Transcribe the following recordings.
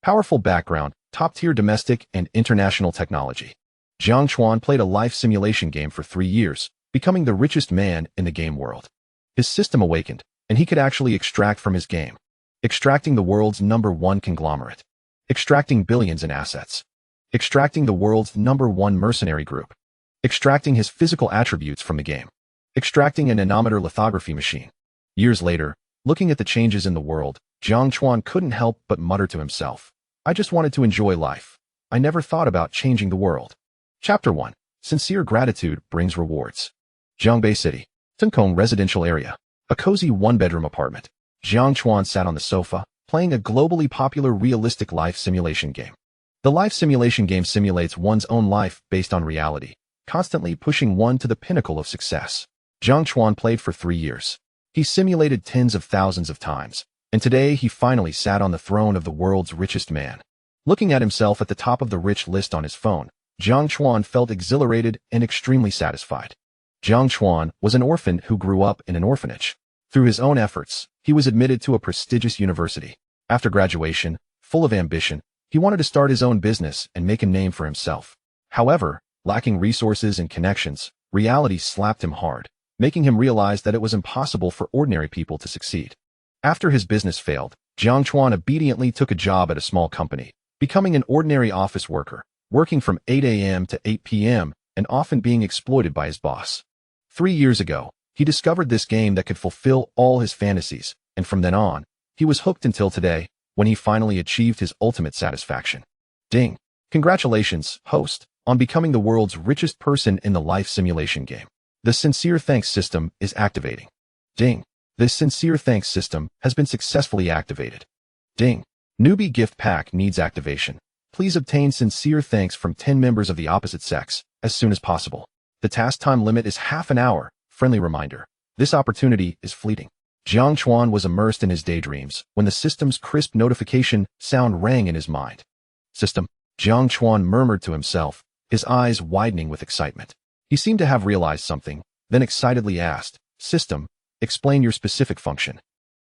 Powerful background, top-tier domestic and international technology. Jiang Chuan played a life simulation game for 3 years, becoming the richest man in the game world. His system awakened, and he could actually extract from his game. Extracting the world's #1 conglomerate. Extracting billions in assets. Extracting the world's #1 mercenary group. Extracting his physical attributes from the game. Extracting an nanometer lithography machine. Years later, looking at the changes in the world, Jiang Chuan couldn't help but mutter to himself, "I just wanted to enjoy life. I never thought about changing the world." Chapter 1. Sincere gratitude brings rewards. Jiangbei City, Tunkong residential area. A cozy one-bedroom apartment. Jiang Chuan sat on the sofa, playing a globally popular realistic life simulation game. The life simulation game simulates one's own life based on reality, constantly pushing one to the pinnacle of success. Jiang Chuan played for 3 years. He simulated tens of thousands of times, and today he finally sat on the throne of the world's richest man. Looking at himself at the top of the rich list on his phone, Jiang Chuan felt exhilarated and extremely satisfied. Jiang Chuan was an orphan who grew up in an orphanage. Through his own efforts, he was admitted to a prestigious university. After graduation, full of ambition, he wanted to start his own business and make a name for himself. However, lacking resources and connections, reality slapped him hard, making him realize that it was impossible for ordinary people to succeed. After his business failed, Jiang Chuan obediently took a job at a small company, becoming an ordinary office worker, working from 8 a.m. to 8 p.m. and often being exploited by his boss. 3 years ago, he discovered this game that could fulfill all his fantasies, and from then on, he was hooked until today, when he finally achieved his ultimate satisfaction. Ding! Congratulations, host, on becoming the world's richest person in the life simulation game. The sincere thanks system is activating. Ding! This sincere thanks system has been successfully activated. Ding! Newbie gift pack needs activation. Please obtain sincere thanks from 10 members of the opposite sex as soon as possible. The task time limit is half an hour. Friendly reminder. This opportunity is fleeting. Jiang Chuan was immersed in his daydreams when the system's crisp notification sound rang in his mind. System, Jiang Chuan murmured to himself, his eyes widening with excitement. He seemed to have realized something, then excitedly asked, "System, explain your specific function."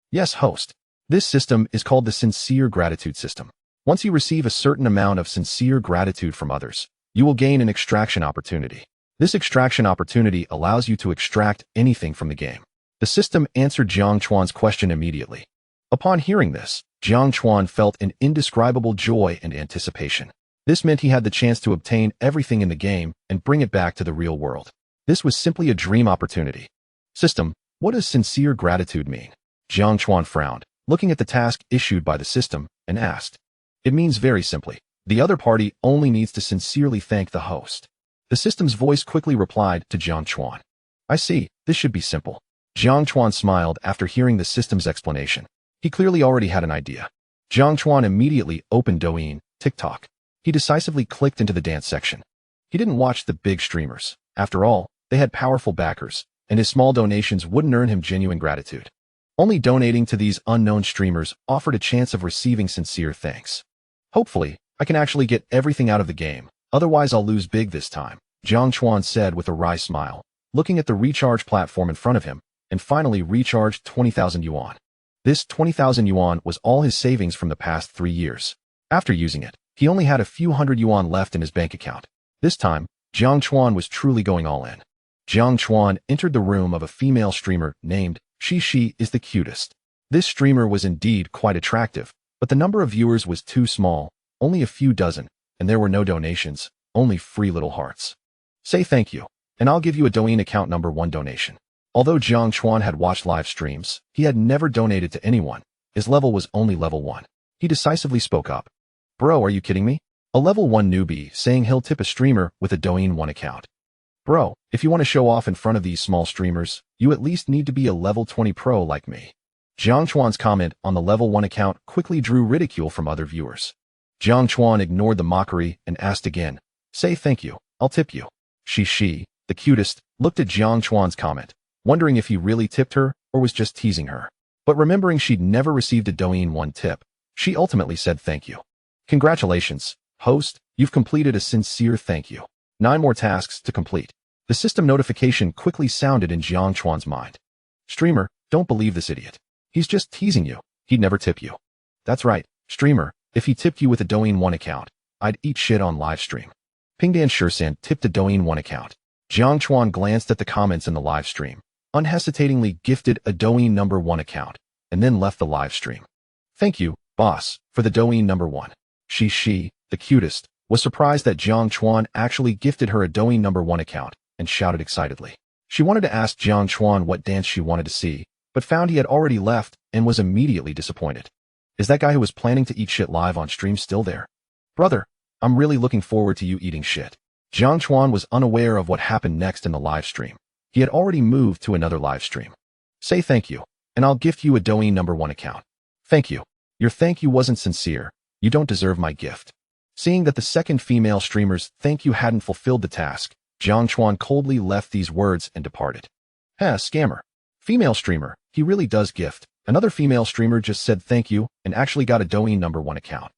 "Yes, host. This system is called the sincere gratitude system. Once you receive a certain amount of sincere gratitude from others, you will gain an extraction opportunity. This extraction opportunity allows you to extract anything from the game." The system answered Jiang Chuan's question immediately. Upon hearing this, Jiang Chuan felt an indescribable joy and anticipation. This meant he had the chance to obtain everything in the game and bring it back to the real world. This was simply a dream opportunity. System, what does sincere gratitude mean? Jiang Chuan frowned, looking at the task issued by the system, and asked. It means very simply, the other party only needs to sincerely thank the host. The system's voice quickly replied to Jiang Chuan. I see, this should be simple. Jiang Chuan smiled after hearing the system's explanation. He clearly already had an idea. Jiang Chuan immediately opened Douyin, TikTok. He decisively clicked into the dance section. He didn't watch the big streamers. After all, they had powerful backers, and his small donations wouldn't earn him genuine gratitude. Only donating to these unknown streamers offered a chance of receiving sincere thanks. Hopefully, I can actually get everything out of the game, otherwise I'll lose big this time, Jiang Chuan said with a wry smile, looking at the recharge platform in front of him, and finally recharged 20,000 yuan. This 20,000 yuan was all his savings from the past 3 years. After using it, he only had a few hundred yuan left in his bank account. This time, Jiang Chuan was truly going all in. Jiang Chuan entered the room of a female streamer named She is the cutest. This streamer was indeed quite attractive, but the number of viewers was too small, only a few dozen, and there were no donations, only free little hearts. Say thank you, and I'll give you a Douyin account number 1 donation. Although Jiang Chuan had watched live streams, he had never donated to anyone. His level was only level 1. He decisively spoke up. Bro, are you kidding me? A level 1 newbie saying he'll tip a streamer with a Douyin 1 account. Bro, if you want to show off in front of these small streamers, you at least need to be a level 20 pro like me. Jiang Chuan's comment on the level 1 account quickly drew ridicule from other viewers. Jiang Chuan ignored the mockery and asked again, Say thank you, I'll tip you. She, the cutest, looked at Jiang Chuan's comment, wondering if he really tipped her or was just teasing her. But remembering she'd never received a Douyin 1 tip, she ultimately said thank you. Congratulations, host, you've completed a sincere thank you. 9 more tasks to complete. The system notification quickly sounded in Jiang Chuan's mind. Streamer, don't believe this idiot. He's just teasing you. He'd never tip you. That's right, streamer, If he tipped you with a Douyin 1 account, I'd eat shit on livestream. Pingdan Shursan tipped a Douyin 1 account. Jiang Chuan glanced at the comments in the live stream, unhesitatingly gifted a Douyin number 1 account, and then left the live stream. Thank you, boss, for the Douyin number 1. She, the cutest, was surprised that Jiang Chuan actually gifted her a Douyin number 1 account, and shouted excitedly. She wanted to ask Jiang Chuan what dance she wanted to see, but found he had already left and was immediately disappointed. Is that guy who was planning to eat shit live on stream still there? Brother, I'm really looking forward to you eating shit. Jiang Chuan was unaware of what happened next in the live stream. He had already moved to another live stream. Say thank you, and I'll gift you a Douyin number 1 account. Thank you. Your thank you wasn't sincere. You don't deserve my gift. Seeing that the second female streamer's thank you hadn't fulfilled the task, Jiang Chuan coldly left these words and departed. Scammer. Female streamer, he really does gift. Another female streamer just said thank you and actually got a Douyin number 1 account.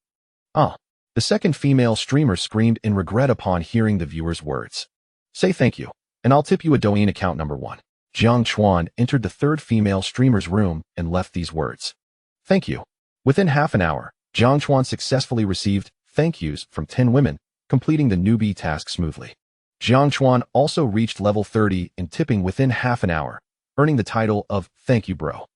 The second female streamer screamed in regret upon hearing the viewer's words. Say thank you, and I'll tip you a Douyin account number 1. Jiang Chuan entered the third female streamer's room and left these words. Thank you. Within half an hour, Jiang Chuan successfully received thank yous from 10 women, completing the newbie task smoothly. Jiang Chuan also reached level 30 in tipping within half an hour, earning the title of Thank You Bro.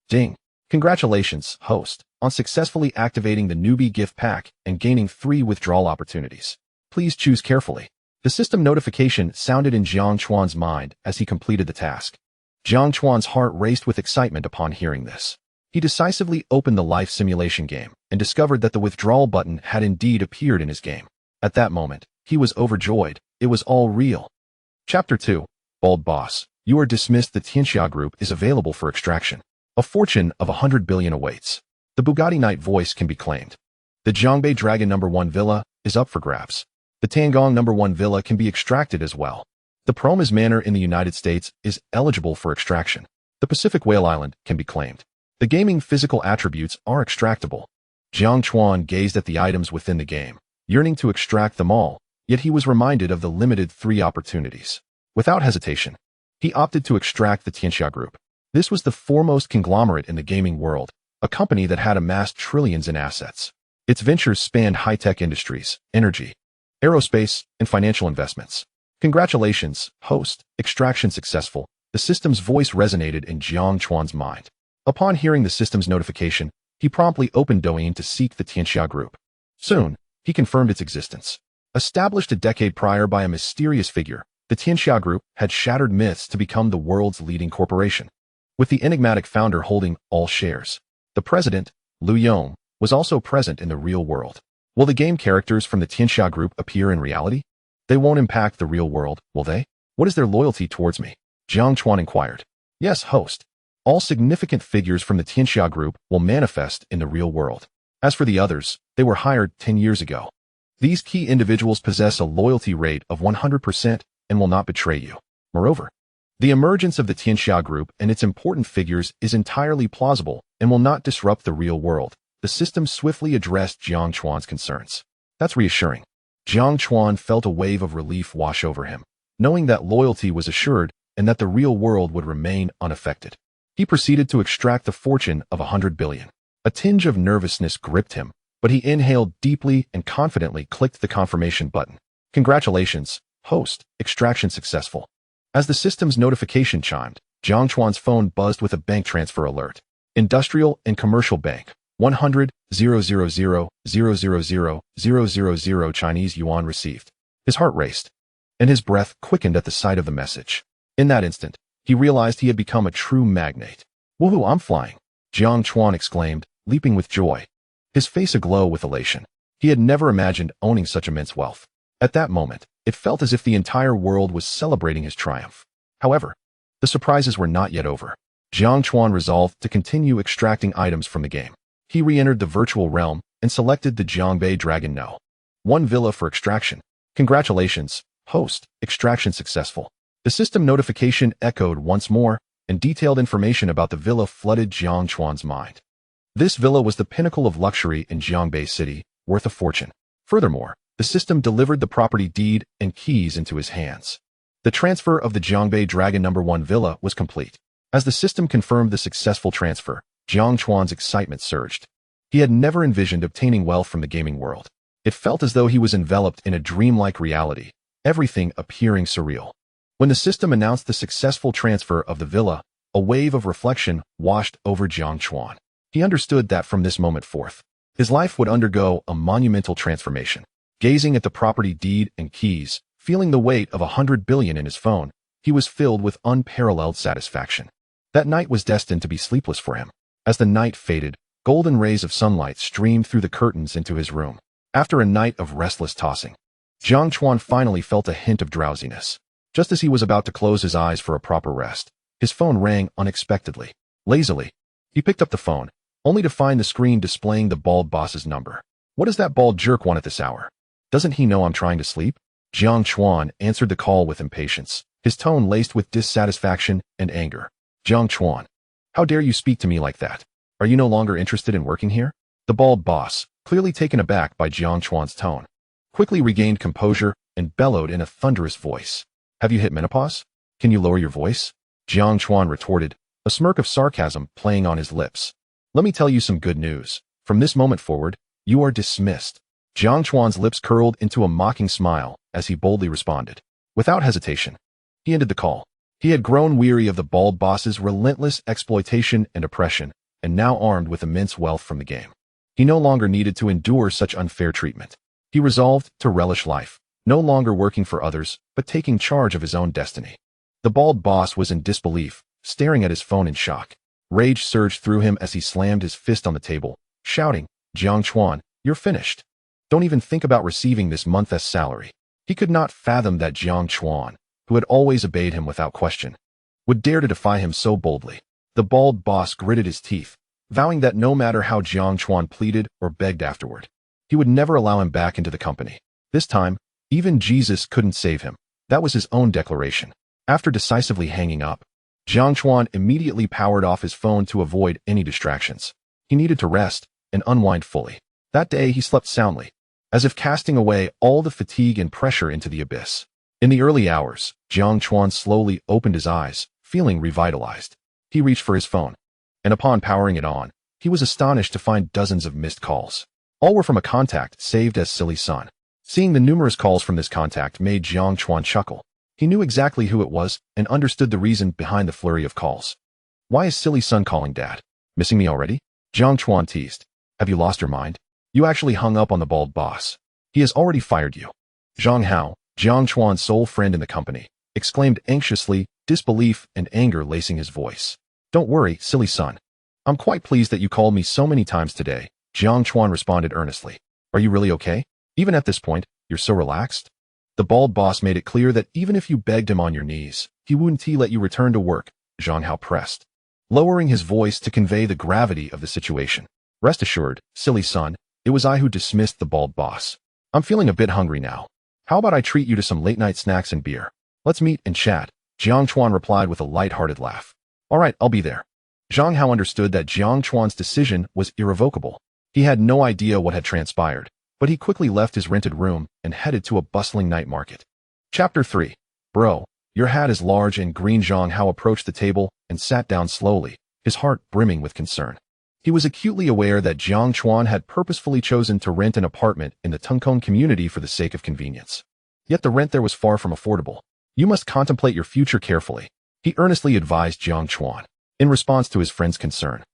Ding! Congratulations, host, on successfully activating the newbie gift pack and gaining 3 withdrawal opportunities. Please choose carefully. The system notification sounded in Jiang Chuan's mind as he completed the task. Jiang Chuan's heart raced with excitement upon hearing this. He decisively opened the life simulation game and discovered that the withdrawal button had indeed appeared in his game. At that moment, he was overjoyed. It was all real. Chapter 2. Bald Boss. You are dismissed. The Tianxia Group is available for extraction. A fortune of 100 billion awaits. The Bugatti Knight voice can be claimed. The Jiangbei Dragon number 1 villa is up for grabs. The Tiangong number 1 villa can be extracted as well. The Promes Manor in the United States is eligible for extraction. The Pacific Whale Island can be claimed. The gaming physical attributes are extractable. Jiang Chuan gazed at the items within the game, yearning to extract them all, yet he was reminded of the limited 3 opportunities. Without hesitation, he opted to extract the Tianxia Group. This was the foremost conglomerate in the gaming world, a company that had amassed trillions in assets. Its ventures spanned high-tech industries, energy, aerospace, and financial investments. Congratulations, host, extraction successful. The system's voice resonated in Jiang Chuan's mind. Upon hearing the system's notification, he promptly opened Douyin to seek the Tianxia Group. Soon, he confirmed its existence. Established a decade prior by a mysterious figure, the Tianxia Group had shattered myths to become the world's leading corporation. With the enigmatic founder holding all shares, the president, Liu Yong, was also present in the real world. Will the game characters from the Tianxia Group appear in reality? They won't impact the real world, will they? What is their loyalty towards me? Jiang Chuan inquired. Yes, host. All significant figures from the Tianxia Group will manifest in the real world. As for the others, they were hired 10 years ago. These key individuals possess a loyalty rate of 100% and will not betray you. Moreover, the emergence of the Tianxia Group and its important figures is entirely plausible and will not disrupt the real world. The system swiftly addressed Jiang Chuan's concerns. That's reassuring. Jiang Chuan felt a wave of relief wash over him, knowing that loyalty was assured and that the real world would remain unaffected. He proceeded to extract the fortune of 100 billion. A tinge of nervousness gripped him, but he inhaled deeply and confidently clicked the confirmation button. Congratulations, host, extraction successful. As the system's notification chimed, Jiang Chuan's phone buzzed with a bank transfer alert. Industrial and Commercial Bank, 100,000,000,000 Chinese yuan received. His heart raced, and his breath quickened at the sight of the message. In that instant, he realized he had become a true magnate. Woohoo, I'm flying! Jiang Chuan exclaimed, leaping with joy. His face aglow with elation. He had never imagined owning such immense wealth. At that moment, it felt as if the entire world was celebrating his triumph. However, the surprises were not yet over. Jiang Chuan resolved to continue extracting items from the game. He re-entered the virtual realm and selected the Jiangbei Dragon No. 1 villa for extraction. Congratulations, host, extraction successful. The system notification echoed once more, and detailed information about the villa flooded Jiang Chuan's mind. This villa was the pinnacle of luxury in Jiangbei City, worth a fortune. Furthermore, the system delivered the property deed and keys into his hands. The transfer of the Jiangbei Dragon No. 1 villa was complete. As the system confirmed the successful transfer, Jiang Chuan's excitement surged. He had never envisioned obtaining wealth from the gaming world. It felt as though he was enveloped in a dreamlike reality, everything appearing surreal. When the system announced the successful transfer of the villa, a wave of reflection washed over Jiang Chuan. He understood that from this moment forth, his life would undergo a monumental transformation. Gazing at the property deed and keys, feeling the weight of 100 billion in his phone, he was filled with unparalleled satisfaction. That night was destined to be sleepless for him. As the night faded, golden rays of sunlight streamed through the curtains into his room. After a night of restless tossing, Jiang Chuan finally felt a hint of drowsiness. Just as he was about to close his eyes for a proper rest, his phone rang unexpectedly. Lazily, he picked up the phone, only to find the screen displaying the bald boss's number. What does that bald jerk want at this hour? Doesn't he know I'm trying to sleep? Jiang Chuan answered the call with impatience, his tone laced with dissatisfaction and anger. Jiang Chuan, how dare you speak to me like that? Are you no longer interested in working here? The bald boss, clearly taken aback by Jiang Chuan's tone, quickly regained composure and bellowed in a thunderous voice. Have you hit menopause? Can you lower your voice? Jiang Chuan retorted, a smirk of sarcasm playing on his lips. Let me tell you some good news. From this moment forward, you are dismissed. Jiang Chuan's lips curled into a mocking smile as he boldly responded. Without hesitation, he ended the call. He had grown weary of the bald boss's relentless exploitation and oppression, and now armed with immense wealth from the game, he no longer needed to endure such unfair treatment. He resolved to relish life, no longer working for others, but taking charge of his own destiny. The bald boss was in disbelief, staring at his phone in shock. Rage surged through him as he slammed his fist on the table, shouting, Jiang Chuan, you're finished. Don't even think about receiving this month's salary. He could not fathom that Jiang Chuan, who had always obeyed him without question, would dare to defy him so boldly. The bald boss gritted his teeth, vowing that no matter how Jiang Chuan pleaded or begged afterward, he would never allow him back into the company. This time, even Jesus couldn't save him. That was his own declaration. After decisively hanging up, Jiang Chuan immediately powered off his phone to avoid any distractions. He needed to rest and unwind fully. That day he slept soundly, as if casting away all the fatigue and pressure into the abyss. In the early hours, Jiang Chuan slowly opened his eyes, feeling revitalized. He reached for his phone, and upon powering it on, he was astonished to find dozens of missed calls. All were from a contact saved as Silly Son. Seeing the numerous calls from this contact made Jiang Chuan chuckle. He knew exactly who it was and understood the reason behind the flurry of calls. Why is Silly Son calling Dad? Missing me already? Jiang Chuan teased. Have you lost your mind? You actually hung up on the bald boss. He has already fired you. Zhang Hao, Jiang Chuan's sole friend in the company, exclaimed anxiously, disbelief and anger lacing his voice. Don't worry, Silly Son. I'm quite pleased that you called me so many times today, Jiang Chuan responded earnestly. Are you really okay? Even at this point, you're so relaxed? The bald boss made it clear that even if you begged him on your knees, he wouldn't let you return to work, Zhang Hao pressed, lowering his voice to convey the gravity of the situation. Rest assured, Silly Son, it was I who dismissed the bald boss. I'm feeling a bit hungry now. How about I treat you to some late-night snacks and beer? Let's meet and chat, Jiang Chuan replied with a light-hearted laugh. All right, I'll be there. Zhang Hao understood that Jiang Chuan's decision was irrevocable. He had no idea what had transpired, but he quickly left his rented room and headed to a bustling night market. Chapter 3. Bro, your hat is large and green. Zhang Hao approached the table and sat down slowly, his heart brimming with concern. He was acutely aware that Jiang Chuan had purposefully chosen to rent an apartment in the Tungkong community for the sake of convenience. Yet the rent there was far from affordable. You must contemplate your future carefully, he earnestly advised Jiang Chuan. In response to his friend's concern,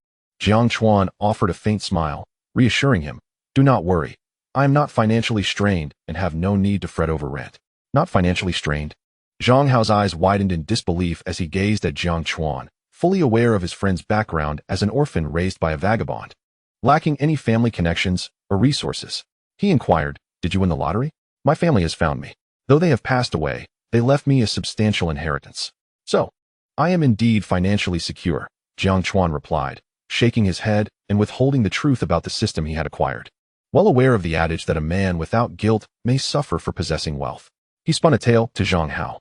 Jiang Chuan offered a faint smile, reassuring him, do not worry. I am not financially strained and have no need to fret over rent. Not financially strained? Zhang Hao's eyes widened in disbelief as he gazed at Jiang Chuan, fully aware of his friend's background as an orphan raised by a vagabond. Lacking any family connections or resources, he inquired, did you win the lottery? My family has found me. Though they have passed away, they left me a substantial inheritance. So, I am indeed financially secure, Jiang Chuan replied, shaking his head and withholding the truth about the system he had acquired. Well aware of the adage that a man without guilt may suffer for possessing wealth, he spun a tale to Zhang Hao.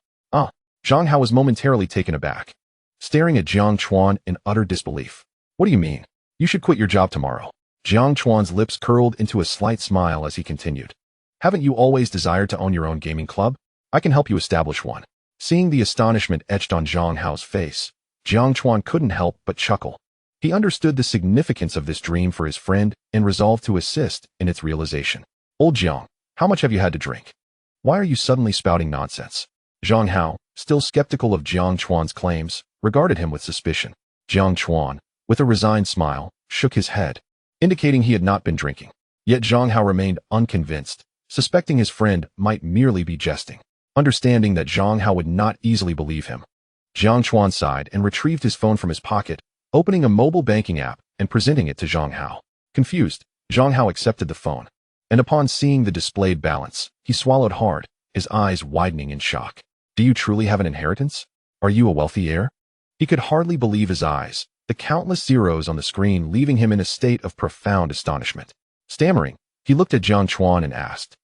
Zhang Hao was momentarily taken aback, staring at Jiang Chuan in utter disbelief. What do you mean? You should quit your job tomorrow. Jiang Chuan's lips curled into a slight smile as he continued. Haven't you always desired to own your own gaming club? I can help you establish one. Seeing the astonishment etched on Zhang Hao's face, Jiang Chuan couldn't help but chuckle. He understood the significance of this dream for his friend and resolved to assist in its realization. Old Jiang, how much have you had to drink? Why are you suddenly spouting nonsense? Zhang Hao, still skeptical of Jiang Chuan's claims, regarded him with suspicion. Jiang Chuan, with a resigned smile, shook his head, indicating he had not been drinking. Yet Zhang Hao remained unconvinced, suspecting his friend might merely be jesting. Understanding that Zhang Hao would not easily believe him, Jiang Chuan sighed and retrieved his phone from his pocket, opening a mobile banking app and presenting it to Zhang Hao. Confused, Zhang Hao accepted the phone, and upon seeing the displayed balance, he swallowed hard, his eyes widening in shock. Do you truly have an inheritance? Are you a wealthy heir? He could hardly believe his eyes, the countless zeros on the screen leaving him in a state of profound astonishment. Stammering, he looked at Jiang Chuan and asked,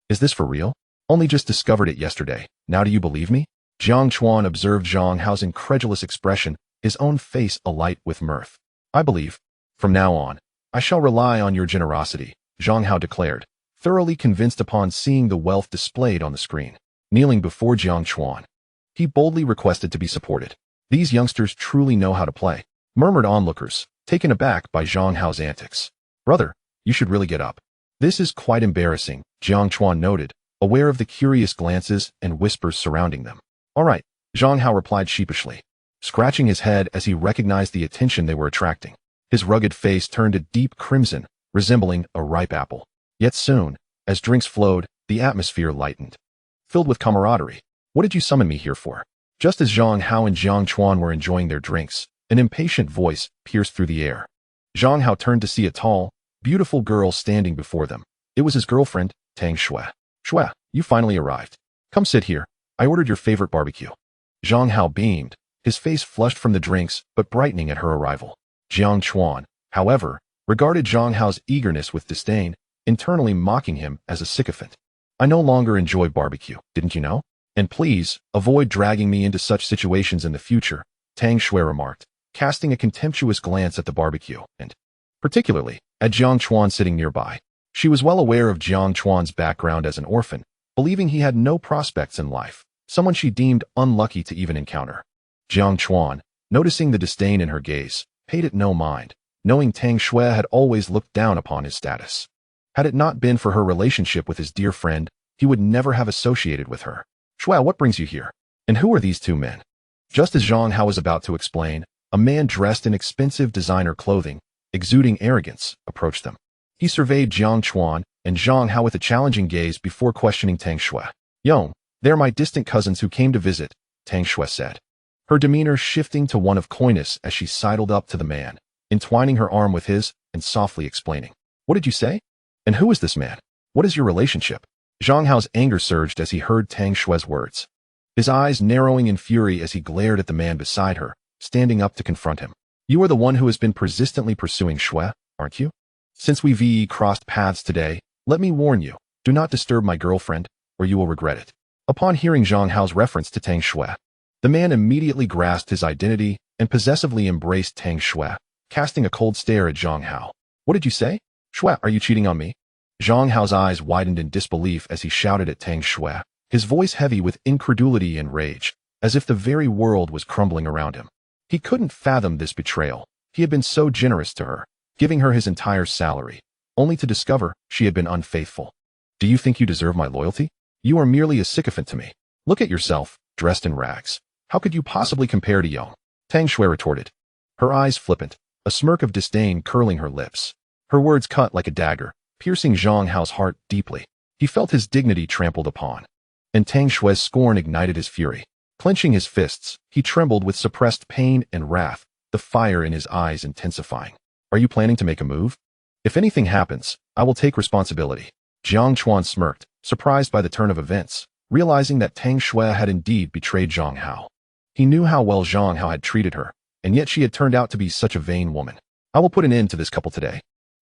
"Is this for real? Only just discovered it yesterday. Now do you believe me?" Jiang Chuan observed Zhang Hao's incredulous expression, his own face alight with mirth. "I believe. From now on, I shall rely on your generosity," Zhang Hao declared, thoroughly convinced upon seeing the wealth displayed on the screen. Kneeling before Jiang Chuan, he boldly requested to be supported. "These youngsters truly know how to play," murmured onlookers, taken aback by Zhang Hao's antics. "Brother, you should really get up. This is quite embarrassing," Jiang Chuan noted, aware of the curious glances and whispers surrounding them. "All right," Zhang Hao replied sheepishly, scratching his head as he recognized the attention they were attracting. His rugged face turned a deep crimson, resembling a ripe apple. Yet soon, as drinks flowed, the atmosphere lightened, filled with camaraderie. "What did you summon me here for?" Just as Zhang Hao and Jiang Chuan were enjoying their drinks, an impatient voice pierced through the air. Zhang Hao turned to see a tall, beautiful girl standing before them. It was his girlfriend, Tang Xue. "Xue, you finally arrived. Come sit here. I ordered your favorite barbecue." Zhang Hao beamed, his face flushed from the drinks but brightening at her arrival. Jiang Chuan, however, regarded Zhang Hao's eagerness with disdain, internally mocking him as a sycophant. "I no longer enjoy barbecue, didn't you know? And please, avoid dragging me into such situations in the future," Tang Xue remarked, casting a contemptuous glance at the barbecue, and particularly at Jiang Chuan sitting nearby. She was well aware of Jiang Chuan's background as an orphan, believing he had no prospects in life, someone she deemed unlucky to even encounter. Jiang Chuan, noticing the disdain in her gaze, paid it no mind, knowing Tang Xue had always looked down upon his status. Had it not been for her relationship with his dear friend, he would never have associated with her. "Xue, what brings you here? And who are these two men?" Just as Zhang Hao was about to explain, a man dressed in expensive designer clothing, exuding arrogance, approached them. He surveyed Jiang Chuan and Zhang Hao with a challenging gaze before questioning Tang Xue. "Yong, they are my distant cousins who came to visit," Tang Xue said, her demeanor shifting to one of coyness as she sidled up to the man, entwining her arm with his and softly explaining. "What did you say? And who is this man? What is your relationship?" Zhang Hao's anger surged as he heard Tang Xue's words, his eyes narrowing in fury as he glared at the man beside her, standing up to confront him. "You are the one who has been persistently pursuing Xue, aren't you? Since we crossed paths today, let me warn you, do not disturb my girlfriend, or you will regret it." Upon hearing Zhang Hao's reference to Tang Xue, the man immediately grasped his identity and possessively embraced Tang Xue, casting a cold stare at Zhang Hao. "What did you say? Xue, are you cheating on me?" Zhang Hao's eyes widened in disbelief as he shouted at Tang Xue, his voice heavy with incredulity and rage, as if the very world was crumbling around him. He couldn't fathom this betrayal. He had been so generous to her, giving her his entire salary, only to discover she had been unfaithful. "Do you think you deserve my loyalty? You are merely a sycophant to me. Look at yourself, dressed in rags. How could you possibly compare to Yong?" Tang Xue retorted, her eyes flippant, a smirk of disdain curling her lips. Her words cut like a dagger, piercing Zhang Hao's heart deeply. He felt his dignity trampled upon, and Tang Xue's scorn ignited his fury. Clenching his fists, he trembled with suppressed pain and wrath, the fire in his eyes intensifying. "Are you planning to make a move? If anything happens, I will take responsibility." Jiang Chuan smirked, surprised by the turn of events, realizing that Tang Xue had indeed betrayed Zhang Hao. He knew how well Zhang Hao had treated her, and yet she had turned out to be such a vain woman. "I will put an end to this couple today,"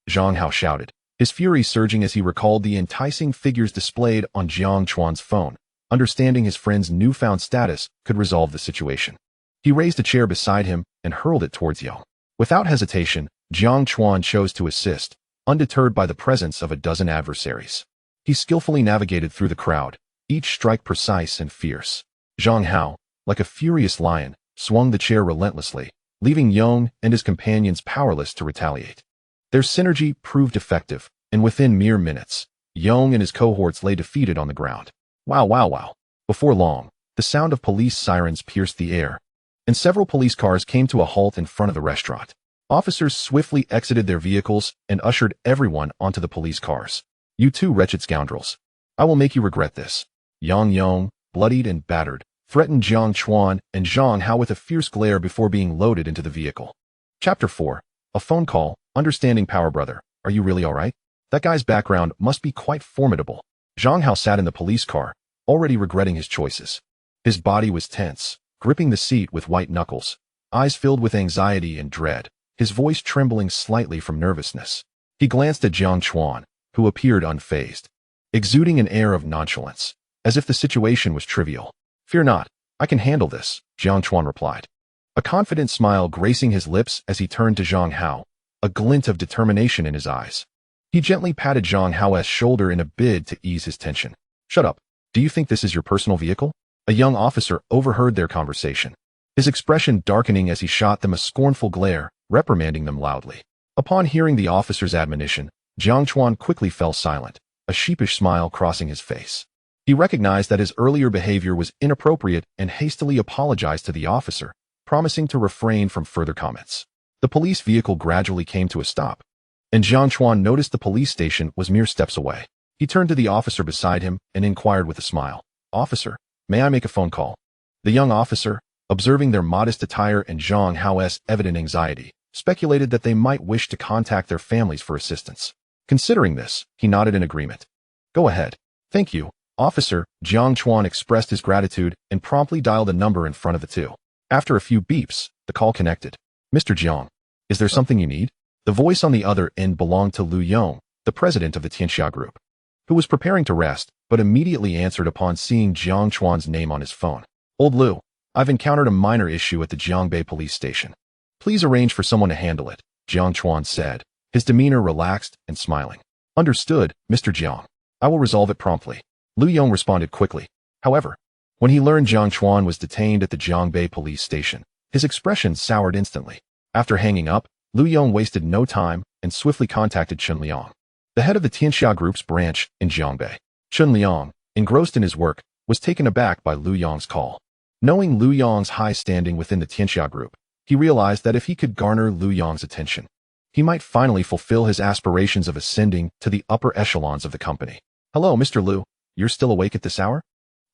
Zhang Hao shouted, his fury surging as he recalled the enticing figures displayed on Jiang Chuan's phone, understanding his friend's newfound status could resolve the situation. He raised a chair beside him and hurled it towards Yong. Without hesitation, Jiang Chuan chose to assist, undeterred by the presence of a dozen adversaries. He skillfully navigated through the crowd, each strike precise and fierce. Zhang Hao, like a furious lion, swung the chair relentlessly, leaving Yong and his companions powerless to retaliate. Their synergy proved effective, and within mere minutes, Yong and his cohorts lay defeated on the ground. Wow, wow, wow. Before long, the sound of police sirens pierced the air, and several police cars came to a halt in front of the restaurant. Officers swiftly exited their vehicles and ushered everyone onto the police cars. You two wretched scoundrels. I will make you regret this. Yang Yong, bloodied and battered, threatened Jiang Chuan and Zhang Hao with a fierce glare before being loaded into the vehicle. Chapter 4. A phone call. Understanding power, brother. Are you really all right? That guy's background must be quite formidable. Zhang Hao sat in the police car, already regretting his choices. His body was tense, gripping the seat with white knuckles, eyes filled with anxiety and dread, his voice trembling slightly from nervousness. He glanced at Jiang Chuan, who appeared unfazed, exuding an air of nonchalance, as if the situation was trivial. Fear not, I can handle this, Jiang Chuan replied, a confident smile gracing his lips as he turned to Zhang Hao, a glint of determination in his eyes. He gently patted Zhang Hao's shoulder in a bid to ease his tension. Shut up. Do you think this is your personal vehicle? A young officer overheard their conversation, his expression darkening as he shot them a scornful glare, reprimanding them loudly. Upon hearing the officer's admonition, Jiang Chuan quickly fell silent, a sheepish smile crossing his face. He recognized that his earlier behavior was inappropriate and hastily apologized to the officer, promising to refrain from further comments. The police vehicle gradually came to a stop, and Jiang Chuan noticed the police station was mere steps away. He turned to the officer beside him and inquired with a smile, "Officer, may I make a phone call?" The young officer, observing their modest attire and Zhang Hao's evident anxiety, speculated that they might wish to contact their families for assistance. Considering this, he nodded in agreement. "Go ahead." "Thank you, officer." Jiang Chuan expressed his gratitude and promptly dialed a number in front of the two. After a few beeps, the call connected. "Mr. Jiang, is there something you need?" The voice on the other end belonged to Lu Yong, the president of the Tianxia Group, who was preparing to rest, but immediately answered upon seeing Jiang Chuan's name on his phone. "Old Lu, I've encountered a minor issue at the Jiangbei police station. Please arrange for someone to handle it," Jiang Chuan said, his demeanor relaxed and smiling. "Understood, Mr. Jiang. I will resolve it promptly." Lu Yong responded quickly. However, when he learned Jiang Chuan was detained at the Jiangbei police station, his expression soured instantly. After hanging up, Lu Yong wasted no time and swiftly contacted Chen Liang, the head of the Tianxia Group's branch in Jiangbei. Chen Liang, engrossed in his work, was taken aback by Lu Yong's call. Knowing Lu Yong's high standing within the Tianxia Group, he realized that if he could garner Lu Yong's attention, he might finally fulfill his aspirations of ascending to the upper echelons of the company. "Hello, Mr. Lu. You're still awake at this hour?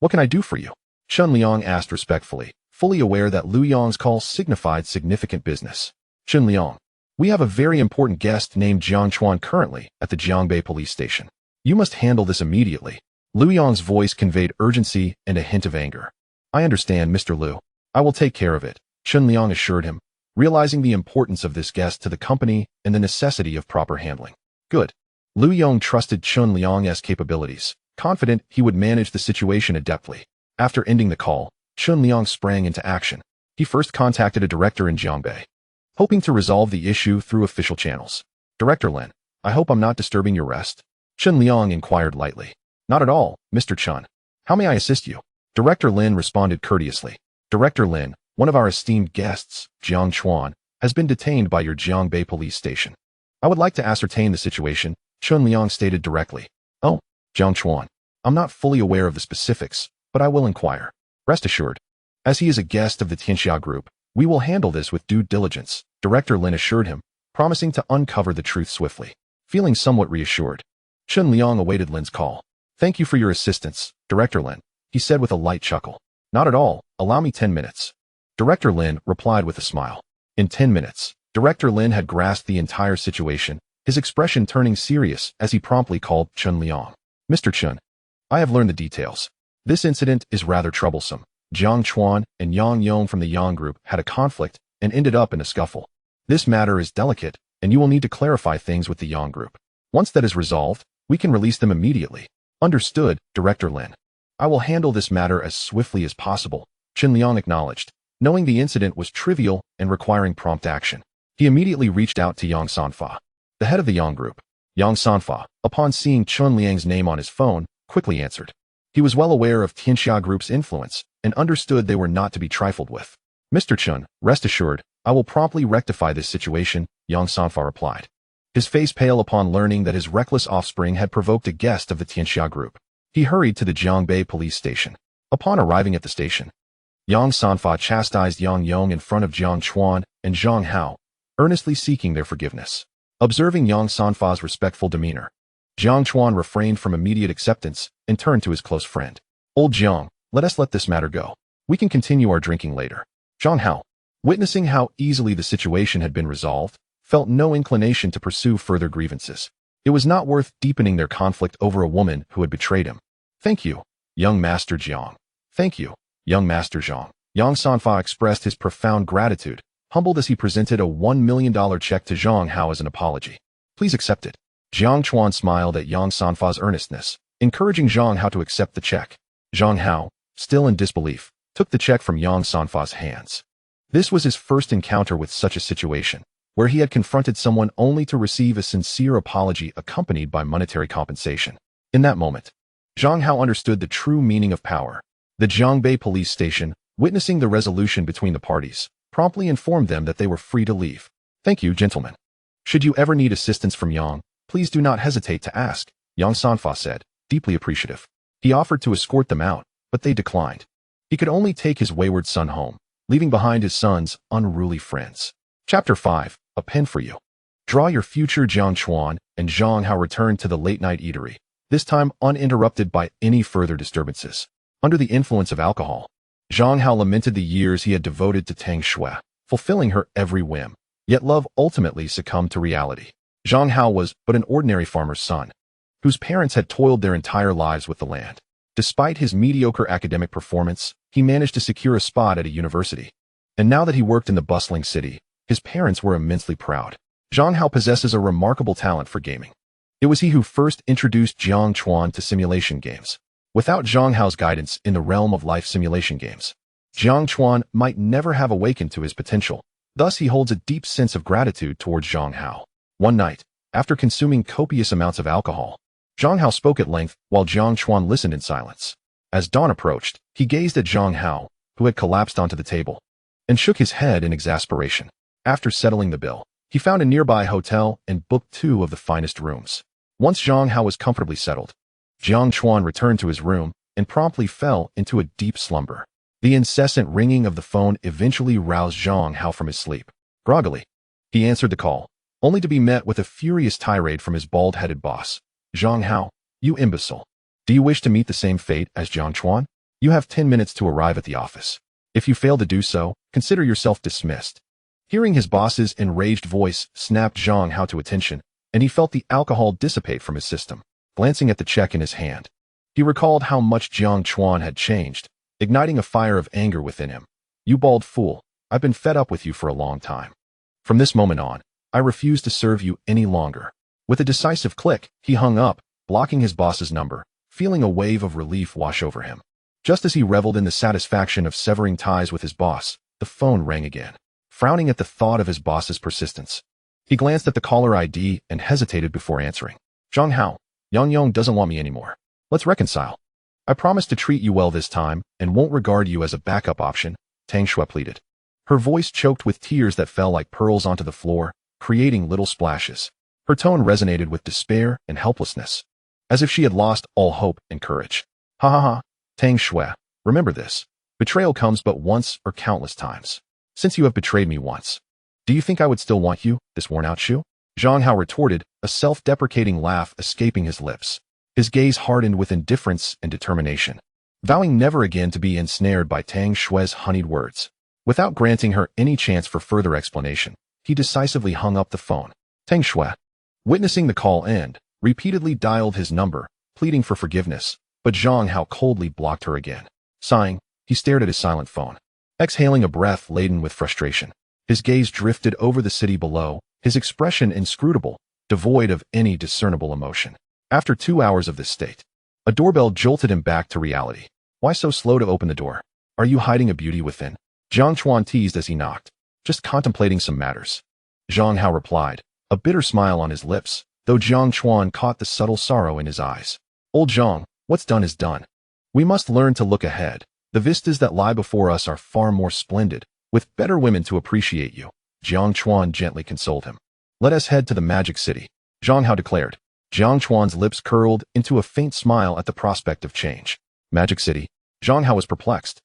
What can I do for you?" Chen Liang asked respectfully, fully aware that Lu Yong's call signified significant business. "Chen Liang, we have a very important guest named Jiang Chuan currently at the Jiangbei police station. You must handle this immediately." Lu Yong's voice conveyed urgency and a hint of anger. "I understand, Mr. Lu. I will take care of it," Chen Liang assured him, realizing the importance of this guest to the company and the necessity of proper handling. Good. Lu Yong trusted Chen Liang's capabilities, confident he would manage the situation adeptly. After ending the call, Chen Liang sprang into action. He first contacted a director in Jiangbei, hoping to resolve the issue through official channels. "Director Lin, I hope I'm not disturbing your rest?" Chen Liang inquired lightly. "Not at all, Mr. Chen. How may I assist you?" Director Lin responded courteously. "Director Lin, one of our esteemed guests, Jiang Chuan, has been detained by your Jiangbei police station. I would like to ascertain the situation," Chen Liang stated directly. "Oh, Jiang Chuan. I'm not fully aware of the specifics, but I will inquire. Rest assured. As he is a guest of the Tianxia Group, we will handle this with due diligence," Director Lin assured him, promising to uncover the truth swiftly. Feeling somewhat reassured, Chen Liang awaited Lin's call. "Thank you for your assistance, Director Lin," he said with a light chuckle. "Not at all. Allow me 10 minutes. Director Lin replied with a smile. In 10 minutes, Director Lin had grasped the entire situation, his expression turning serious as he promptly called Chen Liang. "Mr. Chen, I have learned the details. This incident is rather troublesome. Jiang Chuan and Yang Yong from the Yang Group had a conflict and ended up in a scuffle. This matter is delicate, and you will need to clarify things with the Yang Group. Once that is resolved, we can release them immediately." "Understood, Director Lin. I will handle this matter as swiftly as possible," Chen Liang acknowledged, knowing the incident was trivial and requiring prompt action. He immediately reached out to Yang Sanfa, the head of the Yang Group. Yang Sanfa, upon seeing Chen Liang's name on his phone, quickly answered. He was well aware of Tianxia Group's influence and understood they were not to be trifled with. Mr. Chun, rest assured, I will promptly rectify this situation, Yang Sanfa replied. His face pale upon learning that his reckless offspring had provoked a guest of the Tianxia group. He hurried to the Jiangbei police station. Upon arriving at the station, Yang Sanfa chastised Yang Yong in front of Jiang Chuan and Zhang Hao, earnestly seeking their forgiveness. Observing Yang Sanfa's respectful demeanor, Jiang Chuan refrained from immediate acceptance and turned to his close friend. Old Jiang, let this matter go. We can continue our drinking later. Zhang Hao, witnessing how easily the situation had been resolved, felt no inclination to pursue further grievances. It was not worth deepening their conflict over a woman who had betrayed him. Thank you, young Master Jiang. Thank you, young Master Zhang. Yang Sanfa expressed his profound gratitude, humbled as he presented a $1 million check to Zhang Hao as an apology. Please accept it. Jiang Chuan smiled at Yang Sanfa's earnestness, encouraging Zhang Hao to accept the check. Zhang Hao, still in disbelief, took the check from Yang Sanfa's hands. This was his first encounter with such a situation, where he had confronted someone only to receive a sincere apology accompanied by monetary compensation. In that moment, Zhang Hao understood the true meaning of power. The Jiangbei police station, witnessing the resolution between the parties, promptly informed them that they were free to leave. Thank you, gentlemen. Should you ever need assistance from Yang, please do not hesitate to ask, Yang Sanfa said, deeply appreciative. He offered to escort them out, but they declined. He could only take his wayward son home, leaving behind his son's unruly friends. Chapter 5, A Pen for You. Draw your future. Jiang Chuan and Zhang Hao returned to the late-night eatery, this time uninterrupted by any further disturbances. Under the influence of alcohol, Zhang Hao lamented the years he had devoted to Tang Shui, fulfilling her every whim. Yet love ultimately succumbed to reality. Zhang Hao was but an ordinary farmer's son, whose parents had toiled their entire lives with the land. Despite his mediocre academic performance, he managed to secure a spot at a university. And now that he worked in the bustling city, his parents were immensely proud. Zhang Hao possesses a remarkable talent for gaming. It was he who first introduced Jiang Chuan to simulation games. Without Zhang Hao's guidance in the realm of life simulation games, Jiang Chuan might never have awakened to his potential. Thus, he holds a deep sense of gratitude towards Zhang Hao. One night, after consuming copious amounts of alcohol, Zhang Hao spoke at length while Jiang Chuan listened in silence. As dawn approached, he gazed at Zhang Hao, who had collapsed onto the table, and shook his head in exasperation. After settling the bill, he found a nearby hotel and booked 2 of the finest rooms. Once Zhang Hao was comfortably settled, Jiang Chuan returned to his room and promptly fell into a deep slumber. The incessant ringing of the phone eventually roused Zhang Hao from his sleep. Groggily, he answered the call, only to be met with a furious tirade from his bald-headed boss. Zhang Hao, you imbecile. Do you wish to meet the same fate as Jiang Chuan? You have 10 minutes to arrive at the office. If you fail to do so, consider yourself dismissed. Hearing his boss's enraged voice snapped Zhang Hao to attention, and he felt the alcohol dissipate from his system. Glancing at the check in his hand, he recalled how much Jiang Chuan had changed, igniting a fire of anger within him. You bald fool, I've been fed up with you for a long time. From this moment on, I refuse to serve you any longer. With a decisive click, he hung up, blocking his boss's number, feeling a wave of relief wash over him. Just as he reveled in the satisfaction of severing ties with his boss, the phone rang again. Frowning at the thought of his boss's persistence, he glanced at the caller ID and hesitated before answering. Zhang Hao, Yang Yong doesn't want me anymore. Let's reconcile. I promise to treat you well this time and won't regard you as a backup option, Tang Shui pleaded. Her voice choked with tears that fell like pearls onto the floor, creating little splashes. Her tone resonated with despair and helplessness, as if she had lost all hope and courage. Ha ha ha, Tang Shui, remember this. Betrayal comes but once or countless times. Since you have betrayed me once, do you think I would still want you, this worn-out shoe? Zhang Hao retorted, a self-deprecating laugh escaping his lips. His gaze hardened with indifference and determination, vowing never again to be ensnared by Tang Shui's honeyed words. Without granting her any chance for further explanation, he decisively hung up the phone. Tang Shui, witnessing the call end, repeatedly dialed his number, pleading for forgiveness, but Zhang Hao coldly blocked her again. Sighing, he stared at his silent phone, exhaling a breath laden with frustration. His gaze drifted over the city below, his expression inscrutable, devoid of any discernible emotion. After 2 hours of this state, a doorbell jolted him back to reality. Why so slow to open the door? Are you hiding a beauty within? Jiang Chuan teased as he knocked. Just contemplating some matters. Zhang Hao replied, a bitter smile on his lips, though Jiang Chuan caught the subtle sorrow in his eyes. Old Zhang, what's done is done. We must learn to look ahead. The vistas that lie before us are far more splendid, With better women to appreciate you, Jiang Chuan gently consoled him. Let us head to the Magic City, Zhang Hao declared. Jiang Chuan's lips curled into a faint smile at the prospect of change. Magic City? Zhang Hao was perplexed,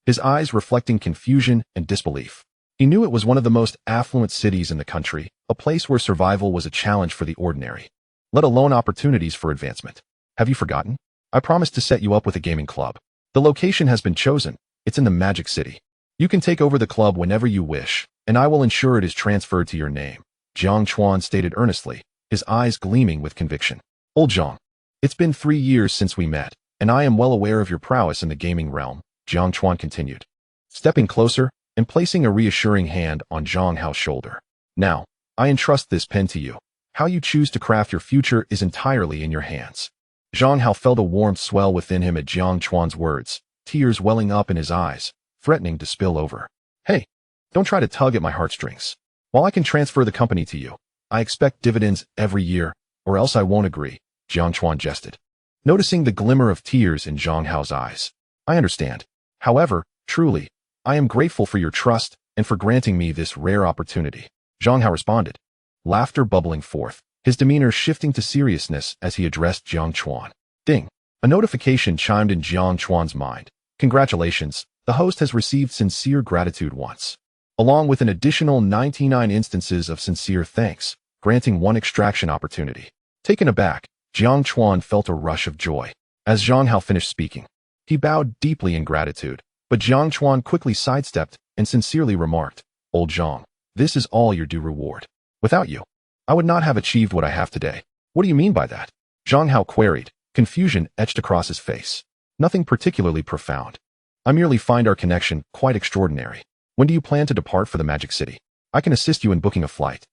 his eyes reflecting confusion and disbelief. He knew it was one of the most affluent cities in the country, a place where survival was a challenge for the ordinary, let alone opportunities for advancement. Have you forgotten? I promised to set you up with a gaming club. The location has been chosen. It's in the Magic City. You can take over the club whenever you wish, and I will ensure it is transferred to your name, Jiang Chuan stated earnestly, his eyes gleaming with conviction. Old Jiang, it's been 3 years since we met, and I am well aware of your prowess in the gaming realm, Jiang Chuan continued, stepping closer and placing a reassuring hand on Zhang Hao's shoulder. Now, I entrust this pen to you. How you choose to craft your future is entirely in your hands. Zhang Hao felt a warmth swell within him at Jiang Chuan's words, tears welling up in his eyes, threatening to spill over. Hey, don't try to tug at my heartstrings. While I can transfer the company to you, I expect dividends every year, or else I won't agree, Jiang Chuan jested, noticing the glimmer of tears in Zhang Hao's eyes. I understand. However, truly, I am grateful for your trust and for granting me this rare opportunity, Zhang Hao responded, laughter bubbling forth, his demeanor shifting to seriousness as he addressed Jiang Chuan. Ding! A notification chimed in Jiang Chuan's mind. Congratulations, the host has received sincere gratitude once, along with an additional 99 instances of sincere thanks, granting 1 extraction opportunity. Taken aback, Jiang Chuan felt a rush of joy. As Zhang Hao finished speaking, he bowed deeply in gratitude, but Jiang Chuan quickly sidestepped and sincerely remarked, Old Zhang, this is all your due reward. Without you, I would not have achieved what I have today. What do you mean by that? Zhang Hao queried, confusion etched across his face. Nothing particularly profound. I merely find our connection quite extraordinary. When do you plan to depart for the Magic City? I can assist you in booking a flight.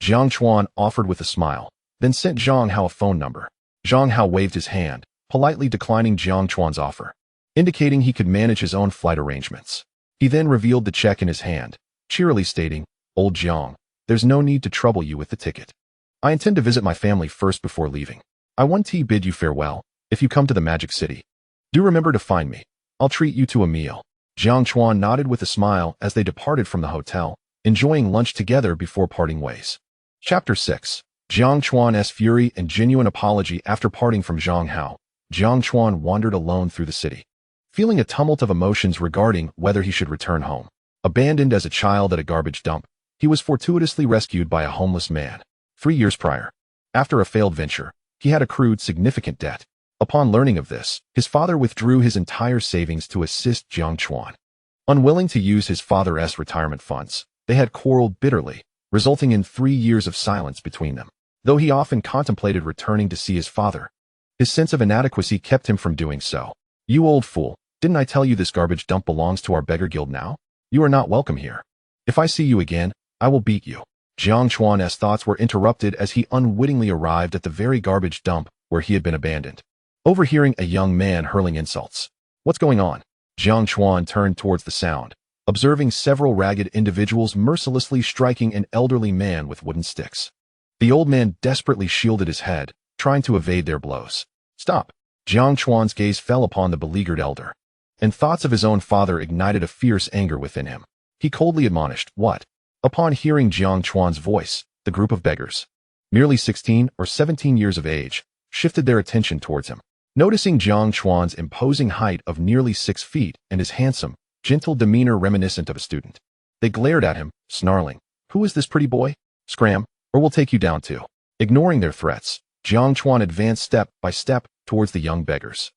Jiang Chuan offered with a smile, then sent Zhang Hao a phone number. Zhang Hao waved his hand, politely declining Jiang Chuan's offer, indicating he could manage his own flight arrangements. He then revealed the check in his hand, cheerily stating, Old Jiang, there's no need to trouble you with the ticket. I intend to visit my family first before leaving. I want to bid you farewell. If you come to the Magic City, do remember to find me. I'll treat you to a meal. Jiang Chuan nodded with a smile as they departed from the hotel, enjoying lunch together before parting ways. Chapter 6. Jiang Chuan's fury and genuine apology. After parting from Zhang Hao, Jiang Chuan wandered alone through the city, feeling a tumult of emotions regarding whether he should return home. Abandoned as a child at a garbage dump, he was fortuitously rescued by a homeless man. 3 years prior, after a failed venture, he had accrued significant debt. Upon learning of this, his father withdrew his entire savings to assist Jiang Chuan. Unwilling to use his father's retirement funds, they had quarreled bitterly, resulting in 3 years of silence between them. Though he often contemplated returning to see his father, his sense of inadequacy kept him from doing so. You old fool, didn't I tell you this garbage dump belongs to our beggar guild now? You are not welcome here. If I see you again, I will beat you. Jiang Chuan's thoughts were interrupted as he unwittingly arrived at the very garbage dump where he had been abandoned, overhearing a young man hurling insults. What's going on? Jiang Chuan turned towards the sound, observing several ragged individuals mercilessly striking an elderly man with wooden sticks. The old man desperately shielded his head, trying to evade their blows. Stop! Jiang Chuan's gaze fell upon the beleaguered elder, and thoughts of his own father ignited a fierce anger within him. He coldly admonished, What? Upon hearing Jiang Chuan's voice, the group of beggars, merely 16 or 17 years of age, shifted their attention towards him. Noticing Jiang Chuan's imposing height of nearly 6 feet and his handsome, gentle demeanor reminiscent of a student, they glared at him, snarling, Who is this pretty boy? Scram, or we'll take you down too. Ignoring their threats, Jiang Chuan advanced step by step towards the young beggars.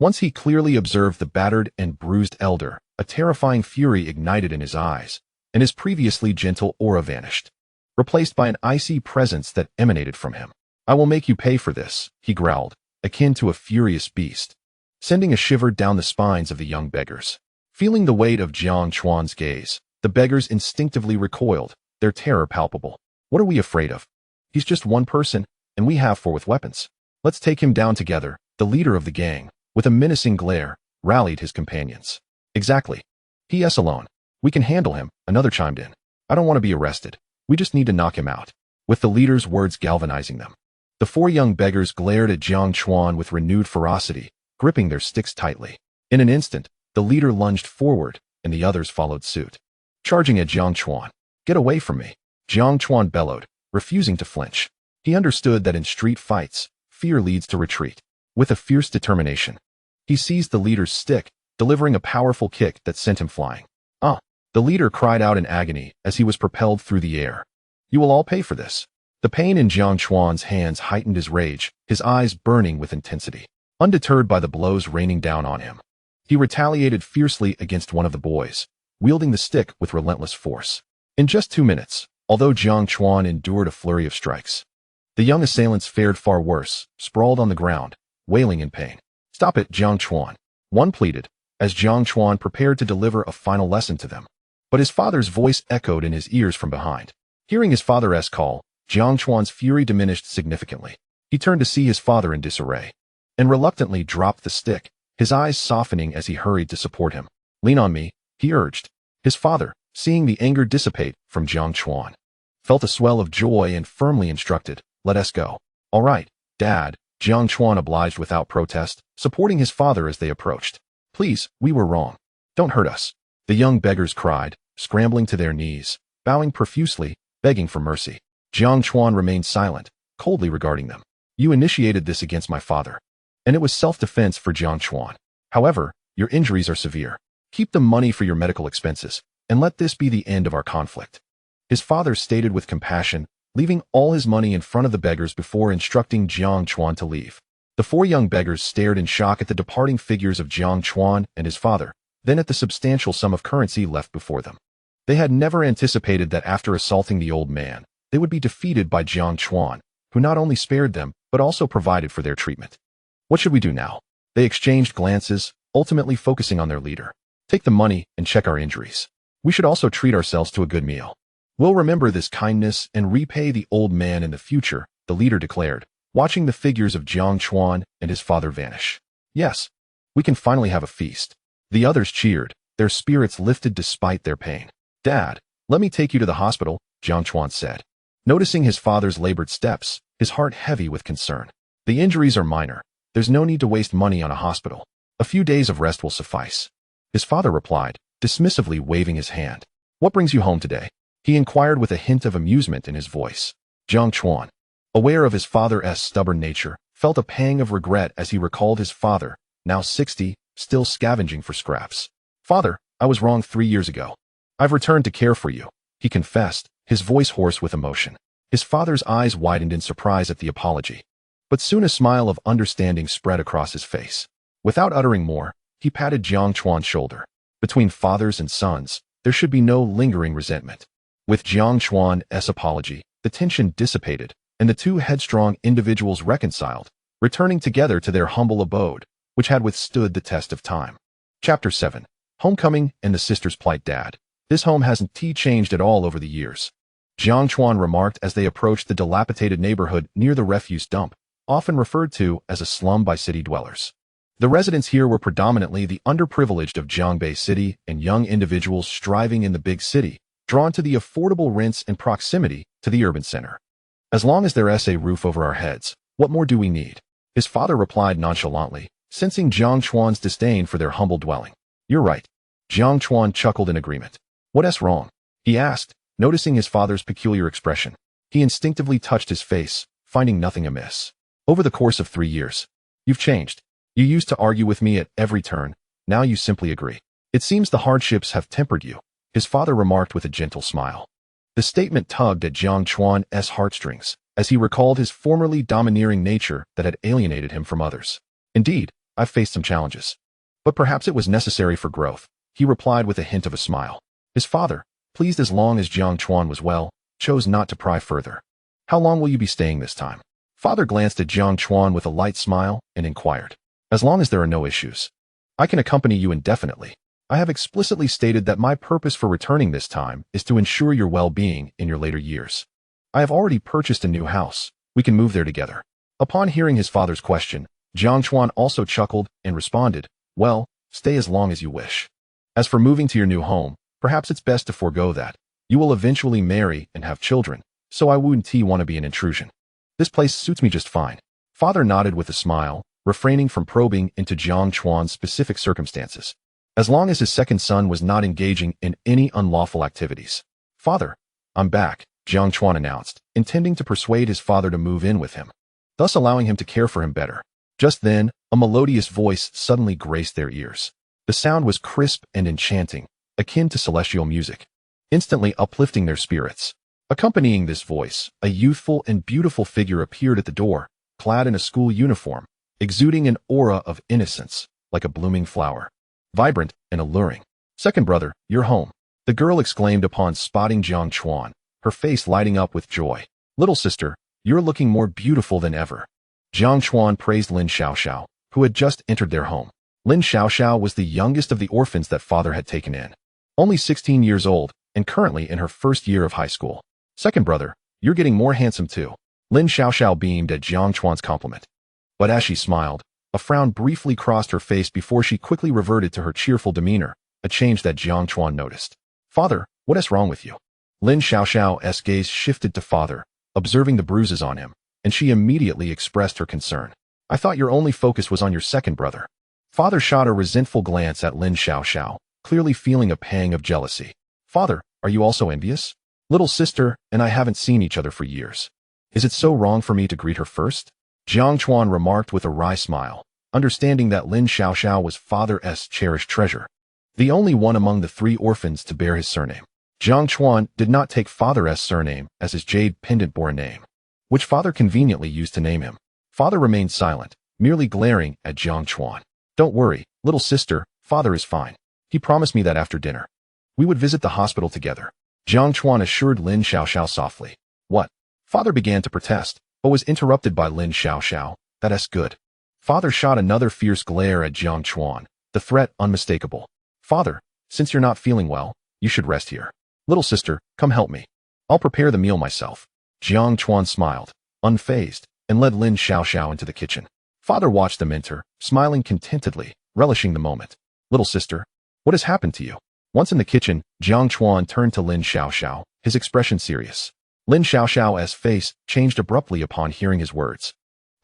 Once he clearly observed the battered and bruised elder, a terrifying fury ignited in his eyes, and his previously gentle aura vanished, replaced by an icy presence that emanated from him. I will make you pay for this, he growled, akin to a furious beast, sending a shiver down the spines of the young beggars. Feeling the weight of Jiang Chuan's gaze, the beggars instinctively recoiled, their terror palpable. What are we afraid of? He's just one person, and we have 4 with weapons. Let's take him down together. The leader of the gang, with a menacing glare, rallied his companions. Exactly. P.S. alone. We can handle him, another chimed in. I don't want to be arrested. We just need to knock him out. With the leader's words galvanizing them, the 4 young beggars glared at Jiang Chuan with renewed ferocity, gripping their sticks tightly. In an instant, the leader lunged forward, and the others followed suit. charging at Jiang Chuan. "Get away from me," Jiang Chuan bellowed, refusing to flinch. He understood that in street fights, fear leads to retreat. With a fierce determination, he seized the leader's stick, delivering a powerful kick that sent him flying. "Ah!" The leader cried out in agony as he was propelled through the air. "You will all pay for this." The pain in Jiang Chuan's hands heightened his rage, his eyes burning with intensity. Undeterred by the blows raining down on him, he retaliated fiercely against one of the boys, wielding the stick with relentless force. In just 2 minutes, although Jiang Chuan endured a flurry of strikes, the young assailants fared far worse, sprawled on the ground, wailing in pain. "Stop it, Jiang Chuan," one pleaded, as Jiang Chuan prepared to deliver a final lesson to them. But his father's voice echoed in his ears from behind. Hearing his father's call, Jiang Chuan's fury diminished significantly. He turned to see his father in disarray, and reluctantly dropped the stick, his eyes softening as he hurried to support him. "Lean on me," he urged. His father, seeing the anger dissipate from Jiang Chuan, felt a swell of joy and firmly instructed, "Let us go." "All right, Dad," Jiang Chuan obliged without protest, supporting his father as they approached. "Please, we were wrong. Don't hurt us," the young beggars cried, scrambling to their knees, bowing profusely, begging for mercy. Jiang Chuan remained silent, coldly regarding them. "You initiated this against my father, and it was self-defense for Jiang Chuan. However, your injuries are severe. Keep the money for your medical expenses, and let this be the end of our conflict." His father stated with compassion, leaving all his money in front of the beggars before instructing Jiang Chuan to leave. The 4 young beggars stared in shock at the departing figures of Jiang Chuan and his father, then at the substantial sum of currency left before them. They had never anticipated that after assaulting the old man, they would be defeated by Jiang Chuan, who not only spared them, but also provided for their treatment. "What should we do now?" They exchanged glances, ultimately focusing on their leader. "Take the money and check our injuries. We should also treat ourselves to a good meal. We'll remember this kindness and repay the old man in the future," the leader declared, watching the figures of Jiang Chuan and his father vanish. "Yes, we can finally have a feast." The others cheered, their spirits lifted despite their pain. "Dad, let me take you to the hospital," Jiang Chuan said, noticing his father's labored steps, his heart heavy with concern. "The injuries are minor. There's no need to waste money on a hospital. A few days of rest will suffice," his father replied, dismissively waving his hand. "What brings you home today?" he inquired with a hint of amusement in his voice. Jiang Chuan, aware of his father's stubborn nature, felt a pang of regret as he recalled his father, now 60, still scavenging for scraps. "Father, I was wrong 3 years ago. I've returned to care for you," he confessed, his voice hoarse with emotion. His father's eyes widened in surprise at the apology, but soon a smile of understanding spread across his face. Without uttering more, he patted Jiang Chuan's shoulder. Between fathers and sons, there should be no lingering resentment. With Jiang Chuan's apology, the tension dissipated, and the 2 headstrong individuals reconciled, returning together to their humble abode, which had withstood the test of time. Chapter 7. Homecoming and the Sisters' Plight. "Dad, this home hasn't changed at all over the years," Jiang Chuan remarked as they approached the dilapidated neighborhood near the refuse dump, often referred to as a slum by city dwellers. The residents here were predominantly the underprivileged of Jiangbei City and young individuals striving in the big city, drawn to the affordable rents and proximity to the urban center. "As long as there's a roof over our heads, what more do we need?" his father replied nonchalantly, sensing Jiang Chuan's disdain for their humble dwelling. "You're right," Jiang Chuan chuckled in agreement. "What's wrong?" he asked, noticing his father's peculiar expression. He instinctively touched his face, finding nothing amiss. "Over the course of 3 years, you've changed. You used to argue with me at every turn, now you simply agree. It seems the hardships have tempered you," his father remarked with a gentle smile. The statement tugged at Jiang Chuan's heartstrings, as he recalled his formerly domineering nature that had alienated him from others. "Indeed, I've faced some challenges, but perhaps it was necessary for growth," he replied with a hint of a smile. His father, pleased as long as Jiang Chuan was well, chose not to pry further. "How long will you be staying this time?" Father glanced at Jiang Chuan with a light smile and inquired. "As long as there are no issues. I can accompany you indefinitely. I have explicitly stated that my purpose for returning this time is to ensure your well-being in your later years. I have already purchased a new house. We can move there together." Upon hearing his father's question, Jiang Chuan also chuckled and responded, "Well, stay as long as you wish. As for moving to your new home, perhaps it's best to forego that. You will eventually marry and have children, so I wouldn't want to be an intrusion. This place suits me just fine." Father nodded with a smile, refraining from probing into Jiang Chuan's specific circumstances. as long as his second son was not engaging in any unlawful activities. "Father, I'm back," Jiang Chuan announced, intending to persuade his father to move in with him, thus allowing him to care for him better. Just then, a melodious voice suddenly graced their ears. The sound was crisp and enchanting, akin to celestial music, instantly uplifting their spirits. Accompanying this voice, a youthful and beautiful figure appeared at the door, clad in a school uniform, exuding an aura of innocence, like a blooming flower. Vibrant and alluring. "Second brother, you're home," the girl exclaimed upon spotting Jiang Chuan, her face lighting up with joy. "Little sister, you're looking more beautiful than ever." Jiang Chuan praised Lin Xiaoxiao, who had just entered their home. Lin Xiaoxiao was the youngest of the orphans that father had taken in. Only 16 years old, and currently in her first year of high school. "Second brother, you're getting more handsome too." Lin Xiaoxiao beamed at Jiang Chuan's compliment. But as she smiled, a frown briefly crossed her face before she quickly reverted to her cheerful demeanor, a change that Jiang Chuan noticed. "Father, what is wrong with you?" Lin Xiaoxiao's gaze shifted to father, observing the bruises on him, and she immediately expressed her concern. "I thought your only focus was on your second brother." Father shot a resentful glance at Lin Xiaoxiao, clearly feeling a pang of jealousy. "Father, are you also envious? Little sister and I haven't seen each other for years. Is it so wrong for me to greet her first?" Jiang Chuan remarked with a wry smile, understanding that Lin Xiaoxiao was father's cherished treasure, the only one among the 3 orphans to bear his surname. Jiang Chuan did not take father's surname, as his jade pendant bore a name, which father conveniently used to name him. Father remained silent, merely glaring at Jiang Chuan. "Don't worry, little sister, father is fine. He promised me that after dinner we would visit the hospital together." Jiang Chuan assured Lin Xiaoxiao softly. "What?" Father began to protest, but was interrupted by Lin Xiaoxiao. "That's good." Father shot another fierce glare at Jiang Chuan, the threat unmistakable. "Father, since you're not feeling well, you should rest here. Little sister, come help me. I'll prepare the meal myself." Jiang Chuan smiled, unfazed, and led Lin Xiaoxiao into the kitchen. Father watched them enter, smiling contentedly, relishing the moment. "Little sister, what has happened to you?" Once in the kitchen, Jiang Chuan turned to Lin Xiaoxiao, his expression serious. Lin Xiaoxiao's face changed abruptly upon hearing his words,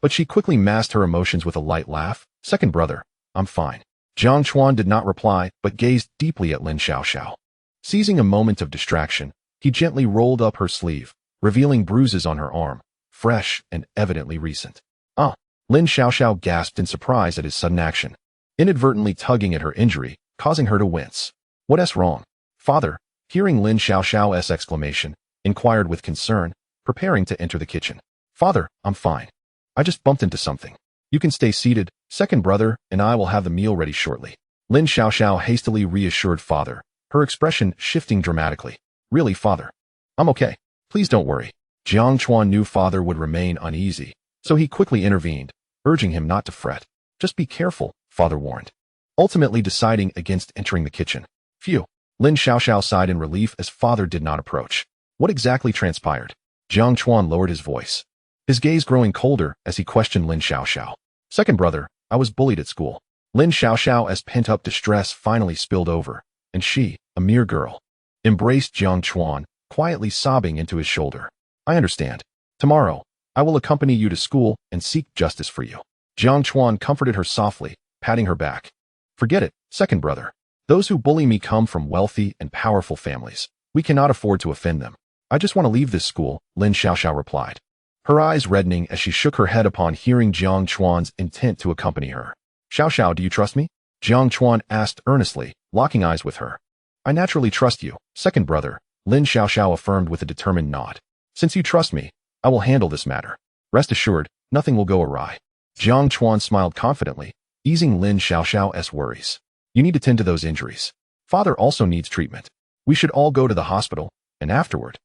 but she quickly masked her emotions with a light laugh. "Second brother, I'm fine." Jiang Chuan did not reply, but gazed deeply at Lin Xiaoxiao. Seizing a moment of distraction, he gently rolled up her sleeve, revealing bruises on her arm, fresh and evidently recent. "Ah!" Lin Xiaoxiao gasped in surprise at his sudden action, inadvertently tugging at her injury, causing her to wince. "What's wrong?" Father, hearing Lin Xiaoxiao's exclamation, inquired with concern, preparing to enter the kitchen. "Father, I'm fine. I just bumped into something. You can stay seated, second brother, and I will have the meal ready shortly." Lin Xiaoxiao hastily reassured father, her expression shifting dramatically. "Really, father? I'm okay. Please don't worry." Jiang Chuan knew father would remain uneasy, so he quickly intervened, urging him not to fret. "Just be careful," father warned, ultimately deciding against entering the kitchen. "Phew." Lin Xiaoxiao sighed in relief as father did not approach. "What exactly transpired?" Jiang Chuan lowered his voice, his gaze growing colder as he questioned Lin Xiaoxiao. "Second brother, I was bullied at school." Lin Xiaoxiao's pent-up distress finally spilled over, and she, a mere girl, embraced Jiang Chuan, quietly sobbing into his shoulder. "I understand. Tomorrow, I will accompany you to school and seek justice for you." Jiang Chuan comforted her softly, patting her back. "Forget it, second brother. Those who bully me come from wealthy and powerful families. We cannot afford to offend them. I just want to leave this school," Lin Xiaoxiao replied, her eyes reddening as she shook her head upon hearing Jiang Chuan's intent to accompany her. "Xiaoxiao, do you trust me?" Jiang Chuan asked earnestly, locking eyes with her. "I naturally trust you, second brother," Lin Xiaoxiao affirmed with a determined nod. "Since you trust me, I will handle this matter. Rest assured, nothing will go awry." Jiang Chuan smiled confidently, easing Lin Xiaoxiao's worries. "You need to tend to those injuries. Father also needs treatment. We should all go to the hospital, and afterward,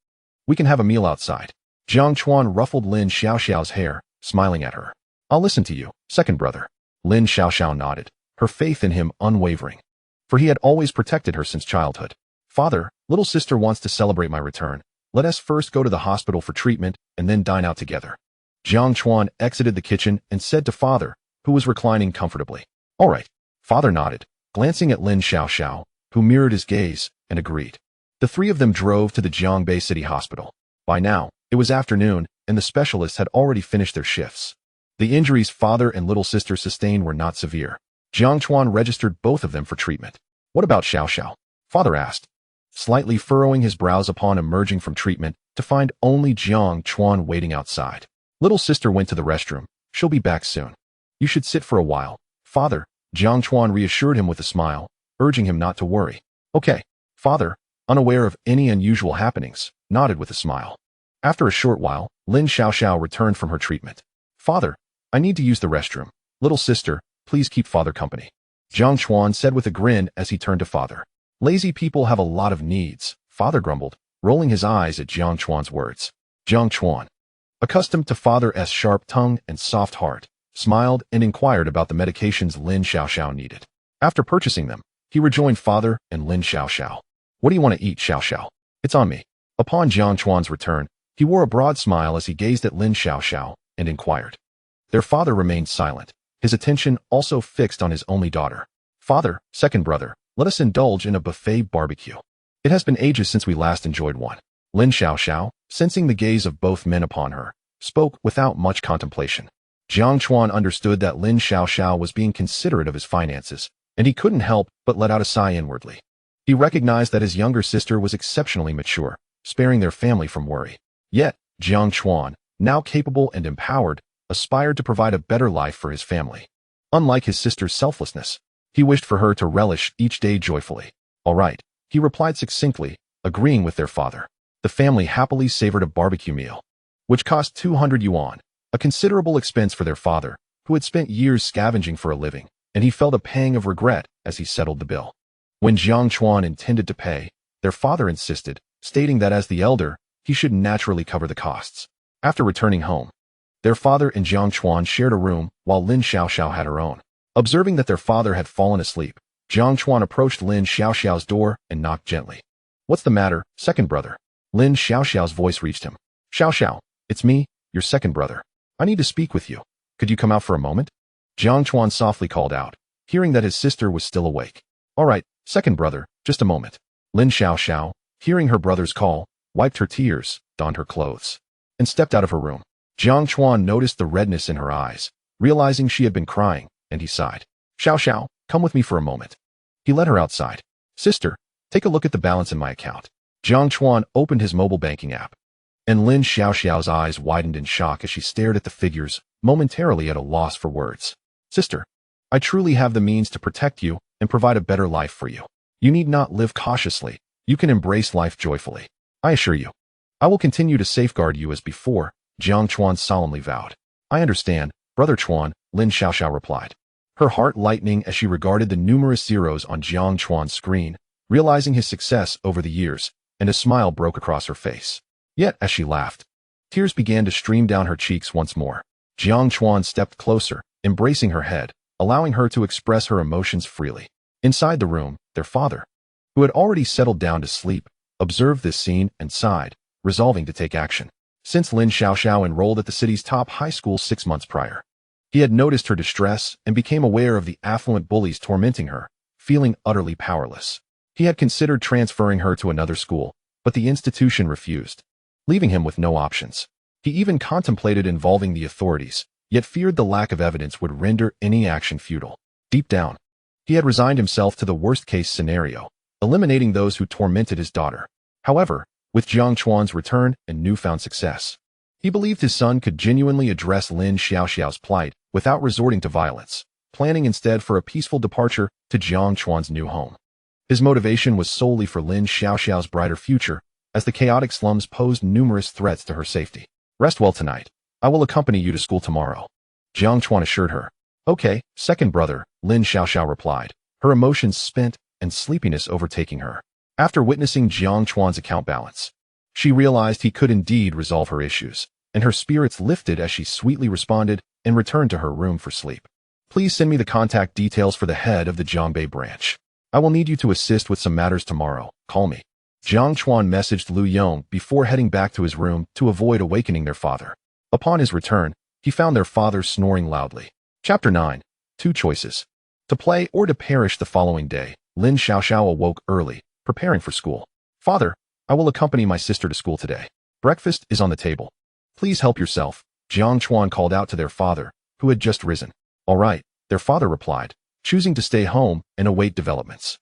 we can have a meal outside." Jiang Chuan ruffled Lin Xiaoxiao's hair, smiling at her. "I'll listen to you, second brother." Lin Xiaoxiao nodded, her faith in him unwavering, for he had always protected her since childhood. "Father, little sister wants to celebrate my return. Let us first go to the hospital for treatment and then dine out together." Jiang Chuan exited the kitchen and said to father, who was reclining comfortably. "All right." Father nodded, glancing at Lin Xiaoxiao, who mirrored his gaze, and agreed. The 3 of them drove to the Jiangbei City Hospital. By now, it was afternoon, and the specialists had already finished their shifts. The injuries father and little sister sustained were not severe. Jiang Chuan registered both of them for treatment. What about Xiao Xiao? Father asked, slightly furrowing his brows upon emerging from treatment to find only Jiang Chuan waiting outside. Little sister went to the restroom. She'll be back soon. You should sit for a while. Father, Jiang Chuan reassured him with a smile, urging him not to worry. Okay. Father, unaware of any unusual happenings, nodded with a smile. After a short while, Lin Xiaoxiao returned from her treatment. Father, I need to use the restroom. Little sister, please keep father company. Jiang Chuan said with a grin as he turned to father. Lazy people have a lot of needs, father grumbled, rolling his eyes at Jiang Chuan's words. Jiang Chuan, accustomed to father's sharp tongue and soft heart, smiled and inquired about the medications Lin Xiaoxiao needed. After purchasing them, he rejoined father and Lin Xiaoxiao. What do you want to eat, Xiaoxiao? It's on me. Upon Jiang Chuan's return, he wore a broad smile as he gazed at Lin Xiaoxiao and inquired. Their father remained silent, his attention also fixed on his only daughter. Father, second brother, let us indulge in a buffet barbecue. It has been ages since we last enjoyed one. Lin Xiaoxiao, sensing the gaze of both men upon her, spoke without much contemplation. Jiang Chuan understood that Lin Xiaoxiao was being considerate of his finances, and he couldn't help but let out a sigh inwardly. He recognized that his younger sister was exceptionally mature, sparing their family from worry. Yet, Jiang Chuan, now capable and empowered, aspired to provide a better life for his family. Unlike his sister's selflessness, he wished for her to relish each day joyfully. All right, he replied succinctly, agreeing with their father. The family happily savored a barbecue meal, which cost 200 yuan, a considerable expense for their father, who had spent years scavenging for a living, and he felt a pang of regret as he settled the bill. When Jiang Chuan intended to pay, their father insisted, stating that as the elder, he should naturally cover the costs. After returning home, their father and Jiang Chuan shared a room while Lin Xiaoxiao had her own. Observing that their father had fallen asleep, Jiang Chuan approached Lin Xiaoxiao's door and knocked gently. What's the matter, second brother? Lin Xiaoxiao's voice reached him. Xiaoxiao, it's me, your second brother. I need to speak with you. Could you come out for a moment? Jiang Chuan softly called out, hearing that his sister was still awake. All right, second brother, just a moment. Lin Xiaoxiao, hearing her brother's call, wiped her tears, donned her clothes, and stepped out of her room. Jiang Chuan noticed the redness in her eyes, realizing she had been crying, and he sighed. Xiaoxiao, come with me for a moment. He led her outside. Sister, take a look at the balance in my account. Jiang Chuan opened his mobile banking app, and Lin Xiaoxiao's eyes widened in shock as she stared at the figures, momentarily at a loss for words. Sister, I truly have the means to protect you and provide a better life for you. You need not live cautiously. You can embrace life joyfully. I assure you. I will continue to safeguard you as before, Jiang Chuan solemnly vowed. I understand, Brother Chuan, Lin Xiaoxiao replied, her heart lightening as she regarded the numerous zeros on Jiang Chuan's screen, realizing his success over the years, and a smile broke across her face. Yet, as she laughed, tears began to stream down her cheeks once more. Jiang Chuan stepped closer, embracing her head, allowing her to express her emotions freely. Inside the room, their father, who had already settled down to sleep, observed this scene and sighed, resolving to take action. Since Lin Xiaoxiao enrolled at the city's top high school 6 months prior, he had noticed her distress and became aware of the affluent bullies tormenting her, feeling utterly powerless. He had considered transferring her to another school, but the institution refused, leaving him with no options. He even contemplated involving the authorities, yet feared the lack of evidence would render any action futile. Deep down, he had resigned himself to the worst-case scenario, eliminating those who tormented his daughter. However, with Jiang Chuan's return and newfound success, he believed his son could genuinely address Lin Xiaoxiao's plight without resorting to violence, planning instead for a peaceful departure to Jiang Chuan's new home. His motivation was solely for Lin Xiaoxiao's brighter future, as the chaotic slums posed numerous threats to her safety. Rest well tonight. I will accompany you to school tomorrow, Jiang Chuan assured her. Okay, second brother, Lin Xiaoxiao replied, her emotions spent and sleepiness overtaking her. After witnessing Jiang Chuan's account balance, she realized he could indeed resolve her issues, and her spirits lifted as she sweetly responded and returned to her room for sleep. Please send me the contact details for the head of the Jiangbei branch. I will need you to assist with some matters tomorrow. Call me. Jiang Chuan messaged Lu Yong before heading back to his room to avoid awakening their father. Upon his return, he found their father snoring loudly. Chapter 9. 2 choices. To play or to perish the following day, Lin Xiaoxiao awoke early, preparing for school. Father, I will accompany my sister to school today. Breakfast is on the table. Please help yourself, Jiang Chuan called out to their father, who had just risen. All right, their father replied, choosing to stay home and await developments.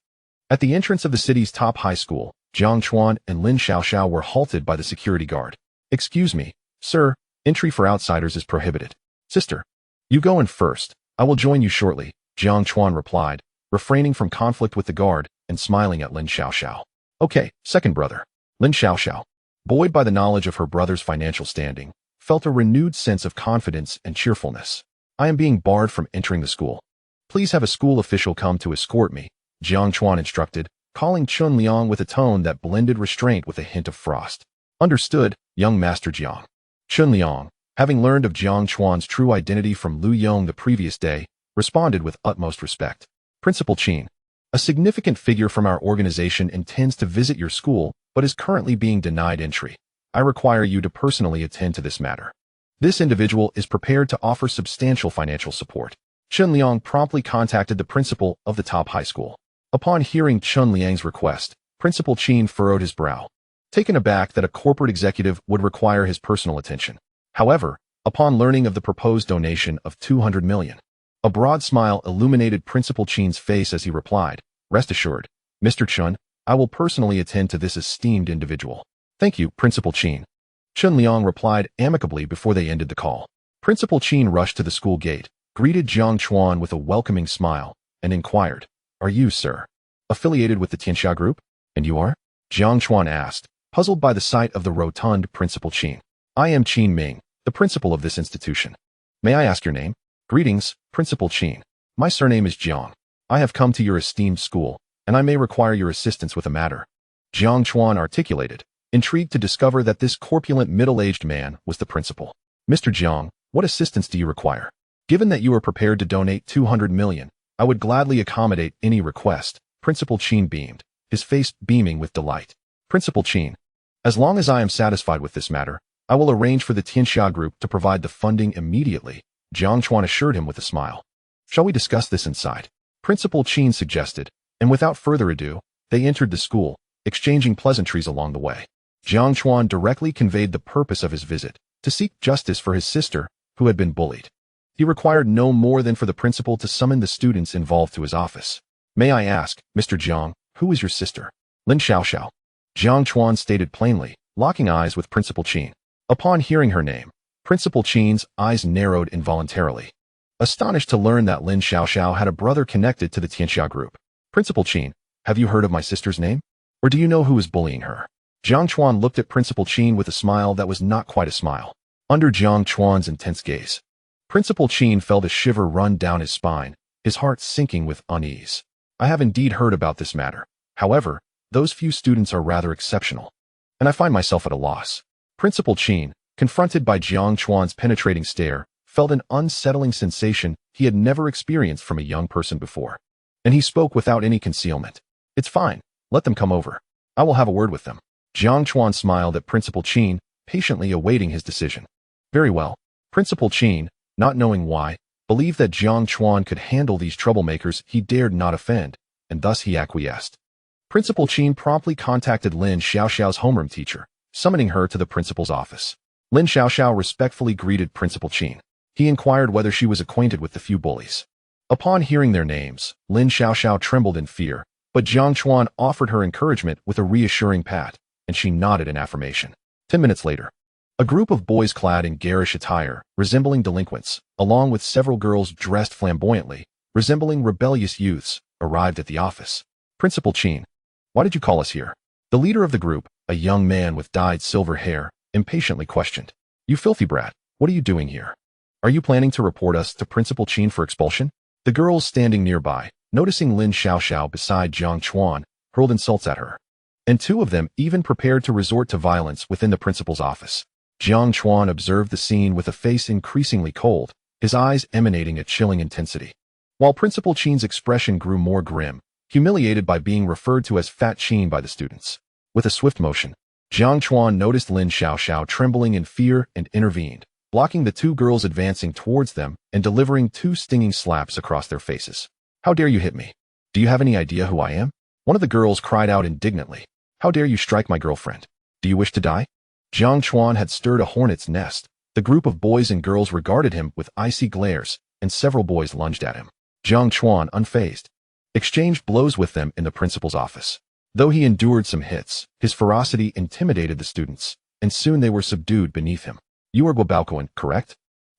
At the entrance of the city's top high school, Jiang Chuan and Lin Xiaoxiao were halted by the security guard. "Excuse me, sir, entry for outsiders is prohibited." "Sister, you go in first. I will join you shortly," Jiang Chuan replied, refraining from conflict with the guard and smiling at Lin Xiaoxiao. "Okay, second brother." Lin Xiaoxiao, buoyed by the knowledge of her brother's financial standing, felt a renewed sense of confidence and cheerfulness. "I am being barred from entering the school. Please have a school official come to escort me," Jiang Chuan instructed, calling Chun Liang with a tone that blended restraint with a hint of frost. "Understood, young Master Jiang." Chun Liang, having learned of Jiang Chuan's true identity from Lu Yong the previous day, responded with utmost respect. "Principal Qin, a significant figure from our organization intends to visit your school, but is currently being denied entry. I require you to personally attend to this matter. This individual is prepared to offer substantial financial support." Chun Liang promptly contacted the principal of the top high school. Upon hearing Chun Liang's request, Principal Qin furrowed his brow, taken aback that a corporate executive would require his personal attention. However, upon learning of the proposed donation of 200 million, a broad smile illuminated Principal Qin's face as he replied, "Rest assured, Mr. Chun, I will personally attend to this esteemed individual." "Thank you, Principal Qin." Chun Liang replied amicably before they ended the call. Principal Qin rushed to the school gate, greeted Jiang Chuan with a welcoming smile, and inquired, "Are you, sir, affiliated with the Tianxia Group?" "And you are?" Jiang Chuan asked, puzzled by the sight of the rotund Principal Qin. "I am Qin Ming, the principal of this institution." "May I ask your name?" "Greetings, Principal Qin. My surname is Jiang. I have come to your esteemed school, and I may require your assistance with a matter." Jiang Chuan articulated, intrigued to discover that this corpulent middle-aged man was the principal. "Mr. Jiang, what assistance do you require? Given that you are prepared to donate 200 million, I would gladly accommodate any request." Principal Qin beamed, his face beaming with delight. "Principal Qin, as long as I am satisfied with this matter, I will arrange for the Tianxia Group to provide the funding immediately," Jiang Chuan assured him with a smile. "Shall we discuss this inside?" Principal Qin suggested, and without further ado, they entered the school, exchanging pleasantries along the way. Jiang Chuan directly conveyed the purpose of his visit, to seek justice for his sister, who had been bullied. He required no more than for the principal to summon the students involved to his office. "May I ask, Mr. Jiang, who is your sister?" "Lin Xiaoxiao," Jiang Chuan stated plainly, locking eyes with Principal Qin. Upon hearing her name, Principal Qin's eyes narrowed involuntarily, astonished to learn that Lin Xiaoxiao had a brother connected to the Tianxia Group. "Principal Qin, have you heard of my sister's name? Or do you know who is bullying her?" Jiang Chuan looked at Principal Qin with a smile that was not quite a smile. Under Jiang Chuan's intense gaze, Principal Qin felt a shiver run down his spine, his heart sinking with unease. "I have indeed heard about this matter. However, those few students are rather exceptional, and I find myself at a loss." Principal Qin, confronted by Jiang Chuan's penetrating stare, felt an unsettling sensation he had never experienced from a young person before. And he spoke without any concealment. "It's fine. Let them come over. I will have a word with them." Jiang Chuan smiled at Principal Qin, patiently awaiting his decision. "Very well." Principal Qin, not knowing why, believed that Jiang Chuan could handle these troublemakers he dared not offend, and thus he acquiesced. Principal Qin promptly contacted Lin Xiaoxiao's homeroom teacher, summoning her to the principal's office. Lin Xiaoxiao respectfully greeted Principal Qin. He inquired whether she was acquainted with the few bullies. Upon hearing their names, Lin Xiaoxiao trembled in fear, but Jiang Chuan offered her encouragement with a reassuring pat, and she nodded in affirmation. 10 minutes later, a group of boys clad in garish attire, resembling delinquents, along with several girls dressed flamboyantly, resembling rebellious youths, arrived at the office. "Principal Qin, why did you call us here?" The leader of the group, a young man with dyed silver hair, impatiently questioned. "You filthy brat, what are you doing here? Are you planning to report us to Principal Qin for expulsion?" The girls standing nearby, noticing Lin Xiaoxiao beside Jiang Chuan, hurled insults at her. And two of them even prepared to resort to violence within the principal's office. Jiang Chuan observed the scene with a face increasingly cold, his eyes emanating a chilling intensity. While Principal Qin's expression grew more grim, humiliated by being referred to as Fat Qin by the students. With a swift motion, Jiang Chuan noticed Lin Xiaoxiao trembling in fear and intervened, blocking the two girls advancing towards them and delivering two stinging slaps across their faces. "How dare you hit me? Do you have any idea who I am?" One of the girls cried out indignantly. "How dare you strike my girlfriend? Do you wish to die?" Jiang Chuan had stirred a hornet's nest. The group of boys and girls regarded him with icy glares, and several boys lunged at him. Jiang Chuan, unfazed, exchanged blows with them in the principal's office. Though he endured some hits, his ferocity intimidated the students, and soon they were subdued beneath him. You are Guo Baoquan, correct?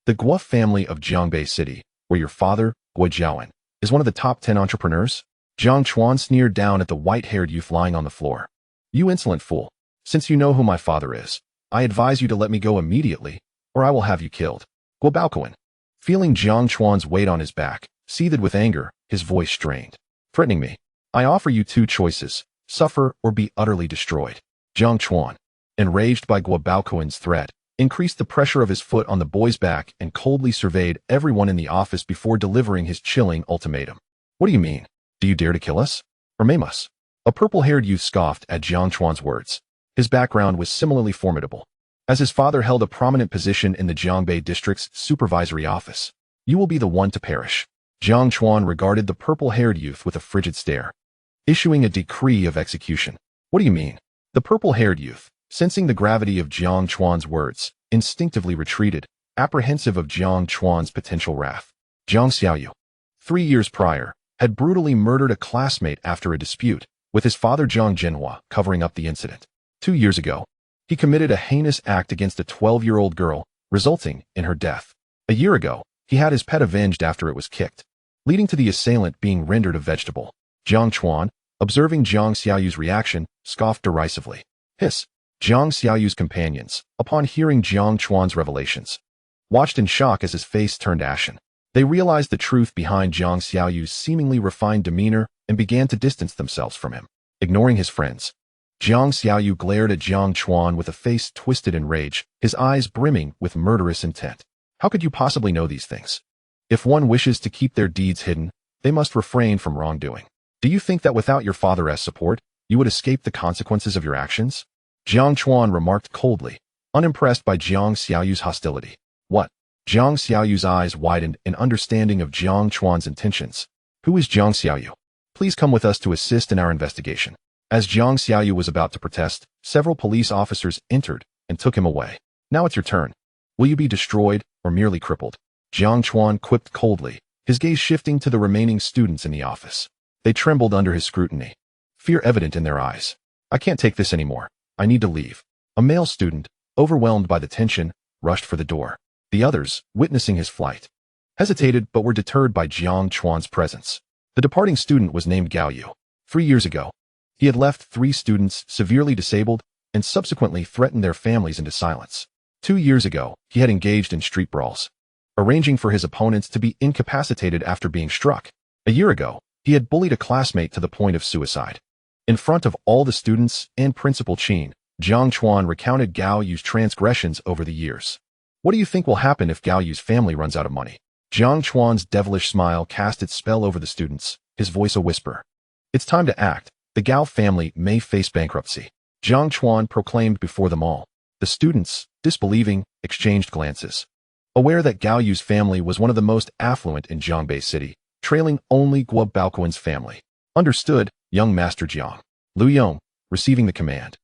The Guo family of Jiangbei City, where your father, Guo Jiaowen, is one of the top 10 entrepreneurs? Jiang Chuan sneered down at the white-haired youth lying on the floor. You insolent fool. Since you know who my father is, I advise you to let me go immediately, or I will have you killed. Guo Baoquan. Feeling Jiang Chuan's weight on his back, seethed with anger, his voice strained. Threatening me. I offer you two choices, suffer or be utterly destroyed. Jiang Chuan, enraged by Guo Baoquan's threat, increased the pressure of his foot on the boy's back and coldly surveyed everyone in the office before delivering his chilling ultimatum. What do you mean? Do you dare to kill us? Or maim us? A purple-haired youth scoffed at Jiang Chuan's words. His background was similarly formidable, as his father held a prominent position in the Jiangbei district's supervisory office. You will be the one to perish. Jiang Chuan regarded the purple-haired youth with a frigid stare, issuing a decree of execution. What do you mean? The purple-haired youth, sensing the gravity of Jiang Chuan's words, instinctively retreated, apprehensive of Jiang Chuan's potential wrath. Jiang Xiaoyu, 3 years prior, had brutally murdered a classmate after a dispute, with his father Jiang Zhenhua covering up the incident. 2 years ago, he committed a heinous act against a 12-year-old girl, resulting in her death. A year ago, he had his pet avenged after it was kicked, leading to the assailant being rendered a vegetable. Jiang Chuan, observing Jiang Xiaoyu's reaction, scoffed derisively. Hiss. Jiang Xiaoyu's companions, upon hearing Jiang Chuan's revelations, watched in shock as his face turned ashen. They realized the truth behind Jiang Xiaoyu's seemingly refined demeanor and began to distance themselves from him. Ignoring his friends, Jiang Xiaoyu glared at Jiang Chuan with a face twisted in rage, his eyes brimming with murderous intent. How could you possibly know these things? If one wishes to keep their deeds hidden, they must refrain from wrongdoing. Do you think that without your father's support, you would escape the consequences of your actions? Jiang Chuan remarked coldly, unimpressed by Jiang Xiaoyu's hostility. What? Jiang Xiaoyu's eyes widened in understanding of Jiang Chuan's intentions. Who is Jiang Xiaoyu? Please come with us to assist in our investigation. As Jiang Xiaoyu was about to protest, several police officers entered and took him away. Now it's your turn. Will you be destroyed or merely crippled? Jiang Chuan quipped coldly, his gaze shifting to the remaining students in the office. They trembled under his scrutiny, fear evident in their eyes. I can't take this anymore. I need to leave. A male student, overwhelmed by the tension, rushed for the door. The others, witnessing his flight, hesitated but were deterred by Jiang Chuan's presence. The departing student was named Gao Yu. 3 years ago, he had left 3 students severely disabled and subsequently threatened their families into silence. 2 years ago, he had engaged in street brawls, arranging for his opponents to be incapacitated after being struck. A year ago, he had bullied a classmate to the point of suicide. In front of all the students and Principal Qin, Jiang Chuan recounted Gao Yu's transgressions over the years. What do you think will happen if Gao Yu's family runs out of money? Jiang Chuan's devilish smile cast its spell over the students, his voice a whisper. It's time to act. The Gao family may face bankruptcy. Jiang Chuan proclaimed before them all. The students, disbelieving, exchanged glances, aware that Gao Yu's family was one of the most affluent in Jiangbei City, trailing only Guo Baoquan's family. Understood, young Master Jiang. Lu Yong, receiving the command,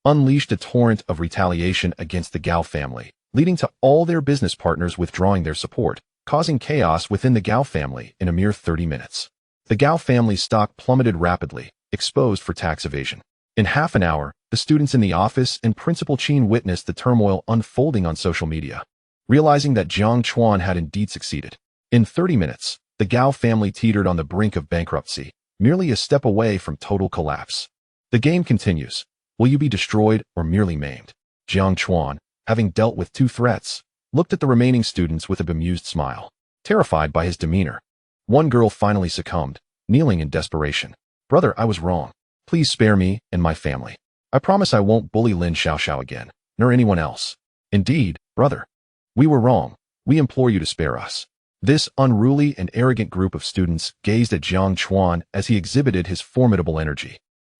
unleashed a torrent of retaliation against the Gao family, leading to all their business partners withdrawing their support, causing chaos within the Gao family in a mere 30 minutes. The Gao family's stock plummeted rapidly, exposed for tax evasion. In half an hour, the students in the office and Principal Qin witnessed the turmoil unfolding on social media, realizing that Jiang Chuan had indeed succeeded. In 30 minutes, the Gao family teetered on the brink of bankruptcy, merely a step away from total collapse. The game continues. Will you be destroyed or merely maimed? Jiang Chuan, having dealt with 2 threats, looked at the remaining students with a bemused smile, terrified by his demeanor. One girl finally succumbed, kneeling in desperation. Brother, I was wrong. Please spare me and my family. I promise I won't bully Lin Xiaoxiao again, nor anyone else. Indeed, brother. We were wrong. We implore you to spare us. This unruly and arrogant group of students gazed at Jiang Chuan as he exhibited his formidable energy.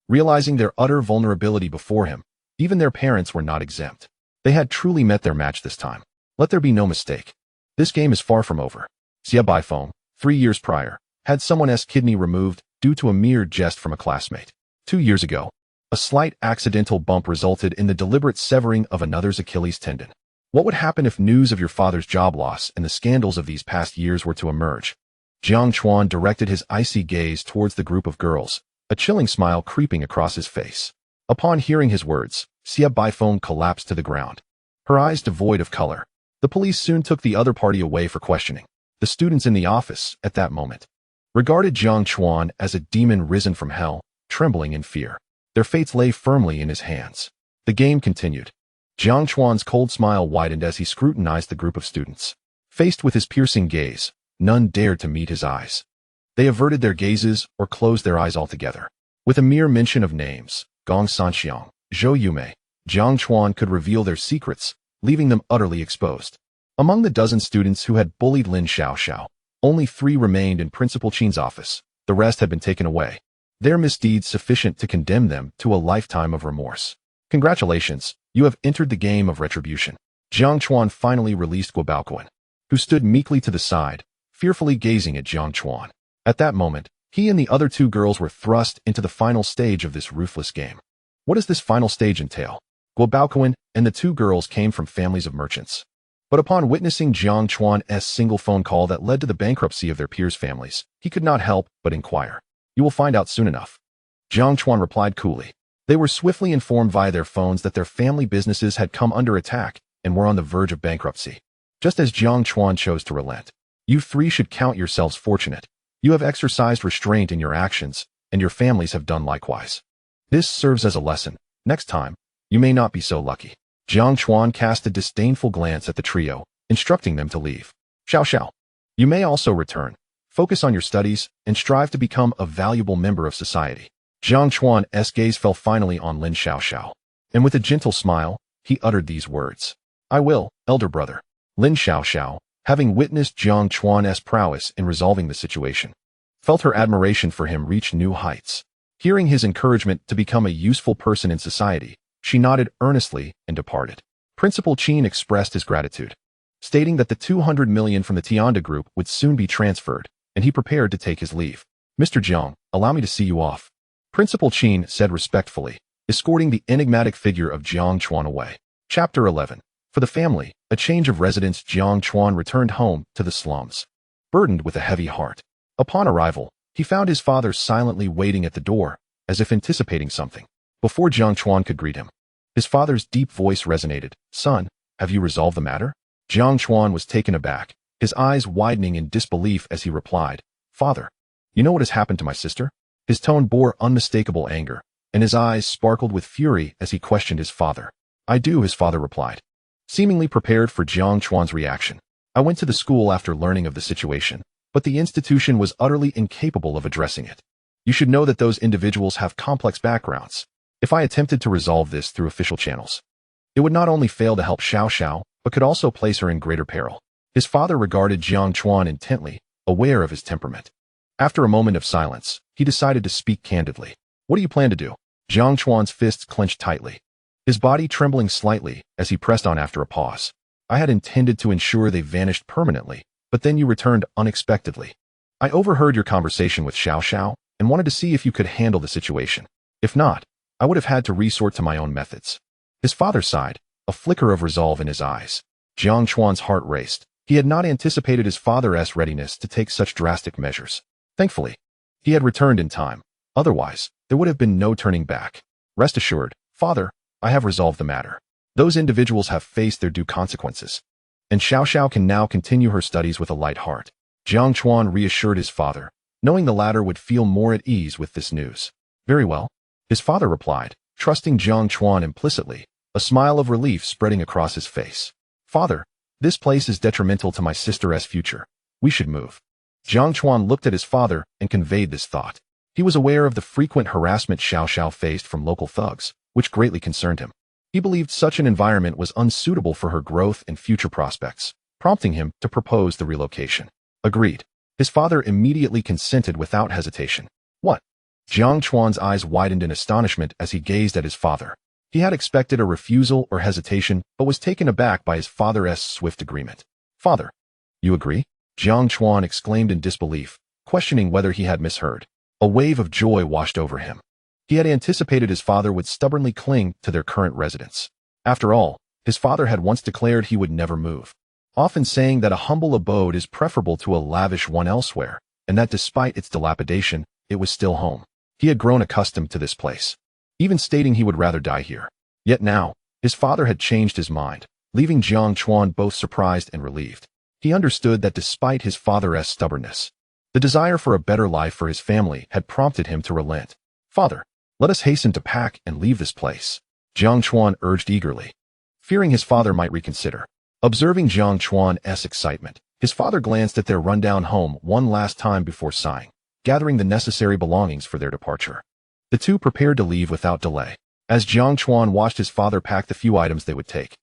Realizing their utter vulnerability before him, even their parents were not exempt. They had truly met their match this time. Let there be no mistake. This game is far from over. Xia Baifeng, 3 years prior, had someone's kidney removed due to a mere jest from a classmate. 2 years ago, a slight accidental bump resulted in the deliberate severing of another's Achilles tendon. What would happen if news of your father's job loss and the scandals of these past years were to emerge? Jiang Chuan directed his icy gaze towards the group of girls, a chilling smile creeping across his face. Upon hearing his words, Xia Baifeng collapsed to the ground, her eyes devoid of color. The police soon took the other party away for questioning. The students in the office, at that moment, regarded Jiang Chuan as a demon risen from hell, trembling in fear. Their fates lay firmly in his hands. The game continued. Jiang Chuan's cold smile widened as he scrutinized the group of students. Faced with his piercing gaze, none dared to meet his eyes. They averted their gazes or closed their eyes altogether. With a mere mention of names, Gong Sanxiang, Zhou Yume, Jiang Chuan could reveal their secrets, leaving them utterly exposed. Among the dozen students who had bullied Lin Xiaoxiao, only 3 remained in Principal Qin's office. The rest had been taken away. Their misdeeds sufficient to condemn them to a lifetime of remorse. Congratulations, you have entered the game of retribution. Jiang Chuan finally released Guo Baoquan, who stood meekly to the side, fearfully gazing at Jiang Chuan. At that moment, he and the other 2 girls were thrust into the final stage of this ruthless game. What does this final stage entail? Guo Baoquan and the 2 girls came from families of merchants. But upon witnessing Jiang Chuan's single phone call that led to the bankruptcy of their peers' families, he could not help but inquire. You will find out soon enough. Jiang Chuan replied coolly. They were swiftly informed via their phones that their family businesses had come under attack and were on the verge of bankruptcy. Just as Jiang Chuan chose to relent. You 3 should count yourselves fortunate. You have exercised restraint in your actions, and your families have done likewise. This serves as a lesson. Next time, you may not be so lucky. Jiang Chuan cast a disdainful glance at the trio, instructing them to leave. Xiao, you may also return. Focus on your studies and strive to become a valuable member of society. Jiang Chuan's gaze fell finally on Lin Xiaoxiao, and with a gentle smile, he uttered these words. I will, elder brother. Lin Xiaoxiao, having witnessed Jiang Chuan's prowess in resolving the situation, felt her admiration for him reach new heights. Hearing his encouragement to become a useful person in society, she nodded earnestly and departed. Principal Qin expressed his gratitude, stating that the 200 million from the Tianda group would soon be transferred, and he prepared to take his leave. Mr. Jiang, allow me to see you off. Principal Qin said respectfully, escorting the enigmatic figure of Jiang Chuan away. Chapter 11. For the family, a change of residence. Jiang Chuan returned home to the slums, burdened with a heavy heart. Upon arrival, he found his father silently waiting at the door, as if anticipating something. Before Jiang Chuan could greet him, his father's deep voice resonated. Son, have you resolved the matter? Jiang Chuan was taken aback, his eyes widening in disbelief as he replied, Father, you know what has happened to my sister? His tone bore unmistakable anger, and his eyes sparkled with fury as he questioned his father. I do, his father replied, seemingly prepared for Jiang Chuan's reaction. I went to the school after learning of the situation, but the institution was utterly incapable of addressing it. You should know that those individuals have complex backgrounds. If I attempted to resolve this through official channels, it would not only fail to help Xiao, but could also place her in greater peril. His father regarded Jiang Chuan intently, aware of his temperament. After a moment of silence, he decided to speak candidly. What do you plan to do? Jiang Chuan's fists clenched tightly, his body trembling slightly as he pressed on after a pause. I had intended to ensure they vanished permanently, but then you returned unexpectedly. I overheard your conversation with Xiao and wanted to see if you could handle the situation. If not, I would have had to resort to my own methods. His father sighed, a flicker of resolve in his eyes. Jiang Chuan's heart raced. He had not anticipated his father's readiness to take such drastic measures. Thankfully, he had returned in time. Otherwise, there would have been no turning back. Rest assured, Father, I have resolved the matter. Those individuals have faced their due consequences, and Xiao can now continue her studies with a light heart. Jiang Chuan reassured his father, knowing the latter would feel more at ease with this news. Very well, his father replied, trusting Jiang Chuan implicitly, a smile of relief spreading across his face. Father, this place is detrimental to my sister's future. We should move. Jiang Chuan looked at his father and conveyed this thought. He was aware of the frequent harassment Xiao faced from local thugs, which greatly concerned him. He believed such an environment was unsuitable for her growth and future prospects, prompting him to propose the relocation. Agreed. His father immediately consented without hesitation. What? Jiang Chuan's eyes widened in astonishment as he gazed at his father. He had expected a refusal or hesitation, but was taken aback by his father's swift agreement. Father, you agree? Jiang Chuan exclaimed in disbelief, questioning whether he had misheard. A wave of joy washed over him. He had anticipated his father would stubbornly cling to their current residence. After all, his father had once declared he would never move, often saying that a humble abode is preferable to a lavish one elsewhere. and that despite its dilapidation, it was still home. He had grown accustomed to this place, even stating he would rather die here. Yet now, his father had changed his mind, leaving Jiang Chuan both surprised and relieved. He understood that despite his father's stubbornness, the desire for a better life for his family had prompted him to relent. "Father, let us hasten to pack and leave this place," Jiang Chuan urged eagerly, fearing his father might reconsider. Observing Jiang Chuan's excitement, his father glanced at their rundown home one last time before sighing, gathering the necessary belongings for their departure. The two prepared to leave without delay. As Jiang Chuan watched his father pack the few items they would take,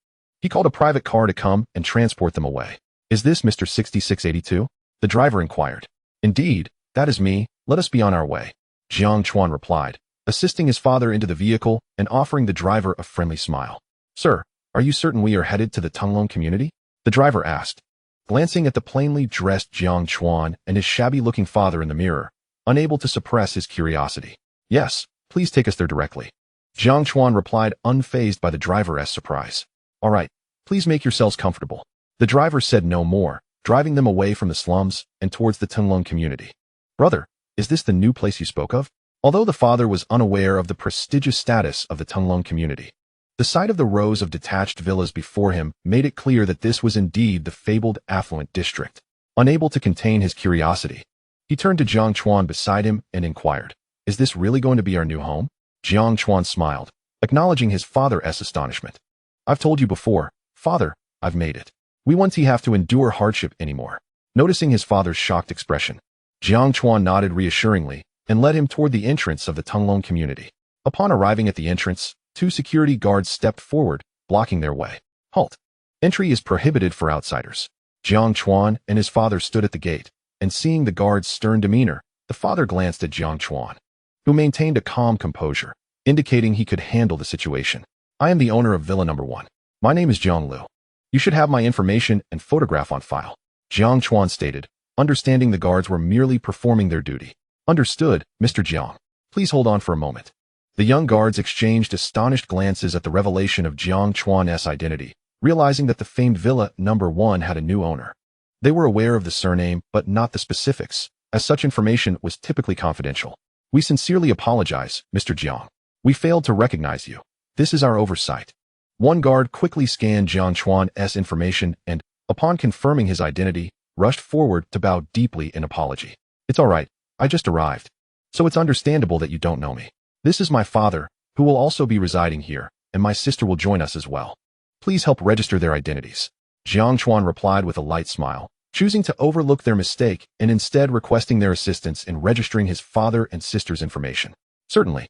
he called a private car to come and transport them away. "Is this Mr. 6682? The driver inquired. "Indeed, that is me. Let us be on our way," Jiang Chuan replied, assisting his father into the vehicle and offering the driver a friendly smile. "Sir, are you certain we are headed to the Tunglong community?" the driver asked, glancing at the plainly dressed Jiang Chuan and his shabby-looking father in the mirror, unable to suppress his curiosity. "Yes, please take us there directly," Jiang Chuan replied, unfazed by the driver's surprise. "All right, please make yourselves comfortable." The driver said no more, driving them away from the slums and towards the Tunglong community. "Brother, is this the new place you spoke of?" Although the father was unaware of the prestigious status of the Tunglong community, the sight of the rows of detached villas before him made it clear that this was indeed the fabled affluent district. Unable to contain his curiosity, he turned to Jiang Chuan beside him and inquired, "Is this really going to be our new home?" Jiang Chuan smiled, acknowledging his father's astonishment. "I've told you before, father, I've made it. We won't have to endure hardship anymore." Noticing his father's shocked expression, Jiang Chuan nodded reassuringly and led him toward the entrance of the Tunglong community. Upon arriving at the entrance, two security guards stepped forward, blocking their way. "Halt! Entry is prohibited for outsiders." Jiang Chuan and his father stood at the gate, and seeing the guard's stern demeanor, the father glanced at Jiang Chuan, who maintained a calm composure, indicating he could handle the situation. "I am the owner of Villa Number 1. My name is Jiang Lu. You should have my information and photograph on file," Jiang Chuan stated, understanding the guards were merely performing their duty. "Understood, Mr. Jiang. Please hold on for a moment." The young guards exchanged astonished glances at the revelation of Jiang Chuan's identity, realizing that the famed Villa Number 1 had a new owner. They were aware of the surname, but not the specifics, as such information was typically confidential. "We sincerely apologize, Mr. Jiang. We failed to recognize you. This is our oversight." One guard quickly scanned Jiang Chuan's information and, upon confirming his identity, rushed forward to bow deeply in apology. "It's all right. I just arrived. So it's understandable that you don't know me. This is my father, who will also be residing here, and my sister will join us as well. Please help register their identities." Jiang Chuan replied with a light smile, choosing to overlook their mistake and instead requesting their assistance in registering his father and sister's information. "Certainly,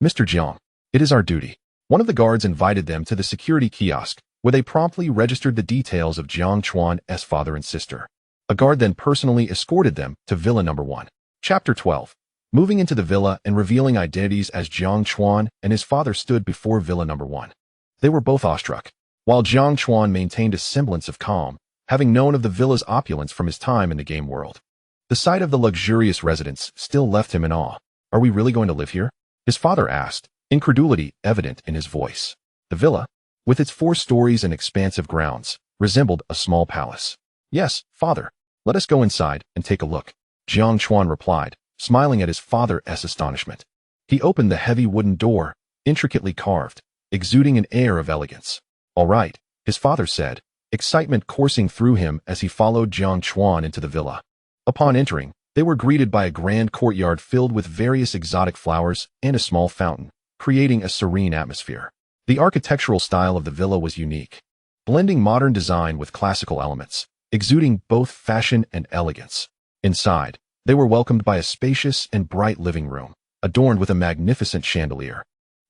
Mr. Jiang. It is our duty." One of the guards invited them to the security kiosk, where they promptly registered the details of Jiang Chuan's father and sister. A guard then personally escorted them to Villa Number 1. Chapter 12. Moving into the villa and revealing identities as Jiang Chuan and his father stood before Villa Number 1. They were both awestruck, while Jiang Chuan maintained a semblance of calm, having known of the villa's opulence from his time in the game world. The sight of the luxurious residence still left him in awe. "Are we really going to live here?" his father asked, incredulity evident in his voice. The villa, with its 4 stories and expansive grounds, resembled a small palace. "Yes, father. Let us go inside and take a look," Jiang Chuan replied, smiling at his father's astonishment. He opened the heavy wooden door, intricately carved, exuding an air of elegance. "All right," his father said, excitement coursing through him as he followed Jiang Chuan into the villa. Upon entering, they were greeted by a grand courtyard filled with various exotic flowers and a small fountain, creating a serene atmosphere. The architectural style of the villa was unique, blending modern design with classical elements, exuding both fashion and elegance. Inside, they were welcomed by a spacious and bright living room, adorned with a magnificent chandelier,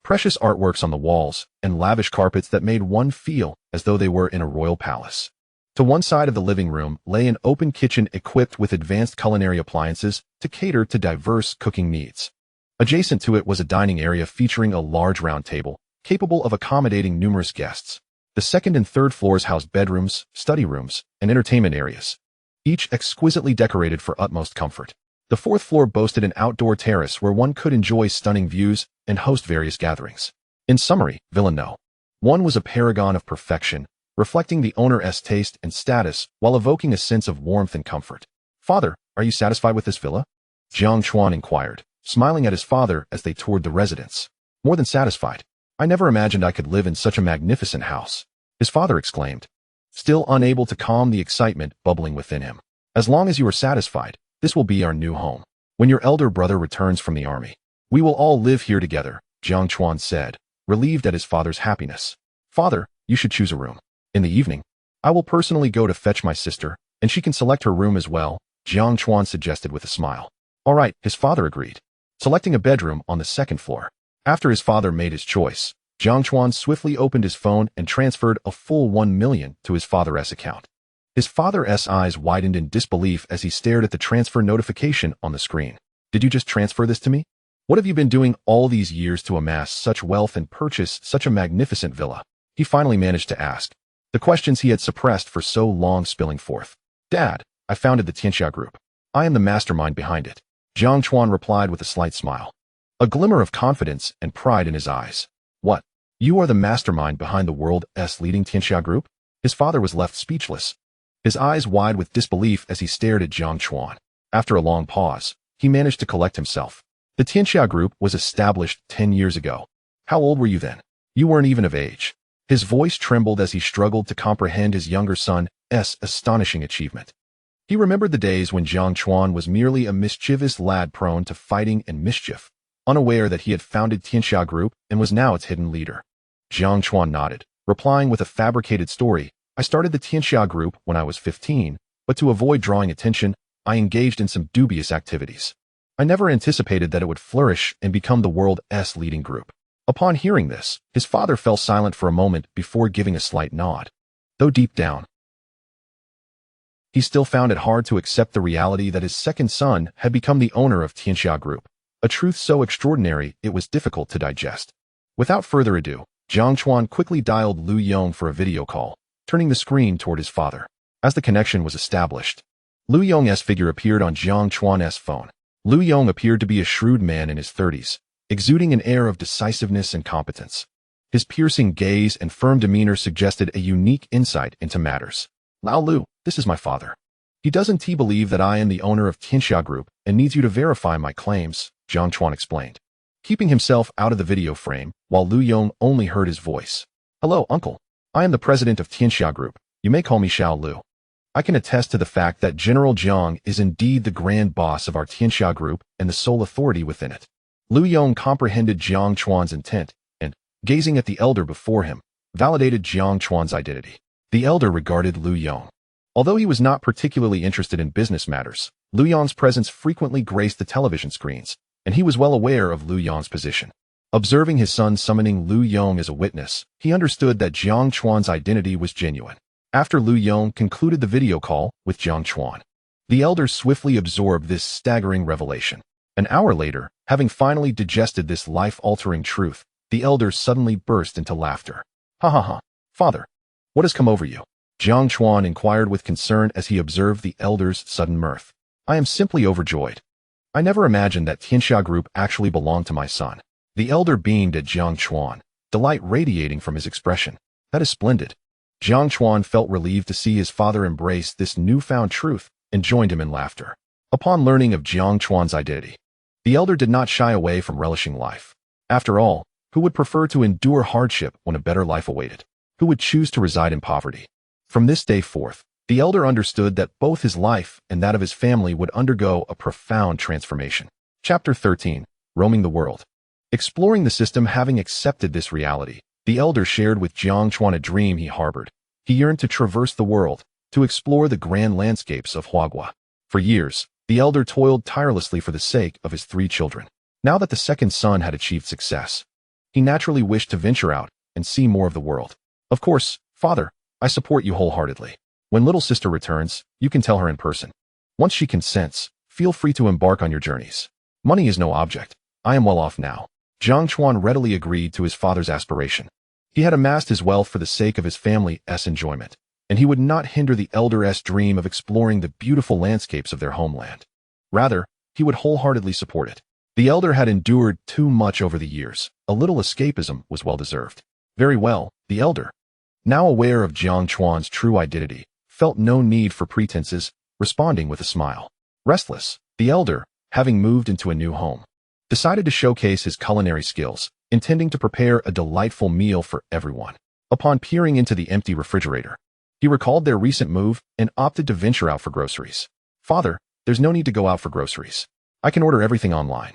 precious artworks on the walls, and lavish carpets that made one feel as though they were in a royal palace. To one side of the living room lay an open kitchen equipped with advanced culinary appliances to cater to diverse cooking needs. Adjacent to it was a dining area featuring a large round table, capable of accommodating numerous guests. The second and third floors housed bedrooms, study rooms, and entertainment areas, each exquisitely decorated for utmost comfort. The fourth floor boasted an outdoor terrace where one could enjoy stunning views and host various gatherings. In summary, Villa No. 1 was a paragon of perfection, reflecting the owner's taste and status while evoking a sense of warmth and comfort. "Father, are Are you satisfied with this villa? Jiang Chuan inquired, smiling at his father as they toured the residence. More than satisfied. I never imagined I could live in such a magnificent house, his father exclaimed, still unable to calm the excitement bubbling within him. As long as you are satisfied, this will be our new home. When your elder brother returns from the army, we will all live here together, Jiang Chuan said, relieved at his father's happiness. Father, you should choose a room. In the evening, I will personally go to fetch my sister, and she can select her room as well, Jiang Chuan suggested with a smile. All right, his father agreed, selecting a bedroom on the second floor. After his father made his choice, Jiang Chuan swiftly opened his phone and transferred a full 1 million to his father's account. His father's eyes widened in disbelief as he stared at the transfer notification on the screen. Did you just transfer this to me? What have you been doing all these years to amass such wealth and purchase such a magnificent villa? He finally managed to ask, the questions he had suppressed for so long spilling forth. Dad, I founded the Tianxia Group. I am the mastermind behind it, Jiang Chuan replied with a slight smile, a glimmer of confidence and pride in his eyes. What? You are the mastermind behind the world's leading Tianxia Group? His father was left speechless, his eyes wide with disbelief as he stared at Jiang Chuan. After a long pause, he managed to collect himself. The Tianxia Group was established 10 years ago. How old were you then? You weren't even of age. His voice trembled as he struggled to comprehend his younger son's astonishing achievement. He remembered the days when Jiang Chuan was merely a mischievous lad prone to fighting and mischief, unaware that he had founded Tianxia Group and was now its hidden leader. Jiang Chuan nodded, replying with a fabricated story. I started the Tianxia Group when I was 15, but to avoid drawing attention, I engaged in some dubious activities. I never anticipated that it would flourish and become the world's leading group. Upon hearing this, his father fell silent for a moment before giving a slight nod. Though deep down, he still found it hard to accept the reality that his second son had become the owner of Tianxia Group, a truth so extraordinary it was difficult to digest. Without further ado, Jiang Chuan quickly dialed Lu Yong for a video call, turning the screen toward his father. As the connection was established, Lu Yong's figure appeared on Jiang Chuan's phone. Lu Yong appeared to be a shrewd man in his 30s, exuding an air of decisiveness and competence. His piercing gaze and firm demeanor suggested a unique insight into matters. Lao Lu, this is my father. He doesn't believe that I am the owner of Tianxia Group and needs you to verify my claims, Jiang Chuan explained, keeping himself out of the video frame while Lu Yong only heard his voice. Hello, uncle. I am the president of Tianxia Group. You may call me Xiao Lu. I can attest to the fact that General Jiang is indeed the grand boss of our Tianxia Group and the sole authority within it. Lu Yong comprehended Jiang Chuan's intent and, gazing at the elder before him, validated Jiang Chuan's identity. The elder regarded Lu Yong. Although he was not particularly interested in business matters, Lu Yong's presence frequently graced the television screens, and he was well aware of Lu Yong's position. Observing his son summoning Lu Yong as a witness, he understood that Jiang Chuan's identity was genuine. After Lu Yong concluded the video call with Jiang Chuan, the elder swiftly absorbed this staggering revelation. An hour later, having finally digested this life-altering truth, the elder suddenly burst into laughter. Ha ha ha, father. What has come over you? Jiang Chuan inquired with concern as he observed the elder's sudden mirth. I am simply overjoyed. I never imagined that Tianxia Group actually belonged to my son. The elder beamed at Jiang Chuan, delight radiating from his expression. That is splendid. Jiang Chuan felt relieved to see his father embrace this newfound truth and joined him in laughter. Upon learning of Jiang Chuan's identity, the elder did not shy away from relishing life. After all, who would prefer to endure hardship when a better life awaited? Who would choose to reside in poverty? From this day forth, the elder understood that both his life and that of his family would undergo a profound transformation. Chapter 13. Roaming the World. Exploring the system. Having accepted this reality, the elder shared with Jiang Chuan a dream he harbored. He yearned to traverse the world, to explore the grand landscapes of Huagua. For years, the elder toiled tirelessly for the sake of his 3 children. Now that the second son had achieved success, he naturally wished to venture out and see more of the world. Of course, father, I support you wholeheartedly. When little sister returns, you can tell her in person. Once she consents, feel free to embark on your journeys. Money is no object. I am well off now. Jiang Chuan readily agreed to his father's aspiration. He had amassed his wealth for the sake of his family's enjoyment, and he would not hinder the elder's dream of exploring the beautiful landscapes of their homeland. Rather, he would wholeheartedly support it. The elder had endured too much over the years. A little escapism was well-deserved. Very well, the elder, now aware of Jiang Chuan's true identity, felt no need for pretenses, responding with a smile. Restless, the elder, having moved into a new home, decided to showcase his culinary skills, intending to prepare a delightful meal for everyone. Upon peering into the empty refrigerator, he recalled their recent move and opted to venture out for groceries. Father, there's no need to go out for groceries. I can order everything online.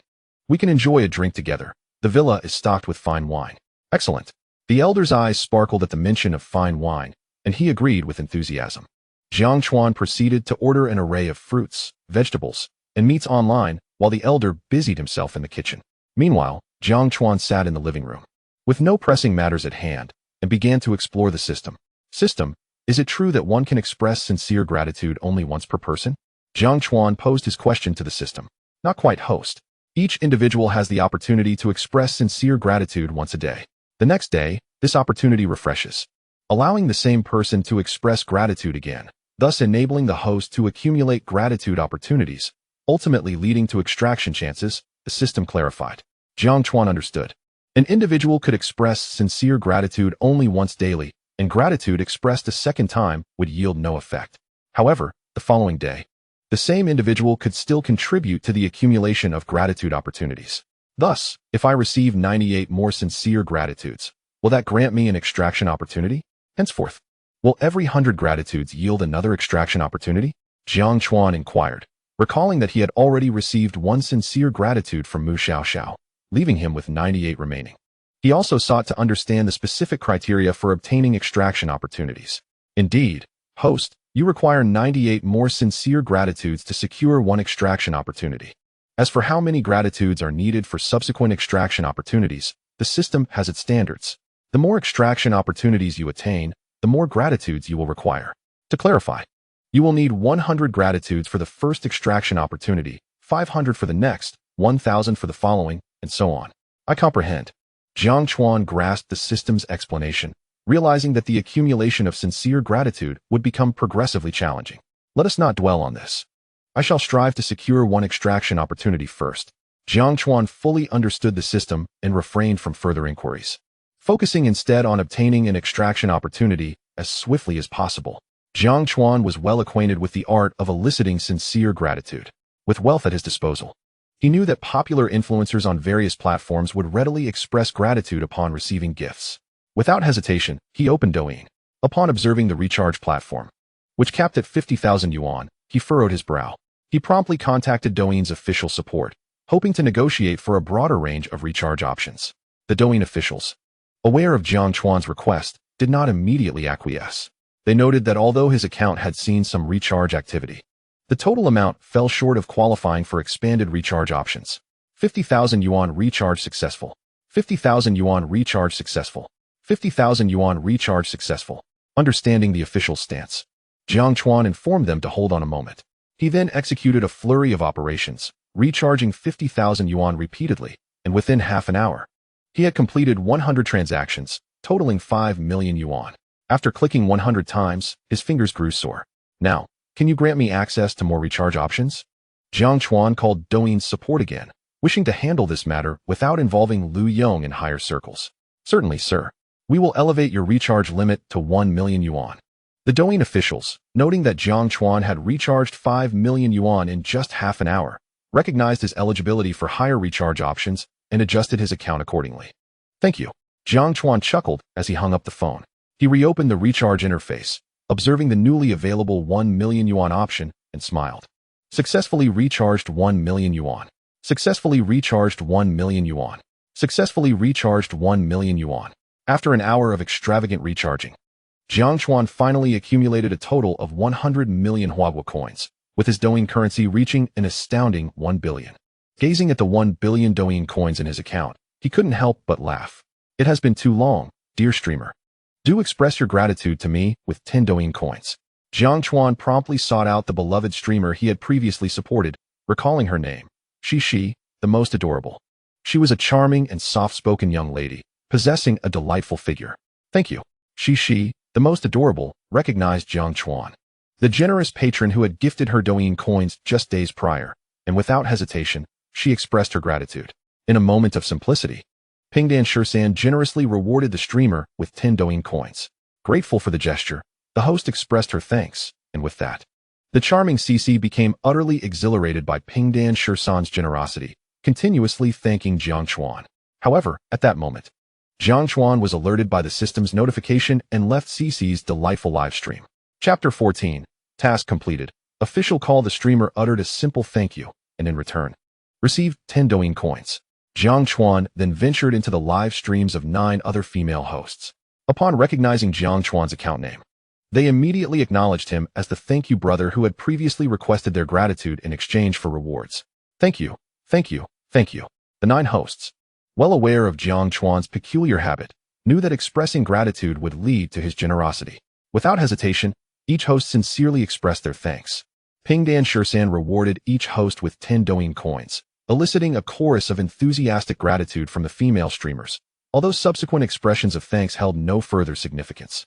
We can enjoy a drink together. The villa is stocked with fine wine. Excellent. The elder's eyes sparkled at the mention of fine wine, and he agreed with enthusiasm. Jiang Chuan proceeded to order an array of fruits, vegetables, and meats online while the elder busied himself in the kitchen. Meanwhile, Jiang Chuan sat in the living room, with no pressing matters at hand, and began to explore the system. System, is it true that one can express sincere gratitude only once per person? Jiang Chuan posed his question to the system. Not quite, host. Each individual has the opportunity to express sincere gratitude once a day. The next day, this opportunity refreshes, allowing the same person to express gratitude again, thus enabling the host to accumulate gratitude opportunities, ultimately leading to extraction chances, the system clarified. Jiang Chuan understood. An individual could express sincere gratitude only once daily, and gratitude expressed a second time would yield no effect. However, the following day, the same individual could still contribute to the accumulation of gratitude opportunities. Thus, if I receive 98 more sincere gratitudes, will that grant me an extraction opportunity? Henceforth, will every 100 gratitudes yield another extraction opportunity? Jiang Chuan inquired, recalling that he had already received one sincere gratitude from Mu Xiao, leaving him with 98 remaining. He also sought to understand the specific criteria for obtaining extraction opportunities. Indeed, host, you require 98 more sincere gratitudes to secure one extraction opportunity. As for how many gratitudes are needed for subsequent extraction opportunities, the system has its standards. The more extraction opportunities you attain, the more gratitudes you will require. To clarify, you will need 100 gratitudes for the first extraction opportunity, 500 for the next, 1,000 for the following, and so on. I comprehend. Jiang Chuan grasped the system's explanation, realizing that the accumulation of sincere gratitude would become progressively challenging. Let us not dwell on this. I shall strive to secure one extraction opportunity first. Jiang Chuan fully understood the system and refrained from further inquiries, focusing instead on obtaining an extraction opportunity as swiftly as possible. Jiang Chuan was well acquainted with the art of eliciting sincere gratitude. With wealth at his disposal, he knew that popular influencers on various platforms would readily express gratitude upon receiving gifts. Without hesitation, he opened Douyin. Upon observing the recharge platform, which capped at 50,000 yuan, he furrowed his brow. He promptly contacted Douyin's official support, hoping to negotiate for a broader range of recharge options. The Douyin officials, aware of Jiang Chuan's request, did not immediately acquiesce. They noted that although his account had seen some recharge activity, the total amount fell short of qualifying for expanded recharge options. 50,000 yuan recharge successful. 50,000 yuan recharge successful. 50,000 yuan recharge successful. Understanding the official's stance, Jiang Chuan informed them to hold on a moment. He then executed a flurry of operations, recharging 50,000 yuan repeatedly, and within half an hour, he had completed 100 transactions, totaling 5 million yuan. After clicking 100 times, his fingers grew sore. Now, can you grant me access to more recharge options? Jiang Chuan called Douyin's support again, wishing to handle this matter without involving Lu Yong in higher circles. Certainly, sir. We will elevate your recharge limit to 1 million yuan. The Douyin officials, noting that Jiang Chuan had recharged 5 million yuan in just half an hour, recognized his eligibility for higher recharge options and adjusted his account accordingly. Thank you. Jiang Chuan chuckled as he hung up the phone. He reopened the recharge interface, observing the newly available 1 million yuan option, and smiled. Successfully recharged 1 million yuan. Successfully recharged 1 million yuan. Successfully recharged 1 million yuan. After an hour of extravagant recharging, Jiang Chuan finally accumulated a total of 100 million Huagua coins, with his Douyin currency reaching an astounding 1 billion. Gazing at the 1 billion Douyin coins in his account, he couldn't help but laugh. It has been too long, dear streamer. Do express your gratitude to me with 10 Douyin coins. Jiang Chuan promptly sought out the beloved streamer he had previously supported, recalling her name. Shi, the most adorable. She was a charming and soft-spoken young lady, possessing a delightful figure. Thank you. Shi, the most adorable, recognized Jiang Chuan, the generous patron who had gifted her Douyin coins just days prior, and without hesitation, she expressed her gratitude. In a moment of simplicity, Pingdan Shursan generously rewarded the streamer with 10 Douyin coins. Grateful for the gesture, the host expressed her thanks, and with that, The charming CC became utterly exhilarated by Pingdan Shursan's generosity, continuously thanking Jiang Chuan. However, at that moment, Jiang Chuan was alerted by the system's notification and left CC's delightful live stream. Chapter 14. Task completed. Official call. The streamer uttered a simple thank you, and in return, received 10 Douyin coins. Jiang Chuan then ventured into the live streams of 9 other female hosts. Upon recognizing Jiang Chuan's account name, they immediately acknowledged him as the thank you brother who had previously requested their gratitude in exchange for rewards. Thank you, thank you, thank you. The 9 hosts, well aware of Jiang Chuan's peculiar habit, knew that expressing gratitude would lead to his generosity. Without hesitation, each host sincerely expressed their thanks. Pingdan Shursan rewarded each host with 10 Douyin coins, eliciting a chorus of enthusiastic gratitude from the female streamers, although subsequent expressions of thanks held no further significance.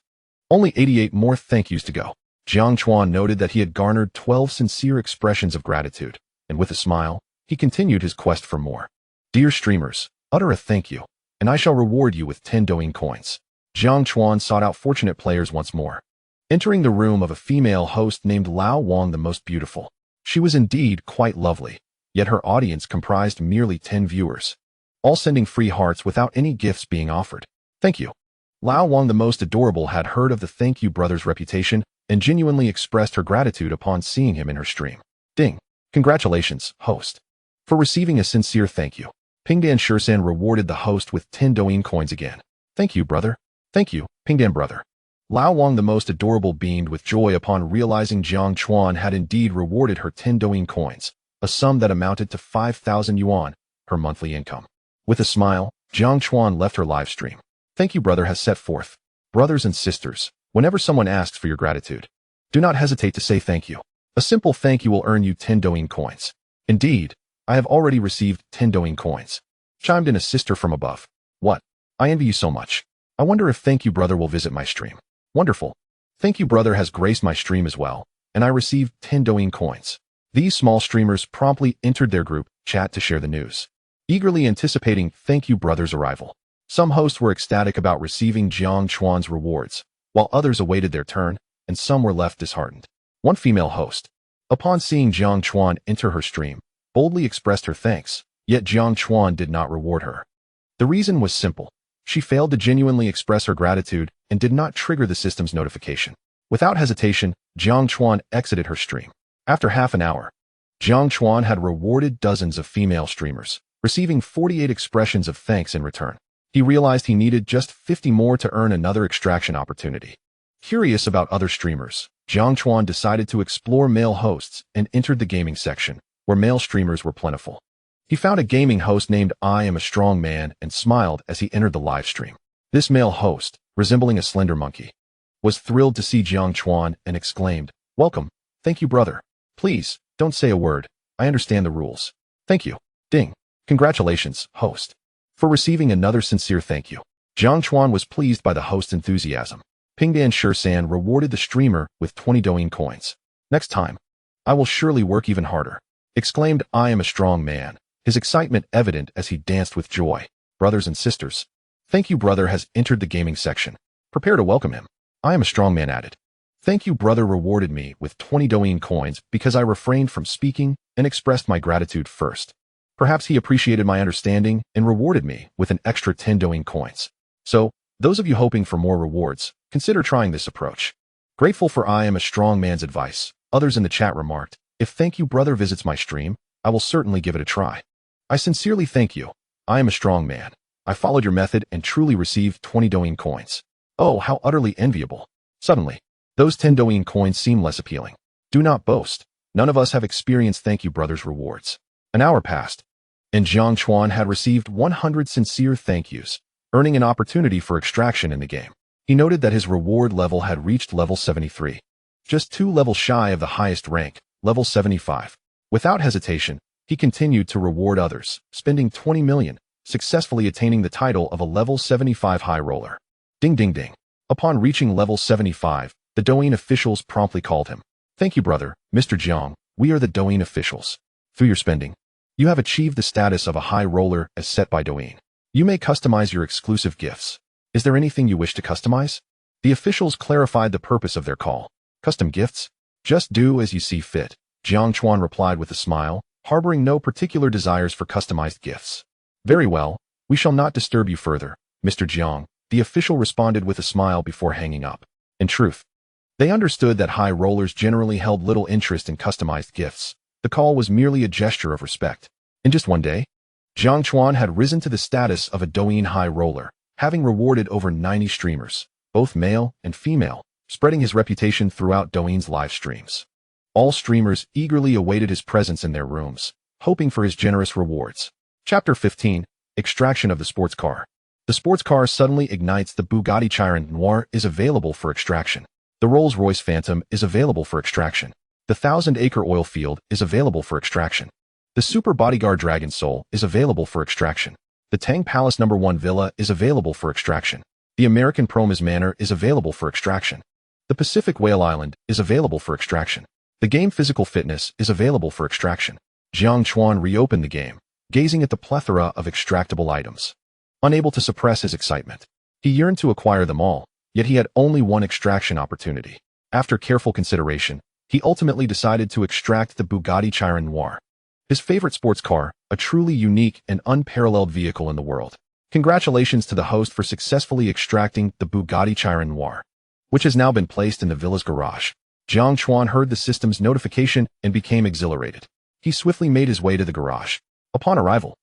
Only 88 more thank yous to go. Jiang Chuan noted that he had garnered 12 sincere expressions of gratitude, and with a smile, he continued his quest for more. Dear streamers, utter a thank you, and I shall reward you with 10 Douyin coins. Jiang Chuan sought out fortunate players once more, entering the room of a female host named Lao Wang, the most beautiful. She was indeed quite lovely, yet her audience comprised merely 10 viewers, all sending free hearts without any gifts being offered. Thank you. Lao Wang, the most adorable, had heard of the Thank You brother's reputation and genuinely expressed her gratitude upon seeing him in her stream. Ding. Congratulations, host, for receiving a sincere thank you. Pingdan Shursan rewarded the host with 10 Douyin coins again. Thank you, brother. Thank you, Pingdan brother. Lao Wang, the most adorable, beamed with joy upon realizing Jiang Chuan had indeed rewarded her 10 Douyin coins, a sum that amounted to 5,000 yuan, her monthly income. With a smile, Jiang Chuan left her live stream. Thank you brother has set forth. Brothers and sisters, whenever someone asks for your gratitude, do not hesitate to say thank you. A simple thank you will earn you 10 Douyin coins. Indeed, I have already received 10 Douyin coins. Chimed in a sister from above. What? I envy you so much. I wonder if Thank You brother will visit my stream. Wonderful. Thank You brother has graced my stream as well, and I received 10 Douyin coins. These small streamers promptly entered their group chat to share the news, eagerly anticipating Thank You brother's arrival. Some hosts were ecstatic about receiving Jiang Chuan's rewards, while others awaited their turn, and some were left disheartened. One female host, upon seeing Jiang Chuan enter her stream, boldly expressed her thanks, yet Jiang Chuan did not reward her. The reason was simple. She failed to genuinely express her gratitude and did not trigger the system's notification. Without hesitation, Jiang Chuan exited her stream. After half an hour, Jiang Chuan had rewarded dozens of female streamers, receiving 48 expressions of thanks in return. He realized he needed just 50 more to earn another extraction opportunity. Curious about other streamers, Jiang Chuan decided to explore male hosts and entered the gaming section, where male streamers were plentiful. He found a gaming host named I Am a Strong Man and smiled as he entered the live stream. This male host, resembling a slender monkey, was thrilled to see Jiang Chuan and exclaimed, "Welcome, thank you brother. Please, don't say a word. I understand the rules. Thank you. Ding. Congratulations, host, for receiving another sincere thank you." Jiang Chuan was pleased by the host's enthusiasm. Pingdan Shursan rewarded the streamer with 20 Douyin coins. Next time, I will surely work even harder, exclaimed I Am a Strong Man, his excitement evident as he danced with joy. Brothers and sisters, Thank You brother has entered the gaming section. Prepare to welcome him. I Am a Strong Man added. Thank You brother rewarded me with 20 Douyin coins because I refrained from speaking and expressed my gratitude first. Perhaps he appreciated my understanding and rewarded me with an extra 10 Douyin coins. So, those of you hoping for more rewards, consider trying this approach. Grateful for I Am a Strong Man's advice, others in the chat remarked, if Thank You brother visits my stream, I will certainly give it a try. I sincerely thank you. I Am a Strong Man. I followed your method and truly received 20 Douyin coins. Oh, how utterly enviable. Suddenly, those 10 Douyin coins seem less appealing. Do not boast. None of us have experienced Thank You brother's rewards. An hour passed, and Jiang Chuan had received 100 sincere thank yous, earning an opportunity for extraction in the game. He noted that his reward level had reached level 73, just 2 levels shy of the highest rank, level 75. Without hesitation, he continued to reward others, spending 20 million, successfully attaining the title of a level 75 high roller. Ding ding ding. Upon reaching level 75, the Douyin officials promptly called him. Thank you brother, Mr. Jiang, we are the Douyin officials. Through your spending, you have achieved the status of a high roller as set by Douyin. You may customize your exclusive gifts. Is there anything you wish to customize? The officials clarified the purpose of their call. Custom gifts? Just do as you see fit, Jiang Chuan replied with a smile, harboring no particular desires for customized gifts. Very well, we shall not disturb you further, Mr. Jiang, the official responded with a smile before hanging up. In truth, they understood that high rollers generally held little interest in customized gifts. The call was merely a gesture of respect. In just one day, Jiang Chuan had risen to the status of a Douyin high roller, having rewarded over 90 streamers, both male and female, spreading his reputation throughout Douyin's live streams. All streamers eagerly awaited his presence in their rooms, hoping for his generous rewards. Chapter 15, Extraction of the Sports Car. The sports car suddenly ignites. The Bugatti Chiron Noir is available for extraction. The Rolls-Royce Phantom is available for extraction. The 1,000-acre oil field is available for extraction. The Super Bodyguard Dragon Soul is available for extraction. The Tang Palace No. 1 Villa is available for extraction. The American Promise Manor is available for extraction. The Pacific Whale Island is available for extraction. The game Physical Fitness is available for extraction. Jiang Chuan reopened the game, gazing at the plethora of extractable items. Unable to suppress his excitement, he yearned to acquire them all, yet he had only one extraction opportunity. After careful consideration, he ultimately decided to extract the Bugatti Chiron Noir, his favorite sports car, a truly unique and unparalleled vehicle in the world. Congratulations to the host for successfully extracting the Bugatti Chiron Noir, which has now been placed in the villa's garage. Jiang Chuan heard the system's notification and became exhilarated. He swiftly made his way to the garage. Upon arrival,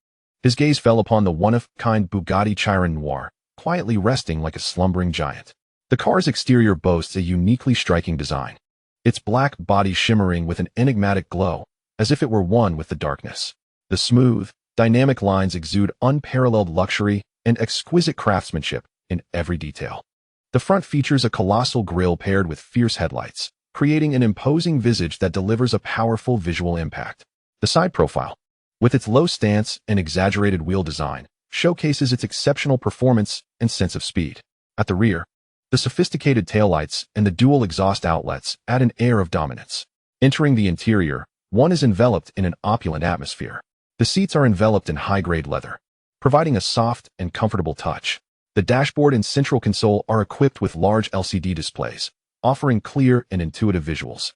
his gaze fell upon the one-of-a-kind Bugatti Chiron Noir, quietly resting like a slumbering giant. The car's exterior boasts a uniquely striking design, its black body shimmering with an enigmatic glow, as if it were one with the darkness. The smooth, dynamic lines exude unparalleled luxury and exquisite craftsmanship in every detail. The front features a colossal grille paired with fierce headlights, creating an imposing visage that delivers a powerful visual impact. The side profile, with its low stance and exaggerated wheel design, showcases its exceptional performance and sense of speed. At the rear, the sophisticated taillights and the dual exhaust outlets add an air of dominance. Entering the interior, one is enveloped in an opulent atmosphere. The seats are enveloped in high-grade leather, providing a soft and comfortable touch. The dashboard and central console are equipped with large LCD displays, offering clear and intuitive visuals.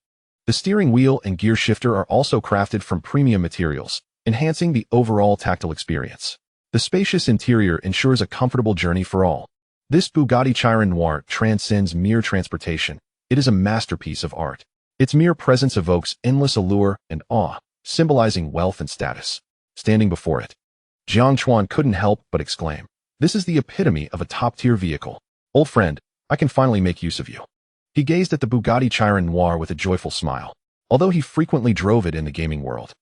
The steering wheel and gear shifter are also crafted from premium materials, enhancing the overall tactile experience. The spacious interior ensures a comfortable journey for all. This Bugatti Chiron Noir transcends mere transportation. It is a masterpiece of art. Its mere presence evokes endless allure and awe, symbolizing wealth and status. Standing before it, Jiang Chuan couldn't help but exclaim, "This is the epitome of a top-tier vehicle. Old friend, I can finally make use of you." He gazed at the Bugatti Chiron Noir with a joyful smile. Although he frequently drove it in the gaming world,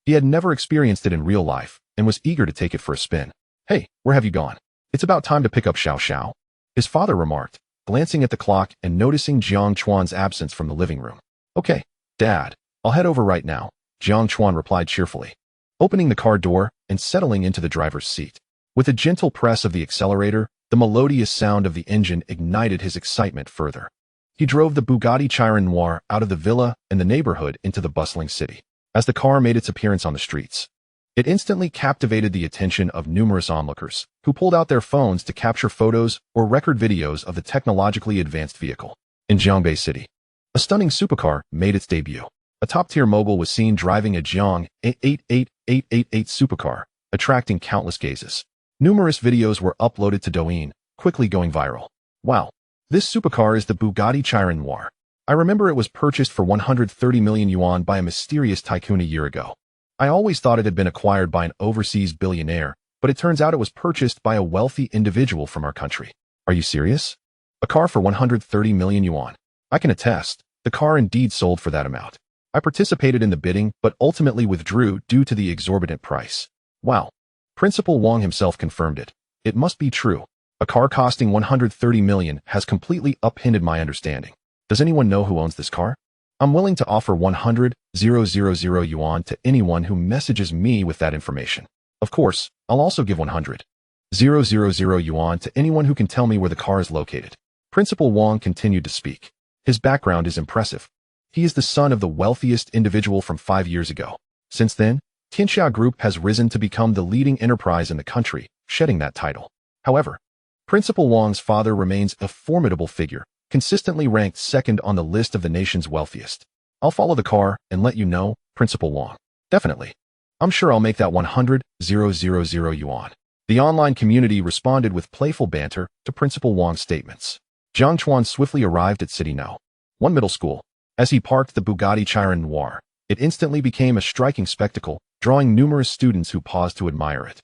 he had never experienced it in real life and was eager to take it for a spin. "Hey, where have you gone? It's about time to pick up Xiao Xiao," his father remarked, glancing at the clock and noticing Jiang Chuan's absence from the living room. "Okay, Dad, I'll head over right now," Jiang Chuan replied cheerfully, opening the car door and settling into the driver's seat. With a gentle press of the accelerator, the melodious sound of the engine ignited his excitement further. He drove the Bugatti Chiron Noir out of the villa and the neighborhood into the bustling city. As the car made its appearance on the streets, it instantly captivated the attention of numerous onlookers, who pulled out their phones to capture photos or record videos of the technologically advanced vehicle. In Jiangbei City, a stunning supercar made its debut. A top-tier mogul was seen driving a Jiang 88888 supercar, attracting countless gazes. Numerous videos were uploaded to Douyin, quickly going viral. "Wow, this supercar is the Bugatti Chiron Noir. I remember it was purchased for 130 million yuan by a mysterious tycoon a year ago. I always thought it had been acquired by an overseas billionaire, but it turns out it was purchased by a wealthy individual from our country. Are you serious? A car for 130 million yuan. I can attest, the car indeed sold for that amount. I participated in the bidding, but ultimately withdrew due to the exorbitant price. Wow." Principal Wang himself confirmed it. "It must be true. A car costing 130 million has completely upended my understanding. Does anyone know who owns this car? I'm willing to offer 100,000 yuan to anyone who messages me with that information. Of course, I'll also give 100,000 yuan to anyone who can tell me where the car is located." Principal Wang continued to speak. His background is impressive. He is the son of the wealthiest individual from 5 years ago. Since then, Tianxia Group has risen to become the leading enterprise in the country, shedding that title. However, Principal Wang's father remains a formidable figure, consistently ranked second on the list of the nation's wealthiest. I'll follow the car and let you know, Principal Wang. Definitely. I'm sure I'll make that 100,000 yuan. The online community responded with playful banter to Principal Wang's statements. Jiang Chuan swiftly arrived at City No. 1 middle school. As he parked the Bugatti Chiron Noir, it instantly became a striking spectacle, drawing numerous students who paused to admire it.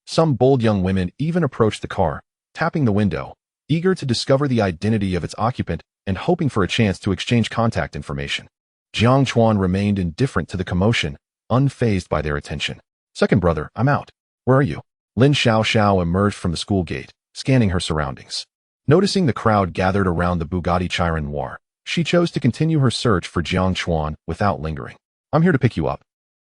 Some bold young women even approached the car, tapping the window, eager to discover the identity of its occupant and hoping for a chance to exchange contact information. Jiang Chuan remained indifferent to the commotion, unfazed by their attention. Second brother, I'm out. Where are you? Lin Xiao emerged from the school gate, scanning her surroundings. Noticing the crowd gathered around the Bugatti Chiron Noir, she chose to continue her search for Jiang Chuan without lingering. I'm here to pick you up.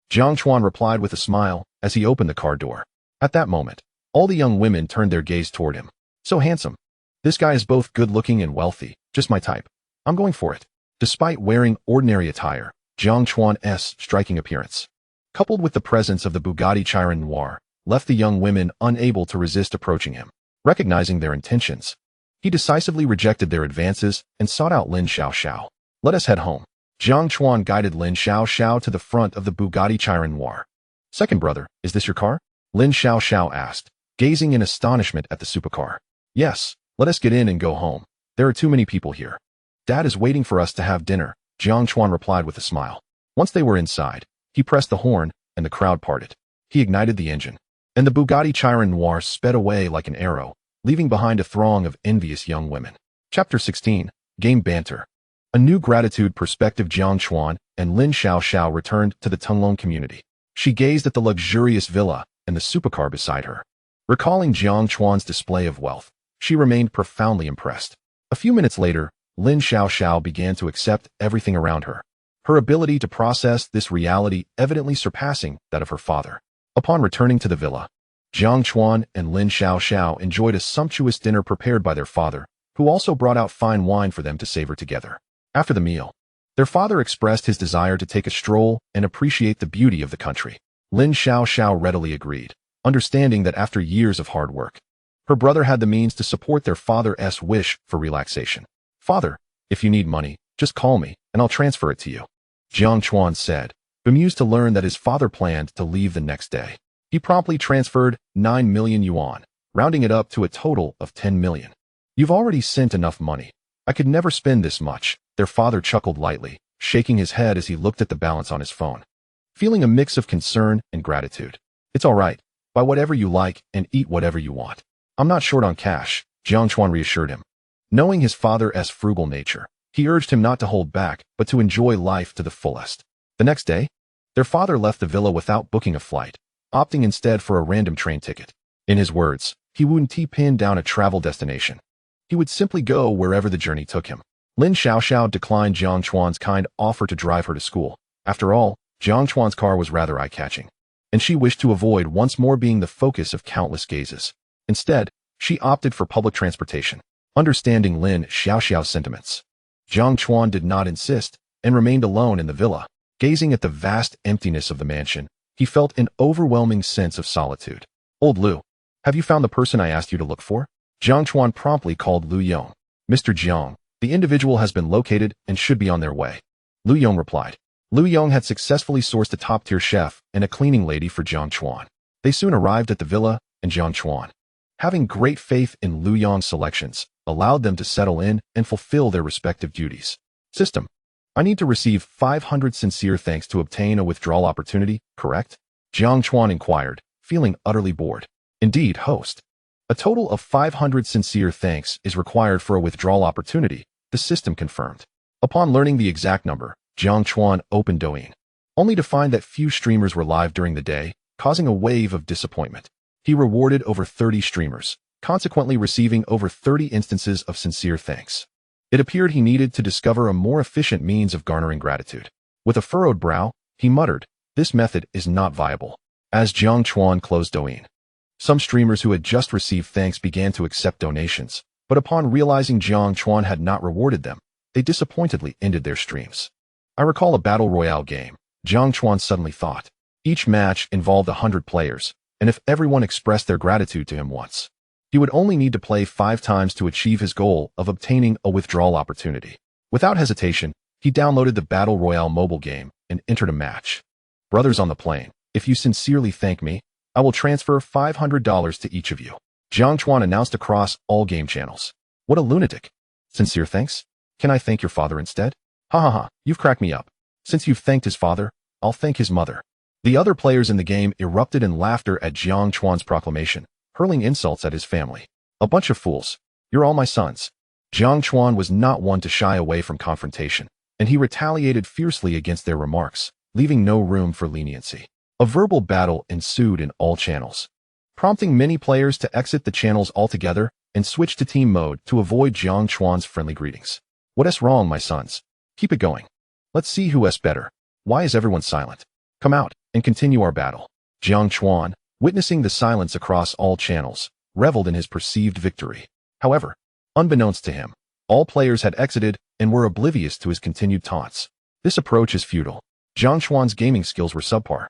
Jiang Chuan replied with a smile as he opened the car door. At that moment, all the young women turned their gaze toward him. So handsome. This guy is both good-looking and wealthy, just my type. I'm going for it. Despite wearing ordinary attire, Jiang Chuan's striking appearance, coupled with the presence of the Bugatti Chiron Noir, left the young women unable to resist approaching him. Recognizing their intentions, he decisively rejected their advances and sought out Lin Xiao. Let us head home. Jiang Chuan guided Lin Xiao to the front of the Bugatti Chiron Noir. Second brother, is this your car? Lin Xiao asked, gazing in astonishment at the supercar. Yes, let us get in and go home. There are too many people here. Dad is waiting for us to have dinner, Jiang Chuan replied with a smile. Once they were inside, he pressed the horn and the crowd parted. He ignited the engine, and the Bugatti Chiron Noir sped away like an arrow, leaving behind a throng of envious young women. Chapter 16, Game Banter. A new gratitude perspective. Jiang Chuan and Lin Xiao returned to the Tunglong community. She gazed at the luxurious villa and the supercar beside her. Recalling Jiang Chuan's display of wealth, she remained profoundly impressed. A few minutes later, Lin Xiao began to accept everything around her, her ability to process this reality evidently surpassing that of her father. Upon returning to the villa, Jiang Chuan and Lin Xiao enjoyed a sumptuous dinner prepared by their father, who also brought out fine wine for them to savor together. After the meal, their father expressed his desire to take a stroll and appreciate the beauty of the country. Lin Xiao readily agreed, understanding that after years of hard work, her brother had the means to support their father's wish for relaxation. Father, if you need money, just call me, and I'll transfer it to you, Jiang Chuan said, bemused to learn that his father planned to leave the next day. He promptly transferred 9 million yuan, rounding it up to a total of 10 million. You've already sent enough money. I could never spend this much, their father chuckled lightly, shaking his head as he looked at the balance on his phone, feeling a mix of concern and gratitude. It's all right. Buy whatever you like and eat whatever you want. I'm not short on cash, Jiang Chuan reassured him. Knowing his father's frugal nature, he urged him not to hold back, but to enjoy life to the fullest. The next day, their father left the villa without booking a flight, opting instead for a random train ticket. In his words, he wouldn't pin down a travel destination. He would simply go wherever the journey took him. Lin Xiao declined Jiang Chuan's kind offer to drive her to school. After all, Jiang Chuan's car was rather eye-catching, and she wished to avoid once more being the focus of countless gazes. Instead, she opted for public transportation. Understanding Lin Xiao's sentiments, Jiang Chuan did not insist and remained alone in the villa. Gazing at the vast emptiness of the mansion, he felt an overwhelming sense of solitude. Old Lu, have you found the person I asked you to look for? Jiang Chuan promptly called Lu Yong. Mr. Jiang, the individual has been located and should be on their way, Lu Yong replied. Lu Yong had successfully sourced a top-tier chef and a cleaning lady for Jiang Chuan. They soon arrived at the villa, and Jiang Chuan, having great faith in Lu Yong's selections, allowed them to settle in and fulfill their respective duties. System. I need to receive 500 sincere thanks to obtain a withdrawal opportunity, correct? Jiang Chuan inquired, feeling utterly bored. Indeed, host. A total of 500 sincere thanks is required for a withdrawal opportunity, the system confirmed. Upon learning the exact number, Jiang Chuan opened Douyin, only to find that few streamers were live during the day, causing a wave of disappointment. He rewarded over 30 streamers, consequently receiving over 30 instances of sincere thanks. It appeared he needed to discover a more efficient means of garnering gratitude. With a furrowed brow, he muttered, this method is not viable. As Jiang Chuan closed Douyin, some streamers who had just received thanks began to accept donations, but upon realizing Jiang Chuan had not rewarded them, they disappointedly ended their streams. I recall a battle royale game, Jiang Chuan suddenly thought. Each match involved 100 players, and if everyone expressed their gratitude to him once, he would only need to play 5 times to achieve his goal of obtaining a withdrawal opportunity. Without hesitation, He downloaded the Battle Royale mobile game and entered a match. Brothers on the plane, if you sincerely thank me, I will transfer $500 to each of you. Jiang Chuan announced across all game channels. What a lunatic. Sincere thanks? Can I thank your father instead? Ha ha ha, you've cracked me up. Since you've thanked his father, I'll thank his mother. The other players in the game erupted in laughter at Jiang Chuan's proclamation, hurling insults at his family. A bunch of fools. You're all my sons. Jiang Chuan was not one to shy away from confrontation, and he retaliated fiercely against their remarks, leaving no room for leniency. A verbal battle ensued in all channels, prompting many players to exit the channels altogether and switch to team mode to avoid Jiang Chuan's friendly greetings. What's wrong, my sons? Keep it going. Let's see who's better. Why is everyone silent? Come out and continue our battle. Jiang Chuan, witnessing the silence across all channels, reveled in his perceived victory. However, unbeknownst to him, all players had exited and were oblivious to his continued taunts. This approach is futile. Jiang Chuan's gaming skills were subpar,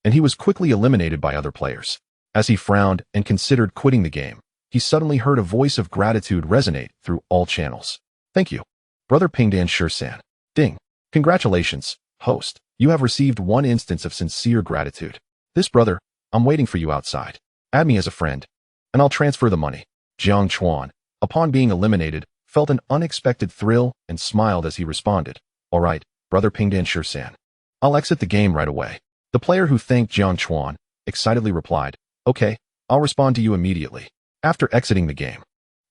and he was quickly eliminated by other players. As he frowned and considered quitting the game, he suddenly heard a voice of gratitude resonate through all channels. Thank you, Brother Pingdan Shursan. Ding. Congratulations, host. You have received one instance of sincere gratitude. This brother, I'm waiting for you outside. Add me as a friend, and I'll transfer the money. Jiang Chuan, upon being eliminated, felt an unexpected thrill and smiled as he responded. All right, Brother Pingdan Shursan. I'll exit the game right away. The player who thanked Jiang Chuan excitedly replied, Okay, I'll respond to you immediately. After exiting the game,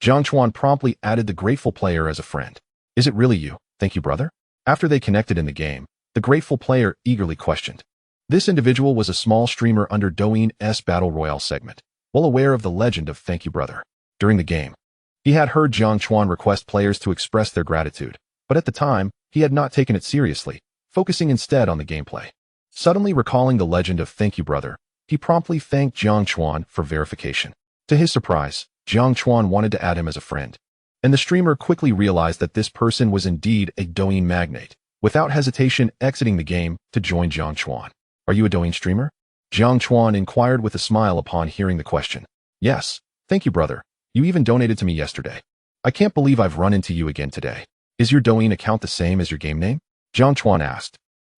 Jiang Chuan promptly added the grateful player as a friend. Is it really you? Thank you, brother. After they connected in the game, the grateful player eagerly questioned. This individual was a small streamer under Douyin's Battle Royale segment, well aware of the legend of Thank You Brother. During the game, he had heard Jiang Chuan request players to express their gratitude, but at the time, he had not taken it seriously, focusing instead on the gameplay. Suddenly recalling the legend of Thank You Brother, he promptly thanked Jiang Chuan for verification. To his surprise, Jiang Chuan wanted to add him as a friend, and the streamer quickly realized that this person was indeed a Douyin magnate, without hesitation exiting the game to join Jiang Chuan. Are you a Douyin streamer? Jiang Chuan inquired with a smile upon hearing the question. Yes, thank you, brother. You even donated to me yesterday. I can't believe I've run into you again today. Is your Douyin account the same as your game name? Jiang Chuan asked.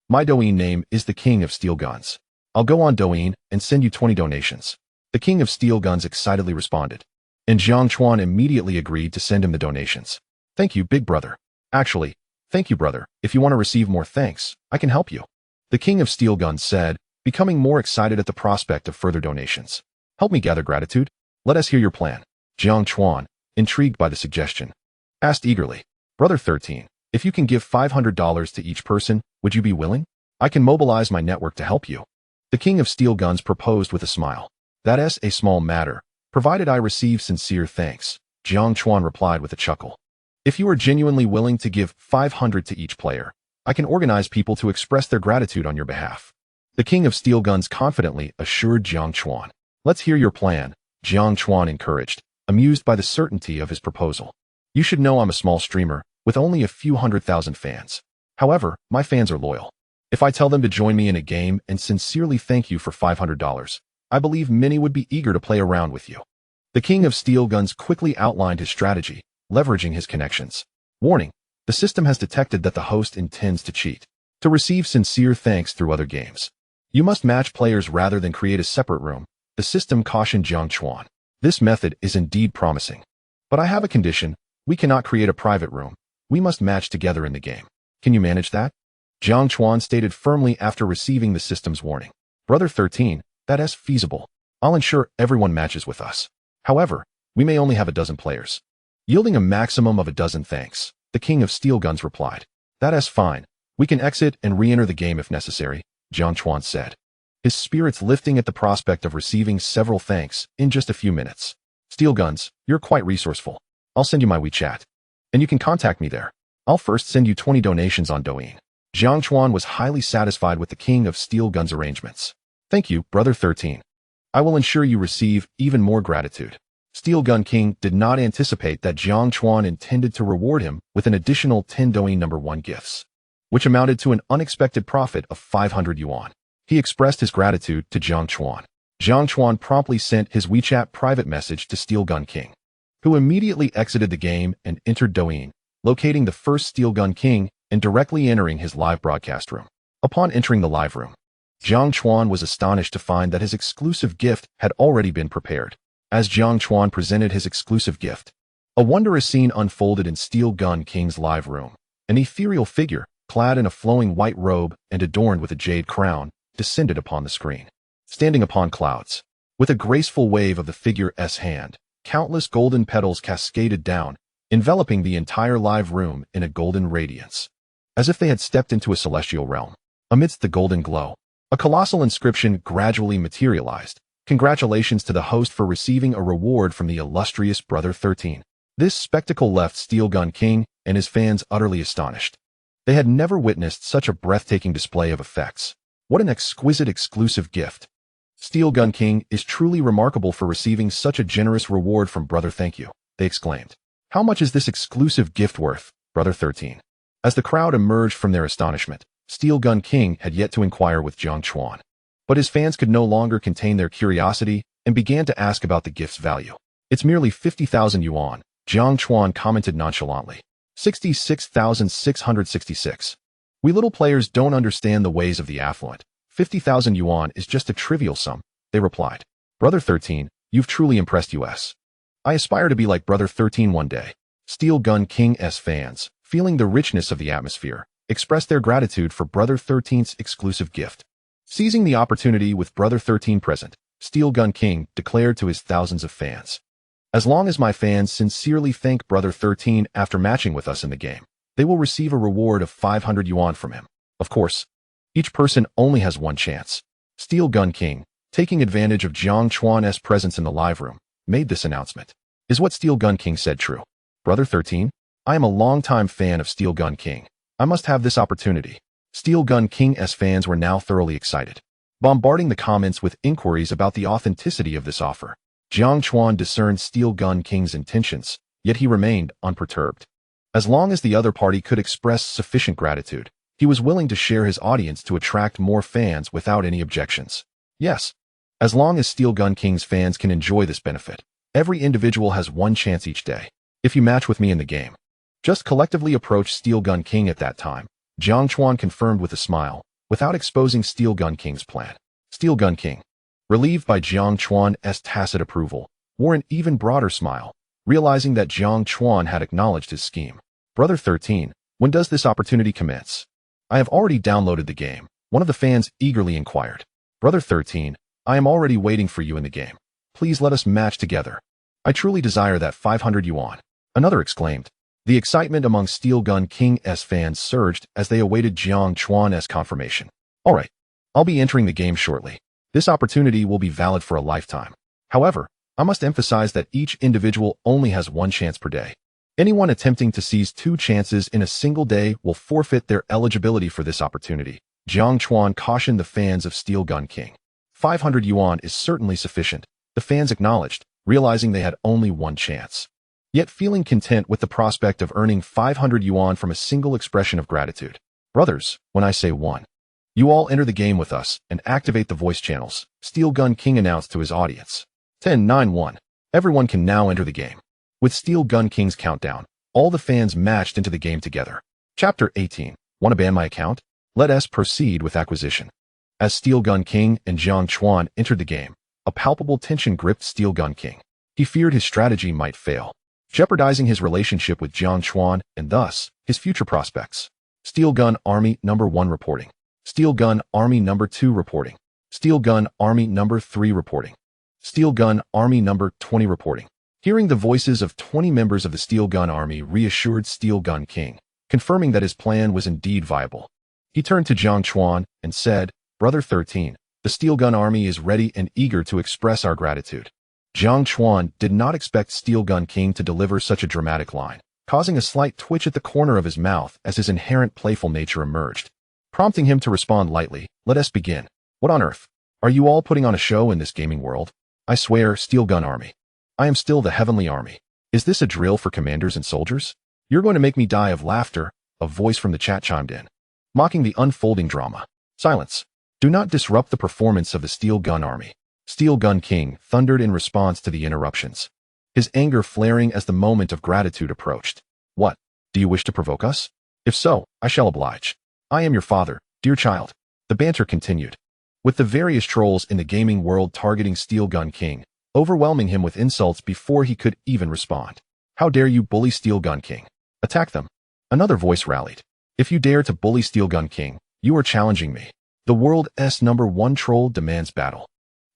My Douyin name is the King of Steel Guns. I'll go on Douyin and send you 20 donations. The King of Steel Guns excitedly responded, and Jiang Chuan immediately agreed to send him the donations. Thank you, big brother. Actually, thank you, brother. If you want to receive more thanks, I can help you. The King of Steel Guns said, becoming more excited at the prospect of further donations. Help me gather gratitude. Let us hear your plan. Jiang Chuan, intrigued by the suggestion, asked eagerly, Brother 13, if you can give $500 to each person, would you be willing? I can mobilize my network to help you. The King of Steel Guns proposed with a smile. That's a small matter, provided I receive sincere thanks. Jiang Chuan replied with a chuckle. If you are genuinely willing to give $500 to each player, I can organize people to express their gratitude on your behalf. The King of Steel Guns confidently assured Jiang Chuan. Let's hear your plan, Jiang Chuan encouraged, amused by the certainty of his proposal. You should know I'm a small streamer, with only a few 100,000 fans. However, my fans are loyal. If I tell them to join me in a game and sincerely thank you for $500, I believe many would be eager to play around with you. The King of Steel Guns quickly outlined his strategy, leveraging his connections. Warning, the system has detected that the host intends to cheat. To receive sincere thanks through other games, you must match players rather than create a separate room. The system cautioned Jiang Chuan. This method is indeed promising. But I have a condition. We cannot create a private room. We must match together in the game. Can you manage that? Jiang Chuan stated firmly after receiving the system's warning. Brother 13, that's feasible. I'll ensure everyone matches with us. However, we may only have a dozen players. Yielding a maximum of a dozen thanks, the King of Steel Guns replied. That's fine. We can exit and re-enter the game if necessary, Jiang Chuan said, his spirits lifting at the prospect of receiving several thanks in just a few minutes. Steel Guns, you're quite resourceful. I'll send you my WeChat, and you can contact me there. I'll first send you 20 donations on Douyin. Jiang Chuan was highly satisfied with the King of Steel Guns' arrangements. Thank you, Brother 13. I will ensure you receive even more gratitude. Steel Gun King did not anticipate that Jiang Chuan intended to reward him with an additional 10 Douyin No. 1 gifts, which amounted to an unexpected profit of 500 yuan. He expressed his gratitude to Jiang Chuan. Jiang Chuan promptly sent his WeChat private message to Steel Gun King, who immediately exited the game and entered Douyin, locating the first Steel Gun King and directly entering his live broadcast room. Upon entering the live room, Jiang Chuan was astonished to find that his exclusive gift had already been prepared. As Jiang Chuan presented his exclusive gift, a wondrous scene unfolded in Steel Gun King's live room. An ethereal figure, clad in a flowing white robe and adorned with a jade crown, descended upon the screen. Standing upon clouds, with a graceful wave of the figure's hand, countless golden petals cascaded down, enveloping the entire live room in a golden radiance, as if they had stepped into a celestial realm. Amidst the golden glow, a colossal inscription gradually materialized. Congratulations to the host for receiving a reward from the illustrious Brother 13. This spectacle left Steel Gun King and his fans utterly astonished. They had never witnessed such a breathtaking display of effects. What an exquisite exclusive gift. Steel Gun King is truly remarkable for receiving such a generous reward from Brother. Thank you, they exclaimed. How much is this exclusive gift worth, Brother 13? As the crowd emerged from their astonishment, Steel Gun King had yet to inquire with Jiang Chuan. But his fans could no longer contain their curiosity and began to ask about the gift's value. It's merely 50,000 yuan, Jiang Chuan commented nonchalantly. 66,666. We little players don't understand the ways of the affluent. 50,000 yuan is just a trivial sum, they replied. Brother 13, you've truly impressed us. I aspire to be like Brother 13 one day. Steel Gun King's fans, feeling the richness of the atmosphere, expressed their gratitude for Brother 13's exclusive gift. Seizing the opportunity with Brother 13 present, Steel Gun King declared to his thousands of fans, as long as my fans sincerely thank Brother 13 after matching with us in the game, they will receive a reward of 500 yuan from him. Of course, each person only has one chance. Steel Gun King, taking advantage of Jiang Chuan's presence in the live room, made this announcement. Is what Steel Gun King said true? Brother 13, I am a longtime fan of Steel Gun King. I must have this opportunity. Steel Gun King's fans were now thoroughly excited, bombarding the comments with inquiries about the authenticity of this offer. Jiang Chuan discerned Steel Gun King's intentions, yet he remained unperturbed. As long as the other party could express sufficient gratitude, he was willing to share his audience to attract more fans without any objections. Yes, as long as Steel Gun King's fans can enjoy this benefit, every individual has one chance each day. If you match with me in the game, just collectively approach Steel Gun King at that time, Jiang Chuan confirmed with a smile, without exposing Steel Gun King's plan. Steel Gun King, relieved by Jiang Chuan's tacit approval, wore an even broader smile, realizing that Jiang Chuan had acknowledged his scheme. Brother 13, when does this opportunity commence? I have already downloaded the game, one of the fans eagerly inquired. Brother 13, I am already waiting for you in the game. Please let us match together. I truly desire that 500 yuan. Another exclaimed. The excitement among Steel Gun King's fans surged as they awaited Jiang Chuan's confirmation. All right, I'll be entering the game shortly. This opportunity will be valid for a lifetime. However, I must emphasize that each individual only has one chance per day. Anyone attempting to seize two chances in a single day will forfeit their eligibility for this opportunity. Jiang Chuan cautioned the fans of Steel Gun King. 500 yuan is certainly sufficient, the fans acknowledged, realizing they had only one chance. Yet feeling content with the prospect of earning 500 yuan from a single expression of gratitude. Brothers, when I say one, you all enter the game with us and activate the voice channels, Steel Gun King announced to his audience. 10, 9, 1. Everyone can now enter the game. With Steel Gun King's countdown, all the fans matched into the game together. Chapter 18. Want to ban my account? Let us proceed with acquisition. As Steel Gun King and Jiang Chuan entered the game, a palpable tension gripped Steel Gun King. He feared his strategy might fail, jeopardizing his relationship with Jiang Chuan and thus his future prospects. Steel Gun Army Number 1 reporting. Steel Gun Army Number 2 reporting. Steel Gun Army Number 3 reporting. Steel Gun Army Number 20 reporting. Hearing the voices of 20 members of the Steel Gun Army reassured Steel Gun King, confirming that his plan was indeed viable. He turned to Jiang Chuan and said, Brother 13, the Steel Gun Army is ready and eager to express our gratitude. Jiang Chuan did not expect Steel Gun King to deliver such a dramatic line, causing a slight twitch at the corner of his mouth as his inherent playful nature emerged, prompting him to respond lightly, let us begin. What on earth? Are you all putting on a show in this gaming world? I swear, Steel Gun Army. I am still the Heavenly Army. Is this a drill for commanders and soldiers? You're going to make me die of laughter, a voice from the chat chimed in, mocking the unfolding drama. Silence. Do not disrupt the performance of the Steel Gun Army. Steel Gun King thundered in response to the interruptions, his anger flaring as the moment of gratitude approached. What? Do you wish to provoke us? If so, I shall oblige. I am your father, dear child. The banter continued, with the various trolls in the gaming world targeting Steel Gun King, overwhelming him with insults before he could even respond. How dare you bully Steel Gun King? Attack them. Another voice rallied. If you dare to bully Steel Gun King, you are challenging me. The world's #1 troll demands battle.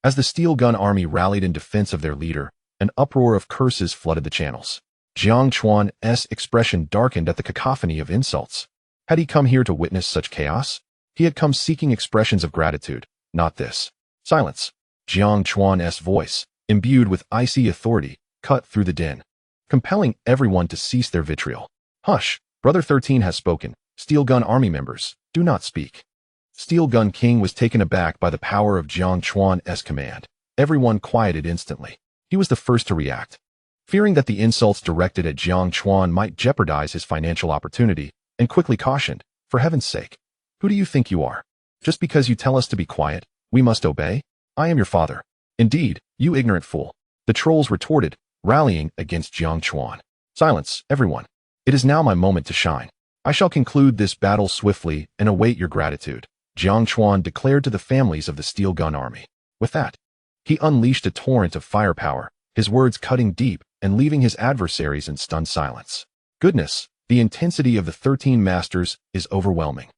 As the Steel Gun army rallied in defense of their leader, an uproar of curses flooded the channels. Jiang Chuan's expression darkened at the cacophony of insults. Had he come here to witness such chaos? He had come seeking expressions of gratitude, not this. Silence. Jiang Chuan's voice, imbued with icy authority, cut through the din, compelling everyone to cease their vitriol. Hush, Brother 13 has spoken. Steel Gun army members, do not speak. Steel Gun King was taken aback by the power of Jiang Chuan's command. Everyone quieted instantly. He was the first to react. Fearing that the insults directed at Jiang Chuan might jeopardize his financial opportunity, and quickly cautioned, for heaven's sake, who do you think you are? Just because you tell us to be quiet, we must obey? I am your father. Indeed, you ignorant fool. The trolls retorted, rallying against Jiang Chuan. Silence, everyone. It is now my moment to shine. I shall conclude this battle swiftly and await your gratitude, Jiang Chuan declared to the families of the Steel Gun army. With that, he unleashed a torrent of firepower, his words cutting deep and leaving his adversaries in stunned silence. Goodness, the intensity of the 13 masters is overwhelming.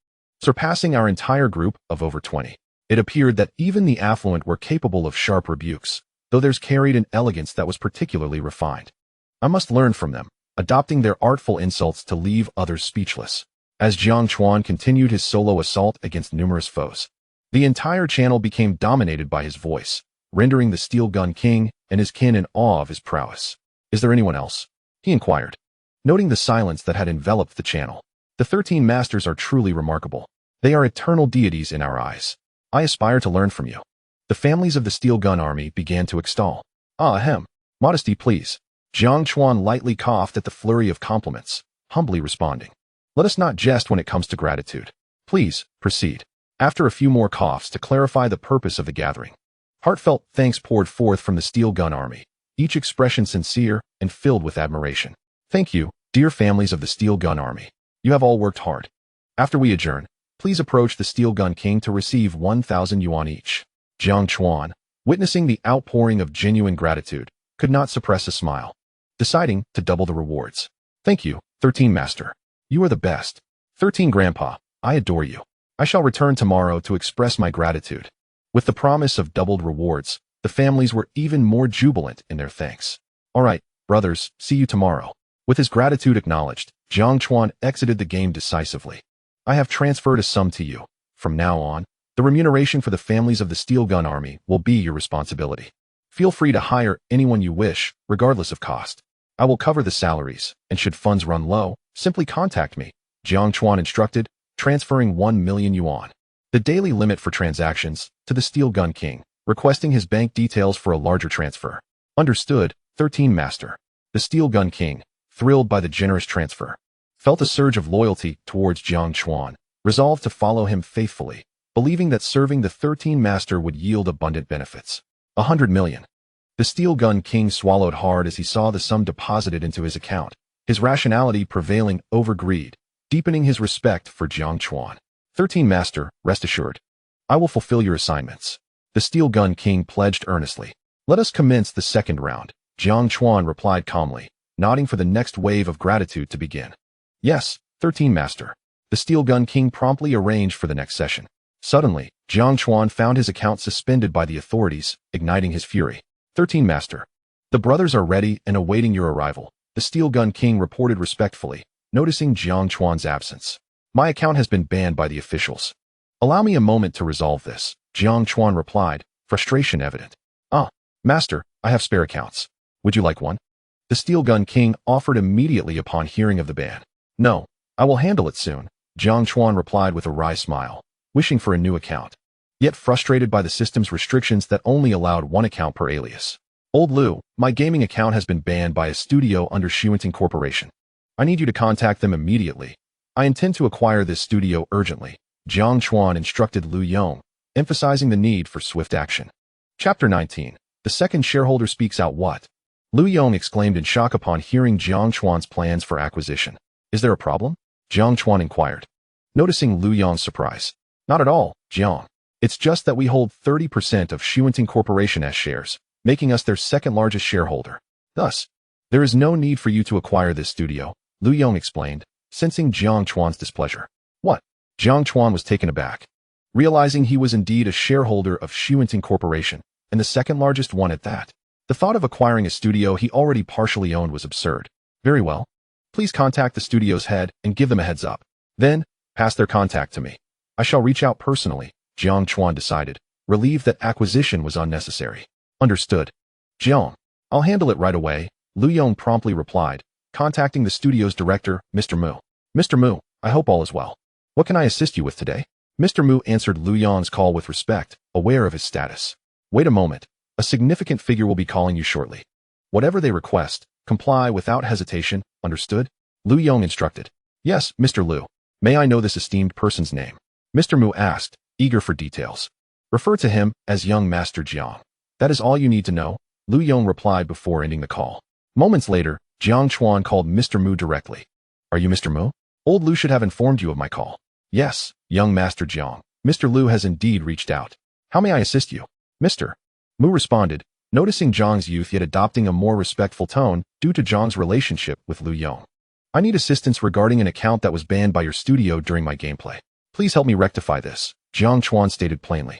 Surpassing our entire group of over 20. It appeared that even the affluent were capable of sharp rebukes, though theirs carried an elegance that was particularly refined. I must learn from them, adopting their artful insults to leave others speechless. As Jiang Chuan continued his solo assault against numerous foes, the entire channel became dominated by his voice, rendering the Steel Gun King and his kin in awe of his prowess. Is there anyone else? He inquired, noting the silence that had enveloped the channel. The 13 masters are truly remarkable. They are eternal deities in our eyes. I aspire to learn from you. The families of the Steel Gun army began to extol. Ahem. Modesty, please. Jiang Chuan lightly coughed at the flurry of compliments, humbly responding. Let us not jest when it comes to gratitude. Please, proceed. After a few more coughs to clarify the purpose of the gathering, heartfelt thanks poured forth from the Steel Gun army, each expression sincere and filled with admiration. Thank you, dear families of the Steel Gun army. You have all worked hard. After we adjourn, please approach the Steel Gun King to receive 1,000 yuan each. Jiang Chuan, witnessing the outpouring of genuine gratitude, could not suppress a smile, deciding to double the rewards. Thank you, 13 Master. You are the best. 13 Grandpa, I adore you. I shall return tomorrow to express my gratitude. With the promise of doubled rewards, the families were even more jubilant in their thanks. All right, brothers, see you tomorrow. With his gratitude acknowledged, Jiang Chuan exited the game decisively. I have transferred a sum to you. From now on, the remuneration for the families of the Steel Gun army will be your responsibility. Feel free to hire anyone you wish, regardless of cost. I will cover the salaries, and should funds run low, simply contact me, Jiang Chuan instructed, transferring 1 million yuan, the daily limit for transactions, to the Steel Gun King, requesting his bank details for a larger transfer. Understood, 13 Master. The Steel Gun King, thrilled by the generous transfer, felt a surge of loyalty towards Jiang Chuan, resolved to follow him faithfully, believing that serving the 13 Master would yield abundant benefits. 100 million. The Steel Gun King swallowed hard as he saw the sum deposited into his account, his rationality prevailing over greed, deepening his respect for Jiang Chuan. 13 Master, rest assured. I will fulfill your assignments. The Steel Gun King pledged earnestly. Let us commence the second round, Jiang Chuan replied calmly, nodding for the next wave of gratitude to begin. Yes, 13 Master. The Steel Gun King promptly arranged for the next session. Suddenly, Jiang Chuan found his account suspended by the authorities, igniting his fury. 13 Master. The brothers are ready and awaiting your arrival, the Steel Gun King reported respectfully, noticing Jiang Chuan's absence. My account has been banned by the officials. Allow me a moment to resolve this, Jiang Chuan replied, frustration evident. Master, I have spare accounts. Would you like one? The Steel Gun King offered immediately upon hearing of the ban. No, I will handle it soon, Jiang Chuan replied with a wry smile, wishing for a new account, yet frustrated by the system's restrictions that only allowed one account per alias. Old Liu, my gaming account has been banned by a studio under Shuanting Corporation. I need you to contact them immediately. I intend to acquire this studio urgently, Jiang Chuan instructed Liu Yong, emphasizing the need for swift action. Chapter 19. The second shareholder speaks out. What? Liu Yong exclaimed in shock upon hearing Jiang Chuan's plans for acquisition. Is there a problem? Jiang Chuan inquired, noticing Lu Yong's surprise. Not at all, Jiang. It's just that we hold 30% of Reunited Corporation as shares, making us their second largest shareholder. Thus, there is no need for you to acquire this studio, Lu Yong explained, sensing Jiang Chuan's displeasure. What? Jiang Chuan was taken aback, realizing he was indeed a shareholder of Reunited Corporation, and the second largest one at that. The thought of acquiring a studio he already partially owned was absurd. Very well. Please contact the studio's head and give them a heads up. Then, pass their contact to me. I shall reach out personally, Jiang Chuan decided, relieved that acquisition was unnecessary. Understood. Jiang, I'll handle it right away, Lu Yong promptly replied, contacting the studio's director, Mr. Mu. Mr. Mu, I hope all is well. What can I assist you with today? Mr. Mu answered Lu Yong's call with respect, aware of his status. Wait a moment. A significant figure will be calling you shortly. Whatever they request, comply without hesitation, understood? Lu Yong instructed. Yes, Mr. Lu. May I know this esteemed person's name? Mr. Mu asked, eager for details. Refer to him as young Master Jiang. That is all you need to know, Lu Yong replied before ending the call. Moments later, Jiang Chuan called Mr. Mu directly. Are you Mr. Mu? Old Lu should have informed you of my call. Yes, young Master Jiang. Mr. Lu has indeed reached out. How may I assist you? Mr. Mu responded, noticing Jiang's youth yet adopting a more respectful tone due to Jiang's relationship with Lu Yong. I need assistance regarding an account that was banned by your studio during my gameplay. Please help me rectify this, Jiang Chuan stated plainly.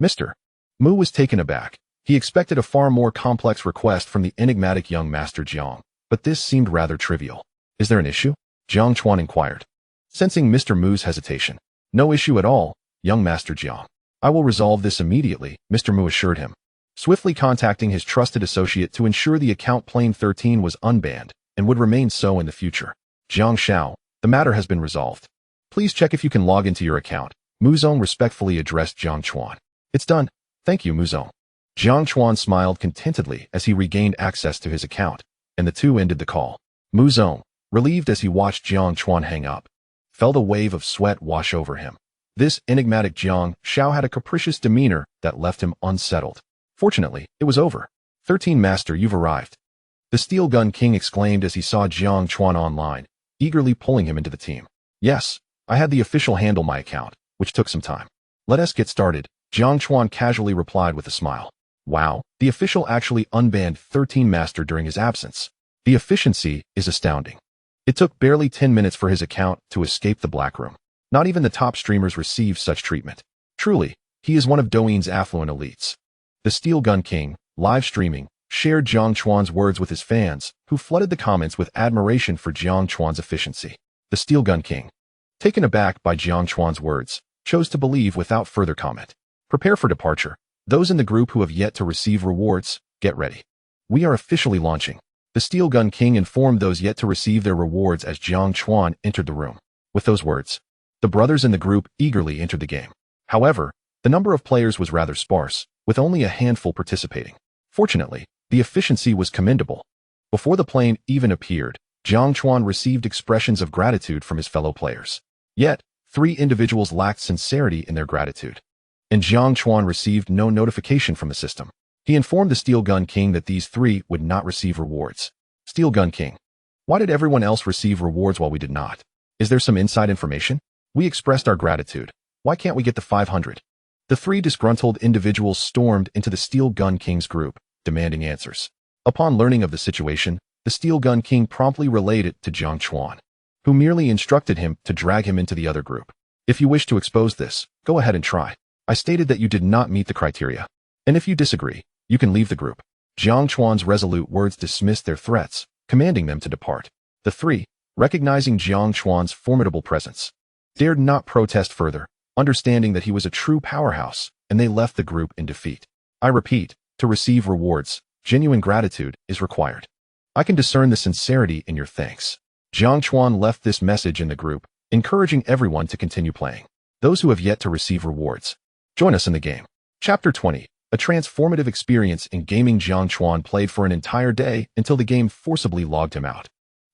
Mr. Mu was taken aback. He expected a far more complex request from the enigmatic young Master Jiang, but this seemed rather trivial. Is there an issue? Jiang Chuan inquired, sensing Mr. Mu's hesitation. No issue at all, young Master Jiang. I will resolve this immediately, Mr. Mu assured him, swiftly contacting his trusted associate to ensure the account Plane 13 was unbanned and would remain so in the future. Jiang Shao, the matter has been resolved. Please check if you can log into your account. Mu Zong respectfully addressed Jiang Chuan. It's done. Thank you, Mu Zong. Jiang Chuan smiled contentedly as he regained access to his account, and the two ended the call. Mu Zong, relieved as he watched Jiang Chuan hang up, felt a wave of sweat wash over him. This enigmatic Jiang Shao had a capricious demeanor that left him unsettled. Fortunately, it was over. 13 Master, you've arrived. The Steel Gun King exclaimed as he saw Jiang Chuan online, eagerly pulling him into the team. Yes, I had the official handle my account, which took some time. Let us get started, Jiang Chuan casually replied with a smile. Wow, the official actually unbanned 13 Master during his absence. The efficiency is astounding. It took barely 10 minutes for his account to escape the black room. Not even the top streamers receive such treatment. Truly, he is one of Douyin's affluent elites. The Steel Gun King, live streaming, shared Jiang Chuan's words with his fans, who flooded the comments with admiration for Jiang Chuan's efficiency. The Steel Gun King, taken aback by Jiang Chuan's words, chose to believe without further comment. Prepare for departure. Those in the group who have yet to receive rewards, get ready. We are officially launching. The Steel Gun King informed those yet to receive their rewards as Jiang Chuan entered the room. With those words, the brothers in the group eagerly entered the game. However, the number of players was rather sparse, with only a handful participating. Fortunately, the efficiency was commendable. Before the plane even appeared, Jiang Chuan received expressions of gratitude from his fellow players. Yet, 3 individuals lacked sincerity in their gratitude, and Jiang Chuan received no notification from the system. He informed the Steel Gun King that these 3 would not receive rewards. Steel Gun King, why did everyone else receive rewards while we did not? Is there some inside information? We expressed our gratitude. Why can't we get the 500? The 3 disgruntled individuals stormed into the Steel Gun King's group, demanding answers. Upon learning of the situation, the Steel Gun King promptly relayed it to Jiang Chuan, who merely instructed him to drag him into the other group. If you wish to expose this, go ahead and try. I stated that you did not meet the criteria. And if you disagree, you can leave the group. Jiang Chuan's resolute words dismissed their threats, commanding them to depart. The 3, recognizing Jiang Chuan's formidable presence, dared not protest further, understanding that he was a true powerhouse, and they left the group in defeat. I repeat, to receive rewards, genuine gratitude is required. I can discern the sincerity in your thanks. Jiang Chuan left this message in the group, encouraging everyone to continue playing. Those who have yet to receive rewards, join us in the game. Chapter 20. A transformative experience in gaming. Jiang Chuan played for an entire day until the game forcibly logged him out.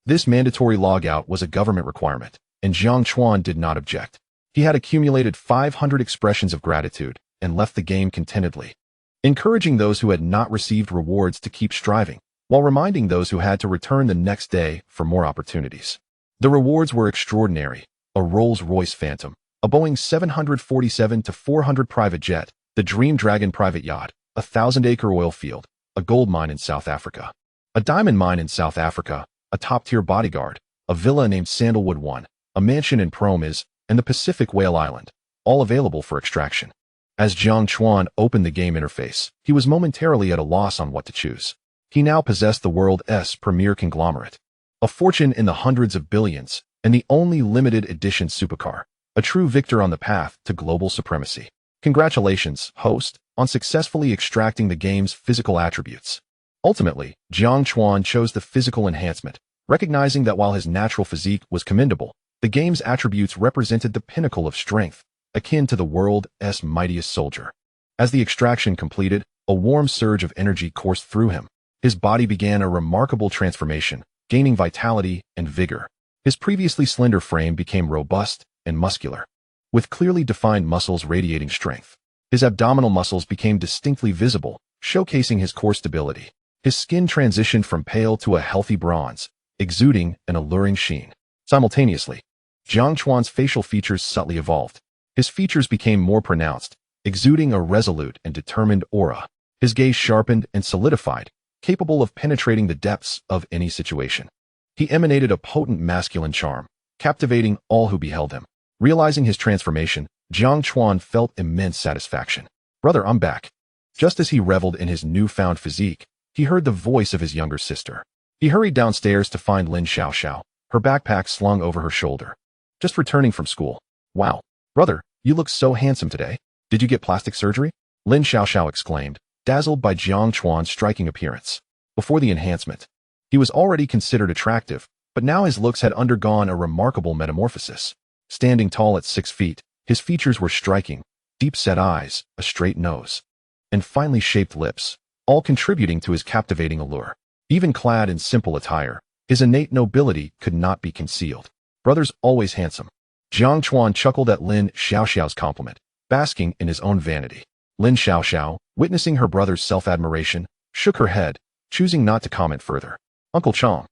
This mandatory logout was a government requirement, and Jiang Chuan did not object. He had accumulated 500 expressions of gratitude and left the game contentedly, encouraging those who had not received rewards to keep striving, while reminding those who had to return the next day for more opportunities. The rewards were extraordinary: a Rolls-Royce Phantom, a Boeing 747-400 private jet, the Dream Dragon private yacht, a 1,000-acre oil field, a gold mine in South Africa, a diamond mine in South Africa, a top-tier bodyguard, a villa named Sandalwood 1, a mansion in Promise, and the Pacific Whale Island, all available for extraction. As Jiang Chuan opened the game interface, he was momentarily at a loss on what to choose. He now possessed the world's premier conglomerate, a fortune in the hundreds of billions, and the only limited edition supercar, a true victor on the path to global supremacy. Congratulations, host, on successfully extracting the game's physical attributes. Ultimately, Jiang Chuan chose the physical enhancement, recognizing that while his natural physique was commendable, the game's attributes represented the pinnacle of strength, akin to the world's mightiest soldier. As the extraction completed, a warm surge of energy coursed through him. His body began a remarkable transformation, gaining vitality and vigor. His previously slender frame became robust and muscular, with clearly defined muscles radiating strength. His abdominal muscles became distinctly visible, showcasing his core stability. His skin transitioned from pale to a healthy bronze, exuding an alluring sheen. Simultaneously, Jiang Chuan's facial features subtly evolved. His features became more pronounced, exuding a resolute and determined aura. His gaze sharpened and solidified, capable of penetrating the depths of any situation. He emanated a potent masculine charm, captivating all who beheld him. Realizing his transformation, Jiang Chuan felt immense satisfaction. "Brother, I'm back." Just as he reveled in his newfound physique, he heard the voice of his younger sister. He hurried downstairs to find Lin Xiaoxiao, her backpack slung over her shoulder. "Just returning from school." "Wow. Brother, you look so handsome today. Did you get plastic surgery?" Lin Xiaoxiao exclaimed, dazzled by Jiang Chuan's striking appearance. Before the enhancement, he was already considered attractive, but now his looks had undergone a remarkable metamorphosis. Standing tall at 6 feet, his features were striking: deep-set eyes, a straight nose, and finely shaped lips, all contributing to his captivating allure. Even clad in simple attire, his innate nobility could not be concealed. "Brother's always handsome." Jiang Chuan chuckled at Lin Xiaoxiao's compliment, basking in his own vanity. Lin Xiaoxiao, witnessing her brother's self-admiration, shook her head, choosing not to comment further. "Uncle Chang,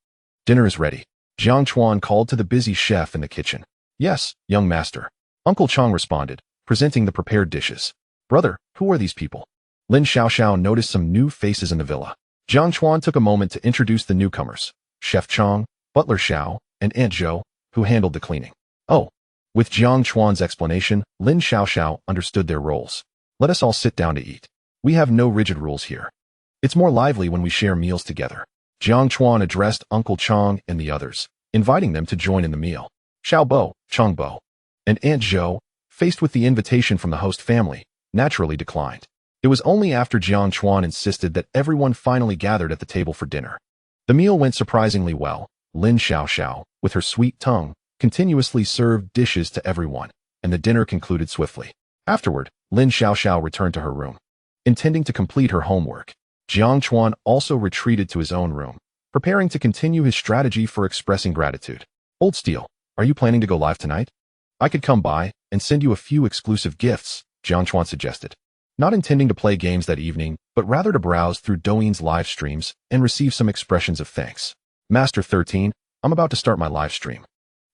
dinner is ready." Jiang Chuan called to the busy chef in the kitchen. "Yes, young master," Uncle Chang responded, presenting the prepared dishes. "Brother, who are these people?" Lin Xiaoxiao noticed some new faces in the villa. Jiang Chuan took a moment to introduce the newcomers: Chef Chang, Butler Xiao, and Aunt Zhou, who handled the cleaning. "Oh." With Jiang Chuan's explanation, Lin Xiaoxiao understood their roles. "Let us all sit down to eat. We have no rigid rules here. It's more lively when we share meals together." Jiang Chuan addressed Uncle Chang and the others, inviting them to join in the meal. Xiao Bo, Chang Bo, and Aunt Zhou, faced with the invitation from the host family, naturally declined. It was only after Jiang Chuan insisted that everyone finally gathered at the table for dinner. The meal went surprisingly well. Lin Xiaoxiao, with her sweet tongue, continuously served dishes to everyone, and the dinner concluded swiftly. Afterward, Lin Xiaoxiao returned to her room, intending to complete her homework. Jiang Chuan also retreated to his own room, preparing to continue his strategy for expressing gratitude. "Old Steel, are you planning to go live tonight? I could come by and send you a few exclusive gifts," Jiang Chuan suggested. Not intending to play games that evening, but rather to browse through Douyin's live streams and receive some expressions of thanks. "Master 13, I'm about to start my live stream."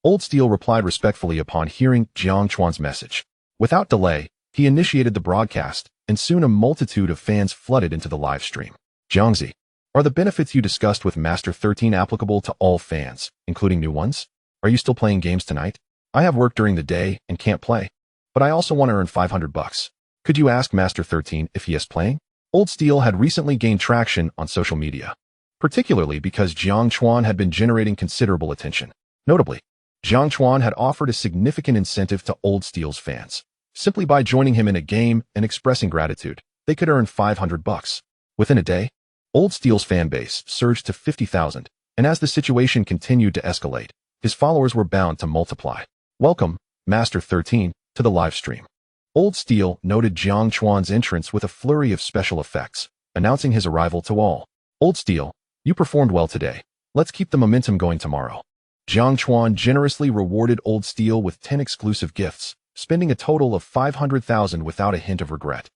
Old Steel replied respectfully upon hearing Jiang Chuan's message. Without delay, he initiated the broadcast, and soon a multitude of fans flooded into the live stream. "Jiangzi, are the benefits you discussed with Master 13 applicable to all fans, including new ones? Are you still playing games tonight? I have work during the day and can't play, but I also want to earn $500. Could you ask Master 13 if he is playing?" Old Steel had recently gained traction on social media, particularly because Jiang Chuan had been generating considerable attention. Notably, Jiang Chuan had offered a significant incentive to Old Steel's fans. Simply by joining him in a game and expressing gratitude, they could earn $500. Within a day, Old Steel's fan base surged to 50,000, and as the situation continued to escalate, his followers were bound to multiply. "Welcome, Master 13, to the live stream." Old Steel noted Jiang Chuan's entrance with a flurry of special effects, announcing his arrival to all. "Old Steel, you performed well today. Let's keep the momentum going tomorrow." Jiang Chuan generously rewarded Old Steel with 10 exclusive gifts, spending a total of 500,000 without a hint of regret,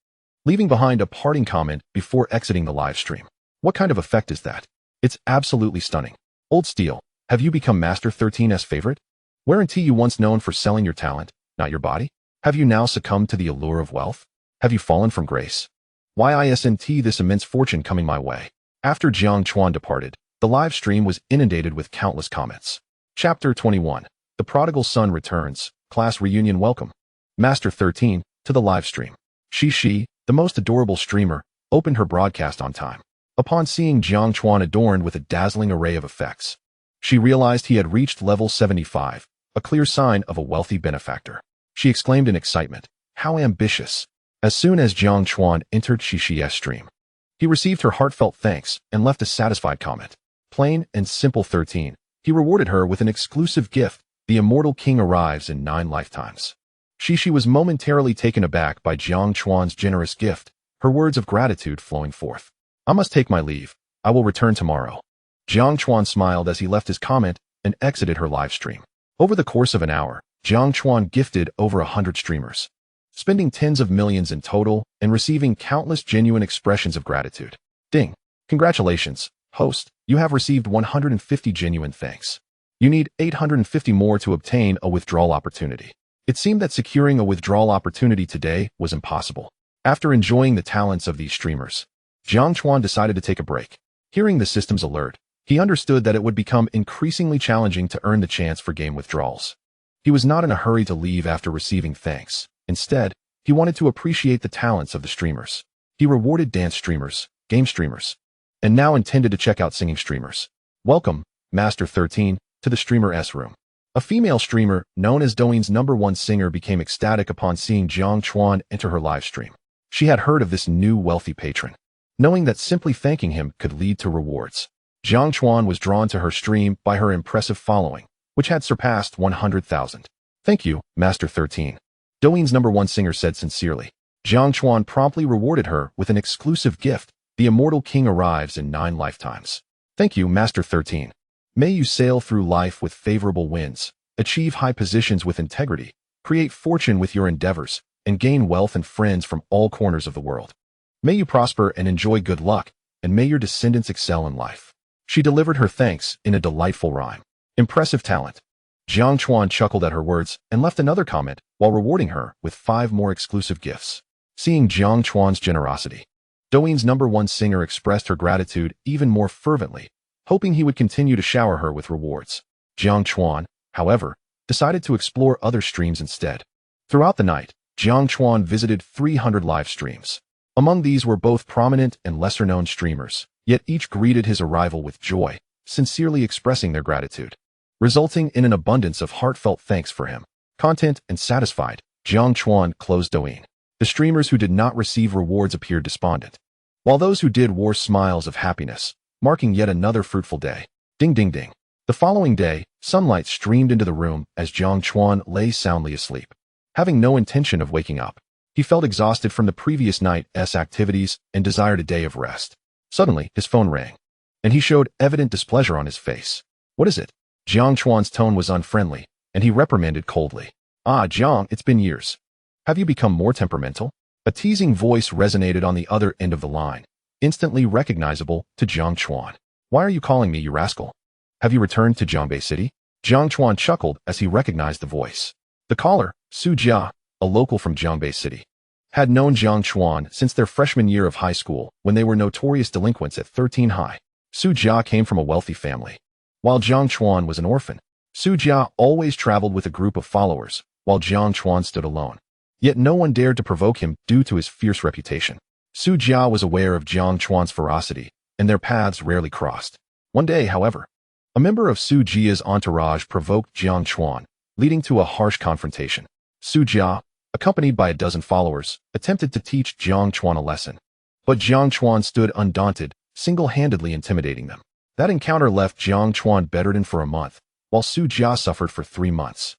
leaving behind a parting comment before exiting the live stream. "What kind of effect is that? It's absolutely stunning. Old Steel, Have you become Master 13's favorite? Weren't you once known for selling your talent, not your body? Have you now succumbed to the allure of wealth? Have you fallen from grace? Why isn't this immense fortune coming my way? After Jiang Chuan departed, the live stream was inundated with countless comments. Chapter 21. The Prodigal Son Returns. Class Reunion Welcome. Master 13, to the live stream. She, the most adorable streamer, opened her broadcast on time. Upon seeing Jiang Chuan adorned with a dazzling array of effects, she realized he had reached level 75, a clear sign of a wealthy benefactor. She exclaimed in excitement, "How ambitious!" As soon as Jiang Chuan entered Shishi's stream, he received her heartfelt thanks and left a satisfied comment. Plain and simple 13, he rewarded her with an exclusive gift. The immortal king arrives in 9 lifetimes. Shishi was momentarily taken aback by Jiang Chuan's generous gift, her words of gratitude flowing forth. "I must take my leave. I will return tomorrow." Jiang Chuan smiled as he left his comment and exited her live stream. Over the course of an hour, Jiang Chuan gifted over 100 streamers, spending tens of millions in total and receiving countless genuine expressions of gratitude. Ding! Congratulations, host. You have received 150 genuine thanks. You need 850 more to obtain a withdrawal opportunity. It seemed that securing a withdrawal opportunity today was impossible. After enjoying the talents of these streamers, Jiang Chuan decided to take a break. Hearing the system's alert, he understood that it would become increasingly challenging to earn the chance for game withdrawals. He was not in a hurry to leave after receiving thanks. Instead, he wanted to appreciate the talents of the streamers. He rewarded dance streamers, game streamers, and now intended to check out singing streamers. Welcome, Master 13, to the streamer's room. A female streamer, known as Douyin's #1 singer, became ecstatic upon seeing Jiang Chuan enter her live stream. She had heard of this new wealthy patron, knowing that simply thanking him could lead to rewards. Jiang Chuan was drawn to her stream by her impressive following, which had surpassed 100,000. "Thank you, Master 13. Douyin's #1 singer said sincerely. Jiang Chuan promptly rewarded her with an exclusive gift. The immortal king arrives in 9 lifetimes. "Thank you, Master 13. May you sail through life with favorable winds, achieve high positions with integrity, create fortune with your endeavors, and gain wealth and friends from all corners of the world. May you prosper and enjoy good luck, and may your descendants excel in life." She delivered her thanks in a delightful rhyme. Impressive talent. Jiang Chuan chuckled at her words and left another comment while rewarding her with 5 more exclusive gifts. Seeing Jiang Chuan's generosity, Douyin's #1 singer expressed her gratitude even more fervently, hoping he would continue to shower her with rewards. Jiang Chuan, however, decided to explore other streams instead. Throughout the night, Jiang Chuan visited 300 live streams. Among these were both prominent and lesser-known streamers, yet each greeted his arrival with joy, sincerely expressing their gratitude, resulting in an abundance of heartfelt thanks for him. Content and satisfied, Jiang Chuan closed Douyin. The streamers who did not receive rewards appeared despondent, while those who did wore smiles of happiness, marking yet another fruitful day. Ding ding ding. The following day, sunlight streamed into the room as Jiang Chuan lay soundly asleep. Having no intention of waking up, he felt exhausted from the previous night's activities and desired a day of rest. Suddenly, his phone rang, and he showed evident displeasure on his face. "What is it?" Jiang Chuan's tone was unfriendly, and he reprimanded coldly. "Ah, Jiang, it's been years. Have you become more temperamental?" A teasing voice resonated on the other end of the line, instantly recognizable to Jiang Chuan. "Why are you calling me, you rascal? Have you returned to Jiangbei City?" Jiang Chuan chuckled as he recognized the voice. The caller, Su Jia, a local from Jiangbei City, had known Jiang Chuan since their freshman year of high school when they were notorious delinquents at 13 High. Su Jia came from a wealthy family. While Jiang Chuan was an orphan, Su Jia always traveled with a group of followers, while Jiang Chuan stood alone. Yet no one dared to provoke him due to his fierce reputation. Su Jia was aware of Jiang Chuan's ferocity, and their paths rarely crossed. One day, however, a member of Su Jia's entourage provoked Jiang Chuan, leading to a harsh confrontation. Su Jia, accompanied by a dozen followers, attempted to teach Jiang Chuan a lesson. But Jiang Chuan stood undaunted, single-handedly intimidating them. That encounter left Jiang Chuan bedridden for a month, while Su Jia suffered for 3 months.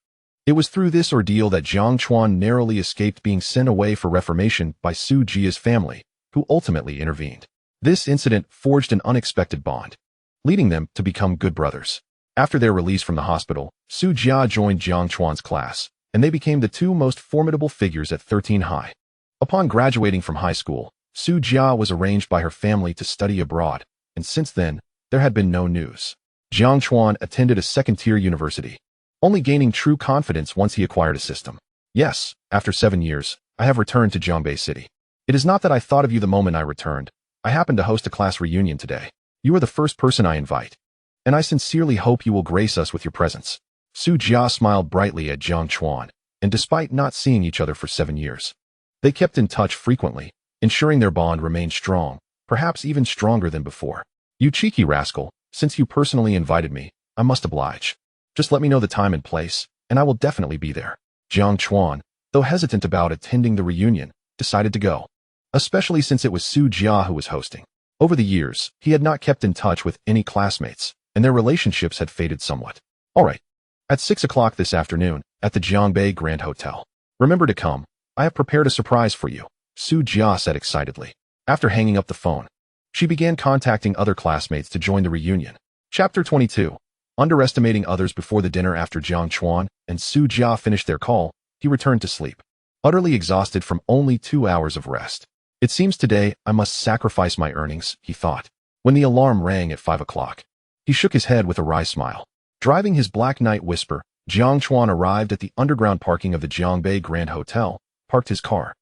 It was through this ordeal that Jiang Chuan narrowly escaped being sent away for reformation by Su Jia's family, who ultimately intervened. This incident forged an unexpected bond, leading them to become good brothers. After their release from the hospital, Su Jia joined Jiang Chuan's class, and they became the 2 most formidable figures at 13 High. Upon graduating from high school, Su Jia was arranged by her family to study abroad, and since then, there had been no news. Jiang Chuan attended a second-tier university, only gaining true confidence once he acquired a system. Yes, after 7 years, I have returned to Jiangbei City. It is not that I thought of you the moment I returned. I happened to host a class reunion today. You are the first person I invite, and I sincerely hope you will grace us with your presence. Su Jia smiled brightly at Jiang Chuan, and despite not seeing each other for 7 years, they kept in touch frequently, ensuring their bond remained strong, perhaps even stronger than before. You cheeky rascal, since you personally invited me, I must oblige. Just let me know the time and place, and I will definitely be there. Jiang Chuan, though hesitant about attending the reunion, decided to go, especially since it was Su Jia who was hosting. Over the years, he had not kept in touch with any classmates, and their relationships had faded somewhat. All right. At 6 o'clock this afternoon, at the Jiangbei Grand Hotel. Remember to come. I have prepared a surprise for you, Su Jia said excitedly. After hanging up the phone, she began contacting other classmates to join the reunion. Chapter 22. Underestimating others before the dinner. After Jiang Chuan and Su Jia finished their call, he returned to sleep, utterly exhausted from only 2 hours of rest. It seems today I must sacrifice my earnings, he thought. When the alarm rang at 5 o'clock, he shook his head with a wry smile. Driving his Black Knight Whisper, Jiang Chuan arrived at the underground parking of the Jiangbei Grand Hotel, parked his car,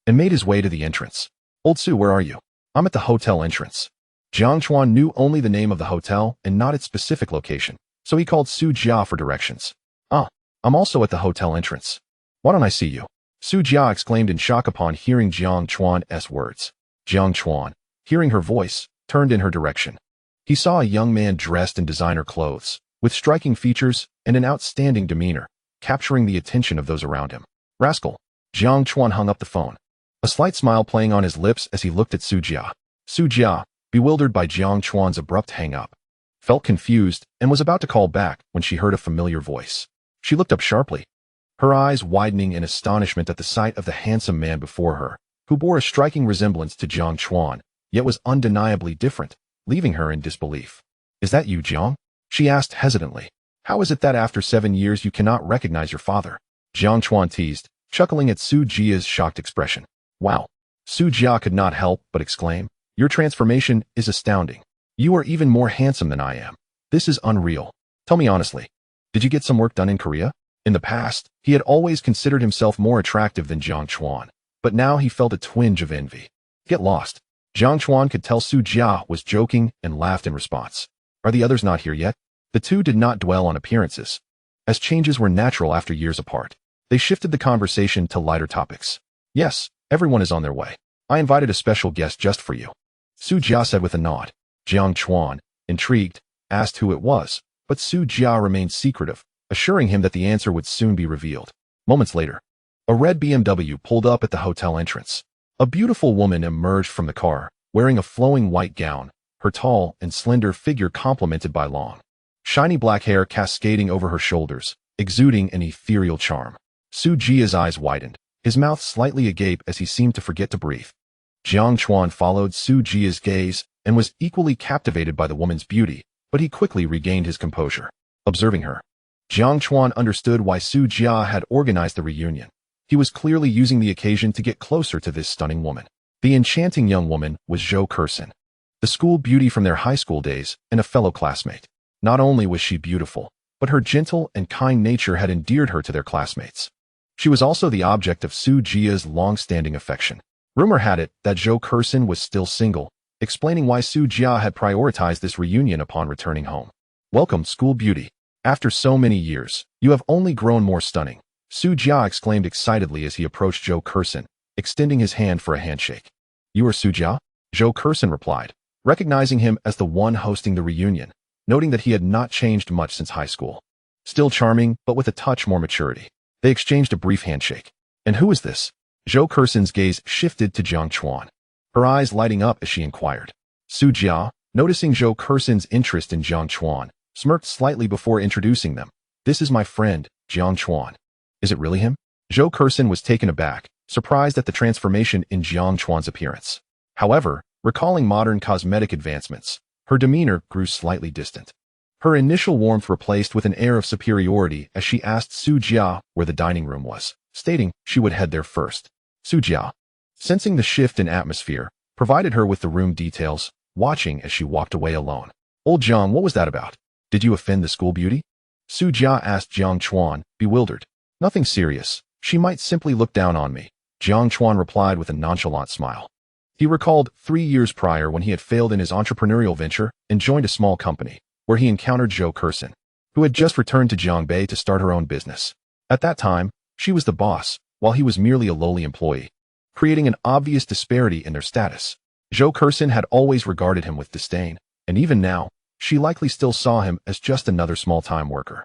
and made his way to the entrance. Old Su, where are you? I'm at the hotel entrance. Jiang Chuan knew only the name of the hotel and not its specific location, so he called Su Jia for directions. I'm also at the hotel entrance. Why don't I see you? Su Jia exclaimed in shock upon hearing Jiang Chuan's words. Jiang Chuan, hearing her voice, turned in her direction. He saw a young man dressed in designer clothes, with striking features and an outstanding demeanor, capturing the attention of those around him. Rascal. Jiang Chuan hung up the phone, a slight smile playing on his lips as he looked at Su Jia. Su Jia, bewildered by Jiang Chuan's abrupt hang-up, felt confused and was about to call back when she heard a familiar voice. She looked up sharply, her eyes widening in astonishment at the sight of the handsome man before her, who bore a striking resemblance to Jiang Chuan, yet was undeniably different, leaving her in disbelief. Is that you, Jiang? She asked hesitantly. How is it that after 7 years you cannot recognize your father? Jiang Chuan teased, chuckling at Su Jia's shocked expression. Wow. Su Jia could not help but exclaim. Your transformation is astounding. You are even more handsome than I am. This is unreal. Tell me honestly, did you get some work done in Korea? In the past, he had always considered himself more attractive than Jiang Chuan, but now he felt a twinge of envy. Get lost. Jiang Chuan could tell Su Jia was joking and laughed in response. Are the others not here yet? The two did not dwell on appearances, as changes were natural after years apart. They shifted the conversation to lighter topics. Yes, everyone is on their way. I invited a special guest just for you, Su Jia said with a nod. Jiang Chuan, intrigued, asked who it was, but Su Jia remained secretive, assuring him that the answer would soon be revealed. Moments later, a red BMW pulled up at the hotel entrance. A beautiful woman emerged from the car, wearing a flowing white gown, her tall and slender figure complemented by long, shiny black hair cascading over her shoulders, exuding an ethereal charm. Su Jia's eyes widened, his mouth slightly agape as he seemed to forget to breathe. Jiang Chuan followed Su Jia's gaze and was equally captivated by the woman's beauty, but he quickly regained his composure. Observing her, Jiang Chuan understood why Su Jia had organized the reunion. He was clearly using the occasion to get closer to this stunning woman. The enchanting young woman was Zhou Kersen, the school beauty from their high school days and a fellow classmate. Not only was she beautiful, but her gentle and kind nature had endeared her to their classmates. She was also the object of Su Jia's long-standing affection. Rumor had it that Zhou Kersen was still single, explaining why Su Jia had prioritized this reunion upon returning home. Welcome, school beauty. After so many years, you have only grown more stunning, Su Jia exclaimed excitedly as he approached Zhou Kersen, extending his hand for a handshake. You are Su Jia? Zhou Kersen replied, recognizing him as the one hosting the reunion, noting that he had not changed much since high school. Still charming, but with a touch more maturity. They exchanged a brief handshake. And who is this? Zhou Kersen's gaze shifted to Jiang Chuan, her eyes lighting up as she inquired. Su Jia, noticing Zhou Kersen's interest in Jiang Chuan, smirked slightly before introducing them. This is my friend, Jiang Chuan. Is it really him? Zhou Kersen was taken aback, surprised at the transformation in Jiang Chuan's appearance. However, recalling modern cosmetic advancements, her demeanor grew slightly distant. Her initial warmth replaced with an air of superiority as she asked Su Jia where the dining room was, stating she would head there first. Su Jia, sensing the shift in atmosphere, provided her with the room details, watching as she walked away alone. Old Jiang, what was that about? Did you offend the school beauty? Su Jia asked Jiang Chuan, bewildered. Nothing serious. She might simply look down on me, Jiang Chuan replied with a nonchalant smile. He recalled 3 years prior when he had failed in his entrepreneurial venture and joined a small company, where he encountered Zhou Kersen, who had just returned to Jiangbei to start her own business. At that time, she was the boss, while he was merely a lowly employee, creating an obvious disparity in their status. Zhou Kersen had always regarded him with disdain, and even now, she likely still saw him as just another small-time worker.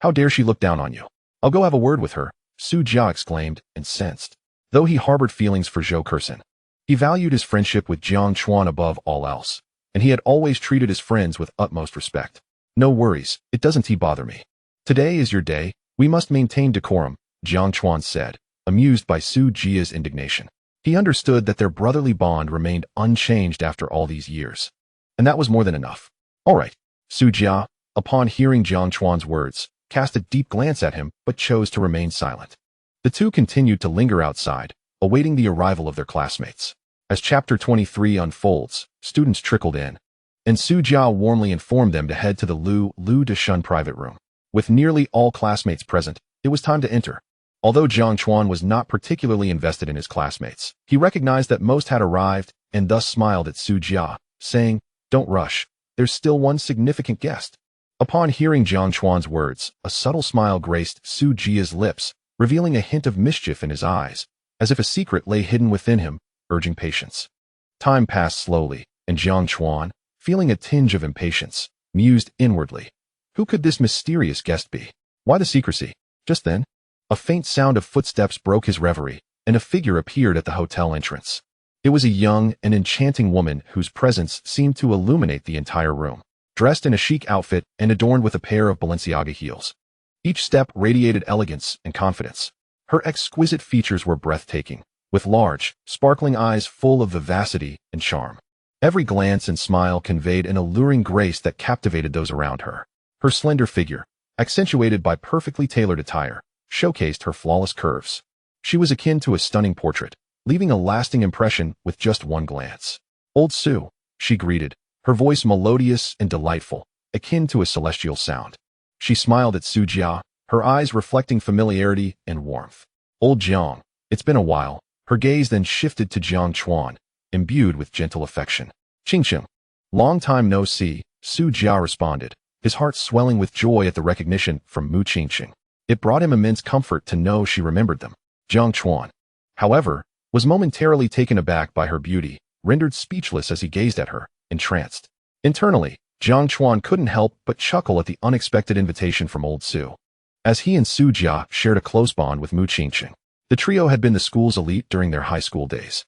How dare she look down on you? I'll go have a word with her, Su Jia exclaimed, incensed. Though he harbored feelings for Zhou Kersen, he valued his friendship with Jiang Chuan above all else, and he had always treated his friends with utmost respect. No worries, it doesn't bother me. Today is your day, we must maintain decorum, Jiang Chuan said, amused by Su Jia's indignation. He understood that their brotherly bond remained unchanged after all these years. And that was more than enough. All right, Su Jia, upon hearing Jiang Chuan's words, cast a deep glance at him but chose to remain silent. The two continued to linger outside, awaiting the arrival of their classmates. As Chapter 23 unfolds, students trickled in, and Su Jia warmly informed them to head to the Lu Deshun private room. With nearly all classmates present, it was time to enter. Although Jiang Chuan was not particularly invested in his classmates, he recognized that most had arrived and thus smiled at Su Jia, saying, "Don't rush, there's still one significant guest." Upon hearing Jiang Chuan's words, a subtle smile graced Su Jia's lips, revealing a hint of mischief in his eyes, as if a secret lay hidden within him, urging patience. Time passed slowly, and Jiang Chuan, feeling a tinge of impatience, mused inwardly. Who could this mysterious guest be? Why the secrecy? Just then, a faint sound of footsteps broke his reverie, and a figure appeared at the hotel entrance. It was a young and enchanting woman whose presence seemed to illuminate the entire room, dressed in a chic outfit and adorned with a pair of Balenciaga heels. Each step radiated elegance and confidence. Her exquisite features were breathtaking, with large, sparkling eyes full of vivacity and charm. Every glance and smile conveyed an alluring grace that captivated those around her. Her slender figure, accentuated by perfectly tailored attire, showcased her flawless curves. She was akin to a stunning portrait, leaving a lasting impression with just one glance. "Old Su," she greeted, her voice melodious and delightful, akin to a celestial sound. She smiled at Su Jia, her eyes reflecting familiarity and warmth. "Old Jiang, it's been a while." Her gaze then shifted to Jiang Chuan, imbued with gentle affection. "Qingqing, long time no see," Su Jia responded, his heart swelling with joy at the recognition from Mu Qingqing. It brought him immense comfort to know she remembered them. Jiang Chuan, however, was momentarily taken aback by her beauty, rendered speechless as he gazed at her, entranced. Internally, Jiang Chuan couldn't help but chuckle at the unexpected invitation from old Su. As he and Su Jia shared a close bond with Mu Qingqing, the trio had been the school's elite during their high school days.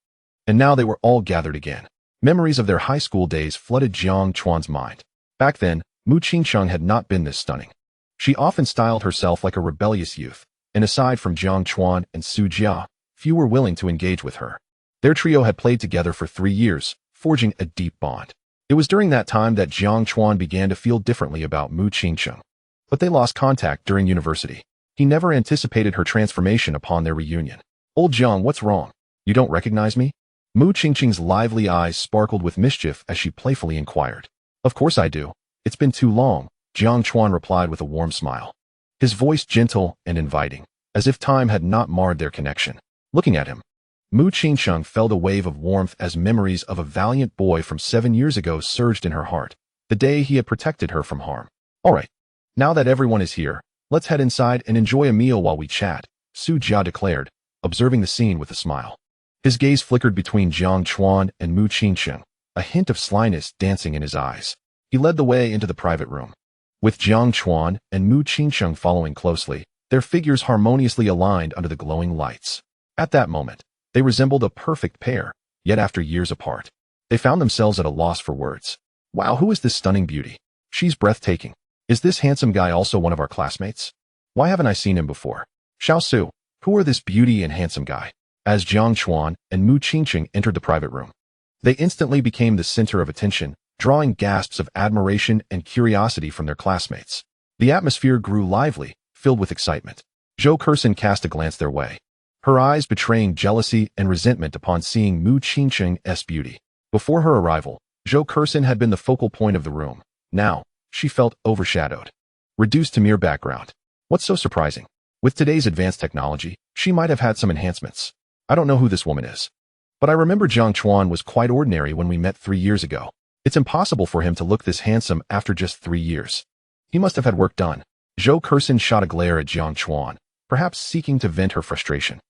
And now they were all gathered again. Memories of their high school days flooded Jiang Chuan's mind. Back then, Mu Qingqing had not been this stunning. She often styled herself like a rebellious youth, and aside from Jiang Chuan and Su Jia, few were willing to engage with her. Their trio had played together for 3 years, forging a deep bond. It was during that time that Jiang Chuan began to feel differently about Mu Qingqing. But they lost contact during university. He never anticipated her transformation upon their reunion. "Old Jiang, what's wrong? You don't recognize me?" Mu Qingqing's lively eyes sparkled with mischief as she playfully inquired. "Of course I do. It's been too long," Jiang Chuan replied with a warm smile, his voice gentle and inviting, as if time had not marred their connection. Looking at him, Mu Qingqing felt a wave of warmth as memories of a valiant boy from 7 years ago surged in her heart, the day he had protected her from harm. "All right, now that everyone is here, let's head inside and enjoy a meal while we chat," Su Jia declared, observing the scene with a smile. His gaze flickered between Jiang Chuan and Mu Qingqing, a hint of slyness dancing in his eyes. He led the way into the private room. With Jiang Chuan and Mu Qingqing following closely, their figures harmoniously aligned under the glowing lights. At that moment, they resembled a perfect pair, yet after years apart, they found themselves at a loss for words. "Wow, who is this stunning beauty? She's breathtaking. Is this handsome guy also one of our classmates? Why haven't I seen him before? Xiao Su, who are this beauty and handsome guy?" As Jiang Chuan and Mu Qingqing entered the private room, they instantly became the center of attention, drawing gasps of admiration and curiosity from their classmates. The atmosphere grew lively, filled with excitement. Zhou Kersen cast a glance their way, her eyes betraying jealousy and resentment upon seeing Mu Qingqing's beauty. Before her arrival, Zhou Kersen had been the focal point of the room. Now, she felt overshadowed, reduced to mere background. What's so surprising? With today's advanced technology, she might have had some enhancements. I don't know who this woman is, but I remember Jiang Chuan was quite ordinary when we met 3 years ago. It's impossible for him to look this handsome after just 3 years. He must have had work done. Zhou Kersen shot a glare at Jiang Chuan, perhaps seeking to vent her frustration.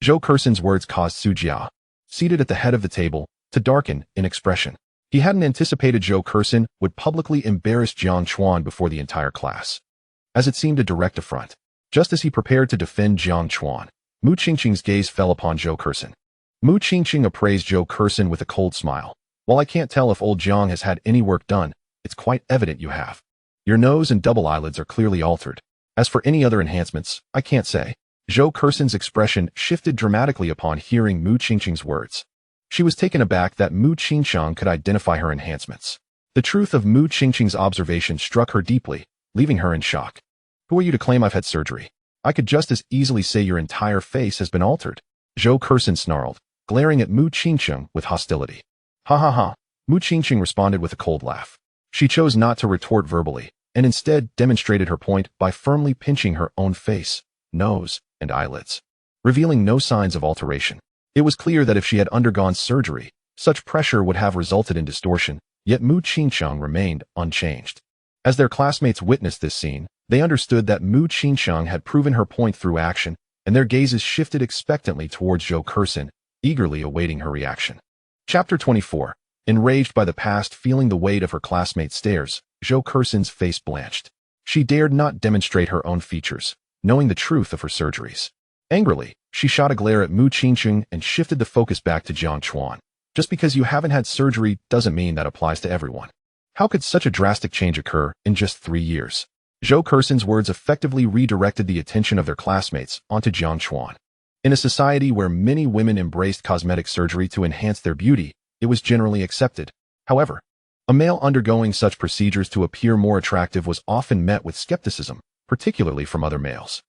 Zhou Kersen's words caused Su Jia, seated at the head of the table, to darken in expression. He hadn't anticipated Zhou Kersen would publicly embarrass Jiang Chuan before the entire class, as it seemed a direct affront. Just as he prepared to defend Jiang Chuan, Mu Qingqing's gaze fell upon Zhou Kersen. Mu Qingqing appraised Zhou Kersen with a cold smile. While I can't tell if old Jiang has had any work done, it's quite evident you have. Your nose and double eyelids are clearly altered. As for any other enhancements, I can't say. Zhou Kersen's expression shifted dramatically upon hearing Mu Qingqing's words. She was taken aback that Mu Qingqing could identify her enhancements. The truth of Mu Qingqing's observation struck her deeply, leaving her in shock. Who are you to claim I've had surgery? I could just as easily say your entire face has been altered. Zhou Kersen snarled, glaring at Mu Qingqing with hostility. Ha ha ha. Mu Qingqing responded with a cold laugh. She chose not to retort verbally, and instead demonstrated her point by firmly pinching her own face, nose, and eyelids, revealing no signs of alteration. It was clear that if she had undergone surgery, such pressure would have resulted in distortion, yet Mu Qingqing remained unchanged. As their classmates witnessed this scene, they understood that Mu Qingqing had proven her point through action, and their gazes shifted expectantly towards Zhou Kersen, eagerly awaiting her reaction. Chapter 24. Enraged by the past, feeling the weight of her classmates' stares, Zhou Kersen's face blanched. She dared not demonstrate her own features, knowing the truth of her surgeries. Angrily, she shot a glare at Mu Qingqing and shifted the focus back to Jiang Chuan. Just because you haven't had surgery doesn't mean that applies to everyone. How could such a drastic change occur in just 3 years? Zhou Kersen's words effectively redirected the attention of their classmates onto Jiang Chuan. In a society where many women embraced cosmetic surgery to enhance their beauty, it was generally accepted. However, a male undergoing such procedures to appear more attractive was often met with skepticism, particularly from other males.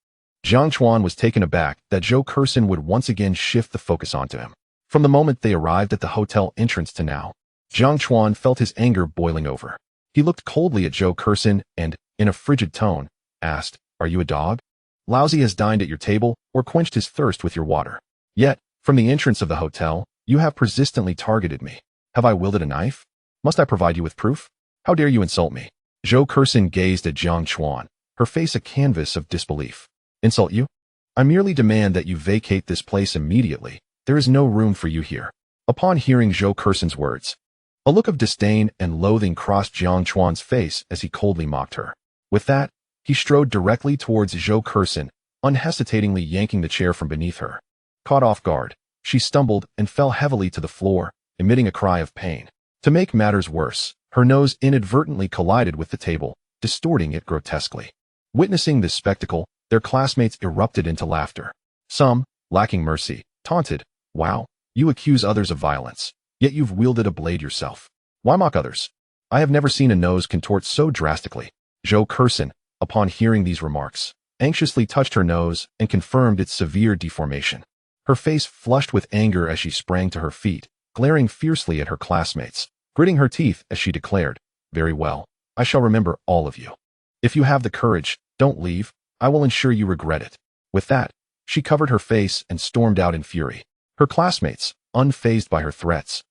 Jiang Chuan was taken aback that Zhou Kersen would once again shift the focus onto him. From the moment they arrived at the hotel entrance to now, Jiang Chuan felt his anger boiling over. He looked coldly at Zhou Kersen and, in a frigid tone, asked, "Are you a dog? Lousy has dined at your table or quenched his thirst with your water. Yet, from the entrance of the hotel, you have persistently targeted me. Have I wielded a knife? Must I provide you with proof? How dare you insult me?" Zhou Kersen gazed at Jiang Chuan, her face a canvas of disbelief. "Insult you? I merely demand that you vacate this place immediately. There is no room for you here." Upon hearing Zhou Kersen's words, a look of disdain and loathing crossed Jiang Chuan's face as he coldly mocked her. With that, he strode directly towards Zhou Kersen, unhesitatingly yanking the chair from beneath her. Caught off guard, she stumbled and fell heavily to the floor, emitting a cry of pain. To make matters worse, her nose inadvertently collided with the table, distorting it grotesquely. Witnessing this spectacle, their classmates erupted into laughter. Some, lacking mercy, taunted, "Wow, you accuse others of violence, yet you've wielded a blade yourself. Why mock others? I have never seen a nose contort so drastically." Zhou Kersen, upon hearing these remarks, anxiously touched her nose and confirmed its severe deformation. Her face flushed with anger as she sprang to her feet, glaring fiercely at her classmates, gritting her teeth as she declared, "Very well, I shall remember all of you. If you have the courage, don't leave. I will ensure you regret it." With that, she covered her face and stormed out in fury. Her classmates, unfazed by her threats,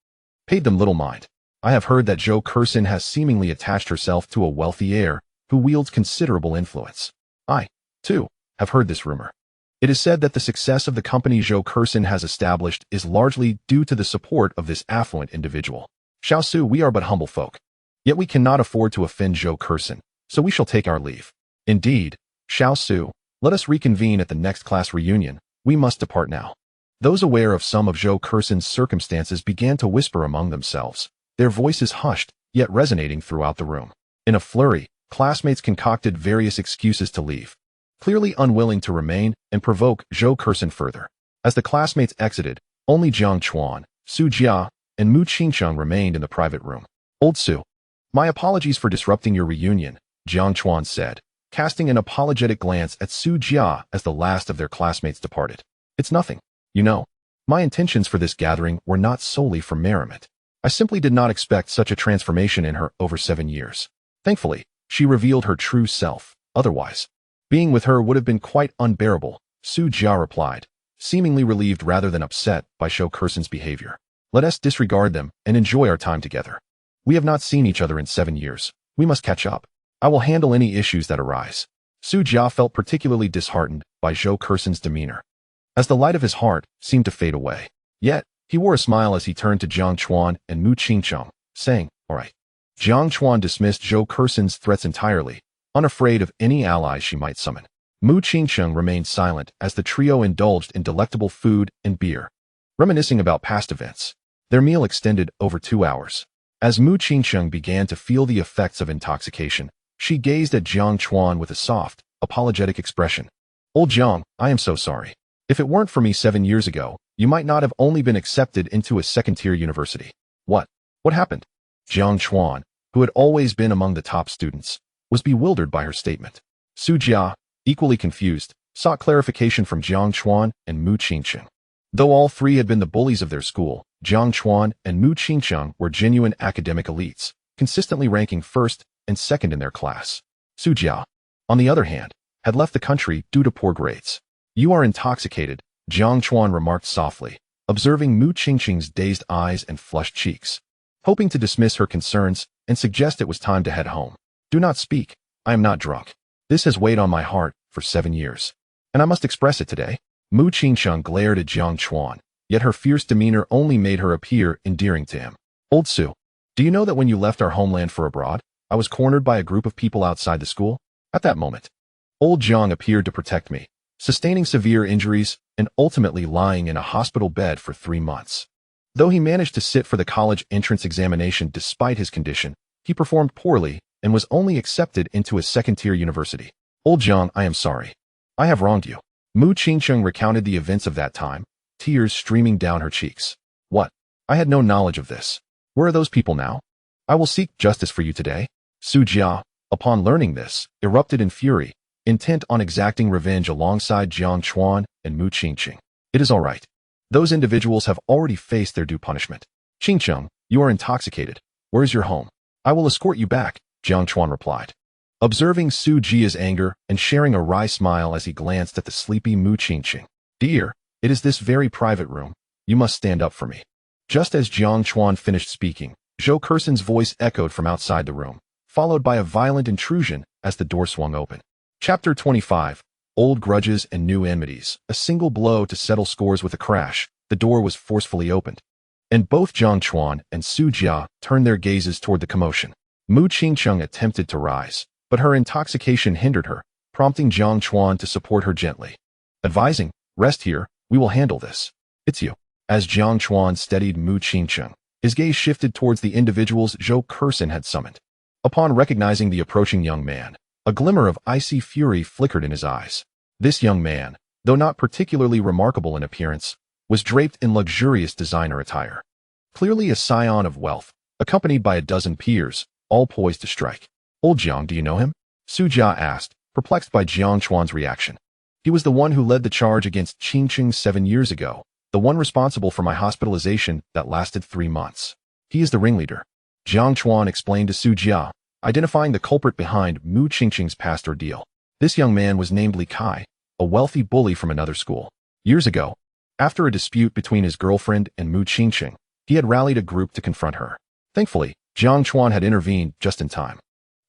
paid them little mind. I have heard that Zhou Kersen has seemingly attached herself to a wealthy heir who wields considerable influence. I, too, have heard this rumor. It is said that the success of the company Zhou Kersen has established is largely due to the support of this affluent individual. Xiaosu, we are but humble folk. Yet we cannot afford to offend Zhou Kersen, so we shall take our leave. Indeed, Xiaosu, let us reconvene at the next class reunion. We must depart now. Those aware of some of Zhou Kersen's circumstances began to whisper among themselves, their voices hushed, yet resonating throughout the room. In a flurry, classmates concocted various excuses to leave, clearly unwilling to remain and provoke Zhou Kersen further. As the classmates exited, only Jiang Chuan, Su Jia, and Mu Qingqing remained in the private room. "Old Su, my apologies for disrupting your reunion," Jiang Chuan said, casting an apologetic glance at Su Jia as the last of their classmates departed. "It's nothing. You know, my intentions for this gathering were not solely for merriment. I simply did not expect such a transformation in her over 7 years. Thankfully, she revealed her true self. Otherwise, being with her would have been quite unbearable, Su Jia replied, seemingly relieved rather than upset by Zhou Kerson's behavior. Let us disregard them and enjoy our time together. We have not seen each other in 7 years. We must catch up. I will handle any issues that arise. Su Jia felt particularly disheartened by Zhou Kerson's demeanor, as the light of his heart seemed to fade away. Yet, he wore a smile as he turned to Jiang Chuan and Mu Qingcheng, saying, "All right." Jiang Chuan dismissed Zhou Kerson's threats entirely, unafraid of any allies she might summon. Mu Qingcheng remained silent as the trio indulged in delectable food and beer, reminiscing about past events. Their meal extended over 2 hours. As Mu Qingcheng began to feel the effects of intoxication, she gazed at Jiang Chuan with a soft, apologetic expression. "Old Jiang, I am so sorry. If it weren't for me 7 years ago, you might not have only been accepted into a second-tier university." What happened? Jiang Chuan, who had always been among the top students, was bewildered by her statement. Su Jia, equally confused, sought clarification from Jiang Chuan and Mu Qingcheng. Though all three had been the bullies of their school, Jiang Chuan and Mu Qingcheng were genuine academic elites, consistently ranking first and second in their class. Su Jia, on the other hand, had left the country due to poor grades. "You are intoxicated," Jiang Chuan remarked softly, observing Mu Qingcheng's dazed eyes and flushed cheeks, hoping to dismiss her concerns and suggest it was time to head home. "Do not speak. I am not drunk. This has weighed on my heart for 7 years, and I must express it today." Mu Qingcheng glared at Jiang Chuan, yet her fierce demeanor only made her appear endearing to him. "Old Su, do you know that when you left our homeland for abroad, I was cornered by a group of people outside the school? At that moment, old Jiang appeared to protect me, sustaining severe injuries and ultimately lying in a hospital bed for 3 months. Though he managed to sit for the college entrance examination despite his condition, he performed poorly and was only accepted into a second-tier university. Old Jiang, I am sorry. I have wronged you." Mu Qingcheng recounted the events of that time, tears streaming down her cheeks. "What? I had no knowledge of this. Where are those people now? I will seek justice for you today." Su Jia, upon learning this, erupted in fury, intent on exacting revenge alongside Jiang Chuan and Mu Qingcheng. "It is all right. Those individuals have already faced their due punishment. Qingcheng, you are intoxicated. Where is your home?" "I will escort you back," Jiang Chuan replied, observing Su Jia's anger and sharing a wry smile as he glanced at the sleepy Mu Qingcheng. "Dear, it is this very private room. You must stand up for me." Just as Jiang Chuan finished speaking, Zhou Kerson's voice echoed from outside the room, followed by a violent intrusion as the door swung open. Chapter 25. Old grudges and new enmities. A single blow to settle scores. With a crash, the door was forcefully opened, and both Jiang Chuan and Su Jia turned their gazes toward the commotion. Mu Qingcheng attempted to rise, but her intoxication hindered her, prompting Jiang Chuan to support her gently, advising, "Rest here, we will handle this." "It's you." As Jiang Chuan steadied Mu Qingcheng, his gaze shifted towards the individuals Zhou Kerson had summoned. Upon recognizing the approaching young man, a glimmer of icy fury flickered in his eyes. This young man, though not particularly remarkable in appearance, was draped in luxurious designer attire. Clearly a scion of wealth, accompanied by a dozen peers, all poised to strike. "Old Jiang, do you know him?" Su Jia asked, perplexed by Jiang Chuan's reaction. "He was the one who led the charge against Qingcheng 7 years ago, the one responsible for my hospitalization that lasted 3 months. He is the ringleader," Jiang Chuan explained to Su Jia, identifying the culprit behind Mu Qingcheng's past ordeal. This young man was named Li Kai, a wealthy bully from another school. Years ago, after a dispute between his girlfriend and Mu Qingcheng, he had rallied a group to confront her. Thankfully, Jiang Chuan had intervened just in time,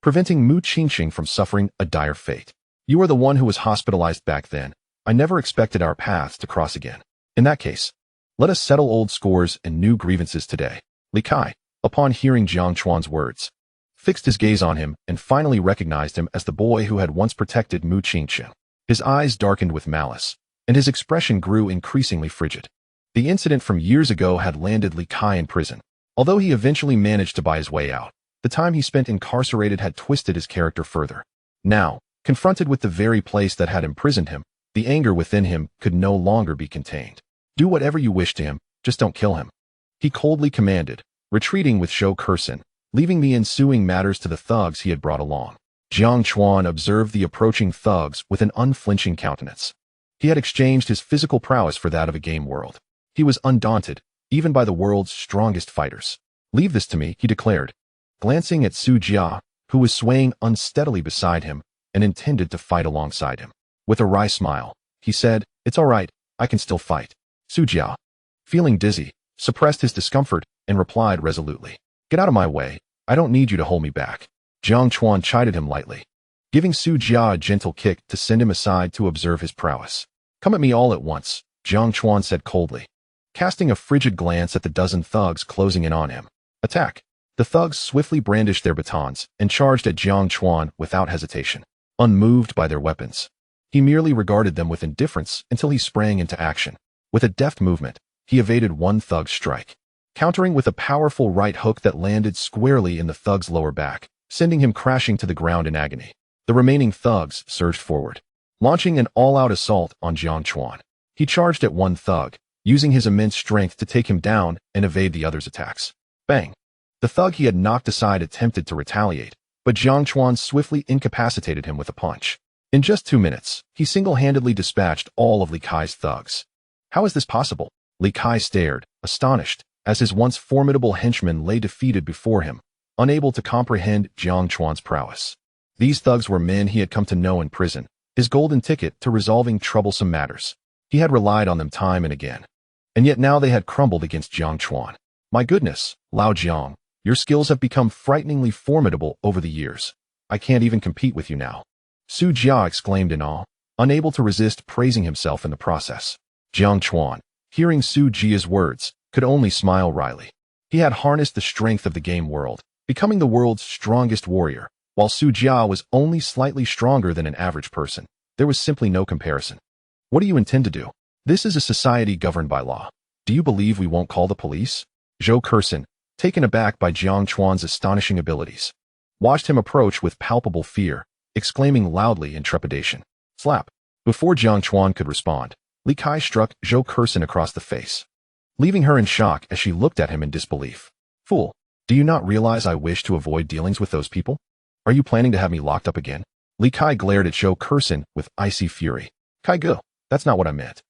preventing Mu Qingcheng from suffering a dire fate. "You are the one who was hospitalized back then. I never expected our paths to cross again. In that case, let us settle old scores and new grievances today." Li Kai, upon hearing Jiang Chuan's words, fixed his gaze on him and finally recognized him as the boy who had once protected Mu Qingcheng. His eyes darkened with malice, and his expression grew increasingly frigid. The incident from years ago had landed Li Kai in prison. Although he eventually managed to buy his way out, the time he spent incarcerated had twisted his character further. Now, confronted with the very place that had imprisoned him, the anger within him could no longer be contained. "Do whatever you wish to him, just don't kill him," he coldly commanded, retreating with Zhou Kerson, leaving the ensuing matters to the thugs he had brought along. Jiang Chuan observed the approaching thugs with an unflinching countenance. He had exchanged his physical prowess for that of a game world. He was undaunted, even by the world's strongest fighters. "Leave this to me," he declared. Glancing at Su Jia, who was swaying unsteadily beside him and intended to fight alongside him. With a wry smile, he said, "It's all right, I can still fight." Su Jia, feeling dizzy, suppressed his discomfort and replied resolutely, "Get out of my way, I don't need you to hold me back." Jiang Chuan chided him lightly, giving Su Jia a gentle kick to send him aside to observe his prowess. "Come at me all at once," Jiang Chuan said coldly, casting a frigid glance at the dozen thugs closing in on him. "Attack!" The thugs swiftly brandished their batons and charged at Jiang Chuan without hesitation, unmoved by their weapons. He merely regarded them with indifference until he sprang into action. With a deft movement, he evaded one thug's strike, countering with a powerful right hook that landed squarely in the thug's lower back, sending him crashing to the ground in agony. The remaining thugs surged forward, launching an all-out assault on Jiang Chuan. He charged at one thug, using his immense strength to take him down and evade the other's attacks. Bang! The thug he had knocked aside attempted to retaliate, but Jiang Chuan swiftly incapacitated him with a punch. In just 2 minutes, he single-handedly dispatched all of Li Kai's thugs. How is this possible? Li Kai stared, astonished, as his once formidable henchmen lay defeated before him, unable to comprehend Jiang Chuan's prowess. These thugs were men he had come to know in prison, his golden ticket to resolving troublesome matters. He had relied on them time and again. And yet now they had crumbled against Jiang Chuan. "My goodness, Lao Jiang, your skills have become frighteningly formidable over the years. I can't even compete with you now." Su Jia exclaimed in awe, unable to resist praising himself in the process. Jiang Chuan, hearing Su Jia's words, could only smile wryly. He had harnessed the strength of the game world, becoming the world's strongest warrior, while Su Jia was only slightly stronger than an average person. There was simply no comparison. "What do you intend to do? This is a society governed by law. Do you believe we won't call the police?" Zhou Kersen, taken aback by Jiang Chuan's astonishing abilities, watched him approach with palpable fear, exclaiming loudly in trepidation. Slap! Before Jiang Chuan could respond, Li Kai struck Zhou Kersen across the face, leaving her in shock as she looked at him in disbelief. "Fool, do you not realize I wish to avoid dealings with those people? Are you planning to have me locked up again?" Li Kai glared at Zhou Kersen with icy fury. "Kai Gu, that's not what I meant.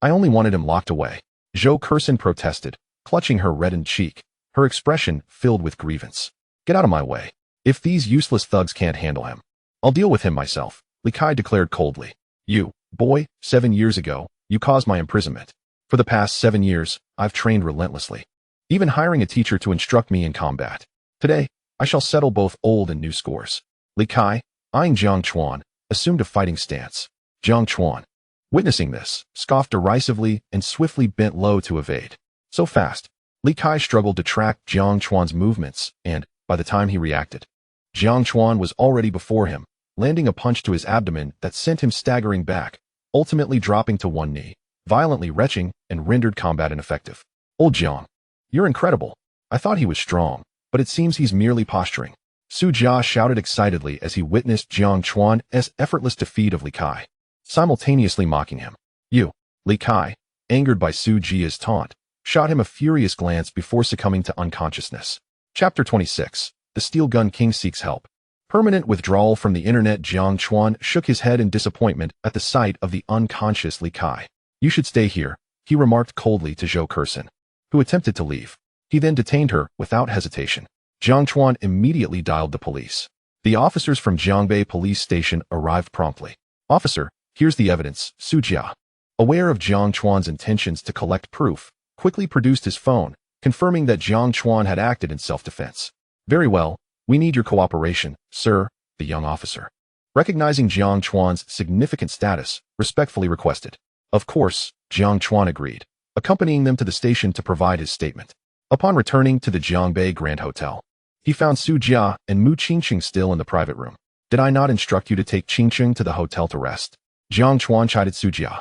I only wanted him locked away." Zhou Kersen protested, clutching her reddened cheek, her expression filled with grievance. "Get out of my way. If these useless thugs can't handle him, I'll deal with him myself," Li Kai declared coldly. "You, boy, 7 years ago, you caused my imprisonment. For the past 7 years, I've trained relentlessly, even hiring a teacher to instruct me in combat. Today, I shall settle both old and new scores." Li Kai, eyeing Jiang Chuan, assumed a fighting stance. Jiang Chuan, witnessing this, scoffed derisively and swiftly bent low to evade. So fast, Li Kai struggled to track Jiang Chuan's movements, and, by the time he reacted, Jiang Chuan was already before him, landing a punch to his abdomen that sent him staggering back, ultimately dropping to one knee, violently retching and rendered combat ineffective. "Old Jiang, you're incredible. I thought he was strong, but it seems he's merely posturing." Su Jia shouted excitedly as he witnessed Jiang Chuan's effortless defeat of Li Kai, simultaneously mocking him. "You!" Li Kai, angered by Su Jia's taunt, shot him a furious glance before succumbing to unconsciousness. Chapter 26. The Steel Gun King Seeks Help. Permanent withdrawal from the internet. Jiang Chuan shook his head in disappointment at the sight of the unconscious Li Kai. "You should stay here," he remarked coldly to Zhou Kersen, who attempted to leave. He then detained her without hesitation. Jiang Chuan immediately dialed the police. The officers from Jiangbei police station arrived promptly. "Officer, here's the evidence." Su Jia, aware of Jiang Chuan's intentions to collect proof, quickly produced his phone, confirming that Jiang Chuan had acted in self-defense. "Very well, we need your cooperation, sir," the young officer, recognizing Jiang Chuan's significant status, respectfully requested. Of course, Jiang Chuan agreed, accompanying them to the station to provide his statement. Upon returning to the Jiangbei Grand Hotel, he found Su Jia and Mu Qingqing still in the private room. "Did I not instruct you to take Qingqing to the hotel to rest?" Jiang Chuan chided Su Jia,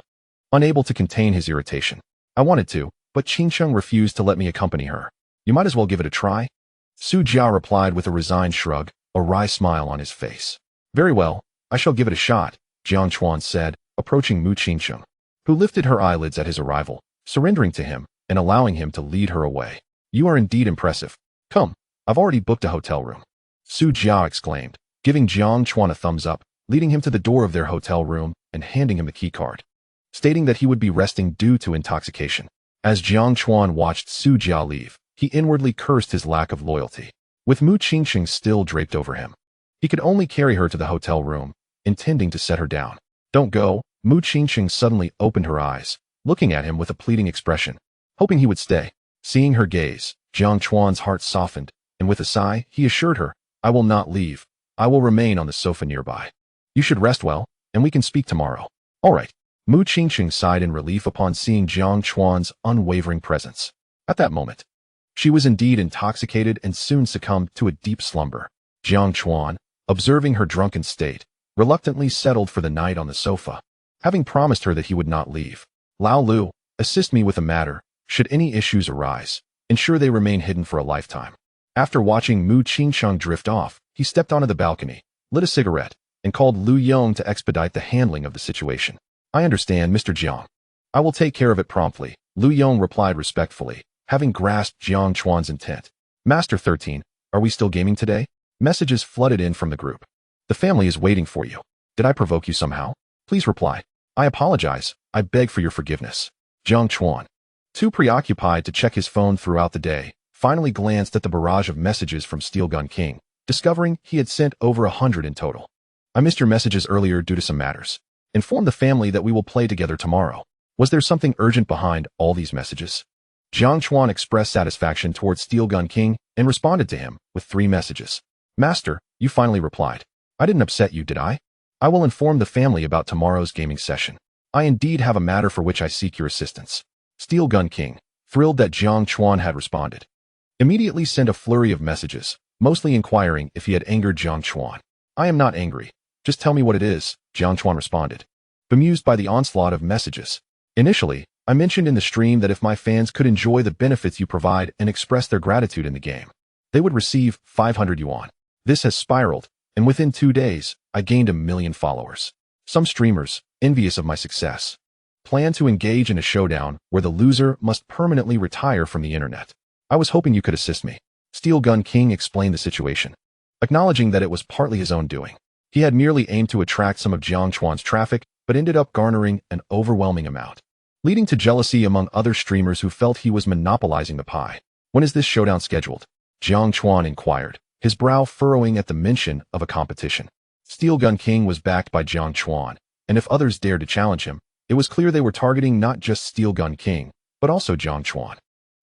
unable to contain his irritation. "I wanted to, but Qingqing refused to let me accompany her. You might as well give it a try." Su Jia replied with a resigned shrug, a wry smile on his face. "Very well, I shall give it a shot," Jiang Chuan said, approaching Mu Qingqing, who lifted her eyelids at his arrival, surrendering to him and allowing him to lead her away. "You are indeed impressive. Come, I've already booked a hotel room," Su Jia exclaimed, giving Jiang Chuan a thumbs up, leading him to the door of their hotel room and handing him the key card, stating that he would be resting due to intoxication. As Jiang Chuan watched Su Jia leave, he inwardly cursed his lack of loyalty. With Mu Qingqing still draped over him, He could only carry her to the hotel room, intending to set her down. Don't go. Mu Qingqing suddenly opened her eyes, looking at him with a pleading expression, hoping he would stay. Seeing her gaze, Jiang Chuan's heart softened, and with a sigh, he assured her, I will not leave. I will remain on the sofa nearby. You should rest well, and we can speak tomorrow. All right. Mu Qingqing sighed in relief upon seeing Jiang Chuan's unwavering presence. At that moment, she was indeed intoxicated and soon succumbed to a deep slumber. Jiang Chuan, observing her drunken state, reluctantly settled for the night on the sofa, having promised her that he would not leave. Lao Lu, assist me with a matter. Should any issues arise, ensure they remain hidden for a lifetime. After watching Mu Qingqing drift off, he stepped onto the balcony, lit a cigarette, and called Lu Yong to expedite the handling of the situation. I understand, Mr. Jiang. I will take care of it promptly, Lu Yong replied respectfully, having grasped Jiang Chuan's intent. Master 13, are we still gaming today? Messages flooded in from the group. The family is waiting for you. Did I provoke you somehow? Please reply. I apologize. I beg for your forgiveness. Jiang Chuan, too preoccupied to check his phone throughout the day, finally glanced at the barrage of messages from Steel Gun King, discovering he had sent over 100 in total. I missed your messages earlier due to some matters. Inform the family that we will play together tomorrow. Was there something urgent behind all these messages? Jiang Chuan expressed satisfaction towards Steel Gun King and responded to him with 3 messages. Master, you finally replied. I didn't upset you, did I? I will inform the family about tomorrow's gaming session. I indeed have a matter for which I seek your assistance. Steel Gun King, thrilled that Jiang Chuan had responded, immediately sent a flurry of messages, mostly inquiring if he had angered Jiang Chuan. I am not angry. Just tell me what it is, Jiang Chuan responded, bemused by the onslaught of messages. Initially, I mentioned in the stream that if my fans could enjoy the benefits you provide and express their gratitude in the game, they would receive 500 yuan. This has spiraled, and within 2 days, I gained 1 million followers. Some streamers, envious of my success, plan to engage in a showdown where the loser must permanently retire from the internet. I was hoping you could assist me. Steel Gun King explained the situation, acknowledging that it was partly his own doing. He had merely aimed to attract some of Jiang Chuan's traffic, but ended up garnering an overwhelming amount, leading to jealousy among other streamers who felt he was monopolizing the pie. When is this showdown scheduled? Jiang Chuan inquired, his brow furrowing at the mention of a competition. Steel Gun King was backed by Jiang Chuan, and if others dared to challenge him, it was clear they were targeting not just Steel Gun King, but also Jiang Chuan.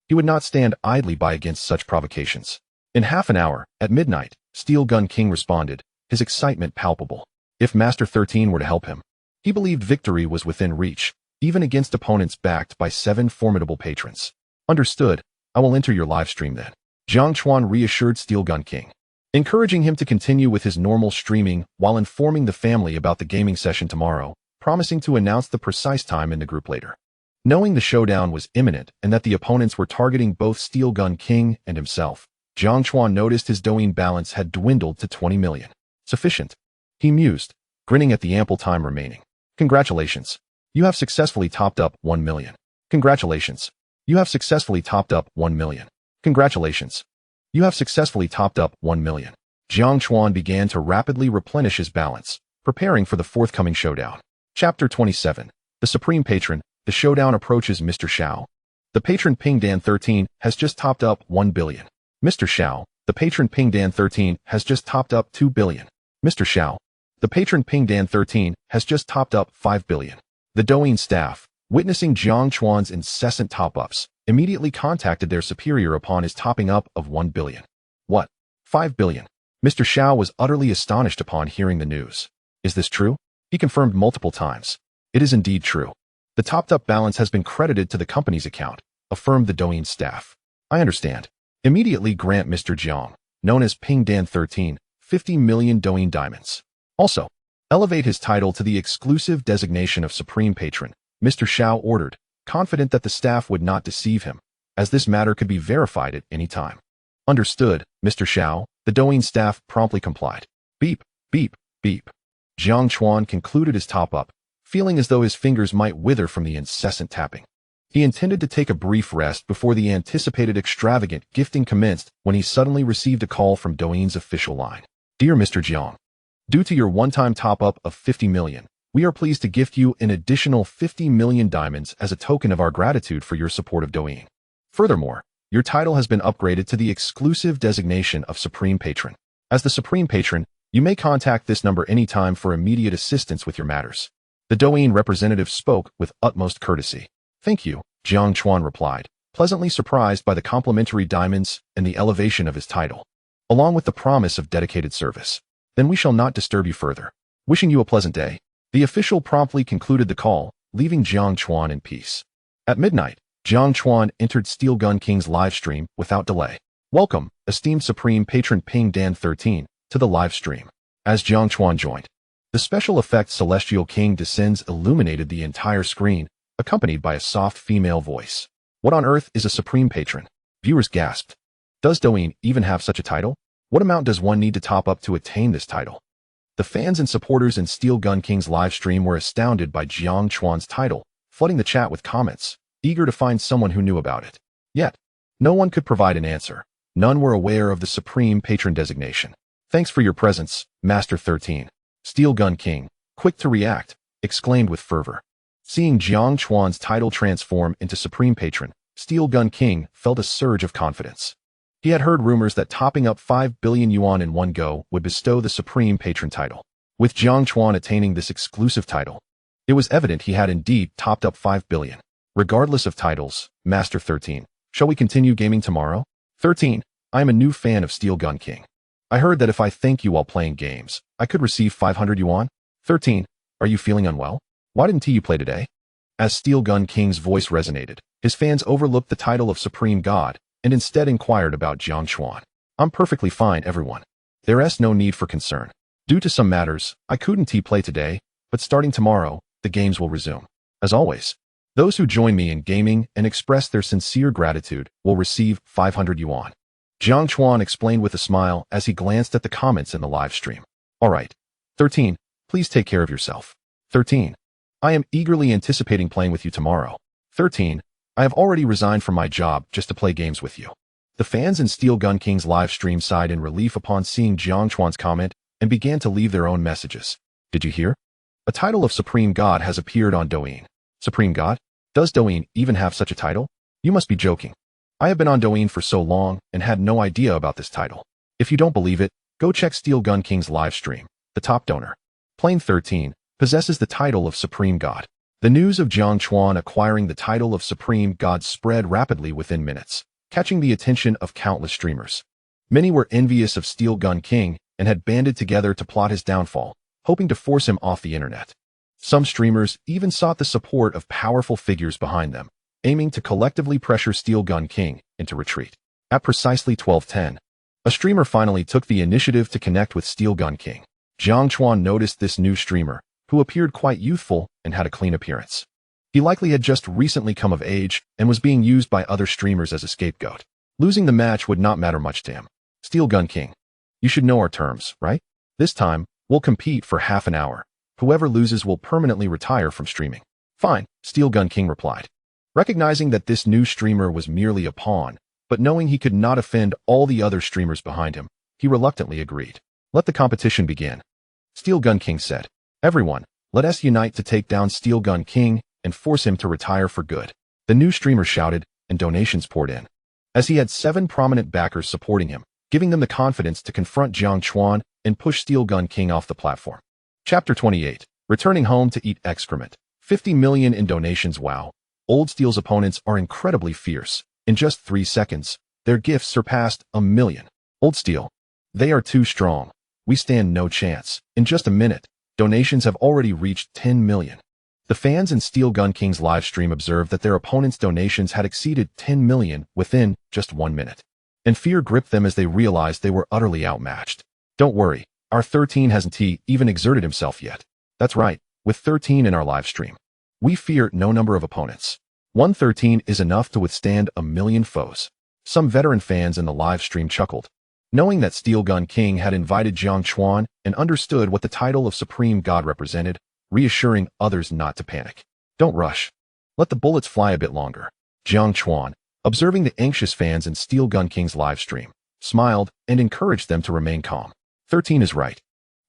He would not stand idly by against such provocations. In half an hour, at midnight, Steel Gun King responded, his excitement palpable. If Master 13 were to help him, he believed victory was within reach, even against opponents backed by 7 formidable patrons. Understood. I will enter your live stream then. Jiang Chuan reassured Steel Gun King, encouraging him to continue with his normal streaming while informing the family about the gaming session tomorrow, promising to announce the precise time in the group later. Knowing the showdown was imminent and that the opponents were targeting both Steel Gun King and himself, Jiang Chuan noticed his Douyin balance had dwindled to 20 million. Sufficient, he mused, grinning at the ample time remaining. Congratulations. You have successfully topped up 1 million. Congratulations. You have successfully topped up 1 million. Congratulations. You have successfully topped up 1 million. Jiang Chuan began to rapidly replenish his balance, preparing for the forthcoming showdown. Chapter 27. The Supreme Patron. The showdown approaches. Mr. Xiao, the patron Pingdan 13, has just topped up 1 billion. Mr. Xiao, the patron Pingdan 13, has just topped up 2 billion. Mr. Xiao, the patron Pingdan 13, has just topped up 5 billion. The Douyin staff, witnessing Jiang Chuan's incessant top-ups, immediately contacted their superior upon his topping up of 1 billion. What? 5 billion? Mr. Xiao was utterly astonished upon hearing the news. Is this true? He confirmed multiple times. It is indeed true. The topped-up balance has been credited to the company's account, affirmed the Douyin staff. I understand. Immediately grant Mr. Jiang, known as Pingdan 13, 50 million Douyin diamonds. Also, elevate his title to the exclusive designation of Supreme Patron, Mr. Xiao ordered, confident that the staff would not deceive him, as this matter could be verified at any time. Understood, Mr. Xiao, the Douyin staff promptly complied. Beep, beep, beep. Jiang Chuan concluded his top-up, feeling as though his fingers might wither from the incessant tapping. He intended to take a brief rest before the anticipated extravagant gifting commenced when he suddenly received a call from Douyin's official line. Dear Mr. Jiang, due to your one-time top-up of 50 million, we are pleased to gift you an additional 50 million diamonds as a token of our gratitude for your support of Douyin. Furthermore, your title has been upgraded to the exclusive designation of Supreme Patron. As the Supreme Patron, You may contact this number anytime for immediate assistance with your matters. The Douyin representative spoke with utmost courtesy. Thank you, Jiang Chuan replied, pleasantly surprised by the complimentary diamonds and the elevation of his title, along with the promise of dedicated service. Then we shall not disturb you further. Wishing you a pleasant day. The official promptly concluded the call, leaving Jiang Chuan in peace. At midnight, Jiang Chuan entered Steel Gun King's livestream without delay. Welcome, esteemed Supreme Patron Ping Dan 13, to the livestream. As Jiang Chuan joined, the special effects Celestial King descends illuminated the entire screen, accompanied by a soft female voice. What on earth is a Supreme Patron? Viewers gasped. Does Douyin even have such a title? What amount does one need to top up to attain this title? The fans and supporters in Steel Gun King's livestream were astounded by Jiang Chuan's title, flooding the chat with comments, eager to find someone who knew about it. Yet, no one could provide an answer. None were aware of the Supreme Patron designation. Thanks for your presence, Master 13. Steel Gun King, quick to react, exclaimed with fervor. Seeing Jiang Chuan's title transform into Supreme Patron, Steel Gun King felt a surge of confidence. He had heard rumors that topping up 5 billion yuan in one go would bestow the Supreme Patron title. With Jiang Chuan attaining this exclusive title, it was evident he had indeed topped up 5 billion. Regardless of titles, Master 13, shall we continue gaming tomorrow? 13, I am a new fan of Steel Gun King. I heard that if I thank you while playing games, I could receive 500 yuan. 13, are you feeling unwell? Why didn't you play today? As Steel Gun King's voice resonated, his fans overlooked the title of Supreme God and instead inquired about Jiang Chuan. I'm perfectly fine, everyone. There's no need for concern. Due to some matters, I couldn't play today, but starting tomorrow, the games will resume. As always, those who join me in gaming and express their sincere gratitude will receive 500 yuan. Jiang Chuan explained with a smile as he glanced at the comments in the live stream. All right. 13, please take care of yourself. 13, I am eagerly anticipating playing with you tomorrow. 13, I have already resigned from my job just to play games with you. The fans in Steel Gun King's live stream sighed in relief upon seeing Jiang Chuan's comment and began to leave their own messages. Did you hear? A title of Supreme God has appeared on Douyin. Supreme God? Does Douyin even have such a title? You must be joking. I have been on Douyin for so long and had no idea about this title. If you don't believe it, go check Steel Gun King's live stream. The top donor, Plane 13, possesses the title of Supreme God. The news of Jiang Chuan acquiring the title of Supreme God spread rapidly within minutes, catching the attention of countless streamers. Many were envious of Steel Gun King and had banded together to plot his downfall, hoping to force him off the internet. Some streamers even sought the support of powerful figures behind them, aiming to collectively pressure Steel Gun King into retreat. At precisely 12:10, a streamer finally took the initiative to connect with Steel Gun King. Jiang Chuan noticed this new streamer, who appeared quite youthful and had a clean appearance. He likely had just recently come of age and was being used by other streamers as a scapegoat. Losing the match would not matter much to him. Steel Gun King, you should know our terms, right? This time, we'll compete for half an hour. Whoever loses will permanently retire from streaming. Fine, Steel Gun King replied. Recognizing that this new streamer was merely a pawn, but knowing he could not offend all the other streamers behind him, he reluctantly agreed. Let the competition begin. Steel Gun King said. Everyone, let us unite to take down Steel Gun King and force him to retire for good. The new streamer shouted, and donations poured in. As he had 7 prominent backers supporting him, giving them the confidence to confront Jiang Chuan and push Steel Gun King off the platform. Chapter 28. Returning home to eat excrement. 50 million in donations. Wow. Old Steel's opponents are incredibly fierce. In just 3 seconds, their gifts surpassed 1 million. Old Steel. They are too strong. We stand no chance. In just a minute, donations have already reached 10 million. The fans in Steel Gun King's live stream observed that their opponents' donations had exceeded 10 million within just 1 minute. And fear gripped them as they realized they were utterly outmatched. Don't worry, our 13 hasn't even exerted himself yet. That's right, with 13 in our live stream, we fear no number of opponents. 113 is enough to withstand 1 million foes. Some veteran fans in the live stream chuckled, knowing that Steel Gun King had invited Jiang Chuan and understood what the title of Supreme God represented, reassuring others not to panic. Don't rush. Let the bullets fly a bit longer. Jiang Chuan, observing the anxious fans in Steel Gun King's live stream, smiled and encouraged them to remain calm. 13 is right.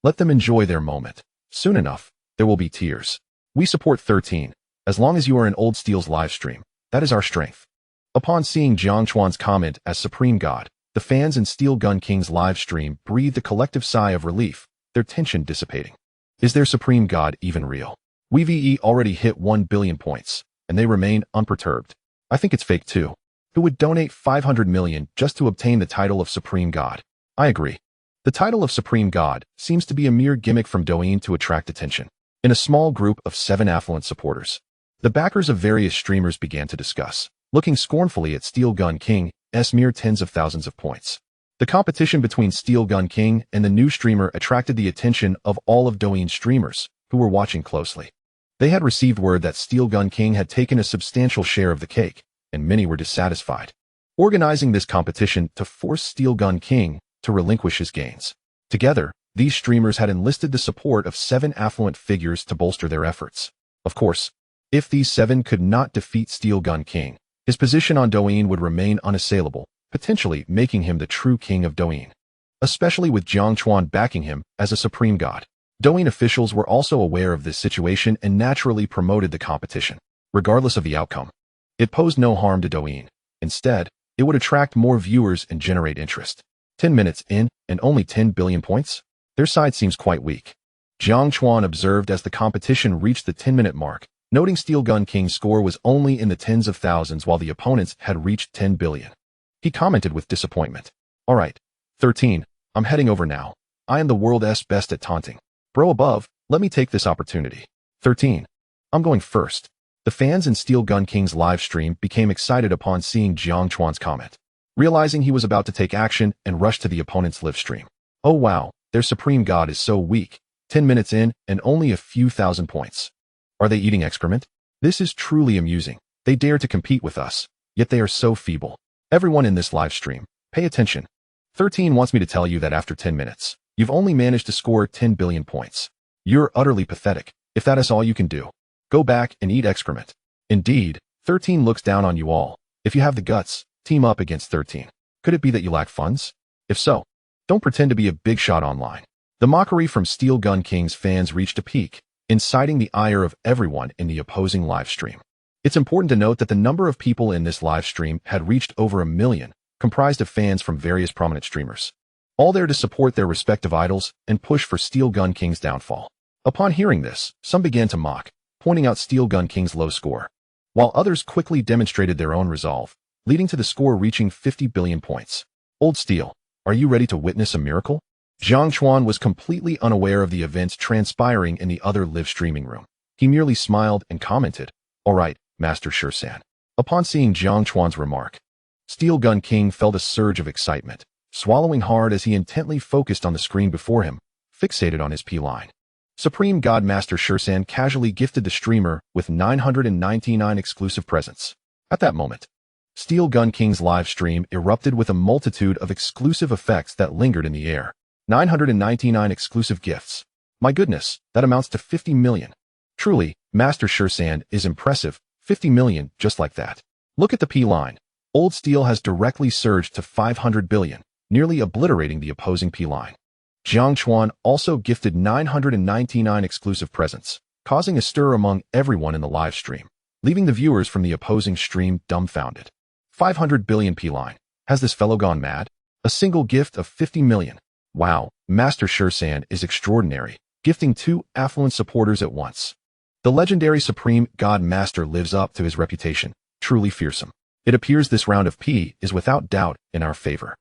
Let them enjoy their moment. Soon enough, there will be tears. We support 13. As long as you are in Old Steel's live stream, that is our strength. Upon seeing Jiang Chuan's comment as Supreme God, the fans in Steel Gun King's live stream breathed a collective sigh of relief, their tension dissipating. Is their supreme god even real? WeVE already hit 1 billion points, and they remain unperturbed. I think it's fake too. Who would donate 500 million just to obtain the title of supreme god? I agree. The title of supreme god seems to be a mere gimmick from Douyin to attract attention. In a small group of 7 affluent supporters, the backers of various streamers began to discuss, looking scornfully at Steel Gun King's mere tens of thousands of points. The competition between Steel Gun King and the new streamer attracted the attention of all of Douyin's streamers, who were watching closely. They had received word that Steel Gun King had taken a substantial share of the cake, and many were dissatisfied, organizing this competition to force Steel Gun King to relinquish his gains. Together, these streamers had enlisted the support of 7 affluent figures to bolster their efforts. Of course, if these 7 could not defeat Steel Gun King, his position on Douyin would remain unassailable, potentially making him the true king of Douyin, especially with Jiang Chuan backing him as a supreme god. Douyin officials were also aware of this situation and naturally promoted the competition, regardless of the outcome. It posed no harm to Douyin. Instead, it would attract more viewers and generate interest. 10 minutes in, and only 10 billion points? Their side seems quite weak. Jiang Chuan observed as the competition reached the 10-minute mark, noting Steel Gun King's score was only in the tens of thousands while the opponents had reached 10 billion. He commented with disappointment. Alright, 13, I'm heading over now. I am the world's best at taunting. Bro above, let me take this opportunity. 13, I'm going first. The fans in Steel Gun King's live stream became excited upon seeing Jiang Chuan's comment, realizing he was about to take action and rushed to the opponent's live stream. Oh wow, their supreme god is so weak. 10 minutes in, and only a few thousand points. Are they eating excrement? This is truly amusing. They dare to compete with us, yet they are so feeble. Everyone in this live stream, pay attention. 13 wants me to tell you that after 10 minutes, you've only managed to score 10 billion points. You're utterly pathetic. If that is all you can do, go back and eat excrement. Indeed, 13 looks down on you all. If you have the guts, team up against 13. Could it be that you lack funds? If so, don't pretend to be a big shot online. The mockery from Steel Gun King's fans reached a peak, inciting the ire of everyone in the opposing live stream. It's important to note that the number of people in this live stream had reached over 1 million, comprised of fans from various prominent streamers, all there to support their respective idols and push for Steel Gun King's downfall. Upon hearing this, some began to mock, pointing out Steel Gun King's low score, while others quickly demonstrated their own resolve, leading to the score reaching 50 billion points. Old Steel, are you ready to witness a miracle? Jiang Chuan was completely unaware of the events transpiring in the other live streaming room. He merely smiled and commented, "Alright, Master Shursan." Upon seeing Jiang Chuan's remark, Steel Gun King felt a surge of excitement, swallowing hard as he intently focused on the screen before him, fixated on his P-line. Supreme God Master Shursan casually gifted the streamer with 999 exclusive presents. At that moment, Steel Gun King's live stream erupted with a multitude of exclusive effects that lingered in the air. 999 exclusive gifts. My goodness, that amounts to 50 million. Truly, Master Shursan is impressive. 50 million, just like that. Look at the P-line. Old Steel has directly surged to 500 billion, nearly obliterating the opposing P-line. Jiang Chuan also gifted 999 exclusive presents, causing a stir among everyone in the live stream, leaving the viewers from the opposing stream dumbfounded. 500 billion P-line. Has this fellow gone mad? A single gift of 50 million. Wow, Master Shursan is extraordinary, gifting 2 affluent supporters at once. The legendary Supreme God Master lives up to his reputation, truly fearsome. It appears this round of P is without doubt in our favor.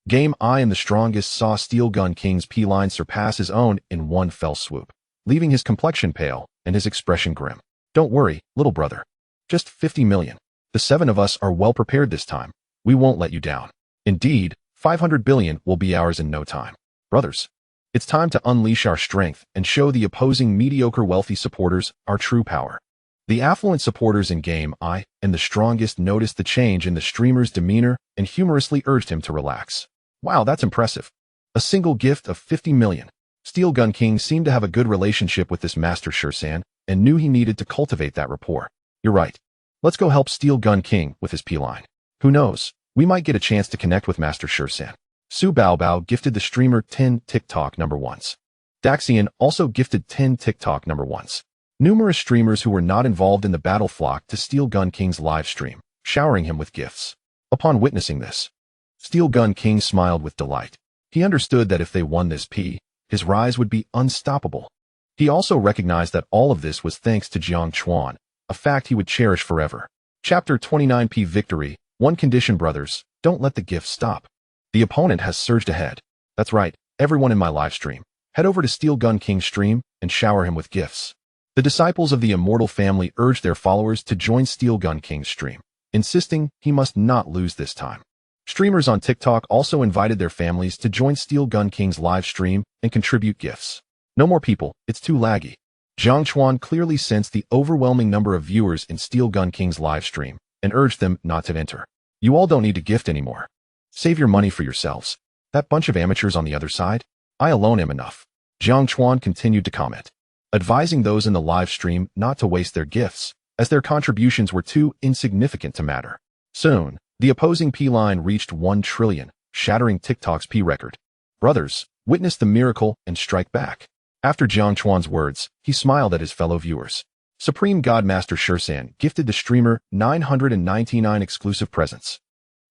Game I and the strongest saw Steel Gun King's P-line surpass his own in one fell swoop, leaving his complexion pale and his expression grim. Don't worry, little brother. Just 50 million. The 7 of us are well prepared this time. We won't let you down. Indeed, 500 billion will be ours in no time. Brothers, it's time to unleash our strength and show the opposing mediocre wealthy supporters our true power. The affluent supporters in Game I and the strongest noticed the change in the streamer's demeanor and humorously urged him to relax. Wow, that's impressive. A single gift of 50 million. Steel Gun King seemed to have a good relationship with this Master Shursan and knew he needed to cultivate that rapport. You're right. Let's go help Steel Gun King with his P-line. Who knows, we might get a chance to connect with Master Shursan. Su Baobao gifted the streamer 10 TikTok number ones. Daxian also gifted 10 TikTok number ones. Numerous streamers who were not involved in the battle flocked to Steel Gun King's live stream, showering him with gifts. Upon witnessing this, Steel Gun King smiled with delight. He understood that if they won this P, his rise would be unstoppable. He also recognized that all of this was thanks to Jiang Chuan, a fact he would cherish forever. Chapter 29p Victory. One condition, brothers, don't let the gifts stop. The opponent has surged ahead. That's right, everyone in my live stream. Head over to Steel Gun King's stream and shower him with gifts. The disciples of the immortal family urged their followers to join Steel Gun King's stream, insisting he must not lose this time. Streamers on TikTok also invited their families to join Steel Gun King's live stream and contribute gifts. No more people, it's too laggy. Jiang Chuan clearly sensed the overwhelming number of viewers in Steel Gun King's live stream and urged them not to enter. You all don't need to gift anymore. Save your money for yourselves. That bunch of amateurs on the other side? I alone am enough. Jiang Chuan continued to comment, advising those in the live stream not to waste their gifts, as their contributions were too insignificant to matter. Soon, the opposing P line reached 1 trillion, shattering TikTok's P record. Brothers, witness the miracle and strike back. After Jiang Chuan's words, he smiled at his fellow viewers. Supreme Godmaster Shursan gifted the streamer 999 exclusive presents.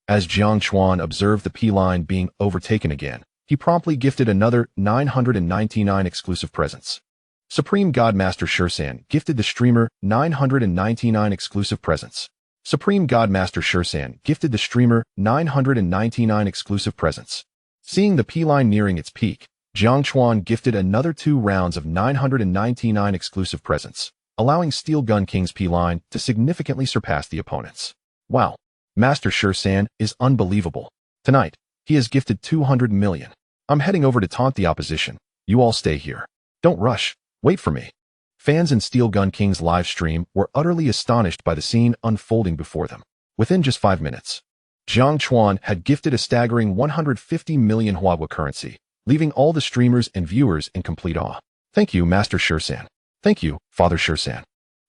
As Jiang Chuan observed the P line being overtaken again, he promptly gifted another 999 exclusive presents. Supreme Godmaster Shursan gifted the streamer 999 exclusive presents. Supreme Godmaster Shursan gifted the streamer 999 exclusive presents. Seeing the P line nearing its peak, Jiang Chuan gifted another 2 rounds of 999 exclusive presents, allowing Steel Gun King's P line to significantly surpass the opponents. Wow, Master Shursan is unbelievable. Tonight, he has gifted 200 million. I'm heading over to taunt the opposition. You all stay here. Don't rush. Wait for me. Fans in Steel Gun King's live stream were utterly astonished by the scene unfolding before them. Within just 5 minutes, Jiang Chuan had gifted a staggering 150 million Huahua currency, leaving all the streamers and viewers in complete awe. Thank you, Master Shursan. Thank you, Father Shursan.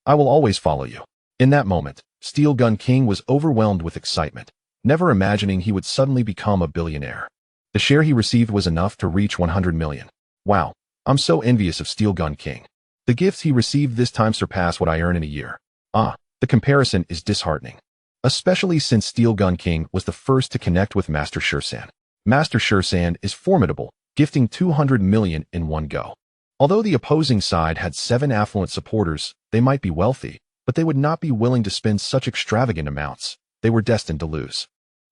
I will always follow you. In that moment, Steel Gun King was overwhelmed with excitement, never imagining he would suddenly become a billionaire. The share he received was enough to reach 100 million. Wow, I'm so envious of Steel Gun King. The gifts he received this time surpass what I earn in a year. The comparison is disheartening. Especially since Steel Gun King was the first to connect with Master Shursan. Master Shursan is formidable, gifting 200 million in one go. Although the opposing side had 7 affluent supporters, they might be wealthy, but they would not be willing to spend such extravagant amounts. They were destined to lose.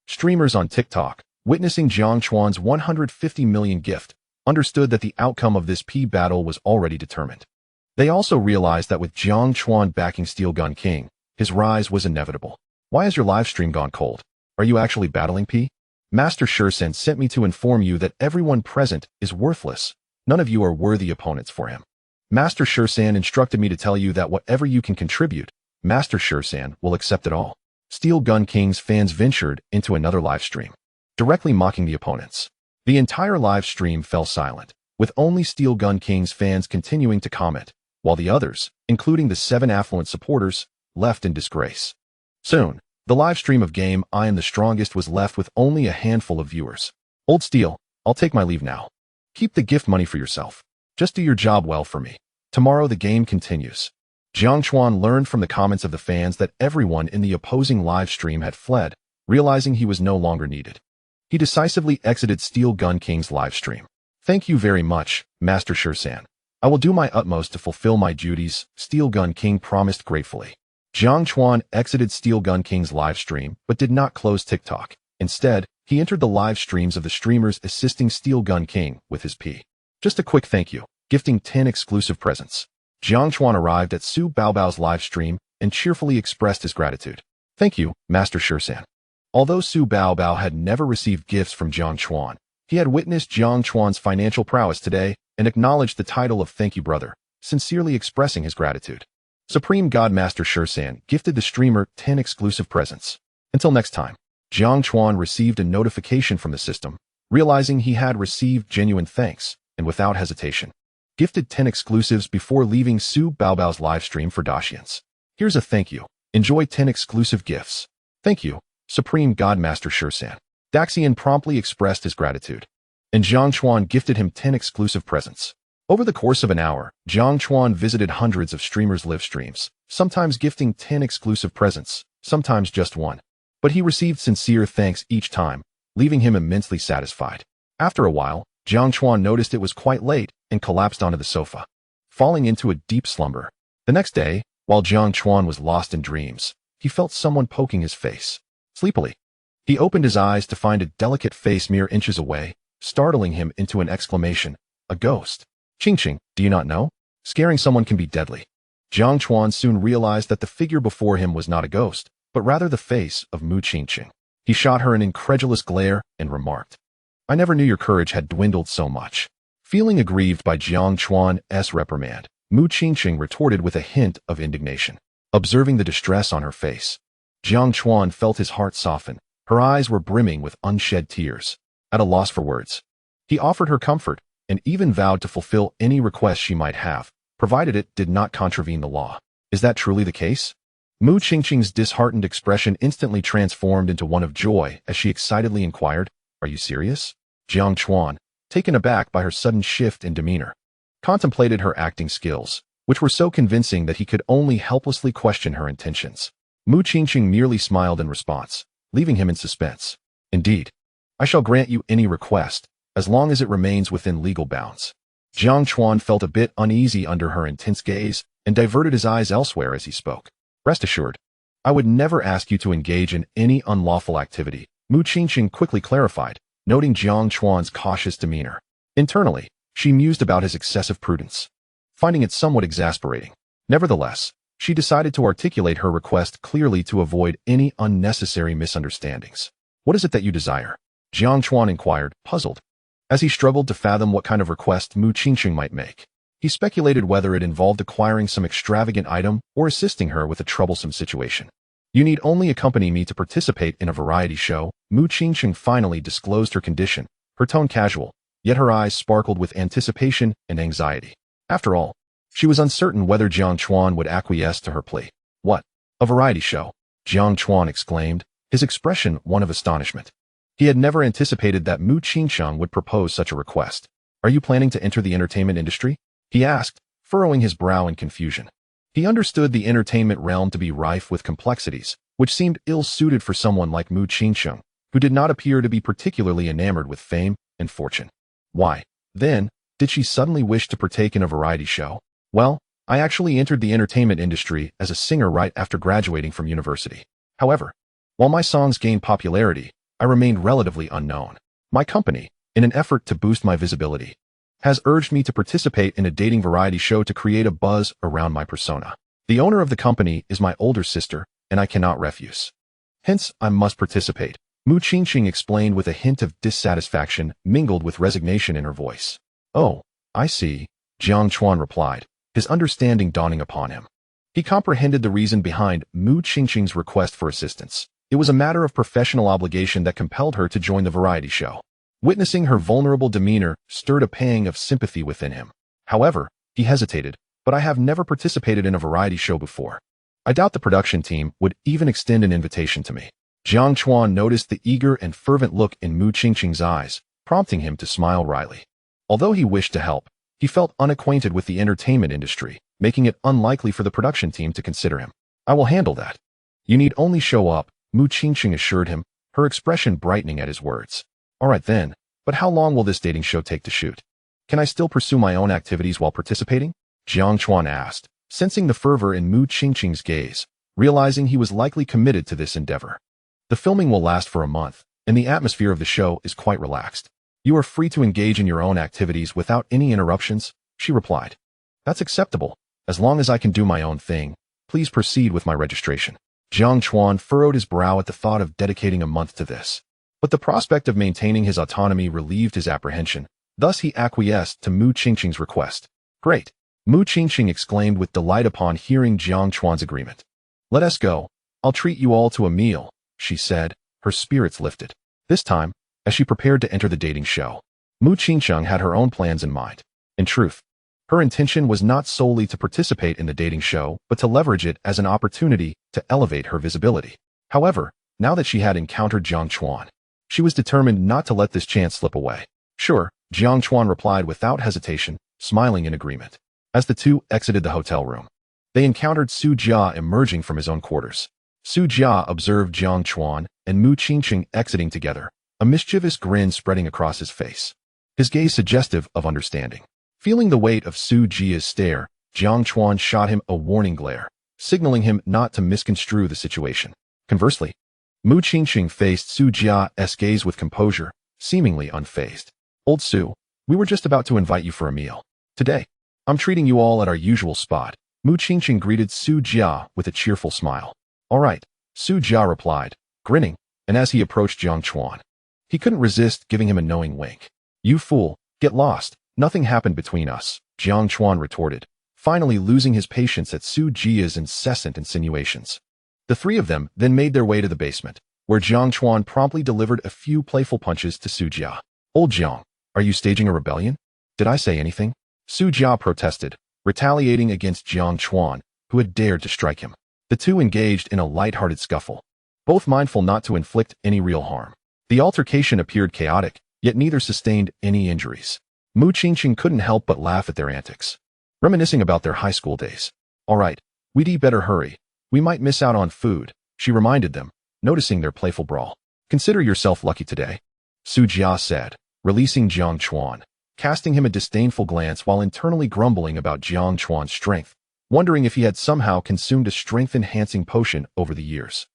Streamers on TikTok, witnessing Jiang Chuan's 150 million gift, understood that the outcome of this P battle was already determined. They also realized that with Jiang Chuan backing Steel Gun King, his rise was inevitable. Why has your live stream gone cold? Are you actually battling P? Master Shursan sent me to inform you that everyone present is worthless. None of you are worthy opponents for him. Master Shursan instructed me to tell you that whatever you can contribute, Master Shursan will accept it all. Steel Gun King's fans ventured into another live stream, directly mocking the opponents. The entire live stream fell silent, with only Steel Gun King's fans continuing to comment, while the others, including the 7 affluent supporters, left in disgrace. Soon, the live stream of Game I Am the Strongest was left with only a handful of viewers. Old Steel, I'll take my leave now. Keep the gift money for yourself. Just do your job well for me. Tomorrow the game continues. Jiang Chuan learned from the comments of the fans that everyone in the opposing live stream had fled, realizing he was no longer needed. He decisively exited Steel Gun King's live stream. Thank you very much, Master Shursan. I will do my utmost to fulfill my duties, Steel Gun King promised gratefully. Jiang Chuan exited Steel Gun King's live stream, but did not close TikTok. Instead, he entered the live streams of the streamers assisting Steel Gun King with his P. Just a quick thank you, gifting 10 exclusive presents. Jiang Chuan arrived at Su Baobao's live stream and cheerfully expressed his gratitude. Thank you, Master Shursan. Although Su Baobao had never received gifts from Jiang Chuan, he had witnessed Jiang Chuan's financial prowess today and acknowledged the title of Thank You Brother, sincerely expressing his gratitude. Supreme Godmaster Shursan gifted the streamer 10 exclusive presents. Until next time, Jiang Chuan received a notification from the system, realizing he had received genuine thanks, and without hesitation, gifted 10 exclusives before leaving Su Baobao's livestream for Dacians. Here's a thank you. Enjoy 10 exclusive gifts. Thank you, Supreme Godmaster Shursan. Daxian promptly expressed his gratitude, and Jiang Chuan gifted him 10 exclusive presents. Over the course of an hour, Jiang Chuan visited hundreds of streamers' live streams, sometimes gifting 10 exclusive presents, sometimes just one. But he received sincere thanks each time, leaving him immensely satisfied. After a while, Jiang Chuan noticed it was quite late and collapsed onto the sofa, falling into a deep slumber. The next day, while Jiang Chuan was lost in dreams, he felt someone poking his face. Sleepily, he opened his eyes to find a delicate face mere inches away, startling him into an exclamation. A ghost. Ching, do you not know? Scaring someone can be deadly. Jiang Chuan soon realized that the figure before him was not a ghost, but rather the face of Mu Qingqing. He shot her an incredulous glare and remarked, I never knew your courage had dwindled so much. Feeling aggrieved by Jiang Chuan's reprimand, Mu Qingqing retorted with a hint of indignation. Observing the distress on her face, Jiang Chuan felt his heart soften. Her eyes were brimming with unshed tears. At a loss for words, he offered her comfort and even vowed to fulfill any request she might have, provided it did not contravene the law. Is that truly the case? Mu Qingqing's disheartened expression instantly transformed into one of joy as she excitedly inquired, Are you serious? Jiang Chuan, taken aback by her sudden shift in demeanor, contemplated her acting skills, which were so convincing that he could only helplessly question her intentions. Mu Qingqing merely smiled in response, leaving him in suspense. Indeed, I shall grant you any request, as long as it remains within legal bounds. Jiang Chuan felt a bit uneasy under her intense gaze and diverted his eyes elsewhere as he spoke. Rest assured, I would never ask you to engage in any unlawful activity, Mu Qingqing quickly clarified, noting Jiang Chuan's cautious demeanor. Internally, she mused about his excessive prudence, finding it somewhat exasperating. Nevertheless, she decided to articulate her request clearly to avoid any unnecessary misunderstandings. What is it that you desire? Jiang Chuan inquired, puzzled. As he struggled to fathom what kind of request Mu Qingqing might make, he speculated whether it involved acquiring some extravagant item or assisting her with a troublesome situation. You need only accompany me to participate in a variety show. Mu Qingqing finally disclosed her condition, her tone casual, yet her eyes sparkled with anticipation and anxiety. After all, she was uncertain whether Jiang Chuan would acquiesce to her plea. What? A variety show? Jiang Chuan exclaimed, his expression one of astonishment. He had never anticipated that Mu Qingqing would propose such a request. Are you planning to enter the entertainment industry? He asked, furrowing his brow in confusion. He understood the entertainment realm to be rife with complexities, which seemed ill-suited for someone like Mu Qingqing, who did not appear to be particularly enamored with fame and fortune. Why, then, did she suddenly wish to partake in a variety show? Well, I actually entered the entertainment industry as a singer right after graduating from university. However, while my songs gained popularity, I remained relatively unknown. My company, in an effort to boost my visibility, has urged me to participate in a dating variety show to create a buzz around my persona. The owner of the company is my older sister, and I cannot refuse. Hence, I must participate. Mu Qingqing explained with a hint of dissatisfaction mingled with resignation in her voice. Oh, I see, Jiang Chuan replied, his understanding dawning upon him. He comprehended the reason behind Mu Qingqing's request for assistance. It was a matter of professional obligation that compelled her to join the variety show. Witnessing her vulnerable demeanor stirred a pang of sympathy within him. However, he hesitated, but I have never participated in a variety show before. I doubt the production team would even extend an invitation to me. Jiang Chuan noticed the eager and fervent look in Mu Qingqing's eyes, prompting him to smile wryly. Although he wished to help, he felt unacquainted with the entertainment industry, making it unlikely for the production team to consider him. I will handle that. You need only show up, Mu Qingqing assured him, her expression brightening at his words. All right then, but how long will this dating show take to shoot? Can I still pursue my own activities while participating? Jiang Chuan asked, sensing the fervor in Mu Qingqing's gaze, realizing he was likely committed to this endeavor. The filming will last for a month, and the atmosphere of the show is quite relaxed. You are free to engage in your own activities without any interruptions, she replied. That's acceptable. As long as I can do my own thing, please proceed with my registration. Jiang Chuan furrowed his brow at the thought of dedicating a month to this. But the prospect of maintaining his autonomy relieved his apprehension. Thus he acquiesced to Mu Qingqing's request. Great! Mu Qingqing exclaimed with delight upon hearing Jiang Chuan's agreement. Let us go. I'll treat you all to a meal, she said, her spirits lifted. This time, as she prepared to enter the dating show, Mu Qingqing had her own plans in mind. In truth, her intention was not solely to participate in the dating show, but to leverage it as an opportunity to elevate her visibility. However, now that she had encountered Jiang Chuan, she was determined not to let this chance slip away. Sure, Jiang Chuan replied without hesitation, smiling in agreement. As the two exited the hotel room, they encountered Su Jia emerging from his own quarters. Su Jia observed Jiang Chuan and Mu Qingqing exiting together, a mischievous grin spreading across his face. his gaze suggestive of understanding. Feeling the weight of Su Jia's stare, Jiang Chuan shot him a warning glare, signaling him not to misconstrue the situation. Conversely, Mu Qingqing faced Su Jia's gaze with composure, seemingly unfazed. Old Su, we were just about to invite you for a meal. Today, I'm treating you all at our usual spot. Mu Qingqing greeted Su Jia with a cheerful smile. All right, Su Jia replied, grinning, and as he approached Jiang Chuan, he couldn't resist giving him a knowing wink. You fool, get lost, nothing happened between us, Jiang Chuan retorted, finally losing his patience at Su Jia's incessant insinuations. The three of them then made their way to the basement, where Jiang Chuan promptly delivered a few playful punches to Su Jia. Old Jiang, are you staging a rebellion? Did I say anything? Su Jia protested, retaliating against Jiang Chuan, who had dared to strike him. The two engaged in a light-hearted scuffle, both mindful not to inflict any real harm. The altercation appeared chaotic, yet neither sustained any injuries. Mu Qingqing couldn't help but laugh at their antics, reminiscing about their high school days. All right, we'd better hurry. We might miss out on food, she reminded them, noticing their playful brawl. Consider yourself lucky today, Su Jia said, releasing Jiang Chuan, casting him a disdainful glance while internally grumbling about Jiang Chuan's strength, wondering if he had somehow consumed a strength-enhancing potion over the years.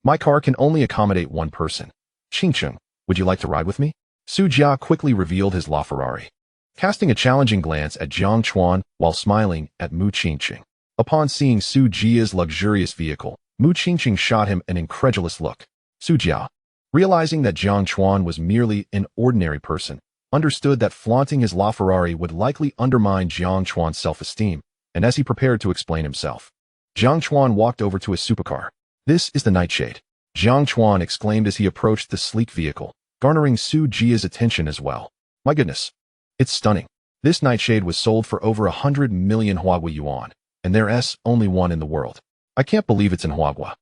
My car can only accommodate one person. Qingqing, would you like to ride with me? Su Jia quickly revealed his LaFerrari, casting a challenging glance at Jiang Chuan while smiling at Mu Qingqing. Upon seeing Su Jia's luxurious vehicle, Mu Qingqing shot him an incredulous look. Su Jia, realizing that Jiang Chuan was merely an ordinary person, understood that flaunting his LaFerrari would likely undermine Jiang Chuan's self-esteem, and as he prepared to explain himself, Jiang Chuan walked over to his supercar. This is the Nightshade, Jiang Chuan exclaimed as he approached the sleek vehicle, garnering Su Jia's attention as well. My goodness, it's stunning. This Nightshade was sold for over 100 million Huagua yuan, and there's only one in the world. I can't believe it's in Huagua.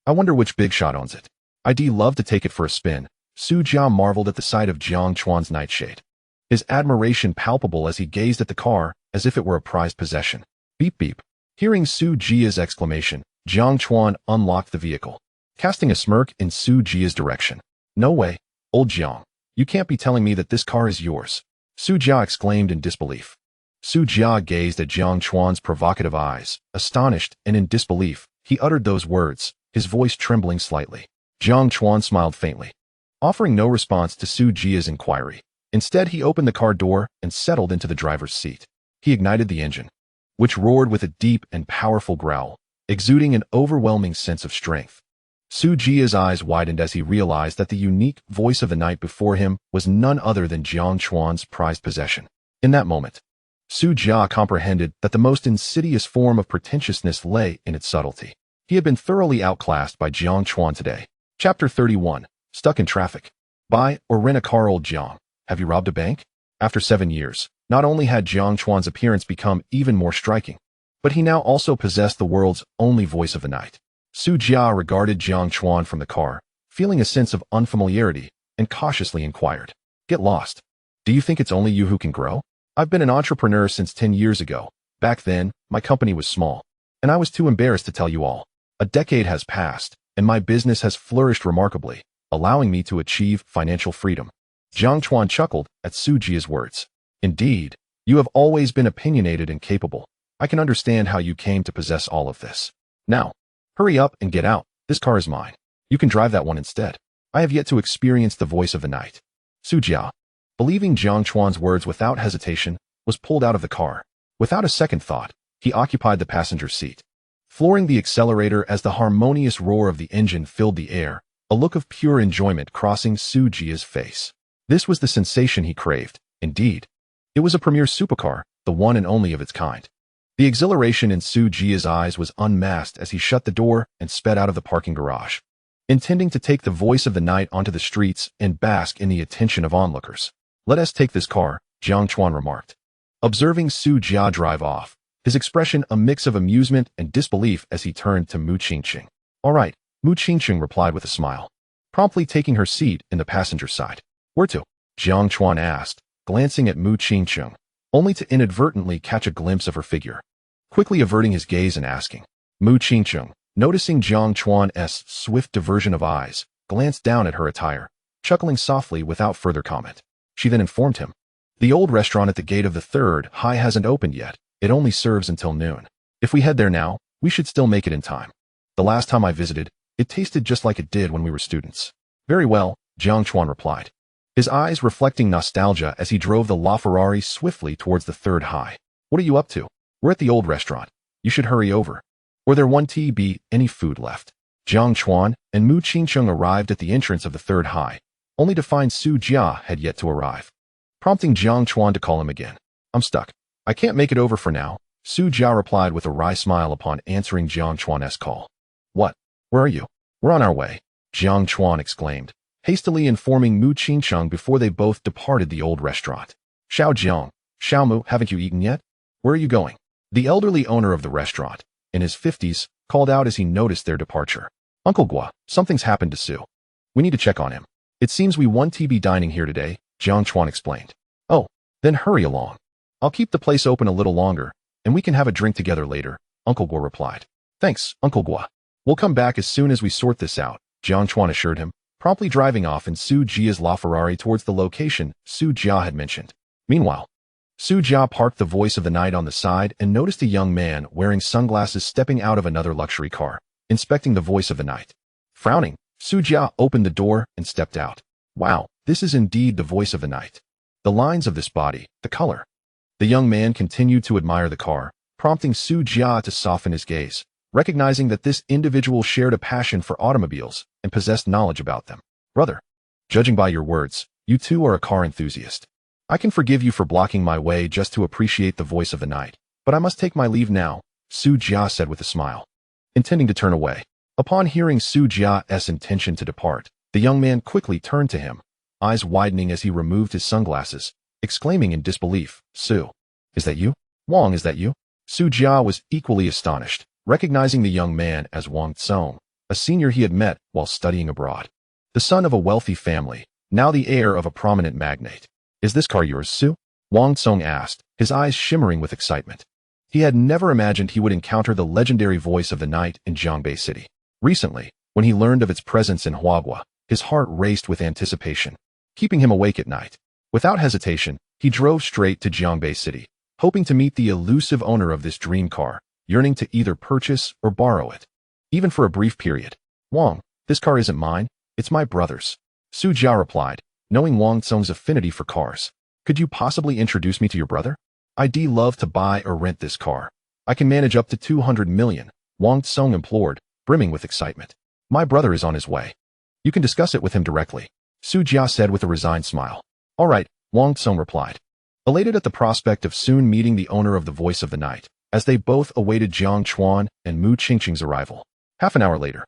I wonder which big shot owns it. I'd love to take it for a spin. Su Jia marveled at the sight of Jiang Chuan's Nightshade, his admiration palpable as he gazed at the car as if it were a prized possession. Beep beep. Hearing Su Jia's exclamation, Jiang Chuan unlocked the vehicle, casting a smirk in Su Jia's direction. No way, old Jiang. You can't be telling me that this car is yours, Su Jia exclaimed in disbelief. Su Jia gazed at Jiang Chuan's provocative eyes. Astonished and in disbelief, he uttered those words, his voice trembling slightly. Jiang Chuan smiled faintly, offering no response to Su Jia's inquiry. Instead, he opened the car door and settled into the driver's seat. He ignited the engine, which roared with a deep and powerful growl, exuding an overwhelming sense of strength. Su Jia's eyes widened as he realized that the unique voice of the night before him was none other than Jiang Chuan's prized possession. In that moment, Su Jia comprehended that the most insidious form of pretentiousness lay in its subtlety. He had been thoroughly outclassed by Jiang Chuan today. Chapter 31. Stuck in traffic. Buy or rent a car. Old Jiang, have you robbed a bank? After 7 years, not only had Jiang Chuan's appearance become even more striking, but he now also possessed the world's only voice of the night. Su Jia regarded Jiang Chuan from the car, feeling a sense of unfamiliarity, and cautiously inquired, Get lost. Do you think it's only you who can grow? I've been an entrepreneur since 10 years ago. Back then, my company was small, and I was too embarrassed to tell you all. A decade has passed, and my business has flourished remarkably, allowing me to achieve financial freedom. Jiang Chuan chuckled at Su Jia's words. Indeed, you have always been opinionated and capable. I can understand how you came to possess all of this. Now, hurry up and get out. This car is mine. You can drive that one instead. I have yet to experience the voice of the night. Su Jia, believing Jiang Chuan's words without hesitation, was pulled out of the car. Without a second thought, he occupied the passenger seat, flooring the accelerator as the harmonious roar of the engine filled the air, a look of pure enjoyment crossing Su Jia's face. This was the sensation he craved. Indeed, it was a premier supercar, the one and only of its kind. The exhilaration in Su Jia's eyes was unmasked as he shut the door and sped out of the parking garage, intending to take the voice of the night onto the streets and bask in the attention of onlookers. Let us take this car, Jiang Chuan remarked, observing Su Jia drive off, his expression a mix of amusement and disbelief as he turned to Mu Qingqing. All right, Mu Qingqing replied with a smile, promptly taking her seat in the passenger side. Where to? Jiang Chuan asked, glancing at Mu Qingqing, only to inadvertently catch a glimpse of her figure. Quickly averting his gaze and asking, Mu Qingqing, noticing Jiang Chuan's swift diversion of eyes, glanced down at her attire, chuckling softly without further comment. She then informed him, The old restaurant at the gate of the third high hasn't opened yet. It only serves until noon. If we head there now, we should still make it in time. The last time I visited, it tasted just like it did when we were students. Very well, Jiang Chuan replied, his eyes reflecting nostalgia as he drove the LaFerrari swiftly towards the third high. What are you up to? We're at the old restaurant. You should hurry over. Or there won't be any food left. Jiang Chuan and Mu Qingcheng arrived at the entrance of the third high, only to find Su Jia had yet to arrive, prompting Jiang Chuan to call him again. I'm stuck. I can't make it over for now, Su Jia replied with a wry smile upon answering Jiang Chuan's call. What? Where are you? We're on our way, Jiang Chuan exclaimed, hastily informing Mu Qingcheng before they both departed the old restaurant. Xiao Jiang, Xiao Mu, haven't you eaten yet? Where are you going? The elderly owner of the restaurant, in his 50s, called out as he noticed their departure. Uncle Gua, something's happened to Su. We need to check on him. It seems we won't be dining here today, Jiang Chuan explained. Oh, then hurry along. I'll keep the place open a little longer, and we can have a drink together later, Uncle Gua replied. Thanks, Uncle Gua. We'll come back as soon as we sort this out, Jiang Chuan assured him, promptly driving off in Su Jia's LaFerrari towards the location Su Jia had mentioned. Meanwhile, Su Jia parked the Voice of the Night on the side and noticed a young man wearing sunglasses stepping out of another luxury car, inspecting the Voice of the Night. Frowning, Su Jia opened the door and stepped out. Wow, this is indeed the Voice of the Night. The lines of this body, the color. The young man continued to admire the car, prompting Su Jia to soften his gaze, recognizing that this individual shared a passion for automobiles and possessed knowledge about them. Brother, judging by your words, you too are a car enthusiast. I can forgive you for blocking my way just to appreciate the Voice of the Night, but I must take my leave now, Su Jia said with a smile, intending to turn away. Upon hearing Su Jia's intention to depart, the young man quickly turned to him, eyes widening as he removed his sunglasses, exclaiming in disbelief, Su, is that you? Wang, is that you? Su Jia was equally astonished, recognizing the young man as Wang Tsong, a senior he had met while studying abroad. The son of a wealthy family, now the heir of a prominent magnate. Is this car yours, Su? Wang Tsong asked, his eyes shimmering with excitement. He had never imagined he would encounter the legendary Voice of the Night in Jiangbei City. Recently, when he learned of its presence in Huagua, his heart raced with anticipation, keeping him awake at night. Without hesitation, he drove straight to Jiangbei City, hoping to meet the elusive owner of this dream car, yearning to either purchase or borrow it, even for a brief period. Wang, this car isn't mine, it's my brother's, Su Jia replied, knowing Wang Tsong's affinity for cars. Could you possibly introduce me to your brother? I'd love to buy or rent this car. I can manage up to 200 million, Wang Tsong implored, brimming with excitement. My brother is on his way. You can discuss it with him directly, Su Jia said with a resigned smile. All right, Wang Tsong replied, elated at the prospect of soon meeting the owner of the Voice of the Night, as they both awaited Jiang Chuan and Mu Qingcheng's arrival. Half an hour later,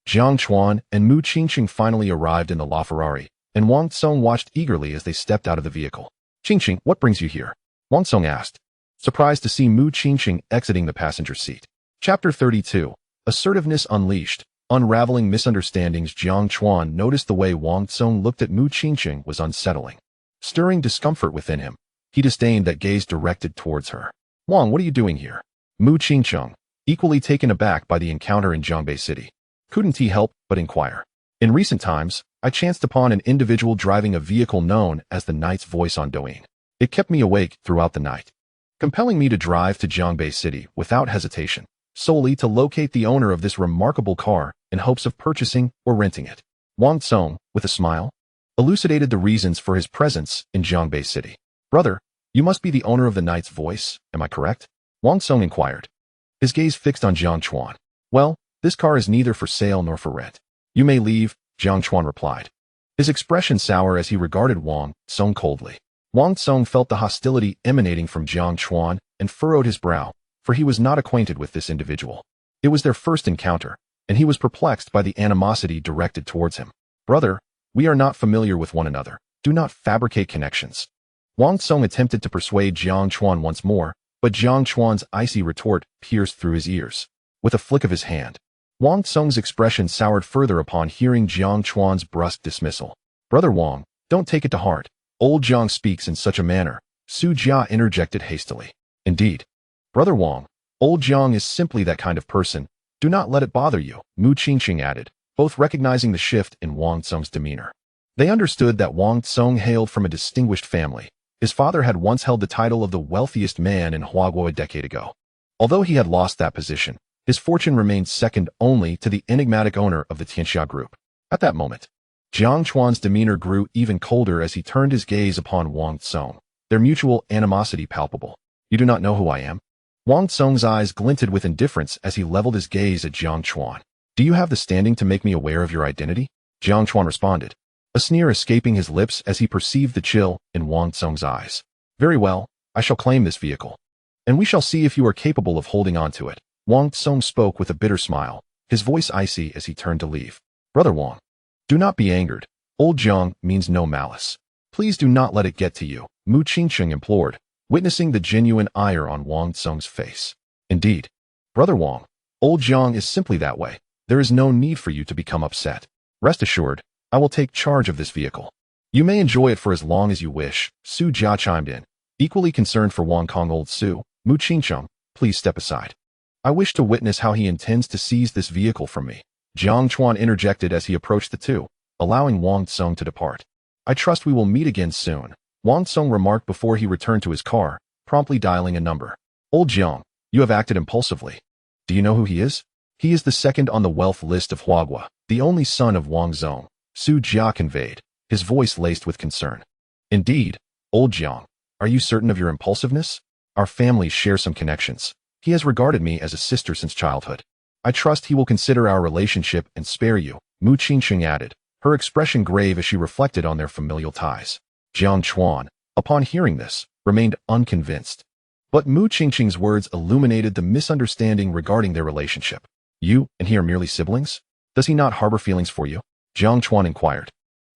Jiang Chuan and Mu Qingcheng finally arrived in the LaFerrari, and Wang Tsong watched eagerly as they stepped out of the vehicle. Qingcheng, what brings you here? Wang Tsong asked, surprised to see Mu Qingcheng exiting the passenger seat. Chapter 32. Assertiveness Unleashed. Unraveling misunderstandings. Jiang Chuan noticed the way Wang Tsong looked at Mu Qingcheng was unsettling. Stirring discomfort within him, he disdained that gaze directed towards her. Wang, what are you doing here? Mu Qingcheng, equally taken aback by the encounter in Jiangbei City, couldn't he help but inquire. In recent times, I chanced upon an individual driving a vehicle known as the Night's Voice on Douyin. It kept me awake throughout the night, compelling me to drive to Jiangbei City without hesitation, solely to locate the owner of this remarkable car in hopes of purchasing or renting it. Wang Tsong, with a smile, elucidated the reasons for his presence in Jiangbei City. Brother, you must be the owner of the Night's Voice, am I correct? Wang Tsong inquired, his gaze fixed on Jiang Chuan. Well, this car is neither for sale nor for rent. You may leave, Jiang Chuan replied, his expression sour as he regarded Wang Tsong coldly. Wang Tsong felt the hostility emanating from Jiang Chuan and furrowed his brow, for he was not acquainted with this individual. It was their first encounter, and he was perplexed by the animosity directed towards him. Brother, we are not familiar with one another. Do not fabricate connections. Wang Tsong attempted to persuade Jiang Chuan once more, but Jiang Chuan's icy retort pierced through his ears. With a flick of his hand, Wang Tsong's expression soured further upon hearing Jiang Chuan's brusque dismissal. Brother Wang, don't take it to heart. Old Jiang speaks in such a manner, Su Jia interjected hastily. Indeed. Brother Wang, old Jiang is simply that kind of person. Do not let it bother you, Mu Qingcheng added, both recognizing the shift in Wang Tsong's demeanor. They understood that Wang Tsong hailed from a distinguished family, His father had once held the title of the wealthiest man in Huaguo a decade ago. Although he had lost that position, his fortune remained second only to the enigmatic owner of the Tianxia Group. At that moment, Jiang Chuan's demeanor grew even colder as he turned his gaze upon Wang Tsong, their mutual animosity palpable. "You do not know who I am?" Wang Tsong's eyes glinted with indifference as he leveled his gaze at Jiang Chuan. "Do you have the standing to make me aware of your identity?" Jiang Chuan responded, a sneer escaping his lips as he perceived the chill in Wang Tsong's eyes. "Very well, I shall claim this vehicle, and we shall see if you are capable of holding on to it." Wang Tsong spoke with a bitter smile, his voice icy as he turned to leave. "Brother Wang, do not be angered. Old Jiang means no malice. Please do not let it get to you," Mu Qingqing implored, witnessing the genuine ire on Wang Tsong's face. "Indeed, Brother Wang, old Jiang is simply that way. There is no need for you to become upset. Rest assured, I will take charge of this vehicle. You may enjoy it for as long as you wish," Su Jia chimed in, equally concerned for Wang Kong. "Old Su, Mu Qingqing, please step aside. I wish to witness how he intends to seize this vehicle from me." Jiang Chuan interjected as he approached the two, allowing Wang Tsong to depart. "I trust we will meet again soon," Wang Tsong remarked before he returned to his car, promptly dialing a number. "Old Jiang, you have acted impulsively. Do you know who he is?" "He is the second on the wealth list of Huaguo, the only son of Wang Zong," Su Jia conveyed, his voice laced with concern. "Indeed, old Jiang, are you certain of your impulsiveness? Our families share some connections. He has regarded me as a sister since childhood. I trust he will consider our relationship and spare you," Mu Qingqing added, her expression grave as she reflected on their familial ties. Jiang Chuan, upon hearing this, remained unconvinced. But Mu Qingqing's words illuminated the misunderstanding regarding their relationship. "You and he are merely siblings? Does he not harbor feelings for you?" Jiang Chuan inquired.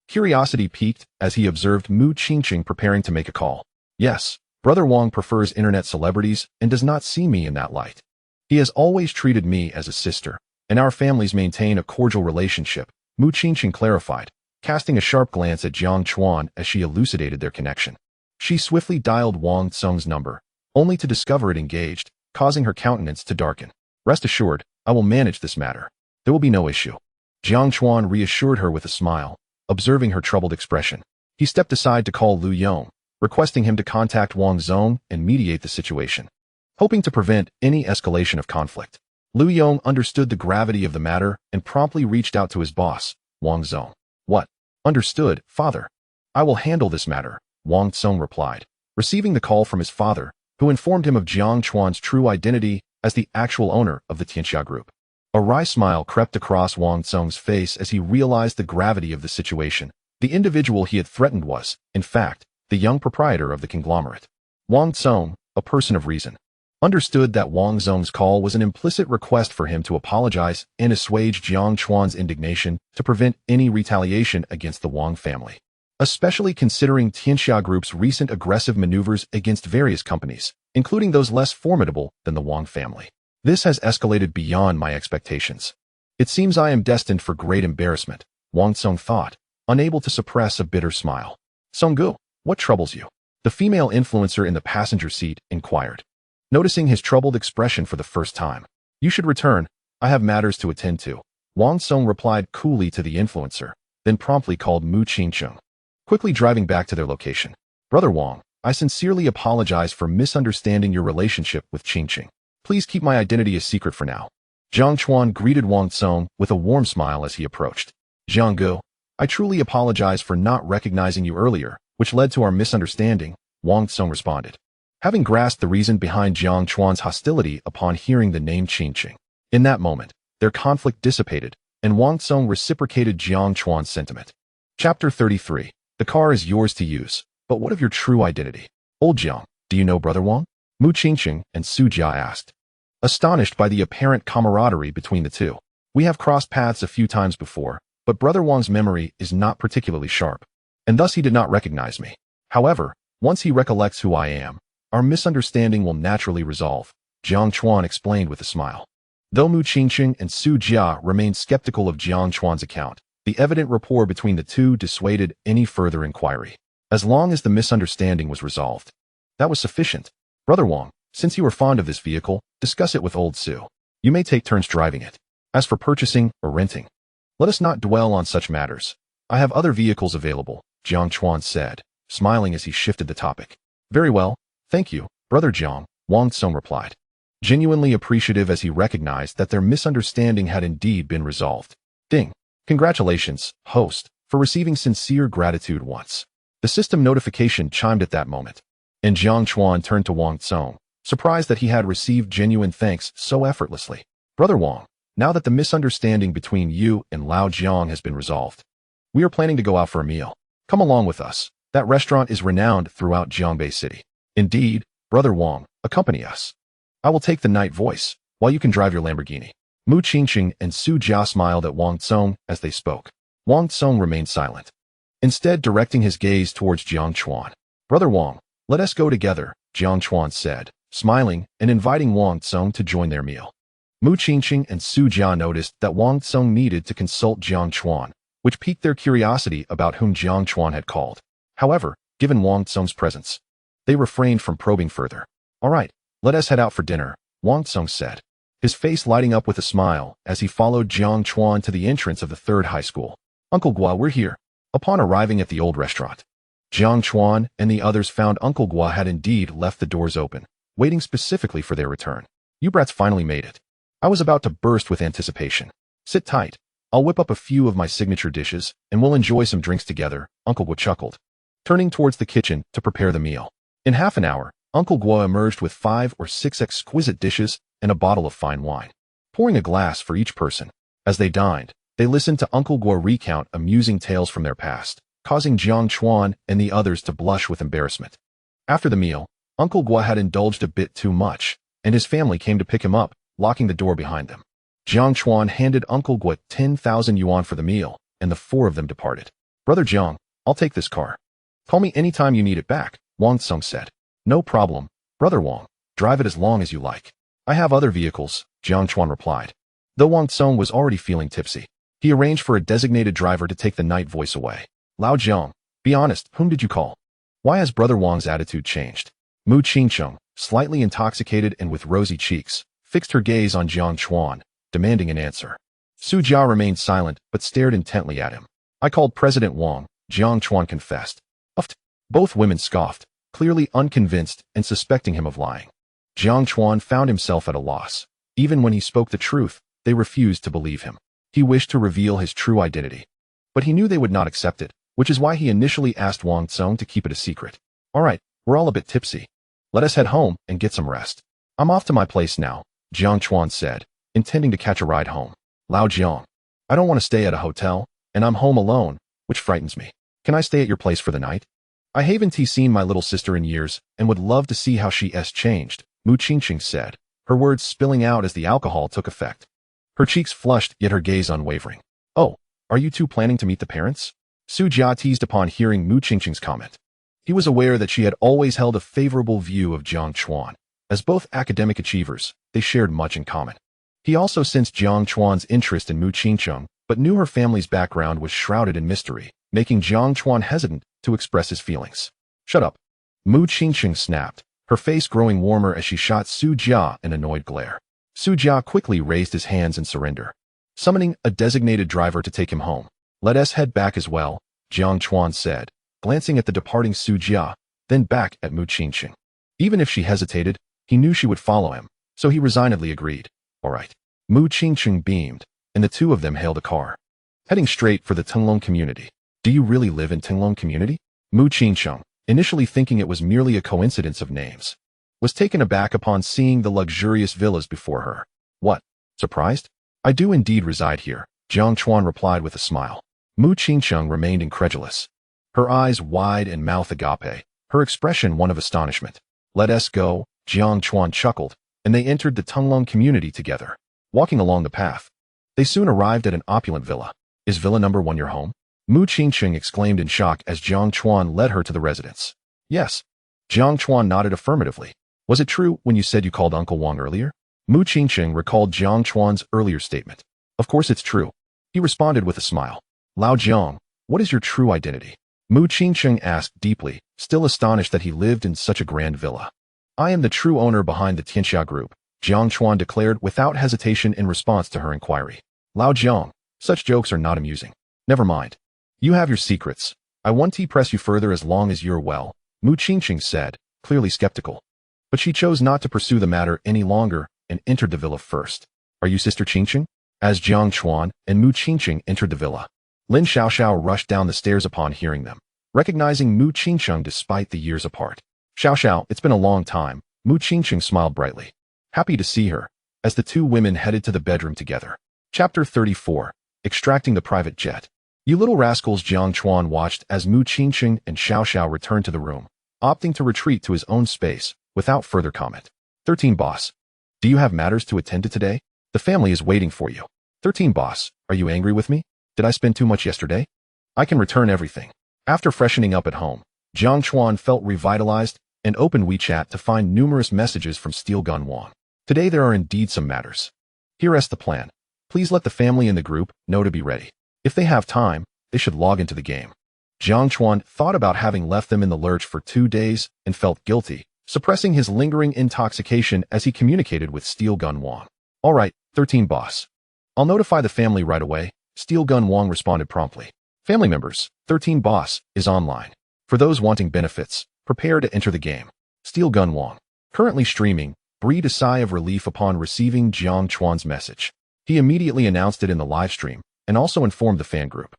Curiosity piqued as he observed Mu Qingqing preparing to make a call. "Yes, Brother Wang prefers internet celebrities and does not see me in that light. He has always treated me as a sister, and our families maintain a cordial relationship," Mu Qingqing clarified, casting a sharp glance at Jiang Chuan as she elucidated their connection. She swiftly dialed Wang Tsong's number, only to discover it engaged, causing her countenance to darken. "Rest assured, I will manage this matter. There will be no issue." Jiang Chuan reassured her with a smile, observing her troubled expression. He stepped aside to call Lu Yong, requesting him to contact Wang Zong and mediate the situation, hoping to prevent any escalation of conflict. Lu Yong understood the gravity of the matter and promptly reached out to his boss, Wang Zong. "What? Understood, father. I will handle this matter," Wang Zong replied, receiving the call from his father, who informed him of Jiang Chuan's true identity as the actual owner of the Tianxia Group. A wry smile crept across Wang Tsong's face as he realized the gravity of the situation. The individual he had threatened was, in fact, the young proprietor of the conglomerate. Wang Tsong, a person of reason, understood that Wang Zong's call was an implicit request for him to apologize and assuage Jiang Chuan's indignation to prevent any retaliation against the Wang family, especially considering Tianxia Group's recent aggressive maneuvers against various companies, including those less formidable than the Wang family. "This has escalated beyond my expectations. It seems I am destined for great embarrassment," Wang Tsong thought, unable to suppress a bitter smile. "Songgu, what troubles you?" the female influencer in the passenger seat inquired, noticing his troubled expression for the first time. "You should return. I have matters to attend to," Wang Tsong replied coolly to the influencer, then promptly called Mu Qingqing, quickly driving back to their location. "Brother Wang, I sincerely apologize for misunderstanding your relationship with Qingqing. Please keep my identity a secret for now." Jiang Chuan greeted Wang Tsong with a warm smile as he approached. "Jianggu, I truly apologize for not recognizing you earlier, which led to our misunderstanding," Wang Tsong responded, having grasped the reason behind Jiang Chuan's hostility upon hearing the name Qingqing. In that moment, their conflict dissipated, and Wang Tsong reciprocated Jiang Chuan's sentiment. Chapter 33. The car is yours to use, but what of your true identity? "Old Jiang, do you know Brother Wang?" Mu Qingqing and Su Jia asked, astonished by the apparent camaraderie between the two. "We have crossed paths a few times before, but Brother Wang's memory is not particularly sharp, and thus he did not recognize me. However, once he recollects who I am, our misunderstanding will naturally resolve," Jiang Chuan explained with a smile. Though Mu Qingqing and Su Jia remained skeptical of Jiang Chuan's account, the evident rapport between the two dissuaded any further inquiry. As long as the misunderstanding was resolved, that was sufficient. "Brother Wang, since you are fond of this vehicle, discuss it with old Su. You may take turns driving it. As for purchasing or renting, let us not dwell on such matters. I have other vehicles available," Jiang Chuan said, smiling as he shifted the topic. Very well, thank you, Brother Jiang, Wang Tsong replied, genuinely appreciative as he recognized that their misunderstanding had indeed been resolved. Ding. Congratulations, host, for receiving sincere gratitude once. The system notification chimed at that moment, and Jiang Chuan turned to Wang Tsong, surprised that he had received genuine thanks so effortlessly. Brother Wang, now that the misunderstanding between you and Lao Jiang has been resolved, we are planning to go out for a meal. Come along with us. That restaurant is renowned throughout Jiangbei City. Indeed, Brother Wang, accompany us. I will take the night voice, while you can drive your Lamborghini. Mu Qingqing and Su Jia smiled at Wang Tsong as they spoke. Wang Tsong remained silent, instead directing his gaze towards Jiang Chuan. Brother Wang, let us go together, Jiang Chuan said, smiling and inviting Wang Tsong to join their meal. Mu Qingqing and Su Jia noticed that Wang Tsong needed to consult Jiang Chuan, which piqued their curiosity about whom Jiang Chuan had called. However, given Wang Tsong's presence, they refrained from probing further. All right, let us head out for dinner, Wang Tsong said, his face lighting up with a smile as he followed Jiang Chuan to the entrance of the third high school. Uncle Gua, we're here. Upon arriving at the old restaurant, Jiang Chuan and the others found Uncle Gua had indeed left the doors open, waiting specifically for their return. You brats finally made it. I was about to burst with anticipation. Sit tight. I'll whip up a few of my signature dishes, and we'll enjoy some drinks together, Uncle Gua chuckled, turning towards the kitchen to prepare the meal. In half an hour, Uncle Gua emerged with 5 or 6 exquisite dishes and a bottle of fine wine, pouring a glass for each person. As they dined, they listened to Uncle Gua recount amusing tales from their past, causing Jiang Chuan and the others to blush with embarrassment. After the meal, Uncle Gua had indulged a bit too much, and his family came to pick him up, locking the door behind them. Jiang Chuan handed Uncle Gua 10,000 yuan for the meal, and the 4 of them departed. Brother Jiang, I'll take this car. Call me anytime you need it back, Wang Tsong said. No problem, Brother Wang. Drive it as long as you like. I have other vehicles, Jiang Chuan replied. Though Wang Tsong was already feeling tipsy, he arranged for a designated driver to take the night voice away. Lao Jiang, be honest, whom did you call? Why has Brother Wang's attitude changed? Mu Qingqing, slightly intoxicated and with rosy cheeks, fixed her gaze on Jiang Chuan, demanding an answer. Su Jia remained silent but stared intently at him. I called President Wang, Jiang Chuan confessed. Uft. Both women scoffed, clearly unconvinced and suspecting him of lying. Jiang Chuan found himself at a loss. Even when he spoke the truth, they refused to believe him. He wished to reveal his true identity, but he knew they would not accept it, which is why he initially asked Wang Tsong to keep it a secret. All right, we're all a bit tipsy. Let us head home and get some rest. I'm off to my place now, Jiang Chuan said, intending to catch a ride home. Lao Jiang, I don't want to stay at a hotel, and I'm home alone, which frightens me. Can I stay at your place for the night? I haven't seen my little sister in years and would love to see how she's changed, Mu Qingqing said, her words spilling out as the alcohol took effect. Her cheeks flushed, yet her gaze unwavering. Oh, are you two planning to meet the parents? Su Jia teased upon hearing Mu Qingqing's comment. He was aware that she had always held a favorable view of Jiang Chuan. As both academic achievers, they shared much in common. He also sensed Jiang Chuan's interest in Mu Qingqing, but knew her family's background was shrouded in mystery, making Jiang Chuan hesitant to express his feelings. Shut up. Mu Qingqing snapped, her face growing warmer as she shot Su Jia an annoyed glare. Su Jia quickly raised his hands in surrender, summoning a designated driver to take him home. Let us head back as well, Jiang Chuan said, glancing at the departing Su Jia, then back at Mu Qingqing. Even if she hesitated, he knew she would follow him, so he resignedly agreed. All right. Mu Qingqing beamed, and the two of them hailed a car, heading straight for the Tenglong community. Do you really live in Tenglong community? Mu Qingqing, initially thinking it was merely a coincidence of names, was taken aback upon seeing the luxurious villas before her. What? Surprised? I do indeed reside here, Jiang Chuan replied with a smile. Mu Qingqing remained incredulous, her eyes wide and mouth agape, her expression one of astonishment. Let us go, Jiang Chuan chuckled, and they entered the Tenglong community together. Walking along the path, they soon arrived at an opulent villa. Is villa number 1 your home? Mu Qingqing exclaimed in shock as Jiang Chuan led her to the residence. Yes. Jiang Chuan nodded affirmatively. Was it true when you said you called Uncle Wang earlier? Mu Qingqing recalled Jiang Chuan's earlier statement. Of course it's true. He responded with a smile. Lao Jiang, what is your true identity? Mu Qingqing asked deeply, still astonished that he lived in such a grand villa. I am the true owner behind the Tianxia Group, Jiang Chuan declared without hesitation in response to her inquiry. Lao Jiang, such jokes are not amusing. Never mind. You have your secrets, I won't press you further as long as you're well, Mu Qingqing said, clearly skeptical. But she chose not to pursue the matter any longer and entered the villa first. Are you Sister Qingqing? As Jiang Chuan and Mu Qingqing entered the villa, Lin Xiaoxiao rushed down the stairs upon hearing them, recognizing Mu Qingqing despite the years apart. Xiaoxiao, it's been a long time, Mu Qingqing smiled brightly. Happy to see her, as the two women headed to the bedroom together. Chapter 34. Extracting the private jet. You little rascals, Jiang Chuan watched as Mu Qingqing and Xiaoxiao returned to the room, opting to retreat to his own space without further comment. 13 Boss. Do you have matters to attend to today? The family is waiting for you. 13 Boss, are you angry with me? Did I spend too much yesterday? I can return everything. After freshening up at home, Jiang Chuan felt revitalized and opened WeChat to find numerous messages from Steel Gun Wang. Today there are indeed some matters. Here's the plan. Please let the family and the group know to be ready. If they have time, they should log into the game. Jiang Chuan thought about having left them in the lurch for 2 days and felt guilty, suppressing his lingering intoxication as he communicated with Steel Gun Wang. All right, 13 Boss. I'll notify the family right away, Steel Gun Wang responded promptly. Family members, 13 Boss is online. For those wanting benefits, prepare to enter the game. Steel Gun Wang, currently streaming, breathed a sigh of relief upon receiving Jiang Chuan's message. He immediately announced it in the live stream and also informed the fan group.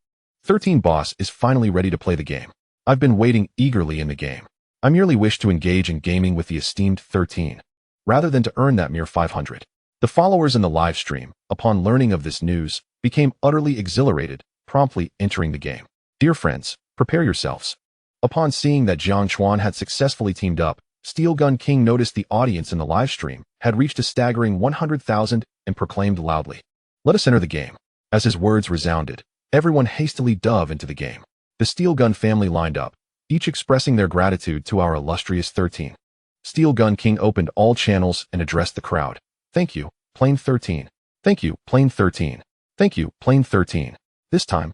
13 Boss is finally ready to play the game. I've been waiting eagerly in the game. I merely wish to engage in gaming with the esteemed 13, rather than to earn that mere 500. The followers in the live stream, upon learning of this news, became utterly exhilarated, promptly entering the game. Dear friends, prepare yourselves. Upon seeing that Jiang Chuan had successfully teamed up, Steel Gun King noticed the audience in the live stream had reached a staggering 100,000 and proclaimed loudly, "Let us enter the game." As his words resounded, everyone hastily dove into the game. The Steel Gun family lined up, each expressing their gratitude to our illustrious 13. Steel Gun King opened all channels and addressed the crowd. Thank you, Plane 13. Thank you, Plane 13. Thank you, Plane 13. This time,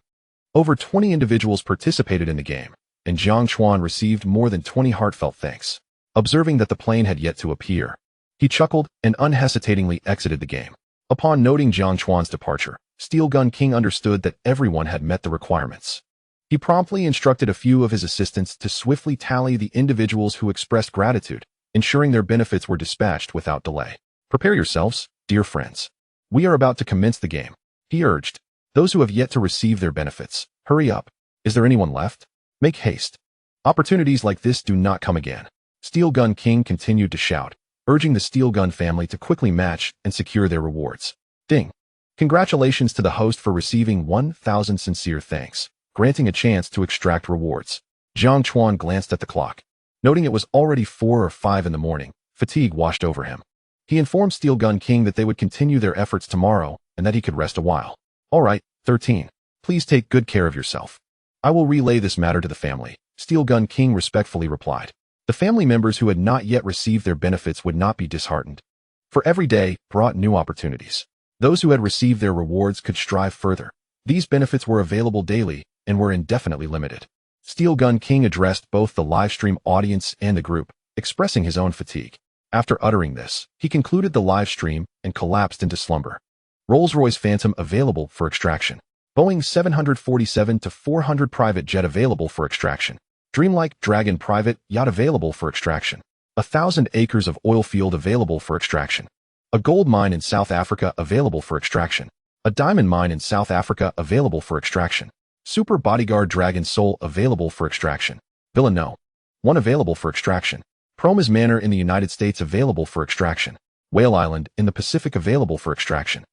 over 20 individuals participated in the game, and Jiang Chuan received more than 20 heartfelt thanks. Observing that the plane had yet to appear, he chuckled and unhesitatingly exited the game. Upon noting Jiang Chuan's departure, Steel Gun King understood that everyone had met the requirements. He promptly instructed a few of his assistants to swiftly tally the individuals who expressed gratitude, ensuring their benefits were dispatched without delay. Prepare yourselves, dear friends. We are about to commence the game, he urged. Those who have yet to receive their benefits, hurry up. Is there anyone left? Make haste. Opportunities like this do not come again. Steel Gun King continued to shout, urging the Steel Gun family to quickly match and secure their rewards. Ding. Congratulations to the host for receiving 1,000 sincere thanks, granting a chance to extract rewards. Jiang Chuan glanced at the clock. Noting it was already 4 or 5 in the morning, fatigue washed over him. He informed Steel Gun King that they would continue their efforts tomorrow and that he could rest a while. All right, 13. Please take good care of yourself. I will relay this matter to the family, Steel Gun King respectfully replied. The family members who had not yet received their benefits would not be disheartened. For every day brought new opportunities. Those who had received their rewards could strive further. These benefits were available daily and were indefinitely limited. Steel Gun King addressed both the livestream audience and the group, expressing his own fatigue. After uttering this, he concluded the live stream and collapsed into slumber. Rolls-Royce Phantom available for extraction. Boeing 747-400 private jet available for extraction. Dreamlike Dragon private yacht available for extraction. 1,000 acres of oil field available for extraction. A gold mine in South Africa available for extraction. A diamond mine in South Africa available for extraction. Super Bodyguard Dragon Soul available for extraction. Villa No. 1 available for extraction. Promise Manor in the United States available for extraction. Whale Island in the Pacific available for extraction.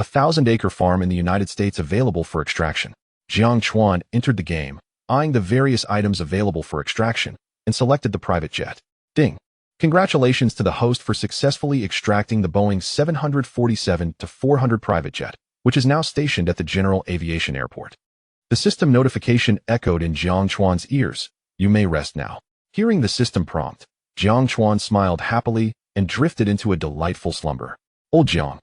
1,000-acre farm in the United States available for extraction. Jiang Chuan entered the game, eyeing the various items available for extraction, and selected the private jet. Ding. Congratulations to the host for successfully extracting the Boeing 747-400 private jet, which is now stationed at the General Aviation Airport. The system notification echoed in Jiang Chuan's ears. You may rest now. Hearing the system prompt, Jiang Chuan smiled happily and drifted into a delightful slumber. Old Jiang,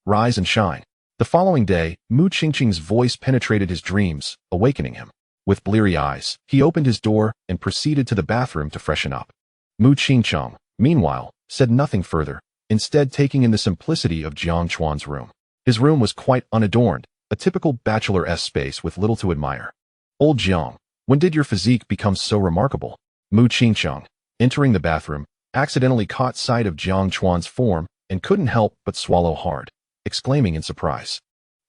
rise and shine. The following day, Mu Qingqing's voice penetrated his dreams, awakening him. With bleary eyes, he opened his door and proceeded to the bathroom to freshen up. Mu Qingqing, meanwhile, said nothing further, instead taking in the simplicity of Jiang Chuan's room. His room was quite unadorned, a typical bachelor-esque space with little to admire. Old Jiang, When did your physique become so remarkable? Mu Qingqiang, entering the bathroom, accidentally caught sight of Jiang Chuan's form and couldn't help but swallow hard, exclaiming in surprise,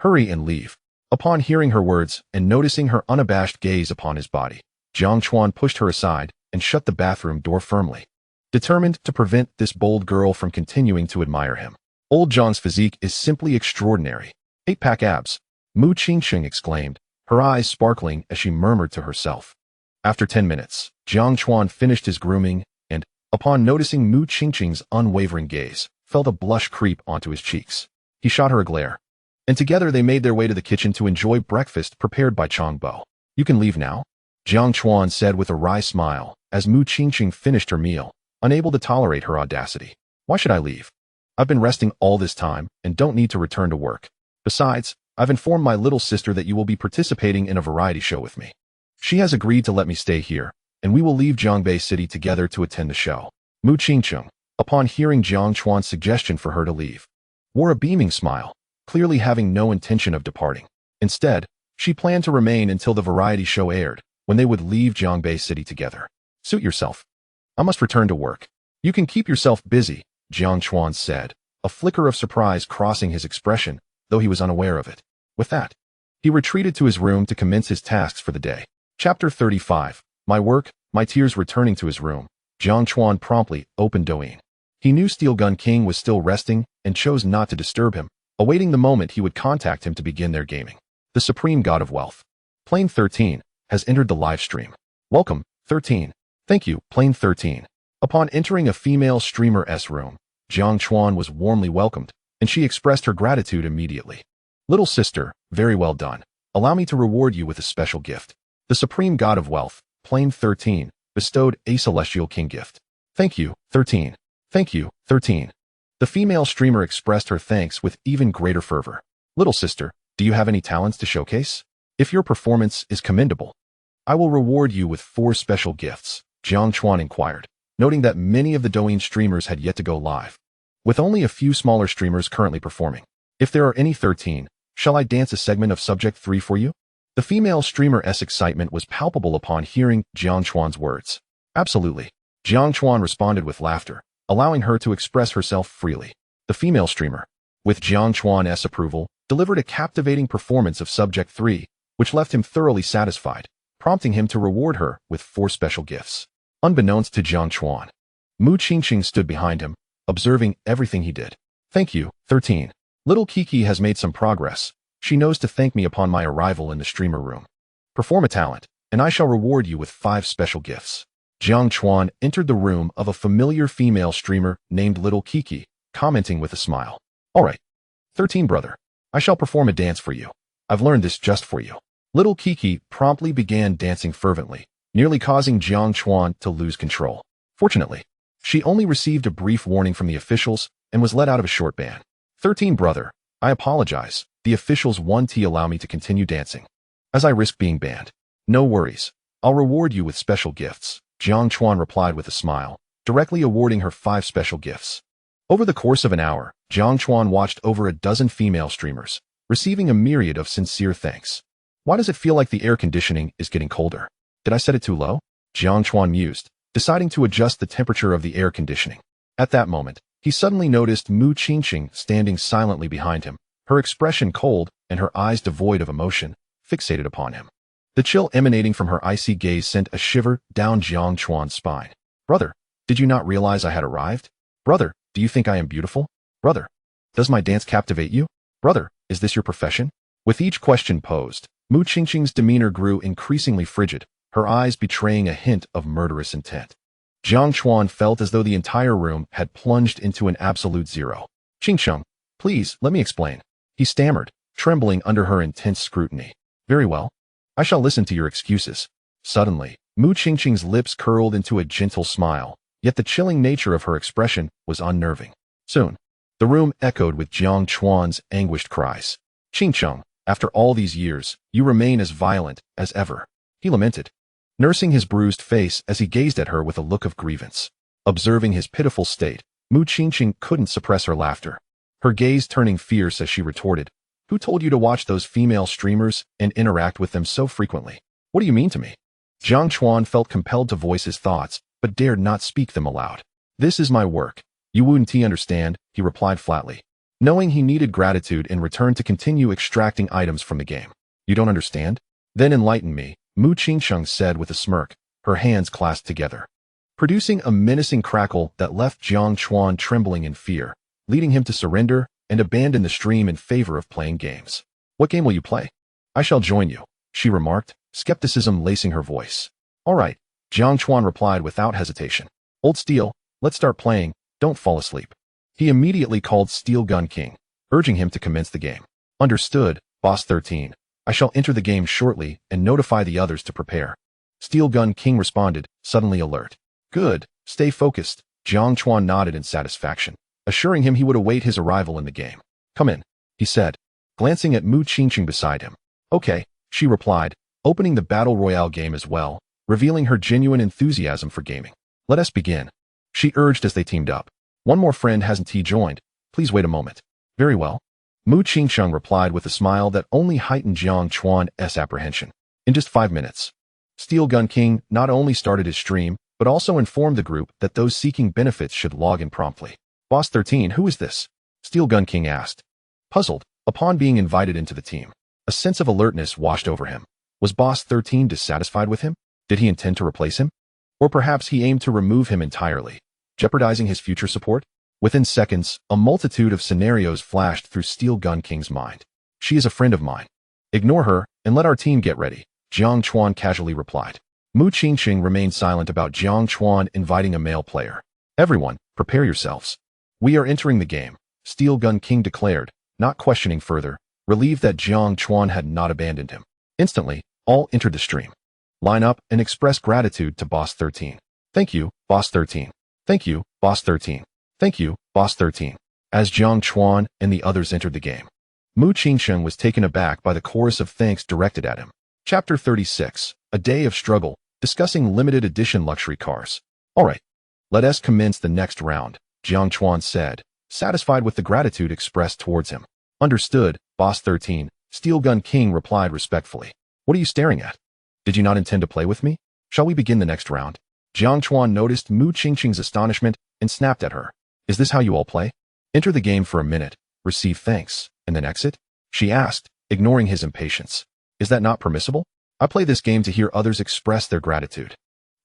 "Hurry and leave." Upon hearing her words and noticing her unabashed gaze upon his body, Jiang Chuan pushed her aside and shut the bathroom door firmly, determined to prevent this bold girl from continuing to admire him. Old Jiang's physique is simply extraordinary. 8-pack abs, Mu Qingqiang exclaimed, her eyes sparkling as she murmured to herself. After 10 minutes, Jiang Chuan finished his grooming and, upon noticing Mu Qingqiang's unwavering gaze, felt a blush creep onto his cheeks. He shot her a glare, and together they made their way to the kitchen to enjoy breakfast prepared by Changbo. "You can leave now," Jiang Chuan said with a wry smile as Mu Qingqiang finished her meal, unable to tolerate her audacity. "Why should I leave? I've been resting all this time and don't need to return to work. Besides, I've informed my little sister that you will be participating in a variety show with me. She has agreed to let me stay here, and we will leave Jiangbei City together to attend the show." Mu Qingqiang, upon hearing Jiang Chuan's suggestion for her to leave, wore a beaming smile, clearly having no intention of departing. Instead, she planned to remain until the variety show aired, when they would leave Jiangbei City together. "Suit yourself. I must return to work. You can keep yourself busy," Jiang Chuan said, a flicker of surprise crossing his expression, though he was unaware of it. With that, he retreated to his room to commence his tasks for the day. Chapter 35. My work, my tears. Returning to his room, Jiang Chuan promptly opened Douyin. He knew Steel Gun King was still resting and chose not to disturb him, awaiting the moment he would contact him to begin their gaming. The Supreme God of Wealth, Plane 13, has entered the live stream. "Welcome, 13. "Thank you, Plane 13. Upon entering a female streamer's room, Jiang Chuan was warmly welcomed, and she expressed her gratitude immediately. "Little sister, very well done. Allow me to reward you with a special gift." The Supreme God of Wealth, Plane 13, bestowed a Celestial King gift. "Thank you, 13. "Thank you, 13. The female streamer expressed her thanks with even greater fervor. "Little sister, do you have any talents to showcase? If your performance is commendable, I will reward you with 4 special gifts," Jiang Chuan inquired, noting that many of the Douyin streamers had yet to go live, with only a few smaller streamers currently performing. "If there are any, 13, shall I dance a segment of Subject 3 for you?" The female streamer's excitement was palpable upon hearing Jiang Chuan's words. "Absolutely," Jiang Chuan responded with laughter, allowing her to express herself freely. The female streamer, with Jiang Chuan's approval, delivered a captivating performance of Subject 3, which left him thoroughly satisfied, prompting him to reward her with 4 special gifts. Unbeknownst to Jiang Chuan, Mu Qingqiang stood behind him, observing everything he did. "Thank you, 13. Little Kiki has made some progress. She knows to thank me upon my arrival in the streamer room. Perform a talent, and I shall reward you with 5 special gifts." Jiang Chuan entered the room of a familiar female streamer named Little Kiki, commenting with a smile. "All right, 13 brother, I shall perform a dance for you. I've learned this just for you." Little Kiki promptly began dancing fervently, nearly causing Jiang Chuan to lose control. Fortunately, she only received a brief warning from the officials and was let out of a short ban. 13 brother, I apologize. The officials want to allow me to continue dancing, as I risk being banned. "No worries. I'll reward you with special gifts," Jiang Chuan replied with a smile, directly awarding her 5 special gifts. Over the course of an hour, Jiang Chuan watched over a dozen female streamers, receiving a myriad of sincere thanks. "Why does it feel like the air conditioning is getting colder? Did I set it too low?" Jiang Chuan mused, deciding to adjust the temperature of the air conditioning. At that moment, he suddenly noticed Mu Qingqiang standing silently behind him, her expression cold and her eyes devoid of emotion, fixated upon him. The chill emanating from her icy gaze sent a shiver down Jiang Chuan's spine. "Brother, did you not realize I had arrived? Brother, do you think I am beautiful? Brother, does my dance captivate you? Brother, is this your profession?" With each question posed, Mu Qingqiang's demeanor grew increasingly frigid, her eyes betraying a hint of murderous intent. Jiang Chuan felt as though the entire room had plunged into an absolute zero. "Qingqiang, please, let me explain," he stammered, trembling under her intense scrutiny. "Very well. I shall listen to your excuses." Suddenly, Mu Qingqiang's lips curled into a gentle smile, yet the chilling nature of her expression was unnerving. Soon, the room echoed with Jiang Chuan's anguished cries. "Qingqiang, after all these years, you remain as violent as ever," he lamented, nursing his bruised face as he gazed at her with a look of grievance. Observing his pitiful state, Mu Qingqiang couldn't suppress her laughter, her gaze turning fierce as she retorted, "Who told you to watch those female streamers and interact with them so frequently? What do you mean to me?" Jiang Chuan felt compelled to voice his thoughts, but dared not speak them aloud. This is my work. You wouldn't understand, he replied flatly, knowing he needed gratitude in return to continue extracting items from the game. You don't understand? Then enlighten me, Mu Qingsheng said with a smirk, her hands clasped together, producing a menacing crackle that left Jiang Chuan trembling in fear, leading him to surrender and abandon the stream in favor of playing games. What game will you play? I shall join you, she remarked, skepticism lacing her voice. All right, Jiang Chuan replied without hesitation. Old Steel, let's start playing, don't fall asleep. He immediately called Steel Gun King, urging him to commence the game. Understood, Boss 13. I shall enter the game shortly and notify the others to prepare. Steel Gun King responded, suddenly alert. Good, stay focused. Jiang Chuan nodded in satisfaction, assuring him he would await his arrival in the game. Come in, he said, glancing at Mu Qingqing beside him. Okay, she replied, opening the Battle Royale game as well, revealing her genuine enthusiasm for gaming. Let us begin, she urged as they teamed up. One more friend hasn't joined. Please wait a moment. Very well. Mu Qingsheng replied with a smile that only heightened Jiang Chuan's apprehension. In just 5 minutes. Steel Gun King not only started his stream, but also informed the group that those seeking benefits should log in promptly. Boss 13, who is this? Steel Gun King asked. Puzzled, upon being invited into the team, a sense of alertness washed over him. Was Boss 13 dissatisfied with him? Did he intend to replace him? Or perhaps he aimed to remove him entirely, jeopardizing his future support? Within seconds, a multitude of scenarios flashed through Steel Gun King's mind. She is a friend of mine. Ignore her, and let our team get ready, Jiang Chuan casually replied. Mu Qingqing remained silent about Jiang Chuan inviting a male player. Everyone, prepare yourselves. We are entering the game, Steel Gun King declared, not questioning further, relieved that Jiang Chuan had not abandoned him. Instantly, all entered the stream. Line up and express gratitude to Boss 13. Thank you, Boss 13. Thank you, Boss 13. Thank you, Boss 13. As Jiang Chuan and the others entered the game, Mu Qingsheng was taken aback by the chorus of thanks directed at him. Chapter 36, A Day of Struggle, discussing limited edition luxury cars. All right, let us commence the next round, Jiang Chuan said, satisfied with the gratitude expressed towards him. Understood, Boss 13, Steel Gun King replied respectfully. What are you staring at? Did you not intend to play with me? Shall we begin the next round? Jiang Chuan noticed Mu Qingqing's astonishment and snapped at her. Is this how you all play? Enter the game for a minute, receive thanks, and then exit? She asked, ignoring his impatience. Is that not permissible? I play this game to hear others express their gratitude.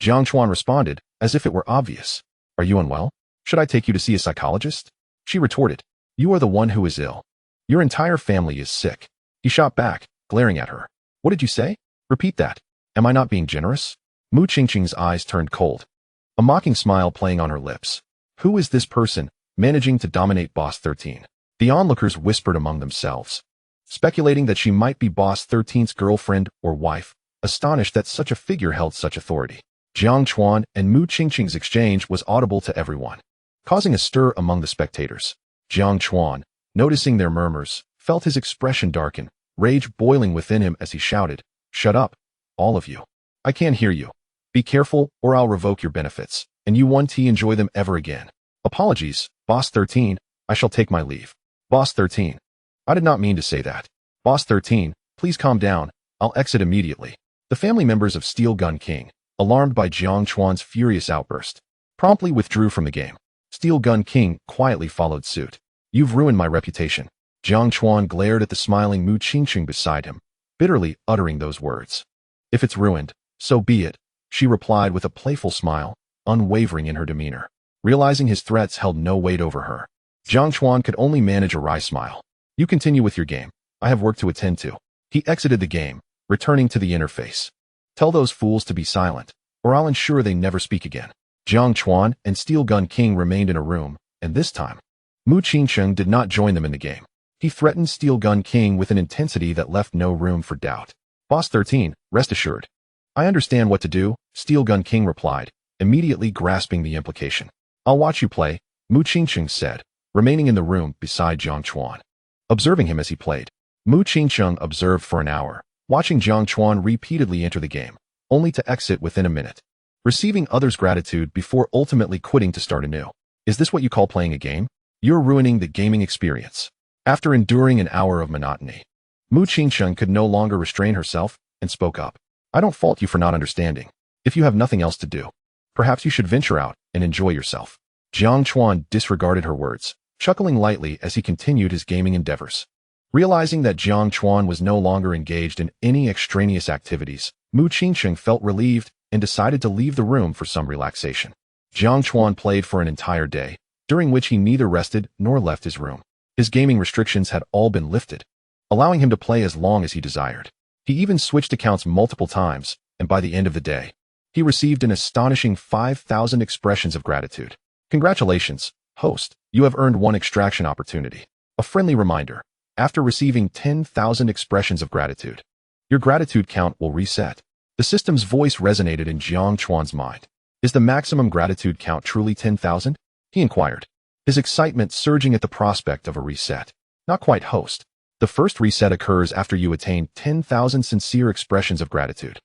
Jiang Chuan responded, as if it were obvious. Are you unwell? Should I take you to see a psychologist? She retorted. You are the one who is ill. Your entire family is sick. He shot back, glaring at her. What did you say? Repeat that. Am I not being generous? Mu Qingqing's eyes turned cold, a mocking smile playing on her lips. Who is this person, managing to dominate Boss 13? The onlookers whispered among themselves, speculating that she might be Boss 13's girlfriend or wife, astonished that such a figure held such authority. Jiang Chuan and Mu Qingqing's exchange was audible to everyone, causing a stir among the spectators. Jiang Chuan, noticing their murmurs, felt his expression darken, rage boiling within him as he shouted, Shut up, all of you. I can't hear you. Be careful or I'll revoke your benefits, and you won't enjoy them ever again. Apologies, Boss 13, I shall take my leave. Boss 13. I did not mean to say that. Boss 13, please calm down, I'll exit immediately. The family members of Steel Gun King, alarmed by Jiang Chuan's furious outburst, promptly withdrew from the game. Steel Gun King quietly followed suit. You've ruined my reputation. Jiang Chuan glared at the smiling Mu Qingqing beside him, bitterly uttering those words. If it's ruined, so be it, she replied with a playful smile, unwavering in her demeanor. Realizing his threats held no weight over her, Jiang Chuan could only manage a wry smile. You continue with your game. I have work to attend to. He exited the game, returning to the interface. Tell those fools to be silent, or I'll ensure they never speak again. Jiang Chuan and Steel Gun King remained in a room, and this time, Mu Qingsheng did not join them in the game. He threatened Steel Gun King with an intensity that left no room for doubt. Boss 13, rest assured. I understand what to do, Steel Gun King replied, immediately grasping the implication. I'll watch you play, Mu Qingsheng said, remaining in the room beside Jiang Chuan. Observing him as he played, Mu Qingsheng observed for an hour, watching Jiang Chuan repeatedly enter the game, only to exit within a minute, receiving others' gratitude before ultimately quitting to start anew. Is this what you call playing a game? You're ruining the gaming experience. After enduring an hour of monotony, Mu Qingsheng could no longer restrain herself and spoke up. I don't fault you for not understanding. If you have nothing else to do, perhaps you should venture out and enjoy yourself. Jiang Chuan disregarded her words, chuckling lightly as he continued his gaming endeavors. Realizing that Jiang Chuan was no longer engaged in any extraneous activities, Mu Qingqing felt relieved and decided to leave the room for some relaxation. Jiang Chuan played for an entire day, during which he neither rested nor left his room. His gaming restrictions had all been lifted, allowing him to play as long as he desired. He even switched accounts multiple times, and by the end of the day, he received an astonishing 5,000 expressions of gratitude. Congratulations, host, you have earned one extraction opportunity. A friendly reminder, after receiving 10,000 expressions of gratitude, your gratitude count will reset. The system's voice resonated in Jiang Chuan's mind. Is the maximum gratitude count truly 10,000? He inquired, his excitement surging at the prospect of a reset. Not quite, host. The first reset occurs after you attain 10,000 sincere expressions of gratitude.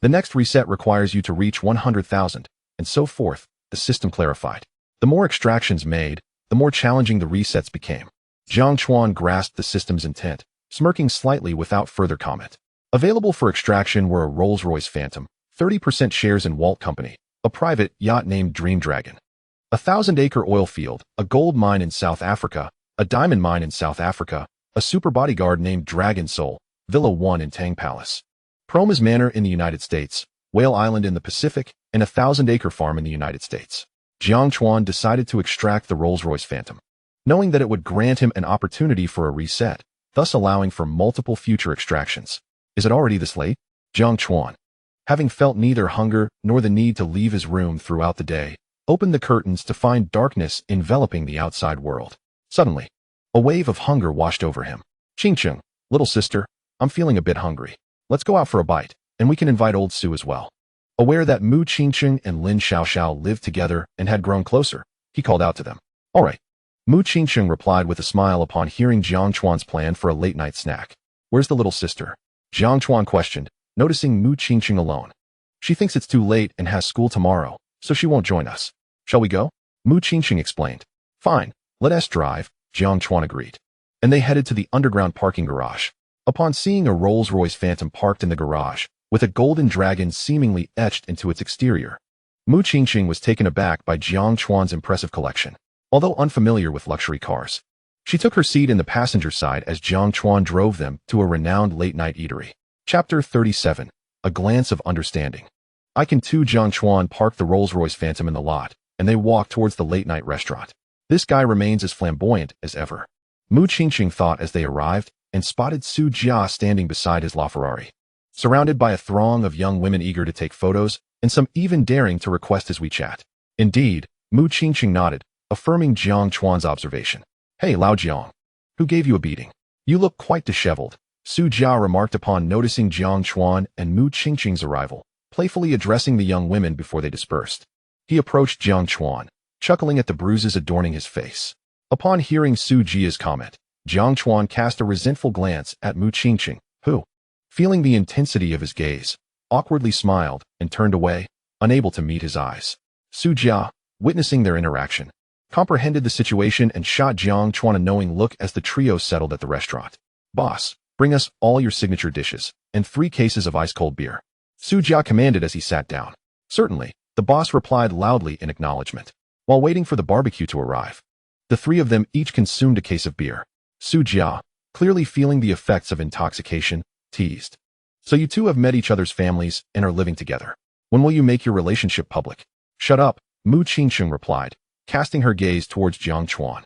The next reset requires you to reach 100,000, and so forth, the system clarified. The more extractions made, the more challenging the resets became. Jiang Chuan grasped the system's intent, smirking slightly without further comment. Available for extraction were a Rolls-Royce Phantom, 30% shares in Walt Company, a private yacht named Dream Dragon, a 1,000-acre oil field, a gold mine in South Africa, a diamond mine in South Africa, a super bodyguard named Dragon Soul, Villa 1 in Tang Palace, Promas Manor in the United States, Whale Island in the Pacific, and a 1,000-acre farm in the United States. Jiang Chuan decided to extract the Rolls-Royce Phantom, knowing that it would grant him an opportunity for a reset, thus allowing for multiple future extractions. Is it already this late? Jiang Chuan, having felt neither hunger nor the need to leave his room throughout the day, opened the curtains to find darkness enveloping the outside world. Suddenly, a wave of hunger washed over him. Qingqing, little sister, I'm feeling a bit hungry. Let's go out for a bite, and we can invite old Sue as well. Aware that Mu Qingqing and Lin Xiaoxiao lived together and had grown closer, he called out to them. All right. Mu Qingqing replied with a smile upon hearing Jiang Chuan's plan for a late-night snack. Where's the little sister? Jiang Chuan questioned, noticing Mu Qingqing alone. She thinks it's too late and has school tomorrow, so she won't join us. Shall we go? Mu Qingqing explained. Fine, let us drive, Jiang Chuan agreed. And they headed to the underground parking garage. Upon seeing a Rolls-Royce Phantom parked in the garage, with a golden dragon seemingly etched into its exterior, Mu Qingqing was taken aback by Jiang Chuan's impressive collection. Although unfamiliar with luxury cars, she took her seat in the passenger side as Jiang Chuan drove them to a renowned late-night eatery. Chapter 37. A Glance of Understanding. Jiang Chuan parked the Rolls-Royce Phantom in the lot, and they walked towards the late-night restaurant. This guy remains as flamboyant as ever, Mu Qingqing thought as they arrived, and spotted Su Jia standing beside his LaFerrari, surrounded by a throng of young women eager to take photos, and some even daring to request his WeChat. Indeed, Mu Qingqing nodded, affirming Jiang Chuan's observation. Hey, Lao Jiang. Who gave you a beating? You look quite disheveled, Su Jia remarked upon noticing Jiang Chuan and Mu Qingqing's arrival, playfully addressing the young women before they dispersed. He approached Jiang Chuan, chuckling at the bruises adorning his face. Upon hearing Su Jia's comment, Jiang Chuan cast a resentful glance at Mu Qingqing, who, feeling the intensity of his gaze, awkwardly smiled and turned away, unable to meet his eyes. Su Jia, witnessing their interaction, comprehended the situation and shot Jiang Chuan a knowing look as the trio settled at the restaurant. Boss, bring us all your signature dishes, and 3 cases of ice-cold beer, Su Jia commanded as he sat down. Certainly, the boss replied loudly in acknowledgement. While waiting for the barbecue to arrive, the 3 of them each consumed a case of beer. Su Jia, clearly feeling the effects of intoxication, teased. So you two have met each other's families and are living together. When will you make your relationship public? Shut up, Mu Qingqing replied, casting her gaze towards Jiang Chuan.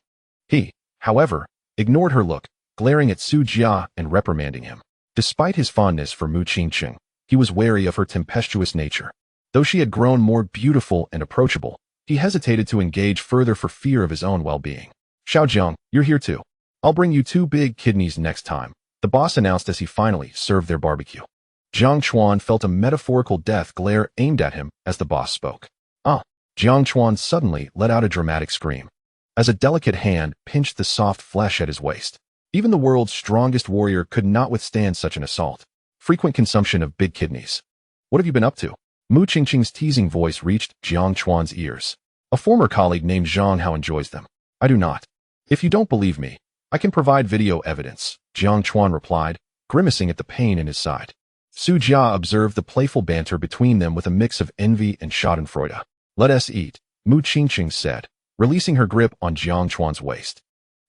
He, however, ignored her look, glaring at Su Jia and reprimanding him. Despite his fondness for Mu Qingqing, he was wary of her tempestuous nature. Though she had grown more beautiful and approachable, he hesitated to engage further for fear of his own well-being. Xiaojiang, you're here too. I'll bring you 2 big kidneys next time, the boss announced as he finally served their barbecue. Jiang Chuan felt a metaphorical death glare aimed at him as the boss spoke. Jiang Chuan suddenly let out a dramatic scream, as a delicate hand pinched the soft flesh at his waist. Even the world's strongest warrior could not withstand such an assault. Frequent consumption of big kidneys. What have you been up to? Mu Qingqing's teasing voice reached Jiang Chuan's ears. A former colleague named Zhang Hao enjoys them. I do not. If you don't believe me, I can provide video evidence, Jiang Chuan replied, grimacing at the pain in his side. Su Jia observed the playful banter between them with a mix of envy and schadenfreude. "Let us eat," Mu Qingqing said, releasing her grip on Jiang Chuan's waist.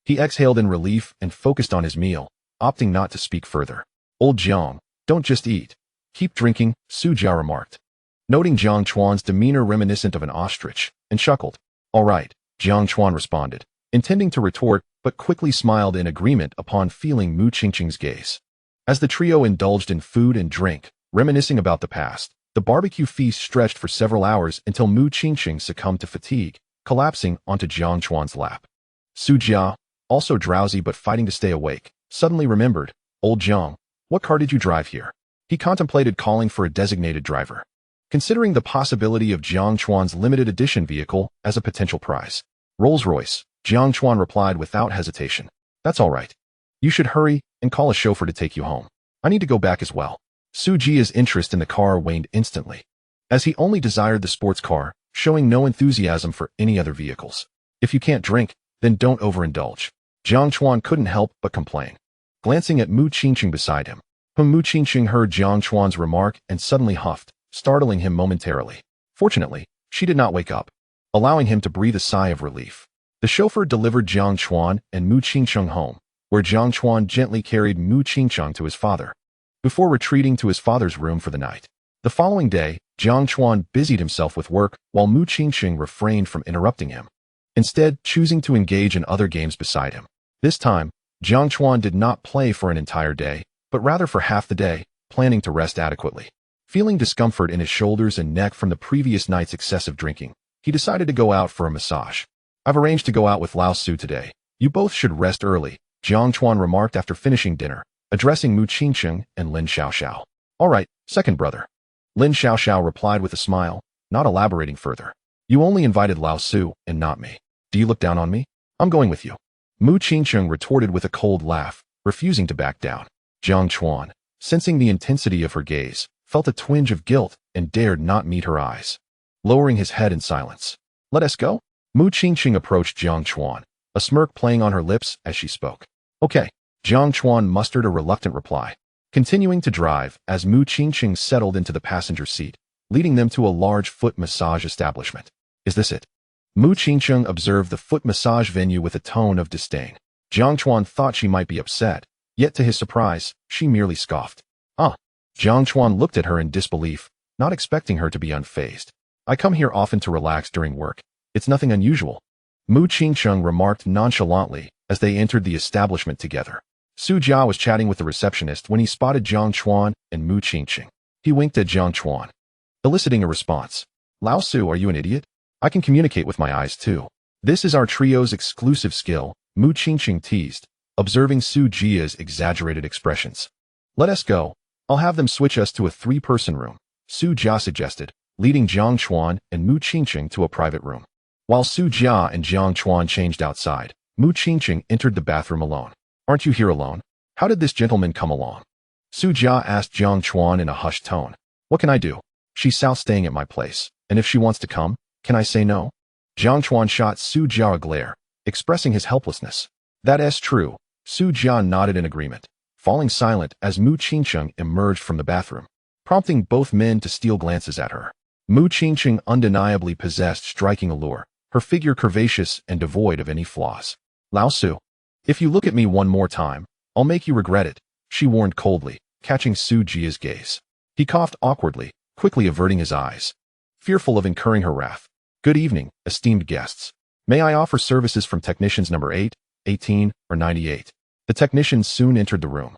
He exhaled in relief and focused on his meal, opting not to speak further. "Old Jiang, don't just eat. Keep drinking," Su Jia remarked, noting Jiang Chuan's demeanor reminiscent of an ostrich, and chuckled. "All right," Jiang Chuan responded, intending to retort, but quickly smiled in agreement upon feeling Mu Qingqing's gaze. As the trio indulged in food and drink, reminiscing about the past, the barbecue feast stretched for several hours until Mu Qingqing succumbed to fatigue, collapsing onto Jiang Chuan's lap. Su Jia, also drowsy but fighting to stay awake, suddenly remembered, "Old Jiang, what car did you drive here?" He contemplated calling for a designated driver, considering the possibility of Jiang Chuan's limited edition vehicle as a potential prize. "Rolls-Royce," Jiang Chuan replied without hesitation. "That's all right. You should hurry and call a chauffeur to take you home. I need to go back as well." Su Jia's interest in the car waned instantly, as he only desired the sports car, showing no enthusiasm for any other vehicles. "If you can't drink, then don't overindulge," Jiang Chuan couldn't help but complain, glancing at Mu Qingqing beside him. Mu Qingqing heard Jiang Chuan's remark and suddenly huffed, startling him momentarily. Fortunately, she did not wake up, allowing him to breathe a sigh of relief. The chauffeur delivered Jiang Chuan and Mu Qingqing home, where Jiang Chuan gently carried Mu Qingqing to his father, before retreating to his father's room for the night. The following day, Jiang Chuan busied himself with work while Mu Qingqing refrained from interrupting him, instead choosing to engage in other games beside him. This time, Jiang Chuan did not play for an entire day, but rather for half the day, planning to rest adequately. Feeling discomfort in his shoulders and neck from the previous night's excessive drinking, he decided to go out for a massage. "I've arranged to go out with Lao Su today. You both should rest early," Jiang Chuan remarked after finishing dinner, addressing Mu Qingqing and Lin Xiaoxiao. "All right, second brother," Lin Xiaoxiao replied with a smile, not elaborating further. "You only invited Lao Su and not me. Do you look down on me? I'm going with you," Mu Qingqing retorted with a cold laugh, refusing to back down. Jiang Chuan, sensing the intensity of her gaze, felt a twinge of guilt and dared not meet her eyes, lowering his head in silence. "Let us go?" Mu Qingqing approached Jiang Chuan, a smirk playing on her lips as she spoke. "Okay," Jiang Chuan mustered a reluctant reply, continuing to drive as Mu Qingqing settled into the passenger seat, leading them to a large foot massage establishment. "Is this it?" Mu Qingqing observed the foot massage venue with a tone of disdain. Jiang Chuan thought she might be upset, yet to his surprise, she merely scoffed. "Ah." Jiang Chuan looked at her in disbelief, not expecting her to be unfazed. "I come here often to relax during work. It's nothing unusual," Mu Qingqing remarked nonchalantly as they entered the establishment together. Su Jia was chatting with the receptionist when he spotted Jiang Chuan and Mu Qingqing. He winked at Jiang Chuan, eliciting a response. "Lao Su, are you an idiot? I can communicate with my eyes too." "This is our trio's exclusive skill," Mu Qingqing teased, observing Su Jia's exaggerated expressions. "Let us go. I'll have them switch us to a 3-person room," Su Jia suggested, leading Jiang Chuan and Mu Qingqing to a private room. While Su Jia and Jiang Chuan changed outside, Mu Qingqing entered the bathroom alone. "Aren't you here alone? How did this gentleman come along?" Su Jia asked Jiang Chuan in a hushed tone. "What can I do? She's south staying at my place, and if she wants to come, can I say no?" Jiang Chuan shot Su Jia a glare, expressing his helplessness. "That's true," Su Jia nodded in agreement, falling silent as Mu Qingqing emerged from the bathroom, prompting both men to steal glances at her. Mu Qingqing undeniably possessed striking allure, her figure curvaceous and devoid of any flaws. "Lao Su, if you look at me one more time, I'll make you regret it," she warned coldly, catching Su Jia's gaze. He coughed awkwardly, quickly averting his eyes, fearful of incurring her wrath. "Good evening, esteemed guests. May I offer services from technicians number 8, 18, or 98? The technicians soon entered the room,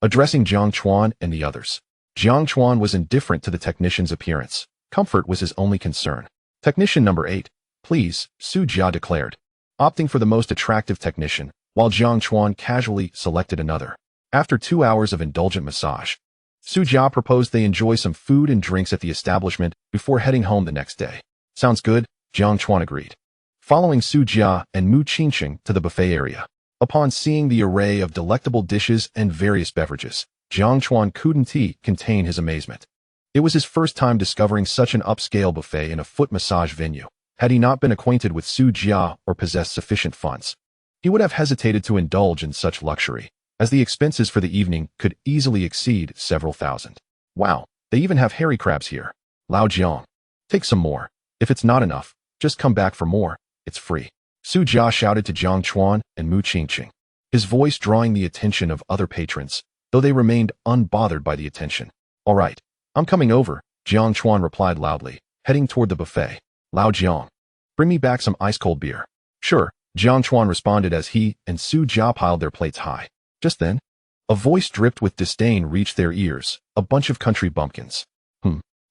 addressing Jiang Chuan and the others. Jiang Chuan was indifferent to the technician's appearance. Comfort was his only concern. "Technician number 8, please," Su Jia declared, opting for the most attractive technician, while Jiang Chuan casually selected another. After 2 hours of indulgent massage, Su Jia proposed they enjoy some food and drinks at the establishment before heading home the next day. "Sounds good," Jiang Chuan agreed, following Su Jia and Mu Qingqing to the buffet area. Upon seeing the array of delectable dishes and various beverages, Jiang Chuan couldn't contain his amazement. It was his first time discovering such an upscale buffet in a foot massage venue. Had he not been acquainted with Su Jia or possessed sufficient funds, he would have hesitated to indulge in such luxury, as the expenses for the evening could easily exceed several thousand. Wow, they even have hairy crabs here. Lao Jiang. Take some more. If it's not enough, just come back for more. It's free. Su Jia shouted to Jiang Chuan and Mu Qingqing, his voice drawing the attention of other patrons, though they remained unbothered by the attention. All right, I'm coming over, Jiang Chuan replied loudly, heading toward the buffet. Lao Jiang. Bring me back some ice-cold beer. Sure, Jiang Chuan responded as he and Su Jia piled their plates high. Just then, a voice dripped with disdain reached their ears, a bunch of country bumpkins.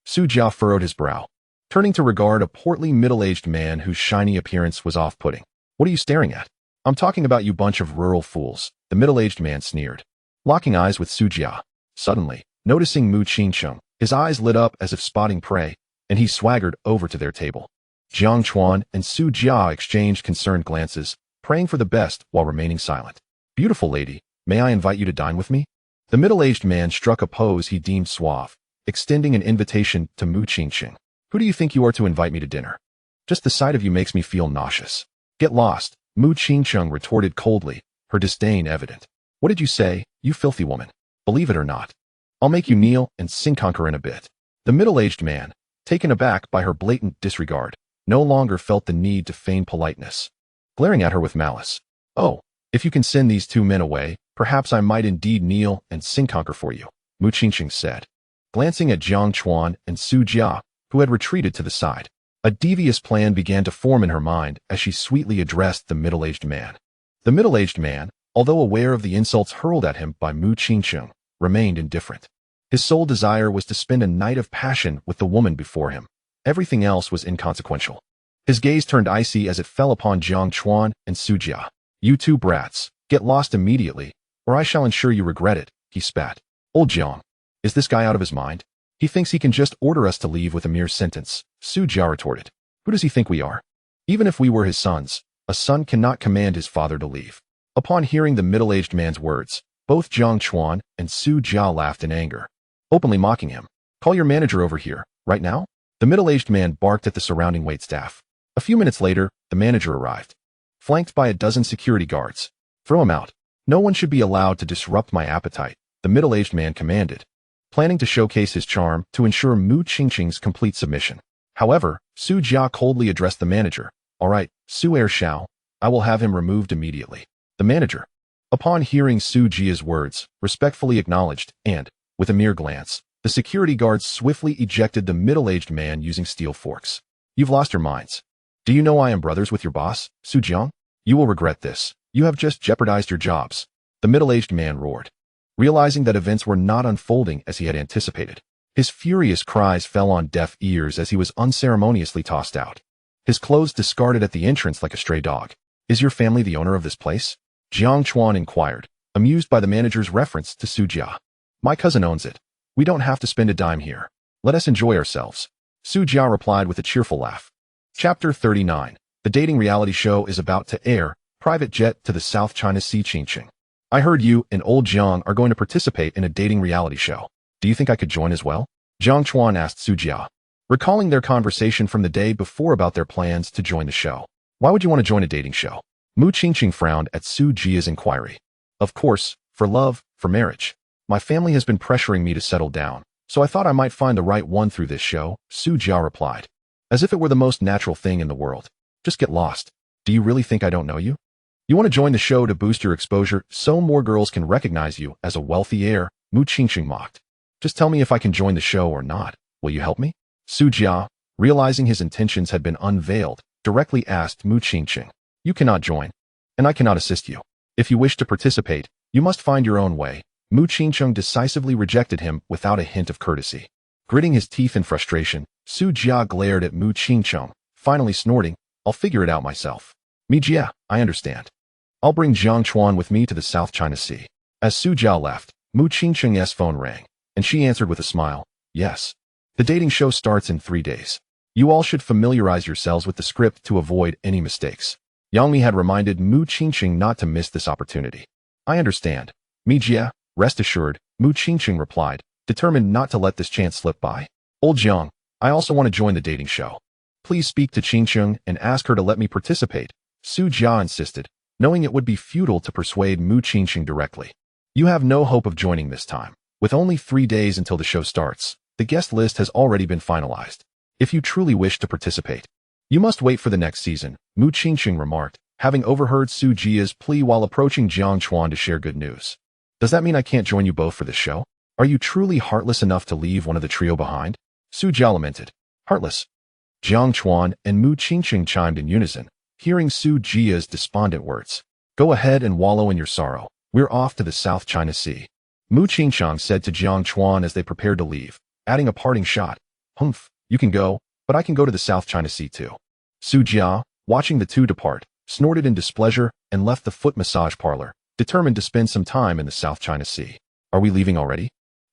Su Jia furrowed his brow, turning to regard a portly middle-aged man whose shiny appearance was off-putting. What are you staring at? I'm talking about you bunch of rural fools, the middle-aged man sneered, locking eyes with Su Jia. Suddenly, noticing Mu Qingqing, his eyes lit up as if spotting prey, and he swaggered over to their table. Jiang Chuan and Su Jia exchanged concerned glances, praying for the best while remaining silent. Beautiful lady, may I invite you to dine with me? The middle-aged man struck a pose he deemed suave, extending an invitation to Mu Qingqing. Who do you think you are to invite me to dinner? Just the sight of you makes me feel nauseous. Get lost, Mu Qingqing retorted coldly, her disdain evident. What did you say, you filthy woman? Believe it or not, I'll make you kneel and sing conquer in a bit. The middle-aged man, taken aback by her blatant disregard, no longer felt the need to feign politeness, glaring at her with malice. Oh, if you can send these two men away, perhaps I might indeed kneel and sing conquer for you, Mu Qingqing said, glancing at Jiang Chuan and Su Jia, who had retreated to the side. A devious plan began to form in her mind as she sweetly addressed the middle-aged man. The middle-aged man, although aware of the insults hurled at him by Mu Qingqing, remained indifferent. His sole desire was to spend a night of passion with the woman before him. Everything else was inconsequential. His gaze turned icy as it fell upon Jiang Chuan and Su Jia. You two brats, get lost immediately, or I shall ensure you regret it, he spat. Old Jiang. Is this guy out of his mind? He thinks he can just order us to leave with a mere sentence, Su Jia retorted. Who does he think we are? Even if we were his sons, a son cannot command his father to leave. Upon hearing the middle-aged man's words, both Jiang Chuan and Su Jia laughed in anger, openly mocking him. Call your manager over here, right now? The middle-aged man barked at the surrounding waitstaff. A few minutes later, the manager arrived, flanked by a dozen security guards. Throw him out. No one should be allowed to disrupt my appetite, the middle-aged man commanded, planning to showcase his charm to ensure Mu Qingqing's complete submission. However, Su Jia coldly addressed the manager. All right, Su Er Xiao, I will have him removed immediately. The manager, upon hearing Su Jia's words, respectfully acknowledged, and, with a mere glance, the security guards swiftly ejected the middle-aged man using steel forks. You've lost your minds. Do you know I am brothers with your boss, Su Jiang? You will regret this. You have just jeopardized your jobs. The middle-aged man roared, realizing that events were not unfolding as he had anticipated. His furious cries fell on deaf ears as he was unceremoniously tossed out, his clothes discarded at the entrance like a stray dog. Is your family the owner of this place? Jiang Chuan inquired, amused by the manager's reference to Su Jia. My cousin owns it. We don't have to spend a dime here. Let us enjoy ourselves. Su Jia replied with a cheerful laugh. Chapter 39. The dating reality show is about to air. Private jet to the South China Sea. Qingqing. I heard you and old Jiang are going to participate in a dating reality show. Do you think I could join as well? Jiang Chuan asked Su Jia, recalling their conversation from the day before about their plans to join the show. Why would you want to join a dating show? Mu Qingqing frowned at Su Jia's inquiry. Of course, for love, for marriage. My family has been pressuring me to settle down, so I thought I might find the right one through this show, Su Jia replied, as if it were the most natural thing in the world. Just get lost. Do you really think I don't know you? You want to join the show to boost your exposure so more girls can recognize you as a wealthy heir, Mu Qingqing mocked. Just tell me if I can join the show or not. Will you help me? Su Jia, realizing his intentions had been unveiled, directly asked Mu Qingqing. You cannot join, and I cannot assist you. If you wish to participate, you must find your own way. Mu Qingqing decisively rejected him without a hint of courtesy. Gritting his teeth in frustration, Su Jia glared at Mu Qingqing, finally snorting, I'll figure it out myself. Mi Jia, I understand. I'll bring Jiang Chuan with me to the South China Sea. As Su Jia left, Mu Qingqing's phone rang, and she answered with a smile. Yes. The dating show starts in 3 days. You all should familiarize yourselves with the script to avoid any mistakes. Yang Mi had reminded Mu Qingqing not to miss this opportunity. I understand. Mi Jia, rest assured, Mu Qingqing replied, determined not to let this chance slip by. Old Jiang, I also want to join the dating show. Please speak to Qingqing and ask her to let me participate, Su Jia insisted, knowing it would be futile to persuade Mu Qingqing directly. You have no hope of joining this time. With only 3 days until the show starts, the guest list has already been finalized. If you truly wish to participate, you must wait for the next season, Mu Qingqing remarked, having overheard Su Jia's plea while approaching Jiang Chuan to share good news. Does that mean I can't join you both for this show? Are you truly heartless enough to leave one of the trio behind? Su Jia lamented. Heartless. Jiang Chuan and Mu Qingqing chimed in unison, hearing Su Jia's despondent words. Go ahead and wallow in your sorrow. We're off to the South China Sea. Mu Qingqing said to Jiang Chuan as they prepared to leave, adding a parting shot. Humph, you can go, but I can go to the South China Sea too. Su Jia, watching the two depart, snorted in displeasure and left the foot massage parlor, determined to spend some time in the South China Sea. Are we leaving already?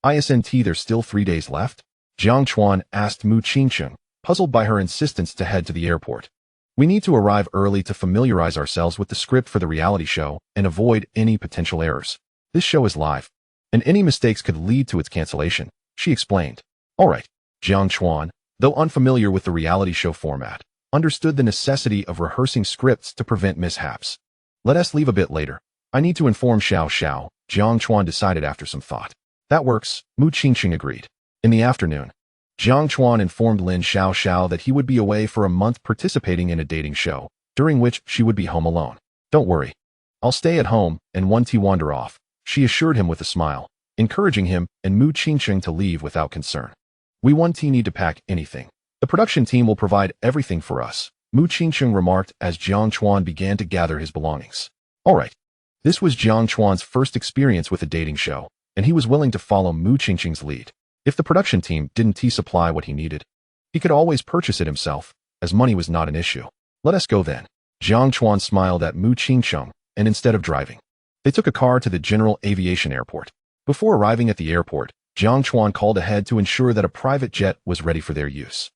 Isn't there's still 3 days left? Jiang Chuan asked Mu Qingqing, puzzled by her insistence to head to the airport. We need to arrive early to familiarize ourselves with the script for the reality show and avoid any potential errors. This show is live, and any mistakes could lead to its cancellation, she explained. All right. Jiang Chuan, though unfamiliar with the reality show format, understood the necessity of rehearsing scripts to prevent mishaps. Let us leave a bit later. I need to inform Xiao Xiao, Jiang Chuan decided after some thought. That works, Mu Qingqing agreed. In the afternoon, Jiang Chuan informed Lin Xiao Xiao that he would be away for a month participating in a dating show, during which she would be home alone. Don't worry. I'll stay at home and wander off, she assured him with a smile, encouraging him and Mu Qingqing to leave without concern. We need to pack anything. The production team will provide everything for us, Mu Qingqing remarked as Jiang Chuan began to gather his belongings. All right. This was Jiang Chuan's first experience with a dating show, and he was willing to follow Mu Qingqing's lead. If the production team didn't supply what he needed, he could always purchase it himself, as money was not an issue. Let us go then. Jiang Chuan smiled at Mu Qingqing, and instead of driving, they took a car to the General Aviation Airport. Before arriving at the airport, Jiang Chuan called ahead to ensure that a private jet was ready for their use.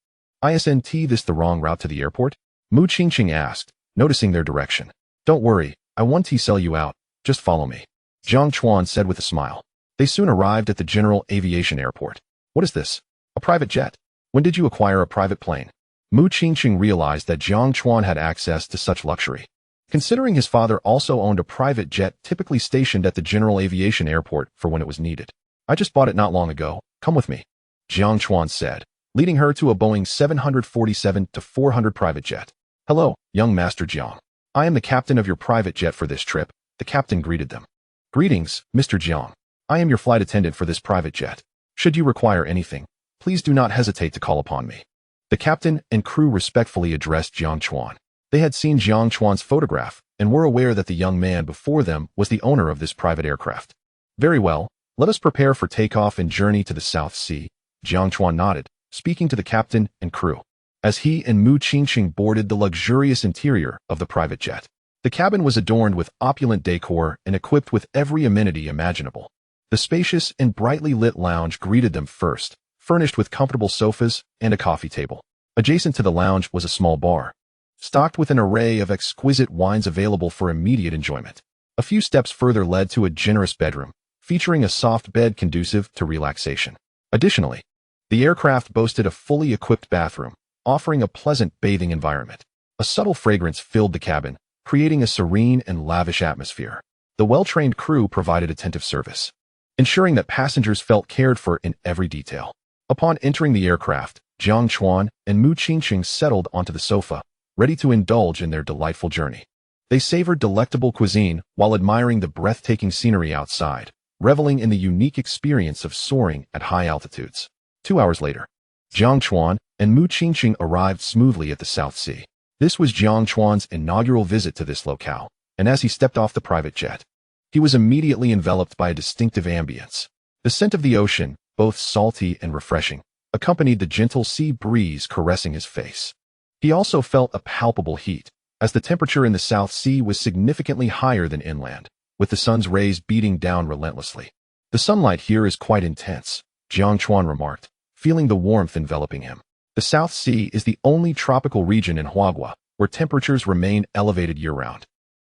Isn't this the wrong route to the airport? Mu Qingqing asked, noticing their direction. Don't worry, I won't sell you out, just follow me. Jiang Chuan said with a smile. They soon arrived at the General Aviation Airport. What is this? A private jet? When did you acquire a private plane? Mu Qingqing realized that Jiang Chuan had access to such luxury, considering his father also owned a private jet typically stationed at the General Aviation Airport for when it was needed. I just bought it not long ago. Come with me, Jiang Chuan said, leading her to a Boeing 747-400 private jet. Hello, young Master Jiang. I am the captain of your private jet for this trip, the captain greeted them. Greetings, Mr. Jiang. I am your flight attendant for this private jet. Should you require anything, please do not hesitate to call upon me. The captain and crew respectfully addressed Jiang Chuan. They had seen Jiang Chuan's photograph and were aware that the young man before them was the owner of this private aircraft. Very well, let us prepare for takeoff and journey to the South Sea. Jiang Chuan nodded, speaking to the captain and crew, as he and Mu Qingqing boarded the luxurious interior of the private jet. The cabin was adorned with opulent decor and equipped with every amenity imaginable. The spacious and brightly lit lounge greeted them first, furnished with comfortable sofas and a coffee table. Adjacent to the lounge was a small bar, stocked with an array of exquisite wines available for immediate enjoyment. A few steps further led to a generous bedroom, featuring a soft bed conducive to relaxation. Additionally, the aircraft boasted a fully equipped bathroom, offering a pleasant bathing environment. A subtle fragrance filled the cabin, creating a serene and lavish atmosphere. The well-trained crew provided attentive service, ensuring that passengers felt cared for in every detail. Upon entering the aircraft, Jiang Chuan and Mu Qingqing settled onto the sofa, ready to indulge in their delightful journey. They savored delectable cuisine while admiring the breathtaking scenery outside, reveling in the unique experience of soaring at high altitudes. 2 hours later, Jiang Chuan and Mu Qingqing arrived smoothly at the South Sea. This was Jiang Chuan's inaugural visit to this locale, and as he stepped off the private jet, he was immediately enveloped by a distinctive ambience. The scent of the ocean, both salty and refreshing, accompanied the gentle sea breeze caressing his face. He also felt a palpable heat, as the temperature in the South Sea was significantly higher than inland, with the sun's rays beating down relentlessly. The sunlight here is quite intense, Jiang Chuan remarked, feeling the warmth enveloping him. The South Sea is the only tropical region in Huagua where temperatures remain elevated year-round,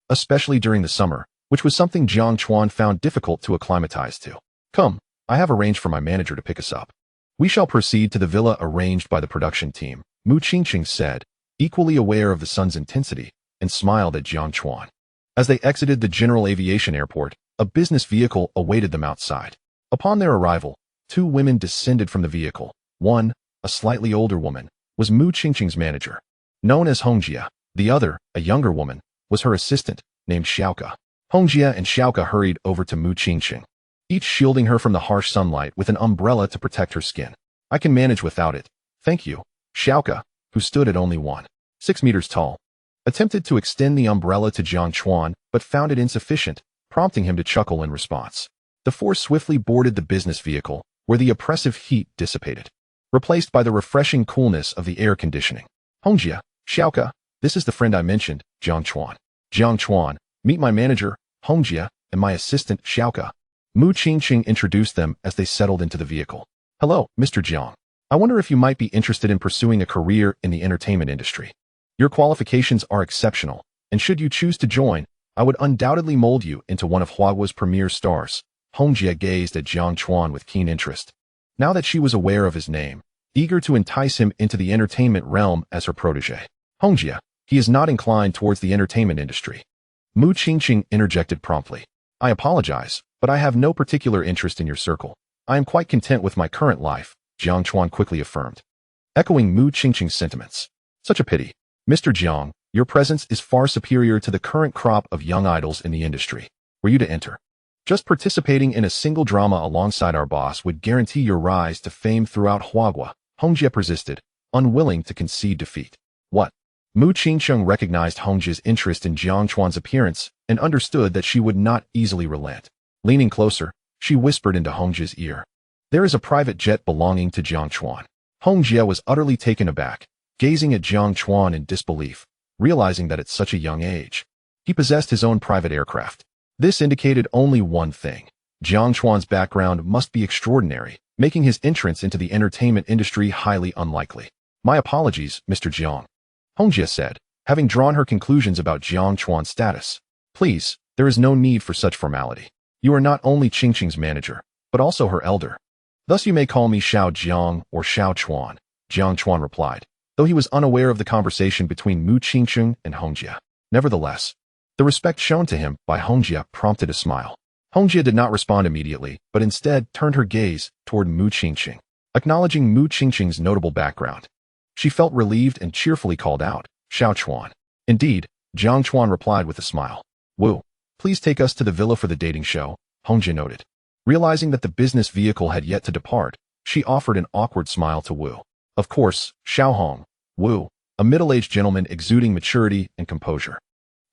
especially during the summer, which was something Jiang Chuan found difficult to acclimatize to. Come, I have arranged for my manager to pick us up. We shall proceed to the villa arranged by the production team, Mu Qingqing said, equally aware of the sun's intensity, and smiled at Jiang Chuan. As they exited the General Aviation Airport, a business vehicle awaited them outside. Upon their arrival, two women descended from the vehicle. One, a slightly older woman, was Mu Qingqing's manager, known as Hongjia. The other, a younger woman, was her assistant, named Xiaoka. Hongjia and Xiaoka hurried over to Mu Qingqing, each shielding her from the harsh sunlight with an umbrella to protect her skin. I can manage without it, thank you. Xiaoka, who stood at only 1.6 meters tall, attempted to extend the umbrella to Jiang Chuan, but found it insufficient, prompting him to chuckle in response. The four swiftly boarded the business vehicle, where the oppressive heat dissipated, replaced by the refreshing coolness of the air conditioning. Hongjia, Xiaoka, this is the friend I mentioned, Jiang Chuan. Jiang Chuan, meet my manager, Hongjia, and my assistant, Xiaoka. Mu Qingqing introduced them as they settled into the vehicle. Hello, Mr. Jiang. I wonder if you might be interested in pursuing a career in the entertainment industry. Your qualifications are exceptional, and should you choose to join, I would undoubtedly mold you into one of Huagua's premier stars. Hongjia gazed at Jiang Chuan with keen interest. Now that she was aware of his name, eager to entice him into the entertainment realm as her protege. Hongjia, he is not inclined towards the entertainment industry. Mu Qingqing interjected promptly. I apologize, but I have no particular interest in your circle. I am quite content with my current life, Jiang Chuan quickly affirmed, echoing Mu Qingqing's sentiments. Such a pity. Mr. Jiang, your presence is far superior to the current crop of young idols in the industry. Were you to enter? Just participating in a single drama alongside our boss would guarantee your rise to fame throughout Huagua, Hongjia persisted, unwilling to concede defeat. What? Mu Qingqing recognized Hongjia's interest in Jiang Chuan's appearance and understood that she would not easily relent. Leaning closer, she whispered into Hongjia's ear. There is a private jet belonging to Jiang Chuan. Hongjia was utterly taken aback, gazing at Jiang Chuan in disbelief, realizing that at such a young age, he possessed his own private aircraft. This indicated only one thing. Jiang Chuan's background must be extraordinary, making his entrance into the entertainment industry highly unlikely. My apologies, Mr. Jiang, Hongjia said, having drawn her conclusions about Jiang Chuan's status. Please, there is no need for such formality. You are not only Qingqing's manager, but also her elder. Thus you may call me Xiao Jiang or Xiao Chuan, Jiang Chuan replied, though he was unaware of the conversation between Mu Qingqing and Hongjia. Nevertheless, the respect shown to him by Hongjia prompted a smile. Hongjia did not respond immediately, but instead turned her gaze toward Mu Qingqing, acknowledging Mu Qingqing's notable background. She felt relieved and cheerfully called out, Xiao Chuan. Indeed, Jiang Chuan replied with a smile. Wu, please take us to the villa for the dating show, Hongjia noted. Realizing that the business vehicle had yet to depart, she offered an awkward smile to Wu. Of course, Xiao Hong, Wu, a middle-aged gentleman exuding maturity and composure,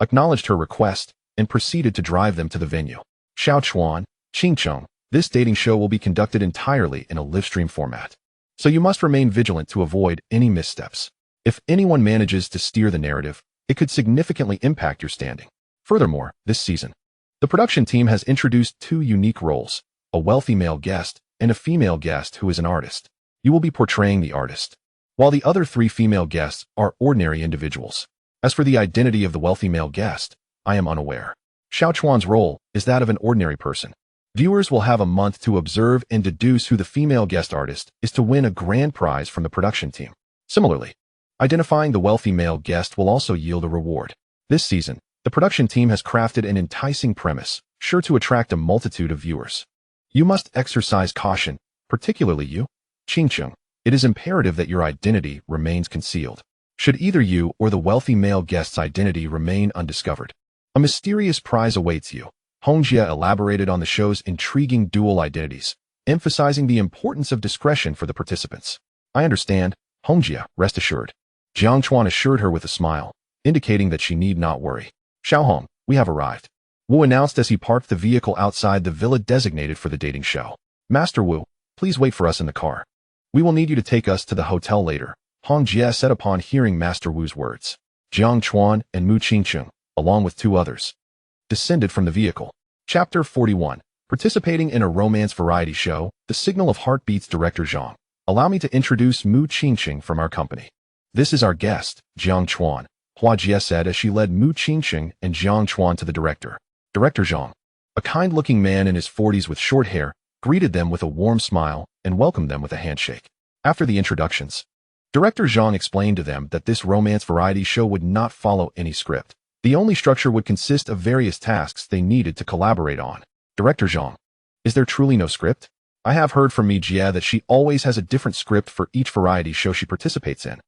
acknowledged her request and proceeded to drive them to the venue. Xiao Chuan, Qingqing, this dating show will be conducted entirely in a live-stream format, so you must remain vigilant to avoid any missteps. If anyone manages to steer the narrative, it could significantly impact your standing. Furthermore, this season, the production team has introduced two unique roles, a wealthy male guest and a female guest who is an artist. You will be portraying the artist, while the other three female guests are ordinary individuals. As for the identity of the wealthy male guest, I am unaware. Xiao Chuan's role is that of an ordinary person. Viewers will have a month to observe and deduce who the female guest artist is to win a grand prize from the production team. Similarly, identifying the wealthy male guest will also yield a reward. This season, the production team has crafted an enticing premise, sure to attract a multitude of viewers. You must exercise caution, particularly you, Qingqing. It is imperative that your identity remains concealed. Should either you or the wealthy male guest's identity remain undiscovered, a mysterious prize awaits you. Hongjia elaborated on the show's intriguing dual identities, emphasizing the importance of discretion for the participants. I understand, Hongjia, rest assured. Jiang Chuan assured her with a smile, indicating that she need not worry. Xiao Hong, we have arrived, Wu announced as he parked the vehicle outside the villa designated for the dating show. Master Wu, please wait for us in the car. We will need you to take us to the hotel later, Hongjia said upon hearing Master Wu's words. Jiang Chuan and Mu Qingqing, along with two others, descended from the vehicle. Chapter 41. Participating in a romance variety show, The Signal of Heartbeats director Zhang. Allow me to introduce Mu Qingqing from our company. This is our guest, Jiang Chuan, Huajie said as she led Mu Qingqing and Jiang Chuan to the director. Director Zhang, a kind-looking man in his 40s with short hair, greeted them with a warm smile and welcomed them with a handshake. After the introductions, Director Zhang explained to them that this romance variety show would not follow any script. The only structure would consist of various tasks they needed to collaborate on. Director Zhang, Is there truly no script? I have heard from Mi Jia that she always has a different script for each variety show she participates in.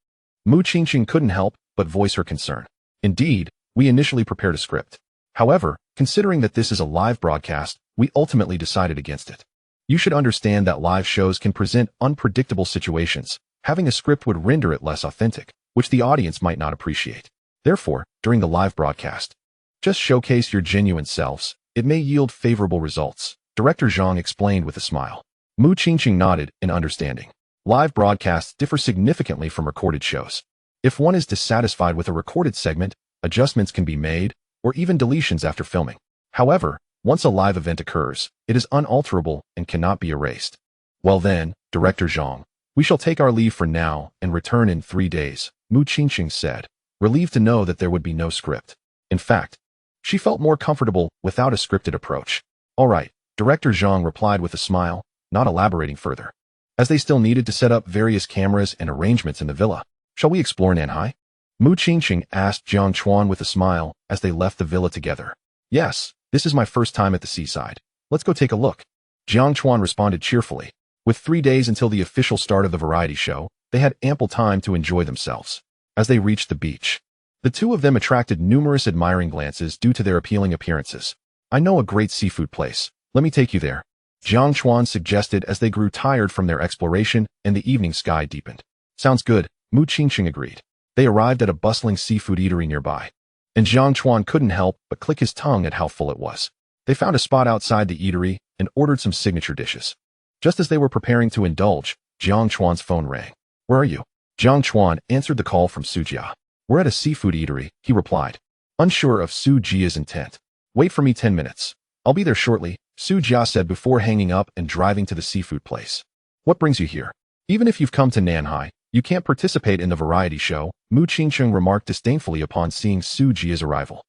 Mu Qingqing couldn't help but voice her concern. Indeed, we initially prepared a script. However, considering that this is a live broadcast, we ultimately decided against it. You should understand that live shows can present unpredictable situations. Having a script would render it less authentic, which the audience might not appreciate. Therefore, during the live broadcast, just showcase your genuine selves. It may yield favorable results, Director Jiang explained with a smile. Mu Qingqing nodded in understanding. Live broadcasts differ significantly from recorded shows. If one is dissatisfied with a recorded segment, adjustments can be made, or even deletions after filming. However, once a live event occurs, it is unalterable and cannot be erased. Well then, Director Jiang, we shall take our leave for now and return in 3 days, Mu Qingqing said, relieved to know that there would be no script. In fact, she felt more comfortable without a scripted approach. All right, Director Jiang replied with a smile, not elaborating further. As they still needed to set up various cameras and arrangements in the villa, shall we explore Nanhai? Mu Qingqing asked Jiang Chuan with a smile as they left the villa together. Yes, this is my first time at the seaside. Let's go take a look. Jiang Chuan responded cheerfully. With 3 days until the official start of the variety show, they had ample time to enjoy themselves. As they reached the beach, the two of them attracted numerous admiring glances due to their appealing appearances. I know a great seafood place. Let me take you there, Jiang Chuan suggested as they grew tired from their exploration and the evening sky deepened. Sounds good, Mu Qingqing agreed. They arrived at a bustling seafood eatery nearby, and Jiang Chuan couldn't help but click his tongue at how full it was. They found a spot outside the eatery and ordered some signature dishes. Just as they were preparing to indulge, Jiang Chuan's phone rang. Where are you? Jiang Chuan answered the call from Su Jia. We're at a seafood eatery, he replied, unsure of Su Jia's intent. Wait for me 10 minutes. I'll be there shortly, Su Jia said before hanging up and driving to the seafood place. What brings you here? Even if you've come to Nanhai, you can't participate in the variety show, Mu Qingqing remarked disdainfully upon seeing Su Jia's arrival.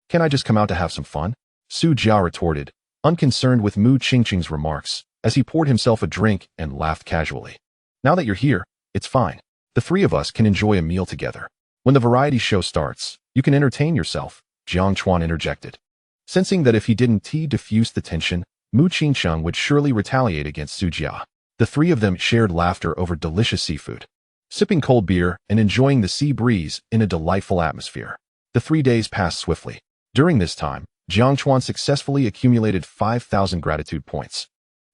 Can I just come out to have some fun? Su Jia retorted, unconcerned with Mu Qingqing's remarks, as he poured himself a drink and laughed casually. Now that you're here, it's fine. The three of us can enjoy a meal together. When the variety show starts, you can entertain yourself, Jiang Chuan interjected. Sensing that if he didn't diffuse the tension, Mu Qingqing would surely retaliate against Su Jia. The three of them shared laughter over delicious seafood, sipping cold beer and enjoying the sea breeze in a delightful atmosphere. The 3 days passed swiftly. During this time, Jiang Chuan successfully accumulated 5,000 gratitude points,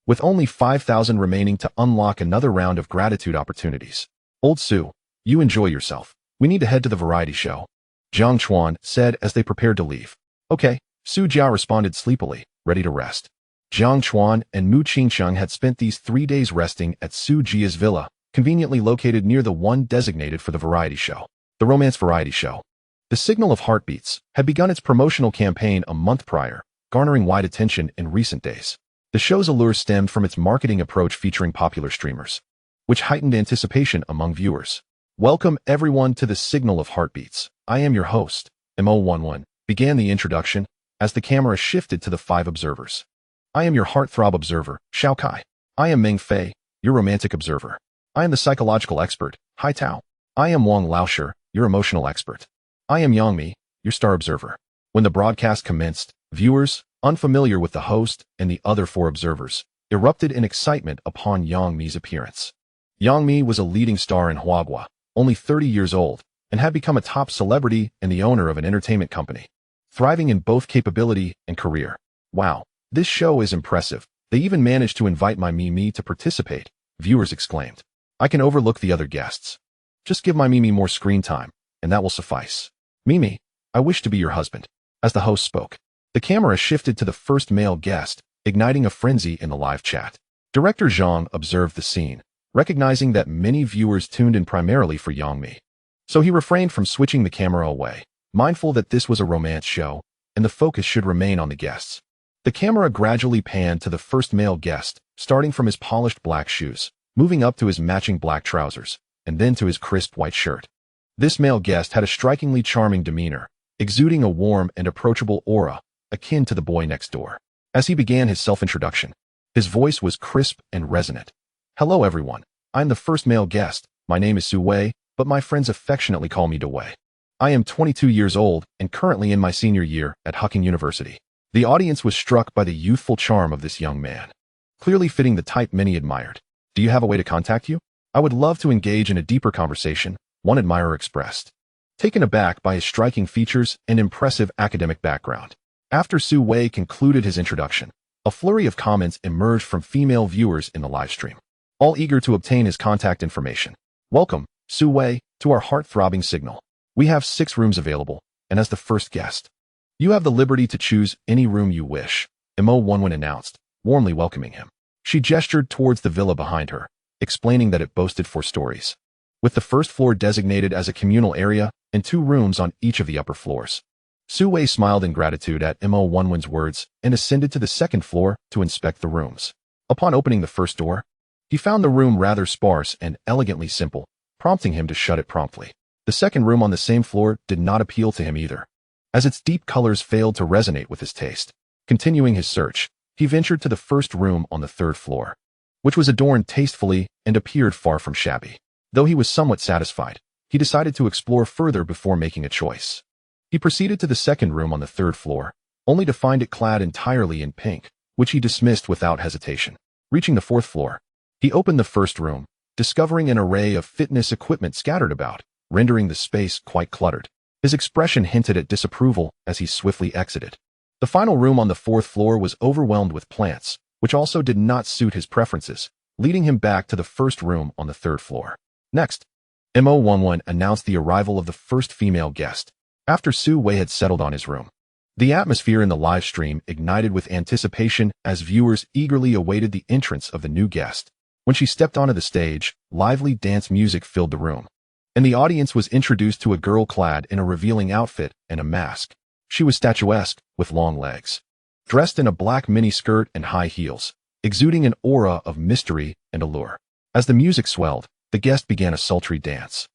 with only 5,000 remaining to unlock another round of gratitude opportunities. Old Su, you enjoy yourself. We need to head to the variety show, Jiang Chuan said as they prepared to leave. Okay, Su Jia responded sleepily, ready to rest. Jiang Chuan and Mu Qingqing had spent these 3 days resting at Su Jia's villa, conveniently located near the one designated for the variety show, the romance variety show. The Signal of Heartbeats had begun its promotional campaign a month prior, garnering wide attention in recent days. The show's allure stemmed from its marketing approach featuring popular streamers, which heightened anticipation among viewers. Welcome everyone to the Signal of Heartbeats. I am your host, Mo11, began the introduction, as the camera shifted to the 5 observers. I am your heartthrob observer, Xiao Kai. I am Meng Fei, your romantic observer. I am the psychological expert, Hai Tao. I am Wang Laoshi, your emotional expert. I am Yang Mi, your star observer. When the broadcast commenced, viewers, unfamiliar with the host and the other 4 observers, erupted in excitement upon Yang Mi's appearance. Yang Mi was a leading star in Huagua, only 30 years old, and had become a top celebrity and the owner of an entertainment company, thriving in both capability and career. Wow, this show is impressive. They even managed to invite my Mimi to participate, viewers exclaimed. I can overlook the other guests. Just give my Mimi more screen time, and that will suffice. Mimi, I wish to be your husband. As the host spoke, the camera shifted to the first male guest, igniting a frenzy in the live chat. Director Jiang observed the scene, recognizing that many viewers tuned in primarily for Yang Mi. So he refrained from switching the camera away, mindful that this was a romance show, and the focus should remain on the guests. The camera gradually panned to the first male guest, starting from his polished black shoes, moving up to his matching black trousers, and then to his crisp white shirt. This male guest had a strikingly charming demeanor, exuding a warm and approachable aura, akin to the boy next door. As he began his self-introduction, his voice was crisp and resonant. Hello everyone, I'm the first male guest. My name is Su Wei, but my friends affectionately call me Dewei. I am 22 years old and currently in my senior year at Hucking University. The audience was struck by the youthful charm of this young man. clearly fitting the type many admired. Do you have a way to contact you? I would love to engage in a deeper conversation, one admirer expressed, taken aback by his striking features and impressive academic background. After Su Wei concluded his introduction, a flurry of comments emerged from female viewers in the livestream, all eager to obtain his contact information. Welcome, Su Wei, to our heart-throbbing signal. We have 6 rooms available, and as the first guest, you have the liberty to choose any room you wish, Mo Wonwin announced, warmly welcoming him. She gestured towards the villa behind her, explaining that it boasted 4 stories, with the first floor designated as a communal area and 2 rooms on each of the upper floors. Su Wei smiled in gratitude at Mo Wonwin's words and ascended to the second floor to inspect the rooms. Upon opening the first door, he found the room rather sparse and elegantly simple, prompting him to shut it promptly. The second room on the same floor did not appeal to him either, as its deep colors failed to resonate with his taste. Continuing his search, he ventured to the first room on the third floor, which was adorned tastefully and appeared far from shabby. Though he was somewhat satisfied, he decided to explore further before making a choice. He proceeded to the second room on the third floor, only to find it clad entirely in pink, which he dismissed without hesitation. Reaching the fourth floor, he opened the first room, discovering an array of fitness equipment scattered about, rendering the space quite cluttered. His expression hinted at disapproval as he swiftly exited. The final room on the fourth floor was overwhelmed with plants, which also did not suit his preferences, leading him back to the first room on the third floor. Next, Mo Wonwin announced the arrival of the first female guest, after Su Wei had settled on his room. The atmosphere in the live stream ignited with anticipation as viewers eagerly awaited the entrance of the new guest. When she stepped onto the stage, lively dance music filled the room, and the audience was introduced to a girl clad in a revealing outfit and a mask. She was statuesque, with long legs, dressed in a black mini-skirt and high heels, exuding an aura of mystery and allure. As the music swelled, the guest began a sultry dance,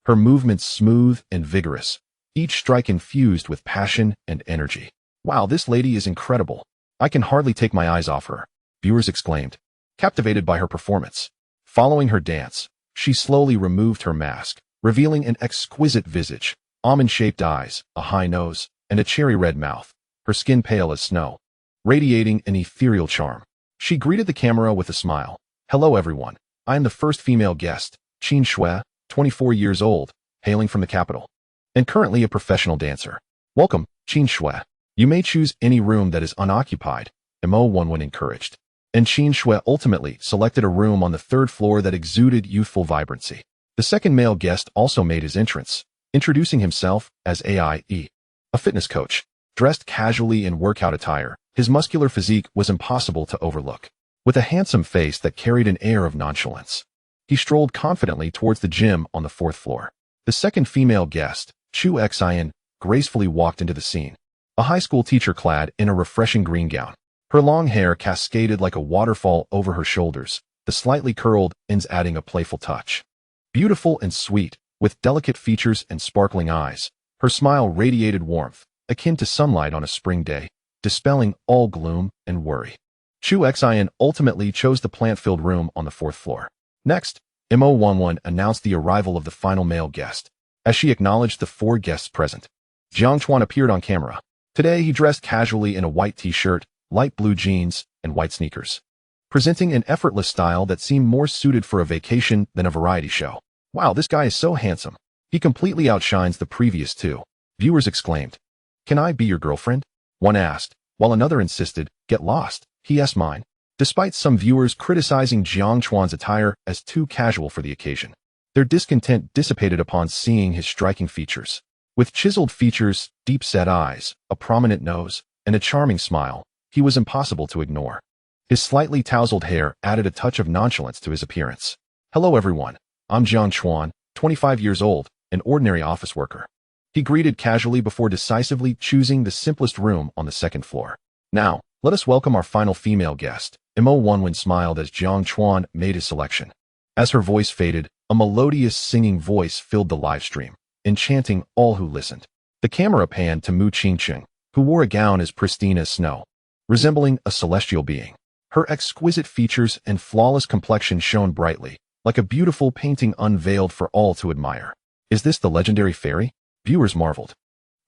her movements smooth and vigorous, each strike infused with passion and energy. "Wow, this lady is incredible. I can hardly take my eyes off her," viewers exclaimed, captivated by her performance. Following her dance, she slowly removed her mask, revealing an exquisite visage, almond-shaped eyes, a high nose, and a cherry-red mouth, her skin pale as snow, radiating an ethereal charm. She greeted the camera with a smile. "Hello everyone, I am the first female guest, Jiang Chuan, 24 years old, hailing from the capital, and currently a professional dancer. Welcome, Jiang Chuan. You may choose any room that is unoccupied," Mo Wonwin encouraged. And Jiang Chuan ultimately selected a room on the third floor that exuded youthful vibrancy. The second male guest also made his entrance, introducing himself as AIE, a fitness coach. Dressed casually in workout attire, his muscular physique was impossible to overlook. With a handsome face that carried an air of nonchalance, he strolled confidently towards the gym on the fourth floor. The second female guest, Chu Xian, gracefully walked into the scene, a high school teacher clad in a refreshing green gown. Her long hair cascaded like a waterfall over her shoulders, the slightly curled ends adding a playful touch. Beautiful and sweet, with delicate features and sparkling eyes, her smile radiated warmth, akin to sunlight on a spring day, dispelling all gloom and worry. Chu Xian ultimately chose the plant-filled room on the fourth floor. Next, Mo Wonwin announced the arrival of the final male guest. As she acknowledged the 4 guests present, Jiang Chuan appeared on camera. Today he dressed casually in a white t-shirt, light blue jeans, and white sneakers, presenting an effortless style that seemed more suited for a vacation than a variety show. "Wow, this guy is so handsome. He completely outshines the previous 2. Viewers exclaimed. "Can I be your girlfriend?" one asked, while another insisted, "Get lost, he's mine." Despite some viewers criticizing Jiang Chuan's attire as too casual for the occasion, their discontent dissipated upon seeing his striking features. With chiseled features, deep-set eyes, a prominent nose, and a charming smile, he was impossible to ignore. His slightly tousled hair added a touch of nonchalance to his appearance. "Hello everyone, I'm Jiang Chuan, 25 years old, an ordinary office worker." He greeted casually before decisively choosing the simplest room on the second floor. "Now, let us welcome our final female guest." Mo Wonwin smiled as Jiang Chuan made his selection. As her voice faded, a melodious singing voice filled the live stream, enchanting all who listened. The camera panned to Mu Qingqing, who wore a gown as pristine as snow, resembling a celestial being. Her exquisite features and flawless complexion shone brightly, like a beautiful painting unveiled for all to admire. "Is this the legendary fairy?" Viewers marveled.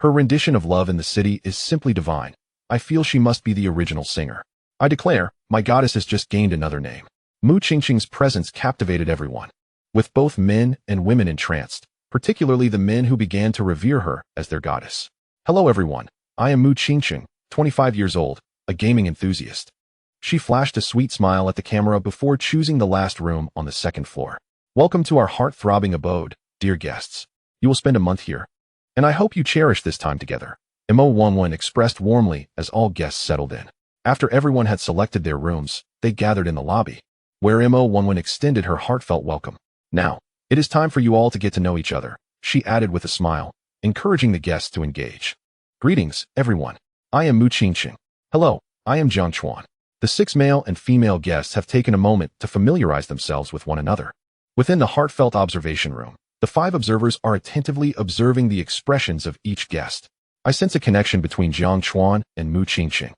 "Her rendition of Love in the City is simply divine. I feel she must be the original singer." "I declare, My goddess has just gained another name. Mu Qingqing's presence captivated everyone, with both men and women entranced, particularly the men who began to revere her as their goddess. Hello everyone, I am Mu Qingqing, 25 years old, a gaming enthusiast. She flashed a sweet smile at the camera before choosing the last room on the second floor. Welcome to our heart-throbbing abode, dear guests. You will spend a month here, and I hope you cherish this time together. Mo11 expressed warmly as all guests settled in. After everyone had selected their rooms, they gathered in the lobby, where Mo11 extended her heartfelt welcome. Now, it is time for you all to get to know each other, she added with a smile, encouraging the guests to engage. Greetings, everyone. I am Mu Qingqing. Hello, I am Jiang Chuan. The 6 male and female guests have taken a moment to familiarize themselves with one another. Within the heartfelt observation room, the 5 observers are attentively observing the expressions of each guest. I sense a connection between Jiang Chuan and Mu Qingqing.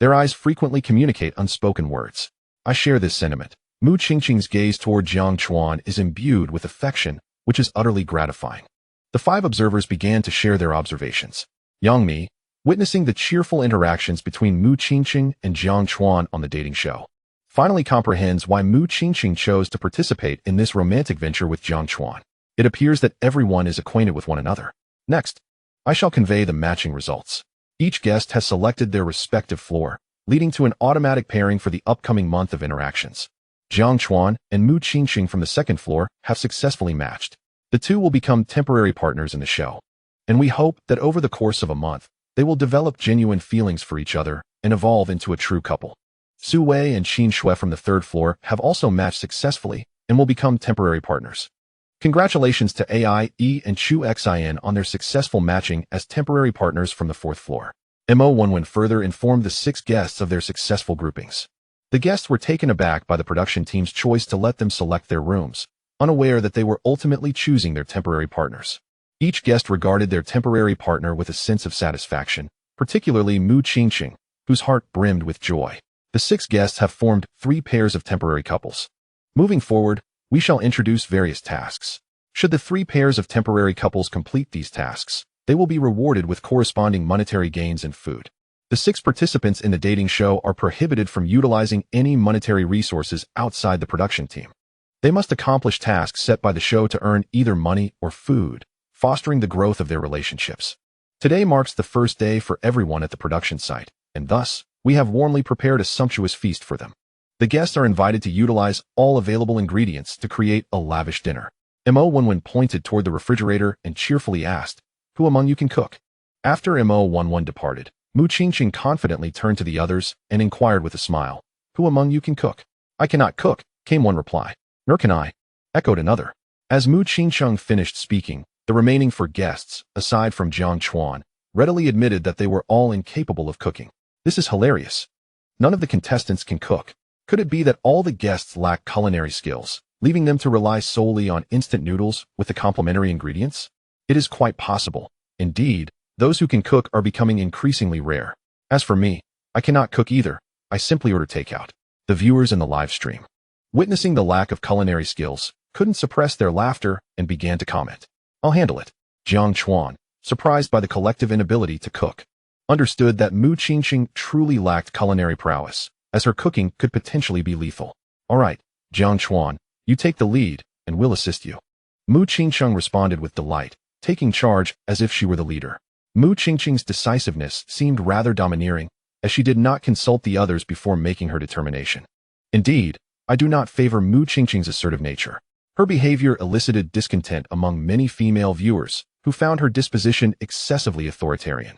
Their eyes frequently communicate unspoken words. I share this sentiment. Mu Qingqing's gaze toward Jiang Chuan is imbued with affection, which is utterly gratifying. The 5 observers began to share their observations. Yang Mi, witnessing the cheerful interactions between Mu Qingqing and Jiang Chuan on the dating show, finally comprehends why Mu Qingqing chose to participate in this romantic venture with Jiang Chuan. It appears that everyone is acquainted with one another. Next, I shall convey the matching results. Each guest has selected their respective floor, leading to an automatic pairing for the upcoming month of interactions. Jiang Chuan and Mu Qingqing from the second floor have successfully matched. The two will become temporary partners in the show, and we hope that over the course of a month, they will develop genuine feelings for each other and evolve into a true couple. Su Wei and Qin Shui from the third floor have also matched successfully and will become temporary partners. Congratulations to AI, E, and Chu Xin on their successful matching as temporary partners from the fourth floor. Mo11 further informed the 6 guests of their successful groupings. The guests were taken aback by the production team's choice to let them select their rooms, unaware that they were ultimately choosing their temporary partners. Each guest regarded their temporary partner with a sense of satisfaction, particularly Mu Qingqing, whose heart brimmed with joy. The 6 guests have formed 3 pairs of temporary couples. Moving forward, we shall introduce various tasks. Should the 3 pairs of temporary couples complete these tasks, they will be rewarded with corresponding monetary gains and food. The 6 participants in the dating show are prohibited from utilizing any monetary resources outside the production team. They must accomplish tasks set by the show to earn either money or food, fostering the growth of their relationships. Today marks the first day for everyone at the production site, and thus, we have warmly prepared a sumptuous feast for them. The guests are invited to utilize all available ingredients to create a lavish dinner. Mo11 pointed toward the refrigerator and cheerfully asked, "Who among you can cook?" After Mo11 departed, Mu Qingqing confidently turned to the others and inquired with a smile, "Who among you can cook?" "I cannot cook," came one reply. "Nor can I," echoed another. As Mu Qingqing finished speaking, the remaining 4 guests, aside from Jiang Chuan, readily admitted that they were all incapable of cooking. This is hilarious. None of the contestants can cook. Could it be that all the guests lack culinary skills, leaving them to rely solely on instant noodles with the complementary ingredients? It is quite possible. Indeed, those who can cook are becoming increasingly rare. As for me, I cannot cook either. I simply order takeout. The viewers in the live stream, witnessing the lack of culinary skills, couldn't suppress their laughter and began to comment. "I'll handle it." Jiang Chuan, surprised by the collective inability to cook, understood that Mu Qingqing truly lacked culinary prowess, as her cooking could potentially be lethal. "All right, Jiang Chuan, you take the lead, and we'll assist you." Mu Qingqing responded with delight, taking charge as if she were the leader. Mu Qingqing's decisiveness seemed rather domineering, as she did not consult the others before making her determination. Indeed, I do not favor Mu Qingqing's assertive nature. Her behavior elicited discontent among many female viewers, who found her disposition excessively authoritarian.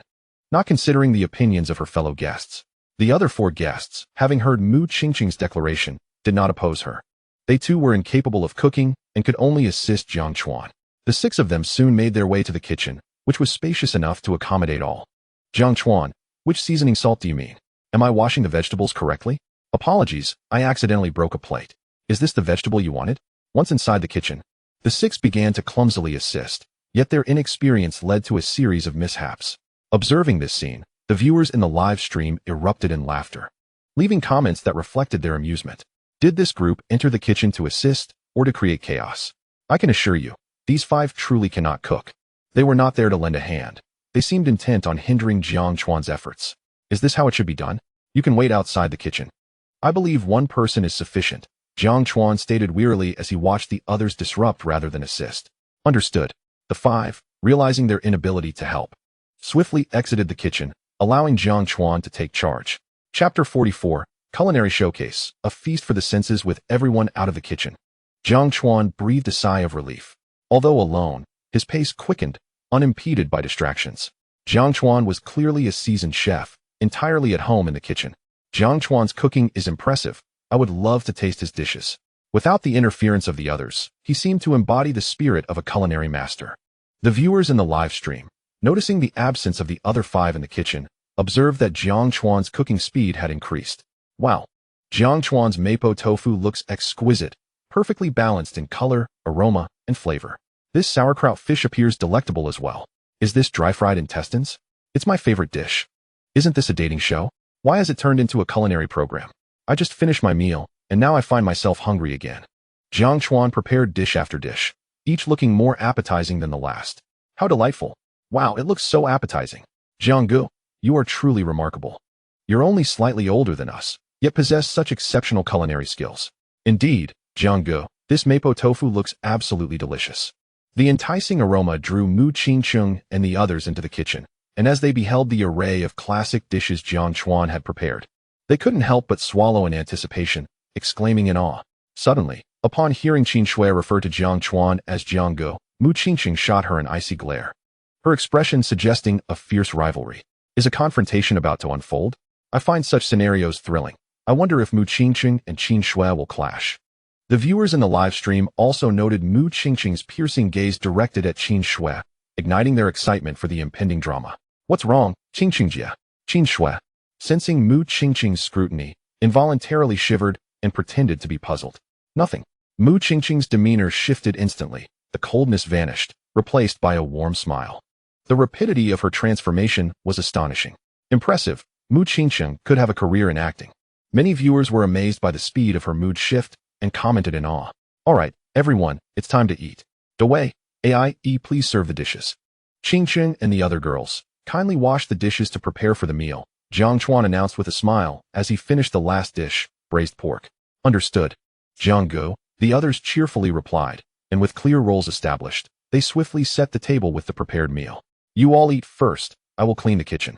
Not considering the opinions of her fellow guests, the other 4 guests, having heard Mu Qingqing's declaration, did not oppose her. They too were incapable of cooking and could only assist Jiang Chuan. The 6 of them soon made their way to the kitchen, which was spacious enough to accommodate all. "Jiang Chuan, which seasoning salt do you mean? Am I washing the vegetables correctly? Apologies, I accidentally broke a plate. Is this the vegetable you wanted?" Once inside the kitchen, the 6 began to clumsily assist, yet their inexperience led to a series of mishaps. Observing this scene, the viewers in the live stream erupted in laughter, leaving comments that reflected their amusement. Did this group enter the kitchen to assist or to create chaos? I can assure you, these 5 truly cannot cook. They were not there to lend a hand. They seemed intent on hindering Jiang Chuan's efforts. Is this how it should be done? You can wait outside the kitchen. I believe one person is sufficient, Jiang Chuan stated wearily as he watched the others disrupt rather than assist. Understood. The 5, realizing their inability to help, swiftly exited the kitchen, allowing Jiang Chuan to take charge. Chapter 44, Culinary Showcase, a feast for the senses with everyone out of the kitchen. Jiang Chuan breathed a sigh of relief. Although alone, his pace quickened, unimpeded by distractions. Jiang Chuan was clearly a seasoned chef, entirely at home in the kitchen. Jiang Chuan's cooking is impressive. I would love to taste his dishes. Without the interference of the others, he seemed to embody the spirit of a culinary master. The viewers in the live stream, noticing the absence of the other 5 in the kitchen, observed that Jiang Chuan's cooking speed had increased. Wow! Jiang Chuan's mapo tofu looks exquisite, perfectly balanced in color, aroma, and flavor. This sauerkraut fish appears delectable as well. Is this dry-fried intestines? It's my favorite dish. Isn't this a dating show? Why has it turned into a culinary program? I just finished my meal, and now I find myself hungry again. Jiang Chuan prepared dish after dish, each looking more appetizing than the last. How delightful. Wow, it looks so appetizing. Jiang Gu, you are truly remarkable. You're only slightly older than us, yet possess such exceptional culinary skills. Indeed, Jiang Gu, this mapo tofu looks absolutely delicious. The enticing aroma drew Mu Qingcheng and the others into the kitchen, and as they beheld the array of classic dishes Jiang Chuan had prepared, they couldn't help but swallow in anticipation, exclaiming in awe. Suddenly, upon hearing Qin Shui refer to Jiang Chuan as Jiang Gu, Mu Qingcheng shot her an icy glare, her expression suggesting a fierce rivalry. Is a confrontation about to unfold? I find such scenarios thrilling. I wonder if Mu Qingcheng and Qin Shui will clash. The viewers in the live stream also noted Mu Qingcheng's piercing gaze directed at Qin Shui, igniting their excitement for the impending drama. What's wrong, Qingchengjia? Qin Shui, sensing Mu Qingcheng's scrutiny, involuntarily shivered and pretended to be puzzled. Nothing. Mu Qingcheng's demeanor shifted instantly. The coldness vanished, replaced by a warm smile. The rapidity of her transformation was astonishing. Impressive. Mu Qingcheng could have a career in acting. Many viewers were amazed by the speed of her mood shift and commented in awe. Alright, everyone, it's time to eat. Dawei, AIE, please serve the dishes. Qingcheng and the other girls, kindly wash the dishes to prepare for the meal, Jiang Chuan announced with a smile as he finished the last dish, braised pork. Understood. Jiang Gu, the others cheerfully replied, and with clear roles established, they swiftly set the table with the prepared meal. You all eat first, I will clean the kitchen.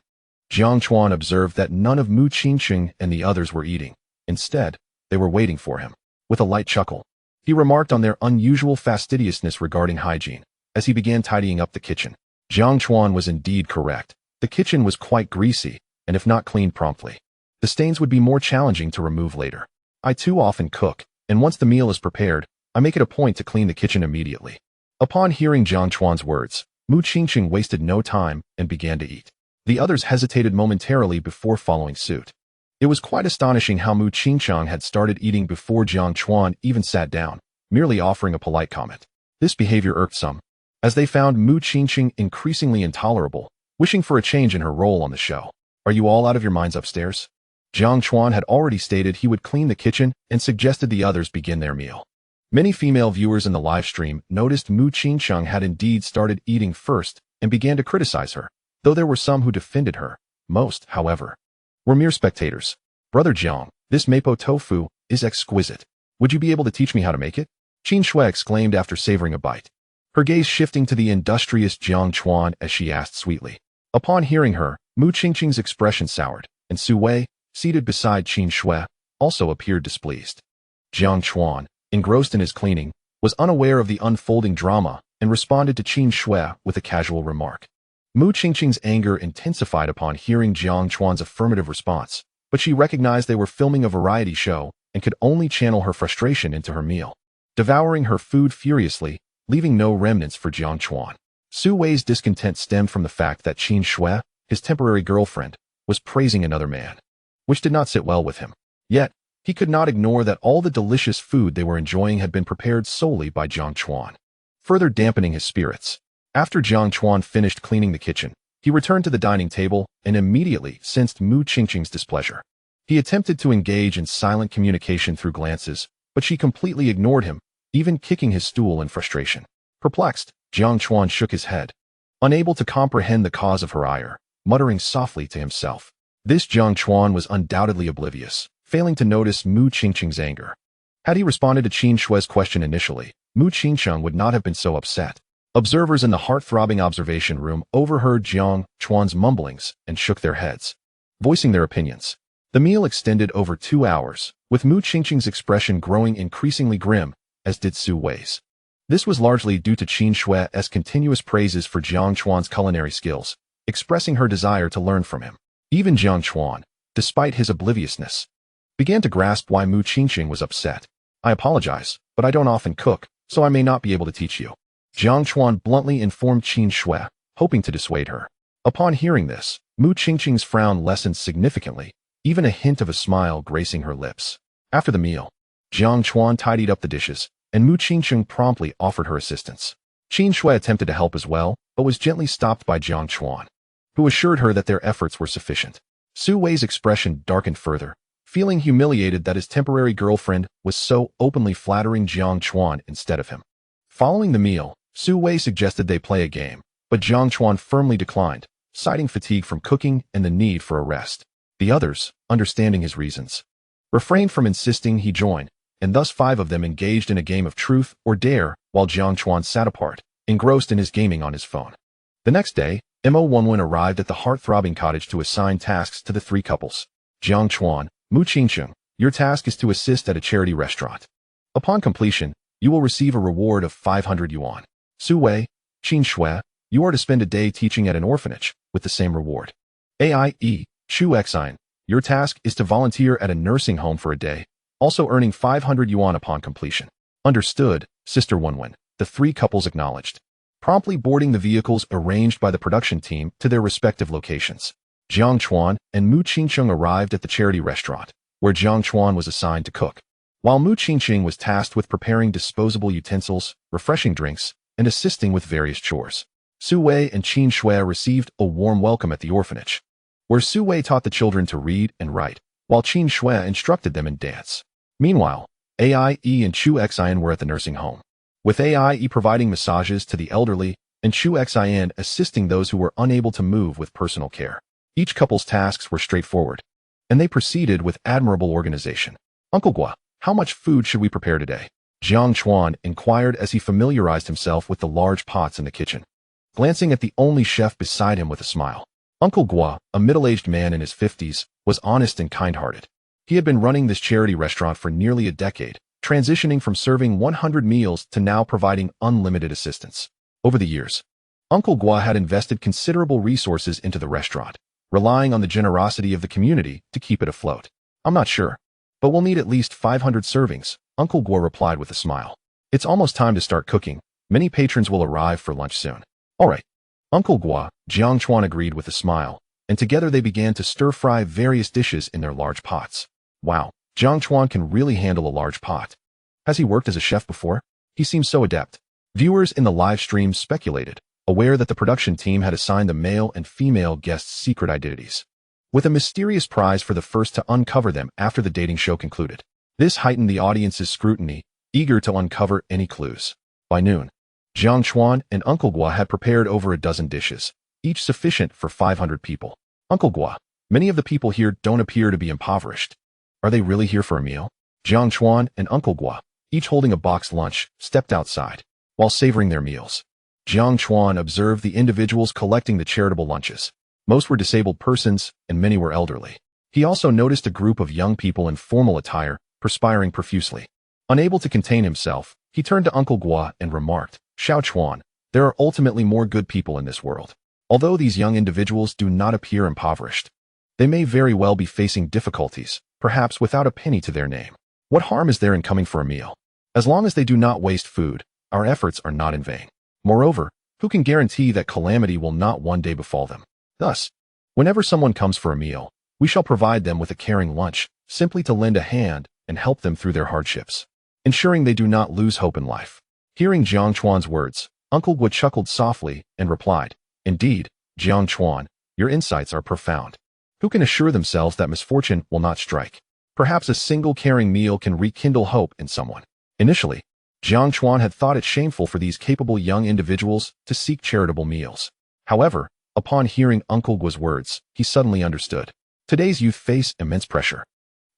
Jiang Chuan observed that none of Mu Qingcheng and the others were eating. Instead, they were waiting for him. With a light chuckle, he remarked on their unusual fastidiousness regarding hygiene, as he began tidying up the kitchen. Jiang Chuan was indeed correct. The kitchen was quite greasy, and if not cleaned promptly, the stains would be more challenging to remove later. I too often cook, and once the meal is prepared, I make it a point to clean the kitchen immediately. Upon hearing Jiang Chuan's words, Mu Qingcheng wasted no time and began to eat. The others hesitated momentarily before following suit. It was quite astonishing how Mu Qingcheng had started eating before Jiang Chuan even sat down, merely offering a polite comment. This behavior irked some, as they found Mu Qingcheng increasingly intolerable, wishing for a change in her role on the show. Are you all out of your minds upstairs? Jiang Chuan had already stated he would clean the kitchen and suggested the others begin their meal. Many female viewers in the live stream noticed Mu Qingcheng had indeed started eating first and began to criticize her, though there were some who defended her. Most, however, were mere spectators. Brother Jiang, this mapo tofu is exquisite. Would you be able to teach me how to make it? Qin Shui exclaimed after savoring a bite, her gaze shifting to the industrious Jiang Chuan as she asked sweetly. Upon hearing her, Mu Qingcheng's expression soured, and Su Wei, seated beside Qin Shui, also appeared displeased. Jiang Chuan, engrossed in his cleaning, was unaware of the unfolding drama and responded to Qin Shui with a casual remark. Mu Qingcheng's anger intensified upon hearing Jiang Chuan's affirmative response, but she recognized they were filming a variety show and could only channel her frustration into her meal, devouring her food furiously, leaving no remnants for Jiang Chuan. Su Wei's discontent stemmed from the fact that Qin Shui, his temporary girlfriend, was praising another man, which did not sit well with him. Yet, he could not ignore that all the delicious food they were enjoying had been prepared solely by Jiang Chuan, further dampening his spirits. After Jiang Chuan finished cleaning the kitchen, he returned to the dining table and immediately sensed Mu Qingcheng's displeasure. He attempted to engage in silent communication through glances, but she completely ignored him, even kicking his stool in frustration. Perplexed, Jiang Chuan shook his head, unable to comprehend the cause of her ire, muttering softly to himself. This Jiang Chuan was undoubtedly oblivious, failing to notice Mu Qingqing's anger. Had he responded to Qin Shue's question initially, Mu Qingqing would not have been so upset. Observers in the heart-throbbing observation room overheard Jiang Chuan's mumblings and shook their heads, voicing their opinions. The meal extended over 2 hours, with Mu Qingqing's expression growing increasingly grim, as did Su Wei's. This was largely due to Qin Shue's continuous praises for Jiang Chuan's culinary skills, expressing her desire to learn from him. Even Jiang Chuan, despite his obliviousness, began to grasp why Mu Qingqing was upset. I apologize, but I don't often cook, so I may not be able to teach you, Jiang Chuan bluntly informed Qin Shui, hoping to dissuade her. Upon hearing this, Mu Qingqing's frown lessened significantly, even a hint of a smile gracing her lips. After the meal, Jiang Chuan tidied up the dishes, and Mu Qingqing promptly offered her assistance. Qin Shui attempted to help as well, but was gently stopped by Jiang Chuan, who assured her that their efforts were sufficient. Su Wei's expression darkened further, feeling humiliated that his temporary girlfriend was so openly flattering Jiang Chuan instead of him. Following the meal, Su Wei suggested they play a game, but Jiang Chuan firmly declined, citing fatigue from cooking and the need for a rest. The others, understanding his reasons, refrained from insisting he join, and thus 5 of them engaged in a game of truth or dare while Jiang Chuan sat apart, engrossed in his gaming on his phone. The next day, Mo Wenwen arrived at the heart-throbbing cottage to assign tasks to the 3 couples. Jiang Chuan, Mu Qingqing, your task is to assist at a charity restaurant. Upon completion, you will receive a reward of 500 yuan. Su Wei, Qin Shui, you are to spend a day teaching at an orphanage, with the same reward. AIE, Shu Xin, your task is to volunteer at a nursing home for a day, also earning 500 yuan upon completion. Understood, Sister Wenwen, the 3 couples acknowledged, promptly boarding the vehicles arranged by the production team to their respective locations. Jiang Chuan and Mu Qingqing arrived at the charity restaurant, where Jiang Chuan was assigned to cook, while Mu Qingqing was tasked with preparing disposable utensils, refreshing drinks, and assisting with various chores. Su Wei and Qin Shui received a warm welcome at the orphanage, where Su Wei taught the children to read and write, while Qin Shui instructed them in dance. Meanwhile, AIE and Chu Xin were at the nursing home, with AIE providing massages to the elderly and Chu Xin assisting those who were unable to move with personal care. Each couple's tasks were straightforward, and they proceeded with admirable organization. Uncle Gua, how much food should we prepare today? Jiang Chuan inquired as he familiarized himself with the large pots in the kitchen, glancing at the only chef beside him with a smile. Uncle Gua, a middle-aged man in his 50s, was honest and kind-hearted. He had been running this charity restaurant for nearly a decade, transitioning from serving 100 meals to now providing unlimited assistance. Over the years, Uncle Gua had invested considerable resources into the restaurant, relying on the generosity of the community to keep it afloat. I'm not sure, but we'll need at least 500 servings, Uncle Gua replied with a smile. It's almost time to start cooking. Many patrons will arrive for lunch soon. All right, Uncle Gua, Jiang Chuan agreed with a smile, and together they began to stir-fry various dishes in their large pots. Wow, Jiang Chuan can really handle a large pot. Has he worked as a chef before? He seems so adept. Viewers in the live stream speculated, aware that the production team had assigned the male and female guests secret identities, with a mysterious prize for the first to uncover them after the dating show concluded. This heightened the audience's scrutiny, eager to uncover any clues. By noon, Jiang Chuan and Uncle Gua had prepared over a dozen dishes, each sufficient for 500 people. Uncle Gua, many of the people here don't appear to be impoverished. Are they really here for a meal? Jiang Chuan and Uncle Gua, each holding a boxed lunch, stepped outside, while savoring their meals. Jiang Chuan observed the individuals collecting the charitable lunches. Most were disabled persons, and many were elderly. He also noticed a group of young people in formal attire, perspiring profusely. Unable to contain himself, he turned to Uncle Gua and remarked, Xiao Chuan, there are ultimately more good people in this world. Although these young individuals do not appear impoverished, they may very well be facing difficulties, perhaps without a penny to their name. What harm is there in coming for a meal? As long as they do not waste food, our efforts are not in vain. Moreover, who can guarantee that calamity will not one day befall them? Thus, whenever someone comes for a meal, we shall provide them with a caring lunch, simply to lend a hand and help them through their hardships, ensuring they do not lose hope in life. Hearing Jiang Chuan's words, Uncle Gua chuckled softly and replied, Indeed, Jiang Chuan, your insights are profound. Who can assure themselves that misfortune will not strike? Perhaps a single caring meal can rekindle hope in someone. Initially, Jiang Chuan had thought it shameful for these capable young individuals to seek charitable meals. However, upon hearing Uncle Gua's words, he suddenly understood. Today's youth face immense pressure.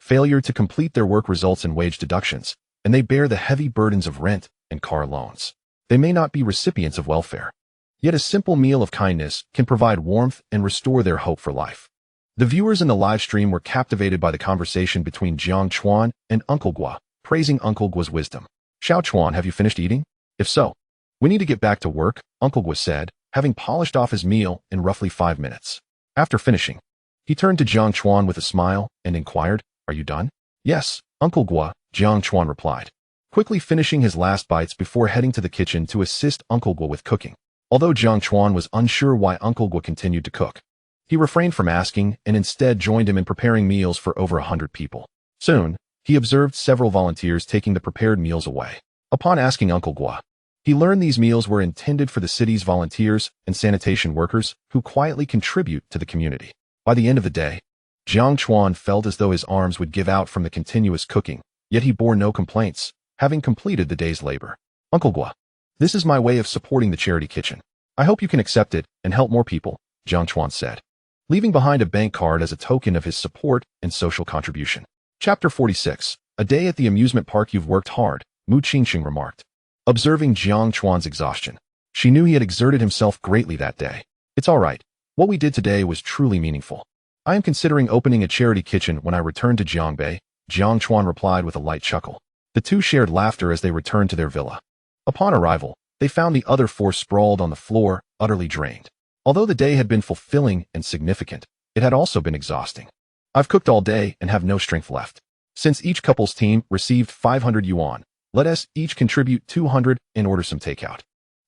Failure to complete their work results in wage deductions, and they bear the heavy burdens of rent and car loans. They may not be recipients of welfare. Yet a simple meal of kindness can provide warmth and restore their hope for life. The viewers in the live stream were captivated by the conversation between Jiang Chuan and Uncle Gua, praising Uncle Gua's wisdom. "Xiao Chuan, have you finished eating? If so, we need to get back to work," Uncle Gua said, having polished off his meal in roughly 5 minutes. After finishing, he turned to Jiang Chuan with a smile and inquired, "Are you done?" "Yes, Uncle Gua," Jiang Chuan replied, quickly finishing his last bites before heading to the kitchen to assist Uncle Gua with cooking. Although Jiang Chuan was unsure why Uncle Gua continued to cook, he refrained from asking and instead joined him in preparing meals for over 100 people. Soon, he observed several volunteers taking the prepared meals away. Upon asking Uncle Gua, he learned these meals were intended for the city's volunteers and sanitation workers who quietly contribute to the community. By the end of the day, Jiang Chuan felt as though his arms would give out from the continuous cooking, yet he bore no complaints, having completed the day's labor. "Uncle Gua, this is my way of supporting the charity kitchen. I hope you can accept it and help more people," Jiang Chuan said, leaving behind a bank card as a token of his support and social contribution. Chapter 46. A day at the amusement park. "You've worked hard," Mu Qingqing remarked. Observing Jiang Chuan's exhaustion, she knew he had exerted himself greatly that day. "It's all right. What we did today was truly meaningful. I am considering opening a charity kitchen when I return to Jiangbei," Jiang Chuan replied with a light chuckle. The two shared laughter as they returned to their villa. Upon arrival, they found the other four sprawled on the floor, utterly drained. Although the day had been fulfilling and significant, it had also been exhausting. "I've cooked all day and have no strength left. Since each couple's team received 500 yuan, let us each contribute 200 and order some takeout,"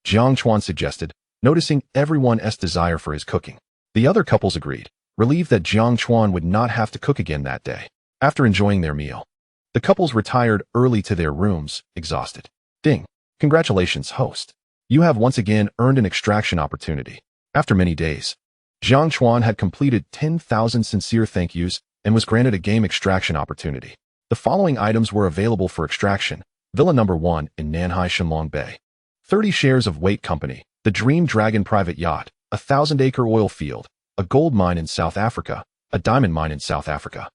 Jiang Chuan suggested, noticing everyone's desire for his cooking. The other couples agreed, relieved that Jiang Chuan would not have to cook again that day. After enjoying their meal, the couples retired early to their rooms, exhausted. "Ding. Congratulations, host. You have once again earned an extraction opportunity." After many days, Jiang Chuan had completed 10,000 sincere thank yous and was granted a game extraction opportunity. The following items were available for extraction: Villa Number 1 in Nanhai Shenlong Bay, 30 shares of Weight Company, the Dream Dragon private yacht, a 1,000-acre oil field, a gold mine in South Africa, a diamond mine in South Africa,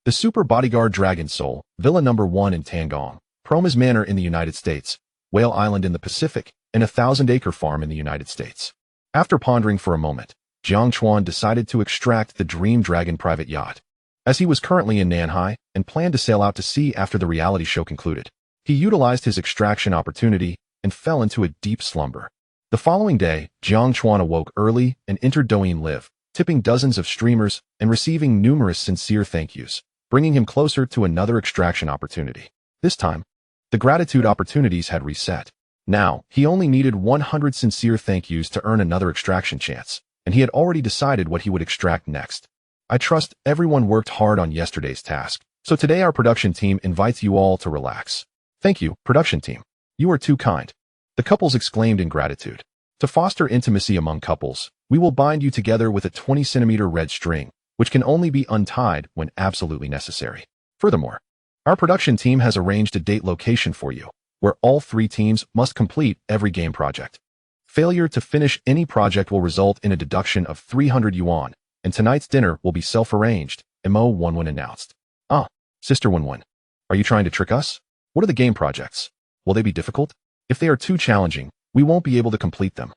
the Super Bodyguard Dragon Soul, Villa Number 1 in Tangong, Promas Manor in the United States, Whale Island in the Pacific, and a 1,000-acre farm in the United States. After pondering for a moment, Jiang Chuan decided to extract the Dream Dragon private yacht. As he was currently in Nanhai and planned to sail out to sea after the reality show concluded, he utilized his extraction opportunity and fell into a deep slumber. The following day, Jiang Chuan awoke early and entered Douyin Live, tipping dozens of streamers and receiving numerous sincere thank yous, bringing him closer to another extraction opportunity. This time, the gratitude opportunities had reset. Now, he only needed 100 sincere thank yous to earn another extraction chance, and he had already decided what he would extract next. "I trust everyone worked hard on yesterday's task, so today our production team invites you all to relax." "Thank you, production team. You are too kind," the couples exclaimed in gratitude. "To foster intimacy among couples, we will bind you together with a 20-centimeter red string, which can only be untied when absolutely necessary. Furthermore, our production team has arranged a date location for you, where all 3 teams must complete every game project. Failure to finish any project will result in a deduction of 300 yuan, and tonight's dinner will be self-arranged," Mo Wenwen announced. "Ah, Sister Wenwen, are you trying to trick us? What are the game projects? Will they be difficult? If they are too challenging, we won't be able to complete them."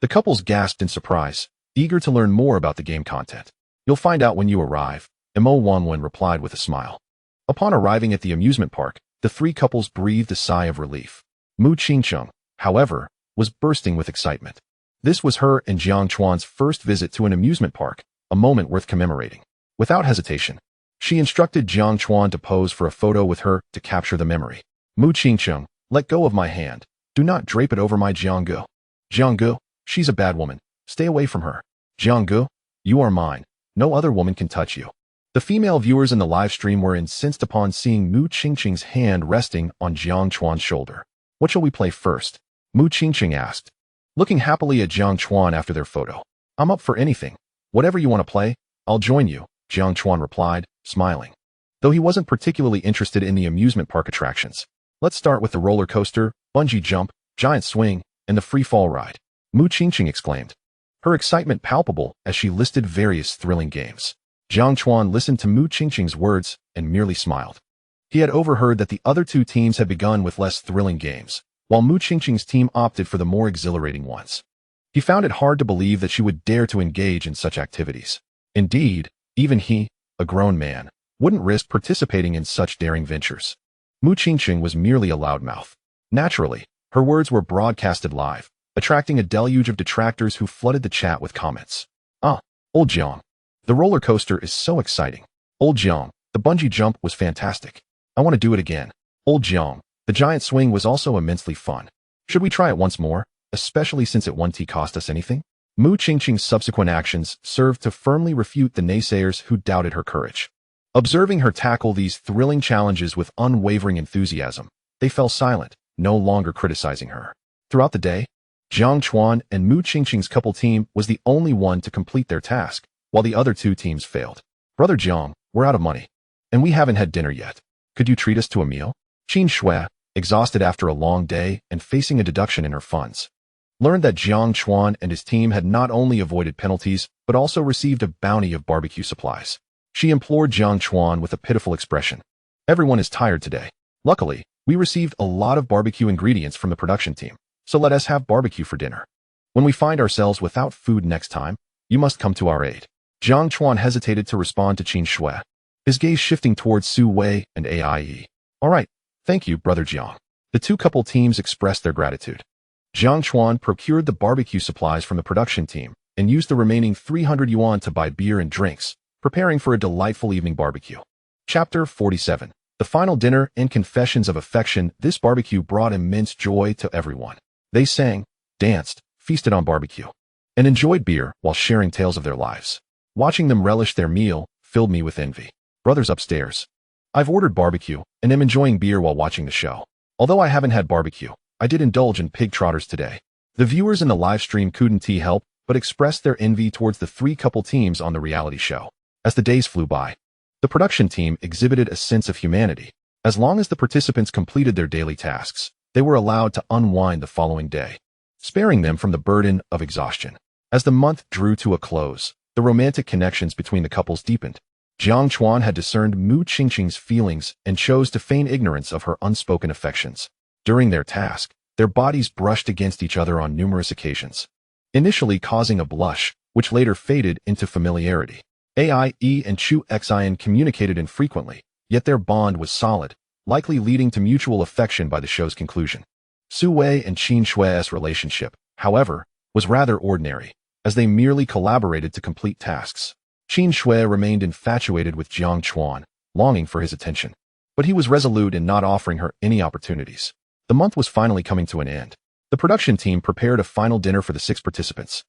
The couples gasped in surprise, eager to learn more about the game content. "You'll find out when you arrive," Mo Wenwen replied with a smile. Upon arriving at the amusement park, the 3 couples breathed a sigh of relief. Mu Qingqing, however, was bursting with excitement. This was her and Jiang Chuan's first visit to an amusement park, a moment worth commemorating. Without hesitation, she instructed Jiang Chuan to pose for a photo with her to capture the memory. "Mu Qingqing, let go of my hand. Do not drape it over my Jianggu. Jianggu, she's a bad woman. Stay away from her. Jianggu, you are mine. No other woman can touch you." The female viewers in the live stream were incensed upon seeing Mu Qingqing's hand resting on Jiang Chuan's shoulder. "What shall we play first?" Mu Qingqing asked, looking happily at Jiang Chuan after their photo. "I'm up for anything. Whatever you want to play, I'll join you," Jiang Chuan replied, smiling. Though he wasn't particularly interested in the amusement park attractions. "Let's start with the roller coaster, bungee jump, giant swing, and the free fall ride," Mu Qingqing exclaimed, her excitement palpable as she listed various thrilling games. Jiang Chuan listened to Mu Qingqing's words and merely smiled. He had overheard that the other two teams had begun with less thrilling games, while Mu Qingqing's team opted for the more exhilarating ones. He found it hard to believe that she would dare to engage in such activities. Indeed, even he, a grown man, wouldn't risk participating in such daring ventures. Mu Qingqing was merely a loudmouth. Naturally, her words were broadcasted live, attracting a deluge of detractors who flooded the chat with comments. Old Jiang. The roller coaster is so exciting. Old Jiang, the bungee jump was fantastic. I want to do it again. Old Jiang, the giant swing was also immensely fun. Should we try it once more, especially since it won't cost us anything? Mu Qingqing's subsequent actions served to firmly refute the naysayers who doubted her courage. Observing her tackle these thrilling challenges with unwavering enthusiasm, they fell silent, no longer criticizing her. Throughout the day, Jiang Chuan and Mu Qingqing's couple team was the only one to complete their task, while the other two teams failed. Brother Jiang, we're out of money, and we haven't had dinner yet. Could you treat us to a meal? Qin Shui, exhausted after a long day and facing a deduction in her funds, learned that Jiang Chuan and his team had not only avoided penalties, but also received a bounty of barbecue supplies. She implored Jiang Chuan with a pitiful expression. Everyone is tired today. Luckily, we received a lot of barbecue ingredients from the production team, so let us have barbecue for dinner. When we find ourselves without food next time, you must come to our aid. Jiang Chuan hesitated to respond to Qin Shui, his gaze shifting towards Su Wei and AIE. All right, thank you, Brother Jiang. The two couple teams expressed their gratitude. Jiang Chuan procured the barbecue supplies from the production team and used the remaining 300 yuan to buy beer and drinks, preparing for a delightful evening barbecue. Chapter 47. The final dinner and confessions of affection. This barbecue brought immense joy to everyone. They sang, danced, feasted on barbecue, and enjoyed beer while sharing tales of their lives. Watching them relish their meal filled me with envy. Brothers upstairs. I've ordered barbecue and am enjoying beer while watching the show. Although I haven't had barbecue, I did indulge in pig trotters today. The viewers in the live stream couldn't help but express their envy towards the three couple teams on the reality show. As the days flew by, the production team exhibited a sense of humanity. As long as the participants completed their daily tasks, they were allowed to unwind the following day, sparing them from the burden of exhaustion. As the month drew to a close, the romantic connections between the couples deepened. Jiang Chuan had discerned Mu Qingqing's feelings and chose to feign ignorance of her unspoken affections. During their task, their bodies brushed against each other on numerous occasions, initially causing a blush, which later faded into familiarity. AIE and Chu Xian communicated infrequently, yet their bond was solid, likely leading to mutual affection by the show's conclusion. Su Wei and Qin Shui's relationship, however, was rather ordinary, as they merely collaborated to complete tasks. Qin Shui remained infatuated with Jiang Chuan, longing for his attention, but he was resolute in not offering her any opportunities. The month was finally coming to an end. The production team prepared a final dinner for the 6 participants,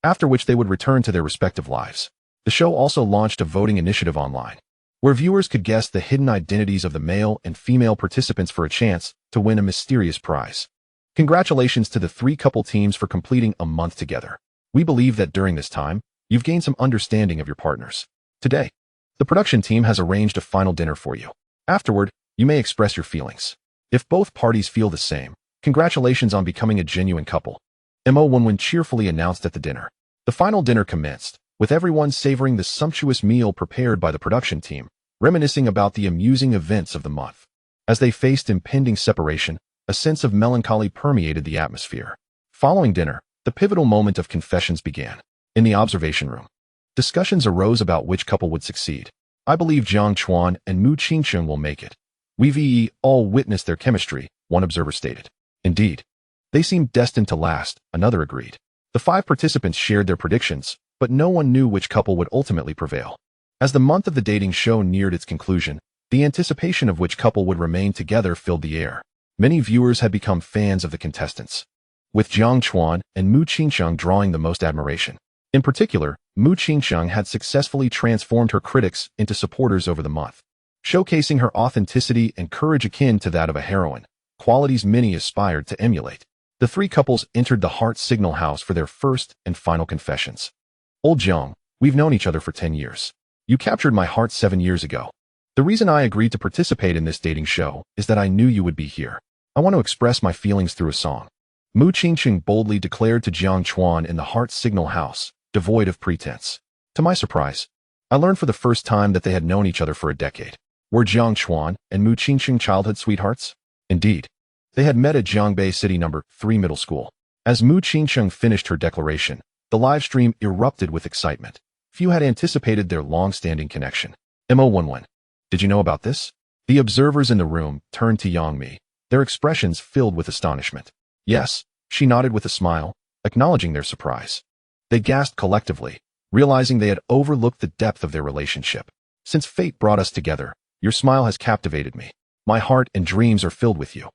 after which they would return to their respective lives. The show also launched a voting initiative online, where viewers could guess the hidden identities of the male and female participants for a chance to win a mysterious prize. Congratulations to the 3 couple teams for completing a month together. We believe that during this time, you've gained some understanding of your partners. Today, the production team has arranged a final dinner for you. Afterward, you may express your feelings. If both parties feel the same, congratulations on becoming a genuine couple. Mo Wenwen cheerfully announced at the dinner. The final dinner commenced, with everyone savoring the sumptuous meal prepared by the production team, reminiscing about the amusing events of the month. As they faced impending separation, a sense of melancholy permeated the atmosphere. Following dinner, the pivotal moment of confessions began. In the observation room, discussions arose about which couple would succeed. I believe Jiang Chuan and Mu Qingqing will make it. We've all witnessed their chemistry, one observer stated. Indeed, they seemed destined to last, another agreed. The 5 participants shared their predictions, but no one knew which couple would ultimately prevail. As the month of the dating show neared its conclusion, the anticipation of which couple would remain together filled the air. Many viewers had become fans of the contestants, with Jiang Chuan and Mu Qingqing drawing the most admiration. In particular, Mu Qingqing had successfully transformed her critics into supporters over the month, showcasing her authenticity and courage akin to that of a heroine, qualities many aspired to emulate. The 3 couples entered the Heart Signal House for their first and final confessions. Old Jiang, we've known each other for 10 years. You captured my heart 7 years ago. The reason I agreed to participate in this dating show is that I knew you would be here. I want to express my feelings through a song. Mu Qingqing boldly declared to Jiang Chuan in the Heart Signal House, devoid of pretense. To my surprise, I learned for the first time that they had known each other for a decade. Were Jiang Chuan and Mu Qingqing childhood sweethearts? Indeed. They had met at Jiangbei City No. 3 Middle School. As Mu Qingqing finished her declaration, the live stream erupted with excitement. Few had anticipated their long-standing connection. Mo11. Did you know about this? The observers in the room turned to Yang Mi, their expressions filled with astonishment. Yes, she nodded with a smile, acknowledging their surprise. They gasped collectively, realizing they had overlooked the depth of their relationship. Since fate brought us together, your smile has captivated me. My heart and dreams are filled with you.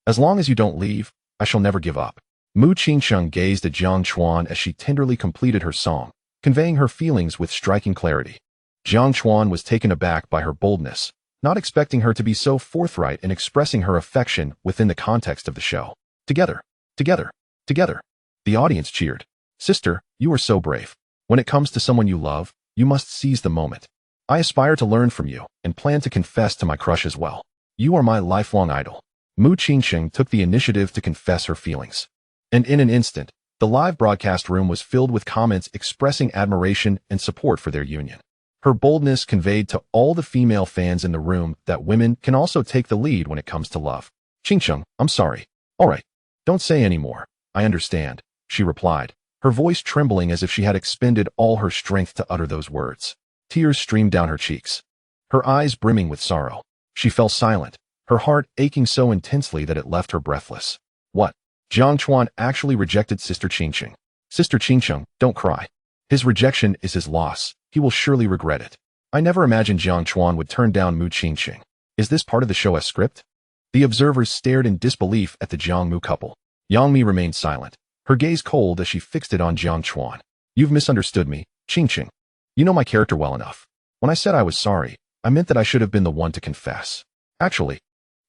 As long as you don't leave, I shall never give up. Mu Qingqing gazed at Jiang Chuan as she tenderly completed her song, conveying her feelings with striking clarity. Jiang Chuan was taken aback by her boldness, not expecting her to be so forthright in expressing her affection within the context of the show. Together, together, together. The audience cheered. Sister, you are so brave. When it comes to someone you love, you must seize the moment. I aspire to learn from you and plan to confess to my crush as well. You are my lifelong idol. Mu Qingqing took the initiative to confess her feelings. And in an instant, the live broadcast room was filled with comments expressing admiration and support for their union. Her boldness conveyed to all the female fans in the room that women can also take the lead when it comes to love. Qingqing, I'm sorry. All right. Don't say any more. I understand, she replied, her voice trembling as if she had expended all her strength to utter those words. Tears streamed down her cheeks, her eyes brimming with sorrow. She fell silent, her heart aching so intensely that it left her breathless. What? Jiang Chuan actually rejected Sister Qingqing. Sister Qingqing, don't cry. His rejection is his loss. He will surely regret it. I never imagined Jiang Chuan would turn down Mu Qingqing. Is this part of the show's script? The observers stared in disbelief at the Jiang Mu couple. Yang Mi remained silent, her gaze cold as she fixed it on Jiang Chuan. You've misunderstood me, Qingqing. You know my character well enough. When I said I was sorry, I meant that I should have been the one to confess. Actually,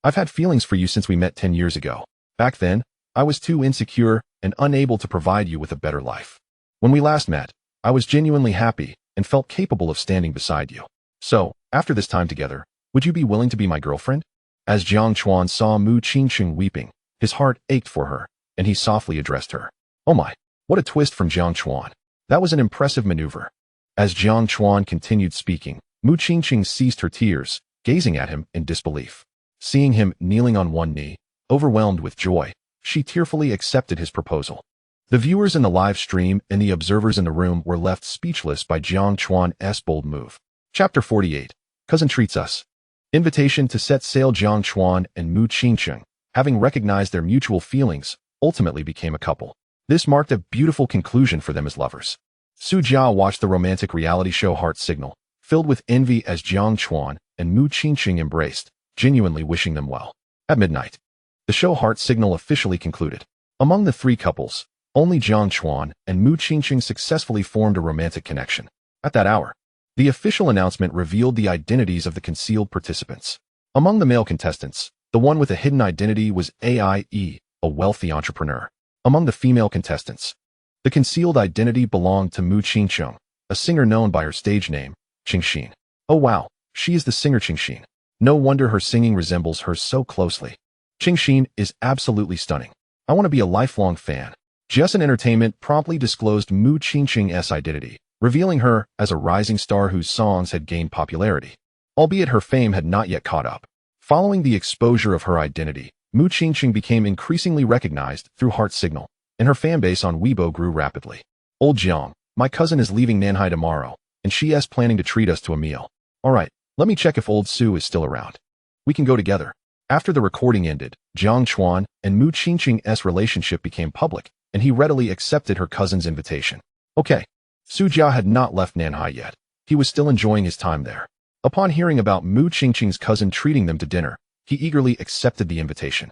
I've had feelings for you since we met 10 years ago. Back then, I was too insecure and unable to provide you with a better life. When we last met, I was genuinely happy and felt capable of standing beside you. So, after this time together, would you be willing to be my girlfriend? As Jiang Chuan saw Mu Qingqing weeping, his heart ached for her, and he softly addressed her. Oh my, what a twist from Jiang Chuan. That was an impressive maneuver. As Jiang Chuan continued speaking, Mu Qingqing ceased her tears, gazing at him in disbelief. Seeing him kneeling on one knee, overwhelmed with joy, she tearfully accepted his proposal. The viewers in the live stream and the observers in the room were left speechless by Jiang Chuan's bold move. Chapter 48. Cousin Treats Us. Invitation to set sail. Jiang Chuan and Mu Qingqing, having recognized their mutual feelings, ultimately became a couple. This marked a beautiful conclusion for them as lovers. Su Jia watched the romantic reality show Heart Signal, filled with envy as Jiang Chuan and Mu Qingqing embraced, genuinely wishing them well. At midnight, the show Heart Signal officially concluded. Among the three couples, only Jiang Chuan and Mu Qingqing successfully formed a romantic connection. At that hour, the official announcement revealed the identities of the concealed participants. Among the male contestants, the one with a hidden identity was AIE, a wealthy entrepreneur. Among the female contestants, the concealed identity belonged to Mu Qingqing, a singer known by her stage name, Qingxin. Oh wow, she is the singer Qingxin. No wonder her singing resembles hers so closely. Qingxin is absolutely stunning. I want to be a lifelong fan. Justin Entertainment promptly disclosed Mu Qingqing's identity, revealing her as a rising star whose songs had gained popularity, albeit her fame had not yet caught up. Following the exposure of her identity, Mu Qingqing became increasingly recognized through Heart Signal, and her fanbase on Weibo grew rapidly. Old Jiang, my cousin is leaving Nanhai tomorrow, and she is planning to treat us to a meal. Alright, let me check if old Su is still around. We can go together. After the recording ended, Jiang Chuan and Mu Qingqing's relationship became public, and he readily accepted her cousin's invitation. Okay. Su Jia had not left Nanhai yet. He was still enjoying his time there. Upon hearing about Mu Qingqing's cousin treating them to dinner, he eagerly accepted the invitation.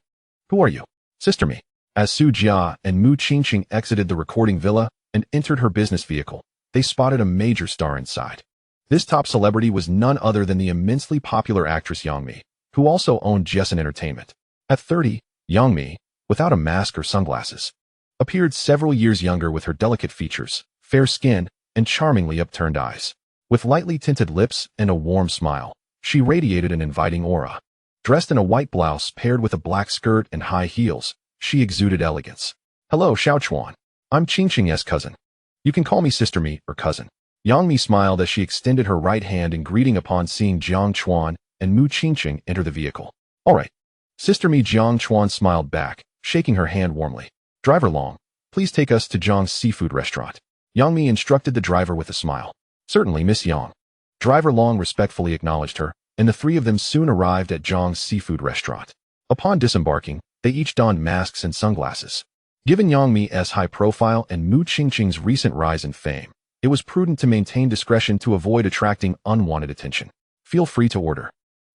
Who are you? Sister me. As Su Jia and Mu Qingqing exited the recording villa and entered her business vehicle, they spotted a major star inside. This top celebrity was none other than the immensely popular actress Yang Mi, who also owned Justin Entertainment. At 30, Yang Mi, without a mask or sunglasses, appeared several years younger with her delicate features, fair skin, and charmingly upturned eyes. With lightly tinted lips and a warm smile, she radiated an inviting aura. Dressed in a white blouse paired with a black skirt and high heels, she exuded elegance. Hello, Xiao Chuan. I'm Qingqing's cousin. You can call me Sister Me or cousin. Yang Mi smiled as she extended her right hand in greeting upon seeing Jiang Chuan and Mu Qingqing enter the vehicle. All right. Sister Mi. Jiang Chuan smiled back, shaking her hand warmly. Driver Long, please take us to Zhang's seafood restaurant. Yang Mi instructed the driver with a smile. Certainly, Miss Yang. Driver Long respectfully acknowledged her, and the three of them soon arrived at Zhang's seafood restaurant. Upon disembarking, they each donned masks and sunglasses. Given Yang Mi's high profile and Mu Qingqing's recent rise in fame, it was prudent to maintain discretion to avoid attracting unwanted attention. Feel free to order.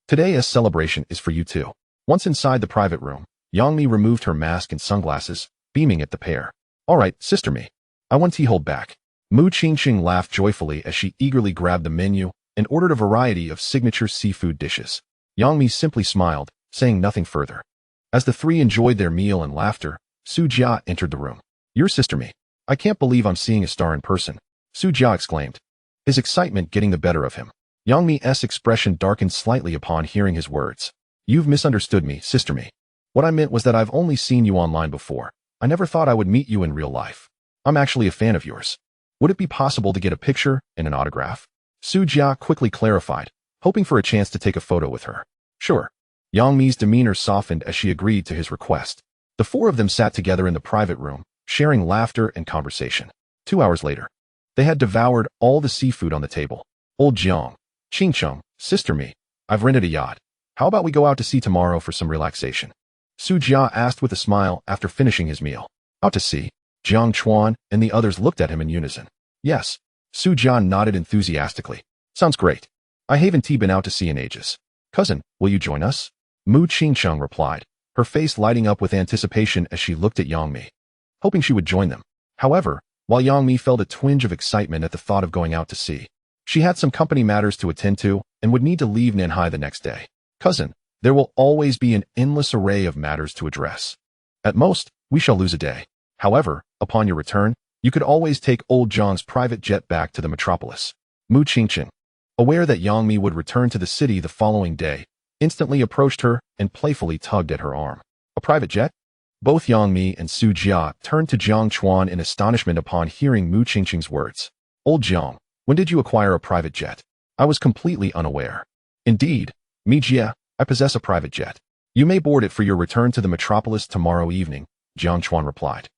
Today's celebration is for you too. Once inside the private room, Yang Mi removed her mask and sunglasses, beaming at the pair. All right, Sister Mi. I want tea hold back. Mu Qingqing laughed joyfully as she eagerly grabbed the menu and ordered a variety of signature seafood dishes. Yang Mi simply smiled, saying nothing further. As the three enjoyed their meal and laughter, Su Jia entered the room. Your Sister Mi. I can't believe I'm seeing a star in person, Su Jia exclaimed, his excitement getting the better of him. Yang Mi's expression darkened slightly upon hearing his words. You've misunderstood me, Sister Mi. What I meant was that I've only seen you online before. I never thought I would meet you in real life. I'm actually a fan of yours. Would it be possible to get a picture and an autograph? Su Jia quickly clarified, hoping for a chance to take a photo with her. Sure. Yang Mi's demeanor softened as she agreed to his request. The four of them sat together in the private room, sharing laughter and conversation. 2 hours later, they had devoured all the seafood on the table. Old Jiang, Qingqing, Sister Mi, I've rented a yacht. How about we go out to sea tomorrow for some relaxation? Su Jia asked with a smile after finishing his meal. Out to sea? Jiang Chuan and the others looked at him in unison. Yes. Su Jia nodded enthusiastically. Sounds great. I haven't been out to sea in ages. Cousin, will you join us? Mu Qingqing replied, her face lighting up with anticipation as she looked at Yang Mi, hoping she would join them. However, while Yang Mi felt a twinge of excitement at the thought of going out to sea, she had some company matters to attend to and would need to leave Nanhai the next day. Cousin, there will always be an endless array of matters to address. At most, we shall lose a day. However, upon your return, you could always take old Zhang's private jet back to the metropolis. Mu Qingqing, aware that Yang Mi would return to the city the following day, instantly approached her and playfully tugged at her arm. A private jet? Both Yang Mi and Su Jia turned to Jiang Chuan in astonishment upon hearing Mu Qingqing's words. Old Jiang, when did you acquire a private jet? I was completely unaware. Indeed, Mi Jia, I possess a private jet. You may board it for your return to the metropolis tomorrow evening, Jiang Chuan replied.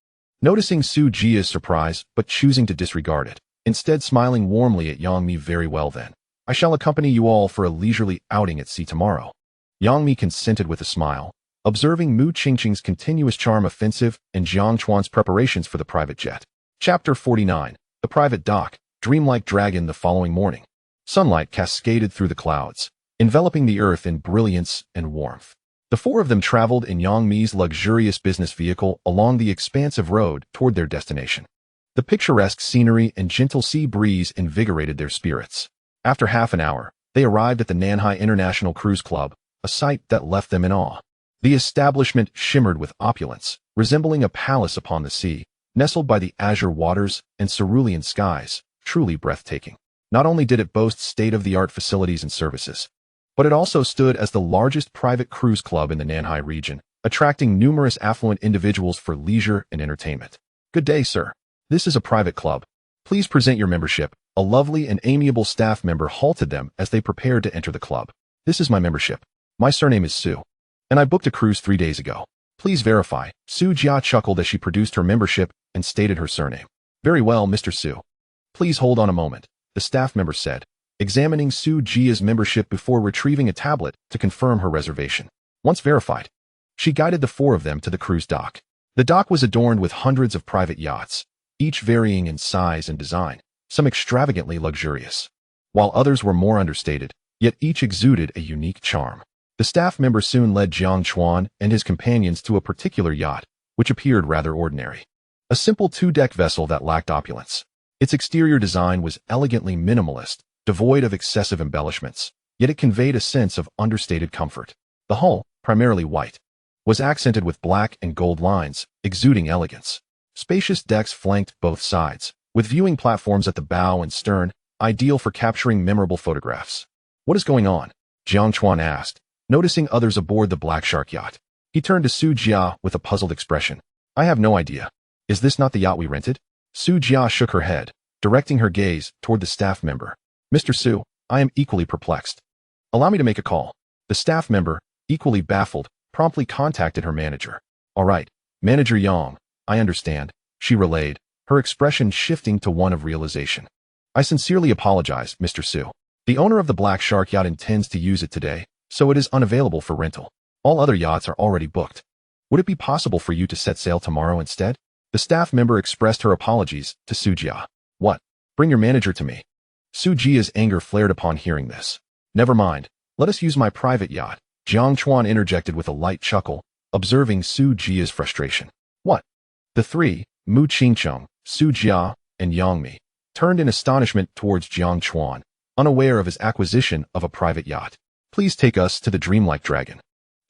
Noticing Su Jia's surprise but choosing to disregard it, instead smiling warmly at Yang Mi. Very well then. I shall accompany you all for a leisurely outing at sea tomorrow. Yang Mi consented with a smile, observing Mu Qingqing's continuous charm offensive and Jiang Chuan's preparations for the private jet. Chapter 49, The Private Dock, Dreamlike Dragon. The following morning, sunlight cascaded through the clouds, enveloping the earth in brilliance and warmth. The four of them traveled in Yang Mi's luxurious business vehicle along the expansive road toward their destination. The picturesque scenery and gentle sea breeze invigorated their spirits. After half an hour, they arrived at the Nanhai International Cruise Club, a sight that left them in awe. The establishment shimmered with opulence, resembling a palace upon the sea, nestled by the azure waters and cerulean skies, truly breathtaking. Not only did it boast state-of-the-art facilities and services, but it also stood as the largest private cruise club in the Nanhai region, attracting numerous affluent individuals for leisure and entertainment. Good day, sir. This is a private club. Please present your membership. A lovely and amiable staff member halted them as they prepared to enter the club. This is my membership. My surname is Su, and I booked a cruise 3 days ago. Please verify. Su Jia chuckled as she produced her membership and stated her surname. Very well, Mr. Su. Please hold on a moment, the staff member said, examining Su Jia's membership before retrieving a tablet to confirm her reservation. Once verified, she guided the four of them to the cruise dock. The dock was adorned with hundreds of private yachts, each varying in size and design, some extravagantly luxurious, while others were more understated, yet each exuded a unique charm. The staff member soon led Jiang Chuan and his companions to a particular yacht, which appeared rather ordinary. A simple 2-deck vessel that lacked opulence. Its exterior design was elegantly minimalist, devoid of excessive embellishments, yet it conveyed a sense of understated comfort. The hull, primarily white, was accented with black and gold lines, exuding elegance. Spacious decks flanked both sides, with viewing platforms at the bow and stern, ideal for capturing memorable photographs. What is going on? Jiang Chuan asked, noticing others aboard the Black Shark yacht. He turned to Su Jia with a puzzled expression. I have no idea. Is this not the yacht we rented? Su Jia shook her head, directing her gaze toward the staff member. Mr. Su, I am equally perplexed. Allow me to make a call. The staff member, equally baffled, promptly contacted her manager. All right, Manager Yang, I understand, she relayed, her expression shifting to one of realization. I sincerely apologize, Mr. Su. The owner of the Black Shark yacht intends to use it today, so it is unavailable for rental. All other yachts are already booked. Would it be possible for you to set sail tomorrow instead? The staff member expressed her apologies to Su Jia. What? Bring your manager to me. Su Jia's anger flared upon hearing this. Never mind. Let us use my private yacht. Jiang Chuan interjected with a light chuckle, observing Su Jia's frustration. What? The three, Mu Qingcheng, Su Jia, and Yang Mi, turned in astonishment towards Jiang Chuan, unaware of his acquisition of a private yacht. Please take us to the dreamlike dragon,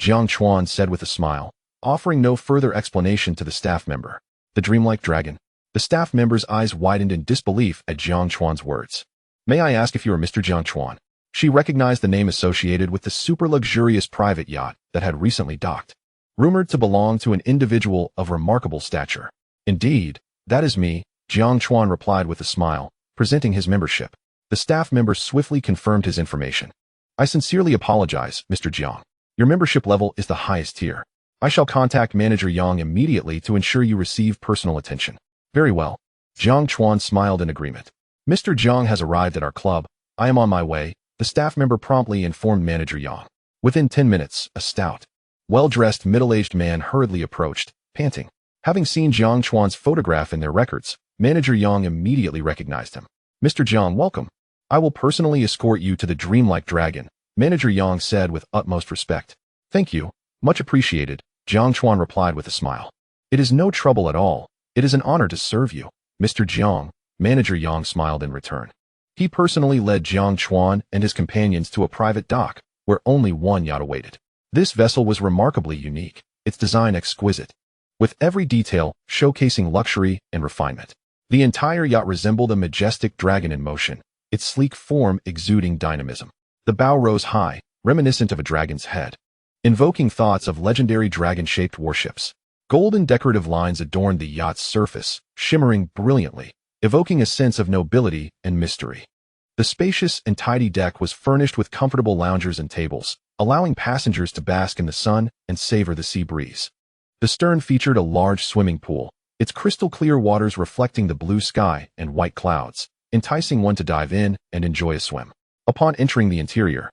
Jiang Chuan said with a smile, offering no further explanation to the staff member. The dreamlike dragon. The staff member's eyes widened in disbelief at Jiang Chuan's words. May I ask if you are Mr. Jiang Chuan? She recognized the name associated with the super-luxurious private yacht that had recently docked, rumored to belong to an individual of remarkable stature. Indeed, that is me, Jiang Chuan replied with a smile, presenting his membership. The staff member swiftly confirmed his information. I sincerely apologize, Mr. Jiang. Your membership level is the highest tier. I shall contact Manager Yang immediately to ensure you receive personal attention. Very well. Jiang Chuan smiled in agreement. Mr. Jiang has arrived at our club. I am on my way, the staff member promptly informed Manager Yang. Within 10 minutes, a stout, well-dressed middle-aged man hurriedly approached, panting. Having seen Jiang Chuan's photograph in their records, Manager Yang immediately recognized him. Mr. Jiang, welcome. I will personally escort you to the dreamlike dragon, Manager Yang said with utmost respect. Thank you. Much appreciated, Jiang Chuan replied with a smile. It is no trouble at all. It is an honor to serve you, Mr. Jiang, Manager Yang smiled in return. He personally led Jiang Chuan and his companions to a private dock, where only one yacht awaited. This vessel was remarkably unique, its design exquisite, with every detail showcasing luxury and refinement. The entire yacht resembled a majestic dragon in motion, its sleek form exuding dynamism. The bow rose high, reminiscent of a dragon's head, invoking thoughts of legendary dragon-shaped warships. Golden decorative lines adorned the yacht's surface, shimmering brilliantly, evoking a sense of nobility and mystery. The spacious and tidy deck was furnished with comfortable loungers and tables, allowing passengers to bask in the sun and savor the sea breeze. The stern featured a large swimming pool, its crystal-clear waters reflecting the blue sky and white clouds, enticing one to dive in and enjoy a swim. Upon entering the interior,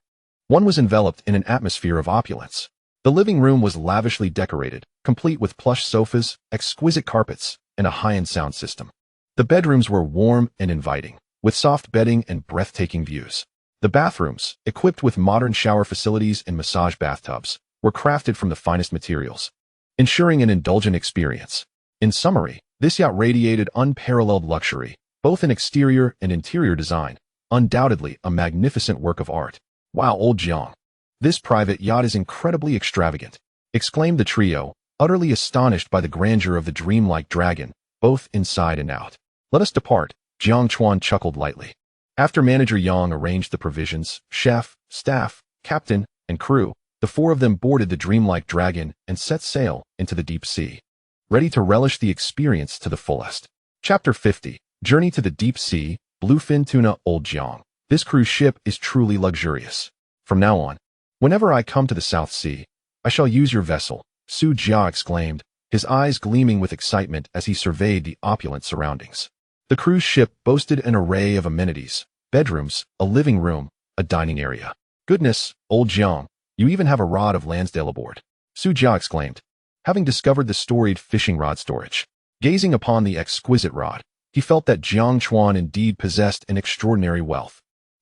one was enveloped in an atmosphere of opulence. The living room was lavishly decorated, complete with plush sofas, exquisite carpets, and a high-end sound system. The bedrooms were warm and inviting, with soft bedding and breathtaking views. The bathrooms, equipped with modern shower facilities and massage bathtubs, were crafted from the finest materials, ensuring an indulgent experience. In summary, this yacht radiated unparalleled luxury, both in exterior and interior design, undoubtedly a magnificent work of art. Wow, old Jiang. This private yacht is incredibly extravagant, exclaimed the trio, utterly astonished by the grandeur of the dreamlike dragon, both inside and out. Let us depart, Jiang Chuan chuckled lightly. After Manager Yang arranged the provisions, chef, staff, captain, and crew, the four of them boarded the dreamlike dragon and set sail into the deep sea, ready to relish the experience to the fullest. Chapter 50, Journey to the Deep Sea, Bluefin Tuna. Old Jiang. This cruise ship is truly luxurious. From now on, whenever I come to the South Sea, I shall use your vessel, Su Jia exclaimed, his eyes gleaming with excitement as he surveyed the opulent surroundings. The cruise ship boasted an array of amenities, bedrooms, a living room, a dining area. Goodness, old Jiang, you even have a rod of Lansdale aboard, Su Jia exclaimed, having discovered the storied fishing rod storage. Gazing upon the exquisite rod, he felt that Jiang Chuan indeed possessed an extraordinary wealth.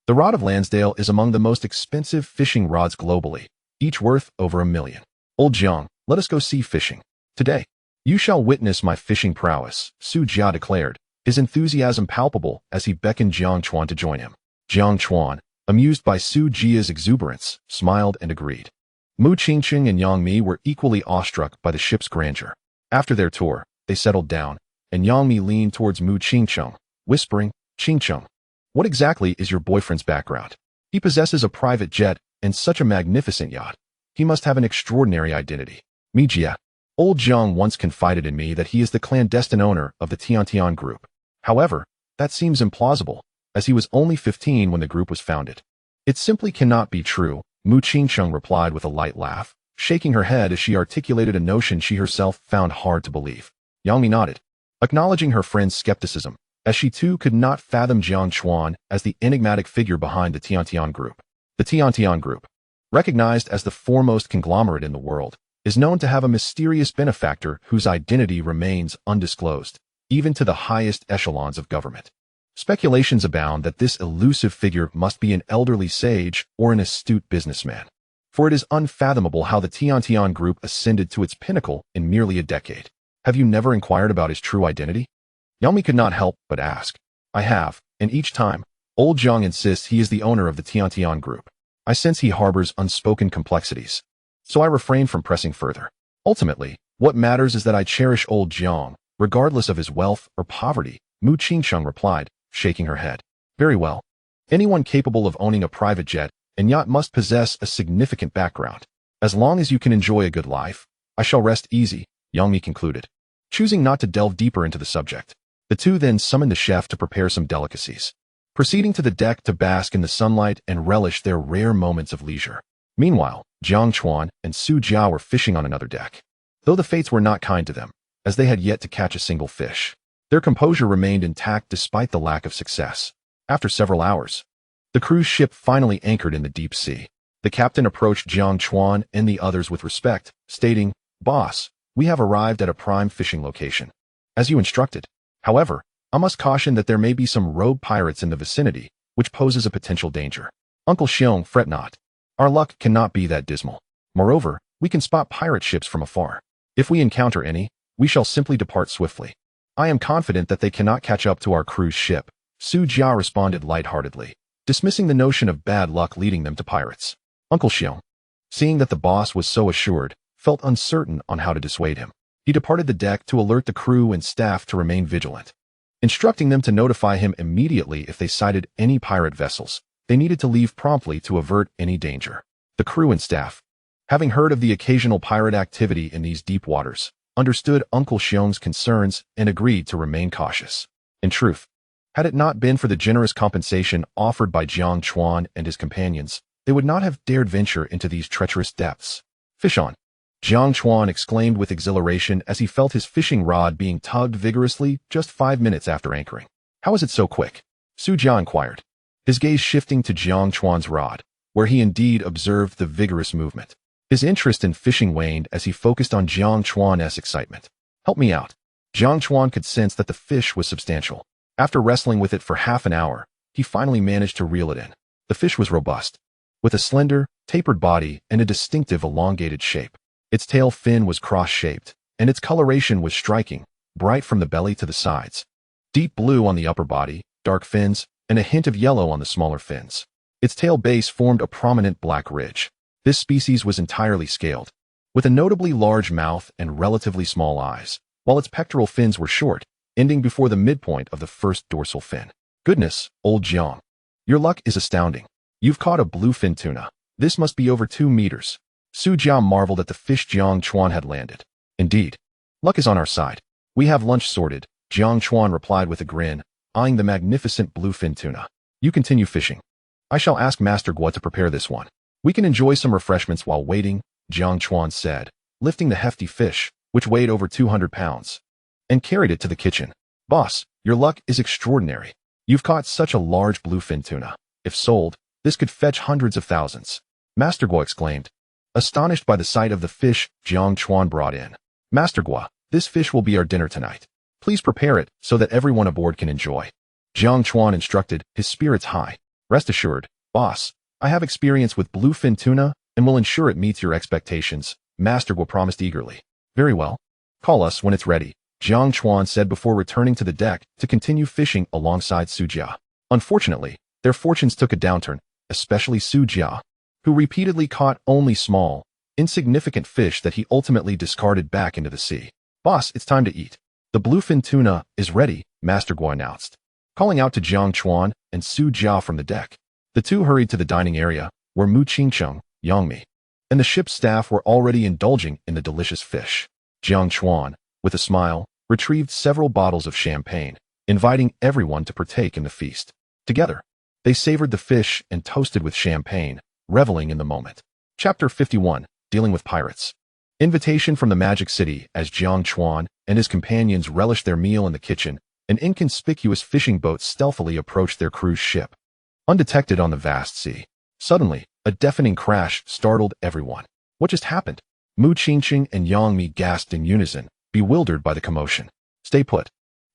The rod of Lansdale is among the most expensive fishing rods globally, each worth over $1 million. Old Jiang, let us go sea fishing. Today, you shall witness my fishing prowess, Su Jia declared, his enthusiasm palpable as he beckoned Jiang Chuan to join him. Jiang Chuan, amused by Su Jia's exuberance, smiled and agreed. Mu Qingcheng and Yang Mi were equally awestruck by the ship's grandeur. After their tour, they settled down, and Yang Mi leaned towards Mu Qingcheng, whispering, Qingcheng, what exactly is your boyfriend's background? He possesses a private jet and such a magnificent yacht. He must have an extraordinary identity. Mijia. Old Jiang once confided in me that he is the clandestine owner of the Tiantian Group. However, That seems implausible, as he was only 15 when the group was founded. It simply cannot be true, Mu Qingcheng replied with a light laugh, shaking her head as she articulated a notion she herself found hard to believe. Yang Mi nodded, acknowledging her friend's skepticism, as she too could not fathom Jiang Chuan as the enigmatic figure behind the Tiantian Group. The Tiantian Group, recognized as the foremost conglomerate in the world, is known to have a mysterious benefactor whose identity remains undisclosed, even to the highest echelons of government. Speculations abound that this elusive figure must be an elderly sage or an astute businessman, for it is unfathomable how the Tiantian Group ascended to its pinnacle in merely a decade. Have you never inquired about his true identity? Yang Mi could not help but ask. I have, and each time, old Jiang insists he is the owner of the Tiantian Group. I sense he harbors unspoken complexities, so I refrain from pressing further. Ultimately, what matters is that I cherish old Jiang, regardless of his wealth or poverty, Mu Qingcheng replied, shaking her head. Very well. Anyone capable of owning a private jet and yacht must possess a significant background. As long as you can enjoy a good life, I shall rest easy, Yang Mi concluded, choosing not to delve deeper into the subject. The two then summoned the chef to prepare some delicacies, proceeding to the deck to bask in the sunlight and relish their rare moments of leisure. Meanwhile, Jiang Chuan and Su Jia were fishing on another deck. Though the fates were not kind to them, as they had yet to catch a single fish, their composure remained intact despite the lack of success. After several hours, the cruise ship finally anchored in the deep sea. The captain approached Jiang Chuan and the others with respect, stating, Boss, we have arrived at a prime fishing location, as you instructed. However, I must caution that there may be some rogue pirates in the vicinity, which poses a potential danger. Uncle Xiong, fret not. Our luck cannot be that dismal. Moreover, we can spot pirate ships from afar. If we encounter any, we shall simply depart swiftly. I am confident that they cannot catch up to our cruise ship, Su Jia responded lightheartedly, dismissing the notion of bad luck leading them to pirates. Uncle Xiong, seeing that the boss was so assured, felt uncertain on how to dissuade him. He departed the deck to alert the crew and staff to remain vigilant, instructing them to notify him immediately if they sighted any pirate vessels. They needed to leave promptly to avert any danger. The crew and staff, having heard of the occasional pirate activity in these deep waters, understood Uncle Xiong's concerns and agreed to remain cautious. In truth, had it not been for the generous compensation offered by Jiang Chuan and his companions, they would not have dared venture into these treacherous depths. Fish on! Jiang Chuan exclaimed with exhilaration as he felt his fishing rod being tugged vigorously just 5 minutes after anchoring. How is it so quick? Su Jia inquired, his gaze shifting to Jiang Chuan's rod, where he indeed observed the vigorous movement. His interest in fishing waned as he focused on Jiang Chuan's excitement. Help me out. Jiang Chuan could sense that the fish was substantial. After wrestling with it for half an hour, he finally managed to reel it in. The fish was robust, with a slender, tapered body and a distinctive elongated shape. Its tail fin was cross-shaped, and its coloration was striking, bright from the belly to the sides. Deep blue on the upper body, dark fins, and a hint of yellow on the smaller fins. Its tail base formed a prominent black ridge. This species was entirely scaled, with a notably large mouth and relatively small eyes, while its pectoral fins were short, ending before the midpoint of the first dorsal fin. Goodness, old Jiang. Your luck is astounding. You've caught a bluefin tuna. This must be over 2 meters. Su Jia marveled at the fish Jiang Chuan had landed. Indeed, luck is on our side. We have lunch sorted, Jiang Chuan replied with a grin, eyeing the magnificent bluefin tuna. You continue fishing. I shall ask Master Guo to prepare this one. We can enjoy some refreshments while waiting, Jiang Chuan said, lifting the hefty fish, which weighed over 200 pounds, and carried it to the kitchen. Boss, your luck is extraordinary. You've caught such a large bluefin tuna. If sold, this could fetch hundreds of thousands. Master Guo exclaimed, astonished by the sight of the fish Jiang Chuan brought in. Master Guo, this fish will be our dinner tonight. Please prepare it so that everyone aboard can enjoy. Jiang Chuan instructed, his spirits high. Rest assured, boss, I have experience with bluefin tuna and will ensure it meets your expectations, Master Guo promised eagerly. Very well. Call us when it's ready, Jiang Chuan said before returning to the deck to continue fishing alongside Su Jia. Unfortunately, their fortunes took a downturn, especially Su Jia, who repeatedly caught only small, insignificant fish that he ultimately discarded back into the sea. Boss, it's time to eat. The bluefin tuna is ready, Master Guo announced, calling out to Jiang Chuan and Su Jia from the deck. The two hurried to the dining area, where Mu Qingcheng, Yang Mi, and the ship's staff were already indulging in the delicious fish. Jiang Chuan, with a smile, retrieved several bottles of champagne, inviting everyone to partake in the feast. Together, they savored the fish and toasted with champagne, reveling in the moment. Chapter 51, Dealing with Pirates. Invitation from the Magic City. As Jiang Chuan and his companions relished their meal in the kitchen, an inconspicuous fishing boat stealthily approached their cruise ship. Undetected on the vast sea, suddenly, a deafening crash startled everyone. What just happened? Mu Qingqing and Yang Mi gasped in unison, bewildered by the commotion. Stay put.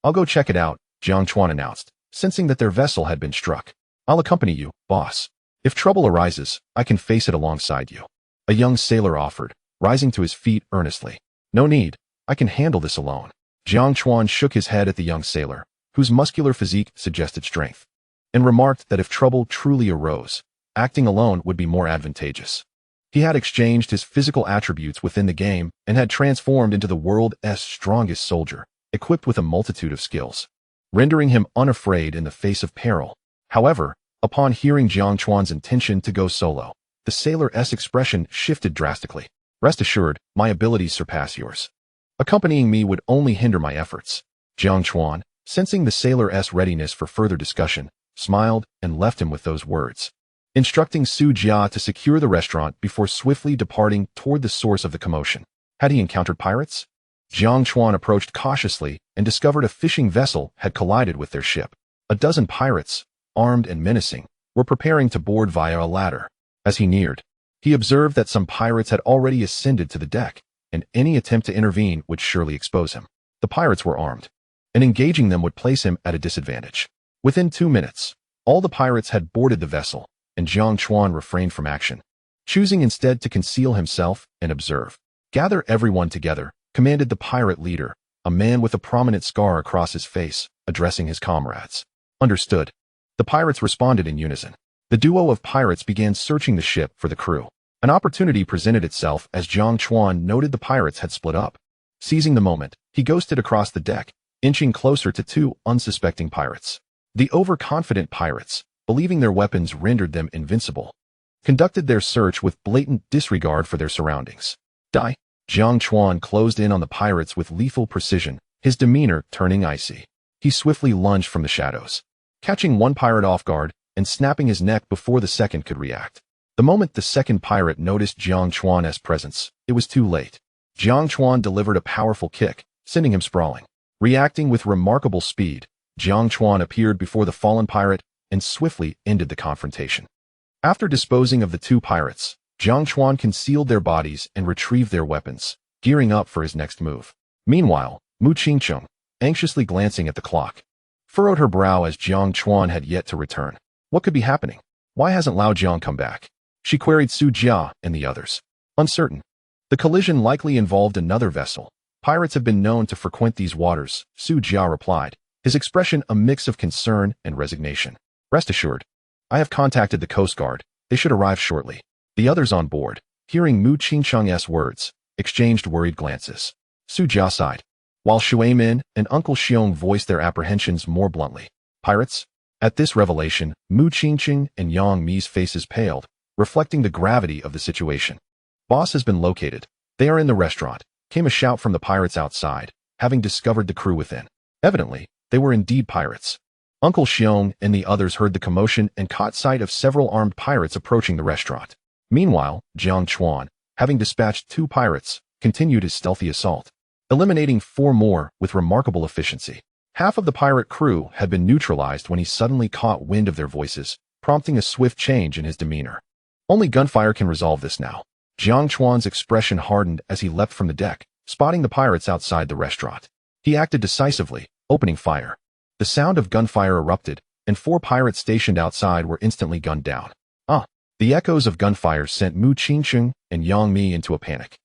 I'll go check it out, Jiang Chuan announced, sensing that their vessel had been struck. I'll accompany you, boss. If trouble arises, I can face it alongside you. A young sailor offered, rising to his feet earnestly. No need, I can handle this alone. Jiang Chuan shook his head at the young sailor, whose muscular physique suggested strength, and remarked that if trouble truly arose, acting alone would be more advantageous. He had exchanged his physical attributes within the game and had transformed into the world's strongest soldier, equipped with a multitude of skills, rendering him unafraid in the face of peril. However, upon hearing Jiang Chuan's intention to go solo, the sailor's expression shifted drastically. Rest assured, my abilities surpass yours. Accompanying me would only hinder my efforts. Jiang Chuan, sensing the sailor's readiness for further discussion, smiled and left him with those words, instructing Su Jia to secure the restaurant before swiftly departing toward the source of the commotion. Had he encountered pirates? Jiang Chuan approached cautiously and discovered a fishing vessel had collided with their ship. A dozen pirates, armed and menacing, were preparing to board via a ladder. As he neared, he observed that some pirates had already ascended to the deck, and any attempt to intervene would surely expose him. The pirates were armed, and engaging them would place him at a disadvantage. Within 2 minutes, all the pirates had boarded the vessel, and Jiang Chuan refrained from action, choosing instead to conceal himself and observe. Gather everyone together, commanded the pirate leader, a man with a prominent scar across his face, addressing his comrades. Understood. The pirates responded in unison. The duo of pirates began searching the ship for the crew. An opportunity presented itself as Jiang Chuan noted the pirates had split up. Seizing the moment, he ghosted across the deck, inching closer to 2 unsuspecting pirates. The overconfident pirates, believing their weapons rendered them invincible, conducted their search with blatant disregard for their surroundings. Die! Jiang Chuan closed in on the pirates with lethal precision, his demeanor turning icy. He swiftly lunged from the shadows, catching one pirate off guard and snapping his neck before the second could react. The moment the second pirate noticed Jiang Chuan's presence, it was too late. Jiang Chuan delivered a powerful kick, sending him sprawling. Reacting with remarkable speed, Jiang Chuan appeared before the fallen pirate and swiftly ended the confrontation. After disposing of the 2 pirates, Jiang Chuan concealed their bodies and retrieved their weapons, gearing up for his next move. Meanwhile, Mu Qingqing, anxiously glancing at the clock, furrowed her brow as Jiang Chuan had yet to return. What could be happening? Why hasn't Lao Jiang come back? She queried Su Jia and the others. Uncertain. The collision likely involved another vessel. Pirates have been known to frequent these waters, Su Jia replied, his expression a mix of concern and resignation. Rest assured. I have contacted the Coast Guard. They should arrive shortly. The others on board, hearing Mu Qingqing's words, exchanged worried glances. Su Jia sighed, while Shuaimin and Uncle Xiong voiced their apprehensions more bluntly. Pirates? At this revelation, Mu Qingqing and Yang Mi's faces paled, reflecting the gravity of the situation. Boss has been located. They are in the restaurant, came a shout from the pirates outside, having discovered the crew within. Evidently, they were indeed pirates. Uncle Xiong and the others heard the commotion and caught sight of several armed pirates approaching the restaurant. Meanwhile, Jiang Chuan, having dispatched 2 pirates, continued his stealthy assault, eliminating 4 more with remarkable efficiency. Half of the pirate crew had been neutralized when he suddenly caught wind of their voices, prompting a swift change in his demeanor. Only gunfire can resolve this now. Jiang Chuan's expression hardened as he leapt from the deck, spotting the pirates outside the restaurant. He acted decisively, opening fire. The sound of gunfire erupted, and 4 pirates stationed outside were instantly gunned down. The echoes of gunfire sent Mu Qingqing and Yang Mi into a panic,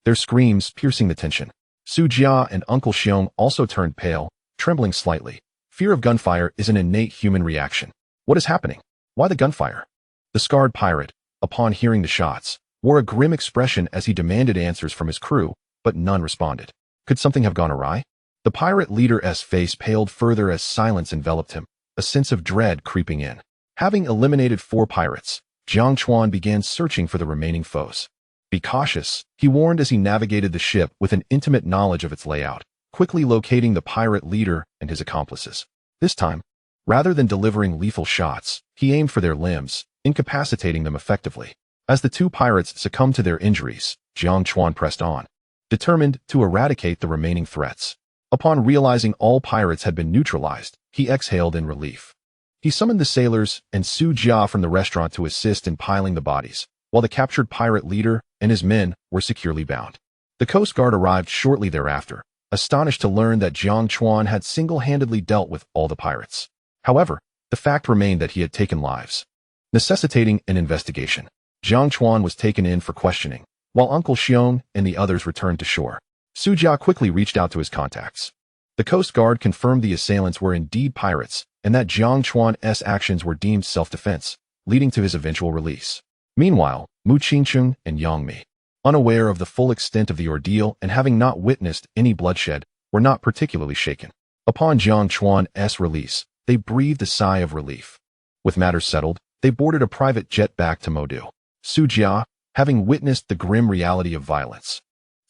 their screams piercing the tension. Su Jia and Uncle Xiong also turned pale, trembling slightly. Fear of gunfire is an innate human reaction. What is happening? Why the gunfire? The scarred pirate, upon hearing the shots, wore a grim expression as he demanded answers from his crew, but none responded. Could something have gone awry? The pirate leader's face paled further as silence enveloped him, a sense of dread creeping in. Having eliminated 4 pirates, Jiang Chuan began searching for the remaining foes. Be cautious, he warned as he navigated the ship with an intimate knowledge of its layout, quickly locating the pirate leader and his accomplices. This time, rather than delivering lethal shots, he aimed for their limbs, incapacitating them effectively. As the two pirates succumbed to their injuries, Jiang Chuan pressed on, determined to eradicate the remaining threats. Upon realizing all pirates had been neutralized, he exhaled in relief. He summoned the sailors and Su Jia from the restaurant to assist in piling the bodies, while the captured pirate leader and his men were securely bound. The Coast Guard arrived shortly thereafter, astonished to learn that Jiang Chuan had single-handedly dealt with all the pirates. However, the fact remained that he had taken lives, necessitating an investigation. Jiang Chuan was taken in for questioning, while Uncle Xiong and the others returned to shore. Su Jia quickly reached out to his contacts. The Coast Guard confirmed the assailants were indeed pirates, and that Jiang Chuan's actions were deemed self-defense, leading to his eventual release. Meanwhile, Mu Qingcheng and Yang Mi, unaware of the full extent of the ordeal and having not witnessed any bloodshed, were not particularly shaken. Upon Jiang Chuan's release, they breathed a sigh of relief. With matters settled, they boarded a private jet back to Modu. Su Jia, having witnessed the grim reality of violence,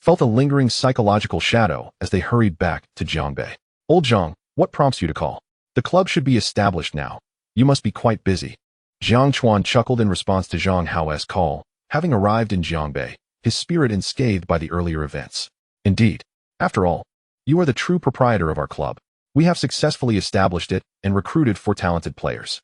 felt a lingering psychological shadow as they hurried back to Jiangbei. Old Jiang, what prompts you to call? The club should be established now. You must be quite busy. Jiang Chuan chuckled in response to Zhang Hao's call, having arrived in Jiangbei, his spirit unscathed by the earlier events. Indeed. After all, you are the true proprietor of our club. We have successfully established it and recruited 4 talented players.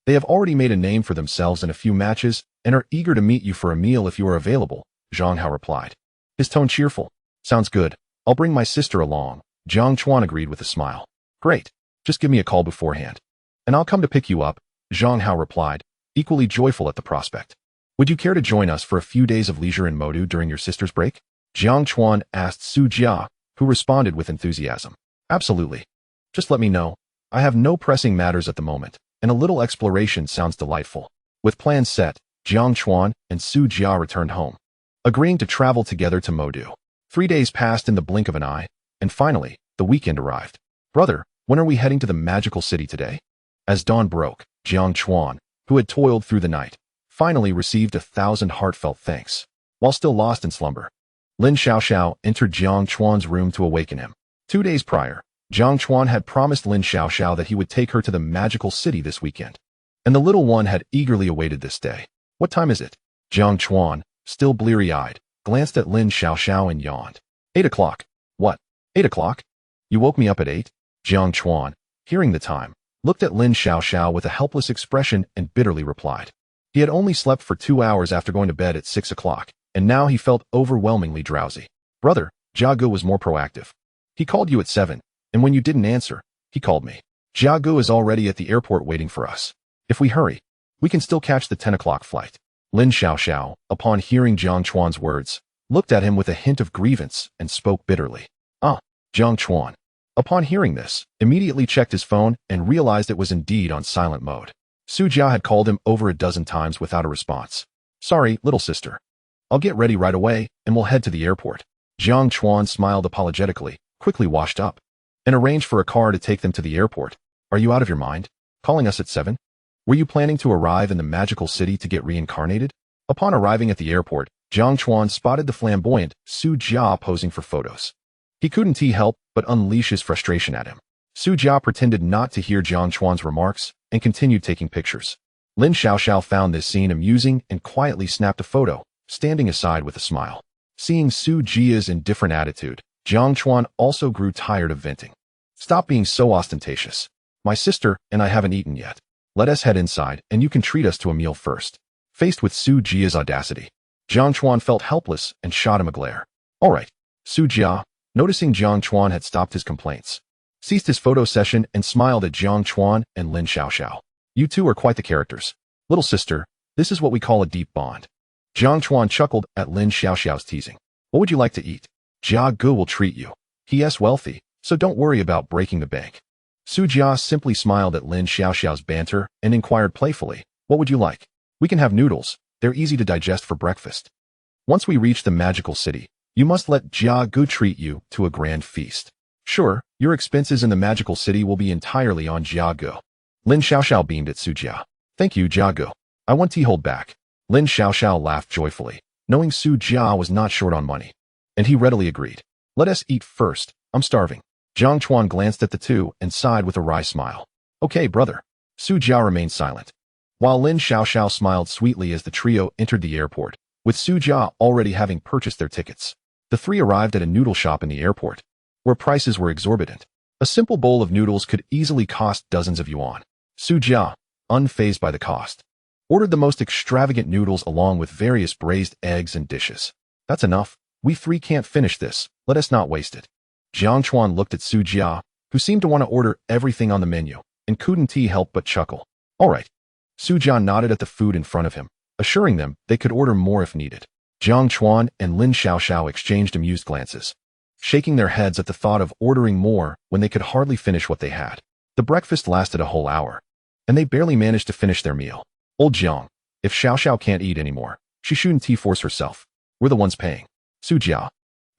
They have already made a name for themselves in a few matches and are eager to meet you for a meal if you are available, Zhang Hao replied, his tone cheerful. Sounds good. I'll bring my sister along, Jiang Chuan agreed with a smile. Great. Just give me a call beforehand, and I'll come to pick you up, Zhang Hao replied, equally joyful at the prospect. Would you care to join us for a few days of leisure in Modu during your sister's break? Jiang Chuan asked Su Jia, who responded with enthusiasm. Absolutely. Just let me know. I have no pressing matters at the moment, and a little exploration sounds delightful. With plans set, Jiang Chuan and Su Jia returned home, agreeing to travel together to Modu. 3 days passed in the blink of an eye, and finally, the weekend arrived. Brother, when are we heading to the magical city today? As dawn broke, Jiang Chuan, who had toiled through the night, finally received 1,000 heartfelt thanks. While still lost in slumber, Lin Xiaoxiao entered Jiang Chuan's room to awaken him. 2 days prior, Jiang Chuan had promised Lin Xiaoxiao that he would take her to the magical city this weekend, and the little one had eagerly awaited this day. What time is it? Jiang Chuan, still bleary-eyed, glanced at Lin Xiaoxiao and yawned. 8 o'clock. What? 8 o'clock? You woke me up at 8? Jiang Chuan, hearing the time, looked at Lin Xiaoxiao with a helpless expression and bitterly replied. He had only slept for 2 hours after going to bed at 6 o'clock, and now he felt overwhelmingly drowsy. Brother, Jia Gu was more proactive. He called you at 7, and when you didn't answer, he called me. Jia Gu is already at the airport waiting for us. If we hurry, we can still catch the 10 o'clock flight. Lin Xiaoxiao, upon hearing Jiang Chuan's words, looked at him with a hint of grievance and spoke bitterly. Jiang Chuan, upon hearing this, immediately checked his phone and realized it was indeed on silent mode. Su Jia had called him over a dozen times without a response. Sorry, little sister. I'll get ready right away, and we'll head to the airport. Jiang Chuan smiled apologetically, quickly washed up, and arranged for a car to take them to the airport. Are you out of your mind? Calling us at 7? Were you planning to arrive in the magical city to get reincarnated? Upon arriving at the airport, Jiang Chuan spotted the flamboyant Su Jia posing for photos. He couldn't help but unleash his frustration at him. Su Jia pretended not to hear Jiang Chuan's remarks and continued taking pictures. Lin Xiaoxiao found this scene amusing and quietly snapped a photo, standing aside with a smile. Seeing Su Jia's indifferent attitude, Jiang Chuan also grew tired of venting. Stop being so ostentatious. My sister and I haven't eaten yet. Let us head inside and you can treat us to a meal first. Faced with Su Jia's audacity, Jiang Chuan felt helpless and shot him a glare. All right. Su Jia, noticing Jiang Chuan had stopped his complaints, ceased his photo session and smiled at Jiang Chuan and Lin Xiaoxiao. You two are quite the characters. Little sister, this is what we call a deep bond. Jiang Chuan chuckled at Lin Xiaoxiao's teasing. What would you like to eat? Jia Gu will treat you. He is wealthy, so don't worry about breaking the bank. Su Jia simply smiled at Lin Xiaoxiao's banter and inquired playfully, what would you like? We can have noodles. They're easy to digest for breakfast. Once we reach the magical city, you must let Jia Gu treat you to a grand feast. Sure, your expenses in the magical city will be entirely on Jia Gu. Lin Xiaoxiao beamed at Su Jia. Thank you, Jia Gu. I won't hold back. Lin Xiaoxiao laughed joyfully, knowing Su Jia was not short on money, and he readily agreed. Let us eat first. I'm starving. Jiang Chuan glanced at the two and sighed with a wry smile. Okay, brother. Su Jia remained silent, while Lin Xiaoxiao smiled sweetly as the trio entered the airport, with Su Jia already having purchased their tickets. The three arrived at a noodle shop in the airport, where prices were exorbitant. A simple bowl of noodles could easily cost dozens of yuan. Su Jia, unfazed by the cost, ordered the most extravagant noodles along with various braised eggs and dishes. That's enough. We three can't finish this. Let us not waste it. Jiang Chuan looked at Su Jia, who seemed to want to order everything on the menu, and couldn't help but chuckle. All right. Su Jia nodded at the food in front of him, assuring them they could order more if needed. Jiang Chuan and Lin Xiaoxiao exchanged amused glances, shaking their heads at the thought of ordering more when they could hardly finish what they had. The breakfast lasted a whole hour, and they barely managed to finish their meal. Old Jiang, if Xiaoxiao can't eat anymore, she shouldn't force herself. We're the ones paying. Su Jia,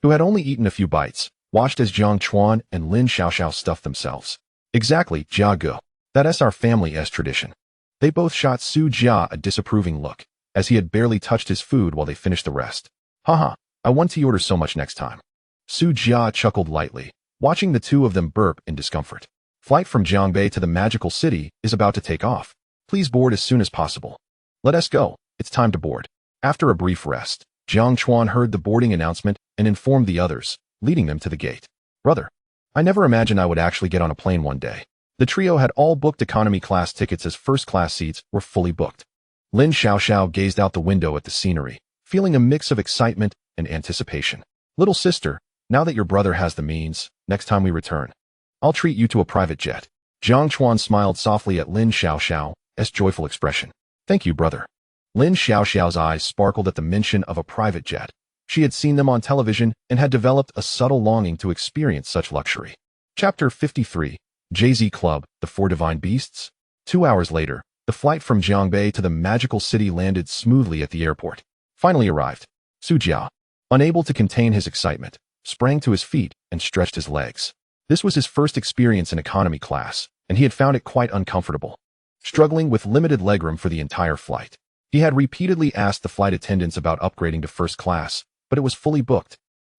who had only eaten a few bites, watched as Jiang Chuan and Lin Xiaoxiao stuffed themselves. Exactly, Jia Ge. That's our family's tradition. They both shot Su Jia a disapproving look, as he had barely touched his food while they finished the rest. Haha, I want to order so much next time. Su Jia chuckled lightly, watching the two of them burp in discomfort. Flight from Jiangbei to the magical city is about to take off. Please board as soon as possible. Let us go. It's time to board. After a brief rest, Jiang Chuan heard the boarding announcement and informed the others, leading them to the gate. Brother, I never imagined I would actually get on a plane one day. The trio had all booked economy class tickets as first-class seats were fully booked. Lin Xiaoxiao gazed out the window at the scenery, feeling a mix of excitement and anticipation. Little sister, now that your brother has the means, next time we return, I'll treat you to a private jet. Jiang Chuan smiled softly at Lin Xiaoxiao's joyful expression. Thank you, brother. Lin Xiaoxiao's eyes sparkled at the mention of a private jet. She had seen them on television and had developed a subtle longing to experience such luxury. Chapter 53, Jay-Z Club, The Four Divine Beasts. 2 hours later, the flight from Jiangbei to the magical city landed smoothly at the airport. Finally arrived. Su Jia, unable to contain his excitement, sprang to his feet and stretched his legs. This was his first experience in economy class, and he had found it quite uncomfortable, struggling with limited legroom for the entire flight. He had repeatedly asked the flight attendants about upgrading to first class, but it was fully booked,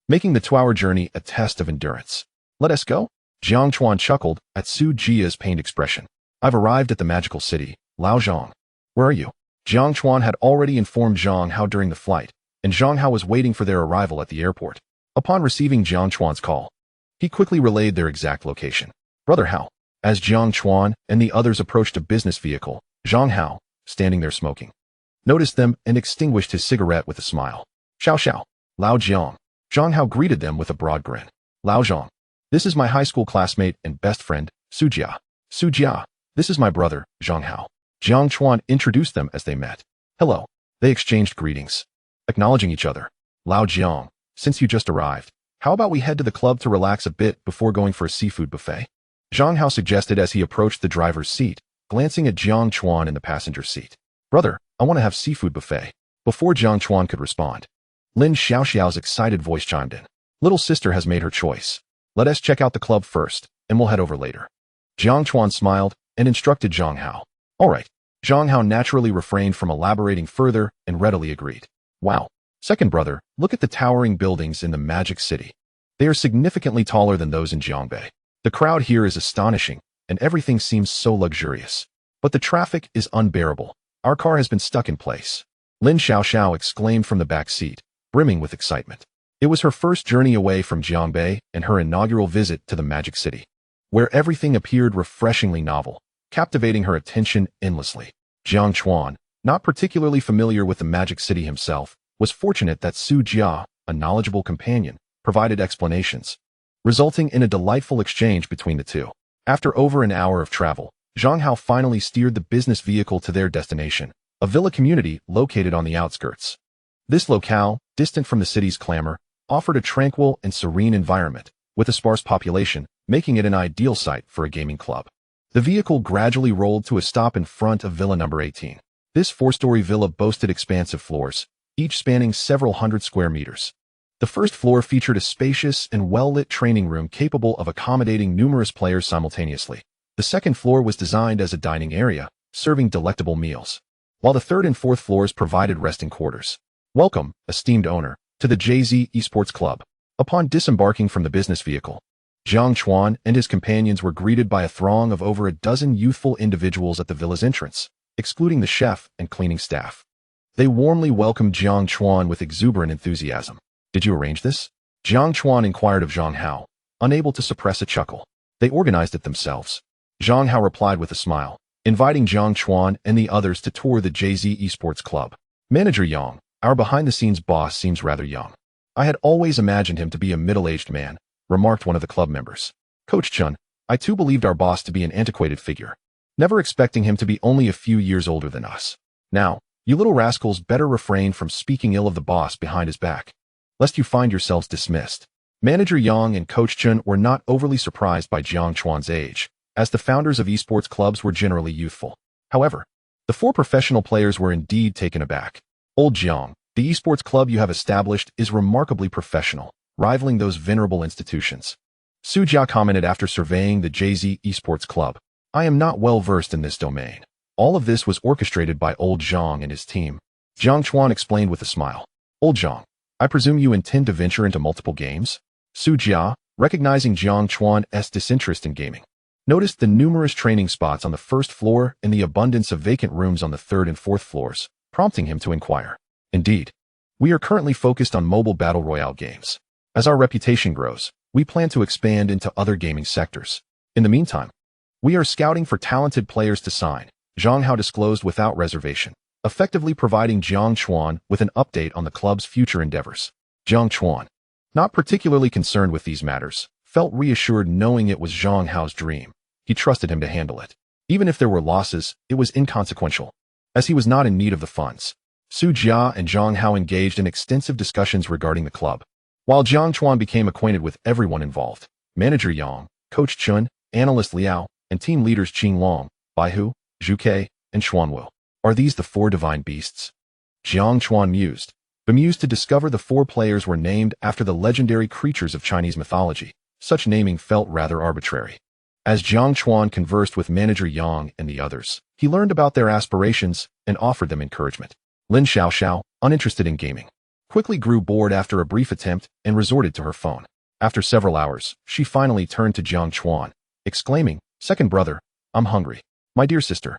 making the 2-hour journey a test of endurance. Let us go? Jiang Chuan chuckled at Su Jia's pained expression. I've arrived at the magical city, Lao Zhang. Where are you? Jiang Chuan had already informed Zhang Hao during the flight, and Zhang Hao was waiting for their arrival at the airport. Upon receiving Jiang Chuan's call, he quickly relayed their exact location. Brother Hao. As Jiang Chuan and the others approached a business vehicle, Zhang Hao, standing there smoking, noticed them and extinguished his cigarette with a smile. Xiao Xiao, Lao Jiang. Zhang Hao greeted them with a broad grin. Lao Zhang, this is my high school classmate and best friend, Su Jia. Su Jia, this is my brother, Zhang Hao. Jiang Chuan introduced them as they met. Hello. They exchanged greetings, acknowledging each other. Lao Jiang, since you just arrived, how about we head to the club to relax a bit before going for a seafood buffet? Zhang Hao suggested as he approached the driver's seat, glancing at Jiang Chuan in the passenger seat. Brother, I want to have seafood buffet. Before Jiang Chuan could respond, Lin Xiaoxiao's excited voice chimed in. Little sister has made her choice. Let us check out the club first, and we'll head over later. Jiang Chuan smiled and instructed Zhang Hao. All right. Zhang Hao naturally refrained from elaborating further and readily agreed. Wow. Second brother, look at the towering buildings in the Magic City. They are significantly taller than those in Jiangbei. The crowd here is astonishing, and everything seems so luxurious. But the traffic is unbearable. Our car has been stuck in place. Lin Xiaoxiao exclaimed from the back seat, brimming with excitement. It was her first journey away from Jiangbei and her inaugural visit to the Magic City, where everything appeared refreshingly novel, captivating her attention endlessly. Jiang Chuan, not particularly familiar with the Magic City himself, was fortunate that Su Jia, a knowledgeable companion, provided explanations, resulting in a delightful exchange between the two. After over an hour of travel, Zhang Hao finally steered the business vehicle to their destination, a villa community located on the outskirts. This locale, distant from the city's clamor, offered a tranquil and serene environment, with a sparse population, making it an ideal site for a gaming club. The vehicle gradually rolled to a stop in front of Villa number 18. This 4-story villa boasted expansive floors, each spanning several hundred square meters. The first floor featured a spacious and well-lit training room capable of accommodating numerous players simultaneously. The second floor was designed as a dining area, serving delectable meals, while the third and fourth floors provided resting quarters. Welcome, esteemed owner, to the Jay-Z Esports Club. Upon disembarking from the business vehicle, Jiang Chuan and his companions were greeted by a throng of over a dozen youthful individuals at the villa's entrance, excluding the chef and cleaning staff. They warmly welcomed Jiang Chuan with exuberant enthusiasm. "Did you arrange this?" Jiang Chuan inquired of Zhang Hao, unable to suppress a chuckle. "They organized it themselves." Zhang Hao replied with a smile, inviting Jiang Chuan and the others to tour the JZ Esports Club. "Manager Yang, our behind-the-scenes boss, seems rather young. I had always imagined him to be a middle-aged man," remarked one of the club members. "Coach Chun, I too believed our boss to be an antiquated figure, never expecting him to be only a few years older than us. Now, you little rascals better refrain from speaking ill of the boss behind his back, lest you find yourselves dismissed." Manager Yang and Coach Chun were not overly surprised by Jiang Chuan's age, as the founders of esports clubs were generally youthful. However, the four professional players were indeed taken aback. "Old Jiang, the esports club you have established is remarkably professional, rivaling those venerable institutions," Su Jia commented after surveying the JZ Esports Club. "I am not well versed in this domain. All of this was orchestrated by Old Jiang and his team." Jiang Chuan explained with a smile. "Old Jiang, I presume you intend to venture into multiple games?" Su Jia, recognizing Jiang Chuan's disinterest in gaming, noticed the numerous training spots on the first floor and the abundance of vacant rooms on the third and fourth floors, prompting him to inquire. "Indeed. We are currently focused on mobile battle royale games. As our reputation grows, we plan to expand into other gaming sectors. In the meantime, we are scouting for talented players to sign," Zhang Hao disclosed without reservation, effectively providing Jiang Chuan with an update on the club's future endeavors. Jiang Chuan, not particularly concerned with these matters, felt reassured knowing it was Zhang Hao's dream. He trusted him to handle it. Even if there were losses, it was inconsequential, as he was not in need of the funds. Su Jia and Zhang Hao engaged in extensive discussions regarding the club, while Jiang Chuan became acquainted with everyone involved: Manager Yang, Coach Chun, Analyst Liao, and team leaders Qing Long, Baihu, Zhu Ke, and Xuanwu. "Are these the four divine beasts?" Jiang Chuan mused, bemused to discover the four players were named after the legendary creatures of Chinese mythology. Such naming felt rather arbitrary. As Jiang Chuan conversed with Manager Yang and the others, he learned about their aspirations and offered them encouragement. Lin Xiaoxiao, uninterested in gaming, quickly grew bored after a brief attempt and resorted to her phone. After several hours, she finally turned to Jiang Chuan, exclaiming, "Second brother, I'm hungry. My dear sister,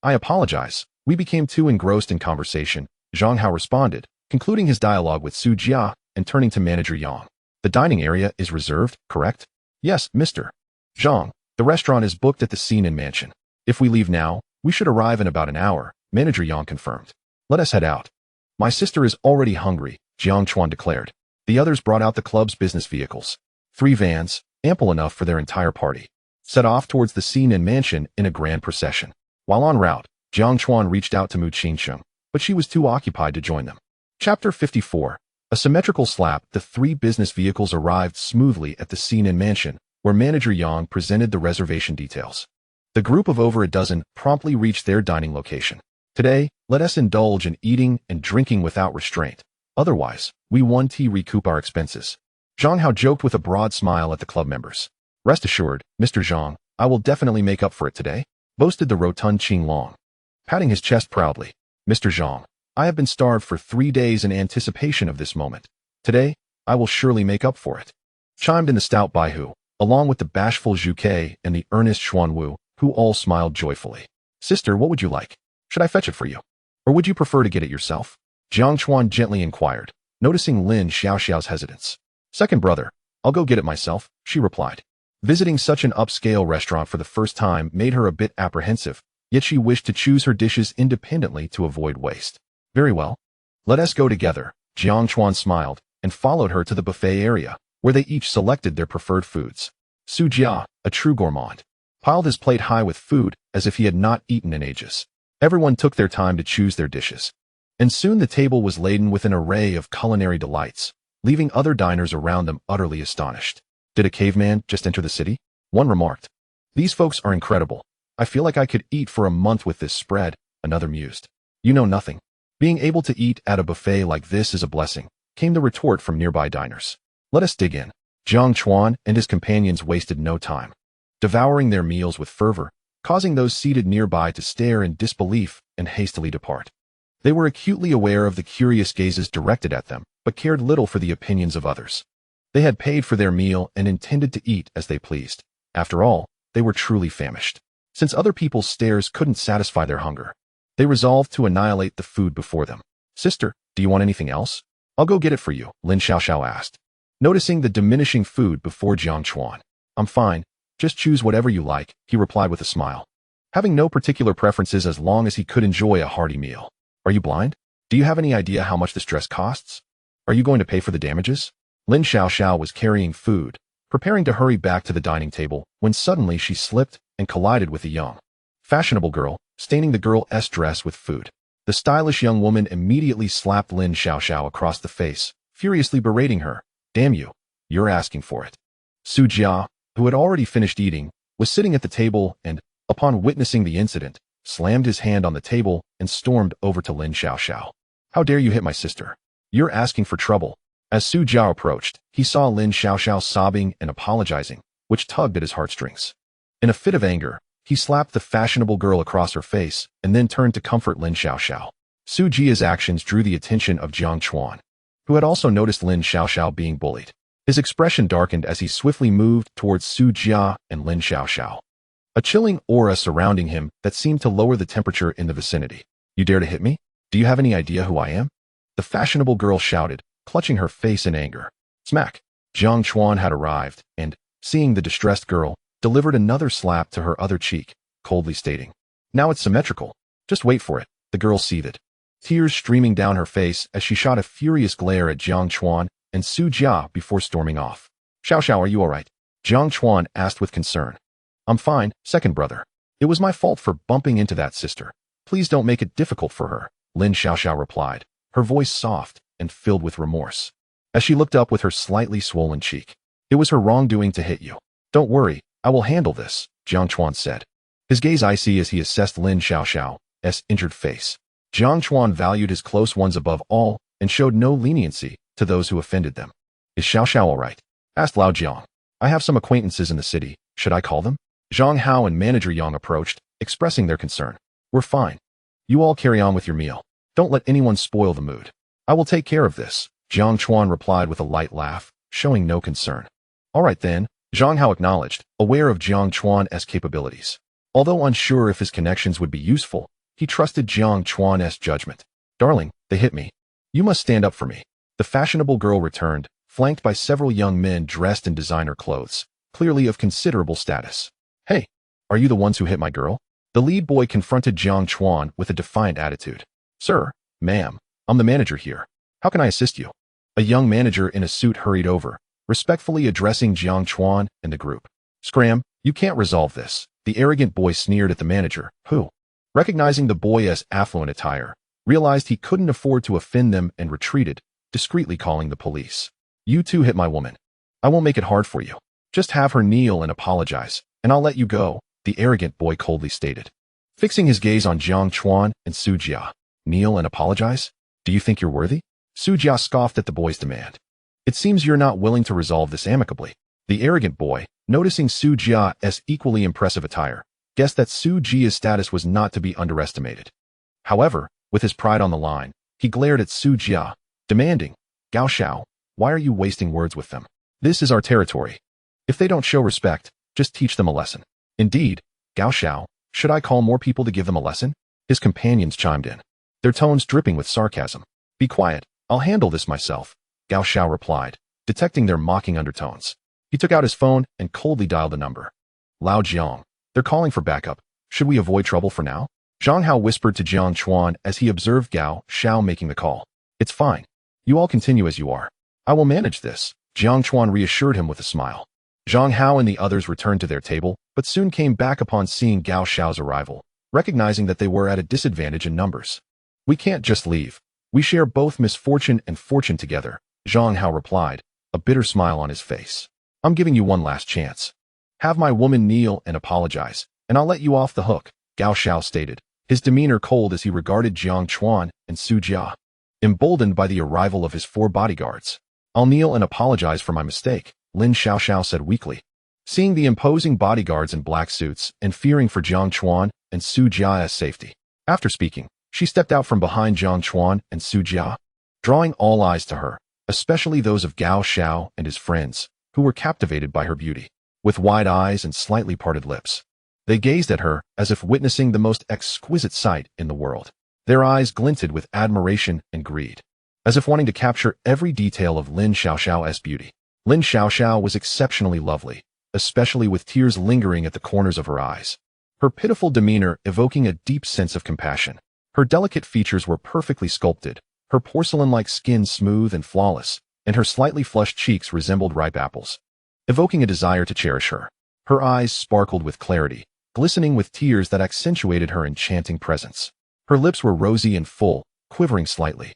I apologize. We became too engrossed in conversation," Zhang Hao responded, concluding his dialogue with Su Jia and turning to Manager Yang. "The dining area is reserved, correct?" "Yes, Mr. Zhang. The restaurant is booked at the Xinin Mansion. If we leave now, we should arrive in about an hour," Manager Yang confirmed. "Let us head out." "My sister is already hungry," Jiang Chuan declared. The others brought out the club's business vehicles. 3 vans, ample enough for their entire party, set off towards the Xinin Mansion in a grand procession. While en route, Jiang Chuan reached out to Mu Qingsheng, but she was too occupied to join them. Chapter 54. A symmetrical slap. The 3 business vehicles arrived smoothly at the Xinin Mansion, where Manager Yang presented the reservation details. The group of over a dozen promptly reached their dining location. "Today, let us indulge in eating and drinking without restraint. Otherwise, we won't recoup our expenses." Zhang Hao joked with a broad smile at the club members. "Rest assured, Mr. Zhang, I will definitely make up for it today," boasted the rotund Qing Long, patting his chest proudly. "Mr. Zhang, I have been starved for 3 days in anticipation of this moment. Today, I will surely make up for it," chimed in the stout Baihu, along with the bashful Zhu Ke and the earnest Xuanwu, who all smiled joyfully. "Sister, what would you like? Should I fetch it for you? Or would you prefer to get it yourself?" Jiang Chuan gently inquired, noticing Lin Xiaoxiao's hesitance. "Second brother, I'll go get it myself," she replied. Visiting such an upscale restaurant for the first time made her a bit apprehensive, yet she wished to choose her dishes independently to avoid waste. "Very well. Let us go together." Jiang Chuan smiled and followed her to the buffet area, where they each selected their preferred foods. Su Jia, a true gourmand, piled his plate high with food as if he had not eaten in ages. Everyone took their time to choose their dishes, and soon the table was laden with an array of culinary delights, leaving other diners around them utterly astonished. "Did a caveman just enter the city?" one remarked. "These folks are incredible. I feel like I could eat for a month with this spread," another mused. "You know nothing. Being able to eat at a buffet like this is a blessing," came the retort from nearby diners. "Let us dig in." Jiang Chuan and his companions wasted no time, devouring their meals with fervor, causing those seated nearby to stare in disbelief and hastily depart. They were acutely aware of the curious gazes directed at them, but cared little for the opinions of others. They had paid for their meal and intended to eat as they pleased. After all, they were truly famished. Since other people's stares couldn't satisfy their hunger, they resolved to annihilate the food before them. Sister, do you want anything else? I'll go get it for you, Lin Xiaoxiao asked, noticing the diminishing food before Jiang Chuan. I'm fine. Just choose whatever you like, he replied with a smile, having no particular preferences as long as he could enjoy a hearty meal. Are you blind? Do you have any idea how much this dress costs? Are you going to pay for the damages? Lin Xiaoxiao was carrying food, preparing to hurry back to the dining table, when suddenly she slipped and collided with a young, fashionable girl, staining the girl's dress with food. The stylish young woman immediately slapped Lin Xiaoxiao across the face, furiously berating her. Damn you, you're asking for it. Su Jia, who had already finished eating, was sitting at the table and, upon witnessing the incident, slammed his hand on the table and stormed over to Lin Xiaoxiao. How dare you hit my sister? You're asking for trouble. As Su Jiao approached, he saw Lin Xiaoxiao sobbing and apologizing, which tugged at his heartstrings. In a fit of anger, he slapped the fashionable girl across her face and then turned to comfort Lin Xiaoxiao. Su Jia's actions drew the attention of Jiang Chuan, who had also noticed Lin Xiaoxiao being bullied. His expression darkened as he swiftly moved towards Su Jia and Lin Xiaoxiao, a chilling aura surrounding him that seemed to lower the temperature in the vicinity. You dare to hit me? Do you have any idea who I am? The fashionable girl shouted, clutching her face in anger. Smack! Jiang Chuan had arrived and, seeing the distressed girl, delivered another slap to her other cheek, coldly stating, Now it's symmetrical. Just wait for it. The girl seethed, tears streaming down her face as she shot a furious glare at Jiang Chuan and Su Jia before storming off. Xiaoxiao, are you all right? Jiang Chuan asked with concern. I'm fine, second brother. It was my fault for bumping into that sister. Please don't make it difficult for her, Lin Xiaoxiao replied, her voice soft and filled with remorse, as she looked up with her slightly swollen cheek. It was her wrongdoing to hit you. Don't worry, I will handle this, Jiang Chuan said, his gaze icy as he assessed Lin Xiaoxiao's injured face. Jiang Chuan valued his close ones above all and showed no leniency to those who offended them. Is Xiaoxiao all right? Asked Lao Jiang. I have some acquaintances in the city. Should I call them? Zhang Hao and manager Yang approached, expressing their concern. We're fine. You all carry on with your meal. Don't let anyone spoil the mood. I will take care of this, Jiang Chuan replied with a light laugh, showing no concern. All right then, Zhang Hao acknowledged, aware of Jiang Chuan's capabilities. Although unsure if his connections would be useful, he trusted Jiang Chuan's judgment. Darling, they hit me. You must stand up for me. The fashionable girl returned, flanked by several young men dressed in designer clothes, clearly of considerable status. Hey, are you the ones who hit my girl? The lead boy confronted Jiang Chuan with a defiant attitude. Sir, ma'am, I'm the manager here. How can I assist you? A young manager in a suit hurried over, respectfully addressing Jiang Chuan and the group. Scram, you can't resolve this, the arrogant boy sneered at the manager, who, recognizing the boy's affluent attire, realized he couldn't afford to offend them and retreated, discreetly calling the police. You two hit my woman. I won't make it hard for you. Just have her kneel and apologize, and I'll let you go, the arrogant boy coldly stated, fixing his gaze on Jiang Chuan and Su Jia. Kneel and apologize? Do you think you're worthy? Su Jia scoffed at the boy's demand. It seems you're not willing to resolve this amicably. The arrogant boy, noticing Su Jia's equally impressive attire, guessed that Su Jia's status was not to be underestimated. However, with his pride on the line, he glared at Su Jia, demanding, Gao Xiao, why are you wasting words with them? This is our territory. If they don't show respect, just teach them a lesson. Indeed, Gao Xiao, should I call more people to give them a lesson? His companions chimed in, their tones dripping with sarcasm. Be quiet, I'll handle this myself, Gao Xiao replied, detecting their mocking undertones. He took out his phone and coldly dialed a number. Lao Jiang, they're calling for backup. Should we avoid trouble for now? Zhang Hao whispered to Jiang Chuan as he observed Gao Xiao making the call. It's fine. You all continue as you are. I will manage this, Jiang Chuan reassured him with a smile. Zhang Hao and the others returned to their table, but soon came back upon seeing Gao Xiao's arrival, recognizing that they were at a disadvantage in numbers. We can't just leave. We share both misfortune and fortune together, Zhang Hao replied, a bitter smile on his face. I'm giving you one last chance. Have my woman kneel and apologize, and I'll let you off the hook, Gao Xiao stated, his demeanor cold as he regarded Jiang Chuan and Su Jia, emboldened by the arrival of his 4 bodyguards. I'll kneel and apologize for my mistake, Lin Xiaoxiao said weakly. Seeing the imposing bodyguards in black suits and fearing for Jiang Chuan and Su Jia's safety. After speaking, she stepped out from behind Jiang Chuan and Su Jia, drawing all eyes to her. especially those of Gao Xiao and his friends, who were captivated by her beauty. With wide eyes and slightly parted lips, they gazed at her as if witnessing the most exquisite sight in the world. Their eyes glinted with admiration and greed, as if wanting to capture every detail of Lin Xiaoxiao's beauty. Lin Xiaoxiao was exceptionally lovely, especially with tears lingering at the corners of her eyes, her pitiful demeanor evoking a deep sense of compassion. Her delicate features were perfectly sculpted, her porcelain-like skin smooth and flawless, and her slightly flushed cheeks resembled ripe apples, evoking a desire to cherish her. Her eyes sparkled with clarity, glistening with tears that accentuated her enchanting presence. Her lips were rosy and full, quivering slightly,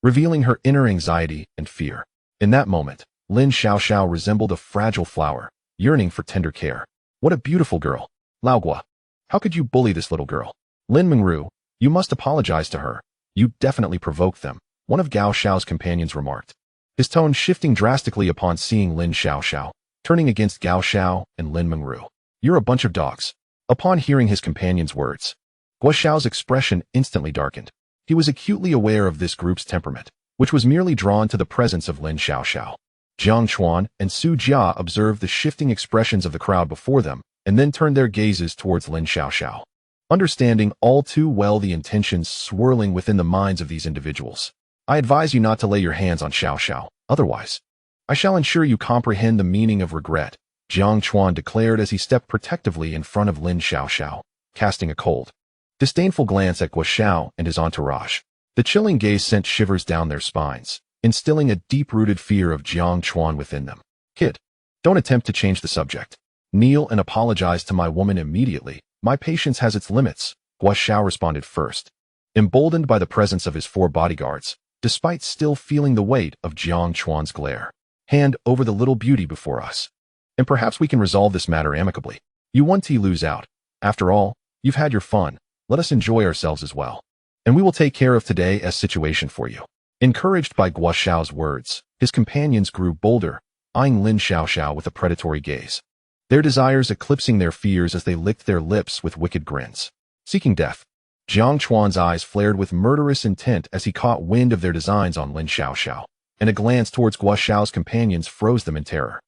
revealing her inner anxiety and fear. In that moment, Lin Xiaoxiao resembled a fragile flower, yearning for tender care. What a beautiful girl! Lao Gua, how could you bully this little girl? Lin Mengru, you must apologize to her. You definitely provoked them, one of Gao Xiao's companions remarked, his tone shifting drastically upon seeing Lin Xiaoxiao, turning against Gao Xiao and Lin Mengru. You're a bunch of dogs. Upon hearing his companion's words, Guo Xiao's expression instantly darkened. He was acutely aware of this group's temperament, which was merely drawn to the presence of Lin Xiaoxiao. Jiang Chuan and Su Jia observed the shifting expressions of the crowd before them, and then turned their gazes towards Lin Xiaoxiao, understanding all too well the intentions swirling within the minds of these individuals. I advise you not to lay your hands on Xiaoxiao, otherwise I shall ensure you comprehend the meaning of regret, Jiang Chuan declared as he stepped protectively in front of Lin Xiaoxiao, casting a cold, disdainful glance at Guo Xiao and his entourage. The chilling gaze sent shivers down their spines, instilling a deep-rooted fear of Jiang Chuan within them. Kid, don't attempt to change the subject. Kneel and apologize to my woman immediately. My patience has its limits, Guo Xiao responded first, emboldened by the presence of his 4 bodyguards, despite still feeling the weight of Jiang Chuan's glare. Hand over the little beauty before us, and perhaps we can resolve this matter amicably. You want to lose out. After all, you've had your fun. Let us enjoy ourselves as well, and we will take care of today's situation for you. Encouraged by Guo Xiao's words, his companions grew bolder, eyeing Lin Xiaoxiao with a predatory gaze, their desires eclipsing their fears as they licked their lips with wicked grins. Seeking death, Jiang Chuan's eyes flared with murderous intent as he caught wind of their designs on Lin Xiaoxiao, and a glance towards Guo Xiao's companions froze them in terror.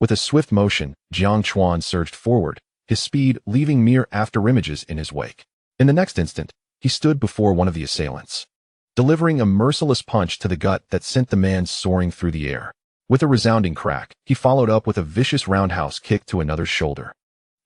With a swift motion, Jiang Chuan surged forward, his speed leaving mere afterimages in his wake. In the next instant, he stood before one of the assailants, delivering a merciless punch to the gut that sent the man soaring through the air. With a resounding crack, he followed up with a vicious roundhouse kick to another's shoulder,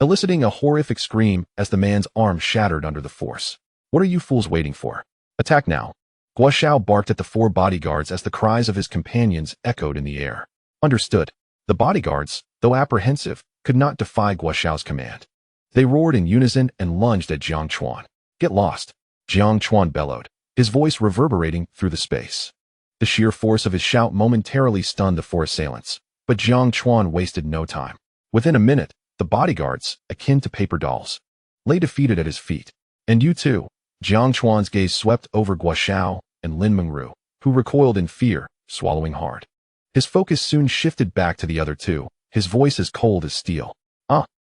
eliciting a horrific scream as the man's arm shattered under the force. What are you fools waiting for? Attack now! Guo Xiao barked at the 4 bodyguards as the cries of his companions echoed in the air. Understood. The bodyguards, though apprehensive, could not defy Guo Xiao's command. They roared in unison and lunged at Jiang Chuan. Get lost! Jiang Chuan bellowed, his voice reverberating through the space. The sheer force of his shout momentarily stunned the 4 assailants, but Jiang Chuan wasted no time. Within a minute, the bodyguards, akin to paper dolls, lay defeated at his feet. And you too. Jiang Chuan's gaze swept over Guo Xiao and Lin Mengru, who recoiled in fear, swallowing hard. His focus soon shifted back to the other 2, his voice as cold as steel.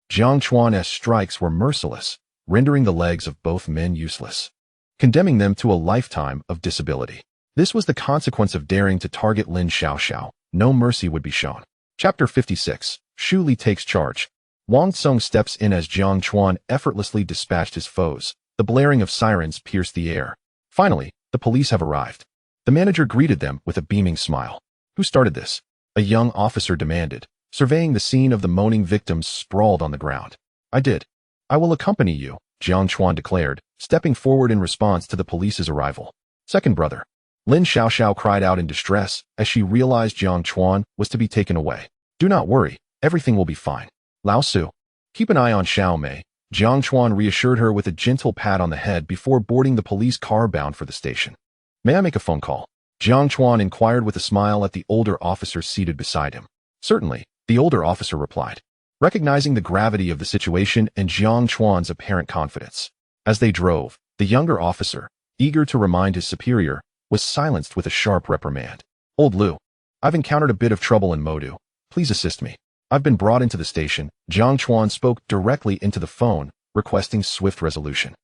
Jiang Chuan's strikes were merciless, rendering the legs of both men useless, condemning them to a lifetime of disability. This was the consequence of daring to target Lin Xiaoxiao. No mercy would be shown. Chapter 56. Shu Li takes charge. Wang Tsong steps in as Jiang Chuan effortlessly dispatched his foes. The blaring of sirens pierced the air. Finally, the police have arrived. The manager greeted them with a beaming smile. Who started this? A young officer demanded, surveying the scene of the moaning victims sprawled on the ground. I did. I will accompany you, Jiang Chuan declared, stepping forward in response to the police's arrival. Second brother. Lin Xiaoxiao cried out in distress as she realized Jiang Chuan was to be taken away. Do not worry, everything will be fine. Lao Su, keep an eye on Xiao Mei, Jiang Chuan reassured her with a gentle pat on the head before boarding the police car bound for the station. May I make a phone call? Jiang Chuan inquired with a smile at the older officer seated beside him. Certainly, the older officer replied, recognizing the gravity of the situation and Jiang Chuan's apparent confidence. As they drove, the younger officer, eager to remind his superior, was silenced with a sharp reprimand. Old Lu, I've encountered a bit of trouble in Modu. Please assist me. I've been brought into the station. Jiang Chuan spoke directly into the phone, requesting swift resolution.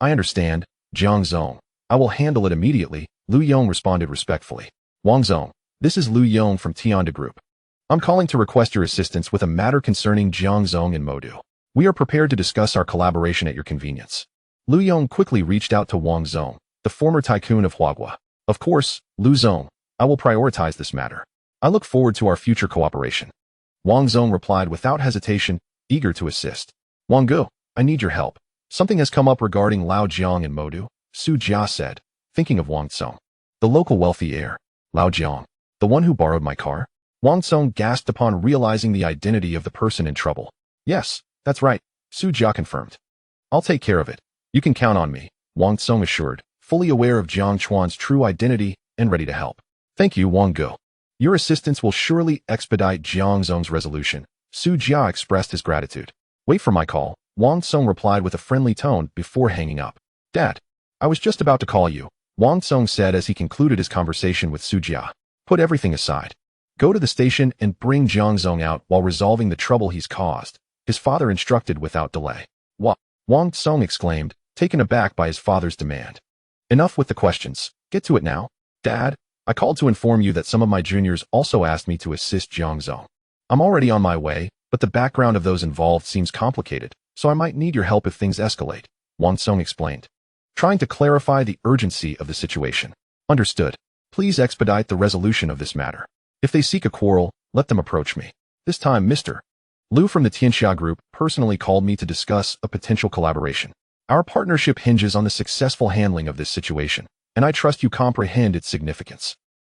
I understand, Jiang Zong. I will handle it immediately, Lu Yong responded respectfully. Wang Zong, This is Liu Yong from Tianda Group. I'm calling to request your assistance with a matter concerning Jiang Zong and Modu. We are prepared to discuss our collaboration at your convenience. Liu Yong quickly reached out to Wang Zong, the former tycoon of Huagua. Of course, Liu Zong, I will prioritize this matter. I look forward to our future cooperation. Wang Zong replied without hesitation, eager to assist. Wang Gu, I need your help. Something has come up regarding Lao Jiang and Modu, Su Jia said, thinking of Wang Zong. The local wealthy heir, Lao Jiang, the one who borrowed my car? Wang Zong gasped upon realizing the identity of the person in trouble. Yes, that's right, Su Jia confirmed. I'll take care of it. You can count on me, Wang Zong assured, fully aware of Jiang Chuan's true identity and ready to help. Thank you, Wang Gu. Your assistance will surely expedite Jiang Zong's resolution. Su Jia expressed his gratitude. Wait for my call, Wang Zong replied with a friendly tone before hanging up. Dad, I was just about to call you, Wang Zong said as he concluded his conversation with Su Jia. Put everything aside. Go to the station and bring Jiang Zong out while resolving the trouble he's caused, his father instructed without delay. What? Wang Zong exclaimed, taken aback by his father's demand. Enough with the questions. Get to it now. Dad, I called to inform you that some of my juniors also asked me to assist Jiang Zong. I'm already on my way, but the background of those involved seems complicated, so I might need your help if things escalate, Wang Zong explained, trying to clarify the urgency of the situation. Understood. Please expedite the resolution of this matter. If they seek a quarrel, let them approach me. This time, Mr. Liu from the Tianxia Group personally called me to discuss a potential collaboration. Our partnership hinges on the successful handling of this situation, and I trust you comprehend its significance.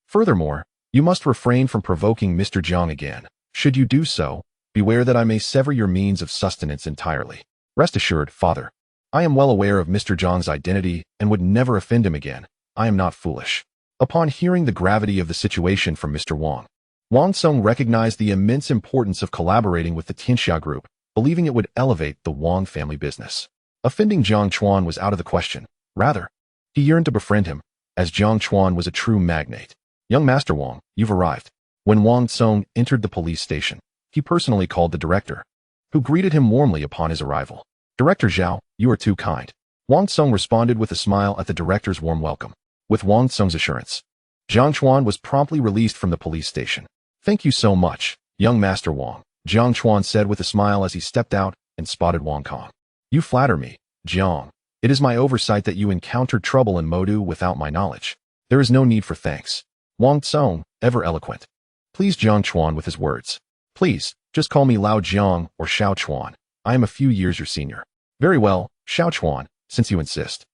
Furthermore, you must refrain from provoking Mr. Jiang again. Should you do so, beware that I may sever your means of sustenance entirely. Rest assured, father, I am well aware of Mr. Jiang's identity and would never offend him again. I am not foolish. Upon hearing the gravity of the situation from Mr. Wang Zong recognized the immense importance of collaborating with the Tianxia Group, believing it would elevate the Wang family business. Offending Jiang Chuan was out of the question. Rather, he yearned to befriend him, as Jiang Chuan was a true magnate. Young Master Wang, you've arrived. When Wang Zong entered the police station, he personally called the director, who greeted him warmly upon his arrival. Director Zhao, you are too kind. Wang Zong responded with a smile at the director's warm welcome. With Wang Zong's assurance, Jiang Chuan was promptly released from the police station. Thank you so much, young Master Wang, Jiang Chuan said with a smile as he stepped out and spotted Wang Kong. You flatter me, Jiang. It is my oversight that you encountered trouble in Modu without my knowledge. There is no need for thanks. Wang Zong, ever eloquent. Please Jiang Chuan with his words. Please, just call me Lao Jiang or Xiao Chuan. I am a few years your senior. Very well, Xiao Chuan, since you insist.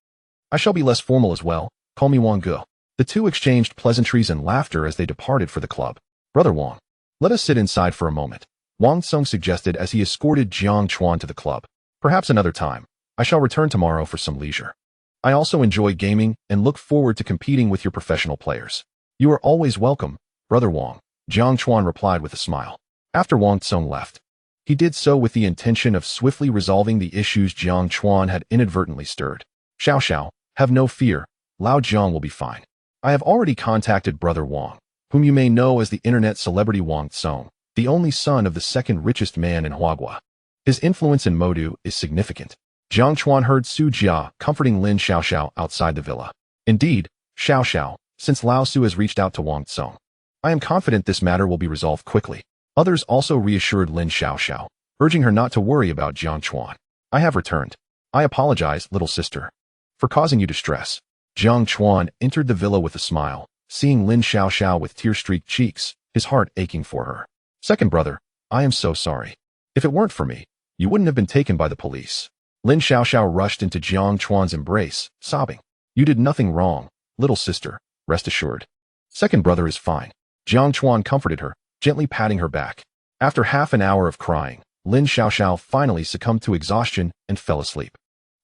I shall be less formal as well. Call me Wang Gu. The two exchanged pleasantries and laughter as they departed for the club. Brother Wang, let us sit inside for a moment, Wang Zong suggested as he escorted Jiang Chuan to the club. Perhaps another time. I shall return tomorrow for some leisure. I also enjoy gaming and look forward to competing with your professional players. You are always welcome, Brother Wang, Jiang Chuan replied with a smile. After Wang Zong left, he did so with the intention of swiftly resolving the issues Jiang Chuan had inadvertently stirred. Xiao, have no fear. Lao Jiang will be fine. I have already contacted Brother Wang, whom you may know as the internet celebrity Wang Zong, the only son of the second richest man in Huagua. His influence in Modu is significant. Jiang Chuan heard Su Jia comforting Lin Xiaoxiao outside the villa. Indeed, Xiaoxiao, since Lao Su has reached out to Wang Zong, I am confident this matter will be resolved quickly. Others also reassured Lin Xiaoxiao, urging her not to worry about Jiang Chuan. I have returned. I apologize, little sister, for causing you distress. Jiang Chuan entered the villa with a smile, seeing Lin Xiaoxiao with tear-streaked cheeks, his heart aching for her. Second brother, I am so sorry. If it weren't for me, you wouldn't have been taken by the police. Lin Xiaoxiao rushed into Jiang Chuan's embrace, sobbing. You did nothing wrong, little sister, rest assured. Second brother is fine. Jiang Chuan comforted her, gently patting her back. After half an hour of crying, Lin Xiaoxiao finally succumbed to exhaustion and fell asleep.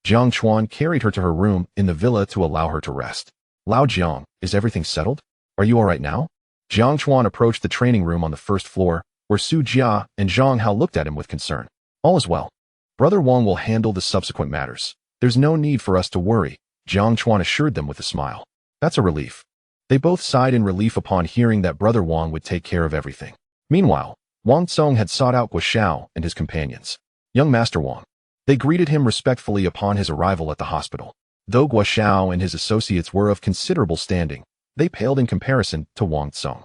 Jiang Chuan carried her to her room in the villa to allow her to rest. Lao Jiang, is everything settled? Are you all right now? Jiang Chuan approached the training room on the first floor, where Su Jia and Zhang Hao looked at him with concern. All is well. Brother Wang will handle the subsequent matters. There's no need for us to worry, Jiang Chuan assured them with a smile. That's a relief. They both sighed in relief upon hearing that Brother Wang would take care of everything. Meanwhile, Wang Zong had sought out Guo Xiao and his companions. Young Master Wang. They greeted him respectfully upon his arrival at the hospital. Though Guo Xiao and his associates were of considerable standing, they paled in comparison to Wang Zong.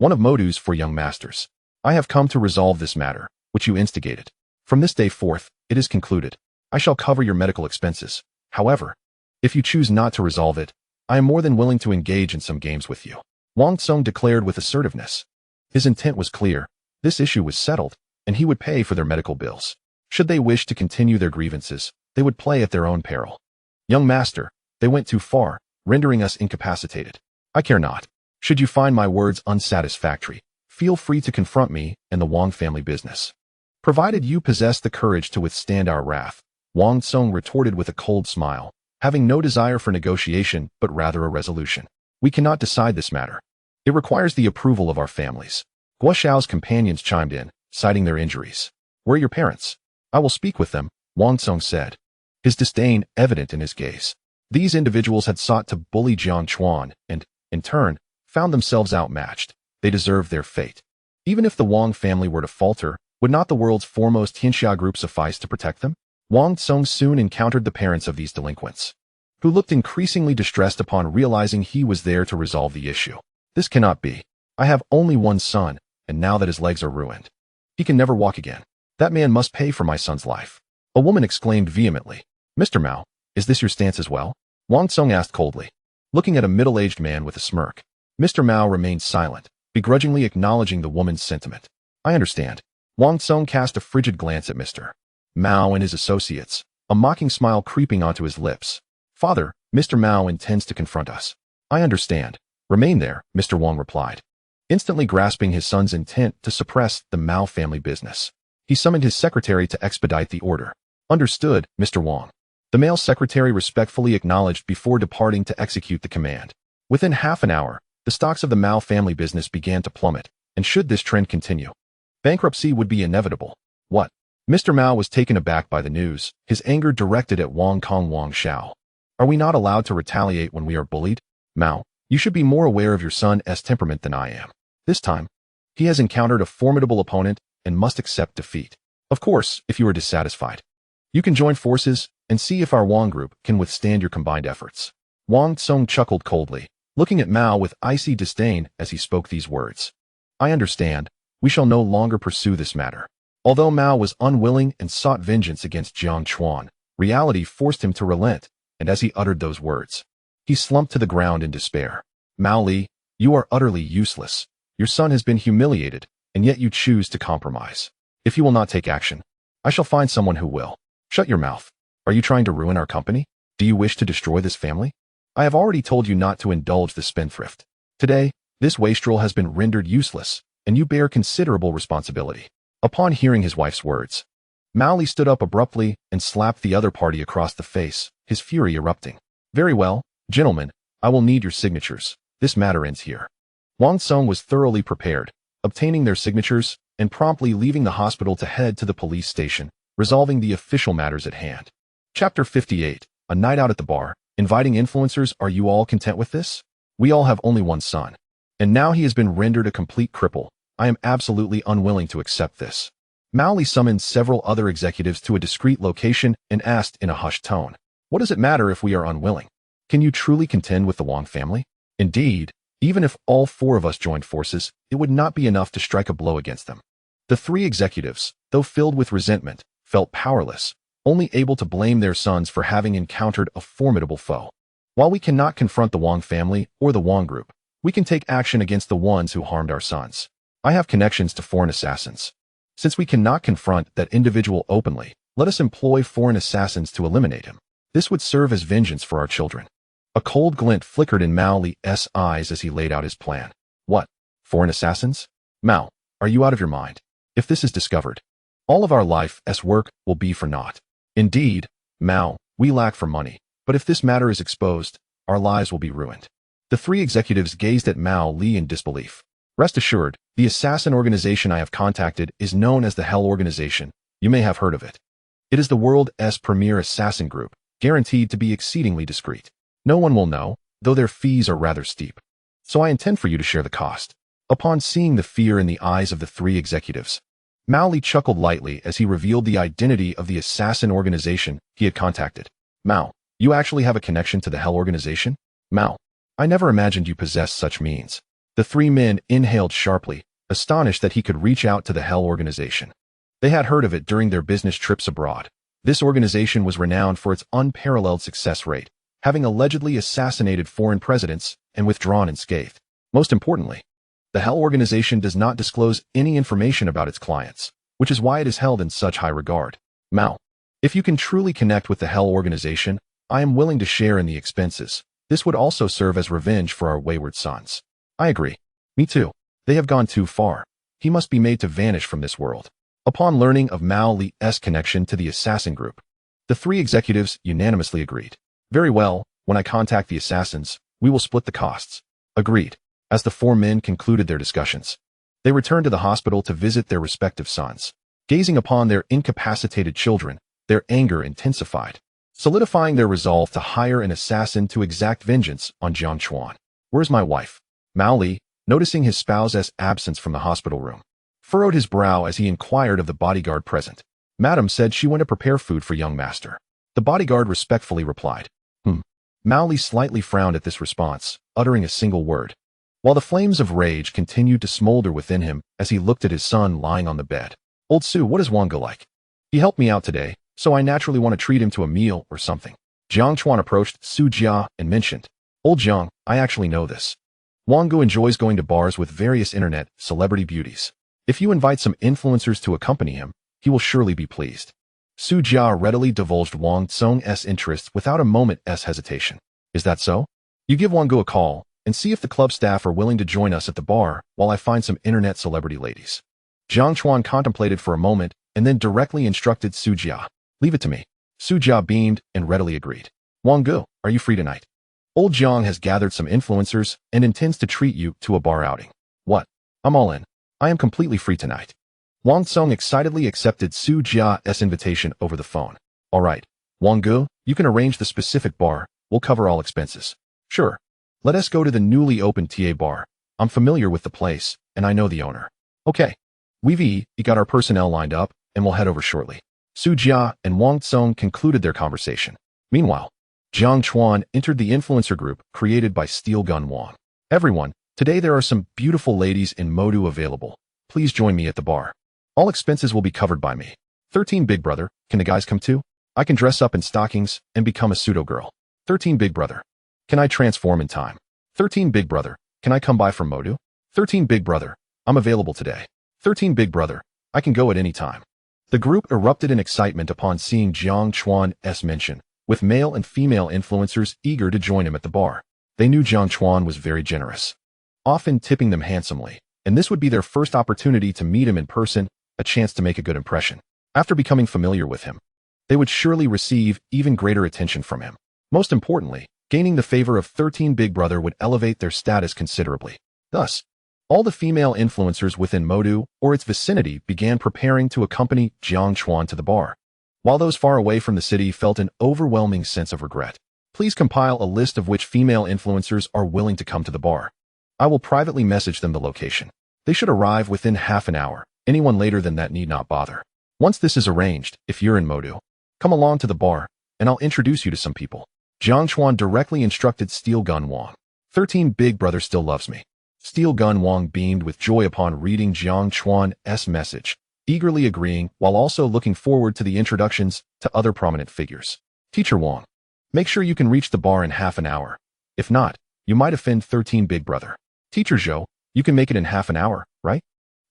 one of modu's for young masters. I have come to resolve this matter, which you instigated. From this day forth, it is concluded. I shall cover your medical expenses. However, if you choose not to resolve it, I am more than willing to engage in some games with you. Wang Tsung declared with assertiveness. His intent was clear. This issue was settled, and he would pay for their medical bills. Should they wish to continue their grievances, they would play at their own peril. Young master, they went too far, rendering us incapacitated. I care not. Should you find my words unsatisfactory, feel free to confront me and the Wang family business. Provided you possess the courage to withstand our wrath, Wang Tsung retorted with a cold smile, having no desire for negotiation but rather a resolution. We cannot decide this matter. It requires the approval of our families. Guo Xiao's companions chimed in, citing their injuries. Where are your parents? I will speak with them, Wang Tsung said, his disdain evident in his gaze. These individuals had sought to bully Jiang Chuan and, in turn, found themselves outmatched. They deserved their fate. Even if the Wang family were to falter, would not the world's foremost Hinxia group suffice to protect them? Wang Tsung soon encountered the parents of these delinquents, who looked increasingly distressed upon realizing he was there to resolve the issue. This cannot be. I have only one son, and now that his legs are ruined, he can never walk again. That man must pay for my son's life. A woman exclaimed vehemently. Mr. Mao, is this your stance as well? Wang Tsung asked coldly, looking at a middle-aged man with a smirk. Mr. Mao remained silent, begrudgingly acknowledging the woman's sentiment. I understand. Wang Tsung cast a frigid glance at Mr. Mao and his associates, a mocking smile creeping onto his lips. Father, Mr. Mao intends to confront us. I understand. Remain there, Mr. Wang replied, instantly grasping his son's intent to suppress the Mao family business. He summoned his secretary to expedite the order. Understood, Mr. Wang. The male secretary respectfully acknowledged before departing to execute the command. Within half an hour, the stocks of the Mao family business began to plummet, and should this trend continue, bankruptcy would be inevitable. What? Mr. Mao was taken aback by the news, his anger directed at Wang Xiao. Are we not allowed to retaliate when we are bullied? Mao, you should be more aware of your son's temperament than I am. This time, he has encountered a formidable opponent and must accept defeat. Of course, if you are dissatisfied, you can join forces and see if our Wang group can withstand your combined efforts. Wang Tsung chuckled coldly, looking at Mao with icy disdain as he spoke these words. I understand. We shall no longer pursue this matter. Although Mao was unwilling and sought vengeance against Jiang Chuan, reality forced him to relent, and as he uttered those words, he slumped to the ground in despair. Mao Li, you are utterly useless. Your son has been humiliated, and yet you choose to compromise. If you will not take action, I shall find someone who will. Shut your mouth. Are you trying to ruin our company? Do you wish to destroy this family? I have already told you not to indulge the spendthrift. Today, this wastrel has been rendered useless, and you bear considerable responsibility. Upon hearing his wife's words, Mao Li stood up abruptly and slapped the other party across the face, his fury erupting. Very well, gentlemen, I will need your signatures. This matter ends here. Wang Tsung was thoroughly prepared, obtaining their signatures, and promptly leaving the hospital to head to the police station, resolving the official matters at hand. Chapter 58, A Night Out at the Bar. Inviting influencers. Are you all content with this? We all have only one son, and now he has been rendered a complete cripple. I am absolutely unwilling to accept this. Mao Li summoned several other executives to a discreet location and asked in a hushed tone, what does it matter if we are unwilling? Can you truly contend with the Wang family? Indeed, even if all four of us joined forces, it would not be enough to strike a blow against them. The three executives, though filled with resentment, felt powerless, only able to blame their sons for having encountered a formidable foe. While we cannot confront the Wang family or the Wang group, we can take action against the ones who harmed our sons. I have connections to foreign assassins. Since we cannot confront that individual openly, let us employ foreign assassins to eliminate him. This would serve as vengeance for our children. A cold glint flickered in Mao Li's eyes as he laid out his plan. What? Foreign assassins? Mao, are you out of your mind? If this is discovered, all of our life's work will be for naught. Indeed, Mao, we lack for money, but if this matter is exposed, our lives will be ruined. The three executives gazed at Mao Li in disbelief. Rest assured, the assassin organization I have contacted is known as the Hell Organization. You may have heard of it. It is the world's premier assassin group, guaranteed to be exceedingly discreet. No one will know, though their fees are rather steep. So I intend for you to share the cost. Upon seeing the fear in the eyes of the three executives, Mao Li chuckled lightly as he revealed the identity of the assassin organization he had contacted. Mao, you actually have a connection to the Hell Organization? Mao, I never imagined you possessed such means. The three men inhaled sharply, astonished that he could reach out to the Hell Organization. They had heard of it during their business trips abroad. This organization was renowned for its unparalleled success rate, having allegedly assassinated foreign presidents and withdrawn unscathed. Most importantly, the Hell Organization does not disclose any information about its clients, which is why it is held in such high regard. Mao, if you can truly connect with the Hell Organization, I am willing to share in the expenses. This would also serve as revenge for our wayward sons. I agree. Me too. They have gone too far. He must be made to vanish from this world. Upon learning of Mao Li's connection to the assassin group, the three executives unanimously agreed. Very well, when I contact the assassins, we will split the costs. Agreed. As the four men concluded their discussions, they returned to the hospital to visit their respective sons. Gazing upon their incapacitated children, their anger intensified, solidifying their resolve to hire an assassin to exact vengeance on Jiang Chuan. Where's my wife? Mao Li, noticing his spouse's absence from the hospital room, furrowed his brow as he inquired of the bodyguard present. Madam said she went to prepare food for young master. The bodyguard respectfully replied. Mao Li slightly frowned at this response, uttering a single word, while the flames of rage continued to smolder within him as he looked at his son lying on the bed. Old Su, what is Wang Ge like? He helped me out today, so I naturally want to treat him to a meal or something. Jiang Chuan approached Su Jia and mentioned, Old Jiang, I actually know this. Wang Ge enjoys going to bars with various internet celebrity beauties. If you invite some influencers to accompany him, he will surely be pleased. Su Jia readily divulged Wang Tsong's interest without a moment's hesitation. Is that so? You give Wang Ge a call and see if the club staff are willing to join us at the bar while I find some internet celebrity ladies. Jiang Chuan contemplated for a moment and then directly instructed Su Jia. Leave it to me. Su Jia beamed and readily agreed. Wang Ge, are you free tonight? Old Jiang has gathered some influencers and intends to treat you to a bar outing. What? I'm all in. I am completely free tonight. Wang Tsong excitedly accepted Su Jia's invitation over the phone. All right, Wang Ge, you can arrange the specific bar. We'll cover all expenses. Sure. Let us go to the newly opened TA bar. I'm familiar with the place, and I know the owner. Okay. We've got our personnel lined up, and we'll head over shortly. Su Jia and Wang Tsong concluded their conversation. Meanwhile, Jiang Chuan entered the influencer group created by Steel Gun Wang. Everyone, today there are some beautiful ladies in Modu available. Please join me at the bar. All expenses will be covered by me. 13 Big Brother, can the guys come too? I can dress up in stockings and become a pseudo-girl. 13 Big Brother, can I transform in time? 13 Big Brother, can I come by from Modu? 13 Big Brother, I'm available today. 13 Big Brother, I can go at any time. The group erupted in excitement upon seeing Jiang Chuan's mention, with male and female influencers eager to join him at the bar. They knew Jiang Chuan was very generous, often tipping them handsomely, and this would be their first opportunity to meet him in person, a chance to make a good impression. After becoming familiar with him, they would surely receive even greater attention from him. Most importantly, gaining the favor of 13 Big Brother would elevate their status considerably. Thus, all the female influencers within Modu or its vicinity began preparing to accompany Jiang Chuan to the bar, while those far away from the city felt an overwhelming sense of regret. Please compile a list of which female influencers are willing to come to the bar. I will privately message them the location. They should arrive within half an hour. Anyone later than that need not bother. Once this is arranged, if you're in Modu, come along to the bar, and I'll introduce you to some people. Jiang Chuan directly instructed Steel Gun Wang. 13 Big Brother still loves me. Steel Gun Wang beamed with joy upon reading Jiang Chuan's message, eagerly agreeing while also looking forward to the introductions to other prominent figures. Teacher Wang, make sure you can reach the bar in half an hour. If not, you might offend 13 Big Brother. Teacher Zhou, you can make it in half an hour, right?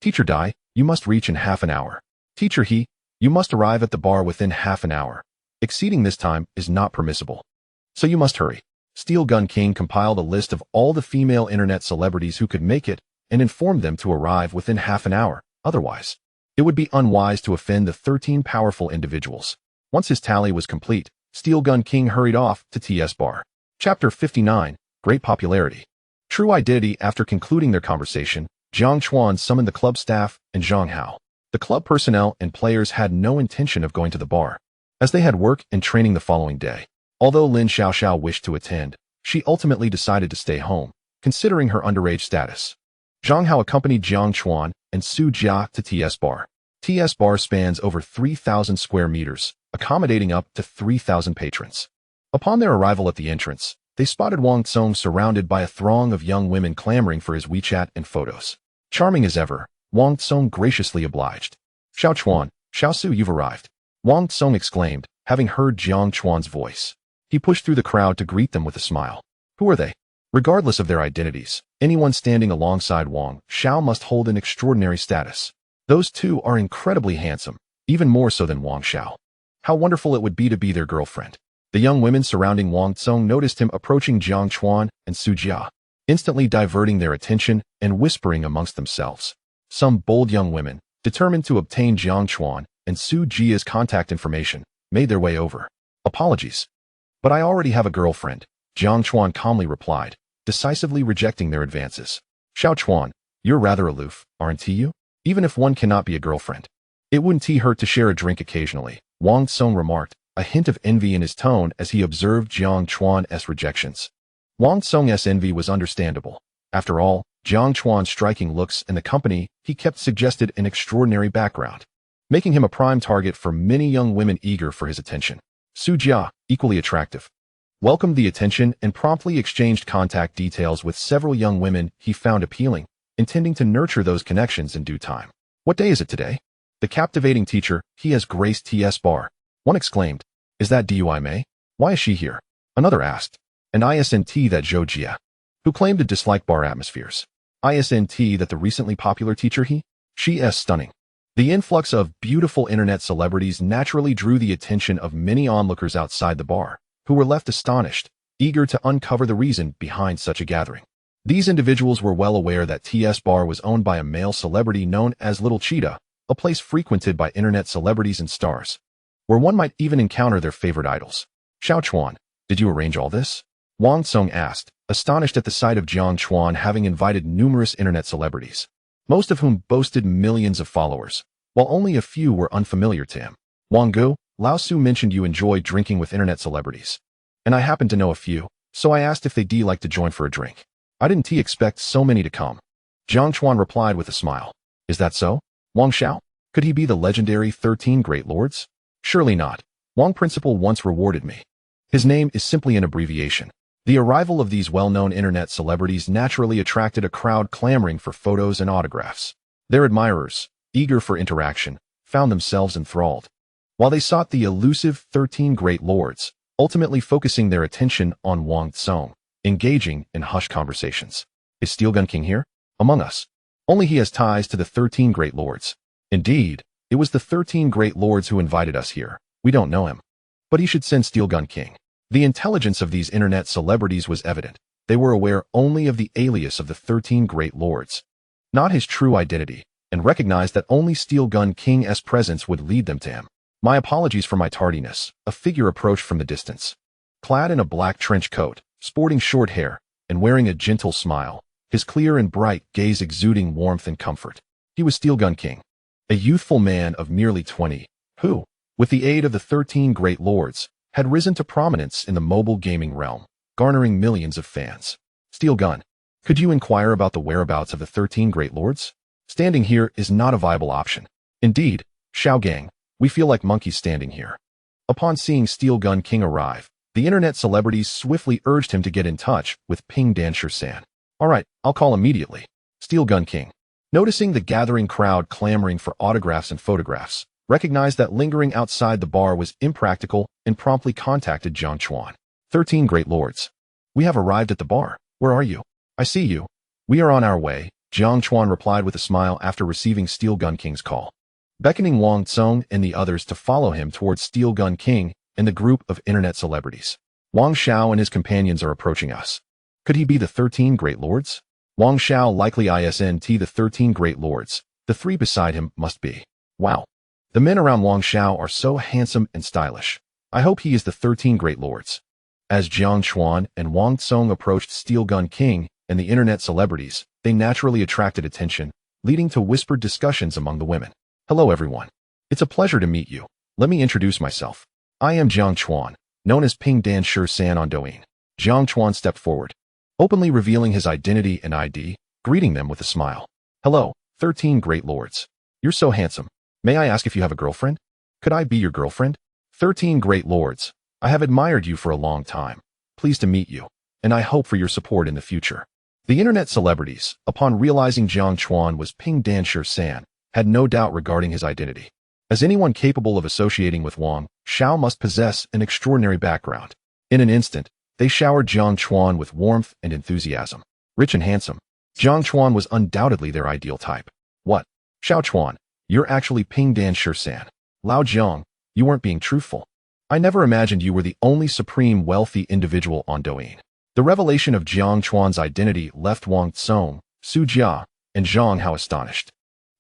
Teacher Dai, you must reach in half an hour. Teacher He, you must arrive at the bar within half an hour. Exceeding this time is not permissible. So you must hurry. Steel Gun King compiled a list of all the female internet celebrities who could make it and informed them to arrive within half an hour. Otherwise, it would be unwise to offend the 13 powerful individuals. Once his tally was complete, Steel Gun King hurried off to TS Bar. Chapter 59, Great Popularity. True identity. After concluding their conversation, Jiang Chuan summoned the club staff and Zhang Hao. The club personnel and players had no intention of going to the bar, as they had work and training the following day. Although Lin Xiaoxiao wished to attend, she ultimately decided to stay home, considering her underage status. Zhang Hao accompanied Jiang Chuan and Su Jia to TS Bar. TS Bar spans over 3,000 square meters, accommodating up to 3,000 patrons. Upon their arrival at the entrance, they spotted Wang Tsong surrounded by a throng of young women clamoring for his WeChat and photos. Charming as ever, Wang Tsong graciously obliged. Xiao Chuan, Xiao Su, you've arrived. Wang Tsong exclaimed, having heard Jiang Chuan's voice. He pushed through the crowd to greet them with a smile. Who are they? Regardless of their identities, anyone standing alongside Wang Xiao must hold an extraordinary status. Those two are incredibly handsome, even more so than Wang Xiao. How wonderful it would be to be their girlfriend. The young women surrounding Wang Tsong noticed him approaching Jiang Chuan and Su Jia, instantly diverting their attention and whispering amongst themselves. Some bold young women, determined to obtain Jiang Chuan and Su Jia's contact information, made their way over. Apologies. But I already have a girlfriend, Jiang Chuan calmly replied, decisively rejecting their advances. Xiao Chuan, you're rather aloof, aren't you? Even if one cannot be a girlfriend. It wouldn't hurt to share a drink occasionally, Wang Tsong remarked, a hint of envy in his tone as he observed Jiang Chuan's rejections. Wang Tsong's envy was understandable. After all, Jiang Chuan's striking looks and the company he kept suggested an extraordinary background, making him a prime target for many young women eager for his attention. Su Jia, equally attractive, welcomed the attention and promptly exchanged contact details with several young women he found appealing, intending to nurture those connections in due time. What day is it today? The captivating teacher, he has graced TS bar. One exclaimed. Is that Dui Mei? Why is she here? Another asked. And isn't that Zhou Jia, who claimed to dislike bar atmospheres? Isn't that the recently popular teacher he? She is stunning. The influx of beautiful internet celebrities naturally drew the attention of many onlookers outside the bar, who were left astonished, eager to uncover the reason behind such a gathering. These individuals were well aware that TS Bar was owned by a male celebrity known as Little Cheetah, a place frequented by internet celebrities and stars, where one might even encounter their favorite idols. Xiao Chuan, did you arrange all this? Wang Tsong asked, astonished at the sight of Jiang Chuan having invited numerous internet celebrities, most of whom boasted millions of followers, while only a few were unfamiliar to him. Wang Gu, Lao Su mentioned you enjoy drinking with internet celebrities, and I happen to know a few, so I asked if they'd like to join for a drink. I didn't expect so many to come. Jiang Chuan replied with a smile. Is that so? Wang Xiao? Could he be the legendary 13 Great Lords? Surely not. Wang Principal once rewarded me. His name is simply an abbreviation. The arrival of these well-known internet celebrities naturally attracted a crowd clamoring for photos and autographs. Their admirers, eager for interaction, found themselves enthralled, while they sought the elusive 13 Great Lords, ultimately focusing their attention on Wang Tsong, engaging in hushed conversations. Is Steel Gun King here? Among us. Only he has ties to the 13 Great Lords. Indeed, it was the 13 Great Lords who invited us here. We don't know him. But he should send Steel Gun King. The intelligence of these internet celebrities was evident. They were aware only of the alias of the 13 Great Lords, not his true identity, and recognized that only Steel Gun King's presence would lead them to him. My apologies for my tardiness. A figure approached from the distance. Clad in a black trench coat, sporting short hair, and wearing a gentle smile, his clear and bright gaze exuding warmth and comfort. He was Steel Gun King, a youthful man of merely 20, who, with the aid of the 13 Great Lords, had risen to prominence in the mobile gaming realm, garnering millions of fans. Steel Gun, could you inquire about the whereabouts of the 13 Great Lords? Standing here is not a viable option. Indeed, Xiao Gang, we feel like monkeys standing here. Upon seeing Steel Gun King arrive, the internet celebrities swiftly urged him to get in touch with Ping Danshi-san. All right, I'll call immediately. Steel Gun King, noticing the gathering crowd clamoring for autographs and photographs, recognized that lingering outside the bar was impractical and promptly contacted Jiang Chuan. 13 Great Lords. We have arrived at the bar. Where are you? I see you. We are on our way, Jiang Chuan replied with a smile after receiving Steel Gun King's call, beckoning Wang Tsong and the others to follow him towards Steel Gun King and the group of internet celebrities. Wang Xiao and his companions are approaching us. Could he be the 13 Great Lords? Wang Xiao likely isn't the 13 Great Lords. The three beside him must be. Wow. The men around Wang Xiao are so handsome and stylish. I hope he is the 13 Great Lords. As Jiang Chuan and Wang Tsong approached Steel Gun King and the internet celebrities, they naturally attracted attention, leading to whispered discussions among the women. Hello everyone. It's a pleasure to meet you. Let me introduce myself. I am Jiang Chuan, known as Ping Danshi-san on Douyin. Jiang Chuan stepped forward, openly revealing his identity and ID, greeting them with a smile. Hello, 13 Great Lords. You're so handsome. May I ask if you have a girlfriend? Could I be your girlfriend? 13 Great Lords. I have admired you for a long time. Pleased to meet you. and I hope for your support in the future. The internet celebrities, upon realizing Jiang Chuan was Ping Danshi San, had no doubt regarding his identity. As anyone capable of associating with Wang, Xiao must possess an extraordinary background. In an instant, they showered Jiang Chuan with warmth and enthusiasm. Rich and handsome, Jiang Chuan was undoubtedly their ideal type. What? Xiao Chuan, you're actually Ping Danshi San. Lao Jiang, you weren't being truthful. I never imagined you were the only supreme wealthy individual on Douyin. The revelation of Jiang Chuan's identity left Wang Tsong, Su Jia, and Zhang Hao astonished.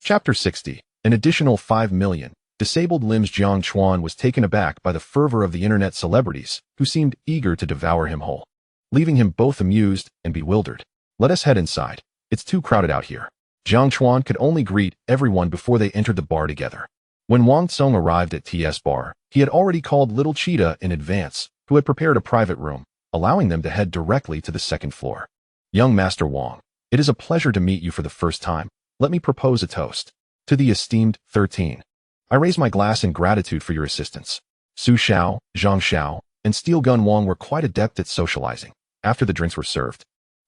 Chapter 60. An additional 5 million. Disabled limbs. Jiang Chuan was taken aback by the fervor of the internet celebrities, who seemed eager to devour him whole, leaving him both amused and bewildered. Let us head inside. It's too crowded out here. Jiang Chuan could only greet everyone before they entered the bar together. When Wang Tsong arrived at TS Bar, he had already called Little Cheetah in advance, who had prepared a private room, allowing them to head directly to the second floor. Young Master Wang, it is a pleasure to meet you for the first time. Let me propose a toast. To the esteemed 13. I raise my glass in gratitude for your assistance. Su Xiao, Zhang Xiao, and Steel Gun Wang were quite adept at socializing. After the drinks were served,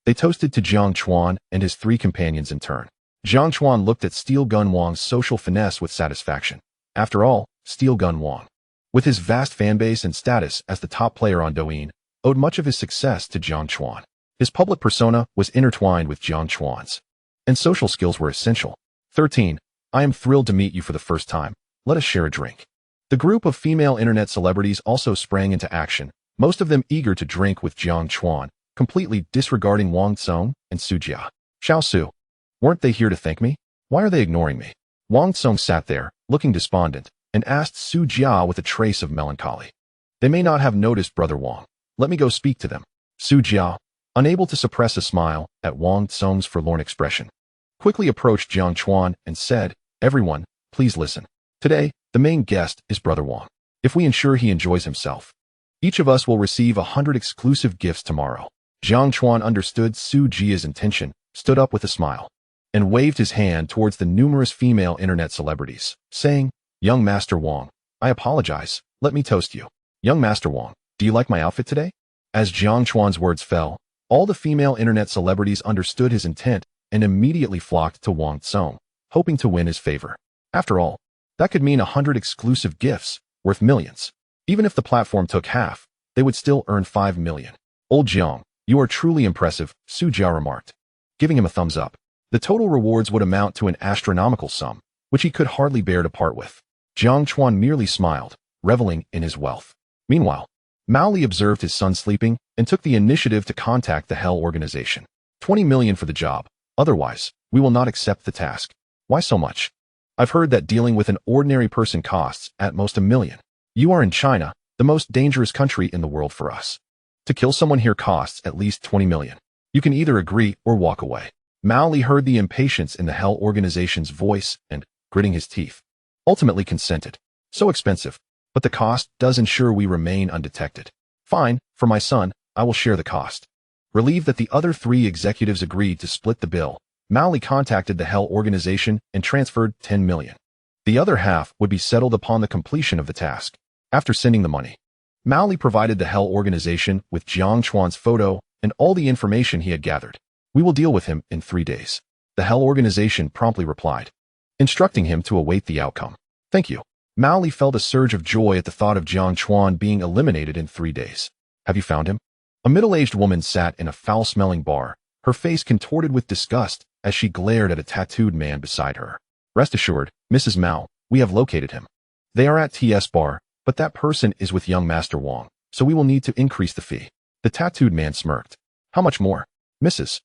they toasted to Jiang Chuan and his 3 companions in turn. Jiang Chuan looked at Steel Gun Wang's social finesse with satisfaction. After all, Steel Gun Wang, with his vast fanbase and status as the top player on Douyin, owed much of his success to Jiang Chuan. His public persona was intertwined with Jiang Chuan's, and social skills were essential. 13. I am thrilled to meet you for the first time. Let us share a drink. The group of female internet celebrities also sprang into action, most of them eager to drink with Jiang Chuan, completely disregarding Wang Tsong and Su Jia. Xiao Su, weren't they here to thank me? Why are they ignoring me? Wang Tsong sat there, looking despondent, and asked Su Jia with a trace of melancholy. They may not have noticed Brother Wang. Let me go speak to them. Su Jia, unable to suppress a smile at Wang Tsong's forlorn expression, quickly approached Jiang Chuan and said, Everyone, please listen. Today, the main guest is Brother Wang. If we ensure he enjoys himself, each of us will receive 100 exclusive gifts tomorrow. Jiang Chuan understood Su Jia's intention, stood up with a smile, and waved his hand towards the numerous female internet celebrities, saying, Young Master Wang, I apologize. Let me toast you. Young Master Wang, do you like my outfit today? As Jiang Chuan's words fell, all the female internet celebrities understood his intent and immediately flocked to Wang Tsong, hoping to win his favor. After all, that could mean 100 exclusive gifts, worth millions. Even if the platform took half, they would still earn 5 million. Old Jiang, you are truly impressive, Su Jia remarked, giving him a thumbs up. The total rewards would amount to an astronomical sum, which he could hardly bear to part with. Jiang Chuan merely smiled, reveling in his wealth. Meanwhile, Mao Li observed his son sleeping and took the initiative to contact the Hell organization. 20 million for the job. Otherwise, we will not accept the task. Why so much? I've heard that dealing with an ordinary person costs at most 1 million. You are in China, the most dangerous country in the world for us. To kill someone here costs at least 20 million. You can either agree or walk away. Mao Li heard the impatience in the Hell organization's voice and, gritting his teeth, ultimately consented. So expensive, but the cost does ensure we remain undetected. Fine, for my son, I will share the cost. Relieved that the other 3 executives agreed to split the bill, Mao Li contacted the Hell organization and transferred 10 million. The other half would be settled upon the completion of the task. After sending the money, Mao Li provided the Hell organization with Jiang Chuan's photo and all the information he had gathered. We will deal with him in 3 days. The Hell organization promptly replied, instructing him to await the outcome. Thank you. Mao Li felt a surge of joy at the thought of Jiang Chuan being eliminated in 3 days. Have you found him? A middle-aged woman sat in a foul-smelling bar, her face contorted with disgust as she glared at a tattooed man beside her. Rest assured, Mrs. Mao, we have located him. They are at TS Bar, but that person is with young Master Wang, so we will need to increase the fee. The tattooed man smirked. How much more? Mrs.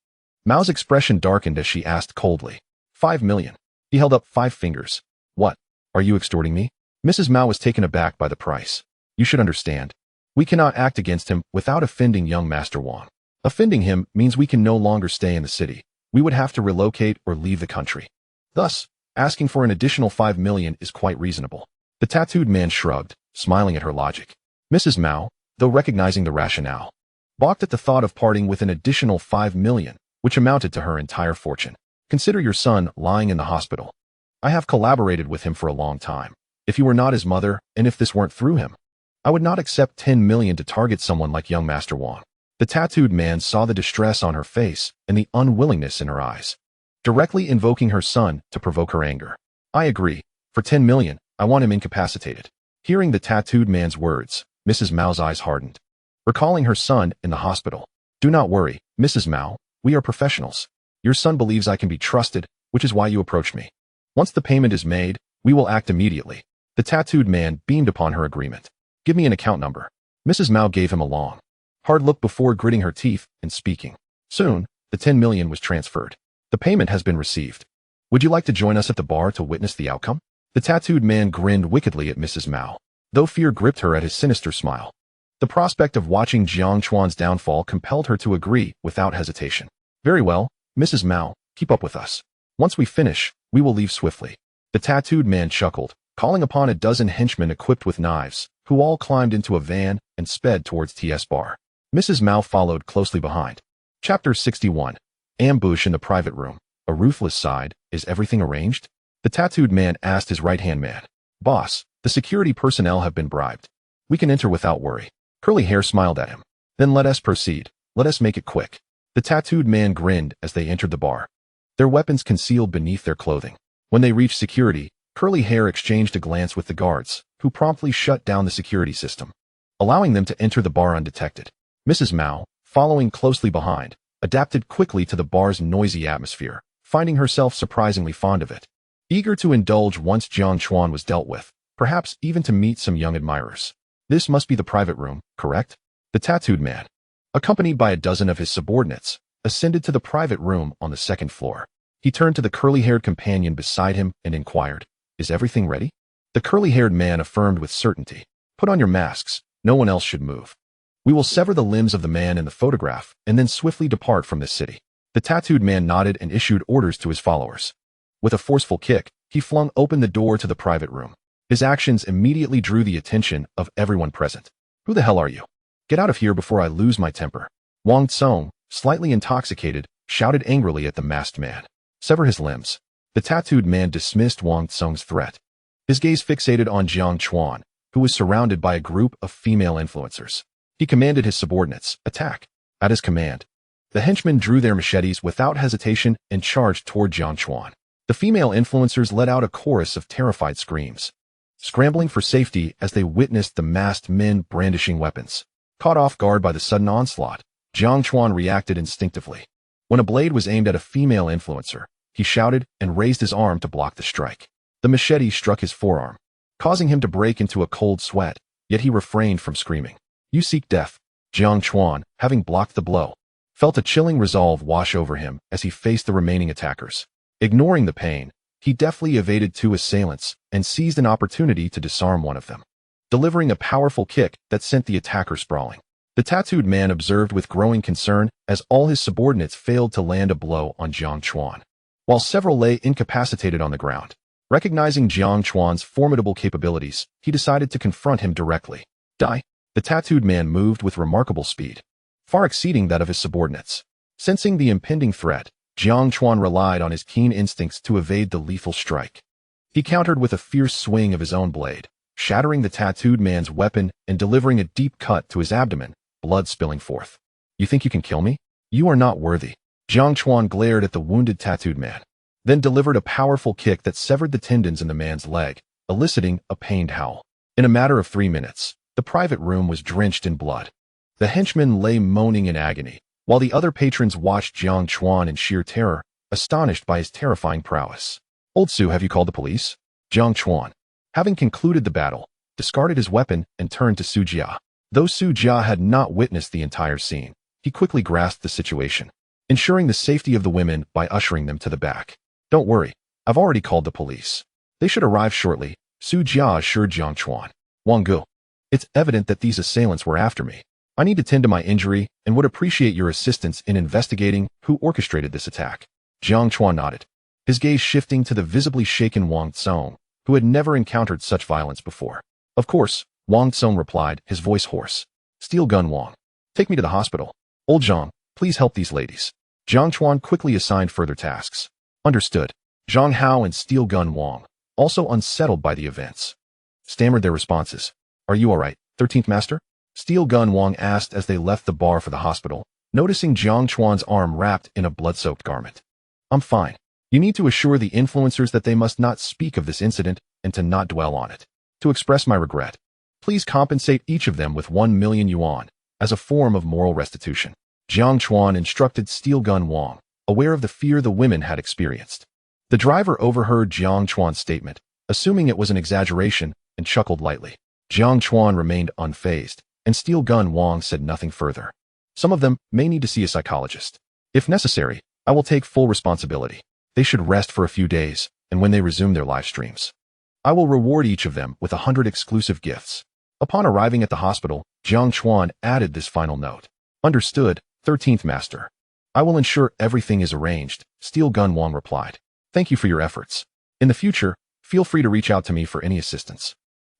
Mao's expression darkened as she asked coldly. 5 million. He held up 5 fingers. What? Are you extorting me? Mrs. Mao was taken aback by the price. You should understand. We cannot act against him without offending young Master Wang. Offending him means we can no longer stay in the city. We would have to relocate or leave the country. Thus, asking for an additional 5 million is quite reasonable. The tattooed man shrugged, smiling at her logic. Mrs. Mao, though recognizing the rationale, balked at the thought of parting with an additional 5 million, which amounted to her entire fortune. Consider your son lying in the hospital. I have collaborated with him for a long time. If you were not his mother, and if this weren't through him, I would not accept 10 million to target someone like young Master Wang. The tattooed man saw the distress on her face and the unwillingness in her eyes, directly invoking her son to provoke her anger. I agree. For 10 million, I want him incapacitated. Hearing the tattooed man's words, Mrs. Mao's eyes hardened, recalling her son in the hospital. Do not worry, Mrs. Mao, we are professionals. Your son believes I can be trusted, which is why you approached me. Once the payment is made, we will act immediately. The tattooed man beamed upon her agreement. Give me an account number. Mrs. Mao gave him a long, hard look before gritting her teeth and speaking. Soon, the 10 million was transferred. The payment has been received. Would you like to join us at the bar to witness the outcome? The tattooed man grinned wickedly at Mrs. Mao, though fear gripped her at his sinister smile. The prospect of watching Jiang Chuan's downfall compelled her to agree without hesitation. Very well, Mrs. Mao, keep up with us. Once we finish, we will leave swiftly. The tattooed man chuckled, calling upon a dozen henchmen equipped with knives, who all climbed into a van and sped towards TS bar. Mrs. Mao followed closely behind. Chapter 61. Ambush in the private room. A ruthless side. Is everything arranged? The tattooed man asked his right-hand man. Boss, the security personnel have been bribed. We can enter without worry. Curly Hair smiled at him. Then let us proceed. Let us make it quick. The tattooed man grinned as they entered the bar, their weapons concealed beneath their clothing. When they reached security, Curly Hair exchanged a glance with the guards, who promptly shut down the security system, allowing them to enter the bar undetected. Mrs. Mao, following closely behind, adapted quickly to the bar's noisy atmosphere, finding herself surprisingly fond of it. Eager to indulge once Jiang Chuan was dealt with, perhaps even to meet some young admirers. This must be the private room, correct? The tattooed man, accompanied by a dozen of his subordinates, ascended to the private room on the second floor. He turned to the curly-haired companion beside him and inquired, Is everything ready? The curly-haired man affirmed with certainty. Put on your masks. No one else should move. We will sever the limbs of the man in the photograph and then swiftly depart from this city. The tattooed man nodded and issued orders to his followers. With a forceful kick, he flung open the door to the private room. His actions immediately drew the attention of everyone present. Who the hell are you? Get out of here before I lose my temper. Wang Tsong, slightly intoxicated, shouted angrily at the masked man. Sever his limbs. The tattooed man dismissed Wang Tsong's threat. His gaze fixated on Jiang Chuan, who was surrounded by a group of female influencers. He commanded his subordinates, attack. At his command, the henchmen drew their machetes without hesitation and charged toward Jiang Chuan. The female influencers let out a chorus of terrified screams, scrambling for safety as they witnessed the masked men brandishing weapons. Caught off guard by the sudden onslaught, Jiang Chuan reacted instinctively. When a blade was aimed at a female influencer, he shouted and raised his arm to block the strike. The machete struck his forearm, causing him to break into a cold sweat, yet he refrained from screaming. You seek death. Jiang Chuan, having blocked the blow, felt a chilling resolve wash over him as he faced the remaining attackers. Ignoring the pain, he deftly evaded two assailants and seized an opportunity to disarm one of them, delivering a powerful kick that sent the attacker sprawling. The tattooed man observed with growing concern as all his subordinates failed to land a blow on Jiang Chuan, while several lay incapacitated on the ground. Recognizing Jiang Chuan's formidable capabilities, he decided to confront him directly. Die. The tattooed man moved with remarkable speed, far exceeding that of his subordinates. Sensing the impending threat, Jiang Chuan relied on his keen instincts to evade the lethal strike. He countered with a fierce swing of his own blade, shattering the tattooed man's weapon and delivering a deep cut to his abdomen, blood spilling forth. You think you can kill me? You are not worthy. Jiang Chuan glared at the wounded tattooed man, then delivered a powerful kick that severed the tendons in the man's leg, eliciting a pained howl. In a matter of 3 minutes, the private room was drenched in blood. The henchman lay moaning in agony, while the other patrons watched Jiang Chuan in sheer terror, astonished by his terrifying prowess. Old Su, have you called the police? Jiang Chuan, having concluded the battle, discarded his weapon and turned to Su Jia. Though Su Jia had not witnessed the entire scene, he quickly grasped the situation, ensuring the safety of the women by ushering them to the back. Don't worry, I've already called the police. They should arrive shortly, Su Jia assured Jiang Chuan. Wang Gu, it's evident that these assailants were after me. I need to tend to my injury and would appreciate your assistance in investigating who orchestrated this attack. Jiang Chuan nodded, his gaze shifting to the visibly shaken Wang Tsong, who had never encountered such violence before. Of course, Wang Tsong replied, his voice hoarse. Steel Gun Wang, take me to the hospital. Old Zhang, please help these ladies. Jiang Chuan quickly assigned further tasks. Understood. Zhang Hao and Steel Gun Wang, also unsettled by the events, stammered their responses. Are you all right, 13th Master? Steel Gun Wang asked as they left the bar for the hospital, noticing Jiang Chuan's arm wrapped in a blood-soaked garment. I'm fine. You need to assure the influencers that they must not speak of this incident and to not dwell on it. To express my regret, please compensate each of them with 1 million yuan as a form of moral restitution. Jiang Chuan instructed Steel Gun Wang, aware of the fear the women had experienced. The driver overheard Jiang Chuan's statement, assuming it was an exaggeration, and chuckled lightly. Jiang Chuan remained unfazed, and Steel Gun Wang said nothing further. Some of them may need to see a psychologist. If necessary, I will take full responsibility. They should rest for a few days, and when they resume their live streams, I will reward each of them with 100 exclusive gifts. Upon arriving at the hospital, Jiang Chuan added this final note. Understood, 13th Master. I will ensure everything is arranged, Steel Gun Wang replied. Thank you for your efforts. In the future, feel free to reach out to me for any assistance.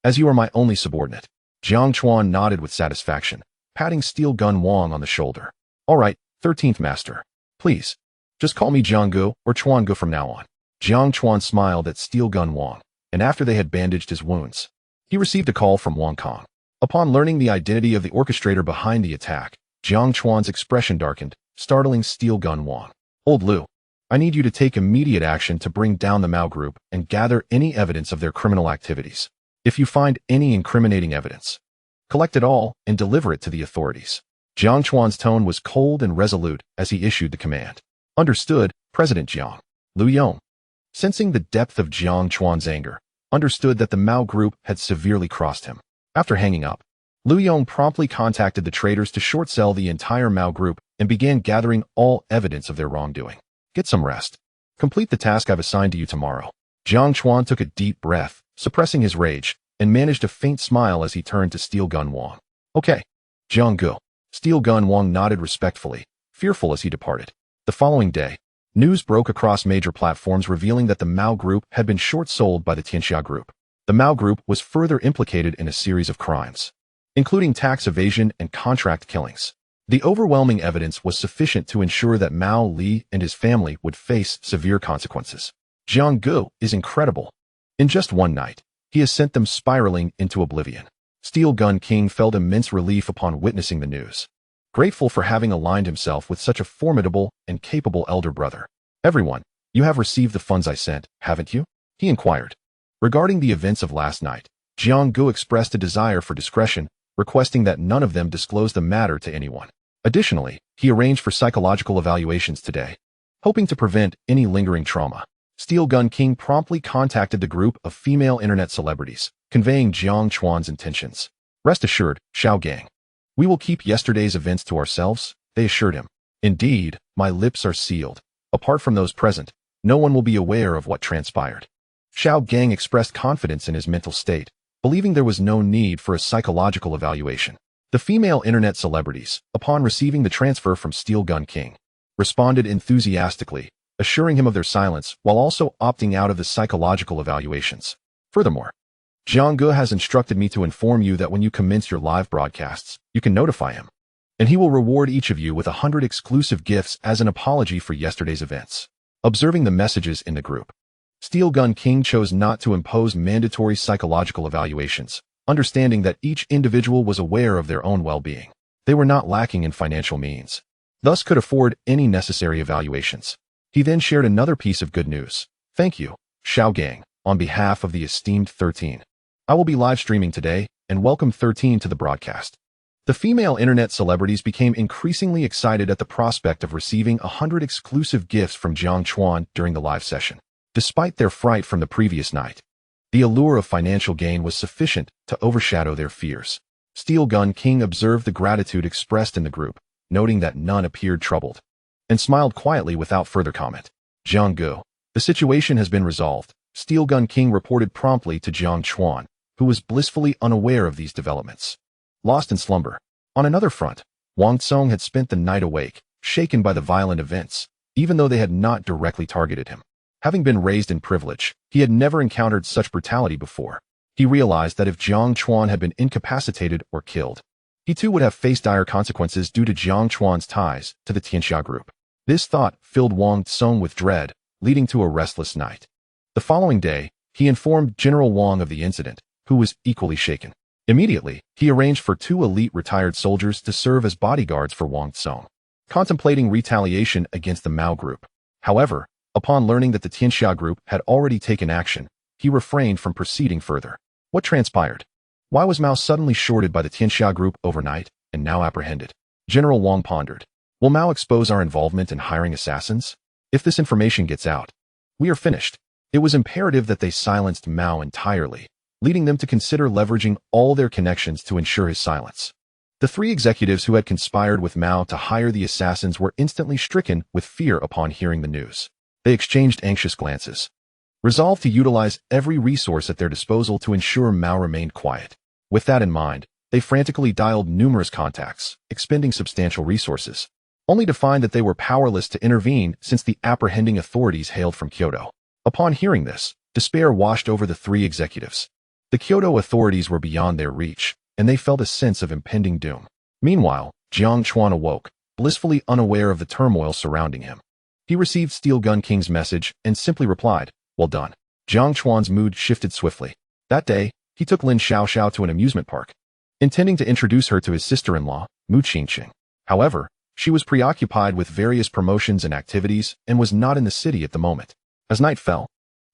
As you are my only subordinate. Jiang Chuan nodded with satisfaction, patting Steel Gun Wang on the shoulder. All right, 13th Master. Please, just call me Jianggu or Chuangu from now on. Jiang Chuan smiled at Steel Gun Wang, and after they had bandaged his wounds, he received a call from Wang Kong. Upon learning the identity of the orchestrator behind the attack, Jiang Chuan's expression darkened, startling Steel Gun Wang. Old Liu, I need you to take immediate action to bring down the Mao group and gather any evidence of their criminal activities. If you find any incriminating evidence, collect it all and deliver it to the authorities. Jiang Chuan's tone was cold and resolute as he issued the command. Understood, President Jiang. Liu Yong, sensing the depth of Jiang Chuan's anger, understood that the Mao group had severely crossed him. After hanging up, Liu Yong promptly contacted the traders to short-sell the entire Mao group and began gathering all evidence of their wrongdoing. Get some rest. Complete the task I've assigned to you tomorrow. Jiang Chuan took a deep breath, suppressing his rage, and managed a faint smile as he turned to Steel Gun Wang. Okay. Jianggu. Steel Gun Wang nodded respectfully, fearful as he departed. The following day, news broke across major platforms revealing that the Mao group had been short-sold by the Tianxia group. The Mao group was further implicated in a series of crimes, including tax evasion and contract killings. The overwhelming evidence was sufficient to ensure that Mao Li and his family would face severe consequences. Jianggu is incredible. In just one night, he has sent them spiraling into oblivion. Steel Gun King felt immense relief upon witnessing the news, grateful for having aligned himself with such a formidable and capable elder brother. Everyone, you have received the funds I sent, haven't you? He inquired. Regarding the events of last night, Jianggu expressed a desire for discretion, requesting that none of them disclose the matter to anyone. Additionally, he arranged for psychological evaluations today, hoping to prevent any lingering trauma. Steel Gun King promptly contacted the group of female internet celebrities, conveying Jiang Chuan's intentions. Rest assured, Xiao Gang. We will keep yesterday's events to ourselves, they assured him. Indeed, my lips are sealed. Apart from those present, no one will be aware of what transpired. Xiao Gang expressed confidence in his mental state, believing there was no need for a psychological evaluation. The female internet celebrities, upon receiving the transfer from Steel Gun King, responded enthusiastically, assuring him of their silence while also opting out of the psychological evaluations. Furthermore, Jianggu has instructed me to inform you that when you commence your live broadcasts, you can notify him, and he will reward each of you with 100 exclusive gifts as an apology for yesterday's events. Observing the messages in the group, Steel Gun King chose not to impose mandatory psychological evaluations, understanding that each individual was aware of their own well-being. They were not lacking in financial means, thus could afford any necessary evaluations. He then shared another piece of good news. Thank you, Xiao Gang, on behalf of the esteemed 13. I will be live streaming today, and welcome 13 to the broadcast. The female internet celebrities became increasingly excited at the prospect of receiving 100 exclusive gifts from Jiang Chuan during the live session. Despite their fright from the previous night, the allure of financial gain was sufficient to overshadow their fears. Steel Gun King observed the gratitude expressed in the group, noting that none appeared troubled, and smiled quietly without further comment. Jianggu, the situation has been resolved, Steel Gun King reported promptly to Jiang Chuan, who was blissfully unaware of these developments. Lost in slumber. On another front, Wang Tsong had spent the night awake, shaken by the violent events, even though they had not directly targeted him. Having been raised in privilege, he had never encountered such brutality before. He realized that if Jiang Chuan had been incapacitated or killed, he too would have faced dire consequences due to Jiang Chuan's ties to the Tianxia group. This thought filled Wang Tsong with dread, leading to a restless night. The following day, he informed General Wang of the incident, who was equally shaken. Immediately, he arranged for 2 elite retired soldiers to serve as bodyguards for Wang Tsong, contemplating retaliation against the Mao group. However, upon learning that the Tianxia group had already taken action, he refrained from proceeding further. What transpired? Why was Mao suddenly shorted by the Tianxia group overnight and now apprehended? General Wang pondered. Will Mao expose our involvement in hiring assassins? If this information gets out, we are finished. It was imperative that they silenced Mao entirely, leading them to consider leveraging all their connections to ensure his silence. The 3 executives who had conspired with Mao to hire the assassins were instantly stricken with fear upon hearing the news. They exchanged anxious glances, resolved to utilize every resource at their disposal to ensure Mao remained quiet. With that in mind, they frantically dialed numerous contacts, expending substantial resources, only to find that they were powerless to intervene since the apprehending authorities hailed from Kyoto. Upon hearing this, despair washed over the 3 executives. The Kyoto authorities were beyond their reach, and they felt a sense of impending doom. Meanwhile, Jiang Chuan awoke, blissfully unaware of the turmoil surrounding him. He received Steel Gun King's message and simply replied, "Well done." Jiang Chuan's mood shifted swiftly. That day, he took Lin Xiaoxiao to an amusement park, intending to introduce her to his sister-in-law, Mu Qingqing. However, she was preoccupied with various promotions and activities and was not in the city at the moment. As night fell,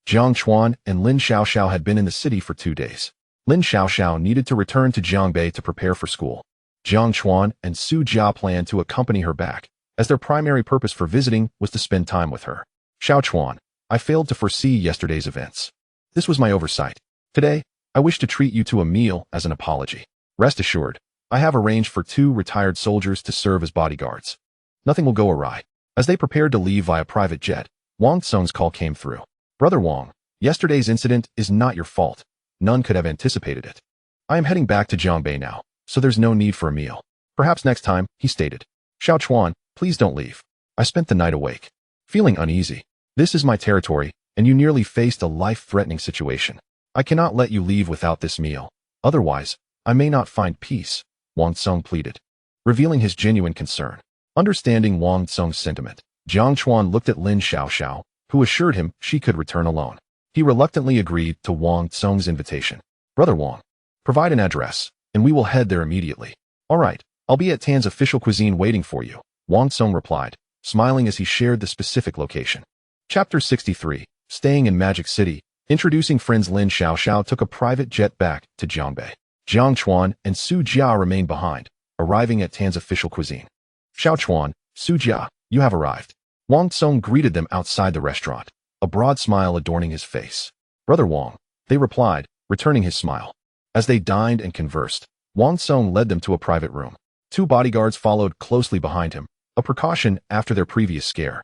Jiang Chuan and Lin Xiaoxiao had been in the city for 2 days. Lin Xiaoxiao needed to return to Jiangbei to prepare for school. Jiang Chuan and Su Jia planned to accompany her back, as their primary purpose for visiting was to spend time with her. Xiao Chuan, I failed to foresee yesterday's events. This was my oversight. Today, I wish to treat you to a meal as an apology. Rest assured, I have arranged for 2 retired soldiers to serve as bodyguards. Nothing will go awry. As they prepared to leave via private jet, Wang Tsung's call came through. Brother Wang, yesterday's incident is not your fault. None could have anticipated it. I am heading back to Jiangbei now, so there's no need for a meal. Perhaps next time, he stated. Xiao Chuan, please don't leave. I spent the night awake, feeling uneasy. This is my territory, and you nearly faced a life-threatening situation. I cannot let you leave without this meal. Otherwise, I may not find peace, Wang Tsung pleaded, revealing his genuine concern. Understanding Wang Tsung's sentiment, Jiang Chuan looked at Lin Xiaoxiao, who assured him she could return alone. He reluctantly agreed to Wang Tsung's invitation. Brother Wang, provide an address, and we will head there immediately. All right, I'll be at Tan's official cuisine waiting for you, Wang Tsung replied, smiling as he shared the specific location. Chapter 63, Staying in Magic City. Introducing friends, Lin Xiaoxiao took a private jet back to Jiangbei. Jiang Chuan and Su Jia remained behind, arriving at Tan's official cuisine. Xiao Chuan, Su Jia, you have arrived. Wang Tsung greeted them outside the restaurant, a broad smile adorning his face. Brother Wang, they replied, returning his smile. As they dined and conversed, Wang Tsung led them to a private room. 2 bodyguards followed closely behind him, a precaution after their previous scare.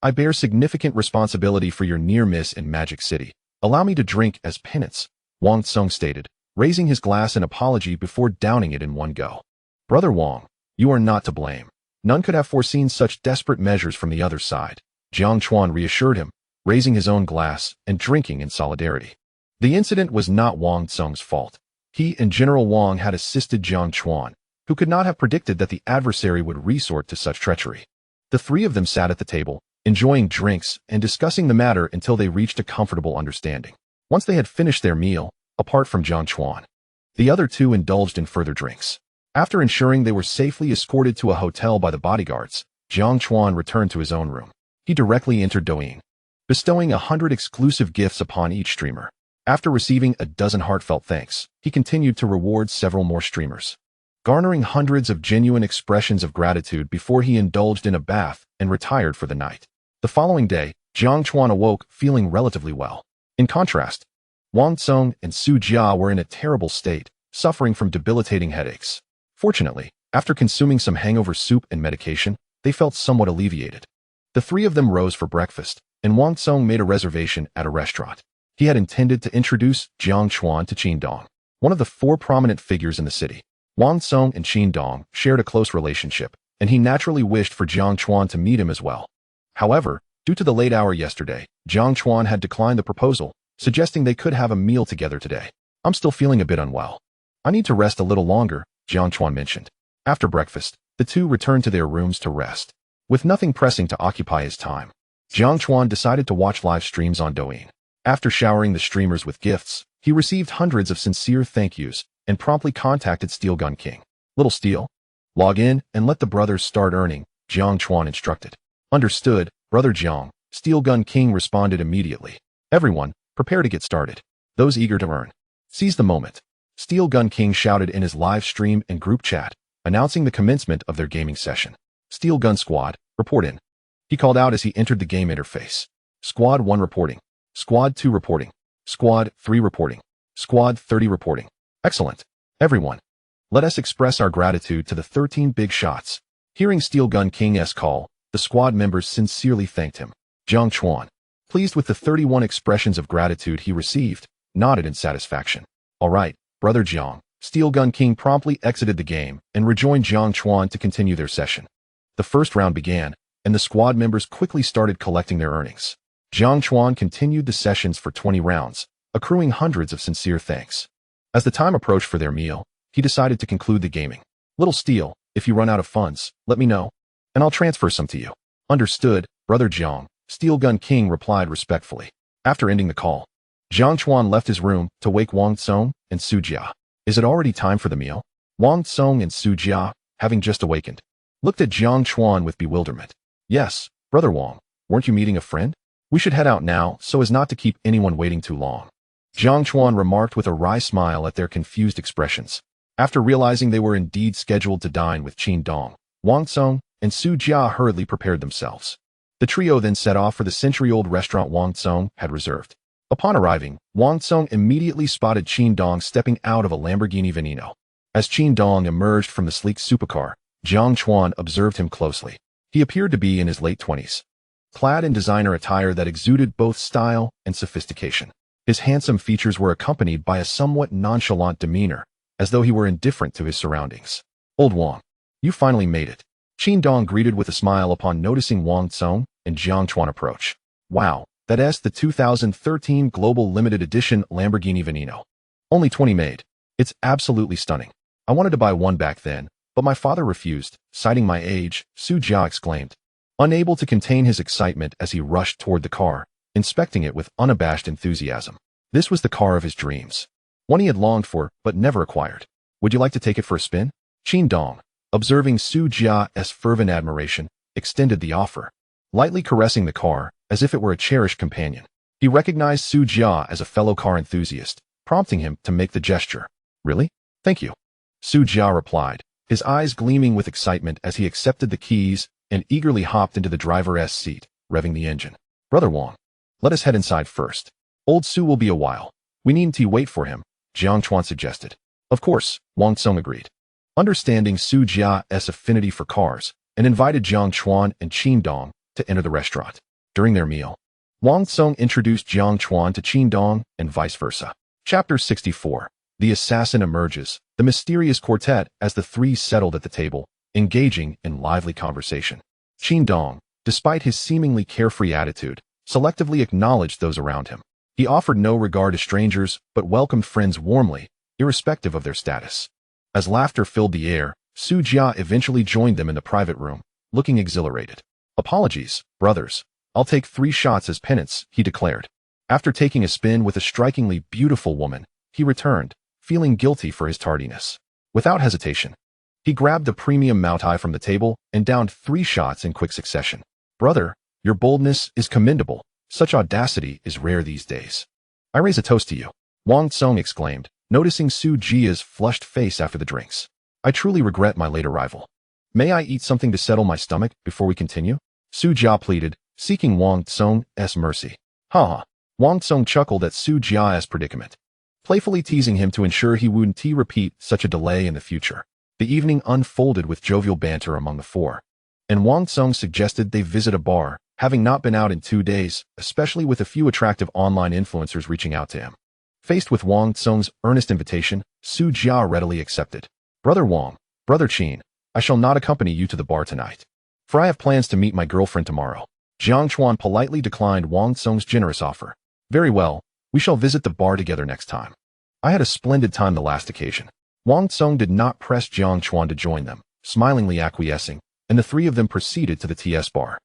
I bear significant responsibility for your near miss in Magic City. Allow me to drink as penance, Wang Tsung stated, raising his glass in apology before downing it in one go. Brother Wang, you are not to blame. None could have foreseen such desperate measures from the other side, Jiang Chuan reassured him, raising his own glass and drinking in solidarity. The incident was not Wang Tsung's fault. He and General Wang had assisted Jiang Chuan, who could not have predicted that the adversary would resort to such treachery. The 3 of them sat at the table, enjoying drinks and discussing the matter until they reached a comfortable understanding. Once they had finished their meal, apart from Jiang Chuan, the other 2 indulged in further drinks. After ensuring they were safely escorted to a hotel by the bodyguards, Jiang Chuan returned to his own room. He directly entered Douyin, bestowing 100 exclusive gifts upon each streamer. After receiving a dozen heartfelt thanks, he continued to reward several more streamers, garnering hundreds of genuine expressions of gratitude before he indulged in a bath and retired for the night. The following day, Jiang Chuan awoke feeling relatively well. In contrast, Wang Tsung and Su Jia were in a terrible state, suffering from debilitating headaches. Fortunately, after consuming some hangover soup and medication, they felt somewhat alleviated. The 3 of them rose for breakfast, and Wang Tsung made a reservation at a restaurant. He had intended to introduce Jiang Chuan to Qin Dong, one of the 4 prominent figures in the city. Wang Tsung and Qin Dong shared a close relationship, and he naturally wished for Jiang Chuan to meet him as well. However, due to the late hour yesterday, Jiang Chuan had declined the proposal, suggesting they could have a meal together today. I'm still feeling a bit unwell. I need to rest a little longer, Jiang Chuan mentioned. After breakfast, the 2 returned to their rooms to rest. With nothing pressing to occupy his time, Jiang Chuan decided to watch live streams on Douyin. After showering the streamers with gifts, he received hundreds of sincere thank yous, and promptly contacted Steel Gun King. Little Steel, log in and let the brothers start earning, Jiang Chuan instructed. Understood, Brother Jiang, Steel Gun King responded immediately. Everyone, prepare to get started. Those eager to earn, seize the moment. Steel Gun King shouted in his live stream and group chat, announcing the commencement of their gaming session. Steel Gun Squad, report in. He called out as he entered the game interface. Squad 1 reporting. Squad 2 reporting. Squad 3 reporting. Squad 30 reporting. Excellent. Everyone, let us express our gratitude to the 13 big shots. Hearing Steel Gun King's call, the squad members sincerely thanked him. Jiang Chuan, pleased with the 31 expressions of gratitude he received, nodded in satisfaction. All right, Brother Jiang. Steel Gun King promptly exited the game and rejoined Jiang Chuan to continue their session. The first round began, and the squad members quickly started collecting their earnings. Jiang Chuan continued the sessions for 20 rounds, accruing hundreds of sincere thanks. As the time approached for their meal, he decided to conclude the gaming. Little Steel, if you run out of funds, let me know, and I'll transfer some to you. Understood, Brother Jiang, Steel Gun King replied respectfully. After ending the call, Jiang Chuan left his room to wake Wang Tsong and Su Jia. Is it already time for the meal? Wang Tsong and Su Jia, having just awakened, looked at Jiang Chuan with bewilderment. Yes, Brother Wang, weren't you meeting a friend? We should head out now so as not to keep anyone waiting too long. Jiang Chuan remarked with a wry smile at their confused expressions. After realizing they were indeed scheduled to dine with Qin Dong, Wang Tsong and Su Jia hurriedly prepared themselves. The trio then set off for the century-old restaurant Wang Tsong had reserved. Upon arriving, Wang Tsong immediately spotted Qin Dong stepping out of a Lamborghini Veneno. As Qin Dong emerged from the sleek supercar, Jiang Chuan observed him closely. He appeared to be in his late 20s, clad in designer attire that exuded both style and sophistication. His handsome features were accompanied by a somewhat nonchalant demeanor, as though he were indifferent to his surroundings. Old Wang, you finally made it. Qin Dong greeted with a smile upon noticing Wang Tsong and Jiang Chuan approach. Wow, that's the 2013 Global Limited Edition Lamborghini Veneno. Only 20 made. It's absolutely stunning. I wanted to buy one back then, but my father refused, citing my age, Su Jia exclaimed. Unable to contain his excitement as he rushed toward the car, inspecting it with unabashed enthusiasm. This was the car of his dreams. One he had longed for, but never acquired. Would you like to take it for a spin? Qin Dong, observing Su Jia's fervent admiration, extended the offer, lightly caressing the car as if it were a cherished companion. He recognized Su Jia as a fellow car enthusiast, prompting him to make the gesture. Really? Thank you. Su Jia replied, his eyes gleaming with excitement as he accepted the keys and eagerly hopped into the driver's seat, revving the engine. Brother Wang, let us head inside first. Old Su will be a while. We needn't wait for him, Jiang Chuan suggested. Of course, Wang Tsong agreed. Understanding Su Jia's affinity for cars, and invited Jiang Chuan and Qin Dong to enter the restaurant. During their meal, Wang Tsong introduced Jiang Chuan to Qin Dong and vice versa. Chapter 64. The assassin emerges, the mysterious quartet as the three settled at the table, engaging in lively conversation. Qin Dong, despite his seemingly carefree attitude, selectively acknowledged those around him. He offered no regard to strangers, but welcomed friends warmly, irrespective of their status. As laughter filled the air, Su Jia eventually joined them in the private room, looking exhilarated. Apologies, brothers. I'll take 3 shots as penance, he declared. After taking a spin with a strikingly beautiful woman, he returned, feeling guilty for his tardiness. Without hesitation, he grabbed a premium Moutai from the table and downed 3 shots in quick succession. Brother, your boldness is commendable. Such audacity is rare these days. I raise a toast to you, Wang Tsong exclaimed, noticing Su Jia's flushed face after the drinks. I truly regret my late arrival. May I eat something to settle my stomach before we continue? Su Jia pleaded, seeking Wang Tsong's mercy. Ha! Wang Tsong chuckled at Su Jia's predicament, playfully teasing him to ensure he wouldn't repeat such a delay in the future. The evening unfolded with jovial banter among the four, and Wang Tsong suggested they visit a bar, having not been out in 2 days, especially with a few attractive online influencers reaching out to him. Faced with Wang Tsong's earnest invitation, Su Jia readily accepted. Brother Wang, Brother Qin, I shall not accompany you to the bar tonight, for I have plans to meet my girlfriend tomorrow. Jiang Chuan politely declined Wang Tsong's generous offer. Very well, we shall visit the bar together next time. I had a splendid time the last occasion. Wang Tsong did not press Jiang Chuan to join them, smilingly acquiescing, and the 3 of them proceeded to the TS bar.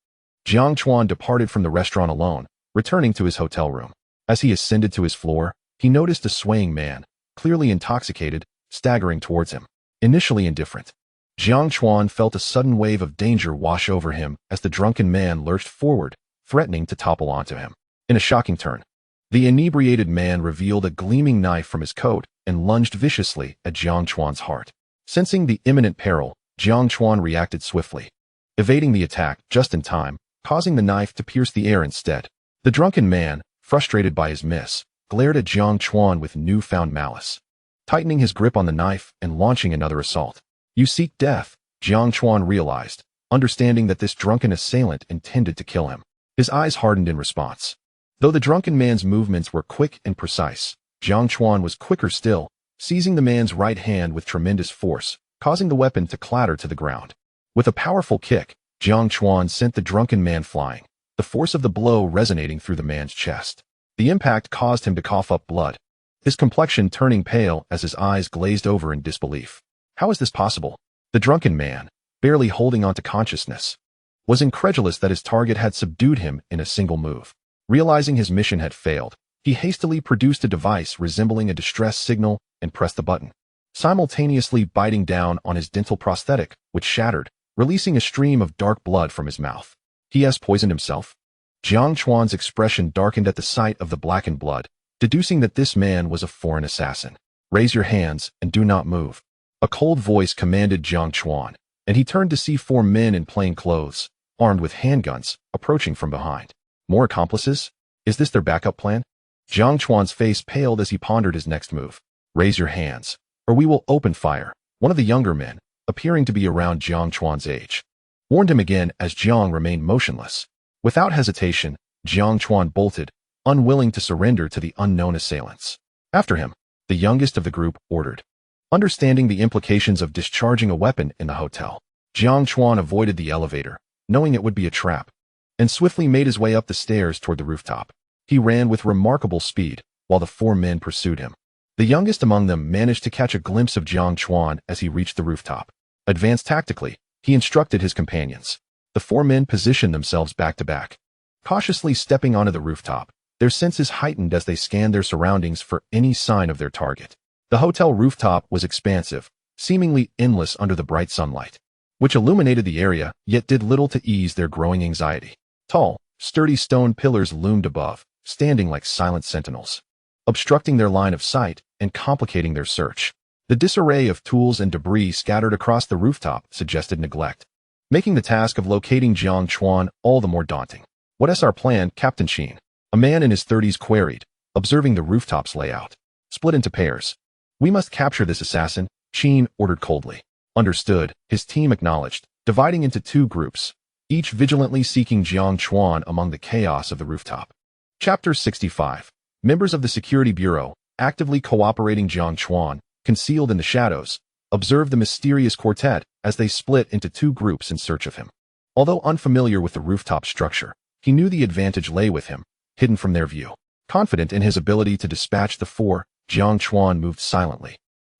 Jiang Chuan departed from the restaurant alone, returning to his hotel room. As he ascended to his floor, he noticed a swaying man, clearly intoxicated, staggering towards him. Initially indifferent, Jiang Chuan felt a sudden wave of danger wash over him as the drunken man lurched forward, threatening to topple onto him. In a shocking turn, the inebriated man revealed a gleaming knife from his coat and lunged viciously at Jiang Chuan's heart. Sensing the imminent peril, Jiang Chuan reacted swiftly, evading the attack just in time, causing the knife to pierce the air instead. The drunken man, frustrated by his miss, glared at Jiang Chuan with newfound malice, tightening his grip on the knife and launching another assault. You seek death, Jiang Chuan realized, understanding that this drunken assailant intended to kill him. His eyes hardened in response. Though the drunken man's movements were quick and precise, Jiang Chuan was quicker still, seizing the man's right hand with tremendous force, causing the weapon to clatter to the ground. With a powerful kick, Jiang Chuan sent the drunken man flying, the force of the blow resonating through the man's chest. The impact caused him to cough up blood, his complexion turning pale as his eyes glazed over in disbelief. How is this possible? The drunken man, barely holding on to consciousness, was incredulous that his target had subdued him in a single move. Realizing his mission had failed, he hastily produced a device resembling a distress signal and pressed the button, simultaneously biting down on his dental prosthetic, which shattered, releasing a stream of dark blood from his mouth. He has poisoned himself? Jiang Chuan's expression darkened at the sight of the blackened blood, deducing that this man was a foreign assassin. Raise your hands and do not move. A cold voice commanded Jiang Chuan, and he turned to see 4 men in plain clothes, armed with handguns, approaching from behind. More accomplices? Is this their backup plan? Jiang Chuan's face paled as he pondered his next move. Raise your hands, or we will open fire. One of the younger men, appearing to be around Jiang Chuan's age, warned him again as Jiang remained motionless. Without hesitation, Jiang Chuan bolted, unwilling to surrender to the unknown assailants. After him, the youngest of the group ordered. Understanding the implications of discharging a weapon in the hotel, Jiang Chuan avoided the elevator, knowing it would be a trap, and swiftly made his way up the stairs toward the rooftop. He ran with remarkable speed, while the 4 men pursued him. The youngest among them managed to catch a glimpse of Jiang Chuan as he reached the rooftop. Advanced tactically, he instructed his companions. The 4 men positioned themselves back to back, cautiously stepping onto the rooftop, their senses heightened as they scanned their surroundings for any sign of their target. The hotel rooftop was expansive, seemingly endless under the bright sunlight, which illuminated the area yet did little to ease their growing anxiety. Tall, sturdy stone pillars loomed above, standing like silent sentinels, obstructing their line of sight and complicating their search. The disarray of tools and debris scattered across the rooftop suggested neglect, making the task of locating Jiang Chuan all the more daunting. What is our plan, Captain Qin? A man in his 30s queried, observing the rooftop's layout. Split into pairs. We must capture this assassin, Qin ordered coldly. Understood, his team acknowledged, dividing into 2 groups, each vigilantly seeking Jiang Chuan among the chaos of the rooftop. Chapter 65. Members of the Security Bureau, actively cooperating Jiang Chuan, concealed in the shadows, observed the mysterious quartet as they split into 2 groups in search of him. Although unfamiliar with the rooftop structure, he knew the advantage lay with him, hidden from their view. Confident in his ability to dispatch the 4, Jiang Chuan moved silently,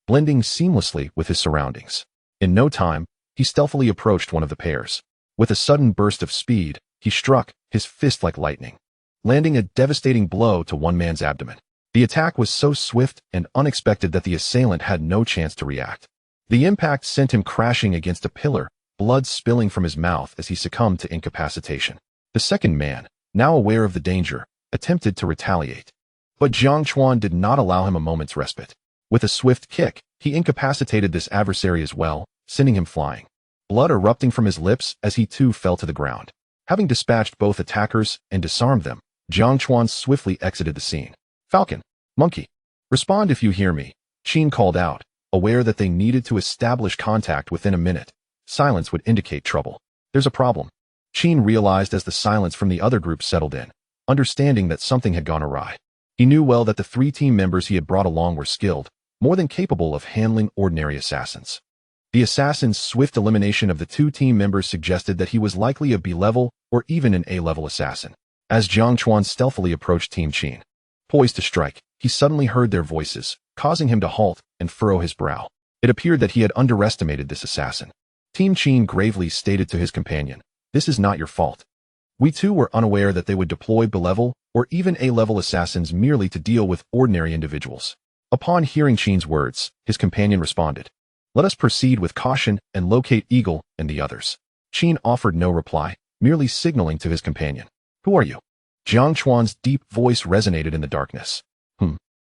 blending seamlessly with his surroundings. In no time, he stealthily approached one of the pairs. With a sudden burst of speed, he struck, his fist like lightning, landing a devastating blow to one man's abdomen. The attack was so swift and unexpected that the assailant had no chance to react. The impact sent him crashing against a pillar, blood spilling from his mouth as he succumbed to incapacitation. The second man, now aware of the danger, attempted to retaliate, but Jiang Chuan did not allow him a moment's respite. With a swift kick, he incapacitated this adversary as well, sending him flying, blood erupting from his lips as he too fell to the ground. Having dispatched both attackers and disarmed them, Jiang Chuan swiftly exited the scene. Falcon, monkey, respond if you hear me, Qin called out, aware that they needed to establish contact within a minute. Silence would indicate trouble. There's a problem, Qin realized as the silence from the other group settled in, understanding that something had gone awry. He knew well that the 3 team members he had brought along were skilled, more than capable of handling ordinary assassins. The assassin's swift elimination of the 2 team members suggested that he was likely a B-level or even an A-level assassin. As Jiang Chuan stealthily approached Team Qin, poised to strike, he suddenly heard their voices, causing him to halt and furrow his brow. It appeared that he had underestimated this assassin. Team Qin gravely stated to his companion, "This is not your fault. We too were unaware that they would deploy B-level or even A-level assassins merely to deal with ordinary individuals." Upon hearing Qin's words, his companion responded, "Let us proceed with caution and locate Eagle and the others." Qin offered no reply, merely signaling to his companion. "Who are you?" Jiang Chuan's deep voice resonated in the darkness.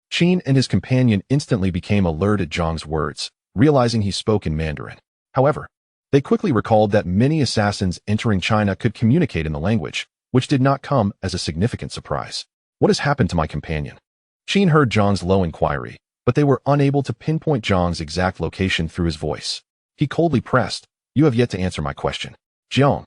Qin and his companion instantly became alert at Jiang's words, realizing he spoke in Mandarin. However, they quickly recalled that many assassins entering China could communicate in the language, which did not come as a significant surprise. "What has happened to my companion?" Qin heard Jiang's low inquiry, but they were unable to pinpoint Jiang's exact location through his voice. He coldly pressed, "You have yet to answer my question." Jiang,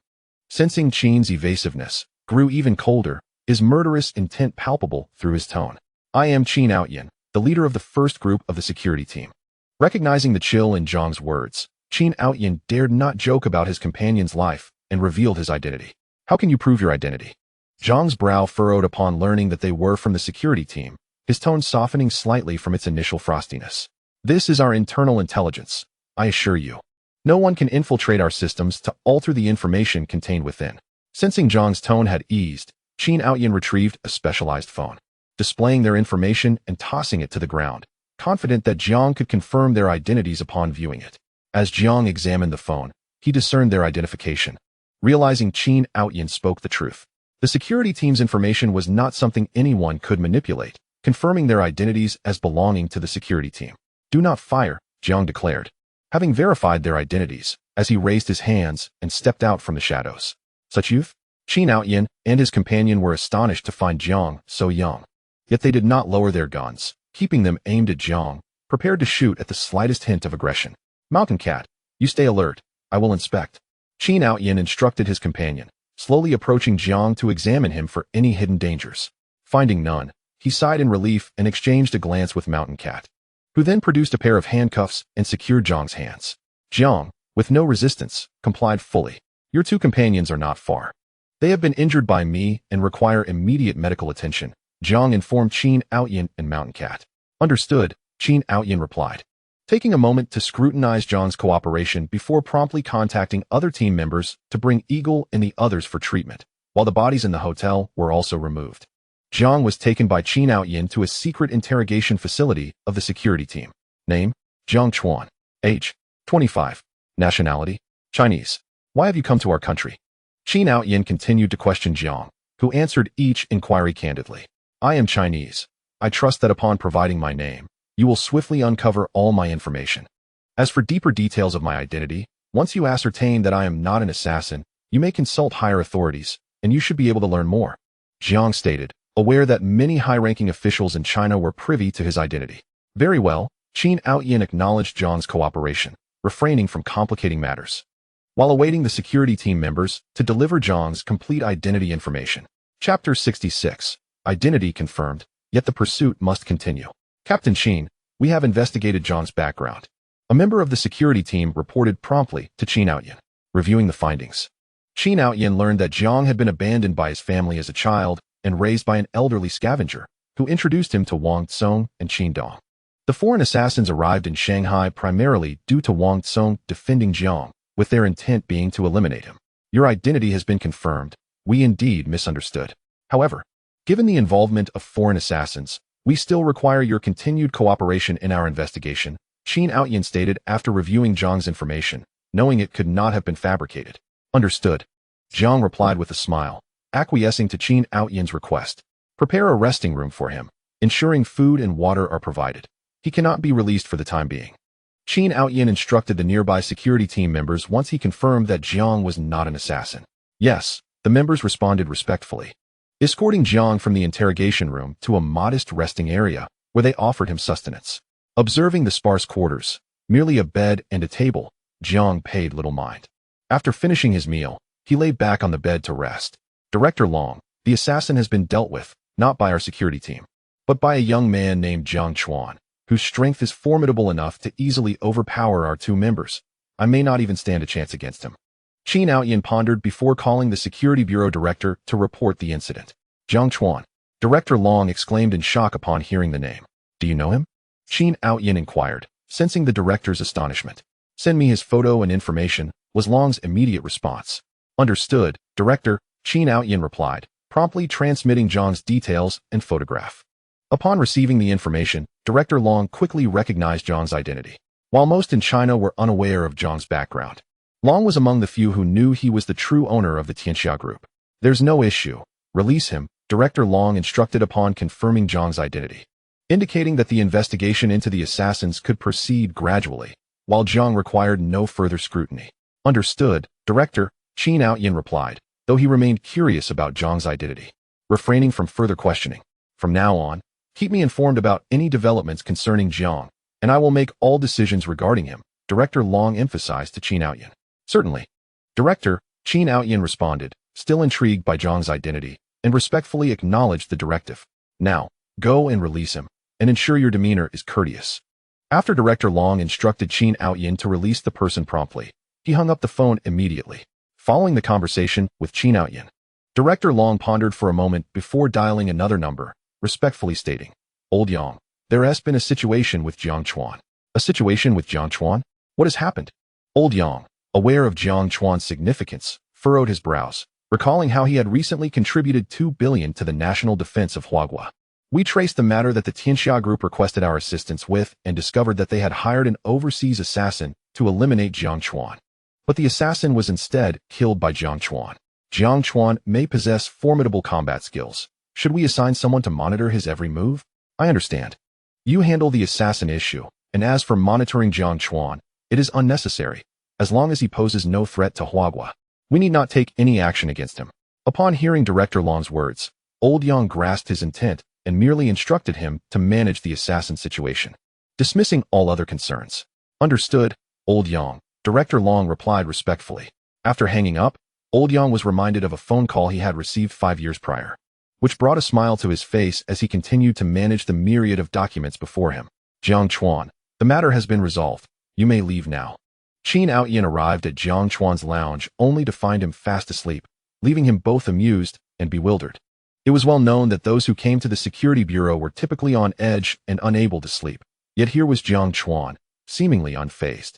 sensing Qin's evasiveness, grew even colder, his murderous intent palpable through his tone. "I am Qin Outyin, the leader of the first group of the security team." Recognizing the chill in Jiang's words, Qin Outyin dared not joke about his companion's life and revealed his identity. "How can you prove your identity?" Jiang's brow furrowed upon learning that they were from the security team, his tone softening slightly from its initial frostiness. "This is our internal intelligence, I assure you. No one can infiltrate our systems to alter the information contained within." Sensing Jiang's tone had eased, Qin Outyin retrieved a specialized phone, displaying their information and tossing it to the ground, confident that Jiang could confirm their identities upon viewing it. As Jiang examined the phone, he discerned their identification. Realizing Qin Outyin spoke the truth, the security team's information was not something anyone could manipulate, confirming their identities as belonging to the security team. "Do not fire," Jiang declared, having verified their identities, as he raised his hands and stepped out from the shadows. Such youth? Qin Outyin and his companion were astonished to find Jiang so young. Yet they did not lower their guns, keeping them aimed at Jiang, prepared to shoot at the slightest hint of aggression. "Mountain Cat, you stay alert. I will inspect." Qin Outyin instructed his companion, slowly approaching Jiang to examine him for any hidden dangers. Finding none, he sighed in relief and exchanged a glance with Mountain Cat, who then produced a pair of handcuffs and secured Jiang's hands. Jiang, with no resistance, complied fully. "Your two companions are not far. They have been injured by me and require immediate medical attention," Jiang informed Qin Outyin and Mountain Cat. "Understood," Qin Outyin replied, taking a moment to scrutinize Jiang's cooperation before promptly contacting other team members to bring Eagle and the others for treatment, while the bodies in the hotel were also removed. Jiang was taken by Qin Outyin to a secret interrogation facility of the security team. Name: Jiang Chuan. Age: 25. Nationality: Chinese. "Why have you come to our country?" Qin Outyin continued to question Jiang, who answered each inquiry candidly. "I am Chinese. I trust that upon providing my name, you will swiftly uncover all my information. As for deeper details of my identity, once you ascertain that I am not an assassin, you may consult higher authorities, and you should be able to learn more," Jiang stated, aware that many high-ranking officials in China were privy to his identity. "Very well," Qin Outyin acknowledged Jiang's cooperation, refraining from complicating matters, while awaiting the security team members to deliver Jiang's complete identity information. Chapter 66. Identity confirmed, yet the pursuit must continue. "Captain Qin, we have investigated Jiang's background." A member of the security team reported promptly to Qin Outyin. Reviewing the findings, Qin Outyin learned that Jiang had been abandoned by his family as a child and raised by an elderly scavenger, who introduced him to Wang Tsong and Qin Dong. The foreign assassins arrived in Shanghai primarily due to Wang Tsong defending Jiang, with their intent being to eliminate him. "Your identity has been confirmed. We indeed misunderstood. However, given the involvement of foreign assassins, we still require your continued cooperation in our investigation," Qin Outyin stated after reviewing Jiang's information, knowing it could not have been fabricated. "Understood," Jiang replied with a smile, acquiescing to Qin Outyin's request. "Prepare a resting room for him, ensuring food and water are provided. He cannot be released for the time being." Qin Outyin instructed the nearby security team members once he confirmed that Jiang was not an assassin. "Yes," the members responded respectfully, escorting Jiang from the interrogation room to a modest resting area where they offered him sustenance. Observing the sparse quarters, merely a bed and a table, Jiang paid little mind. After finishing his meal, he lay back on the bed to rest. "Director Long, the assassin has been dealt with, not by our security team, but by a young man named Jiang Chuan, whose strength is formidable enough to easily overpower our two members. I may not even stand a chance against him." Qin Outyin pondered before calling the Security Bureau director to report the incident. "Jiang Chuan," Director Long exclaimed in shock upon hearing the name. "Do you know him?" Qin Outyin inquired, sensing the director's astonishment. "Send me his photo and information," was Long's immediate response. "Understood, Director," Qin Outyin replied, promptly transmitting Jiang's details and photograph. Upon receiving the information, Director Long quickly recognized Jiang's identity. While most in China were unaware of Jiang's background, Long was among the few who knew he was the true owner of the Tianxia Group. There's no issue. Release him, Director Long instructed upon confirming Jiang's identity, indicating that the investigation into the assassins could proceed gradually, while Jiang required no further scrutiny. Understood, Director, Qin Outyin replied, though he remained curious about Jiang's identity, refraining from further questioning. From now on, keep me informed about any developments concerning Jiang, and I will make all decisions regarding him, Director Long emphasized to Qin Outyin. Certainly. Director, Qin Outyin responded, still intrigued by Jiang's identity, and respectfully acknowledged the directive. Now, go and release him, and ensure your demeanor is courteous. After Director Long instructed Qin Outyin to release the person promptly, he hung up the phone immediately. Following the conversation with Qin Outyin, Director Long pondered for a moment before dialing another number, respectfully stating, Old Yang, there has been a situation with Jiang Chuan. A situation with Jiang Chuan? What has happened? Old Yang, aware of Jiang Chuan's significance, furrowed his brows, recalling how he had recently contributed 2 billion to the national defense of Huagua. We traced the matter that the Tianxia Group requested our assistance with and discovered that they had hired an overseas assassin to eliminate Jiang Chuan. But the assassin was instead killed by Jiang Chuan. Jiang Chuan may possess formidable combat skills. Should we assign someone to monitor his every move? I understand. You handle the assassin issue, and as for monitoring Jiang Chuan, it is unnecessary. As long as he poses no threat to Huagua, we need not take any action against him. Upon hearing Director Long's words, Old Yang grasped his intent and merely instructed him to manage the assassin situation, dismissing all other concerns. Understood, Old Yang, Director Long replied respectfully. After hanging up, Old Yang was reminded of a phone call he had received 5 years prior, which brought a smile to his face as he continued to manage the myriad of documents before him. Jiang Chuan, the matter has been resolved. You may leave now. Qin Outyin arrived at Jiang Chuan's lounge only to find him fast asleep, leaving him both amused and bewildered. It was well known that those who came to the security bureau were typically on edge and unable to sleep. Yet here was Jiang Chuan, seemingly unfazed,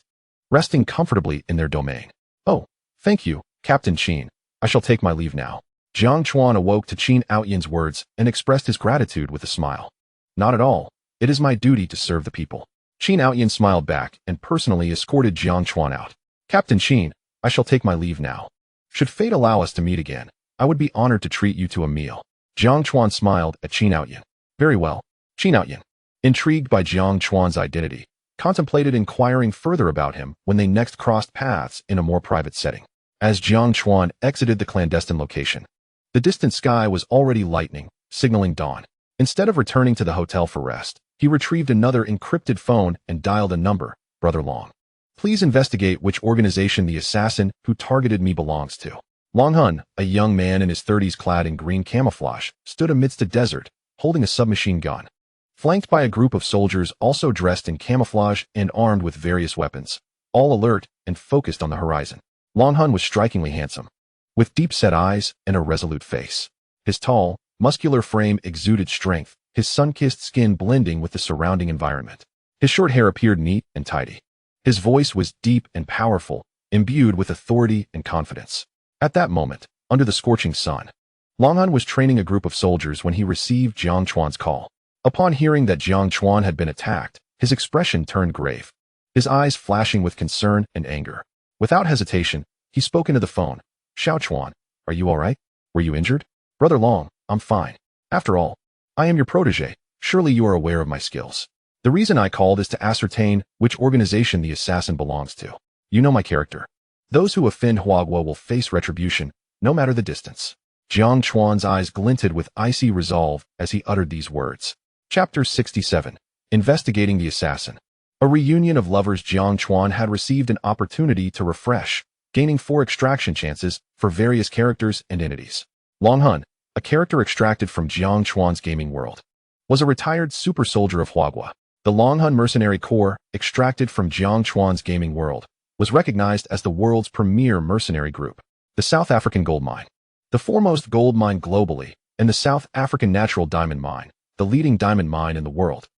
resting comfortably in their domain. Oh, thank you, Captain Qin. I shall take my leave now. Jiang Chuan awoke to Qin Outyin's words and expressed his gratitude with a smile. Not at all. It is my duty to serve the people. Qin Outyin smiled back and personally escorted Jiang Chuan out. Captain Qin, I shall take my leave now. Should fate allow us to meet again, I would be honored to treat you to a meal. Jiang Chuan smiled at Qin Outyin. Very well. Qin Outyin, intrigued by Jiang Chuan's identity, contemplated inquiring further about him when they next crossed paths in a more private setting. As Jiang Chuan exited the clandestine location, the distant sky was already lightening, signaling dawn. Instead of returning to the hotel for rest, he retrieved another encrypted phone and dialed a number, Brother Long. Please investigate which organization the assassin who targeted me belongs to. Long Hun, a young man in his 30s clad in green camouflage, stood amidst a desert, holding a submachine gun, flanked by a group of soldiers also dressed in camouflage and armed with various weapons, all alert and focused on the horizon. Long Hun was strikingly handsome, with deep-set eyes and a resolute face. His tall, muscular frame exuded strength, his sun-kissed skin blending with the surrounding environment. His short hair appeared neat and tidy. His voice was deep and powerful, imbued with authority and confidence. At that moment, under the scorching sun, Long Hun was training a group of soldiers when he received Jiang Chuan's call. Upon hearing that Jiang Chuan had been attacked, his expression turned grave, his eyes flashing with concern and anger. Without hesitation, he spoke into the phone. Xiao Chuan, are you all right? Were you injured? Brother Long, I'm fine. After all, I am your protege. Surely you are aware of my skills. The reason I called is to ascertain which organization the assassin belongs to. You know my character. Those who offend Huagua will face retribution, no matter the distance. Jiang Chuan's eyes glinted with icy resolve as he uttered these words. Chapter 67. Investigating the Assassin. A reunion of lovers. Jiang Chuan had received an opportunity to refresh, gaining 4 extraction chances for various characters and entities. Long Hun, a character extracted from Jiang Chuan's gaming world, was a retired super soldier of Huagua. The Long Hun Mercenary Corps, extracted from Jiang Chuan's gaming world, was recognized as the world's premier mercenary group. The South African gold mine, the foremost gold mine globally, and the South African natural diamond mine, the leading diamond mine in the world,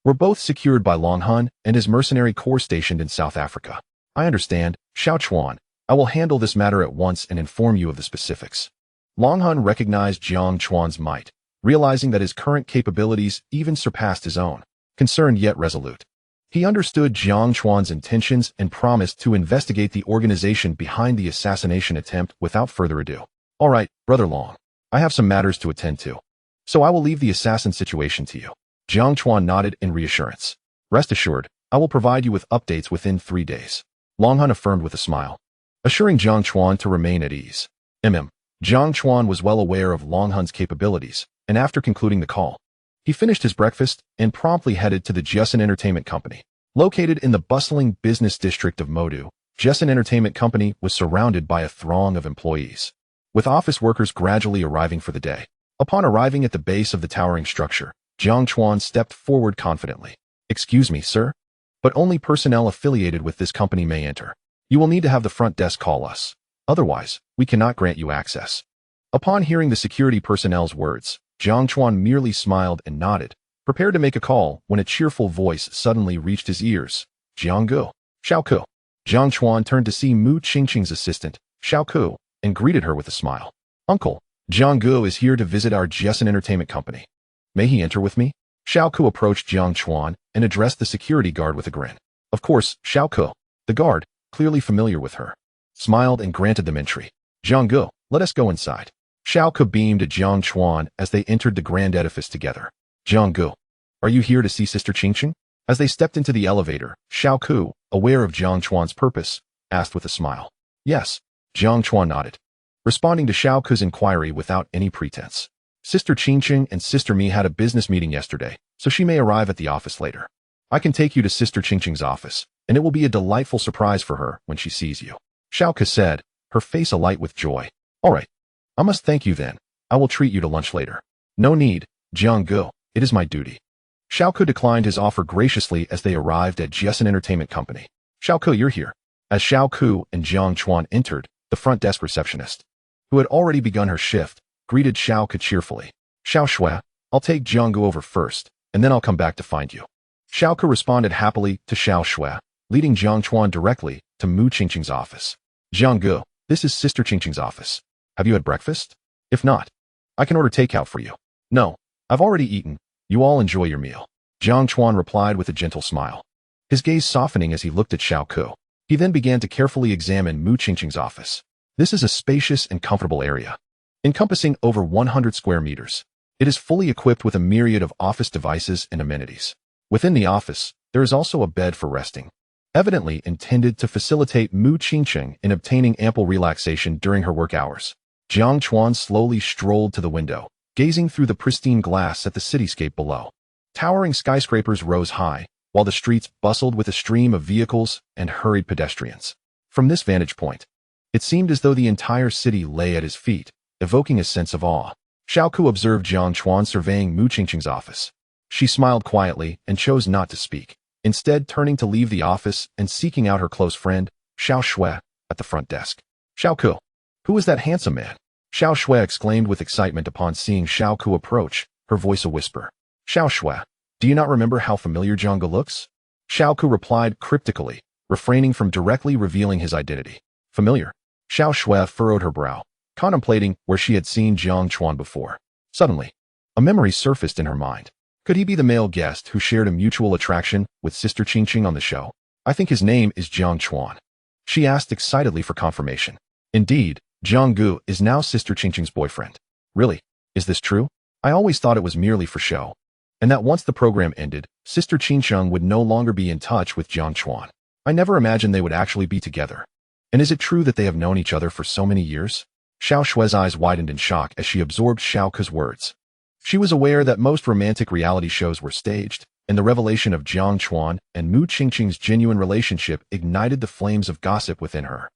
were both secured by Long Hun and his mercenary corps stationed in South Africa. I understand, Xiao Chuan. I will handle this matter at once and inform you of the specifics. Long Hun recognized Jiang Chuan's might, realizing that his current capabilities even surpassed his own. concerned yet resolute. He understood Jiang Chuan's intentions and promised to investigate the organization behind the assassination attempt without further ado. All right, Brother Long. I have some matters to attend to, so I will leave the assassin situation to you. Jiang Chuan nodded in reassurance. Rest assured, I will provide you with updates within 3 days. Long Hun affirmed with a smile, assuring Jiang Chuan to remain at ease. Jiang Chuan was well aware of Long Hun's capabilities, and after concluding the call, he finished his breakfast and promptly headed to the Jessen Entertainment Company. Located in the bustling business district of Modu, Jessen Entertainment Company was surrounded by a throng of employees, with office workers gradually arriving for the day. Upon arriving at the base of the towering structure, Jiang Chuan stepped forward confidently. Excuse me, sir, but only personnel affiliated with this company may enter. You will need to have the front desk call us. Otherwise, we cannot grant you access. Upon hearing the security personnel's words, Jiang Chuan merely smiled and nodded, prepared to make a call when a cheerful voice suddenly reached his ears. Jiang Gu. Xiao Ku. Jiang Chuan turned to see Mu Qingqing's assistant, Xiao Ku, and greeted her with a smile. Uncle, Jiang Gu is here to visit our Jessen Entertainment Company. May he enter with me? Xiao Ku approached Jiang Chuan and addressed the security guard with a grin. Of course, Xiao Ku. The guard, clearly familiar with her, smiled and granted them entry. Jiang Gu, let us go inside. Xiao Ku beamed at Jiang Chuan as they entered the grand edifice together. Jiang Gu, are you here to see Sister Qingqing? As they stepped into the elevator, Xiao Ku, aware of Jiang Chuan's purpose, asked with a smile. Yes, Jiang Chuan nodded, responding to Xiao Ku's inquiry without any pretense. Sister Qingqing and Sister Mi had a business meeting yesterday, so she may arrive at the office later. I can take you to Sister Qingqing's office, and it will be a delightful surprise for her when she sees you. Xiao Ku said, her face alight with joy. All right. I must thank you then. I will treat you to lunch later. No need, Jiang Gu. It is my duty. Xiao Ku declined his offer graciously as they arrived at Jessen Entertainment Company. Xiao Ku, you're here. As Xiao Ku and Jiang Chuan entered, the front desk receptionist, who had already begun her shift, greeted Xiao Ku cheerfully. Xiao Shui, I'll take Jiang Gu over first, and then I'll come back to find you. Xiao Ku responded happily to Xiao Shui, leading Jiang Chuan directly to Mu Qingqing's office. Jiang Gu, this is Sister Qingqing's office. Have you had breakfast? If not, I can order takeout for you. No, I've already eaten. You all enjoy your meal. Jiang Chuan replied with a gentle smile, his gaze softening as he looked at Xiao Ku. He then began to carefully examine Mu Qingqing's office. This is a spacious and comfortable area, encompassing over 100 square meters. It is fully equipped with a myriad of office devices and amenities. Within the office, there is also a bed for resting, evidently intended to facilitate Mu Qingqing in obtaining ample relaxation during her work hours. Jiang Chuan slowly strolled to the window, gazing through the pristine glass at the cityscape below. Towering skyscrapers rose high, while the streets bustled with a stream of vehicles and hurried pedestrians. From this vantage point, it seemed as though the entire city lay at his feet, evoking a sense of awe. Xiao Ku observed Jiang Chuan surveying Mu Qingqing's office. She smiled quietly and chose not to speak, instead turning to leave the office and seeking out her close friend, Xiao Shui, at the front desk. Xiao Ku. Who is that handsome man? Xiao Shui exclaimed with excitement upon seeing Xiao Ku approach, her voice a whisper. Xiao Shui, do you not remember how familiar Jiang Gu looks? Xiao Ku replied cryptically, refraining from directly revealing his identity. Familiar? Xiao Shui furrowed her brow, contemplating where she had seen Jiang Chuan before. Suddenly, a memory surfaced in her mind. Could he be the male guest who shared a mutual attraction with Sister Qingqing on the show? I think his name is Jiang Chuan. She asked excitedly for confirmation. Indeed, Jiang Gu is now Sister Qingqing's boyfriend. Really? Is this true? I always thought it was merely for show, and that once the program ended, Sister Qingqing would no longer be in touch with Jiang Chuan. I never imagined they would actually be together. And is it true that they have known each other for so many years? Xiao Shui's eyes widened in shock as she absorbed Xiao Ku's words. She was aware that most romantic reality shows were staged, and the revelation of Jiang Chuan and Mu Qingqing's genuine relationship ignited the flames of gossip within her.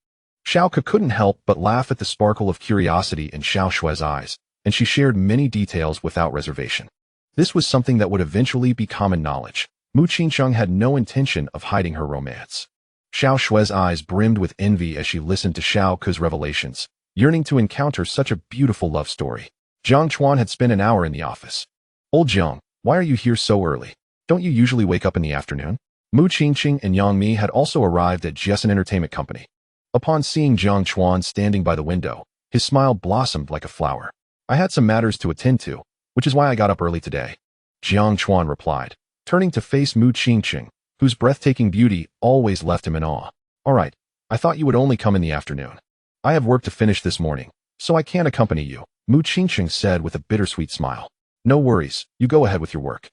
Xiao Ku couldn't help but laugh at the sparkle of curiosity in Xiao Shui's eyes, and she shared many details without reservation. This was something that would eventually be common knowledge. Mu Qingqing had no intention of hiding her romance. Xiao Shui's eyes brimmed with envy as she listened to Xiao Ku's revelations, yearning to encounter such a beautiful love story. Jiang Chuan had spent an hour in the office. Old Jiang, why are you here so early? Don't you usually wake up in the afternoon? Mu Qingqing and Yang Mi had also arrived at Jessen Entertainment Company. Upon seeing Jiang Chuan standing by the window, his smile blossomed like a flower. I had some matters to attend to, which is why I got up early today. Jiang Chuan replied, turning to face Mu Qingqing, whose breathtaking beauty always left him in awe. All right, I thought you would only come in the afternoon. I have work to finish this morning, so I can't accompany you, Mu Qingqing said with a bittersweet smile. No worries, you go ahead with your work.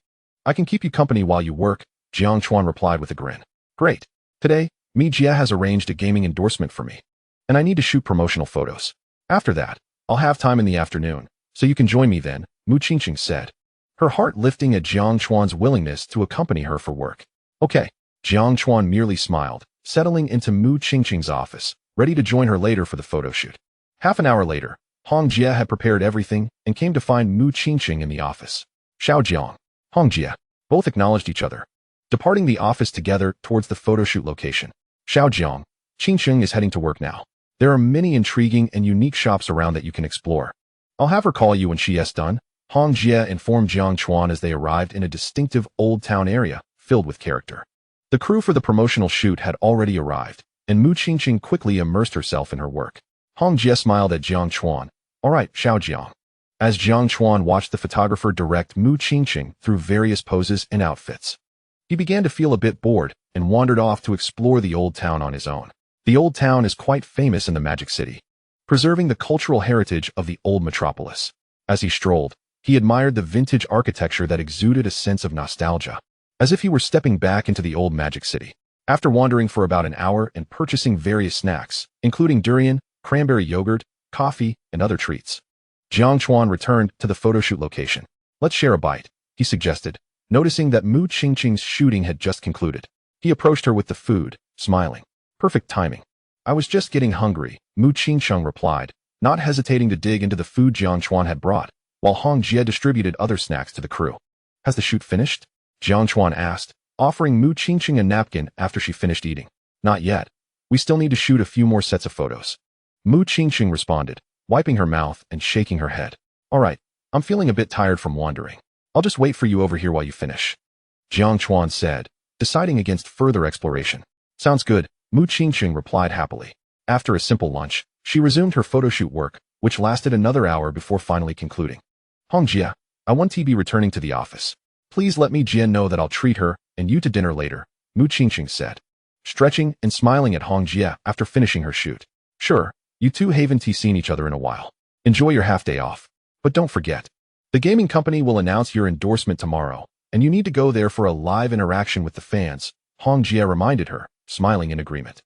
I can keep you company while you work, Jiang Chuan replied with a grin. Great. Today, Mi Jia has arranged a gaming endorsement for me, and I need to shoot promotional photos. After that, I'll have time in the afternoon, so you can join me then, Mu Qingqing said, her heart lifting at Jiang Chuan's willingness to accompany her for work. Okay, Jiang Chuan merely smiled, settling into Mu Qingqing's office, ready to join her later for the photo shoot. Half an hour later, Hong Jie had prepared everything and came to find Mu Qingqing in the office. Xiao Jiang, Hong Jie, both acknowledged each other, departing the office together towards the photo shoot location. Xiao Jiang, Qingqing is heading to work now. There are many intriguing and unique shops around that you can explore. I'll have her call you when she is done, Hong Jie informed Jiang Chuan as they arrived in a distinctive old town area filled with character. The crew for the promotional shoot had already arrived, and Mu Qingqing quickly immersed herself in her work. Hong Jie smiled at Jiang Chuan. All right, Xiao Jiang. As Jiang Chuan watched the photographer direct Mu Qingqing through various poses and outfits, he began to feel a bit bored and wandered off to explore the old town on his own. The old town is quite famous in the Magic City, preserving the cultural heritage of the old metropolis. As he strolled, he admired the vintage architecture that exuded a sense of nostalgia, as if he were stepping back into the old Magic City. After wandering for about an hour and purchasing various snacks, including durian, cranberry yogurt, coffee, and other treats, Jiang Chuan returned to the photoshoot location. Let's share a bite, he suggested, noticing that Mu Qingqing's shooting had just concluded. He approached her with the food, smiling. Perfect timing. I was just getting hungry, Mu Qingqing replied, not hesitating to dig into the food Jiang Chuan had brought, while Hong Jie distributed other snacks to the crew. Has the shoot finished? Jiang Chuan asked, offering Mu Qingqing a napkin after she finished eating. Not yet. We still need to shoot a few more sets of photos. Mu Qingqing responded, wiping her mouth and shaking her head. All right, I'm feeling a bit tired from wandering. I'll just wait for you over here while you finish, Jiang Chuan said, deciding against further exploration. Sounds good, Mu Qingqing replied happily. After a simple lunch, she resumed her photoshoot work, which lasted another hour before finally concluding. Hong Jie, I want to be returning to the office. Please let Mi Jie know that I'll treat her and you to dinner later, Mu Qingqing said, stretching and smiling at Hong Jie after finishing her shoot. Sure, you two haven't seen each other in a while. Enjoy your half-day off. But don't forget, the gaming company will announce your endorsement tomorrow, and you need to go there for a live interaction with the fans, Hong Jie reminded her, smiling in agreement.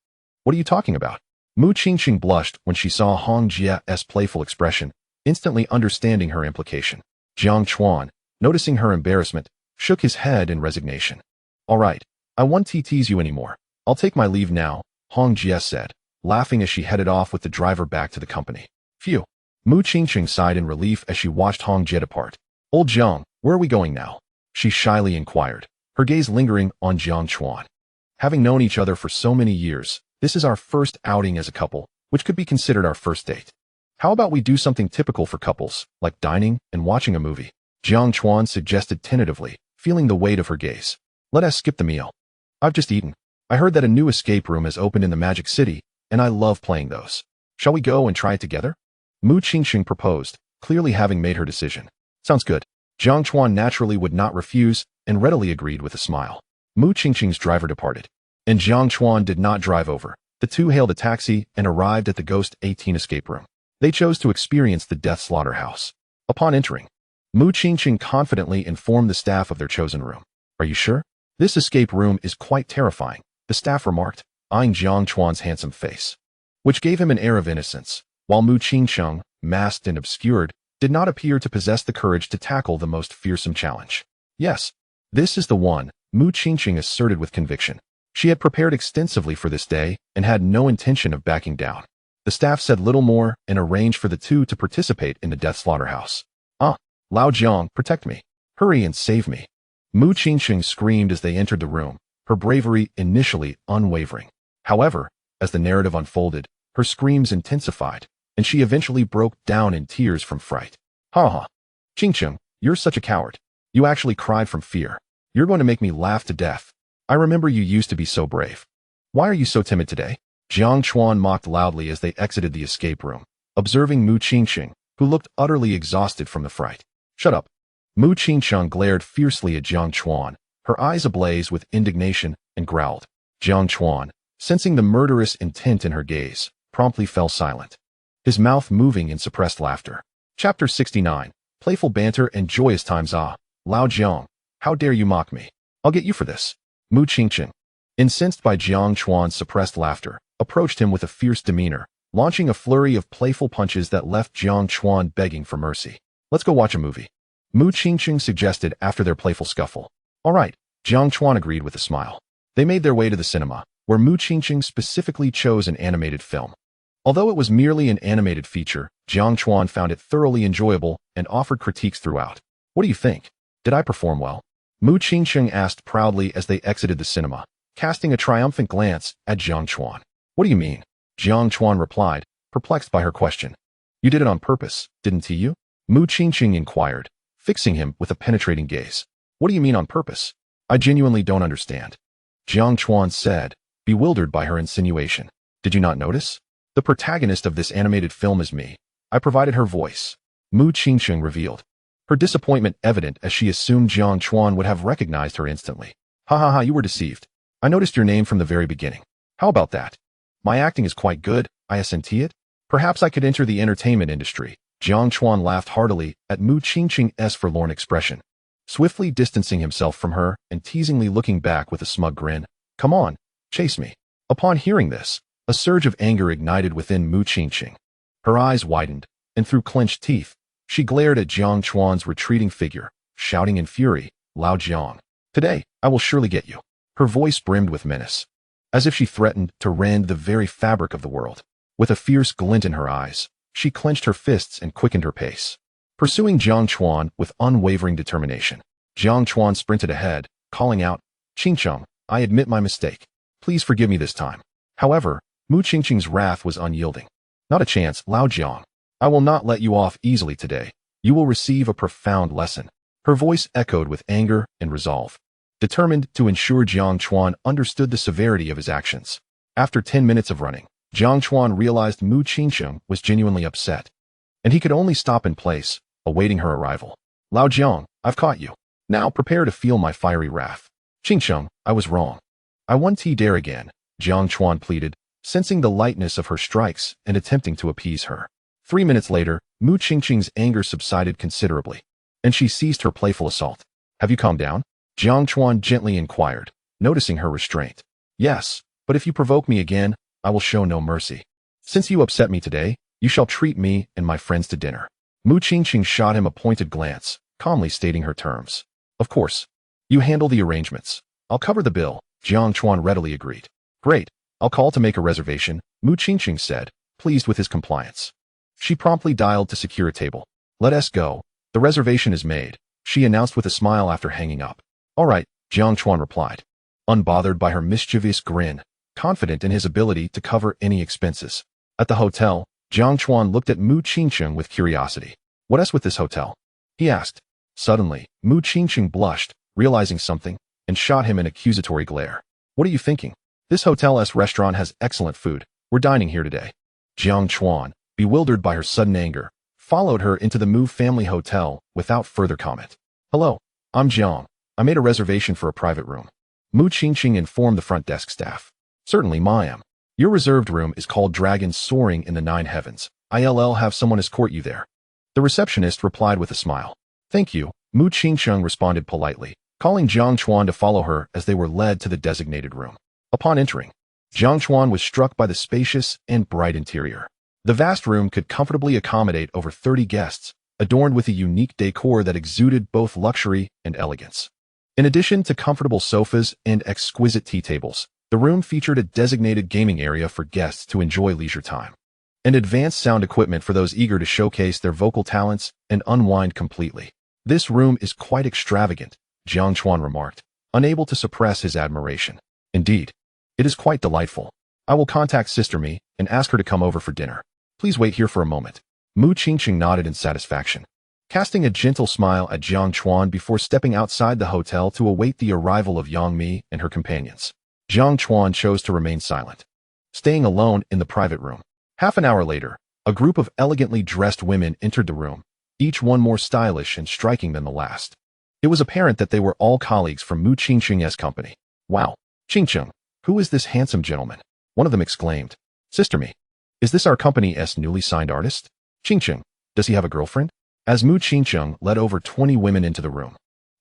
What are you talking about? Mu Qingqing blushed when she saw Hong Jie's playful expression, instantly understanding her implication. Jiang Chuan, noticing her embarrassment, shook his head in resignation. All right, I won't tease you anymore. I'll take my leave now, Hong Jie said, laughing as she headed off with the driver back to the company. Phew. Mu Qingqing sighed in relief as she watched Hong Jie depart. Old Jiang, where are we going now? She shyly inquired, her gaze lingering on Jiang Chuan. Having known each other for so many years, this is our first outing as a couple, which could be considered our first date. How about we do something typical for couples, like dining and watching a movie? Jiang Chuan suggested tentatively, feeling the weight of her gaze. Let us skip the meal. I've just eaten. I heard that a new escape room has opened in the Magic City, and I love playing those. Shall we go and try it together? Mu Qingqing proposed, clearly having made her decision. Sounds good. Jiang Chuan naturally would not refuse, and readily agreed with a smile. Mu Qingqing's driver departed, and Jiang Chuan did not drive over. The two hailed a taxi and arrived at the Ghost 18 escape room. They chose to experience the Death Slaughterhouse. Upon entering, Mu Qingqing confidently informed the staff of their chosen room. Are you sure? This escape room is quite terrifying, the staff remarked, eyeing Jiang Chuan's handsome face, which gave him an air of innocence, while Mu Qingqing, masked and obscured, did not appear to possess the courage to tackle the most fearsome challenge. Yes, this is the one, Mu Qingqing asserted with conviction. She had prepared extensively for this day and had no intention of backing down. The staff said little more and arranged for the two to participate in the Death Slaughterhouse. Lao Jiang, protect me. Hurry and save me. Mu Qingqing screamed as they entered the room, her bravery initially unwavering. However, as the narrative unfolded, her screams intensified, and she eventually broke down in tears from fright. Ha! Qingqing, you're such a coward. You actually cried from fear. You're going to make me laugh to death. I remember you used to be so brave. Why are you so timid today? Jiang Chuan mocked loudly as they exited the escape room, observing Mu Qingqing, who looked utterly exhausted from the fright. Shut up. Mu Qingqing glared fiercely at Jiang Chuan, her eyes ablaze with indignation, and growled. Jiang Chuan, sensing the murderous intent in her gaze, promptly fell silent, his mouth moving in suppressed laughter. Chapter 69. Playful banter and joyous times. Ah, Lao Jiang, how dare you mock me? I'll get you for this. Mu Qingqing, incensed by Jiang Chuan's suppressed laughter, approached him with a fierce demeanor, launching a flurry of playful punches that left Jiang Chuan begging for mercy. Let's go watch a movie, Mu Qingqing suggested after their playful scuffle. All right, Jiang Chuan agreed with a smile. They made their way to the cinema, where Mu Qingqing specifically chose an animated film. Although it was merely an animated feature, Jiang Chuan found it thoroughly enjoyable and offered critiques throughout. What do you think? Did I perform well? Mu Qingqing asked proudly as they exited the cinema, casting a triumphant glance at Jiang Chuan. What do you mean? Jiang Chuan replied, perplexed by her question. You did it on purpose, didn't you? Mu Qingqing inquired, fixing him with a penetrating gaze. What do you mean on purpose? I genuinely don't understand. Jiang Chuan said, bewildered by her insinuation. Did you not notice? The protagonist of this animated film is me. I provided her voice. Mu Qingqing revealed, her disappointment evident as she assumed Jiang Chuan would have recognized her instantly. Ha ha ha, you were deceived. I noticed your name from the very beginning. How about that? My acting is quite good, I assent it. Perhaps I could enter the entertainment industry. Jiang Chuan laughed heartily at Mu Qingqing's forlorn expression, swiftly distancing himself from her and teasingly looking back with a smug grin. Come on, chase me. Upon hearing this, a surge of anger ignited within Mu Qingqing. Her eyes widened, and through clenched teeth, she glared at Jiang Chuan's retreating figure, shouting in fury, Lao Jiang, today, I will surely get you. Her voice brimmed with menace, as if she threatened to rend the very fabric of the world. With a fierce glint in her eyes, she clenched her fists and quickened her pace, pursuing Jiang Chuan with unwavering determination. Jiang Chuan sprinted ahead, calling out, Qingqing, I admit my mistake. Please forgive me this time. However, Mu Qingqing's wrath was unyielding. Not a chance, Lao Jiang. I will not let you off easily today. You will receive a profound lesson. Her voice echoed with anger and resolve, determined to ensure Jiang Chuan understood the severity of his actions. After 10 minutes of running, Jiang Chuan realized Mu Qingqing was genuinely upset, and he could only stop in place, awaiting her arrival. Lao Jiang, I've caught you. Now prepare to feel my fiery wrath. Qingqing, I was wrong. I won't dare again, Jiang Chuan pleaded, sensing the lightness of her strikes and attempting to appease her. 3 minutes later, Mu Qingqing's anger subsided considerably, and she ceased her playful assault. Have you calmed down? Jiang Chuan gently inquired, noticing her restraint. Yes, but if you provoke me again, I will show no mercy. Since you upset me today, you shall treat me and my friends to dinner. Mu Qingqing shot him a pointed glance, calmly stating her terms. Of course. You handle the arrangements. I'll cover the bill, Jiang Chuan readily agreed. Great. I'll call to make a reservation, Mu Qingqing said, pleased with his compliance. She promptly dialed to secure a table. Let us go. The reservation is made, she announced with a smile after hanging up. All right, Jiang Chuan replied, unbothered by her mischievous grin, confident in his ability to cover any expenses. At the hotel, Jiang Chuan looked at Mu Qingqing with curiosity. What else with this hotel? He asked. Suddenly, Mu Qingqing blushed, realizing something, and shot him an accusatory glare. What are you thinking? This hotel's restaurant has excellent food. We're dining here today. Jiang Chuan, bewildered by her sudden anger, followed her into the Mu family hotel without further comment. Hello, I'm Jiang. I made a reservation for a private room. Mu Qingqing informed the front desk staff. Certainly, ma'am. Your reserved room is called Dragon Soaring in the Nine Heavens. I'll have someone escort you there. The receptionist replied with a smile. Thank you, Mu Qingqing responded politely, calling Jiang Chuan to follow her as they were led to the designated room. Upon entering, Jiang Chuan was struck by the spacious and bright interior. The vast room could comfortably accommodate over 30 guests, adorned with a unique decor that exuded both luxury and elegance. In addition to comfortable sofas and exquisite tea tables, the room featured a designated gaming area for guests to enjoy leisure time, and advanced sound equipment for those eager to showcase their vocal talents and unwind completely. This room is quite extravagant, Jiang Chuan remarked, unable to suppress his admiration. Indeed, it is quite delightful. I will contact Sister Mi and ask her to come over for dinner. Please wait here for a moment. Mu Qingqing nodded in satisfaction, casting a gentle smile at Jiang Chuan before stepping outside the hotel to await the arrival of Yang Mi and her companions. Jiang Chuan chose to remain silent, staying alone in the private room. Half an hour later, a group of elegantly dressed women entered the room, each one more stylish and striking than the last. It was apparent that they were all colleagues from Mu Qingqing's company. Wow. Qingqing, who is this handsome gentleman? One of them exclaimed. Sister me. Is this our company's newly signed artist? Qingqing, does he have a girlfriend? As Mu Qingqing led over 20 women into the room,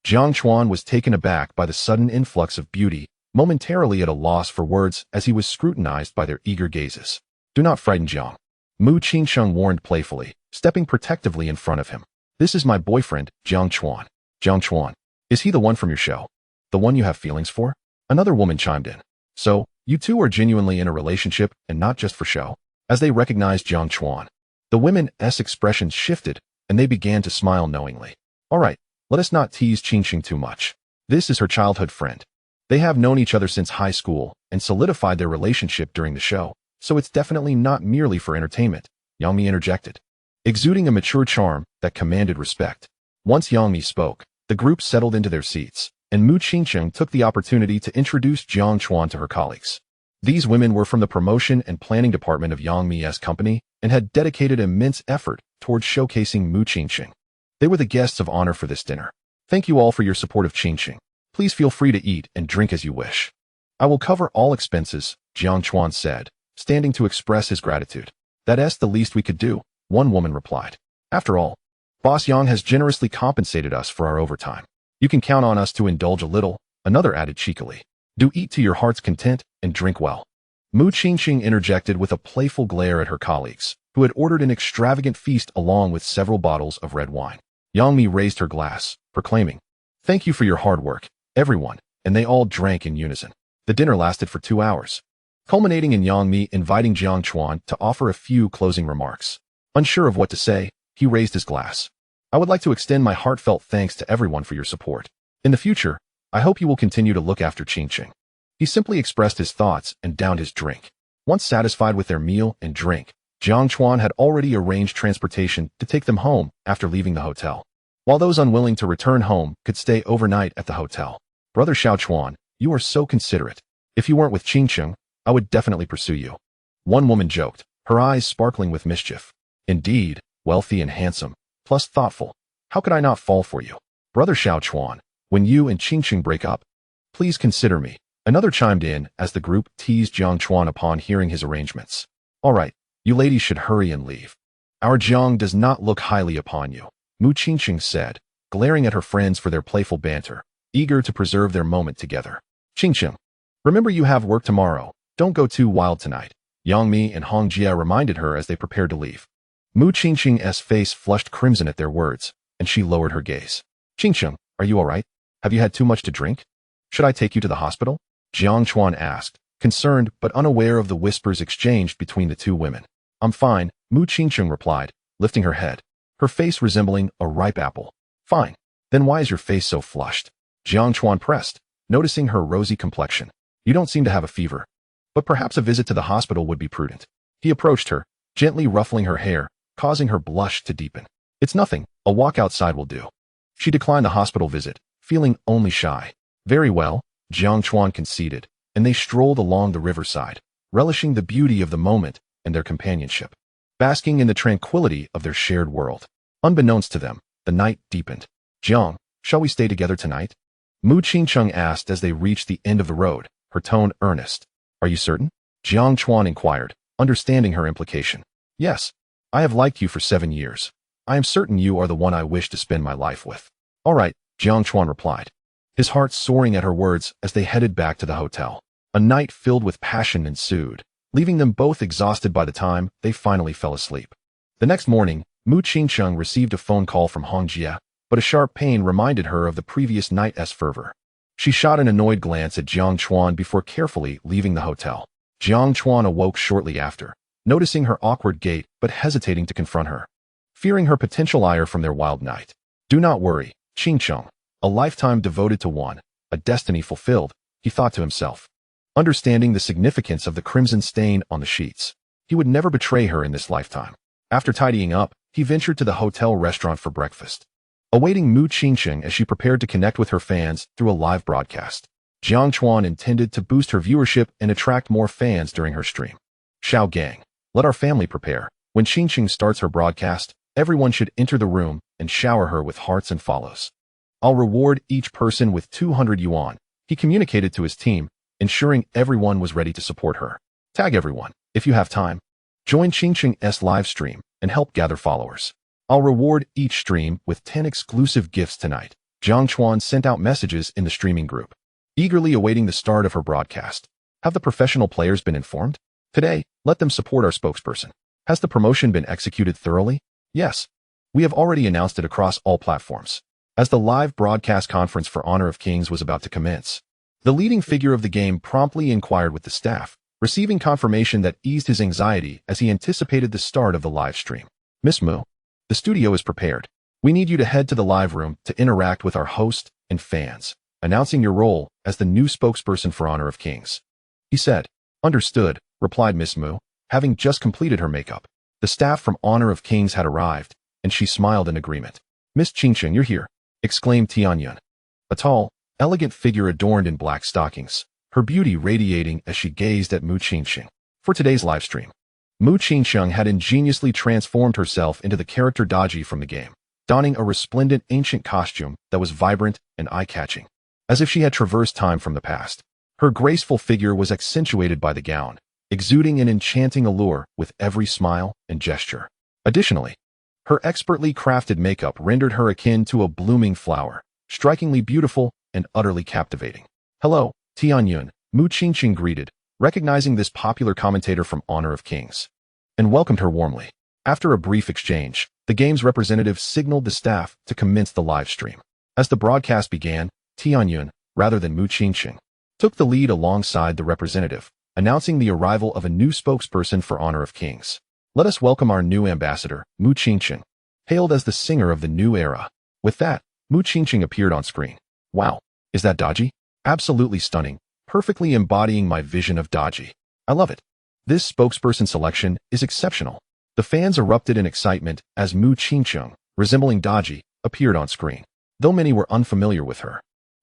Jiang Chuan was taken aback by the sudden influx of beauty, momentarily at a loss for words as he was scrutinized by their eager gazes. Do not frighten Jiang. Mu Qingqing warned playfully, stepping protectively in front of him. This is my boyfriend, Jiang Chuan. Jiang Chuan. Is he the one from your show? The one you have feelings for? Another woman chimed in. So, you two are genuinely in a relationship and not just for show? As they recognized Jiang Chuan, the women's expressions shifted and they began to smile knowingly. All right, let us not tease Qingqing too much. This is her childhood friend. They have known each other since high school and solidified their relationship during the show, so it's definitely not merely for entertainment, Yang Mi interjected, exuding a mature charm that commanded respect. Once Yang Mi spoke, the group settled into their seats, and Mu Qingqing took the opportunity to introduce Jiang Chuan to her colleagues. These women were from the promotion and planning department of Yang Mi's company and had dedicated immense effort towards showcasing Mu Qingqing. They were the guests of honor for this dinner. Thank you all for your support of Qingqing. Please feel free to eat and drink as you wish. I will cover all expenses, Jiang Chuan said, standing to express his gratitude. That's the least we could do, one woman replied. After all, Boss Yang has generously compensated us for our overtime. You can count on us to indulge a little, another added cheekily. Do eat to your heart's content and drink well. Mu Qingqing interjected with a playful glare at her colleagues, who had ordered an extravagant feast along with several bottles of red wine. Yang Mi raised her glass, proclaiming, Thank you for your hard work, everyone, and they all drank in unison. The dinner lasted for 2 hours, culminating in Yang Mi inviting Jiang Chuan to offer a few closing remarks. Unsure of what to say, he raised his glass. I would like to extend my heartfelt thanks to everyone for your support. In the future, I hope you will continue to look after Qingqing. He simply expressed his thoughts and downed his drink. Once satisfied with their meal and drink, Jiang Chuan had already arranged transportation to take them home after leaving the hotel, while those unwilling to return home could stay overnight at the hotel. Brother Xiao Chuan, you are so considerate. If you weren't with Qingqing, I would definitely pursue you. One woman joked, her eyes sparkling with mischief. Indeed, wealthy and handsome, plus thoughtful. How could I not fall for you? Brother Xiao Chuan, when you and Qingqing break up, please consider me. Another chimed in as the group teased Jiang Chuan upon hearing his arrangements. All right, you ladies should hurry and leave. Our Jiang does not look highly upon you, Mu Qingqing said, glaring at her friends for their playful banter, eager to preserve their moment together. Qingqing, remember you have work tomorrow. Don't go too wild tonight, Yang Mi and Hong Jia reminded her as they prepared to leave. Mu Qingqing's face flushed crimson at their words, and she lowered her gaze. Qingqing, are you all right? Have you had too much to drink? Should I take you to the hospital? Jiang Chuan asked, concerned but unaware of the whispers exchanged between the two women. I'm fine, Mu Qingqing replied, lifting her head, her face resembling a ripe apple. Fine. Then why is your face so flushed? Jiang Chuan pressed, noticing her rosy complexion. You don't seem to have a fever, but perhaps a visit to the hospital would be prudent. He approached her, gently ruffling her hair, causing her blush to deepen. It's nothing, a walk outside will do. She declined the hospital visit, feeling only shy. Very well, Jiang Chuan conceded, and they strolled along the riverside, relishing the beauty of the moment and their companionship, basking in the tranquility of their shared world. Unbeknownst to them, the night deepened. Jiang, shall we stay together tonight? Mu Qingqing asked as they reached the end of the road, her tone earnest. Are you certain? Jiang Chuan inquired, understanding her implication. Yes, I have liked you for 7 years. I am certain you are the one I wish to spend my life with. All right, Jiang Chuan replied, his heart soaring at her words as they headed back to the hotel. A night filled with passion ensued, leaving them both exhausted by the time they finally fell asleep. The next morning, Mu Qingqing received a phone call from Hong Jia, but a sharp pain reminded her of the previous night's fervor. She shot an annoyed glance at Jiang Chuan before carefully leaving the hotel. Jiang Chuan awoke shortly after, noticing her awkward gait but hesitating to confront her, fearing her potential ire from their wild night. Do not worry, Qingqing. A lifetime devoted to one, a destiny fulfilled, he thought to himself. Understanding the significance of the crimson stain on the sheets, he would never betray her in this lifetime. After tidying up, he ventured to the hotel restaurant for breakfast, awaiting Mu Qingqing as she prepared to connect with her fans through a live broadcast. Jiang Chuan intended to boost her viewership and attract more fans during her stream. Xiao Gang, let our family prepare. When Qingqing starts her broadcast, everyone should enter the room and shower her with hearts and follows. I'll reward each person with 200 yuan, he communicated to his team, ensuring everyone was ready to support her. Tag everyone, if you have time. Join Qingqing's live stream and help gather followers. I'll reward each stream with 10 exclusive gifts tonight. Jiang Chuan sent out messages in the streaming group, eagerly awaiting the start of her broadcast. Have the professional players been informed? Today, let them support our spokesperson. Has the promotion been executed thoroughly? Yes. We have already announced it across all platforms. As the live broadcast conference for Honor of Kings was about to commence, the leading figure of the game promptly inquired with the staff, receiving confirmation that eased his anxiety as he anticipated the start of the live stream. Miss Mu, the studio is prepared. We need you to head to the live room to interact with our host and fans, announcing your role as the new spokesperson for Honor of Kings. He said. Understood, replied Miss Mu, having just completed her makeup. The staff from Honor of Kings had arrived, and she smiled in agreement. Miss Qingqing, you're here, exclaimed Tianyun, a tall, elegant figure adorned in black stockings, her beauty radiating as she gazed at Mu Qingqing. For today's live stream, Mu Qingqing had ingeniously transformed herself into the character Daji from the game, donning a resplendent ancient costume that was vibrant and eye-catching, as if she had traversed time from the past. Her graceful figure was accentuated by the gown, exuding an enchanting allure with every smile and gesture. Additionally, her expertly crafted makeup rendered her akin to a blooming flower, strikingly beautiful and utterly captivating. Hello, Tianyun, Mu Qingqing greeted, recognizing this popular commentator from Honor of Kings, and welcomed her warmly. After a brief exchange, the game's representative signaled the staff to commence the live stream. As the broadcast began, Tianyun, rather than Mu Qingqing, took the lead alongside the representative, announcing the arrival of a new spokesperson for Honor of Kings. Let us welcome our new ambassador, Mu Qingqing, hailed as the singer of the new era. With that, Mu Qingqing appeared on screen. Wow, is that Daji? Absolutely stunning, perfectly embodying my vision of Daji. I love it. This spokesperson selection is exceptional. The fans erupted in excitement as Mu Qingqing, resembling Daji, appeared on screen. Though many were unfamiliar with her,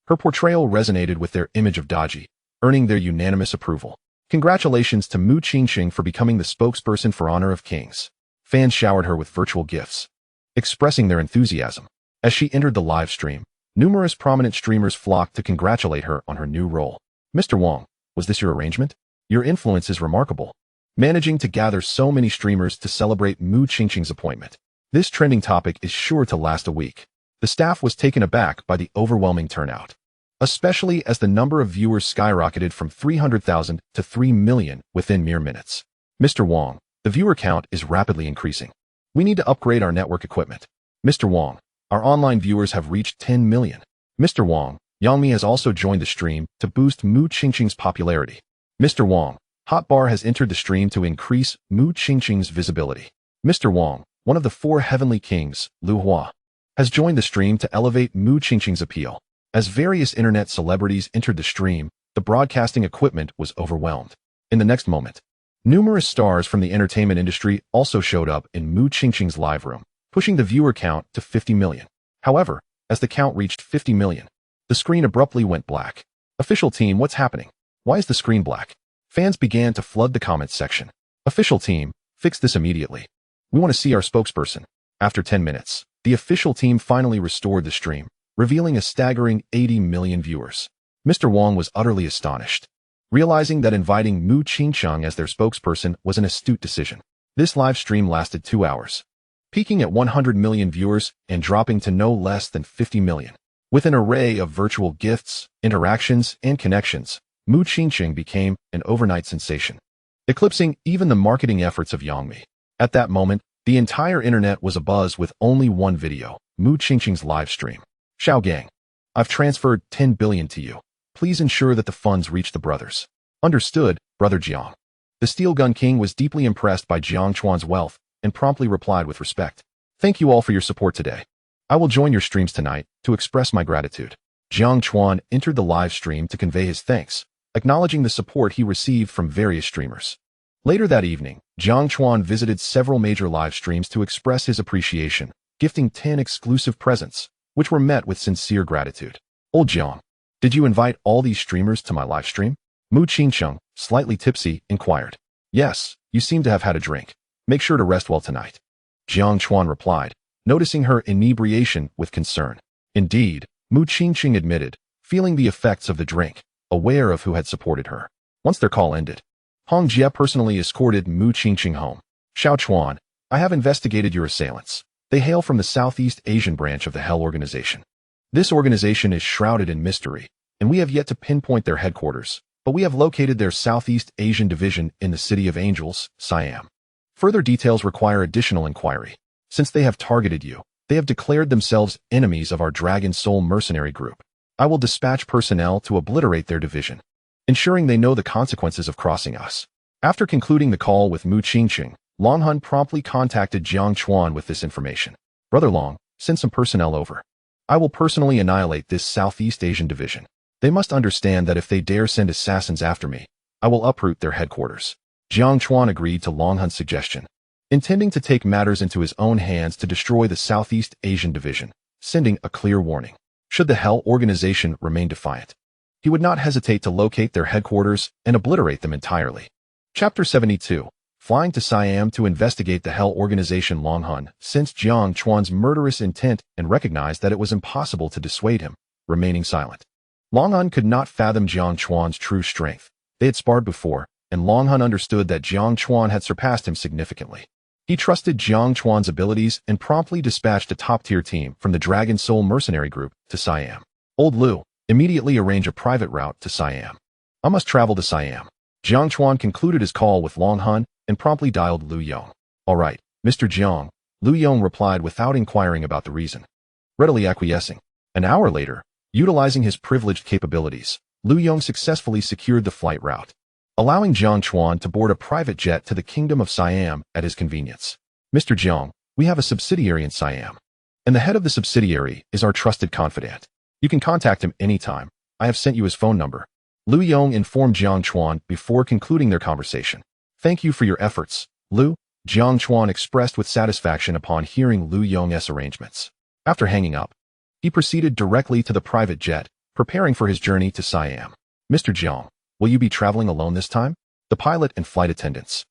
her portrayal resonated with their image of Daji, earning their unanimous approval. Congratulations to Mu Qingqing for becoming the spokesperson for Honor of Kings. Fans showered her with virtual gifts, expressing their enthusiasm. As she entered the live stream, numerous prominent streamers flocked to congratulate her on her new role. Mr. Wong, was this your arrangement? Your influence is remarkable, managing to gather so many streamers to celebrate Mu Qingqing's appointment. This trending topic is sure to last a week. The staff was taken aback by the overwhelming turnout, especially as the number of viewers skyrocketed from 300,000 to 3 million within mere minutes. Mr. Wong, the viewer count is rapidly increasing. We need to upgrade our network equipment. Mr. Wong, our online viewers have reached 10 million. Mr. Wong, Yangmi has also joined the stream to boost Mu Qingqing's popularity. Mr. Wong, Hotbar has entered the stream to increase Mu Qingqing's visibility. Mr. Wong, one of the 4 heavenly kings, Lu Hua, has joined the stream to elevate Mu Qingqing's appeal. As various internet celebrities entered the stream, the broadcasting equipment was overwhelmed. In the next moment, numerous stars from the entertainment industry also showed up in Mu Qingqing's live room, pushing the viewer count to 50 million. However, as the count reached 50 million, the screen abruptly went black. Official team, what's happening? Why is the screen black? Fans began to flood the comments section. Official team, fix this immediately. We want to see our spokesperson. After 10 minutes, the official team finally restored the stream, revealing a staggering 80 million viewers. Mr. Wong was utterly astonished, realizing that inviting Mu Qingqing as their spokesperson was an astute decision. This live stream lasted 2 hours, peaking at 100 million viewers and dropping to no less than 50 million. With an array of virtual gifts, interactions, and connections, Mu Qingqing became an overnight sensation, eclipsing even the marketing efforts of Yangmi. At that moment, the entire internet was abuzz with only one video, Mu Qingqing's live stream. Xiao Gang, I've transferred 10 billion to you. Please ensure that the funds reach the brothers. Understood, Brother Jiang. The Steel Gun King was deeply impressed by Jiang Chuan's wealth and promptly replied with respect. Thank you all for your support today. I will join your streams tonight to express my gratitude. Jiang Chuan entered the live stream to convey his thanks, acknowledging the support he received from various streamers. Later that evening, Jiang Chuan visited several major live streams to express his appreciation, gifting 10 exclusive presents, which were met with sincere gratitude. Old Jiang, did you invite all these streamers to my live stream? Mu Qingqing, slightly tipsy, inquired. Yes, you seem to have had a drink. Make sure to rest well tonight. Jiang Chuan replied, noticing her inebriation with concern. Indeed, Mu Qingqing admitted, feeling the effects of the drink, aware of who had supported her. Once their call ended, Hong Jie personally escorted Mu Qingqing home. Xiao Chuan, I have investigated your assailants. They hail from the Southeast Asian branch of the Hell Organization. This organization is shrouded in mystery, and we have yet to pinpoint their headquarters, but we have located their Southeast Asian division in the City of Angels, Siam. Further details require additional inquiry. Since they have targeted you, they have declared themselves enemies of our Dragon Soul mercenary group. I will dispatch personnel to obliterate their division, ensuring they know the consequences of crossing us. After concluding the call with Mu Qingqing, Long Hun promptly contacted Jiang Chuan with this information. Brother Long, send some personnel over. I will personally annihilate this Southeast Asian division. They must understand that if they dare send assassins after me, I will uproot their headquarters. Jiang Chuan agreed to Long Hun's suggestion, intending to take matters into his own hands to destroy the Southeast Asian division, sending a clear warning. Should the Hell Organization remain defiant, he would not hesitate to locate their headquarters and obliterate them entirely. Chapter 72. Flying to Siam to investigate the Hell Organization. Long Hun sensed Jiang Chuan's murderous intent and recognized that it was impossible to dissuade him, remaining silent. Long Hun could not fathom Jiang Chuan's true strength. They had sparred before, and Long Hun understood that Jiang Chuan had surpassed him significantly. He trusted Jiang Chuan's abilities and promptly dispatched a top-tier team from the Dragon Soul mercenary group to Siam. Old Liu, immediately arrange a private route to Siam. I must travel to Siam. Jiang Chuan concluded his call with Long Hun and promptly dialed Liu Yong. All right, Mr. Jiang, Liu Yong replied without inquiring about the reason, readily acquiescing. An hour later, utilizing his privileged capabilities, Liu Yong successfully secured the flight route, allowing Jiang Chuan to board a private jet to the Kingdom of Siam at his convenience. Mr. Jiang, we have a subsidiary in Siam, and the head of the subsidiary is our trusted confidant. You can contact him anytime. I have sent you his phone number. Liu Yong informed Jiang Chuan before concluding their conversation. Thank you for your efforts, Liu, Jiang Chuan expressed with satisfaction upon hearing Liu Yong's arrangements. After hanging up, he proceeded directly to the private jet, preparing for his journey to Siam. Mr. Jiang, will you be traveling alone this time? The pilot and flight attendants,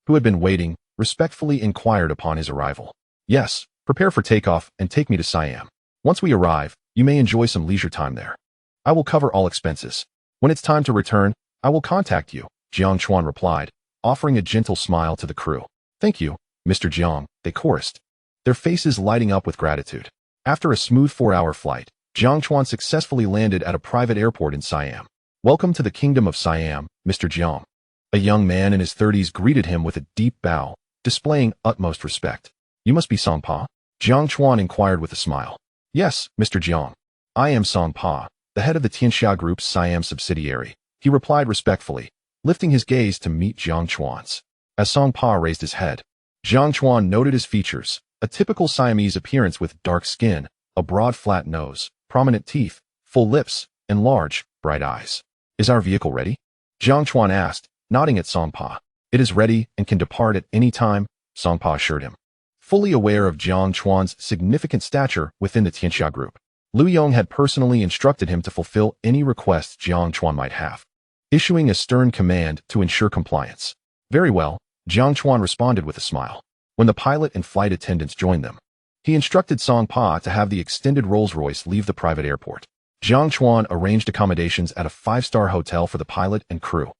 who had been waiting, respectfully inquired upon his arrival. Yes, prepare for takeoff and take me to Siam. Once we arrive, you may enjoy some leisure time there. I will cover all expenses. When it's time to return, I will contact you, Jiang Chuan replied, offering a gentle smile to the crew. Thank you, Mr. Jiang, they chorused, their faces lighting up with gratitude. After a smooth 4-hour flight, Jiang Chuan successfully landed at a private airport in Siam. Welcome to the Kingdom of Siam, Mr. Jiang. A young man in his 30s greeted him with a deep bow, displaying utmost respect. You must be Song Pa? Jiang Chuan inquired with a smile. Yes, Mr. Jiang. I am Song Pa, the head of the Tianxia Group's Siam subsidiary, he replied respectfully, lifting his gaze to meet Jiang Chuan's. As Song Pa raised his head, Jiang Chuan noted his features, a typical Siamese appearance with dark skin, a broad flat nose, prominent teeth, full lips, and large, bright eyes. Is our vehicle ready? Jiang Chuan asked, nodding at Song Pa. It is ready and can depart at any time, Song Pa assured him. Fully aware of Jiang Chuan's significant stature within the Tianxia Group, Liu Yong had personally instructed him to fulfill any requests Jiang Chuan might have, issuing a stern command to ensure compliance. Very well, Jiang Chuan responded with a smile. When the pilot and flight attendants joined them, he instructed Song Pa to have the extended Rolls-Royce leave the private airport. Jiang Chuan arranged accommodations at a 5-star hotel for the pilot and crew,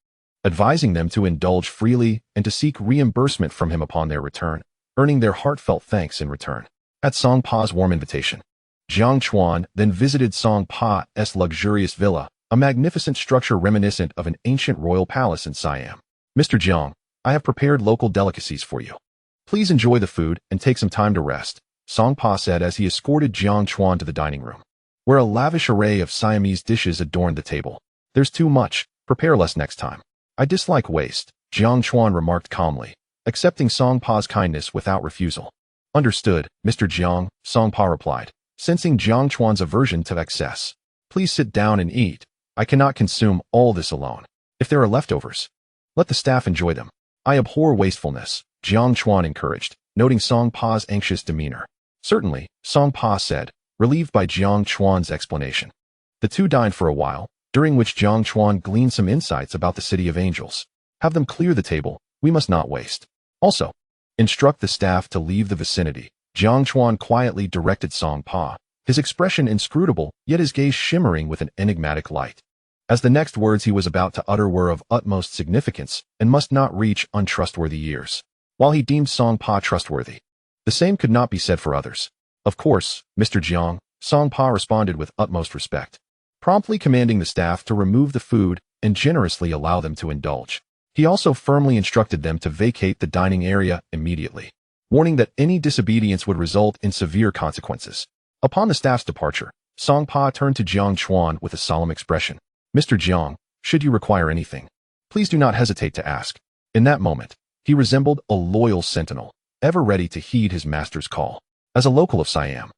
advising them to indulge freely and to seek reimbursement from him upon their return, earning their heartfelt thanks in return. At Song Pa's warm invitation, Jiang Chuan then visited Song Pa's luxurious villa, a magnificent structure reminiscent of an ancient royal palace in Siam. Mr. Jiang, I have prepared local delicacies for you. Please enjoy the food and take some time to rest, Song Pa said as he escorted Jiang Chuan to the dining room, where a lavish array of Siamese dishes adorned the table. There's too much, prepare less next time. I dislike waste, Jiang Chuan remarked calmly, accepting Song Pa's kindness without refusal. Understood, Mr. Jiang, Song Pa replied, sensing Jiang Chuan's aversion to excess. Please sit down and eat. I cannot consume all this alone. If there are leftovers, let the staff enjoy them. I abhor wastefulness, Jiang Chuan encouraged, noting Song Pa's anxious demeanor. Certainly, Song Pa said, relieved by Jiang Chuan's explanation. The two dined for a while, during which Jiang Chuan gleaned some insights about the City of Angels. Have them clear the table, we must not waste. Also, instruct the staff to leave the vicinity. Jiang Chuan quietly directed Song Pa, his expression inscrutable, yet his gaze shimmering with an enigmatic light. As the next words he was about to utter were of utmost significance and must not reach untrustworthy ears. While he deemed Song Pa trustworthy, the same could not be said for others. Of course, Mr. Jiang, Song Pa responded with utmost respect, promptly commanding the staff to remove the food and generously allow them to indulge. He also firmly instructed them to vacate the dining area immediately, warning that any disobedience would result in severe consequences. Upon the staff's departure, Song Pa turned to Jiang Chuan with a solemn expression. Mr. Jiang, should you require anything, please do not hesitate to ask. In that moment, he resembled a loyal sentinel, ever ready to heed his master's call. As a local of Siam,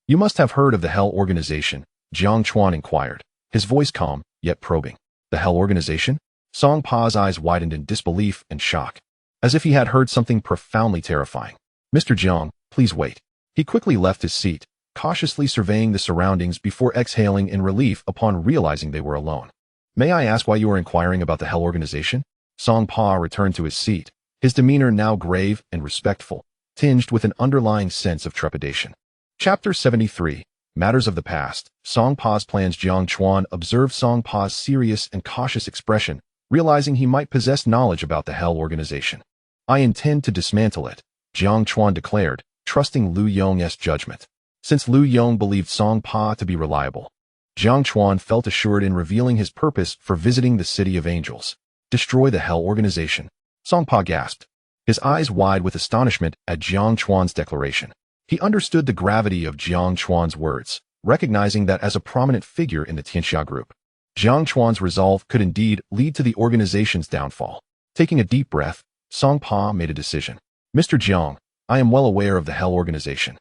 you must have heard of the Hell Organization, Jiang Chuan inquired, his voice calm, yet probing. The Hell Organization? Song Pa's eyes widened in disbelief and shock, as if he had heard something profoundly terrifying. Mr. Jiang, please wait. He quickly left his seat, cautiously surveying the surroundings before exhaling in relief upon realizing they were alone. May I ask why you are inquiring about the Hell Organization? Song Pa returned to his seat, his demeanor now grave and respectful, tinged with an underlying sense of trepidation. Chapter 73. Matters of the Past. Song Pa's plans. Jiang Chuan observed Song Pa's serious and cautious expression, realizing he might possess knowledge about the Hell Organization. I intend to dismantle it, Jiang Chuan declared, trusting Lu Yong's judgment. Since Lu Yong believed Song Pa to be reliable, Jiang Chuan felt assured in revealing his purpose for visiting the City of Angels. Destroy the Hell Organization. Song Pa gasped, his eyes wide with astonishment at Jiang Chuan's declaration. He understood the gravity of Jiang Chuan's words, recognizing that as a prominent figure in the Tianxia group, Jiang Chuan's resolve could indeed lead to the organization's downfall. Taking a deep breath, Song Pa made a decision. Mr. Jiang, I am well aware of the Hell Organization.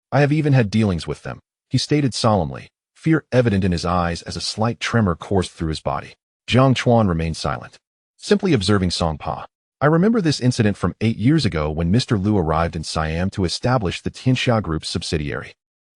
I have even had dealings with them, he stated solemnly, fear evident in his eyes as a slight tremor coursed through his body. Jiang Chuan remained silent, simply observing Song Pa. I remember this incident from 8 years ago when Mr. Liu arrived in Siam to establish the Tianxia Group's subsidiary.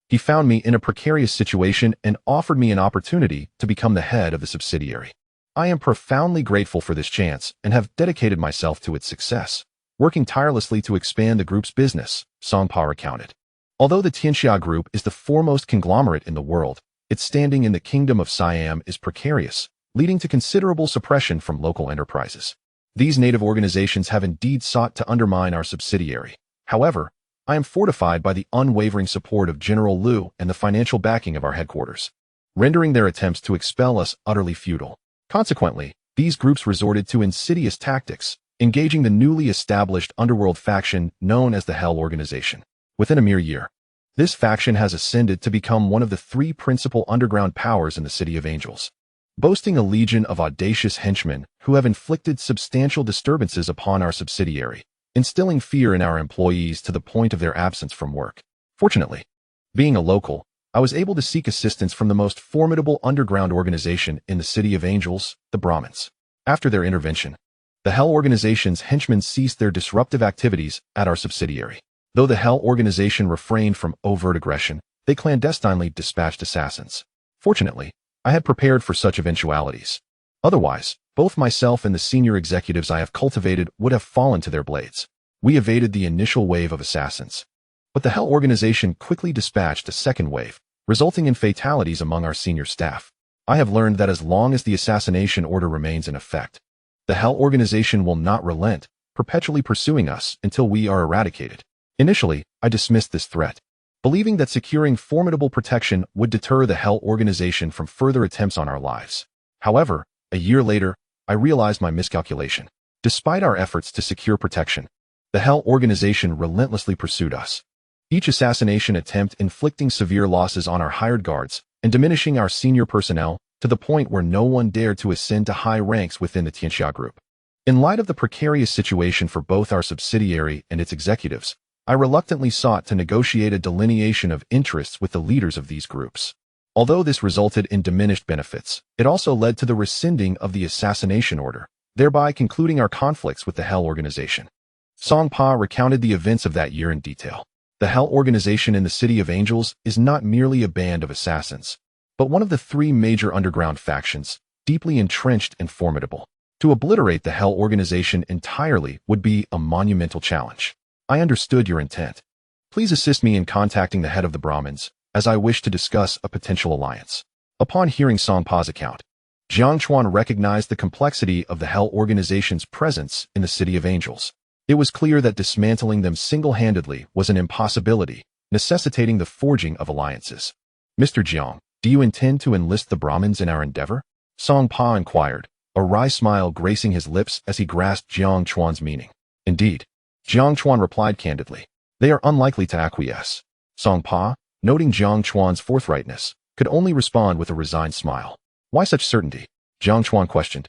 He found me in a precarious situation and offered me an opportunity to become the head of the subsidiary. I am profoundly grateful for this chance and have dedicated myself to its success, working tirelessly to expand the group's business, Song Pa recounted. Although the Tianxia Group is the foremost conglomerate in the world, its standing in the Kingdom of Siam is precarious, leading to considerable suppression from local enterprises. These native organizations have indeed sought to undermine our subsidiary. However, I am fortified by the unwavering support of General Liu and the financial backing of our headquarters, rendering their attempts to expel us utterly futile. Consequently, these groups resorted to insidious tactics, engaging the newly established underworld faction known as the Hell Organization. Within a mere year, this faction has ascended to become one of the 3 principal underground powers in the City of Angels, boasting a legion of audacious henchmen who have inflicted substantial disturbances upon our subsidiary, instilling fear in our employees to the point of their absence from work. Fortunately, being a local, I was able to seek assistance from the most formidable underground organization in the City of Angels, the Brahmins. After their intervention, the Hell Organization's henchmen ceased their disruptive activities at our subsidiary. Though the Hell Organization refrained from overt aggression, they clandestinely dispatched assassins. Fortunately, I had prepared for such eventualities. Otherwise, both myself and the senior executives I have cultivated would have fallen to their blades. We evaded the initial wave of assassins, but the Hell Organization quickly dispatched a second wave, resulting in fatalities among our senior staff. I have learned that as long as the assassination order remains in effect, the Hell Organization will not relent, perpetually pursuing us until we are eradicated. Initially, I dismissed this threat, believing that securing formidable protection would deter the Hell Organization from further attempts on our lives. However, a year later, I realized my miscalculation. Despite our efforts to secure protection, the Hell Organization relentlessly pursued us, each assassination attempt inflicting severe losses on our hired guards and diminishing our senior personnel to the point where no one dared to ascend to high ranks within the Tianxia Group. In light of the precarious situation for both our subsidiary and its executives, I reluctantly sought to negotiate a delineation of interests with the leaders of these groups. Although this resulted in diminished benefits, it also led to the rescinding of the assassination order, thereby concluding our conflicts with the Hell Organization. Song Pa recounted the events of that year in detail. The Hell Organization in the City of Angels is not merely a band of assassins, but one of the 3 major underground factions, deeply entrenched and formidable. To obliterate the Hell Organization entirely would be a monumental challenge. I understood your intent. Please assist me in contacting the head of the Brahmins, as I wish to discuss a potential alliance. Upon hearing Song Pa's account, Jiang Chuan recognized the complexity of the Hell Organization's presence in the City of Angels. It was clear that dismantling them single-handedly was an impossibility, necessitating the forging of alliances. Mr. Jiang, do you intend to enlist the Brahmins in our endeavor? Song Pa inquired, a wry smile gracing his lips as he grasped Jiang Chuan's meaning. Indeed, Jiang Chuan replied candidly. They are unlikely to acquiesce. Song Pa, noting Jiang Chuan's forthrightness, could only respond with a resigned smile. Why such certainty? Jiang Chuan questioned,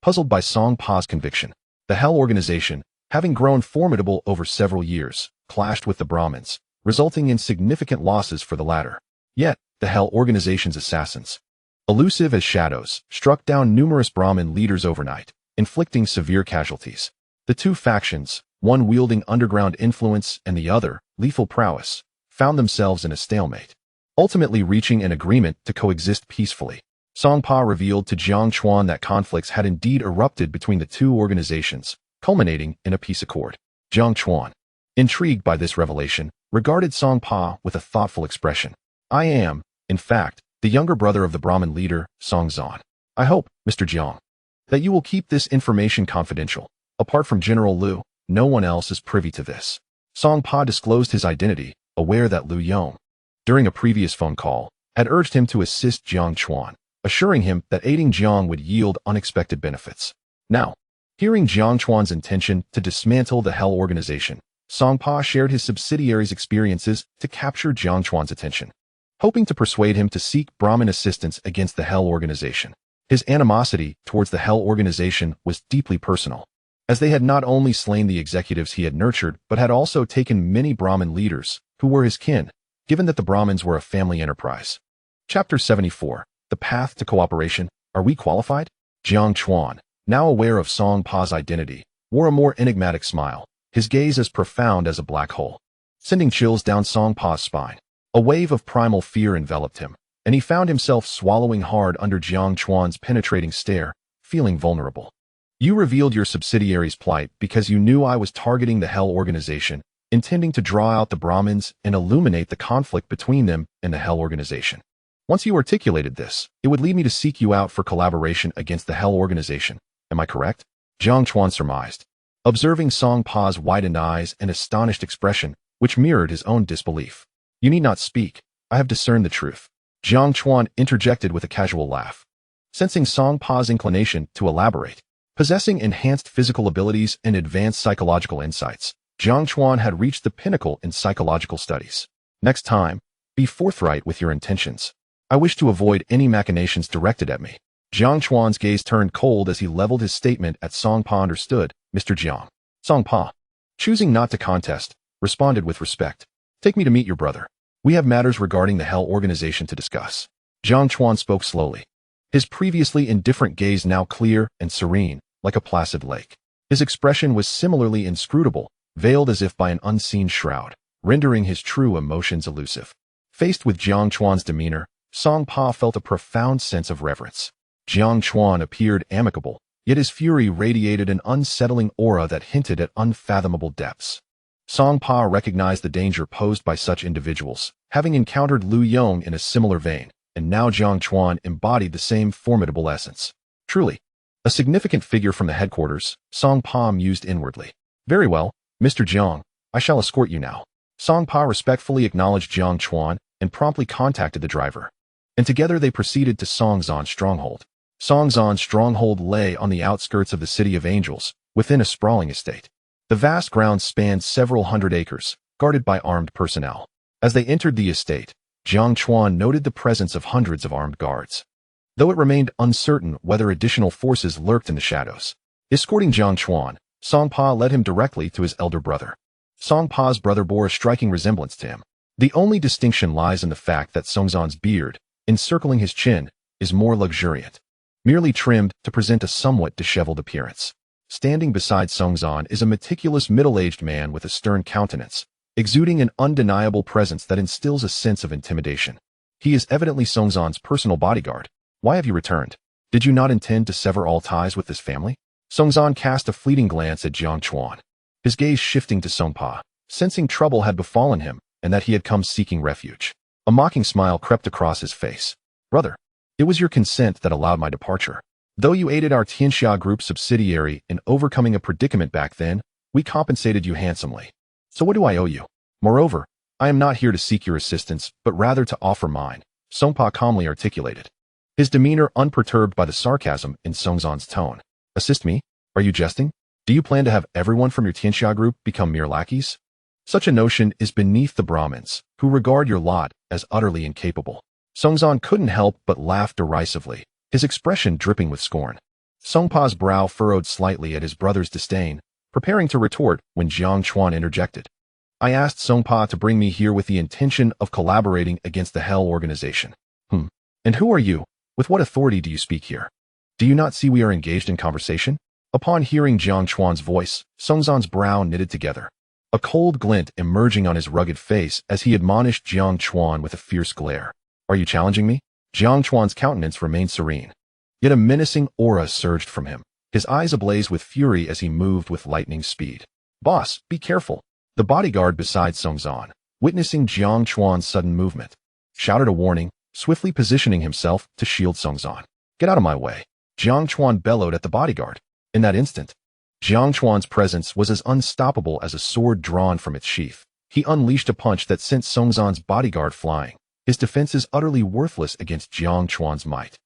puzzled by Song Pa's conviction. The Hell Organization, having grown formidable over several years, clashed with the Brahmins, resulting in significant losses for the latter. Yet, the Hell Organization's assassins, elusive as shadows, struck down numerous Brahmin leaders overnight, inflicting severe casualties. The two factions, one wielding underground influence and the other, lethal prowess, found themselves in a stalemate, ultimately reaching an agreement to coexist peacefully. Song Pa revealed to Jiang Chuan that conflicts had indeed erupted between the two organizations, culminating in a peace accord. Jiang Chuan, intrigued by this revelation, regarded Song Pa with a thoughtful expression. I am, in fact, the younger brother of the Brahmin leader, Song Zan. I hope, Mr. Jiang, that you will keep this information confidential. Apart from General Liu, no one else is privy to this. Song Pa disclosed his identity, aware that Liu Yong, during a previous phone call, had urged him to assist Jiang Chuan, assuring him that aiding Jiang would yield unexpected benefits. Now, hearing Jiang Chuan's intention to dismantle the Hell Organization, Song Pa shared his subsidiary's experiences to capture Jiang Chuan's attention, hoping to persuade him to seek Brahmin assistance against the Hell Organization. His animosity towards the Hell Organization was deeply personal, as they had not only slain the executives he had nurtured but had also taken many Brahmin leaders, who were his kin, given that the Brahmins were a family enterprise. Chapter 74. The Path to Cooperation. Are we qualified? Jiang Chuan, now aware of Song Pa's identity, wore a more enigmatic smile, his gaze as profound as a black hole, sending chills down Song Pa's spine. A wave of primal fear enveloped him, and he found himself swallowing hard under Jiang Chuan's penetrating stare, feeling vulnerable. You revealed your subsidiary's plight because you knew I was targeting the Hell Organization, intending to draw out the Brahmins and illuminate the conflict between them and the Hell Organization. Once you articulated this, it would lead me to seek you out for collaboration against the Hell Organization. Am I correct? Jiang Chuan surmised, observing Song Pa's widened eyes and astonished expression, which mirrored his own disbelief. You need not speak. I have discerned the truth. Jiang Chuan interjected with a casual laugh. Sensing Song Pa's inclination to elaborate, possessing enhanced physical abilities and advanced psychological insights, Jiang Chuan had reached the pinnacle in psychological studies. Next time, be forthright with your intentions. I wish to avoid any machinations directed at me. Jiang Chuan's gaze turned cold as he leveled his statement at Song Pa. Understood, Mr. Jiang. Song Pa, choosing not to contest, responded with respect. Take me to meet your brother. We have matters regarding the Hell Organization to discuss. Jiang Chuan spoke slowly, his previously indifferent gaze now clear and serene, like a placid lake. His expression was similarly inscrutable, veiled as if by an unseen shroud, rendering his true emotions elusive. Faced with Jiang Chuan's demeanor, Song Pa felt a profound sense of reverence. Jiang Chuan appeared amicable, yet his fury radiated an unsettling aura that hinted at unfathomable depths. Song Pa recognized the danger posed by such individuals, having encountered Liu Yong in a similar vein, and now Jiang Chuan embodied the same formidable essence. Truly, a significant figure from the headquarters, Song Pa mused inwardly. Very well, Mr. Jiang, I shall escort you now. Song Pa respectfully acknowledged Jiang Chuan and promptly contacted the driver, and together they proceeded to Song Zan's stronghold. Song Zan's stronghold lay on the outskirts of the City of Angels, within a sprawling estate. The vast grounds spanned several hundred acres, guarded by armed personnel. As they entered the estate, Jiang Chuan noted the presence of hundreds of armed guards, though it remained uncertain whether additional forces lurked in the shadows. Escorting Jiang Chuan, Song Pa led him directly to his elder brother. Song Pa's brother bore a striking resemblance to him. The only distinction lies in the fact that Song Zan's beard, encircling his chin, is more luxuriant, merely trimmed to present a somewhat disheveled appearance. Standing beside Song Zan is a meticulous middle-aged man with a stern countenance, exuding an undeniable presence that instills a sense of intimidation. He is evidently Song Zan's personal bodyguard. Why have you returned? Did you not intend to sever all ties with this family? Song Zan cast a fleeting glance at Jiang Chuan, his gaze shifting to Song Pa, sensing trouble had befallen him and that he had come seeking refuge. A mocking smile crept across his face. Brother, it was your consent that allowed my departure. Though you aided our Tianxia Group subsidiary in overcoming a predicament back then, we compensated you handsomely. So what do I owe you? Moreover, I am not here to seek your assistance, but rather to offer mine, Songpa calmly articulated, his demeanor unperturbed by the sarcasm in Songzan's tone. Assist me? Are you jesting? Do you plan to have everyone from your Tianxia Group become mere lackeys? Such a notion is beneath the Brahmins, who regard your lot as utterly incapable. Songzan couldn't help but laugh derisively, his expression dripping with scorn. Songpa's brow furrowed slightly at his brother's disdain, preparing to retort when Jiang Chuan interjected. I asked Songpa to bring me here with the intention of collaborating against the Hell organization. And who are you? With what authority do you speak here? Do you not see we are engaged in conversation? Upon hearing Jiang Chuan's voice, Songzan's brow knitted together, a cold glint emerging on his rugged face as he admonished Jiang Chuan with a fierce glare. Are you challenging me? Jiang Chuan's countenance remained serene. Yet a menacing aura surged from him, his eyes ablaze with fury as he moved with lightning speed. Boss, be careful. The bodyguard beside Songzan, witnessing Jiang Chuan's sudden movement, shouted a warning, swiftly positioning himself to shield Songzan. Get out of my way. Jiang Chuan bellowed at the bodyguard. In that instant, Jiang Chuan's presence was as unstoppable as a sword drawn from its sheath. He unleashed a punch that sent Songzan's bodyguard flying, his defenses utterly worthless against Jiang Chuan's might.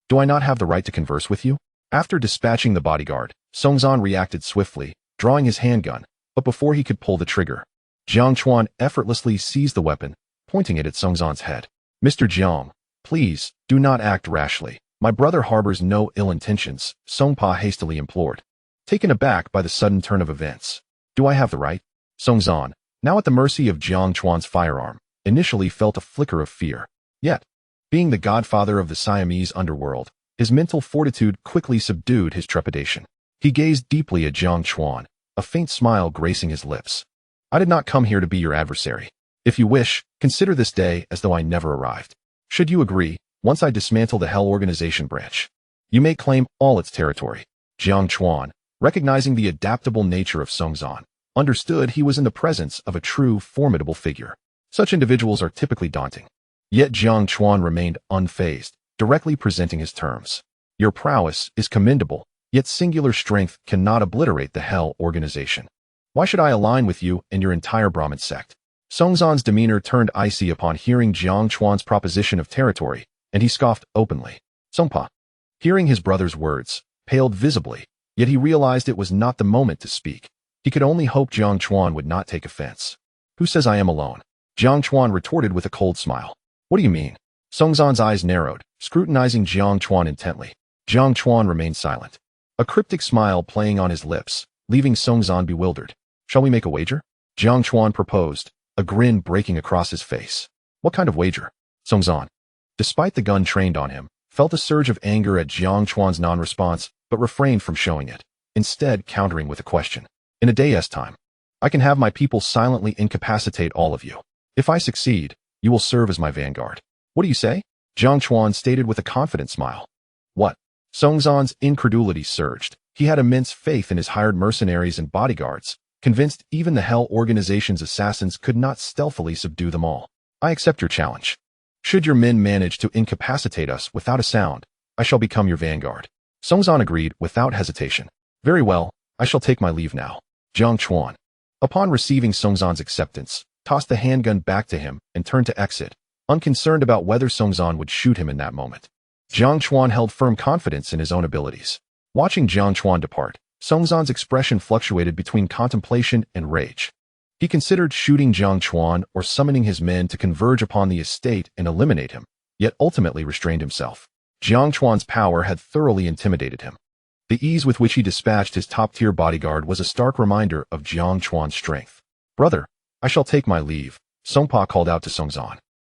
Do I not have the right to converse with you? After dispatching the bodyguard, Songzan reacted swiftly, drawing his handgun, but before he could pull the trigger, Jiang Chuan effortlessly seized the weapon, pointing it at Songzan's head. Mr. Jiang, please, do not act rashly. My brother harbors no ill intentions, Songpa hastily implored, taken aback by the sudden turn of events. Do I have the right? Songzan, now at the mercy of Jiang Chuan's firearm, initially felt a flicker of fear. Yet, being the godfather of the Siamese underworld, his mental fortitude quickly subdued his trepidation. He gazed deeply at Jiang Chuan, a faint smile gracing his lips. I did not come here to be your adversary. If you wish, consider this day as though I never arrived. Should you agree, once I dismantle the Hell Organization branch, you may claim all its territory. Jiang Chuan, recognizing the adaptable nature of Songzan, understood he was in the presence of a true formidable figure. Such individuals are typically daunting. Yet Jiang Chuan remained unfazed, directly presenting his terms. Your prowess is commendable, yet singular strength cannot obliterate the Hell Organization. Why should I align with you and your entire Brahmin sect? Songzan's demeanor turned icy upon hearing Jiang Chuan's proposition of territory, and he scoffed openly. Songpa, hearing his brother's words, paled visibly, yet he realized it was not the moment to speak. He could only hope Jiang Chuan would not take offense. Who says I am alone? Jiang Chuan retorted with a cold smile. What do you mean? Songzan's eyes narrowed, scrutinizing Jiang Chuan intently. Jiang Chuan remained silent, a cryptic smile playing on his lips, leaving Songzan bewildered. Shall we make a wager? Jiang Chuan proposed, a grin breaking across his face. What kind of wager? Songzan, despite the gun trained on him, felt a surge of anger at Jiang Chuan's non-response, but refrained from showing it, instead countering with a question. In a day's time, I can have my people silently incapacitate all of you. If I succeed, you will serve as my vanguard. What do you say? Jiang Chuan stated with a confident smile. What? Songzan's incredulity surged. He had immense faith in his hired mercenaries and bodyguards, convinced even the Hell Organization's assassins could not stealthily subdue them all. I accept your challenge. Should your men manage to incapacitate us without a sound, I shall become your vanguard. Songzan agreed without hesitation. Very well, I shall take my leave now. Jiang Chuan, upon receiving Songzan's acceptance, tossed the handgun back to him and turned to exit, unconcerned about whether Songzan would shoot him in that moment. Jiang Chuan held firm confidence in his own abilities. Watching Jiang Chuan depart, Songzan's expression fluctuated between contemplation and rage. He considered shooting Jiang Chuan or summoning his men to converge upon the estate and eliminate him, yet ultimately restrained himself. Jiang Chuan's power had thoroughly intimidated him. The ease with which he dispatched his top-tier bodyguard was a stark reminder of Jiang Chuan's strength. Brother, I shall take my leave, Songpa called out to Songzan,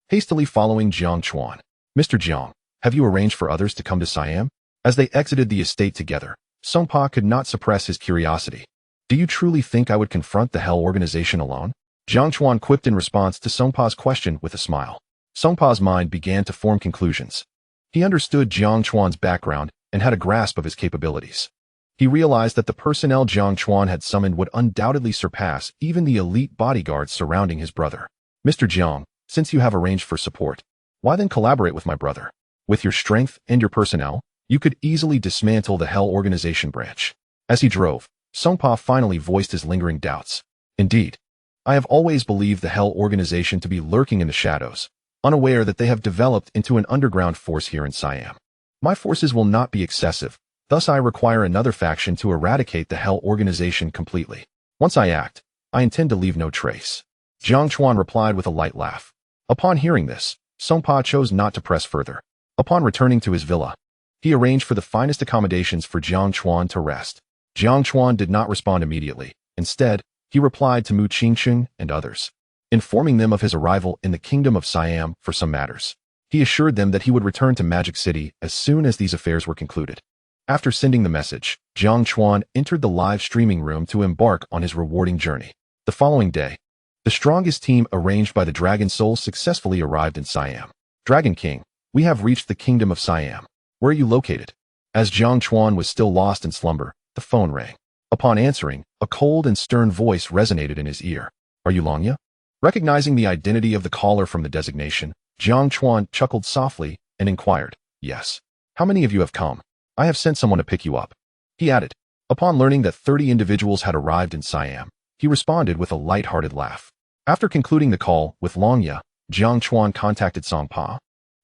hastily following Jiang Chuan. Mr. Jiang, have you arranged for others to come to Siam? As they exited the estate together, Songpa could not suppress his curiosity. Do you truly think I would confront the Hell Organization alone? Jiang Chuan quipped in response to Songpa's question with a smile. Songpa's mind began to form conclusions. He understood Jiang Chuan's background and had a grasp of his capabilities. He realized that the personnel Jiang Chuan had summoned would undoubtedly surpass even the elite bodyguards surrounding his brother. Mr. Jiang, Since you have arranged for support, why then collaborate with my brother? With your strength and your personnel, you could easily dismantle the Hell Organization branch. As he drove, Songpa finally voiced his lingering doubts. Indeed, I have always believed the Hell Organization to be lurking in the shadows, unaware that they have developed into an underground force here in Siam. My forces will not be excessive, thus I require another faction to eradicate the Hell Organization completely. Once I act, I intend to leave no trace. Jiang Chuan replied with a light laugh. Upon hearing this, Songpa chose not to press further. Upon returning to his villa, he arranged for the finest accommodations for Jiang Chuan to rest. Jiang Chuan did not respond immediately. Instead, he replied to Mu Qingqing and others, informing them of his arrival in the kingdom of Siam for some matters. He assured them that he would return to Magic City as soon as these affairs were concluded. After sending the message, Jiang Chuan entered the live streaming room to embark on his rewarding journey. The following day, the strongest team arranged by the Dragon Soul successfully arrived in Siam. Dragon King, we have reached the kingdom of Siam. Where are you located? As Jiang Chuan was still lost in slumber, the phone rang. Upon answering, a cold and stern voice resonated in his ear. Are you Longya? Recognizing the identity of the caller from the designation, Jiang Chuan chuckled softly and inquired, Yes. How many of you have come? I have sent someone to pick you up. He added. Upon learning that 30 individuals had arrived in Siam, he responded with a light-hearted laugh. After concluding the call with Longya, Jiang Chuan contacted Songpa,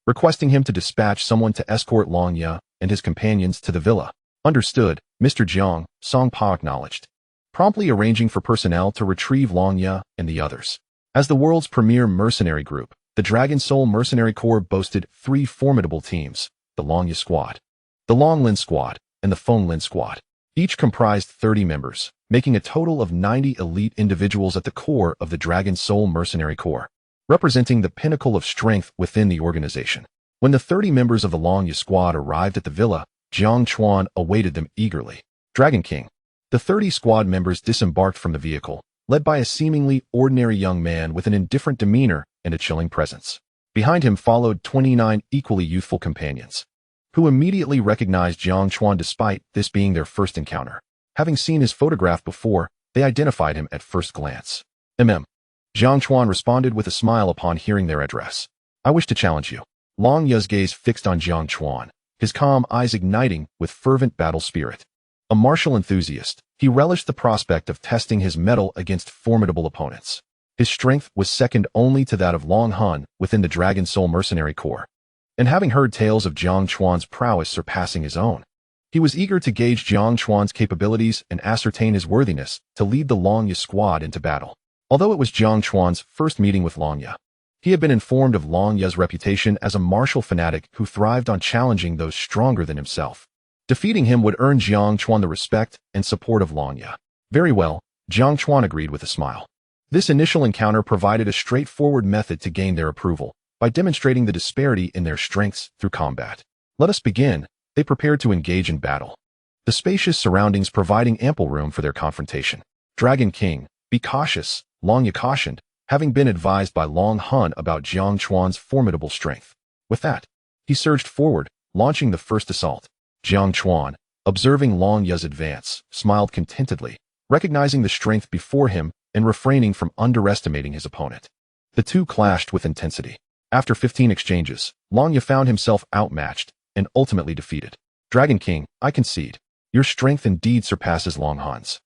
requesting him to dispatch someone to escort Longya and his companions to the villa. Understood, Mr. Jiang, Songpa acknowledged, promptly arranging for personnel to retrieve Longya and the others. As the world's premier mercenary group, the Dragon Soul Mercenary Corps boasted 3 formidable teams, the Longya Squad, the Longlin Squad, and the Fonglin Squad. Each comprised 30 members, making a total of 90 elite individuals at the core of the Dragon Soul Mercenary Corps, representing the pinnacle of strength within the organization. When the 30 members of the Longya Squad arrived at the villa, Jiang Chuan awaited them eagerly. Dragon King. The 30 squad members disembarked from the vehicle, led by a seemingly ordinary young man with an indifferent demeanor and a chilling presence. Behind him followed 29 equally youthful companions, who immediately recognized Jiang Chuan despite this being their first encounter. Having seen his photograph before, they identified him at first glance. Jiang Chuan responded with a smile upon hearing their address. I wish to challenge you. Longya's gaze fixed on Jiang Chuan, his calm eyes igniting with fervent battle spirit. A martial enthusiast, he relished the prospect of testing his mettle against formidable opponents. His strength was second only to that of Long Han within the Dragon Soul Mercenary Corps. And having heard tales of Jiang Chuan's prowess surpassing his own, he was eager to gauge Jiang Chuan's capabilities and ascertain his worthiness to lead the Longya Squad into battle. Although it was Jiang Chuan's first meeting with Longya, he had been informed of Longya's reputation as a martial fanatic who thrived on challenging those stronger than himself. Defeating him would earn Jiang Chuan the respect and support of Longya. Very well, Jiang Chuan agreed with a smile. This initial encounter provided a straightforward method to gain their approval, by demonstrating the disparity in their strengths through combat. Let us begin. They prepared to engage in battle, the spacious surroundings providing ample room for their confrontation. Dragon King, be cautious, Longya cautioned, having been advised by Long Han about Jiang Chuan's formidable strength. With that, he surged forward, launching the first assault. Jiang Chuan, observing Longya's advance, smiled contentedly, recognizing the strength before him and refraining from underestimating his opponent. The two clashed with intensity. After 15 exchanges, Longya found himself outmatched and ultimately defeated. Dragon King, I concede. Your strength indeed surpasses Long Han's.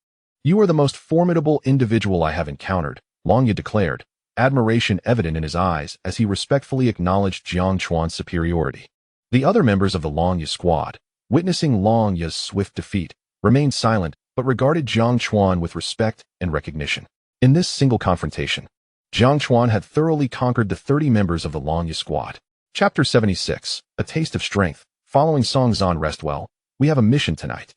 You are the most formidable individual I have encountered, Longya declared, admiration evident in his eyes as he respectfully acknowledged Jiang Chuan's superiority. The other members of the Longya Squad, witnessing Longya's swift defeat, remained silent but regarded Jiang Chuan with respect and recognition. In this single confrontation, Jiang Chuan had thoroughly conquered the 30 members of the Longya Squad. Chapter 76, A Taste of Strength. Following Song Zan rest well, we have a mission tonight.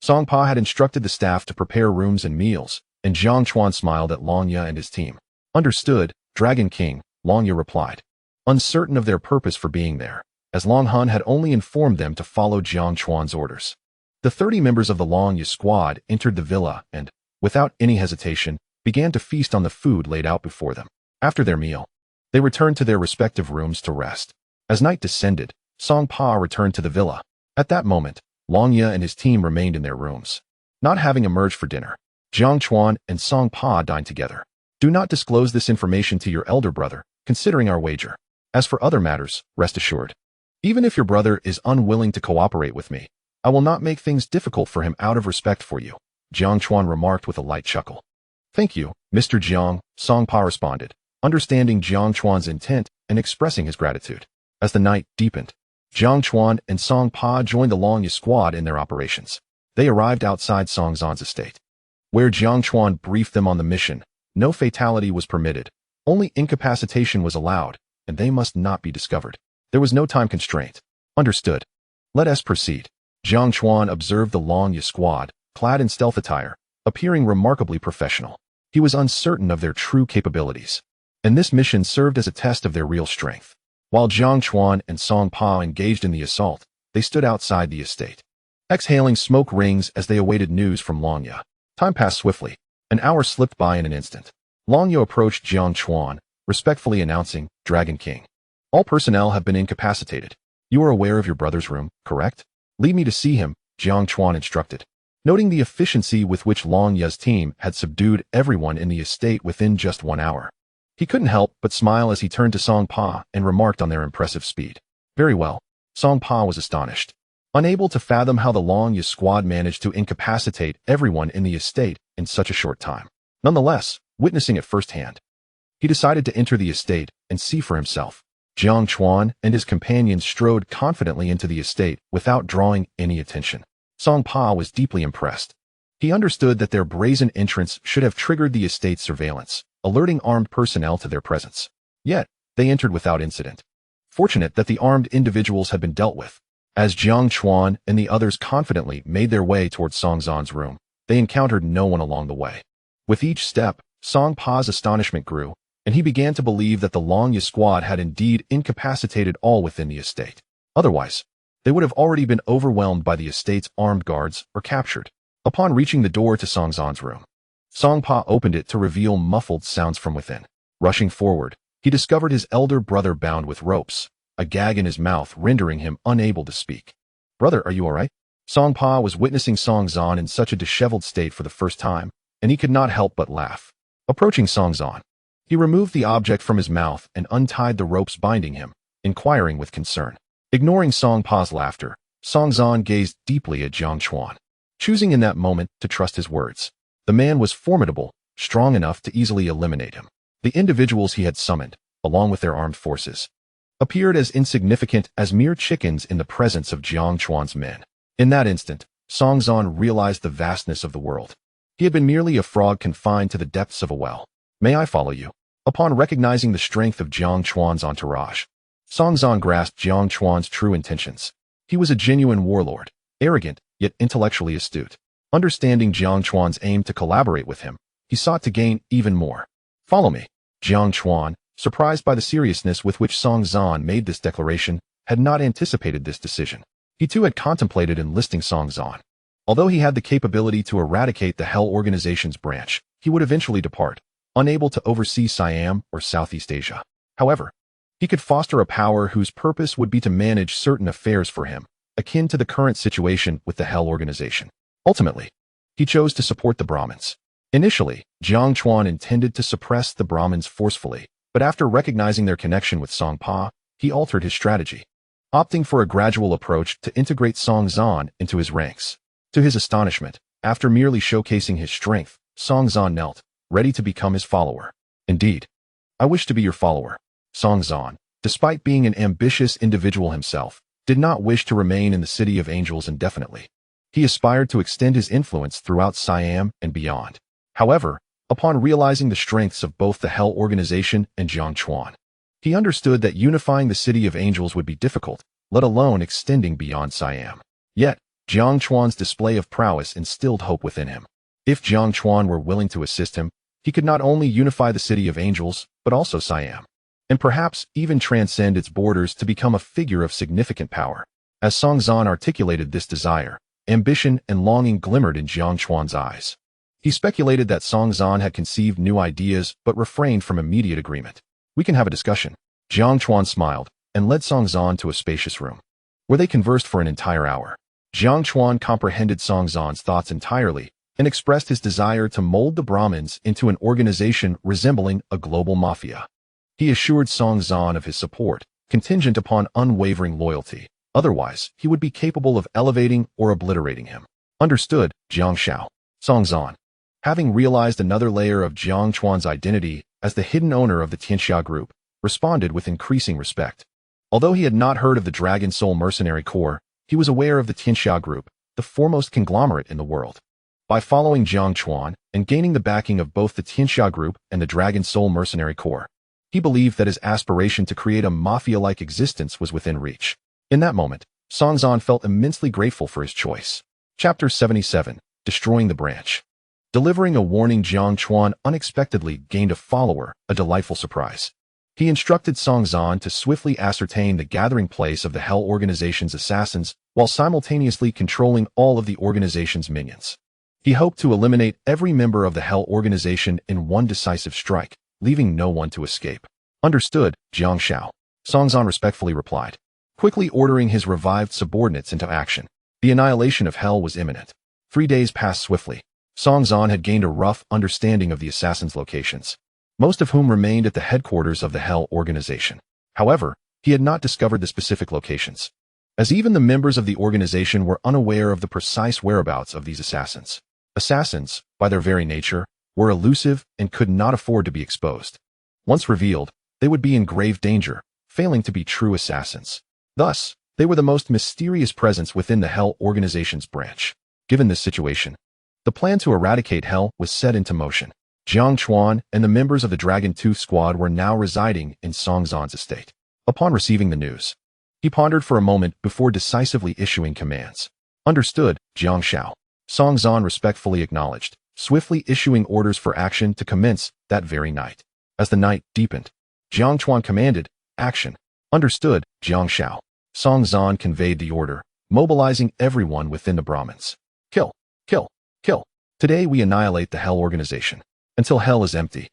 Songpa had instructed the staff to prepare rooms and meals, and Jiang Chuan smiled at Longya and his team. Understood, Dragon King, Longya replied, uncertain of their purpose for being there, as Long Han had only informed them to follow Jiang Chuan's orders. The 30 members of the Longya Squad entered the villa and, without any hesitation, began to feast on the food laid out before them. After their meal, they returned to their respective rooms to rest. As night descended, Songpa returned to the villa. At that moment, Longya and his team remained in their rooms, not having emerged for dinner. Jiang Chuan and Songpa dined together. Do not disclose this information to your elder brother, considering our wager. As for other matters, rest assured. Even if your brother is unwilling to cooperate with me, I will not make things difficult for him out of respect for you, Jiang Chuan remarked with a light chuckle. Thank you, Mr. Jiang, Song Pa responded, understanding Jiang Chuan's intent and expressing his gratitude. As the night deepened, Jiang Chuan and Song Pa joined the Longya squad in their operations. They arrived outside Song Zan's estate, where Jiang Chuan briefed them on the mission. No fatality was permitted, only incapacitation was allowed, and they must not be discovered. There was no time constraint. Understood. Let us proceed. Jiang Chuan observed the Longya squad, clad in stealth attire, appearing remarkably professional. He was uncertain of their true capabilities, and this mission served as a test of their real strength. While Jiang Chuan and Song Pa engaged in the assault, they stood outside the estate, exhaling smoke rings as they awaited news from Longya. Time passed swiftly. An hour slipped by in an instant. Longya approached Jiang Chuan, respectfully announcing, Dragon King. All personnel have been incapacitated. You are aware of your brother's room, correct? Lead me to see him, Jiang Chuan instructed. Noting the efficiency with which Longya's team had subdued everyone in the estate within just 1 hour, he couldn't help but smile as he turned to Song Pa and remarked on their impressive speed. Very well. Song Pa was astonished, unable to fathom how the Longya squad managed to incapacitate everyone in the estate in such a short time. Nonetheless, witnessing it firsthand, he decided to enter the estate and see for himself. Jiang Chuan and his companions strode confidently into the estate without drawing any attention. Song Pa was deeply impressed. He understood that their brazen entrance should have triggered the estate's surveillance, alerting armed personnel to their presence. Yet, they entered without incident. Fortunate that the armed individuals had been dealt with. As Jiang Chuan and the others confidently made their way towards Song Zan's room, they encountered no one along the way. With each step, Song Pa's astonishment grew, and he began to believe that the Longya squad had indeed incapacitated all within the estate. Otherwise, they would have already been overwhelmed by the estate's armed guards or captured. Upon reaching the door to Song Zan's room, Song Pa opened it to reveal muffled sounds from within. Rushing forward, he discovered his elder brother bound with ropes, a gag in his mouth rendering him unable to speak. Brother, are you all right? Song Pa was witnessing Song Zan in such a disheveled state for the first time, and he could not help but laugh. Approaching Song Zan, he removed the object from his mouth and untied the ropes binding him, inquiring with concern. Ignoring Song Pa's laughter, Song Zan gazed deeply at Jiang Chuan, choosing in that moment to trust his words. The man was formidable, strong enough to easily eliminate him. The individuals he had summoned, along with their armed forces, appeared as insignificant as mere chickens in the presence of Jiang Chuan's men. In that instant, Song Zan realized the vastness of the world. He had been merely a frog confined to the depths of a well. May I follow you? Upon recognizing the strength of Jiang Chuan's entourage, Song Zan grasped Jiang Chuan's true intentions. He was a genuine warlord, arrogant, yet intellectually astute. Understanding Jiang Chuan's aim to collaborate with him, he sought to gain even more. Follow me. Jiang Chuan, surprised by the seriousness with which Song Zan made this declaration, had not anticipated this decision. He too had contemplated enlisting Song Zan. Although he had the capability to eradicate the Hell Organization's branch, he would eventually depart, unable to oversee Siam or Southeast Asia. However, he could foster a power whose purpose would be to manage certain affairs for him, akin to the current situation with the Hell Organization. Ultimately, he chose to support the Brahmins. Initially, Jiang Chuan intended to suppress the Brahmins forcefully, but after recognizing their connection with Song Pa, he altered his strategy, opting for a gradual approach to integrate Song Zan into his ranks. To his astonishment, after merely showcasing his strength, Song Zan knelt, ready to become his follower. Indeed, I wish to be your follower. Song Zan, despite being an ambitious individual himself, did not wish to remain in the City of Angels indefinitely. He aspired to extend his influence throughout Siam and beyond. However, upon realizing the strengths of both the Hell Organization and Jiang Chuan, he understood that unifying the City of Angels would be difficult, let alone extending beyond Siam. Yet, Jiang Chuan's display of prowess instilled hope within him. If Jiang Chuan were willing to assist him, he could not only unify the City of Angels, but also Siam, and perhaps even transcend its borders to become a figure of significant power. As Song Zan articulated this desire, ambition and longing glimmered in Jiang Chuan's eyes. He speculated that Song Zan had conceived new ideas but refrained from immediate agreement. We can have a discussion. Jiang Chuan smiled and led Song Zan to a spacious room, where they conversed for an entire hour. Jiang Chuan comprehended Song Zan's thoughts entirely and expressed his desire to mold the Brahmins into an organization resembling a global mafia. He assured Song Zan of his support, contingent upon unwavering loyalty. Otherwise, he would be capable of elevating or obliterating him. Understood, Jiang Xiao. Song Zan, having realized another layer of Jiang Chuan's identity as the hidden owner of the Tianxia group, responded with increasing respect. Although he had not heard of the Dragon Soul Mercenary Corps, he was aware of the Tianxia group, the foremost conglomerate in the world. By following Jiang Chuan and gaining the backing of both the Tianxia group and the Dragon Soul Mercenary Corps, he believed that his aspiration to create a mafia-like existence was within reach. In that moment, Song Zan felt immensely grateful for his choice. Chapter 77, Destroying the Branch. Delivering a warning, Jiang Chuan unexpectedly gained a follower, a delightful surprise. He instructed Song Zan to swiftly ascertain the gathering place of the Hell Organization's assassins while simultaneously controlling all of the organization's minions. He hoped to eliminate every member of the Hell Organization in one decisive strike, leaving no one to escape. Understood, Jiang Xiao. Song Zan respectfully replied, quickly ordering his revived subordinates into action. The annihilation of Hell was imminent. 3 days passed swiftly. Song Zan had gained a rough understanding of the assassins' locations, most of whom remained at the headquarters of the Hell Organization. However, he had not discovered the specific locations, as even the members of the organization were unaware of the precise whereabouts of these assassins. Assassins, by their very nature, were elusive and could not afford to be exposed. Once revealed, they would be in grave danger, failing to be true assassins. Thus, they were the most mysterious presence within the Hell Organization's branch. Given this situation, the plan to eradicate Hell was set into motion. Jiang Chuan and the members of the Dragon Tooth Squad were now residing in Song Zan's estate. Upon receiving the news, he pondered for a moment before decisively issuing commands. Understood, Jiang Xiao. Song Zan respectfully acknowledged, swiftly issuing orders for action to commence that very night. As the night deepened, Jiang Chuan commanded, action. Understood, Jiang Xiao. Song Zan conveyed the order, mobilizing everyone within the Brahmins. Kill, kill, kill. Today we annihilate the Hell Organization. Until Hell is empty,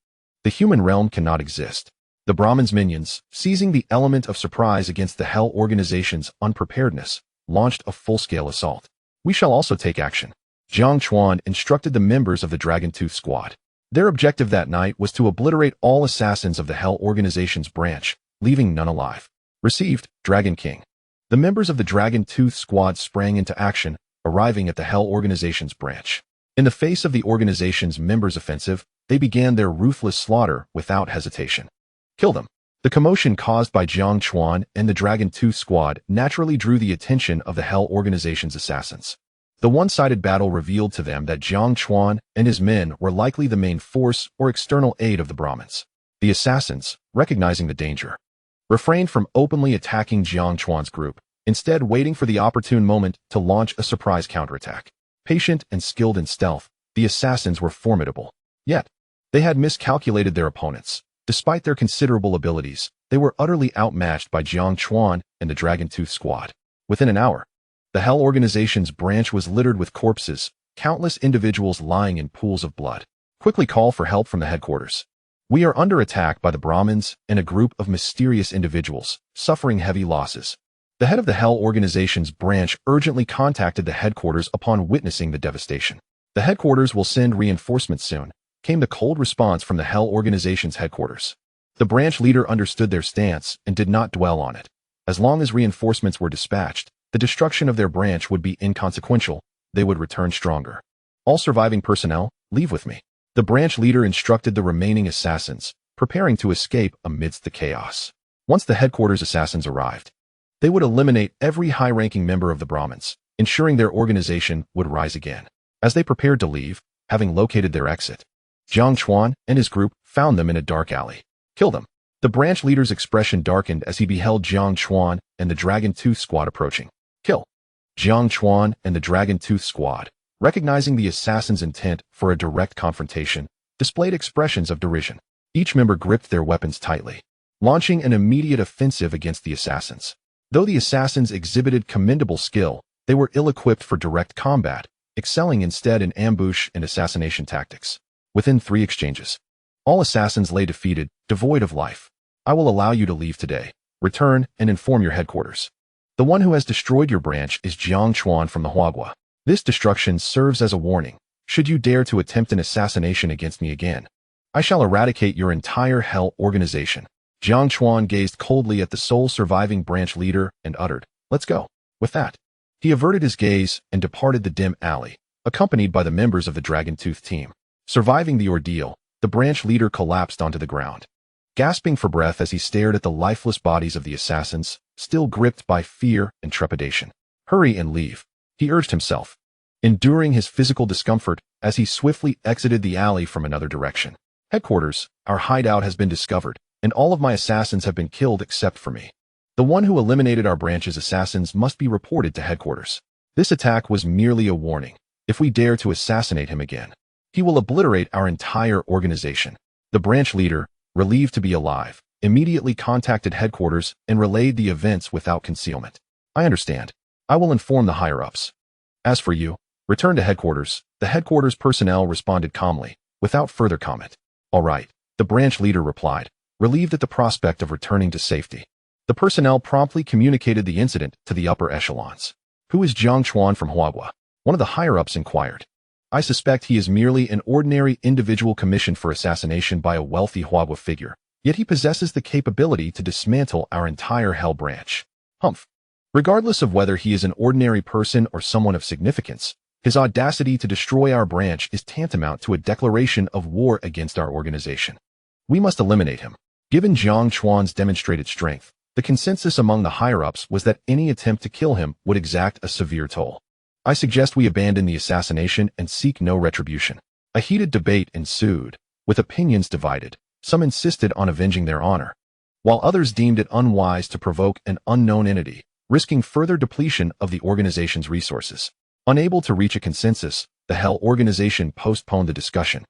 the human realm cannot exist. The Brahmins' minions, seizing the element of surprise against the Hell Organization's unpreparedness, launched a full-scale assault. We shall also take action. Jiang Chuan instructed the members of the Dragon Tooth Squad. Their objective that night was to obliterate all assassins of the Hell Organization's branch, leaving none alive. Received, Dragon King. The members of the Dragon Tooth Squad sprang into action, arriving at the Hell Organization's branch. In the face of the organization's members' offensive, they began their ruthless slaughter without hesitation. Kill them. The commotion caused by Jiang Chuan and the Dragon Tooth Squad naturally drew the attention of the Hell Organization's assassins. The one-sided battle revealed to them that Jiang Chuan and his men were likely the main force or external aid of the Brahmins. The assassins, recognizing the danger, refrained from openly attacking Jiang Chuan's group, instead waiting for the opportune moment to launch a surprise counterattack. Patient and skilled in stealth, the assassins were formidable. Yet, they had miscalculated their opponents. Despite their considerable abilities, they were utterly outmatched by Jiang Chuan and the Dragon Tooth Squad. Within an hour, the Hell Organization's branch was littered with corpses, countless individuals lying in pools of blood. Quickly call for help from the headquarters. We are under attack by the Brahmins and a group of mysterious individuals, suffering heavy losses. The head of the Hell Organization's branch urgently contacted the headquarters upon witnessing the devastation. The headquarters will send reinforcements soon, came the cold response from the Hell Organization's headquarters. The branch leader understood their stance and did not dwell on it. As long as reinforcements were dispatched, the destruction of their branch would be inconsequential. They would return stronger. All surviving personnel, leave with me. The branch leader instructed the remaining assassins, preparing to escape amidst the chaos. Once the headquarters assassins arrived, they would eliminate every high-ranking member of the Brahmins, ensuring their organization would rise again. As they prepared to leave, having located their exit, Jiang Chuan and his group found them in a dark alley. Kill them. The branch leader's expression darkened as he beheld Jiang Chuan and the Dragon Tooth Squad approaching. Kill. Jiang Chuan and the Dragon Tooth Squad, recognizing the assassin's intent for a direct confrontation, displayed expressions of derision. Each member gripped their weapons tightly, launching an immediate offensive against the assassins. Though the assassins exhibited commendable skill, they were ill-equipped for direct combat, excelling instead in ambush and assassination tactics. Within 3 exchanges, all assassins lay defeated, devoid of life. I will allow you to leave today. Return and inform your headquarters. The one who has destroyed your branch is Jiang Chuan from the Huagua. This destruction serves as a warning. Should you dare to attempt an assassination against me again, I shall eradicate your entire Hell Organization. Jiang Chuan gazed coldly at the sole surviving branch leader and uttered, "Let's go." With that, he averted his gaze and departed the dim alley, accompanied by the members of the Dragon-Tooth team. Surviving the ordeal, the branch leader collapsed onto the ground, gasping for breath as he stared at the lifeless bodies of the assassins, still gripped by fear and trepidation. "Hurry and leave," he urged himself, enduring his physical discomfort as he swiftly exited the alley from another direction. "Headquarters, our hideout has been discovered, and all of my assassins have been killed except for me. The one who eliminated our branch's assassins must be reported to headquarters. This attack was merely a warning. If we dare to assassinate him again, he will obliterate our entire organization." The branch leader, relieved to be alive, immediately contacted headquarters and relayed the events without concealment. "I understand. I will inform the higher-ups. As for you, return to headquarters." The headquarters personnel responded calmly, without further comment. "All right," the branch leader replied, relieved at the prospect of returning to safety. The personnel promptly communicated the incident to the upper echelons. "Who is Jiang Chuan from Huagua?" one of the higher-ups inquired. "I suspect he is merely an ordinary individual commissioned for assassination by a wealthy Huagua figure, yet he possesses the capability to dismantle our entire Hell branch." "Humph. Regardless of whether he is an ordinary person or someone of significance, his audacity to destroy our branch is tantamount to a declaration of war against our organization. We must eliminate him." Given Jiang Chuan's demonstrated strength, the consensus among the higher-ups was that any attempt to kill him would exact a severe toll. "I suggest we abandon the assassination and seek no retribution." A heated debate ensued, with opinions divided. Some insisted on avenging their honor, while others deemed it unwise to provoke an unknown entity, risking further depletion of the organization's resources. Unable to reach a consensus, the Hell organization postponed the discussion,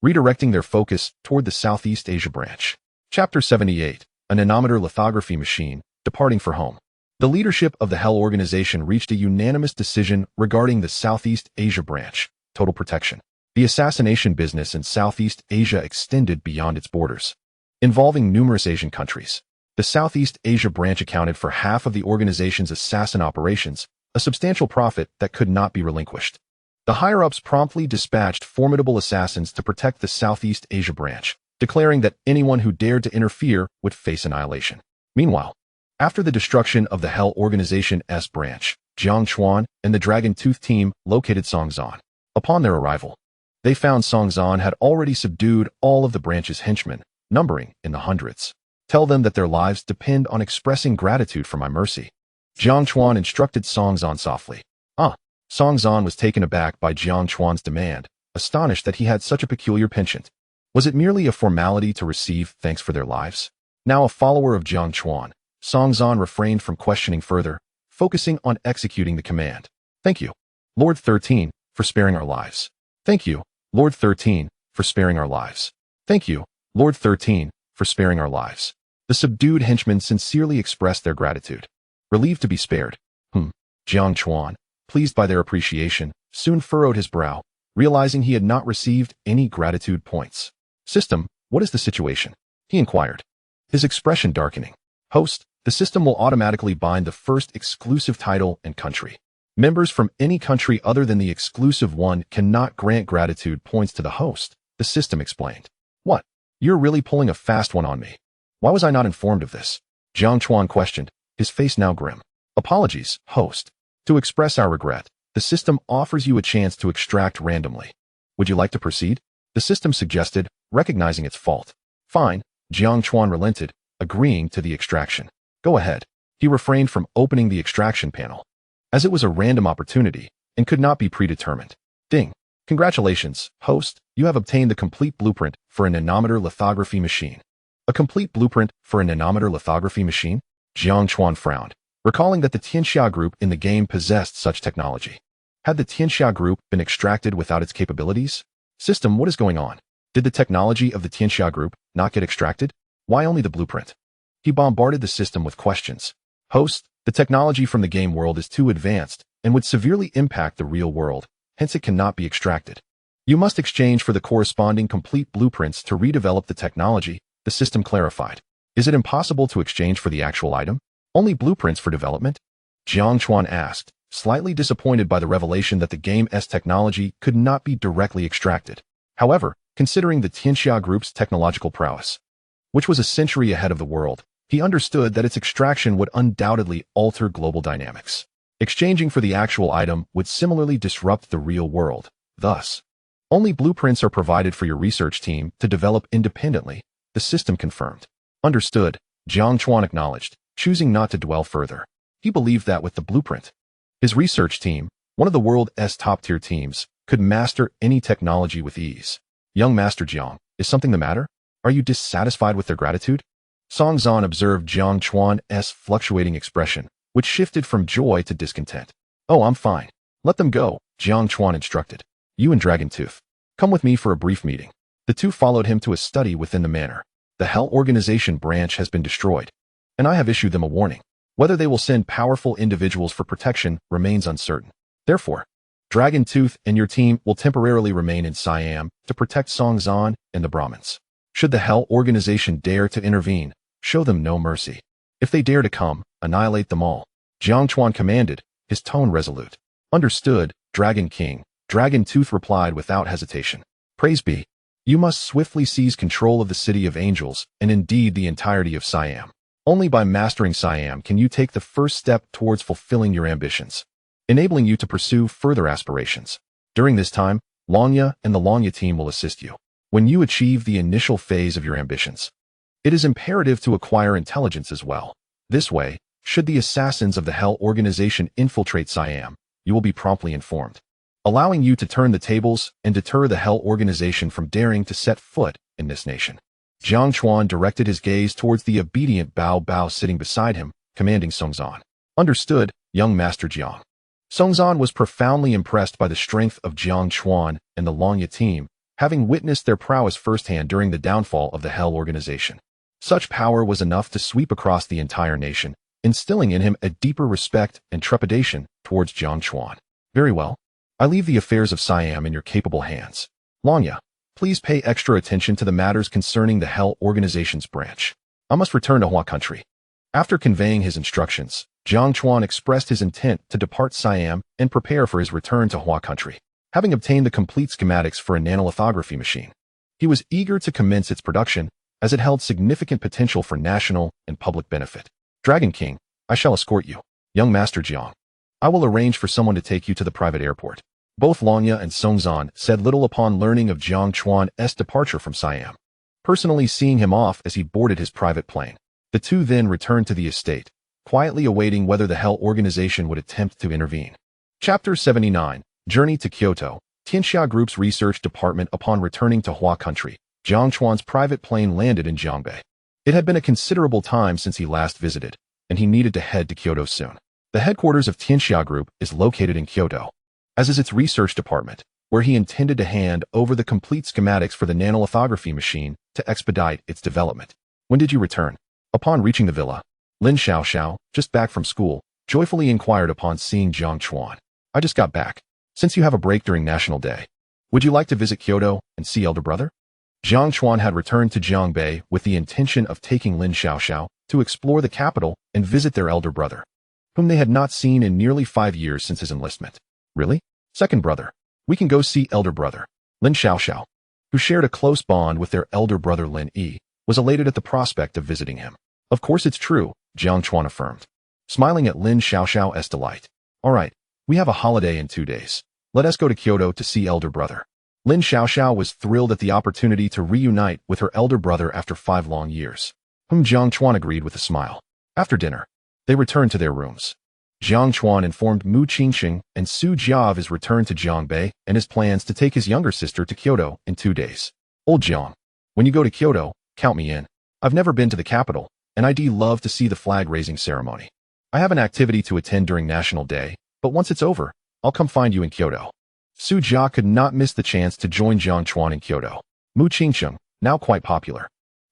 redirecting their focus toward the Southeast Asia branch. Chapter 78, a nanometer lithography machine, departing for home. The leadership of the Hell organization reached a unanimous decision regarding the Southeast Asia branch, total protection. The assassination business in Southeast Asia extended beyond its borders, involving numerous Asian countries. The Southeast Asia branch accounted for half of the organization's assassin operations, a substantial profit that could not be relinquished. The higher-ups promptly dispatched formidable assassins to protect the Southeast Asia branch, declaring that anyone who dared to interfere would face annihilation. Meanwhile, after the destruction of the Hell Organization's branch, Jiang Chuan and the Dragon-Tooth team located Songzhan. Upon their arrival, they found Songzhan had already subdued all of the branch's henchmen, numbering in the hundreds. "Tell them that their lives depend on expressing gratitude for my mercy," Jiang Chuan instructed Songzhan softly. Songzhan was taken aback by Jiang Chuan's demand, astonished that he had such a peculiar penchant. Was it merely a formality to receive thanks for their lives? Now a follower of Jiang Chuan, Songzhan refrained from questioning further, focusing on executing the command. "Thank you, Lord 13, for sparing our lives. Thank you, Lord 13, for sparing our lives. Thank you, Lord 13, for sparing our lives." The subdued henchmen sincerely expressed their gratitude, relieved to be spared. Jiang Chuan, pleased by their appreciation, soon furrowed his brow, realizing he had not received any gratitude points. "System, what is the situation?" he inquired, his expression darkening. "Host, the system will automatically bind the first exclusive title and country. Members from any country other than the exclusive one cannot grant gratitude points to the host," the system explained. "What? You're really pulling a fast one on me. Why was I not informed of this?" Jiang Chuan questioned, his face now grim. "Apologies, host. To express our regret, the system offers you a chance to extract randomly. Would you like to proceed?" the system suggested, recognizing its fault. "Fine," Jiang Chuan relented, agreeing to the extraction. "Go ahead." He refrained from opening the extraction panel, as it was a random opportunity and could not be predetermined. Ding. "Congratulations, host, you have obtained the complete blueprint for a nanometer lithography machine." "A complete blueprint for a nanometer lithography machine?" Jiang Chuan frowned, recalling that the Tianxia group in the game possessed such technology. Had the Tianxia group been extracted without its capabilities? "System, what is going on? Did the technology of the Tianxia group not get extracted? Why only the blueprint?" He bombarded the system with questions. "Host, the technology from the game world is too advanced and would severely impact the real world, hence it cannot be extracted. You must exchange for the corresponding complete blueprints to redevelop the technology," the system clarified. "Is it impossible to exchange for the actual item? Only blueprints for development?" Jiang Chuan asked, slightly disappointed by the revelation that the game's technology could not be directly extracted. However, considering the Tianxia group's technological prowess, which was a century ahead of the world, he understood that its extraction would undoubtedly alter global dynamics. Exchanging for the actual item would similarly disrupt the real world. Thus, only blueprints are provided for your research team to develop independently, the system confirmed. Understood, Jiang Chuan acknowledged, choosing not to dwell further. He believed that with the blueprint, his research team, one of the world's top-tier teams, could master any technology with ease. Young Master Jiang, is something the matter? Are you dissatisfied with their gratitude? Song Zhan observed Jiang Chuan's fluctuating expression, which shifted from joy to discontent. Oh, I'm fine. Let them go, Jiang Chuan instructed. You and Dragon Tooth, come with me for a brief meeting. The two followed him to a study within the manor. The Hell Organization branch has been destroyed, and I have issued them a warning. Whether they will send powerful individuals for protection remains uncertain. Therefore, Dragon Tooth and your team will temporarily remain in Siam to protect Song Zhan and the Brahmins. Should the Hell Organization dare to intervene, show them no mercy. If they dare to come, annihilate them all. Jiang Chuan commanded, his tone resolute. Understood, Dragon King, Dragon Tooth replied without hesitation. Praise be. You must swiftly seize control of the City of Angels and indeed the entirety of Siam. Only by mastering Siam can you take the first step towards fulfilling your ambitions, enabling you to pursue further aspirations. During this time, Longya and the Longya team will assist you. When you achieve the initial phase of your ambitions, it is imperative to acquire intelligence as well. This way, should the assassins of the Hell Organization infiltrate Siam, you will be promptly informed, allowing you to turn the tables and deter the Hell Organization from daring to set foot in this nation. Jiang Chuan directed his gaze towards the obedient Bao Bao sitting beside him, commanding Song Zhan. Understood, young Master Jiang. Song Zhan was profoundly impressed by the strength of Jiang Chuan and the Longya team, having witnessed their prowess firsthand during the downfall of the Hell Organization. Such power was enough to sweep across the entire nation, instilling in him a deeper respect and trepidation towards Jiang Chuan. Very well. I leave the affairs of Siam in your capable hands. Longya, please pay extra attention to the matters concerning the Hell Organization's branch. I must return to Hua country. After conveying his instructions, Jiang Chuan expressed his intent to depart Siam and prepare for his return to Hua country. Having obtained the complete schematics for a nanolithography machine, he was eager to commence its production as it held significant potential for national and public benefit. Dragon King, I shall escort you. Young Master Jiang, I will arrange for someone to take you to the private airport. Both Longya and Song Zhan said little upon learning of Jiang Chuan's departure from Siam, personally seeing him off as he boarded his private plane. The two then returned to the estate, quietly awaiting whether the Hell Organization would attempt to intervene. Chapter 79, Journey to Kyoto. Tianxia Group's research department. Upon returning to Hua country, Jiang Chuan's private plane landed in Jiangbei. It had been a considerable time since he last visited, and he needed to head to Kyoto soon. The headquarters of Tianxia Group is located in Kyoto, as is its research department, where he intended to hand over the complete schematics for the nanolithography machine to expedite its development. When did you return? Upon reaching the villa, Lin Xiaoxiao, just back from school, joyfully inquired upon seeing Jiang Chuan. I just got back. Since you have a break during National Day, would you like to visit Kyoto and see elder brother? Jiang Chuan had returned to Jiangbei with the intention of taking Lin Xiaoxiao to explore the capital and visit their elder brother, whom they had not seen in nearly 5 years since his enlistment. Really? Second brother. We can go see elder brother. Lin Xiaoxiao, who shared a close bond with their elder brother Lin Yi, was elated at the prospect of visiting him. Of course it's true, Jiang Chuan affirmed, smiling at Lin Xiaoxiao's delight. All right, we have a holiday in 2 days. Let us go to Kyoto to see elder brother. Lin Xiaoxiao was thrilled at the opportunity to reunite with her elder brother after 5 long years, whom Jiang Chuan agreed with a smile. After dinner, they returned to their rooms. Jiang Chuan informed Mu Qingxing and Su Jia of his return to Jiangbei and his plans to take his younger sister to Kyoto in 2 days. Old Jiang, when you go to Kyoto, count me in. I've never been to the capital, and I'd love to see the flag-raising ceremony. I have an activity to attend during National Day, but once it's over, I'll come find you in Kyoto. Su Jia could not miss the chance to join Jiang Chuan in Kyoto. Mu Qingxing, now quite popular,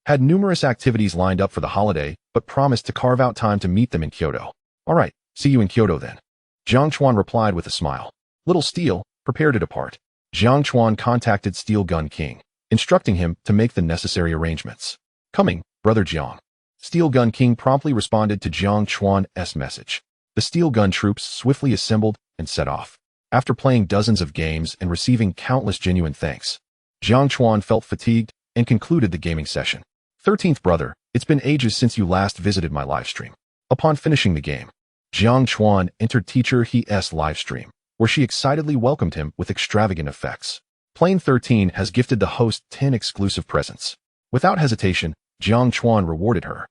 had numerous activities lined up for the holiday, but promised to carve out time to meet them in Kyoto. All right, see you in Kyoto then. Jiang Chuan replied with a smile. Little Steel, prepare to depart. Jiang Chuan contacted Steel Gun King, instructing him to make the necessary arrangements. Coming, Brother Jiang. Steel Gun King promptly responded to Jiang Chuan's message. The steel gun troops swiftly assembled and set off. After playing dozens of games and receiving countless genuine thanks, Jiang Chuan felt fatigued and concluded the gaming session. 13th brother, it's been ages since you last visited my livestream. Upon finishing the game, Jiang Chuan entered Teacher He's livestream, where she excitedly welcomed him with extravagant effects. Plane 13 has gifted the host 10 exclusive presents. Without hesitation, Jiang Chuan rewarded her.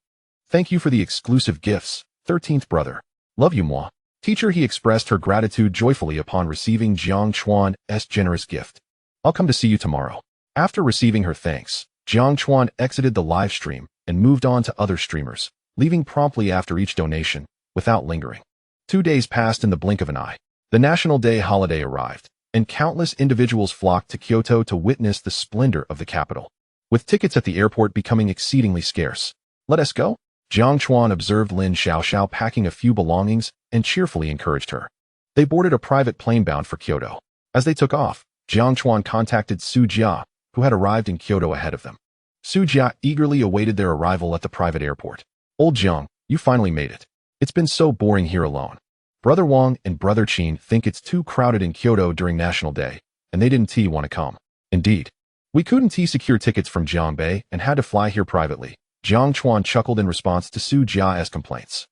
Thank you for the exclusive gifts, 13th brother. Love you, moi. Teacher He expressed her gratitude joyfully upon receiving Jiang Chuan's generous gift. I'll come to see you tomorrow. After receiving her thanks, Jiang Chuan exited the live stream and moved on to other streamers, leaving promptly after each donation, without lingering. 2 days passed in the blink of an eye. The National Day holiday arrived, and countless individuals flocked to Kyoto to witness the splendor of the capital. With tickets at the airport becoming exceedingly scarce. Let us go? Jiang Chuan observed Lin Xiaoxiao packing a few belongings and cheerfully encouraged her. They boarded a private plane bound for Kyoto. As they took off, Jiang Chuan contacted Su Jia, who had arrived in Kyoto ahead of them. Su Jia eagerly awaited their arrival at the private airport. Old Jiang, you finally made it. It's been so boring here alone. Brother Wang and Brother Qin think it's too crowded in Kyoto during National Day, and they didn't want to come. Indeed. We couldn't secure tickets from Jiangbei and had to fly here privately. Jiang Chuan chuckled in response to Su Jia's complaints.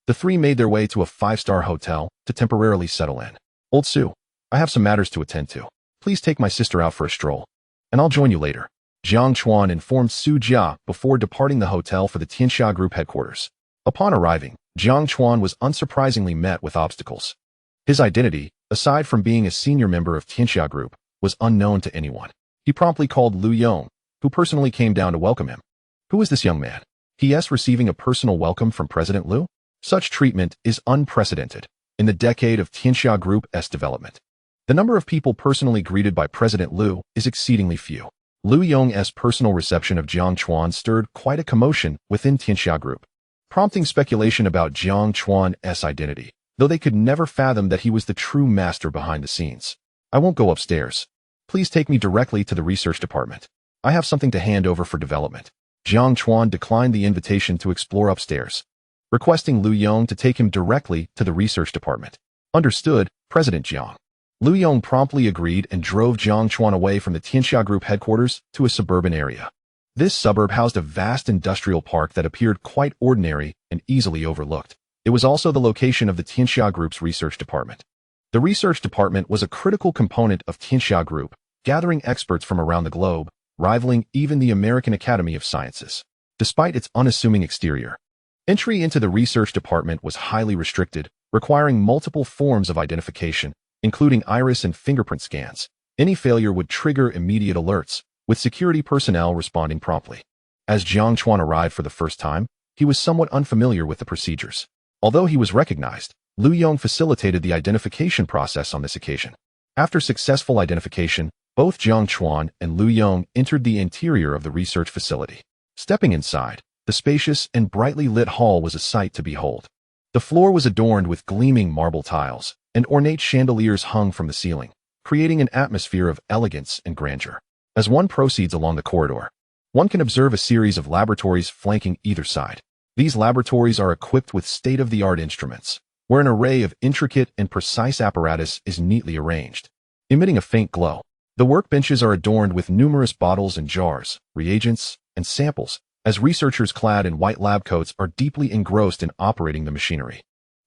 The three made their way to a 5-star hotel to temporarily settle in. Old Su, I have some matters to attend to. Please take my sister out for a stroll, and I'll join you later. Jiang Chuan informed Su Jia before departing the hotel for the Tianxia Group headquarters. Upon arriving, Jiang Chuan was unsurprisingly met with obstacles. His identity, aside from being a senior member of Tianxia Group, was unknown to anyone. He promptly called Lu Yong, who personally came down to welcome him. Who is this young man? He's receiving a personal welcome from President Lu? Such treatment is unprecedented in the decade of Tianxia Group's development. The number of people personally greeted by President Lu is exceedingly few. Lu Yong's personal reception of Jiang Chuan stirred quite a commotion within Tianxia Group, prompting speculation about Jiang Chuan's identity, though they could never fathom that he was the true master behind the scenes. I won't go upstairs. Please take me directly to the research department. I have something to hand over for development. Jiang Chuan declined the invitation to explore upstairs, requesting Lu Yong to take him directly to the research department. Understood, President Jiang. Lu Yong promptly agreed and drove Jiang Chuan away from the Tianxia Group headquarters to a suburban area. This suburb housed a vast industrial park that appeared quite ordinary and easily overlooked. It was also the location of the Tianxia Group's research department. The research department was a critical component of Tianxia Group, gathering experts from around the globe, rivaling even the American Academy of Sciences. Despite its unassuming exterior, entry into the research department was highly restricted, requiring multiple forms of identification, including iris and fingerprint scans. Any failure would trigger immediate alerts, with security personnel responding promptly. As Jiang Chuan arrived for the first time, he was somewhat unfamiliar with the procedures. Although he was recognized, Lu Yong facilitated the identification process on this occasion. After successful identification, both Jiang Chuan and Lu Yong entered the interior of the research facility. Stepping inside, the spacious and brightly lit hall was a sight to behold. The floor was adorned with gleaming marble tiles, and ornate chandeliers hung from the ceiling, creating an atmosphere of elegance and grandeur. As one proceeds along the corridor, one can observe a series of laboratories flanking either side. These laboratories are equipped with state-of-the-art instruments, where an array of intricate and precise apparatus is neatly arranged, emitting a faint glow. The workbenches are adorned with numerous bottles and jars, reagents, and samples, as researchers clad in white lab coats are deeply engrossed in operating the machinery,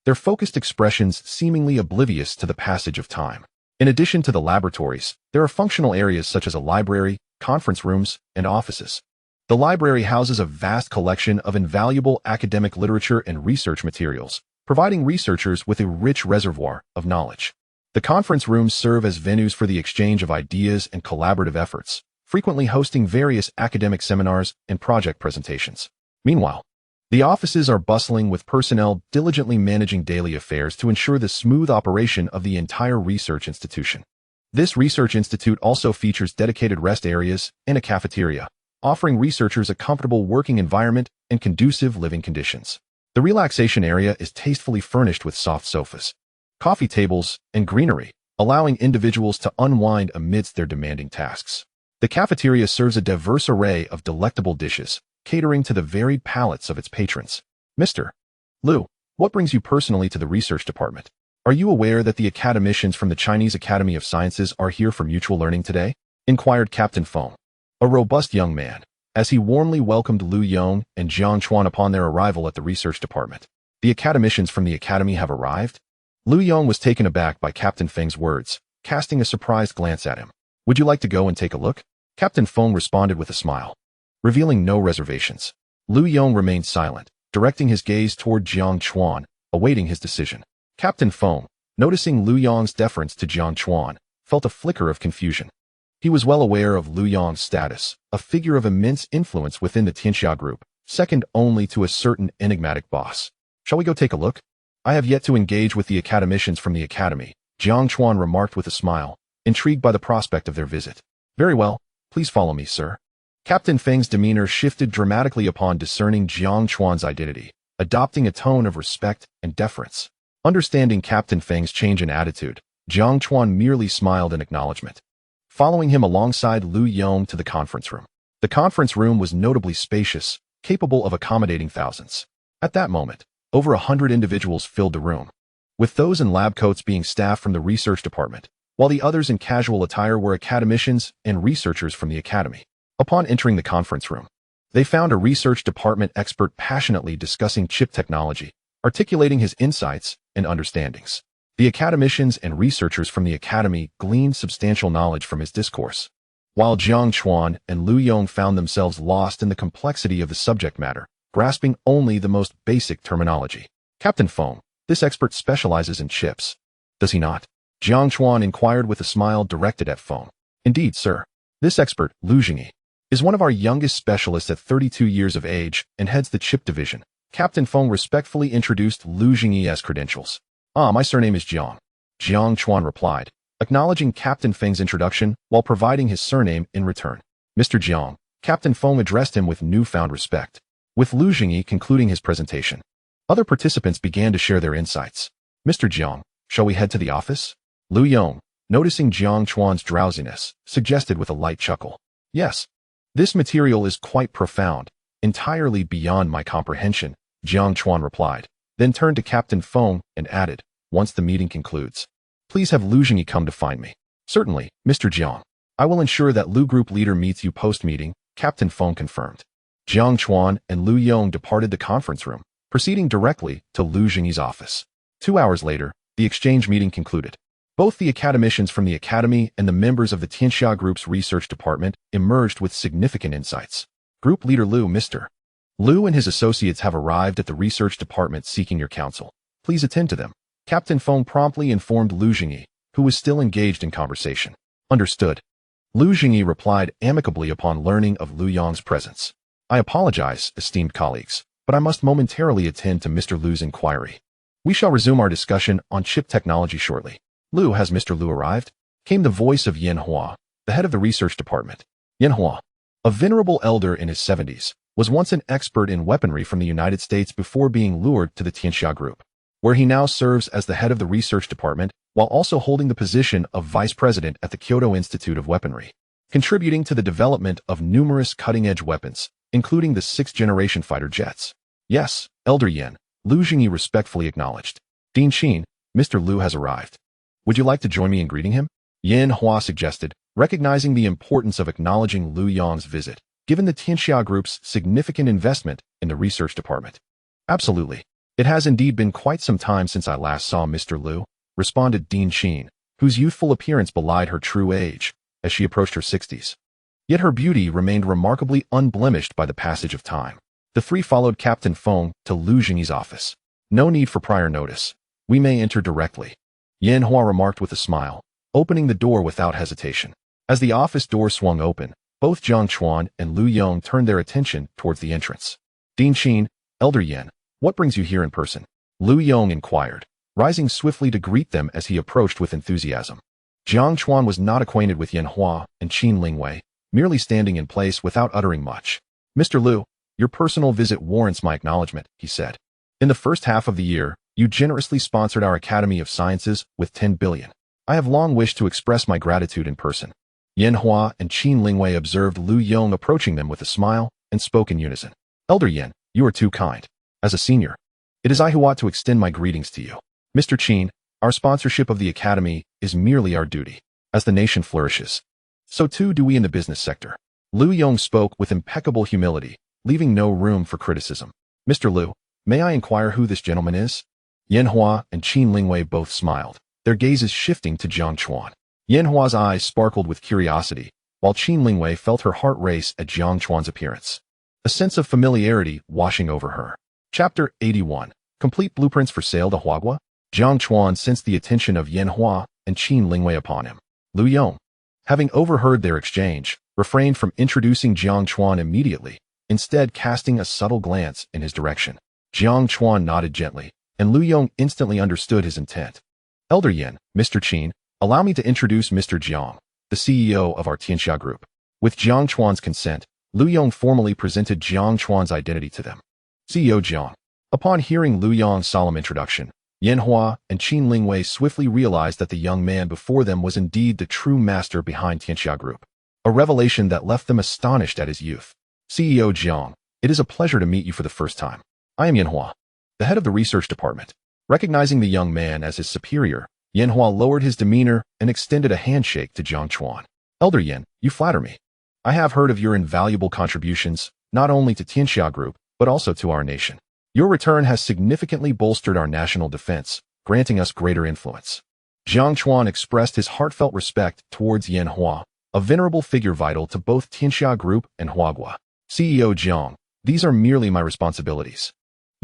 their focused expressions seemingly oblivious to the passage of time. In addition to the laboratories, there are functional areas such as a library, conference rooms, and offices. The library houses a vast collection of invaluable academic literature and research materials, providing researchers with a rich reservoir of knowledge. The conference rooms serve as venues for the exchange of ideas and collaborative efforts, frequently hosting various academic seminars and project presentations. Meanwhile, the offices are bustling with personnel diligently managing daily affairs to ensure the smooth operation of the entire research institution. This research institute also features dedicated rest areas and a cafeteria, offering researchers a comfortable working environment and conducive living conditions. The relaxation area is tastefully furnished with soft sofas, coffee tables, and greenery, allowing individuals to unwind amidst their demanding tasks. The cafeteria serves a diverse array of delectable dishes, catering to the varied palates of its patrons. Mr. Lu, what brings you personally to the research department? Are you aware that the academicians from the Chinese Academy of Sciences are here for mutual learning today? Inquired Captain Feng, a robust young man, as he warmly welcomed Lu Yong and Jiang Chuan upon their arrival at the research department. The academicians from the academy have arrived? Lu Yong was taken aback by Captain Feng's words, casting a surprised glance at him. Would you like to go and take a look? Captain Feng responded with a smile, revealing no reservations. Lu Yong remained silent, directing his gaze toward Jiang Chuan, awaiting his decision. Captain Feng, noticing Lu Yong's deference to Jiang Chuan, felt a flicker of confusion. He was well aware of Lu Yong's status, a figure of immense influence within the Tianxia group, second only to a certain enigmatic boss. Shall we go take a look? I have yet to engage with the academicians from the academy, Jiang Chuan remarked with a smile, intrigued by the prospect of their visit. Very well, please follow me, sir. Captain Feng's demeanor shifted dramatically upon discerning Jiang Chuan's identity, adopting a tone of respect and deference. Understanding Captain Feng's change in attitude, Jiang Chuan merely smiled in acknowledgement, following him alongside Lu Yong to the conference room. The conference room was notably spacious, capable of accommodating thousands. At that moment, over 100 individuals filled the room, with those in lab coats being staff from the research department, while the others in casual attire were academicians and researchers from the academy. Upon entering the conference room, they found a research department expert passionately discussing chip technology, articulating his insights and understandings. The academicians and researchers from the academy gleaned substantial knowledge from his discourse, while Jiang Chuan and Lu Yong found themselves lost in the complexity of the subject matter, grasping only the most basic terminology. Captain Feng, this expert specializes in chips, does he not? Jiang Chuan inquired with a smile directed at Feng. Indeed, sir. This expert, Lu Jingyi, is one of our youngest specialists at 32 years of age and heads the chip division. Captain Feng respectfully introduced Lu Jingyi as credentials. My surname is Jiang. Jiang Chuan replied, acknowledging Captain Feng's introduction while providing his surname in return. Mr. Jiang, Captain Feng addressed him with newfound respect. With Lu Jingyi concluding his presentation, other participants began to share their insights. Mr. Jiang, shall we head to the office? Lu Yong, noticing Jiang Chuan's drowsiness, suggested with a light chuckle. Yes. This material is quite profound, entirely beyond my comprehension, Jiang Chuan replied, then turned to Captain Feng and added, once the meeting concludes, please have Lu Jingyi come to find me. Certainly, Mr. Jiang. I will ensure that Lu Group leader meets you post-meeting, Captain Feng confirmed. Jiang Chuan and Lu Yong departed the conference room, proceeding directly to Lu Jingyi's office. 2 hours later, the exchange meeting concluded. Both the academicians from the academy and the members of the Tianxia Group's research department emerged with significant insights. Group leader Mr. Lu and his associates have arrived at the research department seeking your counsel. Please attend to them. Captain Feng promptly informed Lu Jingyi, who was still engaged in conversation. Understood. Lu Jingyi replied amicably upon learning of Lu Yong's presence. I apologize, esteemed colleagues, but I must momentarily attend to Mr. Lu's inquiry. We shall resume our discussion on chip technology shortly. Lu, has Mr. Lu arrived? Came the voice of Yan Hua, the head of the research department. Yan Hua, a venerable elder in his 70s, was once an expert in weaponry from the United States before being lured to the Tianxia Group, where he now serves as the head of the research department while also holding the position of vice president at the Kyoto Institute of Weaponry, contributing to the development of numerous cutting-edge weapons, including the 6th-generation fighter jets. Yes, Elder Yan, Lu Jingyi respectfully acknowledged. Dean Qin, Mr. Lu has arrived. Would you like to join me in greeting him? Yan Hua suggested, recognizing the importance of acknowledging Lu Yong's visit, given the Tianxia Group's significant investment in the research department. Absolutely. It has indeed been quite some time since I last saw Mr. Lu, responded Dean Qin, whose youthful appearance belied her true age, as she approached her 60s. Yet her beauty remained remarkably unblemished by the passage of time. The three followed Captain Feng to Lu Jingyi's office. No need for prior notice. We may enter directly, Yan Hua remarked with a smile, opening the door without hesitation. As the office door swung open, both Jiang Chuan and Lu Yong turned their attention towards the entrance. Dean Qin, Elder Yan, what brings you here in person? Lu Yong inquired, rising swiftly to greet them as he approached with enthusiasm. Jiang Chuan was not acquainted with Yan Hua and Qin Lingwei, merely standing in place without uttering much. Mr. Lu, your personal visit warrants my acknowledgement, he said. In the first half of the year, you generously sponsored our Academy of Sciences with 10 billion. I have long wished to express my gratitude in person. Yan Hua and Qin Lingwei observed Lu Yong approaching them with a smile and spoke in unison. Elder Yan, you are too kind. As a senior, it is I who ought to extend my greetings to you. Mr. Qin, our sponsorship of the Academy is merely our duty. As the nation flourishes, so too do we in the business sector. Lu Yong spoke with impeccable humility, leaving no room for criticism. Mr. Lu, may I inquire who this gentleman is? Yanhua and Qin Lingwei both smiled, their gazes shifting to Jiang Chuan. Yanhua's eyes sparkled with curiosity, while Qin Lingwei felt her heart race at Jiang Chuan's appearance. A sense of familiarity washing over her. Chapter 81. Complete blueprints for sale to Huagua? Jiang Chuan sensed the attention of Yanhua and Qin Lingwei upon him. Lu Yong, having overheard their exchange, refrained from introducing Jiang Chuan immediately, instead casting a subtle glance in his direction. Jiang Chuan nodded gently, and Lu Yong instantly understood his intent. Elder Yan, Mr. Qin, allow me to introduce Mr. Jiang, the CEO of our Tianxia Group. With Jiang Chuan's consent, Lu Yong formally presented Jiang Chuan's identity to them. CEO Jiang. Upon hearing Lu Yong's solemn introduction, Yanhua and Qin Lingwei swiftly realized that the young man before them was indeed the true master behind Tianxia Group, a revelation that left them astonished at his youth. CEO Jiang, it is a pleasure to meet you for the first time. I am Yanhua, the head of the research department. Recognizing the young man as his superior, Yanhua lowered his demeanor and extended a handshake to Jiang Chuan. Elder Yan, you flatter me. I have heard of your invaluable contributions, not only to Tianxia Group, but also to our nation. Your return has significantly bolstered our national defense, granting us greater influence. Jiang Chuan expressed his heartfelt respect towards Yanhua, a venerable figure vital to both Tianxia Group and Huagua. CEO Jiang, these are merely my responsibilities.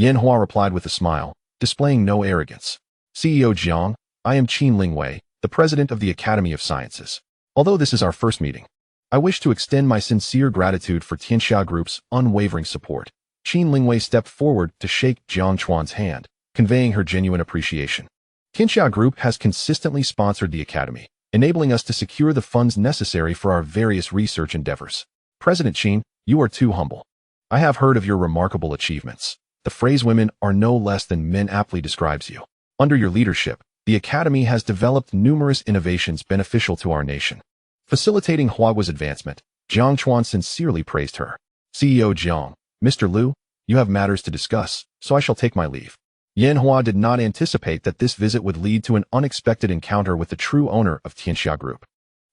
Yanhua replied with a smile, displaying no arrogance. CEO Jiang, I am Qin Lingwei, the president of the Academy of Sciences. Although this is our first meeting, I wish to extend my sincere gratitude for Tianxia Group's unwavering support. Qin Lingwei stepped forward to shake Jiang Chuan's hand, conveying her genuine appreciation. Tianxia Group has consistently sponsored the Academy, enabling us to secure the funds necessary for our various research endeavors. President Qin, you are too humble. I have heard of your remarkable achievements. The phrase women are no less than men aptly describes you. Under your leadership, the Academy has developed numerous innovations beneficial to our nation. Facilitating Huagua's advancement, Jiang Chuan sincerely praised her. CEO Jiang, Mr. Lu, you have matters to discuss, so I shall take my leave. Yanhua did not anticipate that this visit would lead to an unexpected encounter with the true owner of Tianxia Group.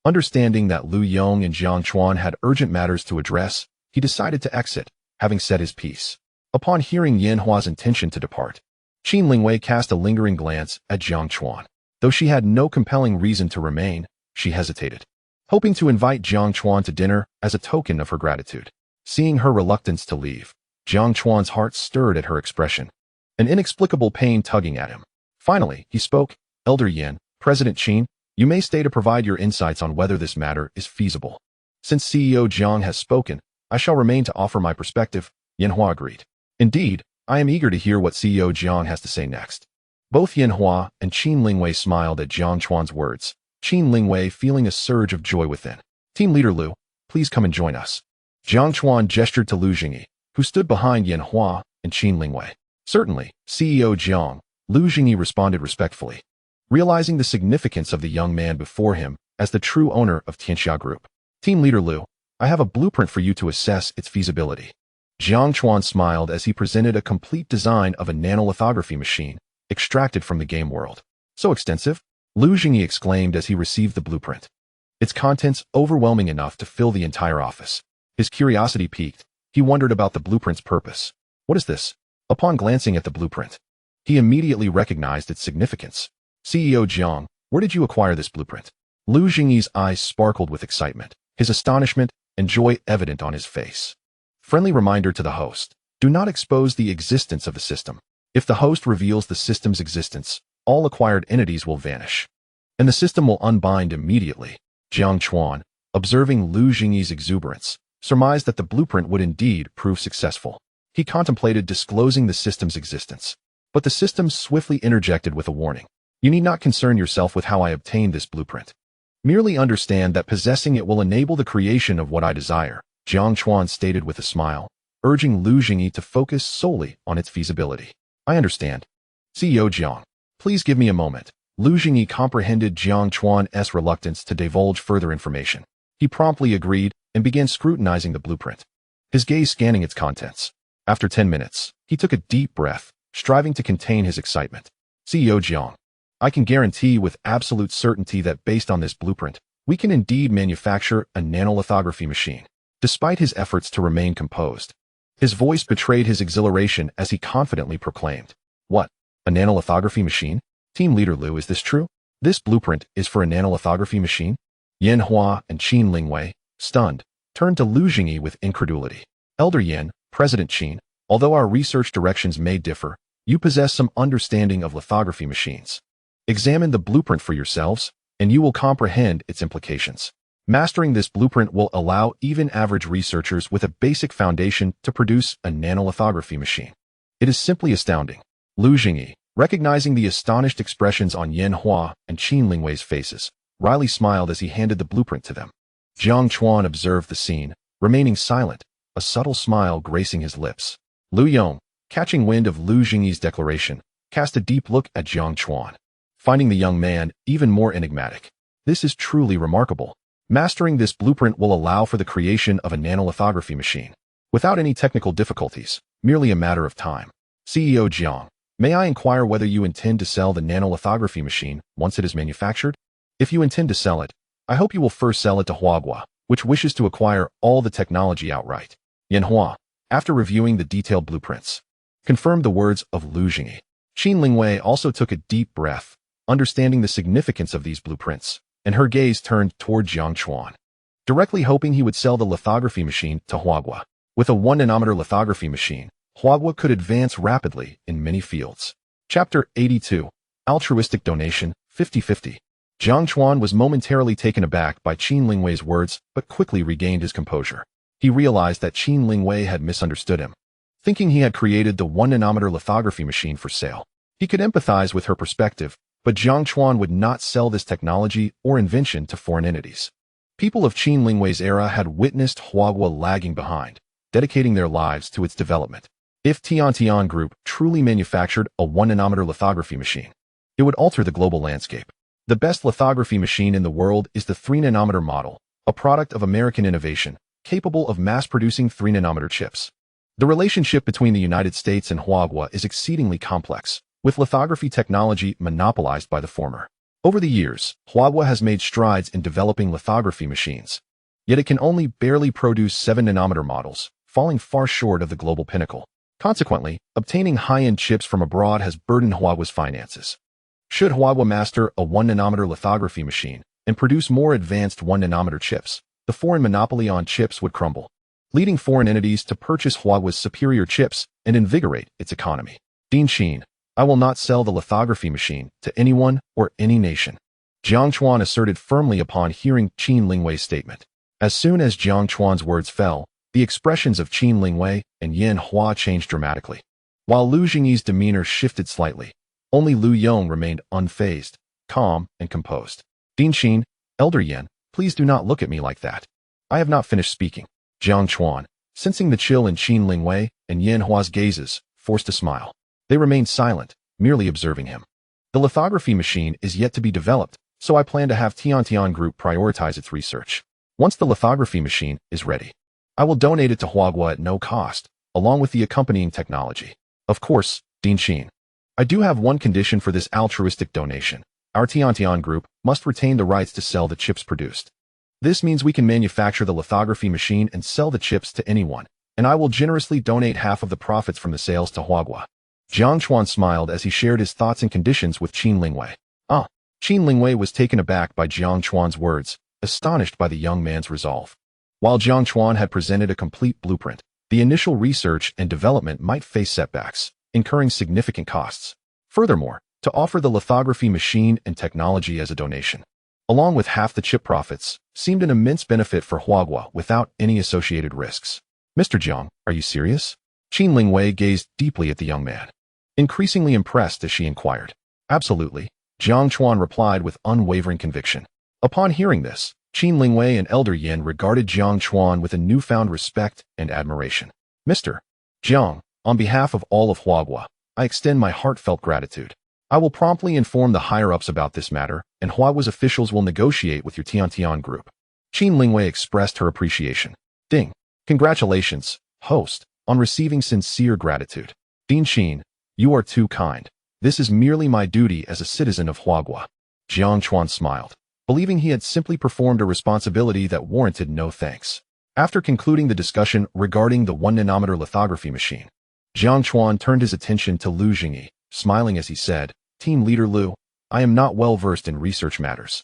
Understanding that Lu Yong and Jiang Chuan had urgent matters to address, he decided to exit, having said his piece. Upon hearing Yanhua's intention to depart, Qin Lingwei cast a lingering glance at Jiang Chuan. Though she had no compelling reason to remain, she hesitated, hoping to invite Jiang Chuan to dinner as a token of her gratitude. Seeing her reluctance to leave, Jiang Chuan's heart stirred at her expression, an inexplicable pain tugging at him. Finally, he spoke. Elder Yan, President Qin, you may stay to provide your insights on whether this matter is feasible. Since CEO Jiang has spoken, I shall remain to offer my perspective. Yanhua agreed. Indeed, I am eager to hear what CEO Jiang has to say next. Both Yanhua and Qin Lingwei smiled at Jiang Chuan's words, Qin Lingwei feeling a surge of joy within. Team Leader Lu, please come and join us. Jiang Chuan gestured to Lu Jingyi, who stood behind Yanhua and Qin Lingwei. Certainly, CEO Jiang, Lu Jingyi responded respectfully, realizing the significance of the young man before him as the true owner of Tianxia Group. Team Leader Lu, I have a blueprint for you to assess its feasibility. Jiang Chuan smiled as he presented a complete design of a nanolithography machine extracted from the game world. So extensive? Lu Jingyi exclaimed as he received the blueprint. Its contents overwhelming enough to fill the entire office. His curiosity piqued. He wondered about the blueprint's purpose. What is this? Upon glancing at the blueprint, he immediately recognized its significance. CEO Jiang, where did you acquire this blueprint? Lu Jingyi's eyes sparkled with excitement, his astonishment and joy evident on his face. Friendly reminder to the host. Do not expose the existence of the system. If the host reveals the system's existence, all acquired entities will vanish, and the system will unbind immediately. Jiang Chuan, observing Lu Jingyi's exuberance, surmised that the blueprint would indeed prove successful. He contemplated disclosing the system's existence, but the system swiftly interjected with a warning. You need not concern yourself with how I obtained this blueprint. Merely understand that possessing it will enable the creation of what I desire, Jiang Chuan stated with a smile, urging Lu Jingyi to focus solely on its feasibility. I understand. CEO Jiang, please give me a moment. Lu Jingyi comprehended Jiang Chuan's reluctance to divulge further information. He promptly agreed and began scrutinizing the blueprint, his gaze scanning its contents. After 10 minutes, he took a deep breath, striving to contain his excitement. CEO Jiang, I can guarantee with absolute certainty that based on this blueprint, we can indeed manufacture a nanolithography machine. despite his efforts to remain composed. His voice betrayed his exhilaration as he confidently proclaimed, "What? A nanolithography machine? Team Leader Liu, is this true? This blueprint is for a nanolithography machine?" Yan Hua and Qin Lingwei, stunned, turned to Lu Jingyi with incredulity. "Elder Yan, President Qin, although our research directions may differ, you possess some understanding of lithography machines. Examine the blueprint for yourselves, and you will comprehend its implications. Mastering this blueprint will allow even average researchers with a basic foundation to produce a nanolithography machine. It is simply astounding." Lu Jingyi, recognizing the astonished expressions on Yan Hua and Qin Lingwei's faces, wryly smiled as he handed the blueprint to them. Jiang Chuan observed the scene, remaining silent, a subtle smile gracing his lips. Lu Yong, catching wind of Lu Jingyi's declaration, cast a deep look at Jiang Chuan, finding the young man even more enigmatic. "This is truly remarkable. Mastering this blueprint will allow for the creation of a nanolithography machine, without any technical difficulties, merely a matter of time. CEO Jiang, may I inquire whether you intend to sell the nanolithography machine once it is manufactured? If you intend to sell it, I hope you will first sell it to Huagua, which wishes to acquire all the technology outright." Yan Hua, after reviewing the detailed blueprints, confirmed the words of Lu Jingyi. Qin Lingwei also took a deep breath, understanding the significance of these blueprints, and her gaze turned toward Jiang Chuan, directly hoping he would sell the lithography machine to Huagua. With a 1-nanometer lithography machine, Huagua could advance rapidly in many fields. Chapter 82, Altruistic Donation, 50-50. Jiang Chuan was momentarily taken aback by Qin Lingwei's words, but quickly regained his composure. He realized that Qin Lingwei had misunderstood him, thinking he had created the 1-nanometer lithography machine for sale. He could empathize with her perspective, but Jiang Chuan would not sell this technology or invention to foreign entities. People of Qin Lingwei's era had witnessed Huagua lagging behind, dedicating their lives to its development. If Tiantian Group truly manufactured a 1-nanometer lithography machine, it would alter the global landscape. The best lithography machine in the world is the 3-nanometer model, a product of American innovation, capable of mass-producing 3-nanometer chips. The relationship between the United States and Huagua is exceedingly complex, with lithography technology monopolized by the former. Over the years, Huagua has made strides in developing lithography machines, yet it can only barely produce 7-nanometer models, falling far short of the global pinnacle. Consequently, obtaining high-end chips from abroad has burdened Huagua's finances. Should Huagua master a 1-nanometer lithography machine and produce more advanced 1-nanometer chips, the foreign monopoly on chips would crumble, leading foreign entities to purchase Huagua's superior chips and invigorate its economy. Dean Qin, I will not sell the lithography machine to anyone or any nation, Jiang Chuan asserted firmly upon hearing Qin Lingwei's statement. As soon as Jiang Chuan's words fell, the expressions of Qin Lingwei and Yan Hua changed dramatically. While Lu Jingyi's demeanor shifted slightly, only Lu Yong remained unfazed, calm, and composed. Dean Qin, Elder Yan, please do not look at me like that. I have not finished speaking. Jiang Chuan, sensing the chill in Qin Lingwei and Yan Hua's gazes, forced a smile. They remained silent, merely observing him. The lithography machine is yet to be developed, so I plan to have Tiantian Group prioritize its research. Once the lithography machine is ready, I will donate it to Huagua at no cost, along with the accompanying technology. Of course, Dean Qin. I do have one condition for this altruistic donation. Our Tiantian Group must retain the rights to sell the chips produced. This means we can manufacture the lithography machine and sell the chips to anyone, and I will generously donate half of the profits from the sales to Huagua. Jiang Chuan smiled as he shared his thoughts and conditions with Qin Lingwei. Qin Lingwei was taken aback by Jiang Chuan's words, astonished by the young man's resolve. While Jiang Chuan had presented a complete blueprint, the initial research and development might face setbacks, incurring significant costs. Furthermore, to offer the lithography machine and technology as a donation, along with half the chip profits, seemed an immense benefit for Huagua without any associated risks. Mr. Jiang, are you serious? Qin Lingwei gazed deeply at the young man, increasingly impressed as she inquired. Absolutely, Jiang Chuan replied with unwavering conviction. Upon hearing this, Qin Lingwei and Elder Yan regarded Jiang Chuan with a newfound respect and admiration. Mr. Jiang, on behalf of all of Huagua, I extend my heartfelt gratitude. I will promptly inform the higher-ups about this matter, and Huagua's officials will negotiate with your Tiantian Group. Qin Lingwei expressed her appreciation. Ding. Congratulations, host, on receiving sincere gratitude. Dean Qin, you are too kind. This is merely my duty as a citizen of Huagua. Jiang Chuan smiled, believing he had simply performed a responsibility that warranted no thanks. After concluding the discussion regarding the 1-nanometer lithography machine, Jiang Chuan turned his attention to Lu Jingyi, smiling as he said, "Team Leader Lu, I am not well versed in research matters,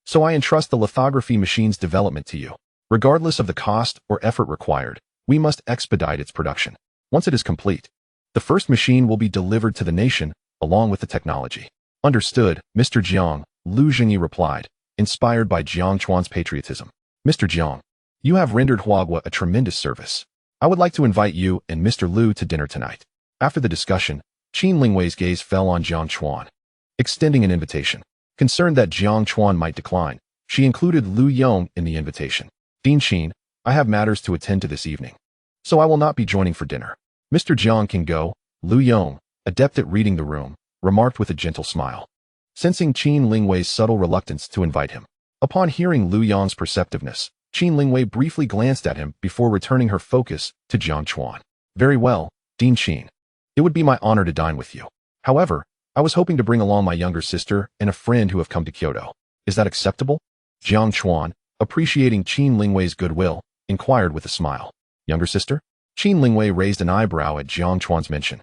so I entrust the lithography machine's development to you. Regardless of the cost or effort required, we must expedite its production. Once it is complete, the first machine will be delivered to the nation, along with the technology." "Understood, Mr. Jiang," Lu Jingyi replied, inspired by Jiang Chuan's patriotism. "Mr. Jiang, you have rendered Huagua a tremendous service. I would like to invite you and Mr. Lu to dinner tonight." After the discussion, Qin Lingwei's gaze fell on Jiang Chuan, extending an invitation. Concerned that Jiang Chuan might decline, she included Lu Yong in the invitation. "Dean Qin, I have matters to attend to this evening, so I will not be joining for dinner. Mr. Jiang can go," Lu Yong, adept at reading the room, remarked with a gentle smile, sensing Qin Lingwei's subtle reluctance to invite him. Upon hearing Lu Yong's perceptiveness, Qin Lingwei briefly glanced at him before returning her focus to Jiang Chuan. "Very well, Dean Qin. It would be my honor to dine with you. However, I was hoping to bring along my younger sister and a friend who have come to Kyoto. Is that acceptable?" Jiang Chuan, appreciating Qin Lingwei's goodwill, inquired with a smile. "Younger sister?" Qin Lingwei raised an eyebrow at Jiang Chuan's mention,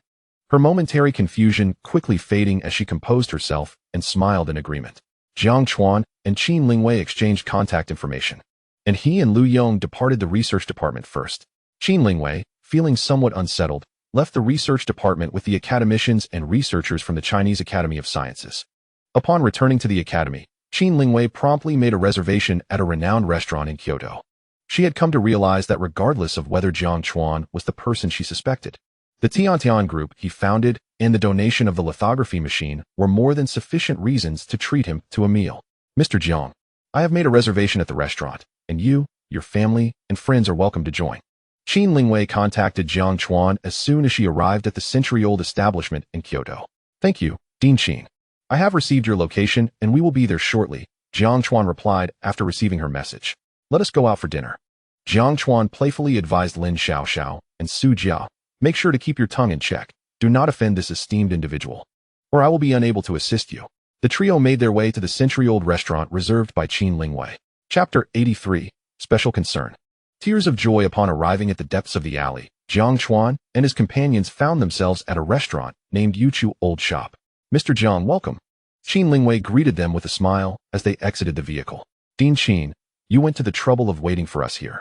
her momentary confusion quickly fading as she composed herself and smiled in agreement. Jiang Chuan and Qin Lingwei exchanged contact information, and he and Lu Yong departed the research department first. Qin Lingwei, feeling somewhat unsettled, left the research department with the academicians and researchers from the Chinese Academy of Sciences. Upon returning to the academy, Qin Lingwei promptly made a reservation at a renowned restaurant in Kyoto. She had come to realize that regardless of whether Jiang Chuan was the person she suspected, the Tiantian group he founded and the donation of the lithography machine were more than sufficient reasons to treat him to a meal. "Mr. Jiang, I have made a reservation at the restaurant, and you, your family, and friends are welcome to join." Qin Lingwei contacted Jiang Chuan as soon as she arrived at the century-old establishment in Kyoto. "Thank you, Dean Qin. I have received your location and we will be there shortly," Jiang Chuan replied after receiving her message. "Let us go out for dinner." Jiang Chuan playfully advised Lin Xiaoxiao and Su Jia, "Make sure to keep your tongue in check. Do not offend this esteemed individual, or I will be unable to assist you." The trio made their way to the century-old restaurant reserved by Qin Lingwei. Chapter 83, Special Concern. Tears of joy upon arriving at the depths of the alley, Jiang Chuan and his companions found themselves at a restaurant named Yuchu Old Shop. "Mr. Jiang, welcome." Qin Lingwei greeted them with a smile as they exited the vehicle. "Dean Qin, you went to the trouble of waiting for us here."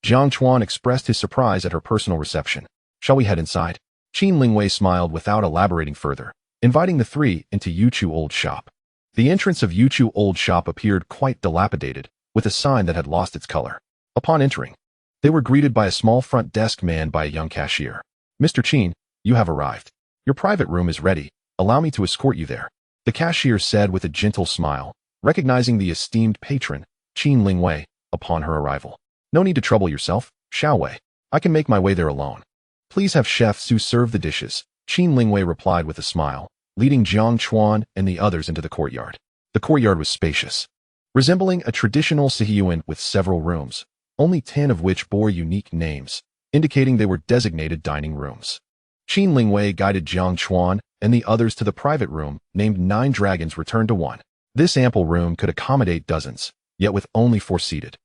Jiang Chuan expressed his surprise at her personal reception. "Shall we head inside?" Qin Lingwei smiled without elaborating further, inviting the three into Yuchu Old Shop. The entrance of Yuchu Old Shop appeared quite dilapidated, with a sign that had lost its color. Upon entering, they were greeted by a small front desk manned by a young cashier. "Mr. Qin, you have arrived. Your private room is ready. Allow me to escort you there," the cashier said with a gentle smile, recognizing the esteemed patron, Qin Lingwei, upon her arrival. "No need to trouble yourself, Xiaowei. I can make my way there alone. Please have Chef Su serve the dishes," Qin Lingwei replied with a smile, leading Jiang Chuan and the others into the courtyard. The courtyard was spacious, resembling a traditional Superhuman with several rooms, only 10 of which bore unique names, indicating they were designated dining rooms. Qin Lingwei guided Jiang Chuan and the others to the private room named 9 Dragons Returned to 1. This ample room could accommodate dozens, yet with only 4 seated.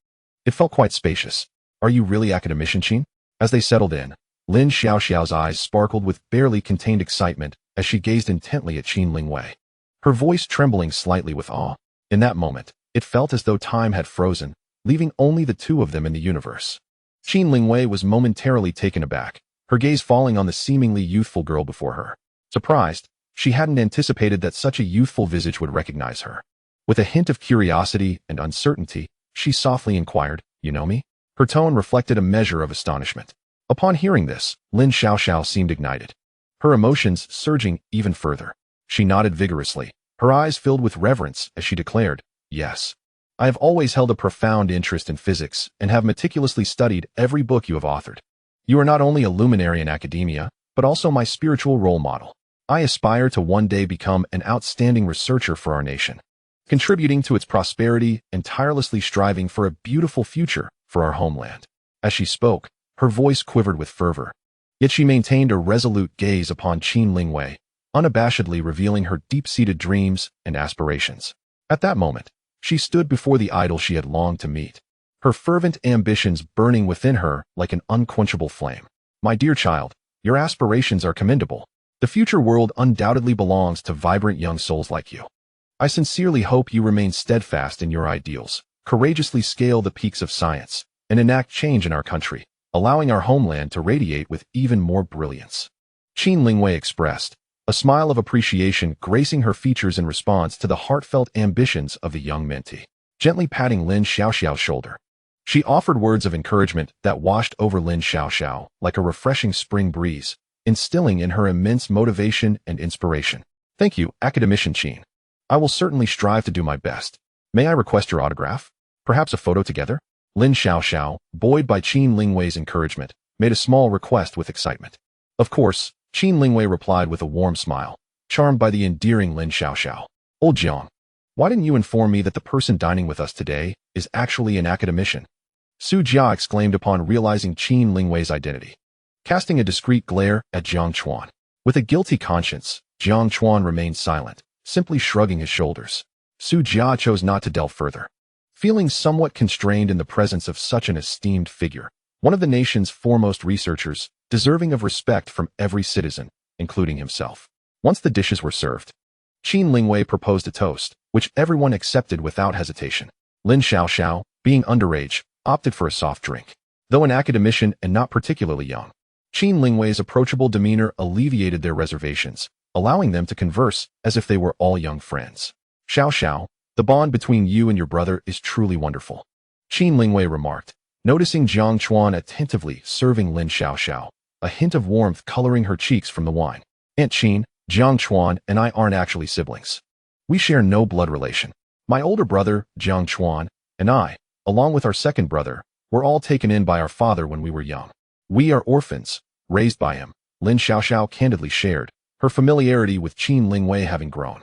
It felt quite spacious. "Are you really academician, Qin?" As they settled in, Lin Xiaoxiao's eyes sparkled with barely contained excitement as she gazed intently at Qin Lingwei, her voice trembling slightly with awe. In that moment, it felt as though time had frozen, leaving only the two of them in the universe. Qin Lingwei was momentarily taken aback, her gaze falling on the seemingly youthful girl before her. Surprised, she hadn't anticipated that such a youthful visage would recognize her. With a hint of curiosity and uncertainty, she softly inquired, "You know me?" Her tone reflected a measure of astonishment. Upon hearing this, Lin Xiaoxiao seemed ignited, her emotions surging even further. She nodded vigorously, her eyes filled with reverence as she declared, "Yes. I have always held a profound interest in physics and have meticulously studied every book you have authored. You are not only a luminary in academia, but also my spiritual role model. I aspire to one day become an outstanding researcher for our nation, contributing to its prosperity and tirelessly striving for a beautiful future for our homeland." As she spoke, her voice quivered with fervor, yet she maintained a resolute gaze upon Qin Lingwei, unabashedly revealing her deep-seated dreams and aspirations. At that moment, she stood before the idol she had longed to meet, her fervent ambitions burning within her like an unquenchable flame. My dear child, your aspirations are commendable. The future world undoubtedly belongs to vibrant young souls like you. I sincerely hope you remain steadfast in your ideals, courageously scale the peaks of science, and enact change in our country, allowing our homeland to radiate with even more brilliance. Qin Lingwei expressed, a smile of appreciation gracing her features in response to the heartfelt ambitions of the young mentee, gently patting Lin Xiaoxiao's shoulder. She offered words of encouragement that washed over Lin Xiaoxiao like a refreshing spring breeze, instilling in her immense motivation and inspiration. Thank you, Academician Qin. I will certainly strive to do my best. May I request your autograph? Perhaps a photo together? Lin Xiaoxiao, buoyed by Qin Lingwei's encouragement, made a small request with excitement. Of course, Qin Lingwei replied with a warm smile, charmed by the endearing Lin Xiaoxiao. Old Jiang, why didn't you inform me that the person dining with us today is actually an academician? Su Jia exclaimed upon realizing Qin Lingwei's identity, casting a discreet glare at Jiang Chuan. With a guilty conscience, Jiang Chuan remained silent, simply shrugging his shoulders. Su Jia chose not to delve further. Feeling somewhat constrained in the presence of such an esteemed figure, one of the nation's foremost researchers, deserving of respect from every citizen, including himself. Once the dishes were served, Qin Lingwei proposed a toast, which everyone accepted without hesitation. Lin Xiaoxiao, being underage, opted for a soft drink. Though an academician and not particularly young, Qin Lingwei's approachable demeanor alleviated their reservations, allowing them to converse as if they were all young friends. Xiaoxiao, the bond between you and your brother is truly wonderful, Qin Lingwei remarked, noticing Jiang Chuan attentively serving Lin Xiaoxiao, a hint of warmth coloring her cheeks from the wine. Aunt Qin, Jiang Chuan and I aren't actually siblings. We share no blood relation. My older brother, Jiang Chuan, and I, along with our second brother, were all taken in by our father when we were young. We are orphans, raised by him, Lin Xiaoxiao candidly shared, her familiarity with Qin Lingwei having grown.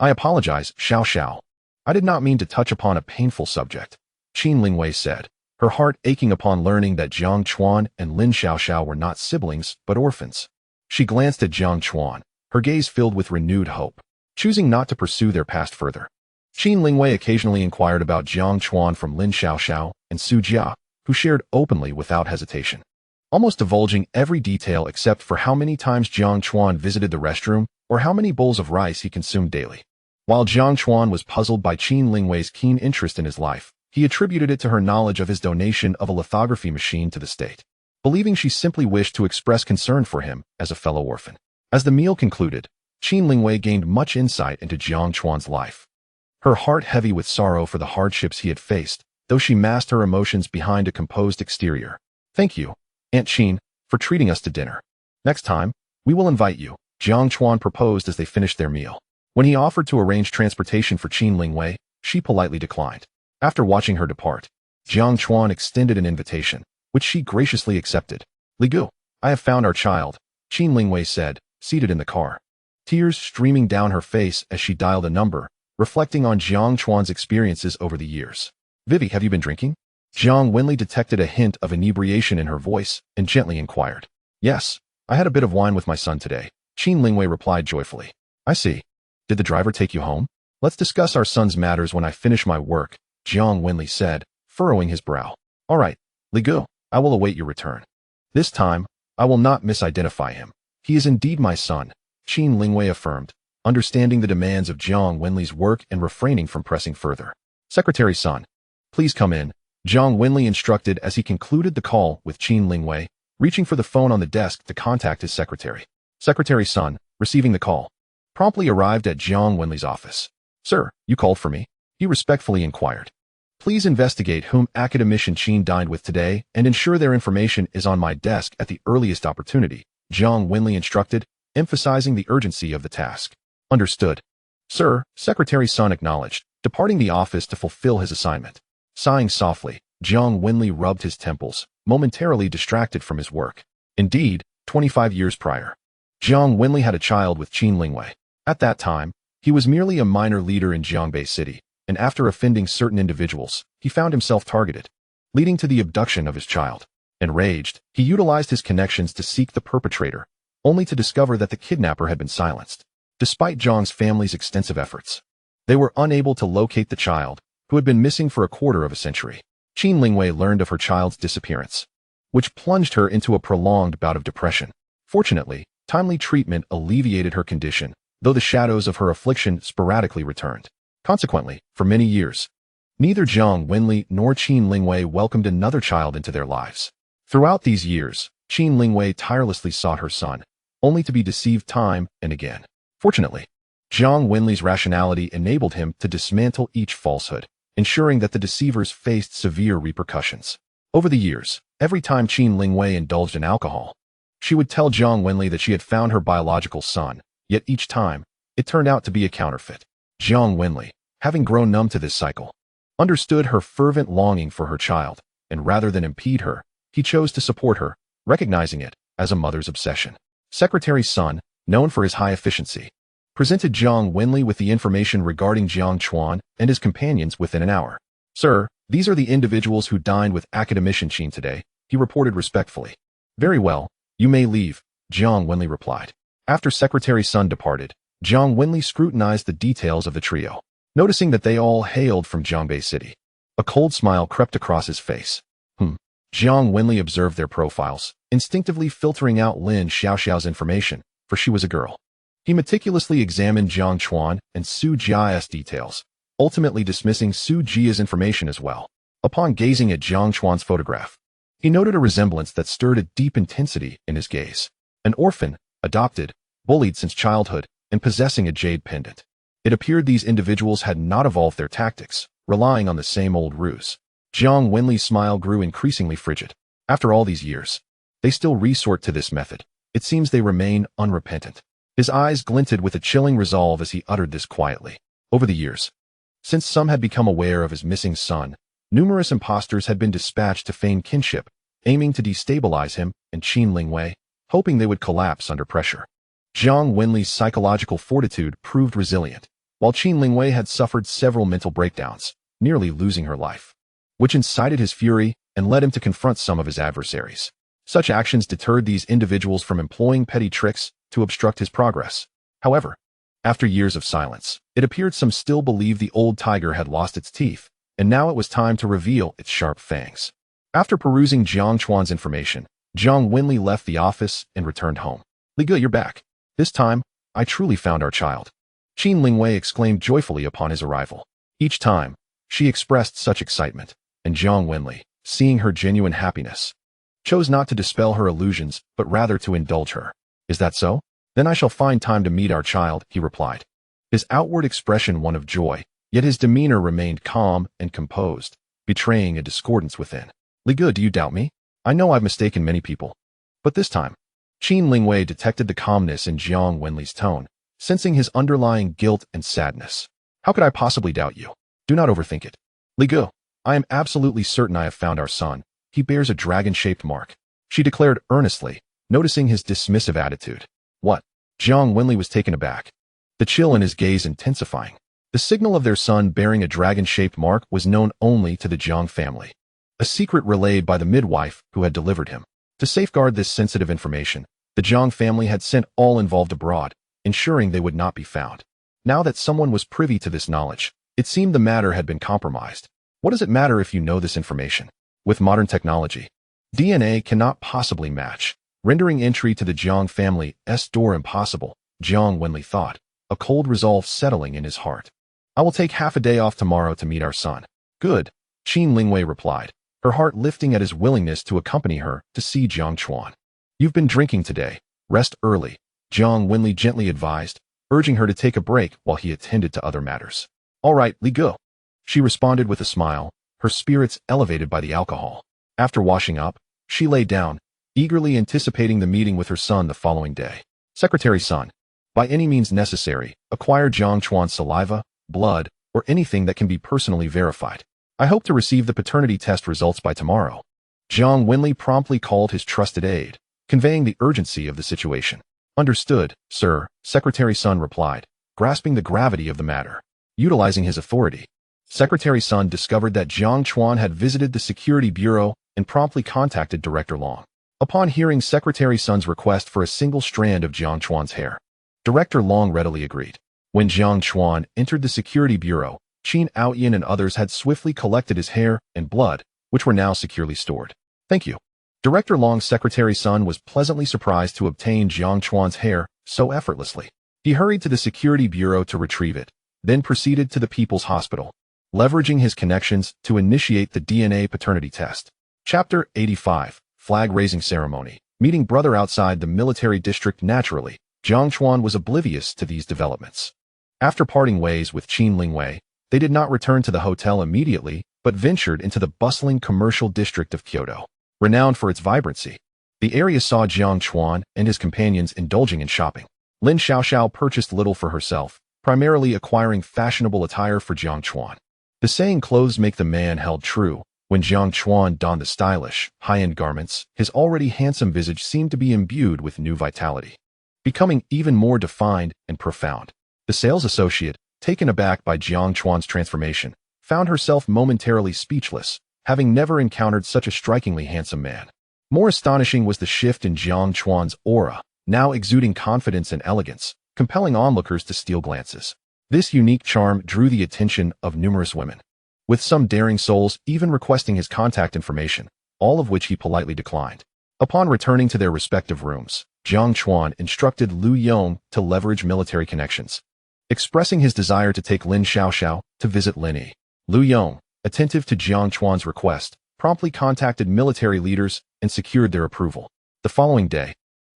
I apologize, Xiaoxiao. I did not mean to touch upon a painful subject, Qin Lingwei said, her heart aching upon learning that Jiang Chuan and Lin Xiaoxiao were not siblings, but orphans. She glanced at Jiang Chuan, her gaze filled with renewed hope, choosing not to pursue their past further. Qin Lingwei occasionally inquired about Jiang Chuan from Lin Xiaoxiao and Su Jia, who shared openly without hesitation, almost divulging every detail except for how many times Jiang Chuan visited the restroom or how many bowls of rice he consumed daily. While Jiang Chuan was puzzled by Qin Lingwei's keen interest in his life, he attributed it to her knowledge of his donation of a lithography machine to the state, believing she simply wished to express concern for him as a fellow orphan. As the meal concluded, Qin Lingwei gained much insight into Jiang Chuan's life, her heart heavy with sorrow for the hardships he had faced, though she masked her emotions behind a composed exterior. Thank you, Aunt Qin, for treating us to dinner. Next time, we will invite you, Jiang Chuan proposed as they finished their meal. When he offered to arrange transportation for Qin Lingwei, she politely declined. After watching her depart, Jiang Chuan extended an invitation, which she graciously accepted. Li Gu, I have found our child, Qin Lingwei said, seated in the car, tears streaming down her face as she dialed a number, reflecting on Jiang Chuan's experiences over the years. Vivi, have you been drinking? Jiang Wenli detected a hint of inebriation in her voice and gently inquired. Yes, I had a bit of wine with my son today, Qin Lingwei replied joyfully. I see. Did the driver take you home? Let's discuss our son's matters when I finish my work, Jiang Wenli said, furrowing his brow. All right, Li Gu, I will await your return. This time, I will not misidentify him. He is indeed my son, Qin Lingwei affirmed, understanding the demands of Jiang Wenli's work and refraining from pressing further. Secretary Sun, please come in, Jiang Wenli instructed as he concluded the call with Qin Lingwei, reaching for the phone on the desk to contact his secretary. Secretary Sun, receiving the call, promptly arrived at Jiang Wenli's office. Sir, you called for me? He respectfully inquired. Please investigate whom Academician Qin dined with today and ensure their information is on my desk at the earliest opportunity, Jiang Wenli instructed, emphasizing the urgency of the task. Understood. Sir, Secretary Sun acknowledged, departing the office to fulfill his assignment. Sighing softly, Jiang Wenli rubbed his temples, momentarily distracted from his work. Indeed, 25 years prior, Jiang Wenli had a child with Qin Lingwei. At that time, he was merely a minor leader in Jiangbei City, and after offending certain individuals, he found himself targeted, leading to the abduction of his child. Enraged, he utilized his connections to seek the perpetrator, only to discover that the kidnapper had been silenced. Despite Jiang's family's extensive efforts, they were unable to locate the child, who had been missing for a quarter of a century. Qin Lingwei learned of her child's disappearance, which plunged her into a prolonged bout of depression. Fortunately, timely treatment alleviated her condition, though the shadows of her affliction sporadically returned. Consequently, for many years, neither Jiang Wenli nor Qin Lingwei welcomed another child into their lives. Throughout these years, Qin Lingwei tirelessly sought her son, only to be deceived time and again. Fortunately, Jiang Wenli's rationality enabled him to dismantle each falsehood, ensuring that the deceivers faced severe repercussions. Over the years, every time Qin Lingwei indulged in alcohol, she would tell Jiang Wenli that she had found her biological son, yet each time, it turned out to be a counterfeit. Jiang Wenli, having grown numb to this cycle, understood her fervent longing for her child, and rather than impede her, he chose to support her, recognizing it as a mother's obsession. Secretary Sun, known for his high efficiency, presented Jiang Wenli with the information regarding Jiang Chuan and his companions within an hour. "Sir, these are the individuals who dined with Academician Qin today," he reported respectfully. "Very well, you may leave," Jiang Wenli replied. After Secretary Sun departed, Jiang Wenli scrutinized the details of the trio, noticing that they all hailed from Jiangbei City. A cold smile crept across his face. Jiang Wenli observed their profiles, instinctively filtering out Lin Xiaoxiao's information, for she was a girl. He meticulously examined Jiang Chuan and Su Jia's details, ultimately dismissing Su Jia's information as well. Upon gazing at Jiang Chuan's photograph, he noted a resemblance that stirred a deep intensity in his gaze. An orphan, adopted, bullied since childhood, and possessing a jade pendant. It appeared these individuals had not evolved their tactics, relying on the same old ruse. Jiang Wenli's smile grew increasingly frigid. After all these years, they still resort to this method. It seems they remain unrepentant. His eyes glinted with a chilling resolve as he uttered this quietly. Over the years, since some had become aware of his missing son, numerous impostors had been dispatched to feign kinship, aiming to destabilize him and Qin Lingwei, hoping they would collapse under pressure. Jiang Wenli's psychological fortitude proved resilient, while Qin Lingwei had suffered several mental breakdowns, nearly losing her life, which incited his fury and led him to confront some of his adversaries. Such actions deterred these individuals from employing petty tricks to obstruct his progress. However, after years of silence, it appeared some still believed the old tiger had lost its teeth, and now it was time to reveal its sharp fangs. After perusing Jiang Chuan's information, Jiang Wenli left the office and returned home. "Li Ge, you're back. This time, I truly found our child," Qin Lingwei exclaimed joyfully upon his arrival. Each time, she expressed such excitement, and Jiang Wenli, seeing her genuine happiness, chose not to dispel her illusions, but rather to indulge her. "Is that so? Then I shall find time to meet our child," he replied. His outward expression one of joy, yet his demeanor remained calm and composed, betraying a discordance within. "Li Ge, do you doubt me? I know I've mistaken many people. But this time," Qin Lingwei detected the calmness in Jiang Wenli's tone, sensing his underlying guilt and sadness. "How could I possibly doubt you? Do not overthink it. Li Ge, I am absolutely certain I have found our son. He bears a dragon-shaped mark," she declared earnestly, noticing his dismissive attitude. "What?" Jiang Wenli was taken aback, the chill in his gaze intensifying. The signal of their son bearing a dragon-shaped mark was known only to the Jiang family, a secret relayed by the midwife who had delivered him. To safeguard this sensitive information, the Jiang family had sent all involved abroad, ensuring they would not be found. Now that someone was privy to this knowledge, it seemed the matter had been compromised. What does it matter if you know this information? With modern technology, DNA cannot possibly match, rendering entry to the Jiang family's door impossible, Jiang Wenli thought, a cold resolve settling in his heart. "I will take half a day off tomorrow to meet our son." "Good," Qin Lingwei replied, her heart lifting at his willingness to accompany her to see Jiang Chuan. "You've been drinking today. Rest early," Jiang Wenli gently advised, urging her to take a break while he attended to other matters. "All right, Li Ge," she responded with a smile, her spirits elevated by the alcohol. After washing up, she lay down, eagerly anticipating the meeting with her son the following day. Secretary Sun, by any means necessary, acquire Jiang Chuan's saliva, blood, or anything that can be personally verified. I hope to receive the paternity test results by tomorrow. Jiang Wenli promptly called his trusted aide, conveying the urgency of the situation. "Understood, sir," Secretary Sun replied, grasping the gravity of the matter. Utilizing his authority, Secretary Sun discovered that Jiang Chuan had visited the Security Bureau and promptly contacted Director Long. Upon hearing Secretary Sun's request for a single strand of Jiang Chuan's hair, Director Long readily agreed. When Jiang Chuan entered the Security Bureau, Qin Aoyan and others had swiftly collected his hair and blood, which were now securely stored. Thank you. Director Long's secretary Sun was pleasantly surprised to obtain Jiang Chuan's hair so effortlessly. He hurried to the security bureau to retrieve it, then proceeded to the People's Hospital, leveraging his connections to initiate the DNA paternity test. Chapter 85, Flag-Raising Ceremony. Meeting brother outside the military district. Naturally, Jiang Chuan was oblivious to these developments. After parting ways with Qin Lingwei, they did not return to the hotel immediately, but ventured into the bustling commercial district of Kyoto. Renowned for its vibrancy, the area saw Jiang Chuan and his companions indulging in shopping. Lin Xiaoxiao purchased little for herself, primarily acquiring fashionable attire for Jiang Chuan. The saying clothes make the man held true. When Jiang Chuan donned the stylish, high-end garments, his already handsome visage seemed to be imbued with new vitality, becoming even more defined and profound. The sales associate, taken aback by Jiang Chuan's transformation, found herself momentarily speechless, having never encountered such a strikingly handsome man. More astonishing was the shift in Jiang Chuan's aura, now exuding confidence and elegance, compelling onlookers to steal glances. This unique charm drew the attention of numerous women, with some daring souls even requesting his contact information, all of which he politely declined. Upon returning to their respective rooms, Jiang Chuan instructed Lu Yong to leverage military connections, expressing his desire to take Lin Xiaoxiao to visit Lin Yi. Lu Yong, attentive to Jiang Chuan's request, promptly contacted military leaders and secured their approval. The following day,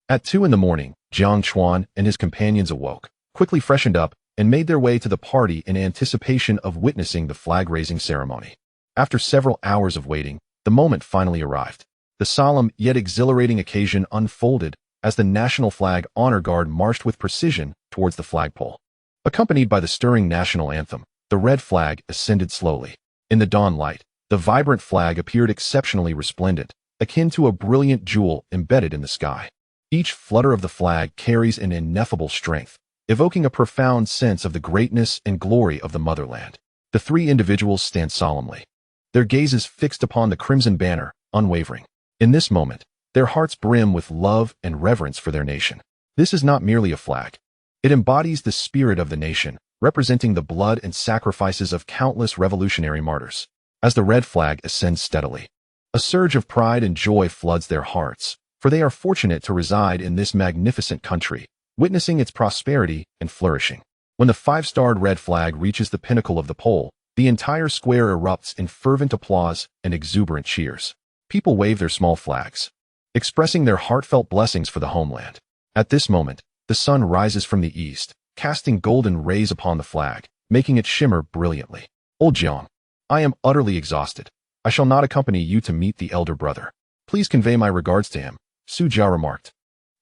at 2 in the morning, Jiang Chuan and his companions awoke, quickly freshened up, and made their way to the party in anticipation of witnessing the flag-raising ceremony. After several hours of waiting, the moment finally arrived. The solemn yet exhilarating occasion unfolded as the National Flag Honor Guard marched with precision towards the flagpole. Accompanied by the stirring national anthem, the red flag ascended slowly. In the dawn light, the vibrant flag appeared exceptionally resplendent, akin to a brilliant jewel embedded in the sky. Each flutter of the flag carries an ineffable strength, evoking a profound sense of the greatness and glory of the motherland. The three individuals stand solemnly, their gazes fixed upon the crimson banner, unwavering. In this moment, their hearts brim with love and reverence for their nation. This is not merely a flag. It embodies the spirit of the nation, representing the blood and sacrifices of countless revolutionary martyrs. As the red flag ascends steadily, a surge of pride and joy floods their hearts, for they are fortunate to reside in this magnificent country, witnessing its prosperity and flourishing. When the five-starred red flag reaches the pinnacle of the pole, the entire square erupts in fervent applause and exuberant cheers. People wave their small flags, expressing their heartfelt blessings for the homeland. At this moment, the sun rises from the east, casting golden rays upon the flag, making it shimmer brilliantly. Old Jiang, I am utterly exhausted. I shall not accompany you to meet the elder brother. Please convey my regards to him, Su Jia remarked.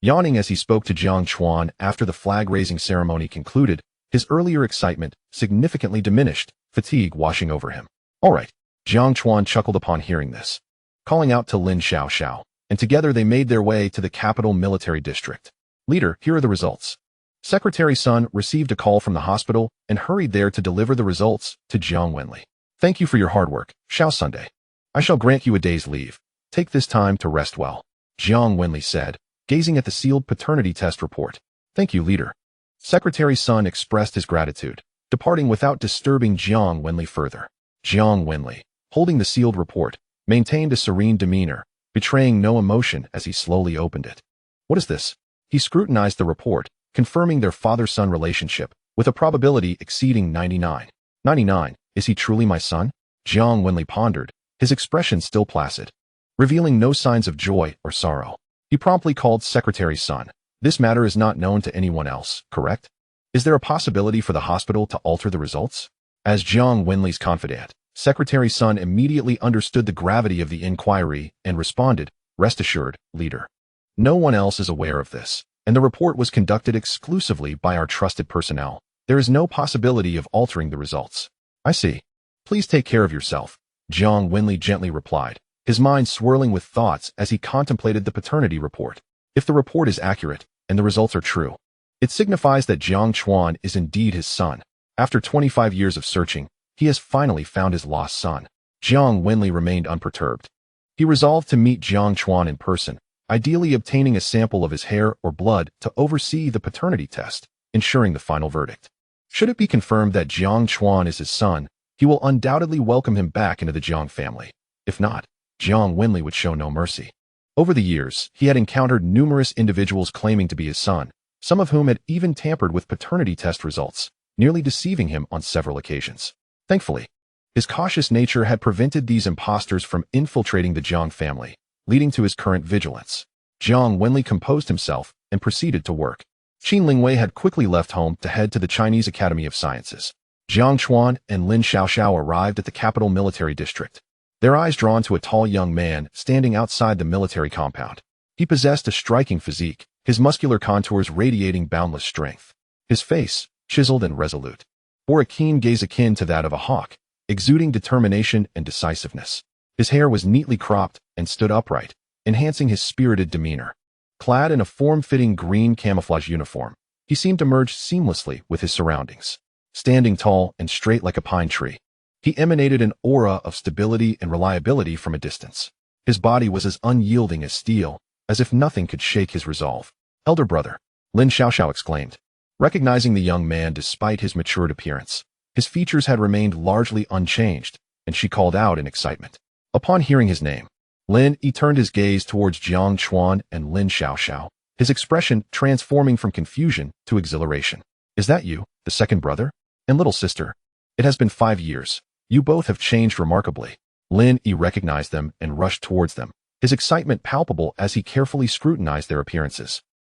Yawning as he spoke to Jiang Chuan after the flag-raising ceremony concluded, his earlier excitement significantly diminished, fatigue washing over him. All right, Jiang Chuan chuckled upon hearing this, calling out to Lin Xiaoxiao, and together they made their way to the capital military district. Leader, here are the results. Secretary Sun received a call from the hospital and hurried there to deliver the results to Jiang Wenli. Thank you for your hard work, Xiao Sunday. I shall grant you a day's leave. Take this time to rest well, Jiang Wenli said, gazing at the sealed paternity test report. Thank you, leader. Secretary Sun expressed his gratitude, departing without disturbing Jiang Wenli further. Jiang Wenli, holding the sealed report, maintained a serene demeanor, betraying no emotion as he slowly opened it. What is this? He scrutinized the report, confirming their father-son relationship, with a probability exceeding 99. 99, is he truly my son? Jiang Wenli pondered, his expression still placid, revealing no signs of joy or sorrow. He promptly called Secretary Sun. This matter is not known to anyone else, correct? Is there a possibility for the hospital to alter the results? As Jiang Wenli's confidant, Secretary Sun immediately understood the gravity of the inquiry and responded, rest assured, leader. No one else is aware of this, and the report was conducted exclusively by our trusted personnel. There is no possibility of altering the results. I see. Please take care of yourself, Jiang Wenli gently replied, his mind swirling with thoughts as he contemplated the paternity report. If the report is accurate, and the results are true, it signifies that Jiang Chuan is indeed his son. After 25 years of searching, he has finally found his lost son. Jiang Wenli remained unperturbed. He resolved to meet Jiang Chuan in person, ideally obtaining a sample of his hair or blood to oversee the paternity test, ensuring the final verdict. Should it be confirmed that Jiang Chuan is his son, he will undoubtedly welcome him back into the Jiang family. If not, Jiang Wenli would show no mercy. Over the years, he had encountered numerous individuals claiming to be his son, some of whom had even tampered with paternity test results, nearly deceiving him on several occasions. Thankfully, his cautious nature had prevented these imposters from infiltrating the Jiang family, leading to his current vigilance. Jiang Wenli composed himself and proceeded to work. Qin Lingwei had quickly left home to head to the Chinese Academy of Sciences. Jiang Chuan and Lin Xiaoxiao arrived at the capital military district, their eyes drawn to a tall young man standing outside the military compound. He possessed a striking physique, his muscular contours radiating boundless strength. His face, chiseled and resolute, bore a keen gaze akin to that of a hawk, exuding determination and decisiveness. His hair was neatly cropped and stood upright, enhancing his spirited demeanor. Clad in a form-fitting green camouflage uniform, he seemed to merge seamlessly with his surroundings. Standing tall and straight like a pine tree, he emanated an aura of stability and reliability from a distance. His body was as unyielding as steel, as if nothing could shake his resolve. "Elder brother," Lin Xiaoxiao exclaimed, recognizing the young man despite his matured appearance. His features had remained largely unchanged, and she called out in excitement. Upon hearing his name, Lin Yi turned his gaze towards Jiang Chuan and Lin Xiaoxiao, his expression transforming from confusion to exhilaration. "Is that you, the second brother? And little sister? It has been 5 years. You both have changed remarkably." Lin Yi recognized them and rushed towards them, his excitement palpable as he carefully scrutinized their appearances.